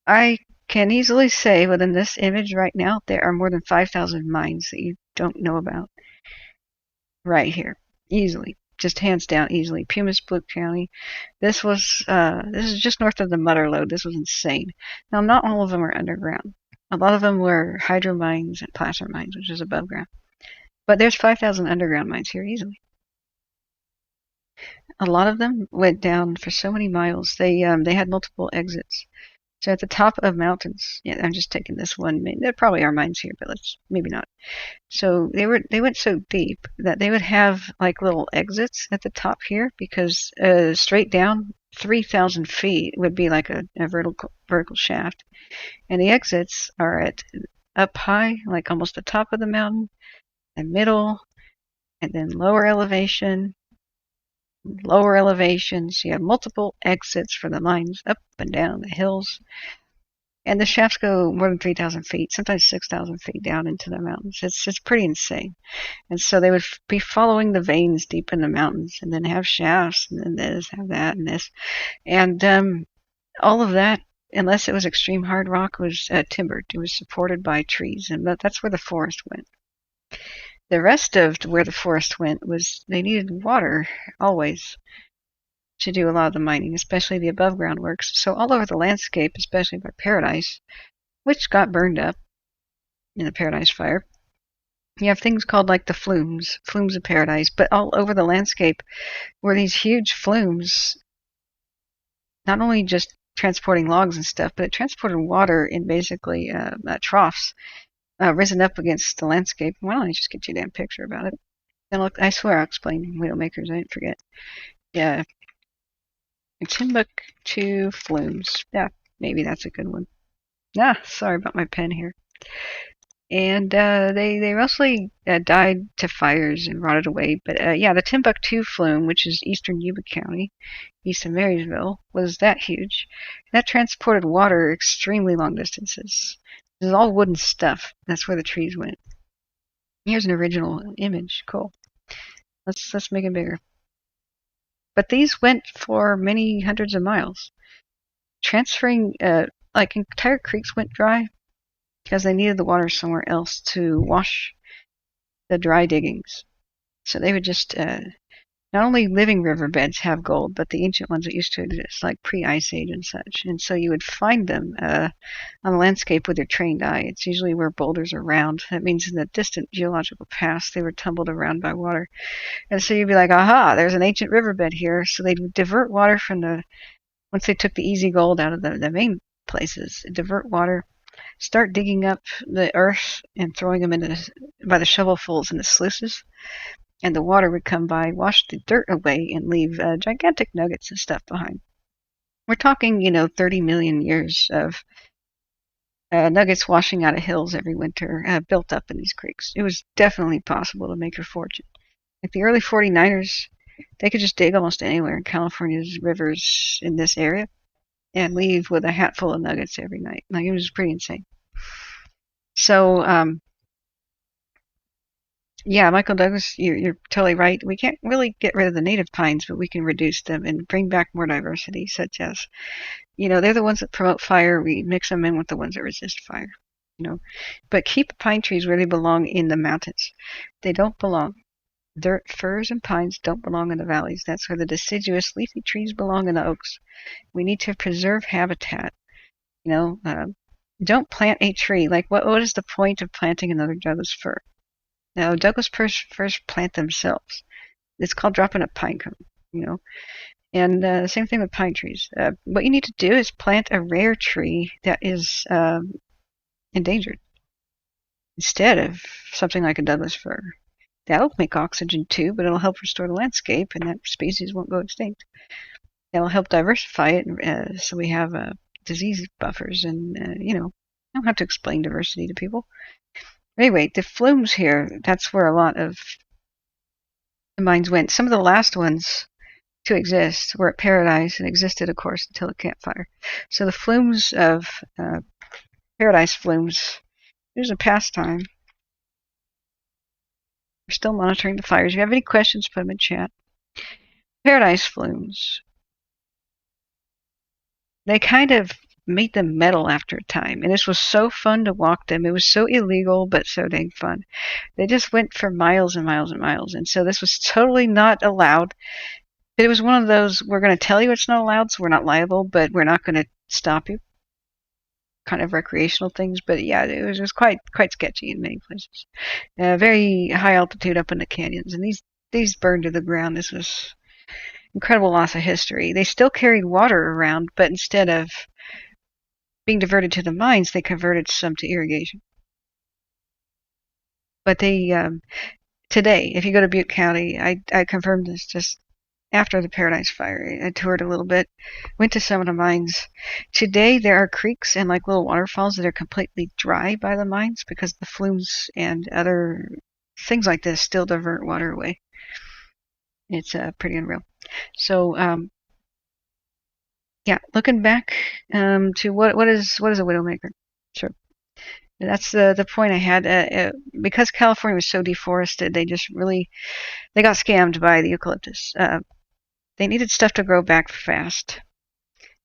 I can easily say within this image right now, there are more than 5,000 mines that you don't know about. Right here, easily, just hands down, easily. Plumas, Butte County. This is just north of the Mutter Lode. This was insane. Now, not all of them are underground. A lot of them were hydro mines and placer mines, which is above ground. But there's 5,000 underground mines here easily. A lot of them went down for so many miles. They had multiple exits. So at the top of mountains, yeah, I'm just taking this one. There probably are mines here, but maybe not. So they went so deep that they would have like little exits at the top here, because straight down 3,000 feet would be like a vertical shaft. And the exits are at up high, like almost the top of the mountain, and middle, and then lower elevation. So you have multiple exits for the mines up and down the hills. And the shafts go more than 3,000 feet, sometimes 6,000 feet down into the mountains. It's pretty insane. And so they would be following the veins deep in the mountains, and then have shafts, and then this, have that, and this. And all of that, unless it was extreme hard rock, was timbered. It was supported by trees, and that's where the forest went. The rest of where the forest went was they needed water always to do a lot of the mining, especially the above ground works. So all over the landscape, especially by Paradise, which got burned up in the Paradise fire, you have things called like the flumes of Paradise, but all over the landscape were these huge flumes, not only just transporting logs and stuff, but it transported water in basically troughs, risen up against the landscape. Why don't I just get you a damn picture about it? And look, I swear I'll explain Widowmakers, I didn't forget. Yeah. Timbuktu flumes. Yeah, maybe that's a good one. Sorry about my pen here. And they mostly died to fires and rotted away. But yeah, the Timbuktu flume, which is eastern Yuba County, east of Marysville, was that huge. That transported water extremely long distances. This is all wooden stuff. That's where the trees went. Here's an original image. Cool. Let's make it bigger. But these went for many hundreds of miles. Transferring, like entire creeks went dry because they needed the water somewhere else to wash the dry diggings. So they would just, not only living riverbeds have gold, but the ancient ones that used to exist, like pre-Ice Age and such. And so you would find them on the landscape with your trained eye. It's usually where boulders are round. That means in the distant geological past, they were tumbled around by water. And so you'd be like, aha, there's an ancient riverbed here. So they'd divert water from once they took the easy gold out of the main places, divert water, start digging up the earth and throwing them by the shovelfuls into sluices. And the water would come by, wash the dirt away, and leave gigantic nuggets of stuff behind. We're talking, 30 million years of nuggets washing out of hills every winter, built up in these creeks. It was definitely possible to make a fortune. Like the early 49ers, they could just dig almost anywhere in California's rivers in this area and leave with a hatful of nuggets every night. Like, it was pretty insane. So, yeah, Michael Douglas, you're totally right. We can't really get rid of the native pines, but we can reduce them and bring back more diversity, such as, they're the ones that promote fire. We mix them in with the ones that resist fire, But keep pine trees where they belong in the mountains. They don't belong. Dirt, firs, and pines don't belong in the valleys. That's where the deciduous leafy trees belong in the oaks. We need to preserve habitat. Don't plant a tree. Like, what is the point of planting another Douglas fir? Now, Douglas firs plant themselves. It's called dropping a pine cone, And same thing with pine trees. What you need to do is plant a rare tree that is endangered instead of something like a Douglas fir. That'll make oxygen too, but it'll help restore the landscape, and that species won't go extinct. That'll help diversify it, so we have disease buffers, and I don't have to explain diversity to people. Anyway, the flumes here, that's where a lot of the mines went. Some of the last ones to exist were at Paradise and existed, of course, until the campfire. So the flumes of Paradise flumes, there's a pastime. We're still monitoring the fires. If you have any questions, put them in chat. Paradise flumes. They kind of made them metal after a time, and this was so fun to walk them. It was so illegal, but so dang fun. They just went for miles and miles and miles, and so this was totally not allowed. But it was one of those, we're going to tell you it's not allowed, so we're not liable, but we're not going to stop you. Kind of recreational things, but yeah, it was quite sketchy in many places. Very high altitude up in the canyons, and these burned to the ground. This was incredible loss of history. They still carried water around, but instead of being diverted to the mines, they converted some to irrigation. But they today, if you go to Butte County, I confirmed this just after the Paradise fire. I toured a little bit, went to some of the mines. Today there are creeks and like little waterfalls that are completely dry by the mines because the flumes and other things like this still divert water away. It's pretty unreal. So yeah, looking back to what is a widowmaker? Sure. That's the point I had. Because California was so deforested, they got scammed by the eucalyptus. They needed stuff to grow back fast.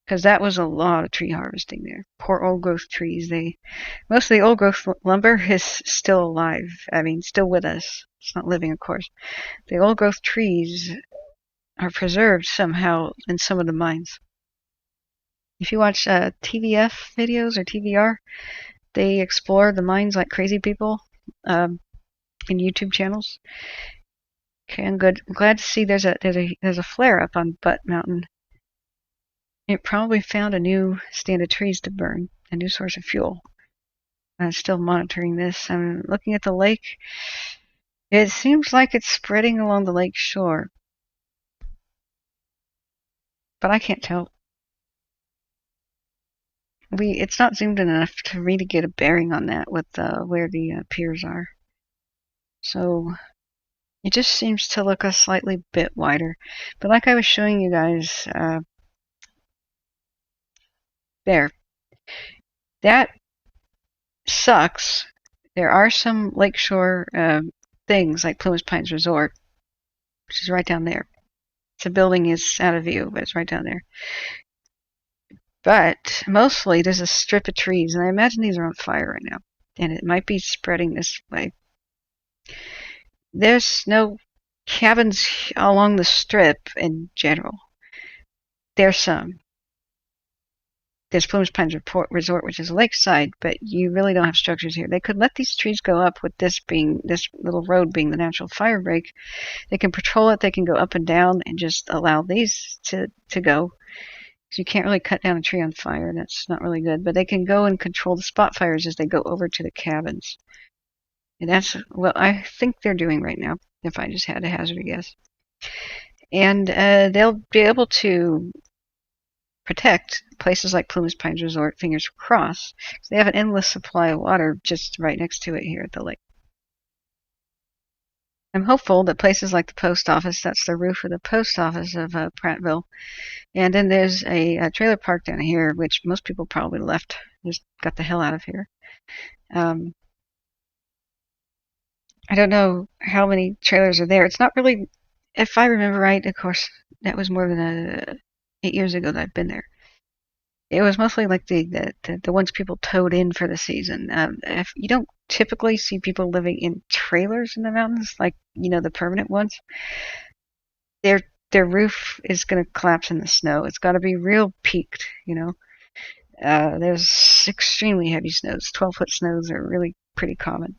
because that was a lot of tree harvesting there. Poor old growth trees. Most of the old growth lumber is still alive. I mean, still with us. It's not living, of course. The old growth trees are preserved somehow in some of the mines. If you watch TVF videos or TVR, they explore the mines like crazy people in YouTube channels. Okay, I'm good. I'm glad to see there's a flare up on Butte Mountain. It probably found a new stand of trees to burn, a new source of fuel. I'm still monitoring this. I'm looking at the lake. It seems like it's spreading along the lake shore, but I can't tell. It's not zoomed in enough for me to get a bearing on that with where the piers are. So it just seems to look a slightly bit wider. But like I was showing you guys, there. That sucks. There are some lakeshore things like Plumas Pines Resort, which is right down there. The building is out of view, but it's right down there. But mostly there's a strip of trees, and I imagine these are on fire right now, and it might be spreading this way. There's no cabins along the strip in general. There's some. There's Plumas Pines Resort, which is lakeside, but you really don't have structures here. They could let these trees go up with this little road being the natural fire break. They can patrol it. They can go up and down and just allow these to go. So you can't really cut down a tree on fire. That's not really good. But they can go and control the spot fires as they go over to the cabins. And that's what I think they're doing right now, if I just had to hazard a guess. And they'll be able to protect places like Plumas Pines Resort, fingers crossed. They have an endless supply of water just right next to it here at the lake. I'm hopeful that places like the post office, that's the roof of the post office of Prattville, and then there's a trailer park down here, which most people probably left, just got the hell out of here. I don't know how many trailers are there. It's not really, if I remember right, of course, that was more than 8 years ago that I've been there. It was mostly like the ones people towed in for the season. If you don't typically see people living in trailers in the mountains, like, you know, the permanent ones, their roof is going to collapse in the snow. It's got to be real peaked, you know. There's extremely heavy snows. 12-foot snows are really pretty common.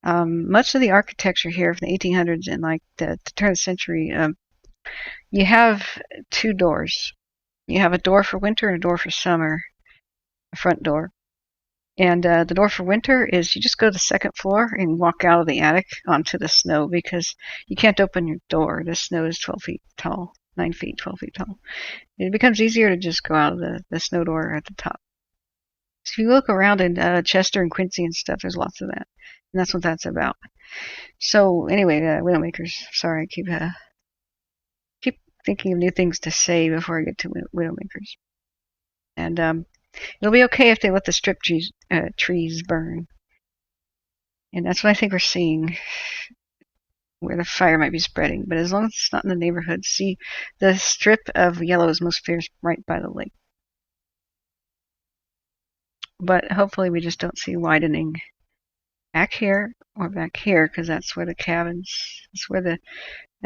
Much of the architecture here from the 1800s and like the turn of the century, you have two doors. You have a door for winter and a door for summer, a front door. And the door for winter is you just go to the second floor and walk out of the attic onto the snow because you can't open your door. The snow is 12 feet tall, 9 feet, 12 feet tall. It becomes easier to just go out of the snow door at the top. So if you look around in Chester and Quincy and stuff, there's lots of that. And that's what that's about. So anyway, Widowmakers, sorry, I keep thinking of new things to say before I get to Widowmakers. And it'll be okay if they let the strip trees burn. And that's what I think we're seeing, where the fire might be spreading. But as long as it's not in the neighborhood, see, the strip of yellow is most fierce right by the lake. But hopefully we just don't see widening back here or back here, because that's where the cabins,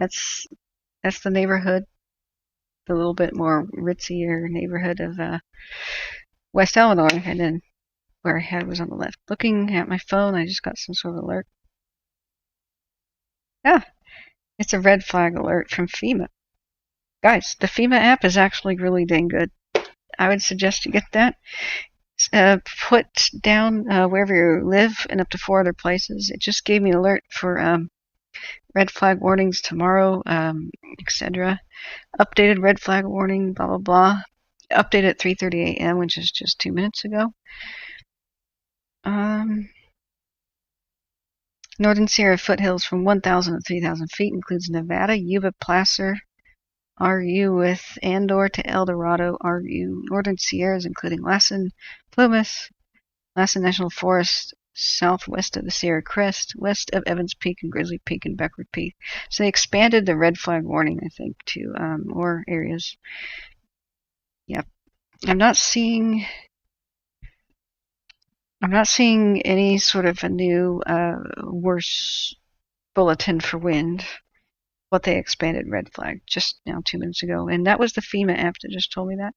that's the neighborhood, the little bit more ritzier neighborhood of West Almanor, and then where I had was on the left. Looking at my phone, I just got some sort of alert. It's a red flag alert from FEMA. Guys, the FEMA app is actually really dang good. I would suggest you get that. Put down wherever you live and up to 4 other places. It just gave me an alert for red flag warnings tomorrow, etc. Updated red flag warning, blah, blah, blah. Updated at 3:30 a.m., which is just 2 minutes ago. Northern Sierra foothills from 1,000 to 3,000 feet includes Nevada, Yuba, Placer, RU with Andor to El Dorado, RU. Northern Sierras including Lassen, Plumas, Lassen National Forest, southwest of the Sierra Crest, west of Evans Peak and Grizzly Peak and Beckwith Peak. So they expanded the red flag warning, I think, to more areas. Yep. I'm not seeing any sort of a new worse bulletin for wind. What they expanded red flag just now 2 minutes ago, and that was the FEMA app that just told me that.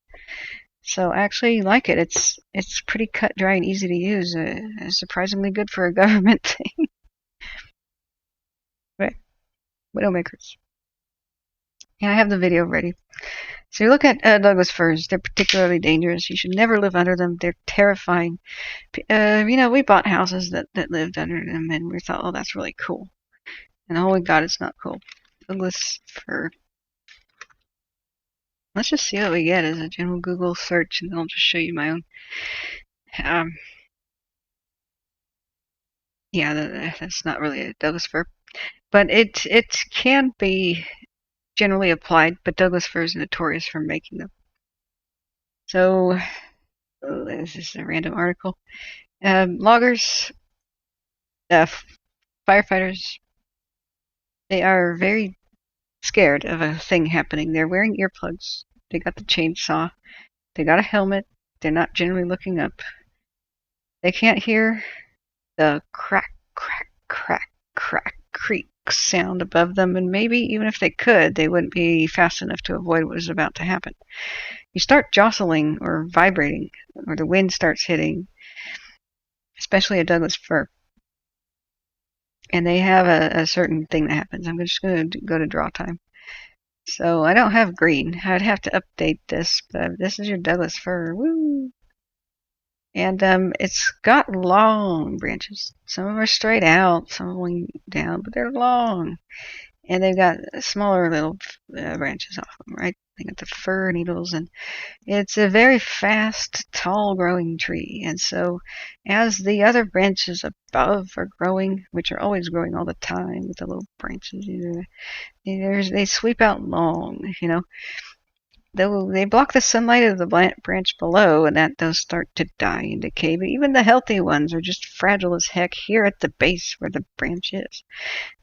So I actually like it. It's pretty cut, dry, and easy to use. Surprisingly good for a government thing. Right, Widowmakers. Yeah, I have the video ready. So you look at Douglas firs. They're particularly dangerous. You should never live under them. They're terrifying. We bought houses that lived under them, and we thought, oh, that's really cool. And oh my God, it's not cool. Douglas fir. Let's just see what we get as a general Google search, and I'll just show you my own. Yeah, that's not really a Douglas fir, but it can be generally applied. But Douglas fir is notorious for making them. So this is a random article. Loggers, firefighters, they are very scared of a thing happening. They're wearing earplugs. They got the chainsaw. They got a helmet. They're not generally looking up. They can't hear the crack, crack, crack, crack, creak sound above them, and maybe even if they could, they wouldn't be fast enough to avoid what was about to happen. You start jostling or vibrating, or the wind starts hitting, especially a Douglas fir, and they have a certain thing that happens. I'm just going to go to draw time. So I don't have green. I'd have to update this, but this is your Douglas fir. Woo! And it's got long branches. Some of them are straight out, some of them wing down, but they're long. And they've got smaller little branches off them, right? They got the fir needles, and it's a very fast, tall-growing tree. And so as the other branches above are growing, which are always growing all the time with the little branches, they sweep out long, They block the sunlight of the branch below, and those start to die and decay. But even the healthy ones are just fragile as heck here at the base where the branch is.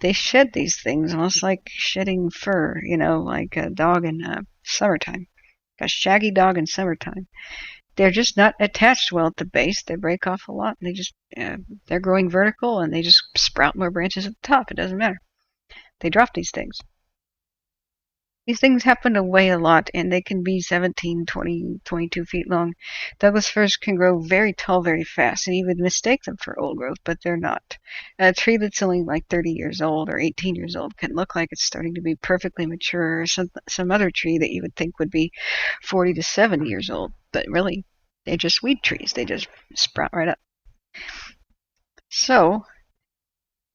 They shed these things almost like shedding fur, like a dog in summertime. A shaggy dog in summertime. They're just not attached well at the base. They break off a lot. And they're growing vertical, and they just sprout more branches at the top. It doesn't matter. They drop these things. These things happen to weigh a lot, and they can be 17, 20, 22 feet long. Douglas firs can grow very tall very fast, and you would mistake them for old growth, but they're not. A tree that's only like 30 years old or 18 years old can look like it's starting to be perfectly mature, or some other tree that you would think would be 40 to 70 years old. But really, they're just weed trees. They just sprout right up. So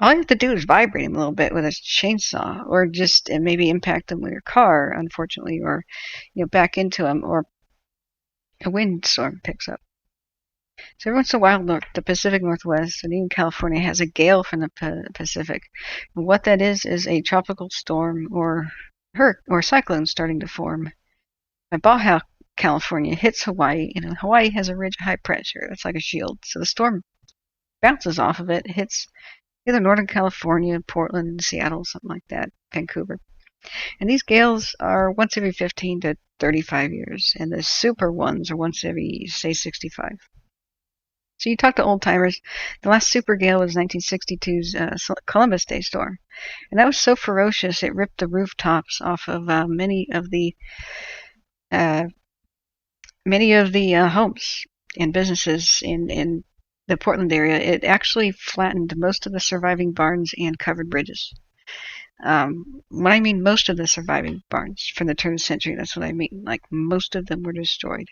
all you have to do is vibrate them a little bit with a chainsaw, or just maybe impact them with your car, unfortunately, or back into them, or a windstorm picks up. So every once in a while, the Pacific Northwest and even California has a gale from the Pacific. And what that is a tropical storm or cyclone starting to form. Baja California hits Hawaii, and Hawaii has a ridge of high pressure. It's like a shield. So the storm bounces off of it, hits either Northern California, Portland, Seattle, something like that, Vancouver. And these gales are once every 15 to 35 years, and the super ones are once every, say, 65. So you talk to old timers. The last super gale was 1962's Columbus Day storm, and that was so ferocious it ripped the rooftops off of many of the homes and businesses in the Portland area. It actually flattened most of the surviving barns and covered bridges. When I mean most of the surviving barns from the turn of the century, that's what I mean. Like most of them were destroyed.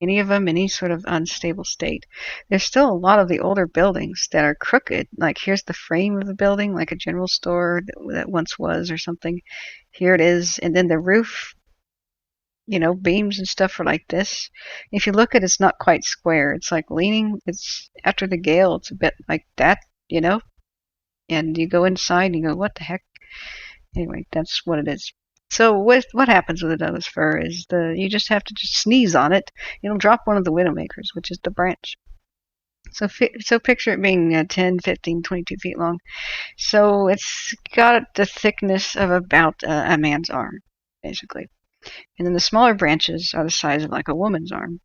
Any of them in any sort of unstable state. There's still a lot of the older buildings that are crooked. Like here's the frame of the building, like a general store that once was or something. Here it is. And then the roof, beams and stuff are like this. If you look at it, it's not quite square. It's like leaning. It's after the gale, it's a bit like that, and you go inside and you go, what the heck? Anyway, that's what it is. So what happens with a Douglas fir is you just have to just sneeze on it. It'll drop one of the widowmakers, which is the branch. So picture it being 10, 15, 22 feet long. So it's got the thickness of about a man's arm, basically. And then the smaller branches are the size of like a woman's arm.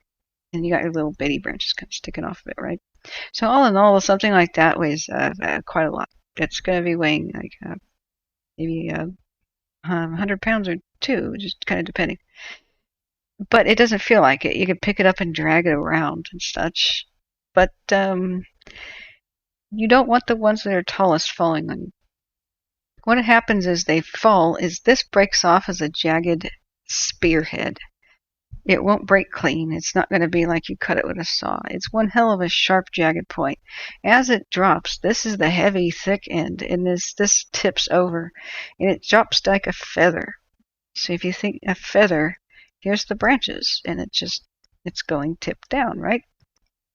And you got your little bitty branches kind of sticking off of it, right? So all in all, something like that weighs quite a lot. It's going to be weighing like maybe 100 pounds or two, just kind of depending. But it doesn't feel like it. You can pick it up and drag it around and such. But you don't want the ones that are tallest falling on you. What happens is they fall is this breaks off as a jagged spearhead. It won't break clean. It's not going to be like you cut it with a saw. It's one hell of a sharp, jagged point. As it drops, this is the heavy, thick end, and this tips over, and it drops like a feather. So if you think a feather, here's the branches, and it's going tip down, right?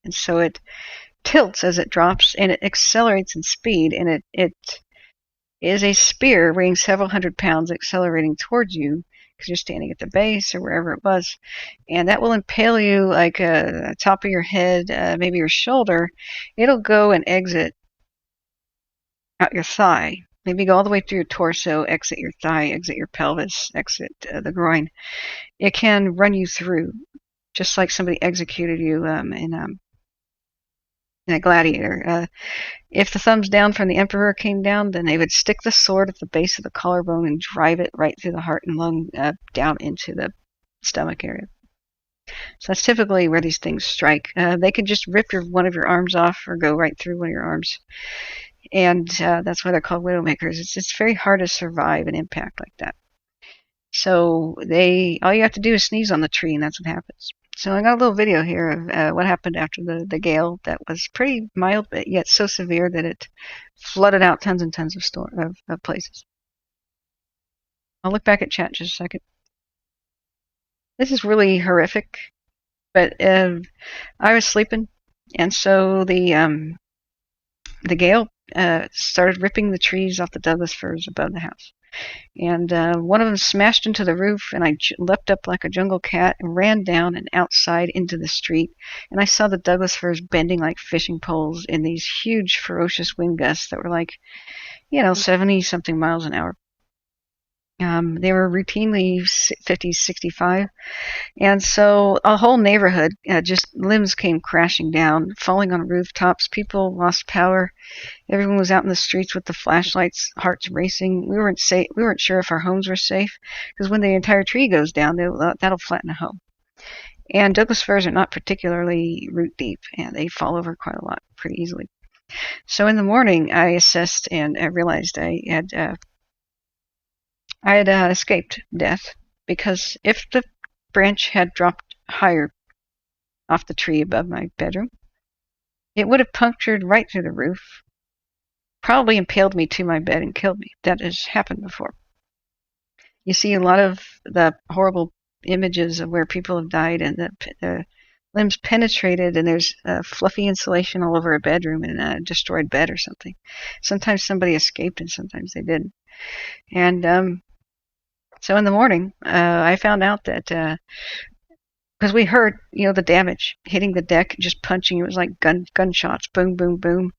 And so it tilts as it drops, and it accelerates in speed, and it is a spear weighing several hundred pounds accelerating towards you because you're standing at the base or wherever it was, and that will impale you like the top of your head, maybe your shoulder. It'll go and exit out your thigh, maybe go all the way through your torso, exit your thigh, exit your pelvis, exit the groin. It can run you through, just like somebody executed you in a gladiator. If the thumbs down from the emperor came down, then they would stick the sword at the base of the collarbone and drive it right through the heart and lung down into the stomach area. So that's typically where these things strike. They can just rip one of your arms off or go right through one of your arms. And that's why they're called widowmakers. It's very hard to survive an impact like that. So all you have to do is sneeze on the tree, and that's what happens. So I got a little video here of what happened after the gale that was pretty mild, but yet so severe that it flooded out tons and tons of places. I'll look back at chat just a second. This is really horrific, but I was sleeping, and so the gale started ripping the trees off the Douglas firs above the house. And one of them smashed into the roof, and I leapt up like a jungle cat and ran down and outside into the street. And I saw the Douglas firs bending like fishing poles in these huge, ferocious wind gusts that were like, 70-something miles an hour. They were routinely 50, 65. And so a whole neighborhood, just limbs came crashing down, falling on rooftops. People lost power. Everyone was out in the streets with the flashlights, hearts racing. We weren't sure if our homes were safe, because when the entire tree goes down, that'll flatten a home. And Douglas firs are not particularly root deep, and they fall over quite a lot, pretty easily. So in the morning, I assessed and I realized I had escaped death, because if the branch had dropped higher off the tree above my bedroom, it would have punctured right through the roof, probably impaled me to my bed and killed me. That has happened before. You see a lot of the horrible images of where people have died and the limbs penetrated, and there's fluffy insulation all over a bedroom and a destroyed bed or something. Sometimes somebody escaped and sometimes they didn't. And so in the morning, I found out that because we heard, the damage hitting the deck, just punching. It was like gunshots, boom, boom, boom.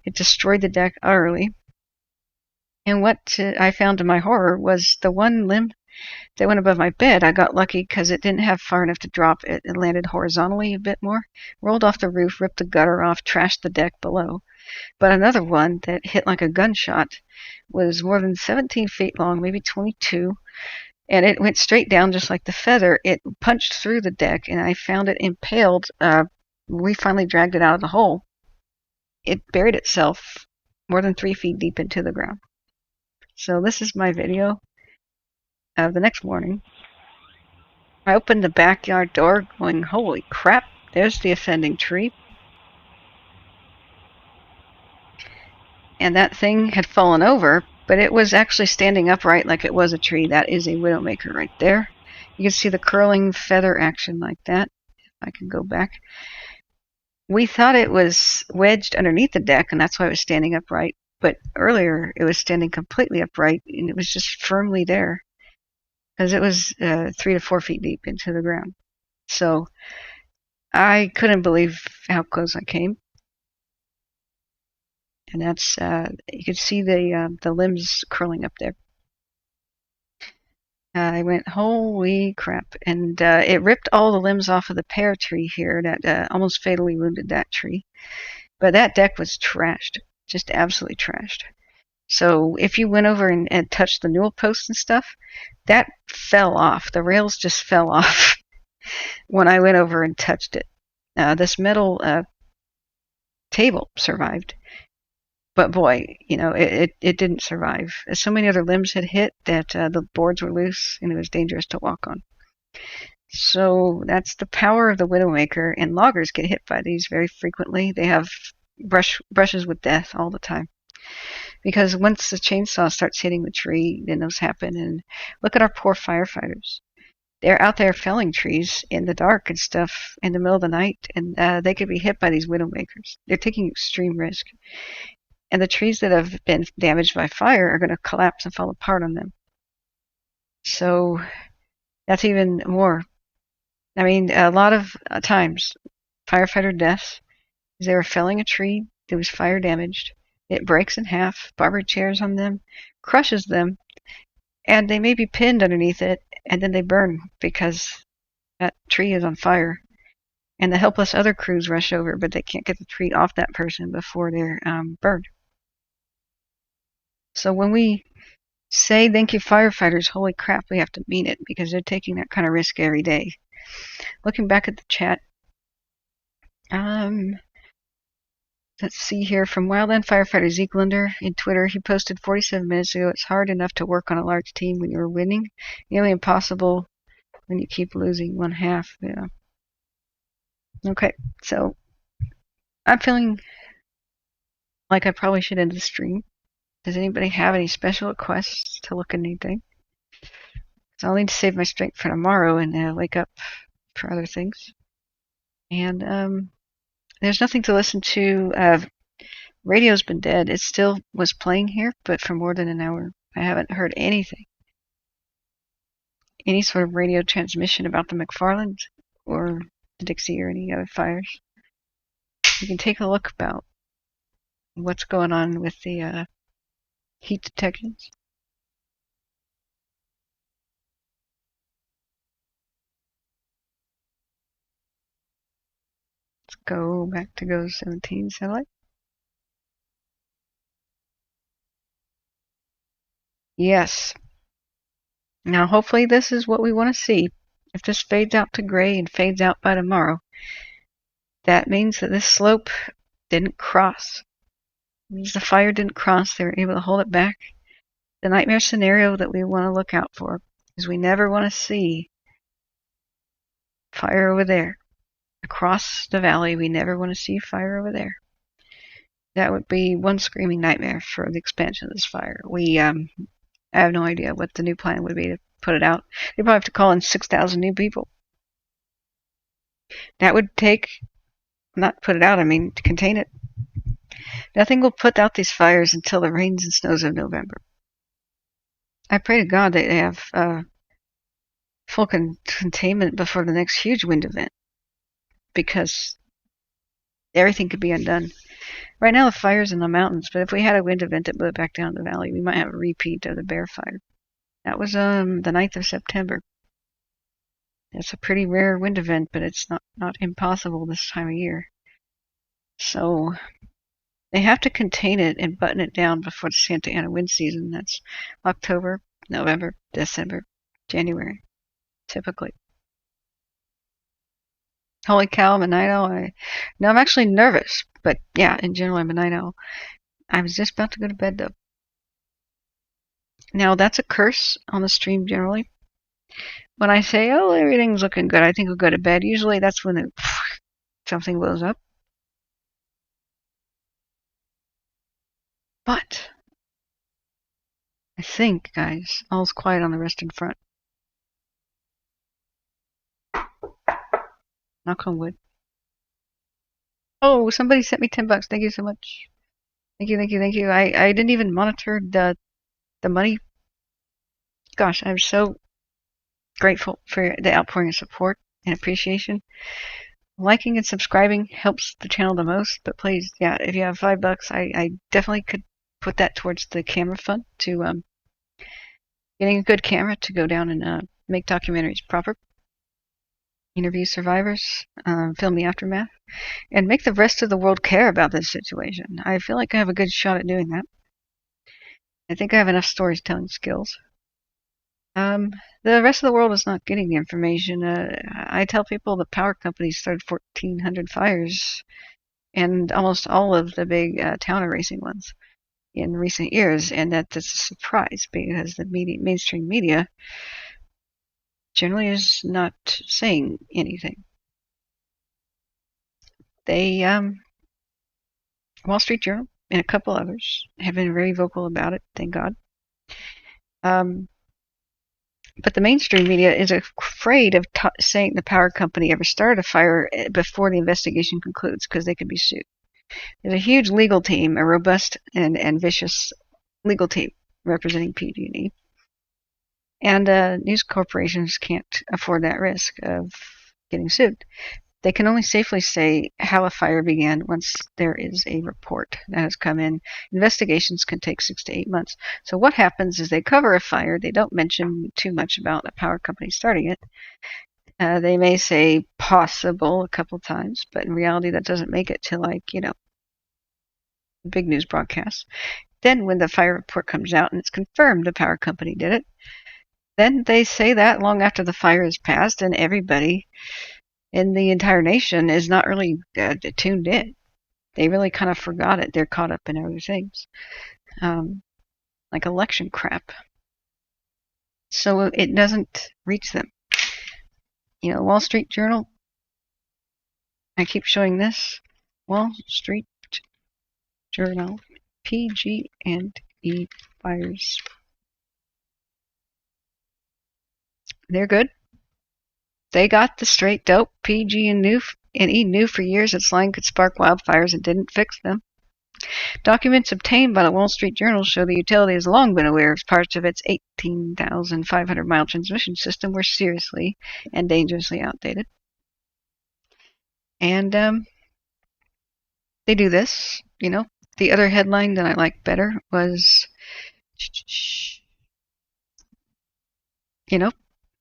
It destroyed the deck utterly. And what I found to my horror was the one limb that went above my bed. I got lucky because it didn't have far enough to drop. It landed horizontally a bit more, rolled off the roof, ripped the gutter off, trashed the deck below. But another one that hit like a gunshot was more than 17 feet long, maybe 22. And it went straight down just like the feather. It punched through the deck, and I found it impaled. We finally dragged it out of the hole. It buried itself more than 3 feet deep into the ground. So this is my video of the next morning. I opened the backyard door going, holy crap, there's the offending tree. And that thing had fallen over, but it was actually standing upright like it was a tree. That is a widowmaker right there. You can see the curling feather action like that. If I can go back. We thought it was wedged underneath the deck, and that's why it was standing upright. But earlier, it was standing completely upright, and it was just firmly there, because it was 3 to 4 feet deep into the ground. So I couldn't believe how close I came. And that's, you can see the limbs curling up there. I went, holy crap. And it ripped all the limbs off of the pear tree here that almost fatally wounded that tree. But that deck was trashed, just absolutely trashed. So if you went over and touched the newel posts and stuff, that fell off. The rails just fell off when I went over and touched it. This metal table survived. But boy, it didn't survive. So many other limbs had hit that the boards were loose and it was dangerous to walk on. So that's the power of the Widowmaker, and loggers get hit by these very frequently. They have brushes with death all the time. Because once the chainsaw starts hitting the tree, then those happen. And look at our poor firefighters. They're out there felling trees in the dark and stuff in the middle of the night, and they could be hit by these Widowmakers. They're taking extreme risk. And the trees that have been damaged by fire are going to collapse and fall apart on them. So that's even more. I mean, a lot of times, firefighter deaths, they were felling a tree that was fire damaged. It breaks in half, barber chairs on them, crushes them, and they may be pinned underneath it, and then they burn because that tree is on fire. And the helpless other crews rush over, but they can't get the tree off that person before they're burned. So when we say thank you firefighters, holy crap, we have to mean it, because they're taking that kind of risk every day. Looking back at the chat, let's see here, from Wildland Firefighter Zeeklander in Twitter, he posted 47 minutes ago, it's hard enough to work on a large team when you're winning, nearly impossible when you keep losing one half. Yeah. Okay, so I'm feeling like I probably should end the stream. Does anybody have any special requests to look at anything? So I'll need to save my strength for tomorrow and wake up for other things. And there's nothing to listen to. Radio's been dead. It still was playing here, but for more than an hour. I haven't heard anything. Any sort of radio transmission about the McFarland or the Dixie or any other fires. You can take a look about what's going on with the heat detections. Let's go back to Go 17 satellite. Yes. Now hopefully this is what we want to see. If this fades out to gray and fades out by tomorrow, that means that this slope didn't cross. It means the fire didn't cross. They were able to hold it back. The nightmare scenario that we want to look out for is we never want to see fire over there. Across the valley, we never want to see fire over there. That would be one screaming nightmare for the expansion of this fire. I have no idea what the new plan would be to put it out. They probably have to call in 6,000 new people. That would take, not put it out, I mean to contain it. Nothing will put out these fires until the rains and snows of November. I pray to God that they have full containment before the next huge wind event, because everything could be undone. Right now the fire's in the mountains, but if we had a wind event that blew it back down the valley, we might have a repeat of the bear fire. That was the 9th of September. It's a pretty rare wind event, but it's not impossible this time of year. So they have to contain it and button it down before the Santa Ana wind season. That's October, November, December, January, typically. Holy cow, I'm a night owl. I'm actually nervous, but yeah, in general, I'm a night owl. I was just about to go to bed, though. Now, that's a curse on the stream generally. When I say, oh, everything's looking good, I think we'll go to bed, usually that's when something blows up. But I think, guys, all's quiet on the Western Front. Knock on wood. Oh, somebody sent me $10. Thank you so much. Thank you. I didn't even monitor the money. Gosh, I'm so grateful for the outpouring of support and appreciation. Liking and subscribing helps the channel the most, but please, yeah, if you have $5, I definitely could put that towards the camera fund to Getting a good camera to go down and make documentaries proper. Interview survivors, film the aftermath, and make the rest of the world care about this situation. I feel like I have a good shot at doing that. I think I have enough storytelling skills. The rest of the world is not getting the information. I tell people the power companies started 1,400 fires, and almost all of the big town racing ones in recent years, and that's a surprise because the mainstream media generally is not saying anything. They, Wall Street Journal and a couple others have been very vocal about it, thank God. But the mainstream media is afraid of saying the power company ever started a fire before the investigation concludes because they could be sued. There's a huge legal team, a robust and vicious legal team representing PG&E. And news corporations can't afford that risk of getting sued. They can only safely say how a fire began once there is a report that has come in. Investigations can take 6 to 8 months. So what happens is they cover a fire. They don't mention too much about a power company starting it. They may say possible a couple times, but in reality that doesn't make it to big news broadcasts. Then when the fire report comes out and it's confirmed the power company did it, then they say that long after the fire is passed and everybody in the entire nation is not really tuned in. They really kind of forgot it. They're caught up in other things, like election crap. So it doesn't reach them. Wall Street Journal, I keep showing this. Wall Street Journal, PG&E fires. They're good. They got the straight dope. PG&E knew for years its line could spark wildfires and didn't fix them. Documents obtained by the Wall Street Journal show the utility has long been aware of parts of its 18,500-mile transmission system were seriously and dangerously outdated. And they do this. The other headline that I liked better was, maybe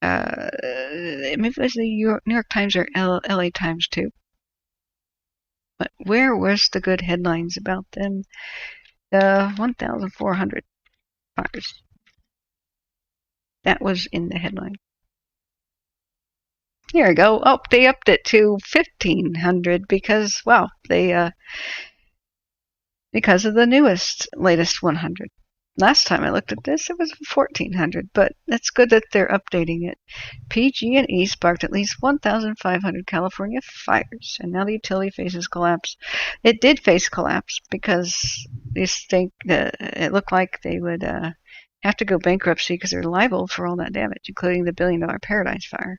it was the New York Times or LA Times too. But where was the good headlines about them? The 1,400 fires. That was in the headline. Here we go. Oh, they upped it to 1,500 because, because of the latest 100. Last time I looked at this, it was 1,400, but it's good that they're updating it. PG&E sparked at least 1,500 California fires, and now the utility faces collapse. It did face collapse because it looked like they would have to go bankruptcy because they're liable for all that damage, including the $1 billion Paradise Fire.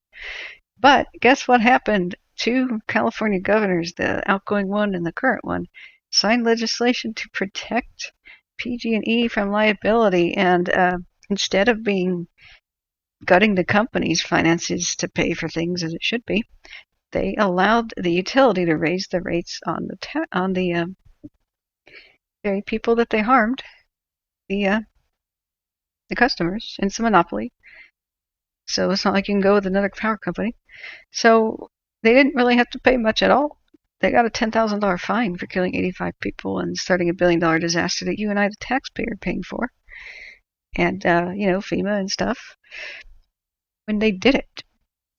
But guess what happened? 2 California governors, the outgoing one and the current one, signed legislation to protect PG&E from liability, and instead of gutting the company's finances to pay for things as it should be, they allowed the utility to raise the rates on the very people that they harmed, the customers. It's a monopoly, so it's not like you can go with another power company. So they didn't really have to pay much at all. They got a $10,000 fine for killing 85 people and starting a $1 billion disaster that you and I, the taxpayer, are paying for. And, FEMA and stuff. When they did it.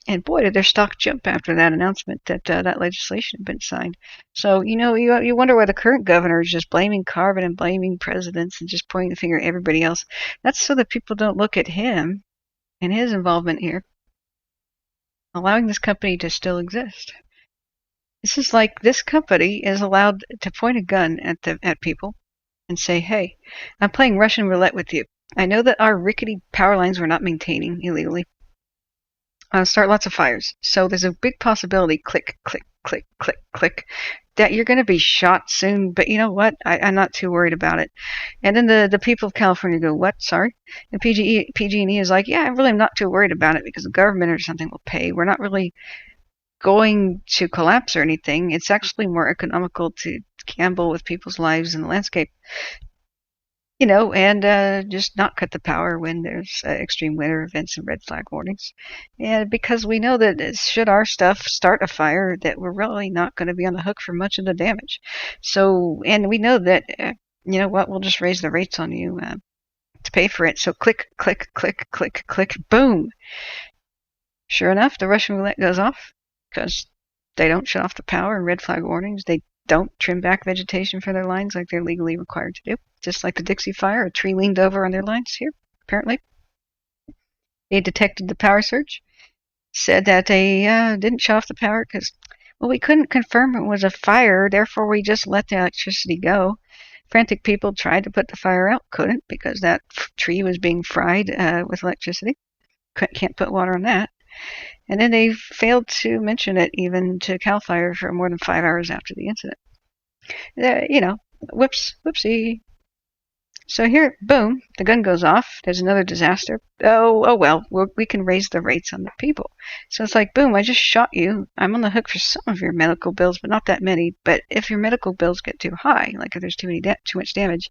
And boy, did their stock jump after that announcement that that legislation had been signed. So, you wonder why the current governor is just blaming carbon and blaming presidents and just pointing the finger at everybody else. That's so that people don't look at him and his involvement here, allowing this company to still exist. This is like this company is allowed to point a gun at people and say, hey, I'm playing Russian roulette with you. I know that our rickety power lines we're not maintaining illegally. Start lots of fires. So there's a big possibility, click, click, click, click, click, that you're going to be shot soon. But you know what? I'm not too worried about it. And then the people of California go, what? Sorry? And PG&E is like, yeah, I really am not too worried about it because the government or something will pay. We're not really going to collapse or anything. It's actually more economical to gamble with people's lives and the landscape. and just not cut the power when there's extreme weather events and red flag warnings. And because we know that should our stuff start a fire, that we're really not going to be on the hook for much of the damage. So, and we know that, you know what, we'll just raise the rates on you to pay for it. So click, click, click, click, click, boom. Sure enough, the Russian roulette goes off because they don't shut off the power and red flag warnings. They don't trim back vegetation for their lines like they're legally required to do. Just like the Dixie fire, a tree leaned over on their lines here, apparently. They detected the power surge, said that they didn't shut off the power because, well, we couldn't confirm it was a fire, therefore we just let the electricity go. Frantic people tried to put the fire out, couldn't because that tree was being fried with electricity. Can't put water on that. And then they failed to mention it even to CAL FIRE for more than 5 hours after the incident. Whoopsie. So here, boom, the gun goes off. There's another disaster. Oh well, we can raise the rates on the people. So it's like, boom, I just shot you. I'm on the hook for some of your medical bills, but not that many. But if your medical bills get too high, like if there's too much damage,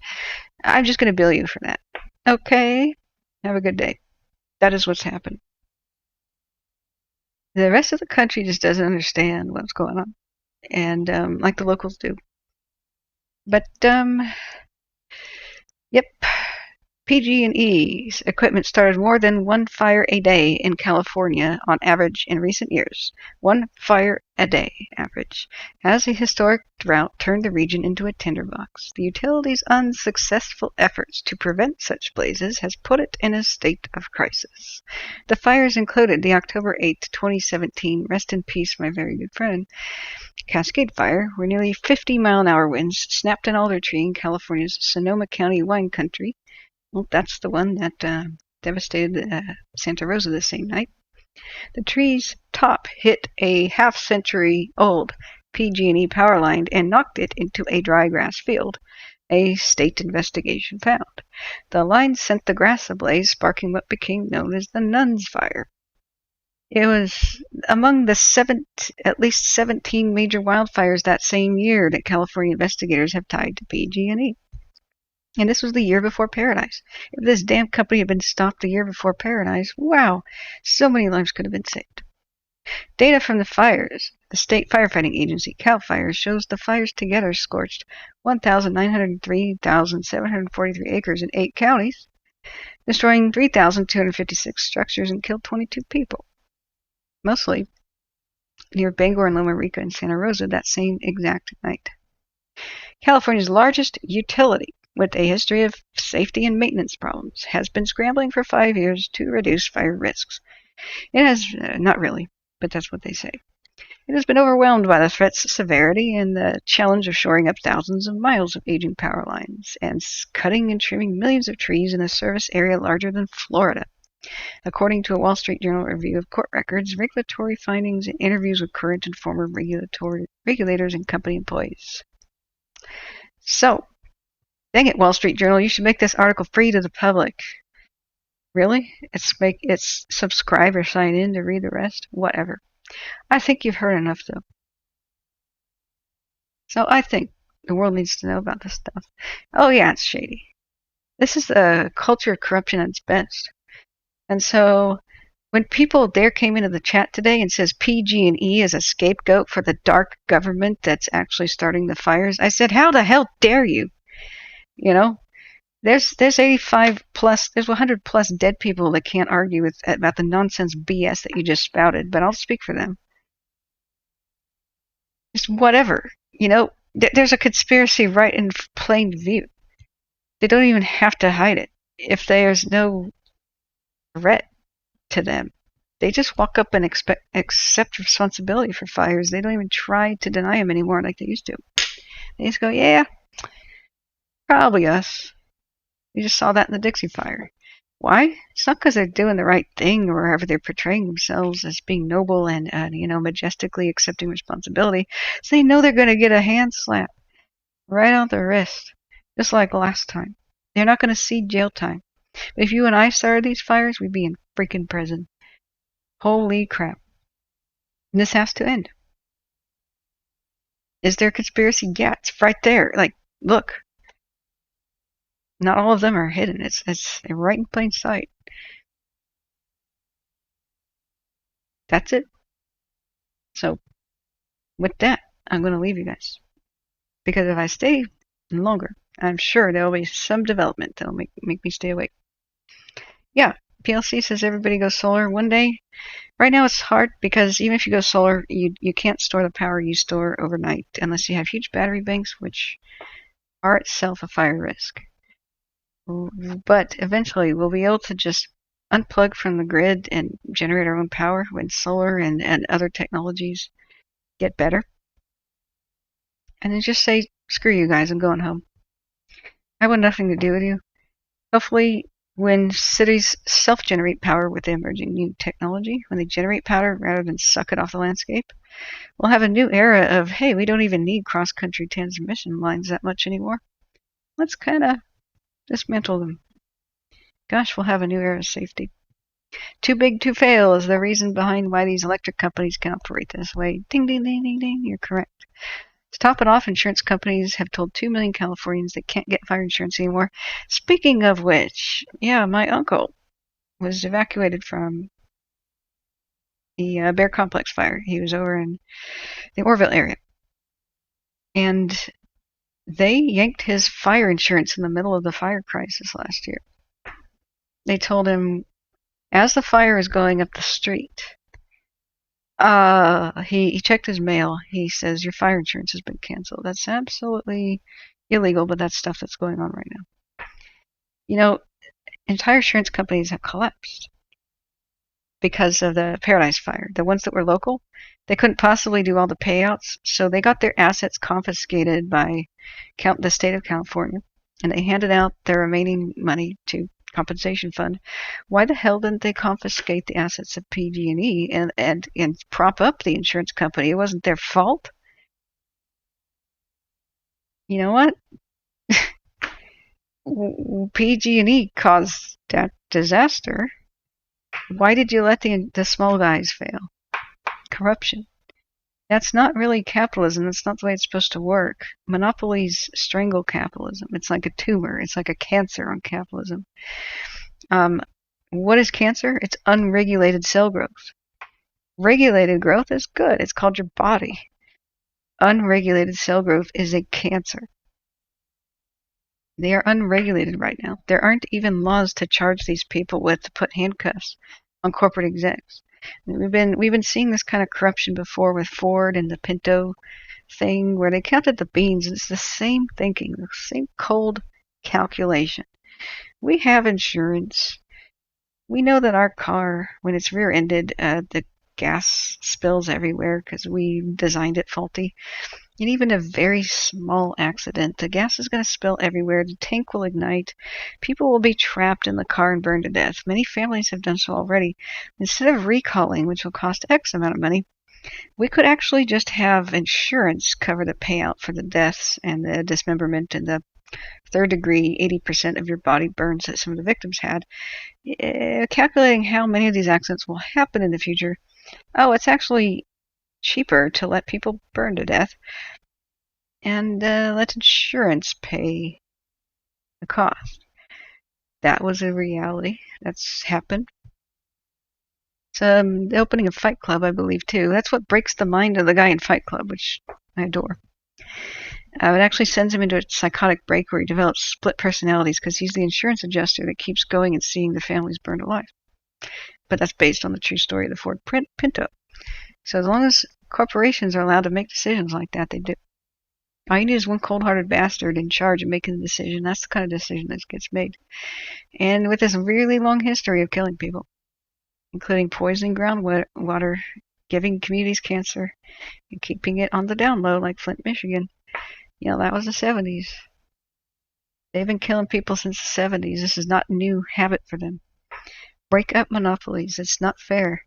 I'm just going to bill you for that. Okay, have a good day. That is what's happened. The rest of the country just doesn't understand what's going on, and like the locals do. But yep, PG&E's equipment started more than one fire a day in California on average in recent years. One fire a day average. As a historic drought turned the region into a tinderbox, the utility's unsuccessful efforts to prevent such blazes has put it in a state of crisis. The fires included the October 8, 2017, rest in peace, my very good friend, Cascade Fire, where nearly 50-mile-an-hour winds snapped an alder tree in California's Sonoma County wine country. Well, that's the one that devastated Santa Rosa the same night. The tree's top hit a half-century-old PG&E power line and knocked it into a dry grass field, a state investigation found. The line sent the grass ablaze, sparking what became known as the Nuns Fire. It was among the at least 17 major wildfires that same year that California investigators have tied to PG&E. And this was the year before Paradise. If this damn company had been stopped the year before Paradise, wow, so many lives could have been saved. Data from the fires, the state firefighting agency, CAL FIRE, shows the fires together scorched 1,903,743 acres in 8 counties, destroying 3,256 structures and killed 22 people. Mostly near Bangor and Loma Rica and Santa Rosa that same exact night. California's largest utility, with a history of safety and maintenance problems, has been scrambling for 5 years to reduce fire risks. It has, not really, but that's what they say. It has been overwhelmed by the threat's severity and the challenge of shoring up thousands of miles of aging power lines and cutting and trimming millions of trees in a service area larger than Florida. According to a Wall Street Journal review of court records, regulatory findings, and interviews with current and former regulators and company employees. So, dang it, Wall Street Journal, you should make this article free to the public. Really? It's subscribe or sign in to read the rest? Whatever. I think you've heard enough, though. So I think the world needs to know about this stuff. Oh, yeah, it's shady. This is a culture of corruption at its best. And so when people there came into the chat today and says PG&E is a scapegoat for the dark government that's actually starting the fires, I said, how the hell dare you? You know, there's 85 plus, there's 100 plus dead people that can't argue about the nonsense BS that you just spouted, but I'll speak for them. Just whatever, you know, there's a conspiracy right in plain view. They don't even have to hide it. If there's no threat to them, they just walk up and accept responsibility for fires. They don't even try to deny them anymore like they used to. They just go, yeah, probably us. We just saw that in the Dixie fire. Why? It's not because they're doing the right thing or however they're portraying themselves as being noble and majestically accepting responsibility. So they know they're going to get a hand slap right on the wrist, just like last time. They're not going to see jail time. But if you and I started these fires, we'd be in freaking prison. Holy crap. And this has to end. Is there a conspiracy? Yeah, it's right there. Like, look. Not all of them are hidden. It's right in plain sight. That's it. So with that, I'm going to leave you guys. Because if I stay longer, I'm sure there'll be some development that'll make me stay awake. Yeah, PLC says everybody goes solar one day. Right now it's hard because even if you go solar, you can't store the power you store overnight unless you have huge battery banks, which are itself a fire risk. But eventually we'll be able to just unplug from the grid and generate our own power when solar and other technologies get better. And then just say, screw you guys, I'm going home. I want nothing to do with you. Hopefully, when cities self-generate power with the emerging new technology, when they generate power rather than suck it off the landscape, we'll have a new era of, hey, we don't even need cross-country transmission lines that much anymore. Let's kind of dismantle them. Gosh, we'll have a new era of safety. Too big to fail is the reason behind why these electric companies can operate this way. Ding, ding, ding, ding, ding. You're correct. To top it off, insurance companies have told 2 million Californians they can't get fire insurance anymore. Speaking of which, yeah, my uncle was evacuated from the Bear Complex fire. He was over in the Orville area. And they yanked his fire insurance in the middle of the fire crisis last year. They told him, as the fire is going up the street, he checked his mail. He says, your fire insurance has been canceled. That's absolutely illegal, but that's stuff that's going on right now. You know, entire insurance companies have collapsed because of the Paradise Fire. The ones that were local, they couldn't possibly do all the payouts, so they got their assets confiscated by the state of California, and they handed out their remaining money to compensation fund. Why the hell didn't they confiscate the assets of pg&e and prop up the insurance company? It wasn't their fault. You know what? pg&e caused that disaster. Why did you let the small guys fail? Corruption. That's not really capitalism. That's not the way it's supposed to work. Monopolies strangle capitalism. It's like a tumor. It's like a cancer on capitalism. What is cancer? It's unregulated cell growth. Regulated growth is good. It's called your body. Unregulated cell growth is a cancer. They are unregulated right now. There aren't even laws to charge these people with to put handcuffs on corporate execs. We've been seeing this kind of corruption before with Ford and the Pinto thing where they counted the beans, and it's the same thinking, the same cold calculation. We have insurance. We know that our car, when it's rear-ended, the gas spills everywhere because we designed it faulty. And even a very small accident, the gas is going to spill everywhere. The tank will ignite. People will be trapped in the car and burned to death. Many families have done so already. Instead of recalling, which will cost X amount of money, we could actually just have insurance cover the payout for the deaths and the dismemberment and the third degree 80% of your body burns that some of the victims had. Calculating how many of these accidents will happen in the future, it's actually cheaper to let people burn to death and let insurance pay the cost. That was a reality. That's happened. It's the opening of Fight Club, I believe, too. That's what breaks the mind of the guy in Fight Club, which I adore. It actually sends him into a psychotic break where he develops split personalities because he's the insurance adjuster that keeps going and seeing the families burned alive. But that's based on the true story of the Ford Pinto. So as long as corporations are allowed to make decisions like that, they do. All you need is one cold-hearted bastard in charge of making the decision. That's the kind of decision that gets made. And with this really long history of killing people, including poisoning groundwater, giving communities cancer, and keeping it on the down low like Flint, Michigan, that was the 70s. They've been killing people since the 70s. This is not a new habit for them. Break up monopolies. It's not fair.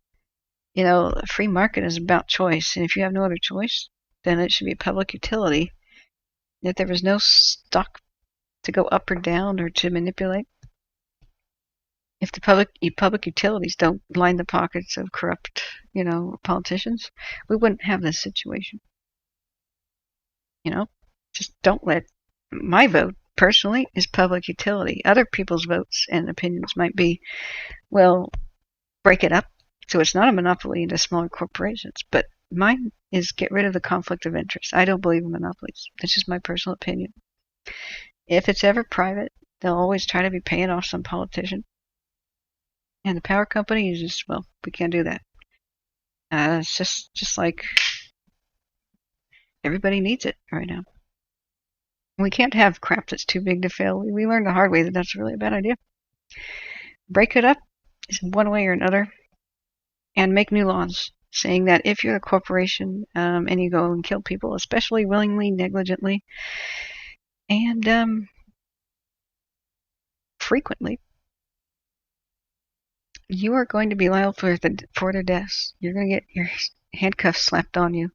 A free market is about choice, and if you have no other choice, then it should be a public utility. If there was no stock to go up or down or to manipulate, if the public utilities don't line the pockets of corrupt, politicians, we wouldn't have this situation. Just don't let my vote personally is public utility. Other people's votes and opinions might be, well, break it up so it's not a monopoly into smaller corporations. But mine is get rid of the conflict of interest. I don't believe in monopolies. That's just my personal opinion. If it's ever private, they'll always try to be paying off some politician. And the power company is just, well, we can't do that. It's just like everybody needs it right now. We can't have crap that's too big to fail. We learned the hard way that that's really a bad idea. Break it up is one way or another, and make new laws saying that if you're a corporation and you go and kill people, especially willingly, negligently, and frequently, you are going to be liable for their deaths. You're going to get your handcuffs slapped on you.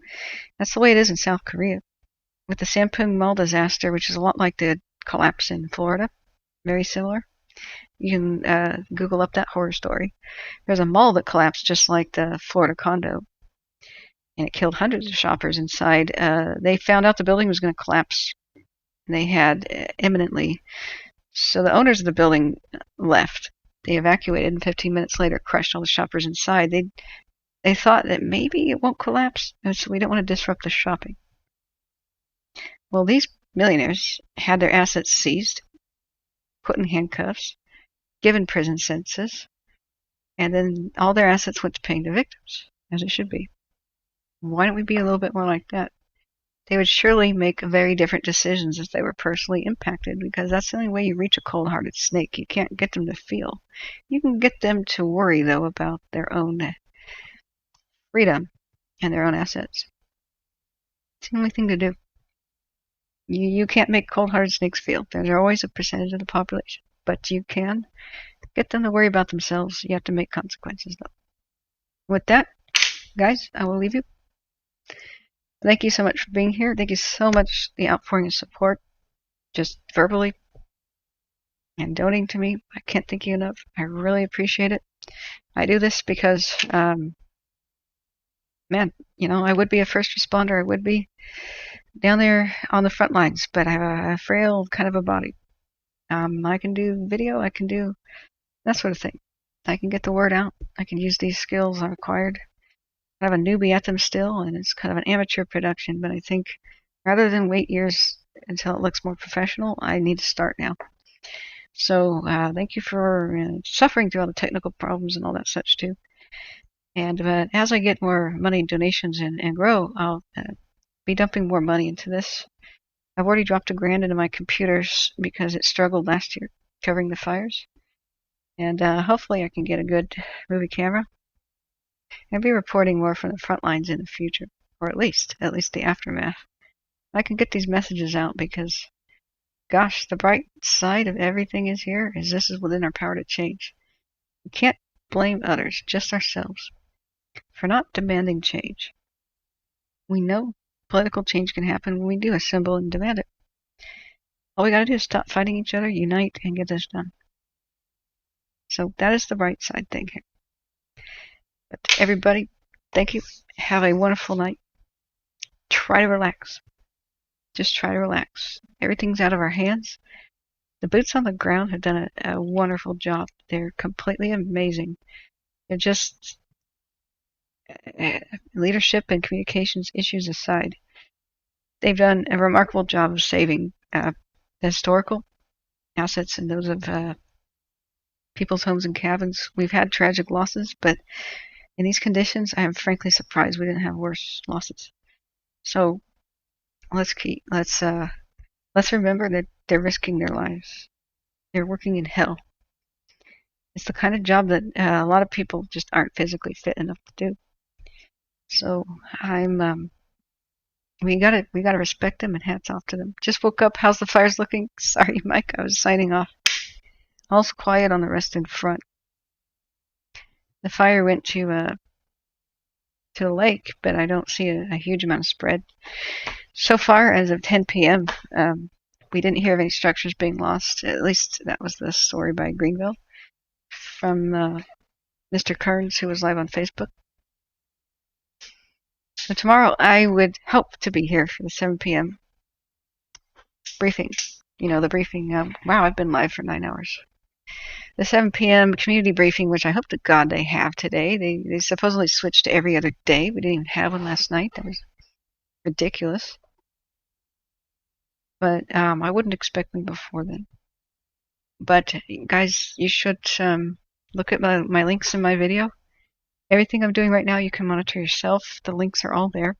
That's the way it is in South Korea. With the Sampung Mall disaster, which is a lot like the collapse in Florida, very similar. You can Google up that horror story. There's a mall that collapsed just like the Florida condo, and it killed hundreds of shoppers inside. They found out the building was going to collapse, and they had imminently. So the owners of the building left. They evacuated, and 15 minutes later crushed all the shoppers inside. They thought that maybe it won't collapse, and so we don't want to disrupt the shopping. Well, these millionaires had their assets seized, put in handcuffs, given prison sentences, and then all their assets went to paying the victims, as it should be. Why don't we be a little bit more like that? They would surely make very different decisions if they were personally impacted, because that's the only way you reach a cold-hearted snake. You can't get them to feel. You can get them to worry, though, about their own freedom and their own assets. It's the only thing to do. You can't make cold-hearted snakes feel. There's always a percentage of the population. But you can get them to worry about themselves. You have to make consequences, though. With that, guys, I will leave you. Thank you so much for being here. Thank you so much for the outpouring of support, just verbally and donating to me. I can't thank you enough. I really appreciate it. I do this because, man, I would be a first responder. I would be down there on the front lines, but I have a frail kind of a body. I can do video. I can do that sort of thing. I can get the word out. I can use these skills I acquired. I have a newbie at them still, and it's kind of an amateur production, but I think rather than wait years until it looks more professional, I need to start now. So thank you for suffering through all the technical problems and all that such too. And as I get more money donations and grow, I'll be dumping more money into this. I've already dropped $1,000 into my computers because it struggled last year covering the fires. And hopefully I can get a good movie camera. I'll be reporting more from the front lines in the future, or at least the aftermath. I can get these messages out because, gosh, the bright side of everything is this is within our power to change. We can't blame others, just ourselves, for not demanding change. We know political change can happen when we do assemble and demand it. All we gotta do is stop fighting each other, unite, and get this done. So that is the bright side thing here. But everybody, thank you. Have a wonderful night. Try to relax. Just try to relax. Everything's out of our hands. The boots on the ground have done a wonderful job. They're completely amazing. They're just leadership and communications issues aside. They've done a remarkable job of saving the historical assets and those of people's homes and cabins. We've had tragic losses, but in these conditions, I am frankly surprised we didn't have worse losses. So let's remember that they're risking their lives. They're working in hell. It's the kind of job that a lot of people just aren't physically fit enough to do. So we gotta respect them, and hats off to them. Just woke up. How's the fires looking? Sorry, Mike, I was signing off. All's quiet on the rest in front. The fire went to the lake, but I don't see a huge amount of spread. So far, as of 10 p.m., we didn't hear of any structures being lost. At least that was the story by Greenville from Mr. Kearns, who was live on Facebook. So tomorrow, I would hope to be here for the 7 p.m. briefing. the briefing. Wow, I've been live for 9 hours. The 7 p.m. community briefing, which I hope to God they have today. They supposedly switched to every other day. We didn't even have one last night. That was ridiculous. But I wouldn't expect me before then. But guys, you should look at my links in my video. Everything I'm doing right now, you can monitor yourself. The links are all there.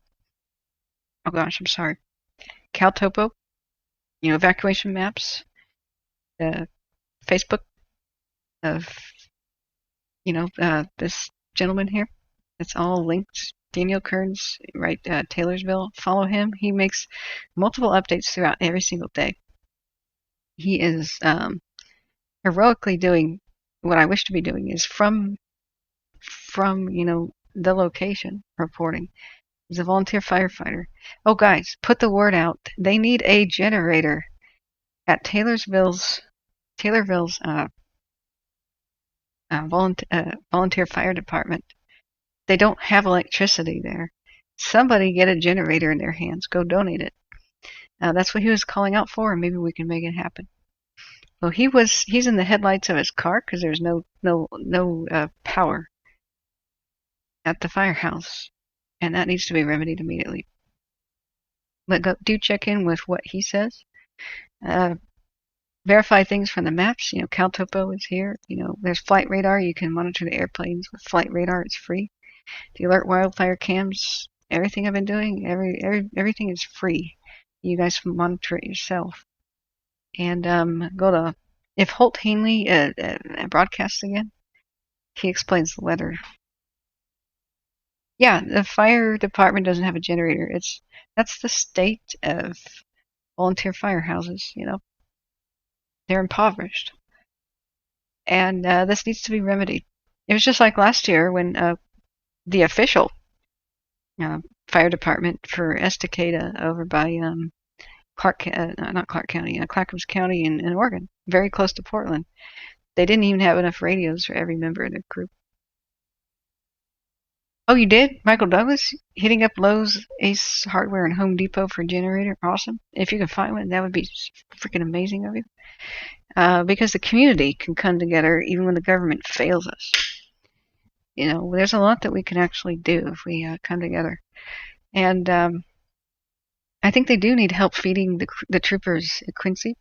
Oh gosh, I'm sorry. CalTopo, evacuation maps, Facebook of, this gentleman here. It's all linked. Daniel Kearns, right, Taylorsville. Follow him. He makes multiple updates throughout every single day. He is heroically doing what I wish to be doing, is from the location reporting. He's a volunteer firefighter. Oh, guys, put the word out. They need a generator at Taylorville's volunteer fire department. They don't have electricity there. Somebody get a generator in their hands. Go donate it. That's what he was calling out for, and maybe we can make it happen. Well, he's in the headlights of his car because there's no power at the firehouse, and that needs to be remedied immediately. But do check in with what he says. Verify things from the maps. CalTopo is here. There's flight radar. You can monitor the airplanes with flight radar. It's free. The alert wildfire cams. Everything I've been doing, everything is free. You guys can monitor it yourself. And go to, if Holt Hanley broadcasts again, he explains the weather. Yeah, the fire department doesn't have a generator. That's the state of volunteer firehouses. They're impoverished, and this needs to be remedied. It was just like last year when the official fire department for Estacada over by Clackamas County in Oregon, very close to Portland. They didn't even have enough radios for every member of their group. Oh, you did? Michael Douglas hitting up Lowe's, Ace Hardware, and Home Depot for a generator. Awesome. If you can find one, that would be freaking amazing of you. Because the community can come together even when the government fails us. There's a lot that we can actually do if we come together. And I think they do need help feeding the troopers at Quincy.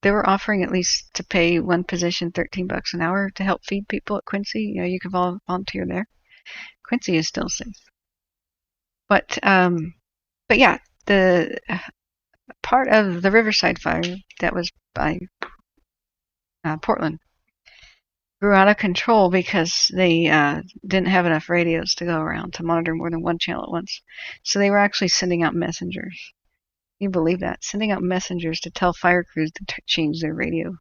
They were offering at least to pay one position $13 an hour to help feed people at Quincy. You can volunteer there. Quincy is still safe. But yeah, the part of the Riverside fire that was by Portland grew out of control because they didn't have enough radios to go around to monitor more than one channel at once. So they were actually sending out messengers. Can you believe that? Sending out messengers to tell fire crews to change their radio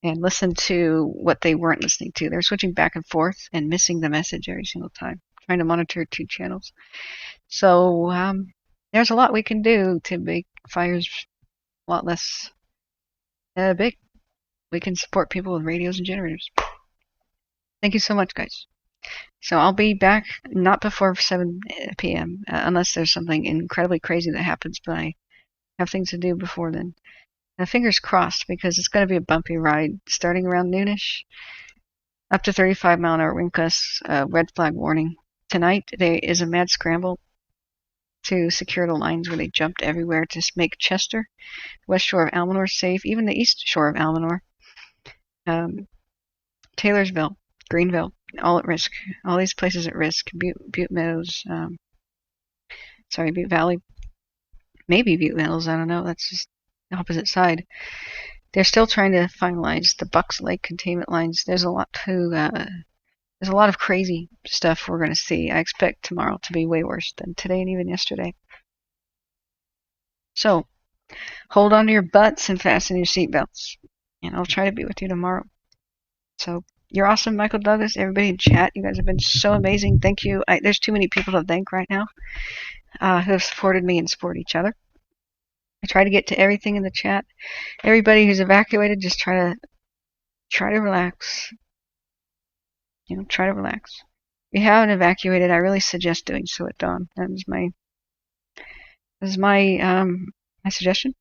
and listen to what they weren't listening to. They're switching back and forth and missing the message every single time, trying to monitor 2 channels. So there's a lot we can do to make fires a lot less big. We can support people with radios and generators. Thank you so much, guys. So I'll be back not before 7 p.m. Unless there's something incredibly crazy that happens, but I have things to do before then. Fingers crossed, because it's going to be a bumpy ride starting around noonish. Up to 35-mile-an-hour wind gusts, red flag warning. Tonight there is a mad scramble to secure the lines where they jumped everywhere to make Chester, west shore of Almanor safe, even the east shore of Almanor. Taylorsville, Greenville, all at risk. All these places at risk. Butte Meadows, Butte Valley, maybe Butte Meadows. I don't know. That's just the opposite side. They're still trying to finalize the Bucks Lake containment lines. There's a lot of crazy stuff we're going to see. I expect tomorrow to be way worse than today and even yesterday. So hold on to your butts and fasten your seatbelts. And I'll try to be with you tomorrow. So you're awesome, Michael Douglas. Everybody in chat, you guys have been so amazing. Thank you. There's too many people to thank right now who have supported me and support each other. I try to get to everything in the chat. Everybody who's evacuated, just try to relax. Try to relax. If you haven't evacuated, I really suggest doing so at dawn. That is my my suggestion.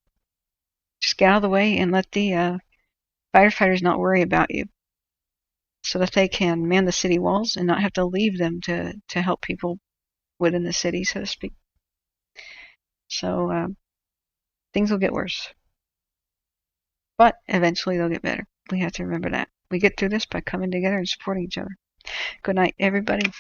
Just get out of the way and let the firefighters not worry about you, so that they can man the city walls and not have to leave them to help people within the city, so to speak. So things will get worse, but eventually they'll get better. We have to remember that. We get through this by coming together and supporting each other. Good night, everybody.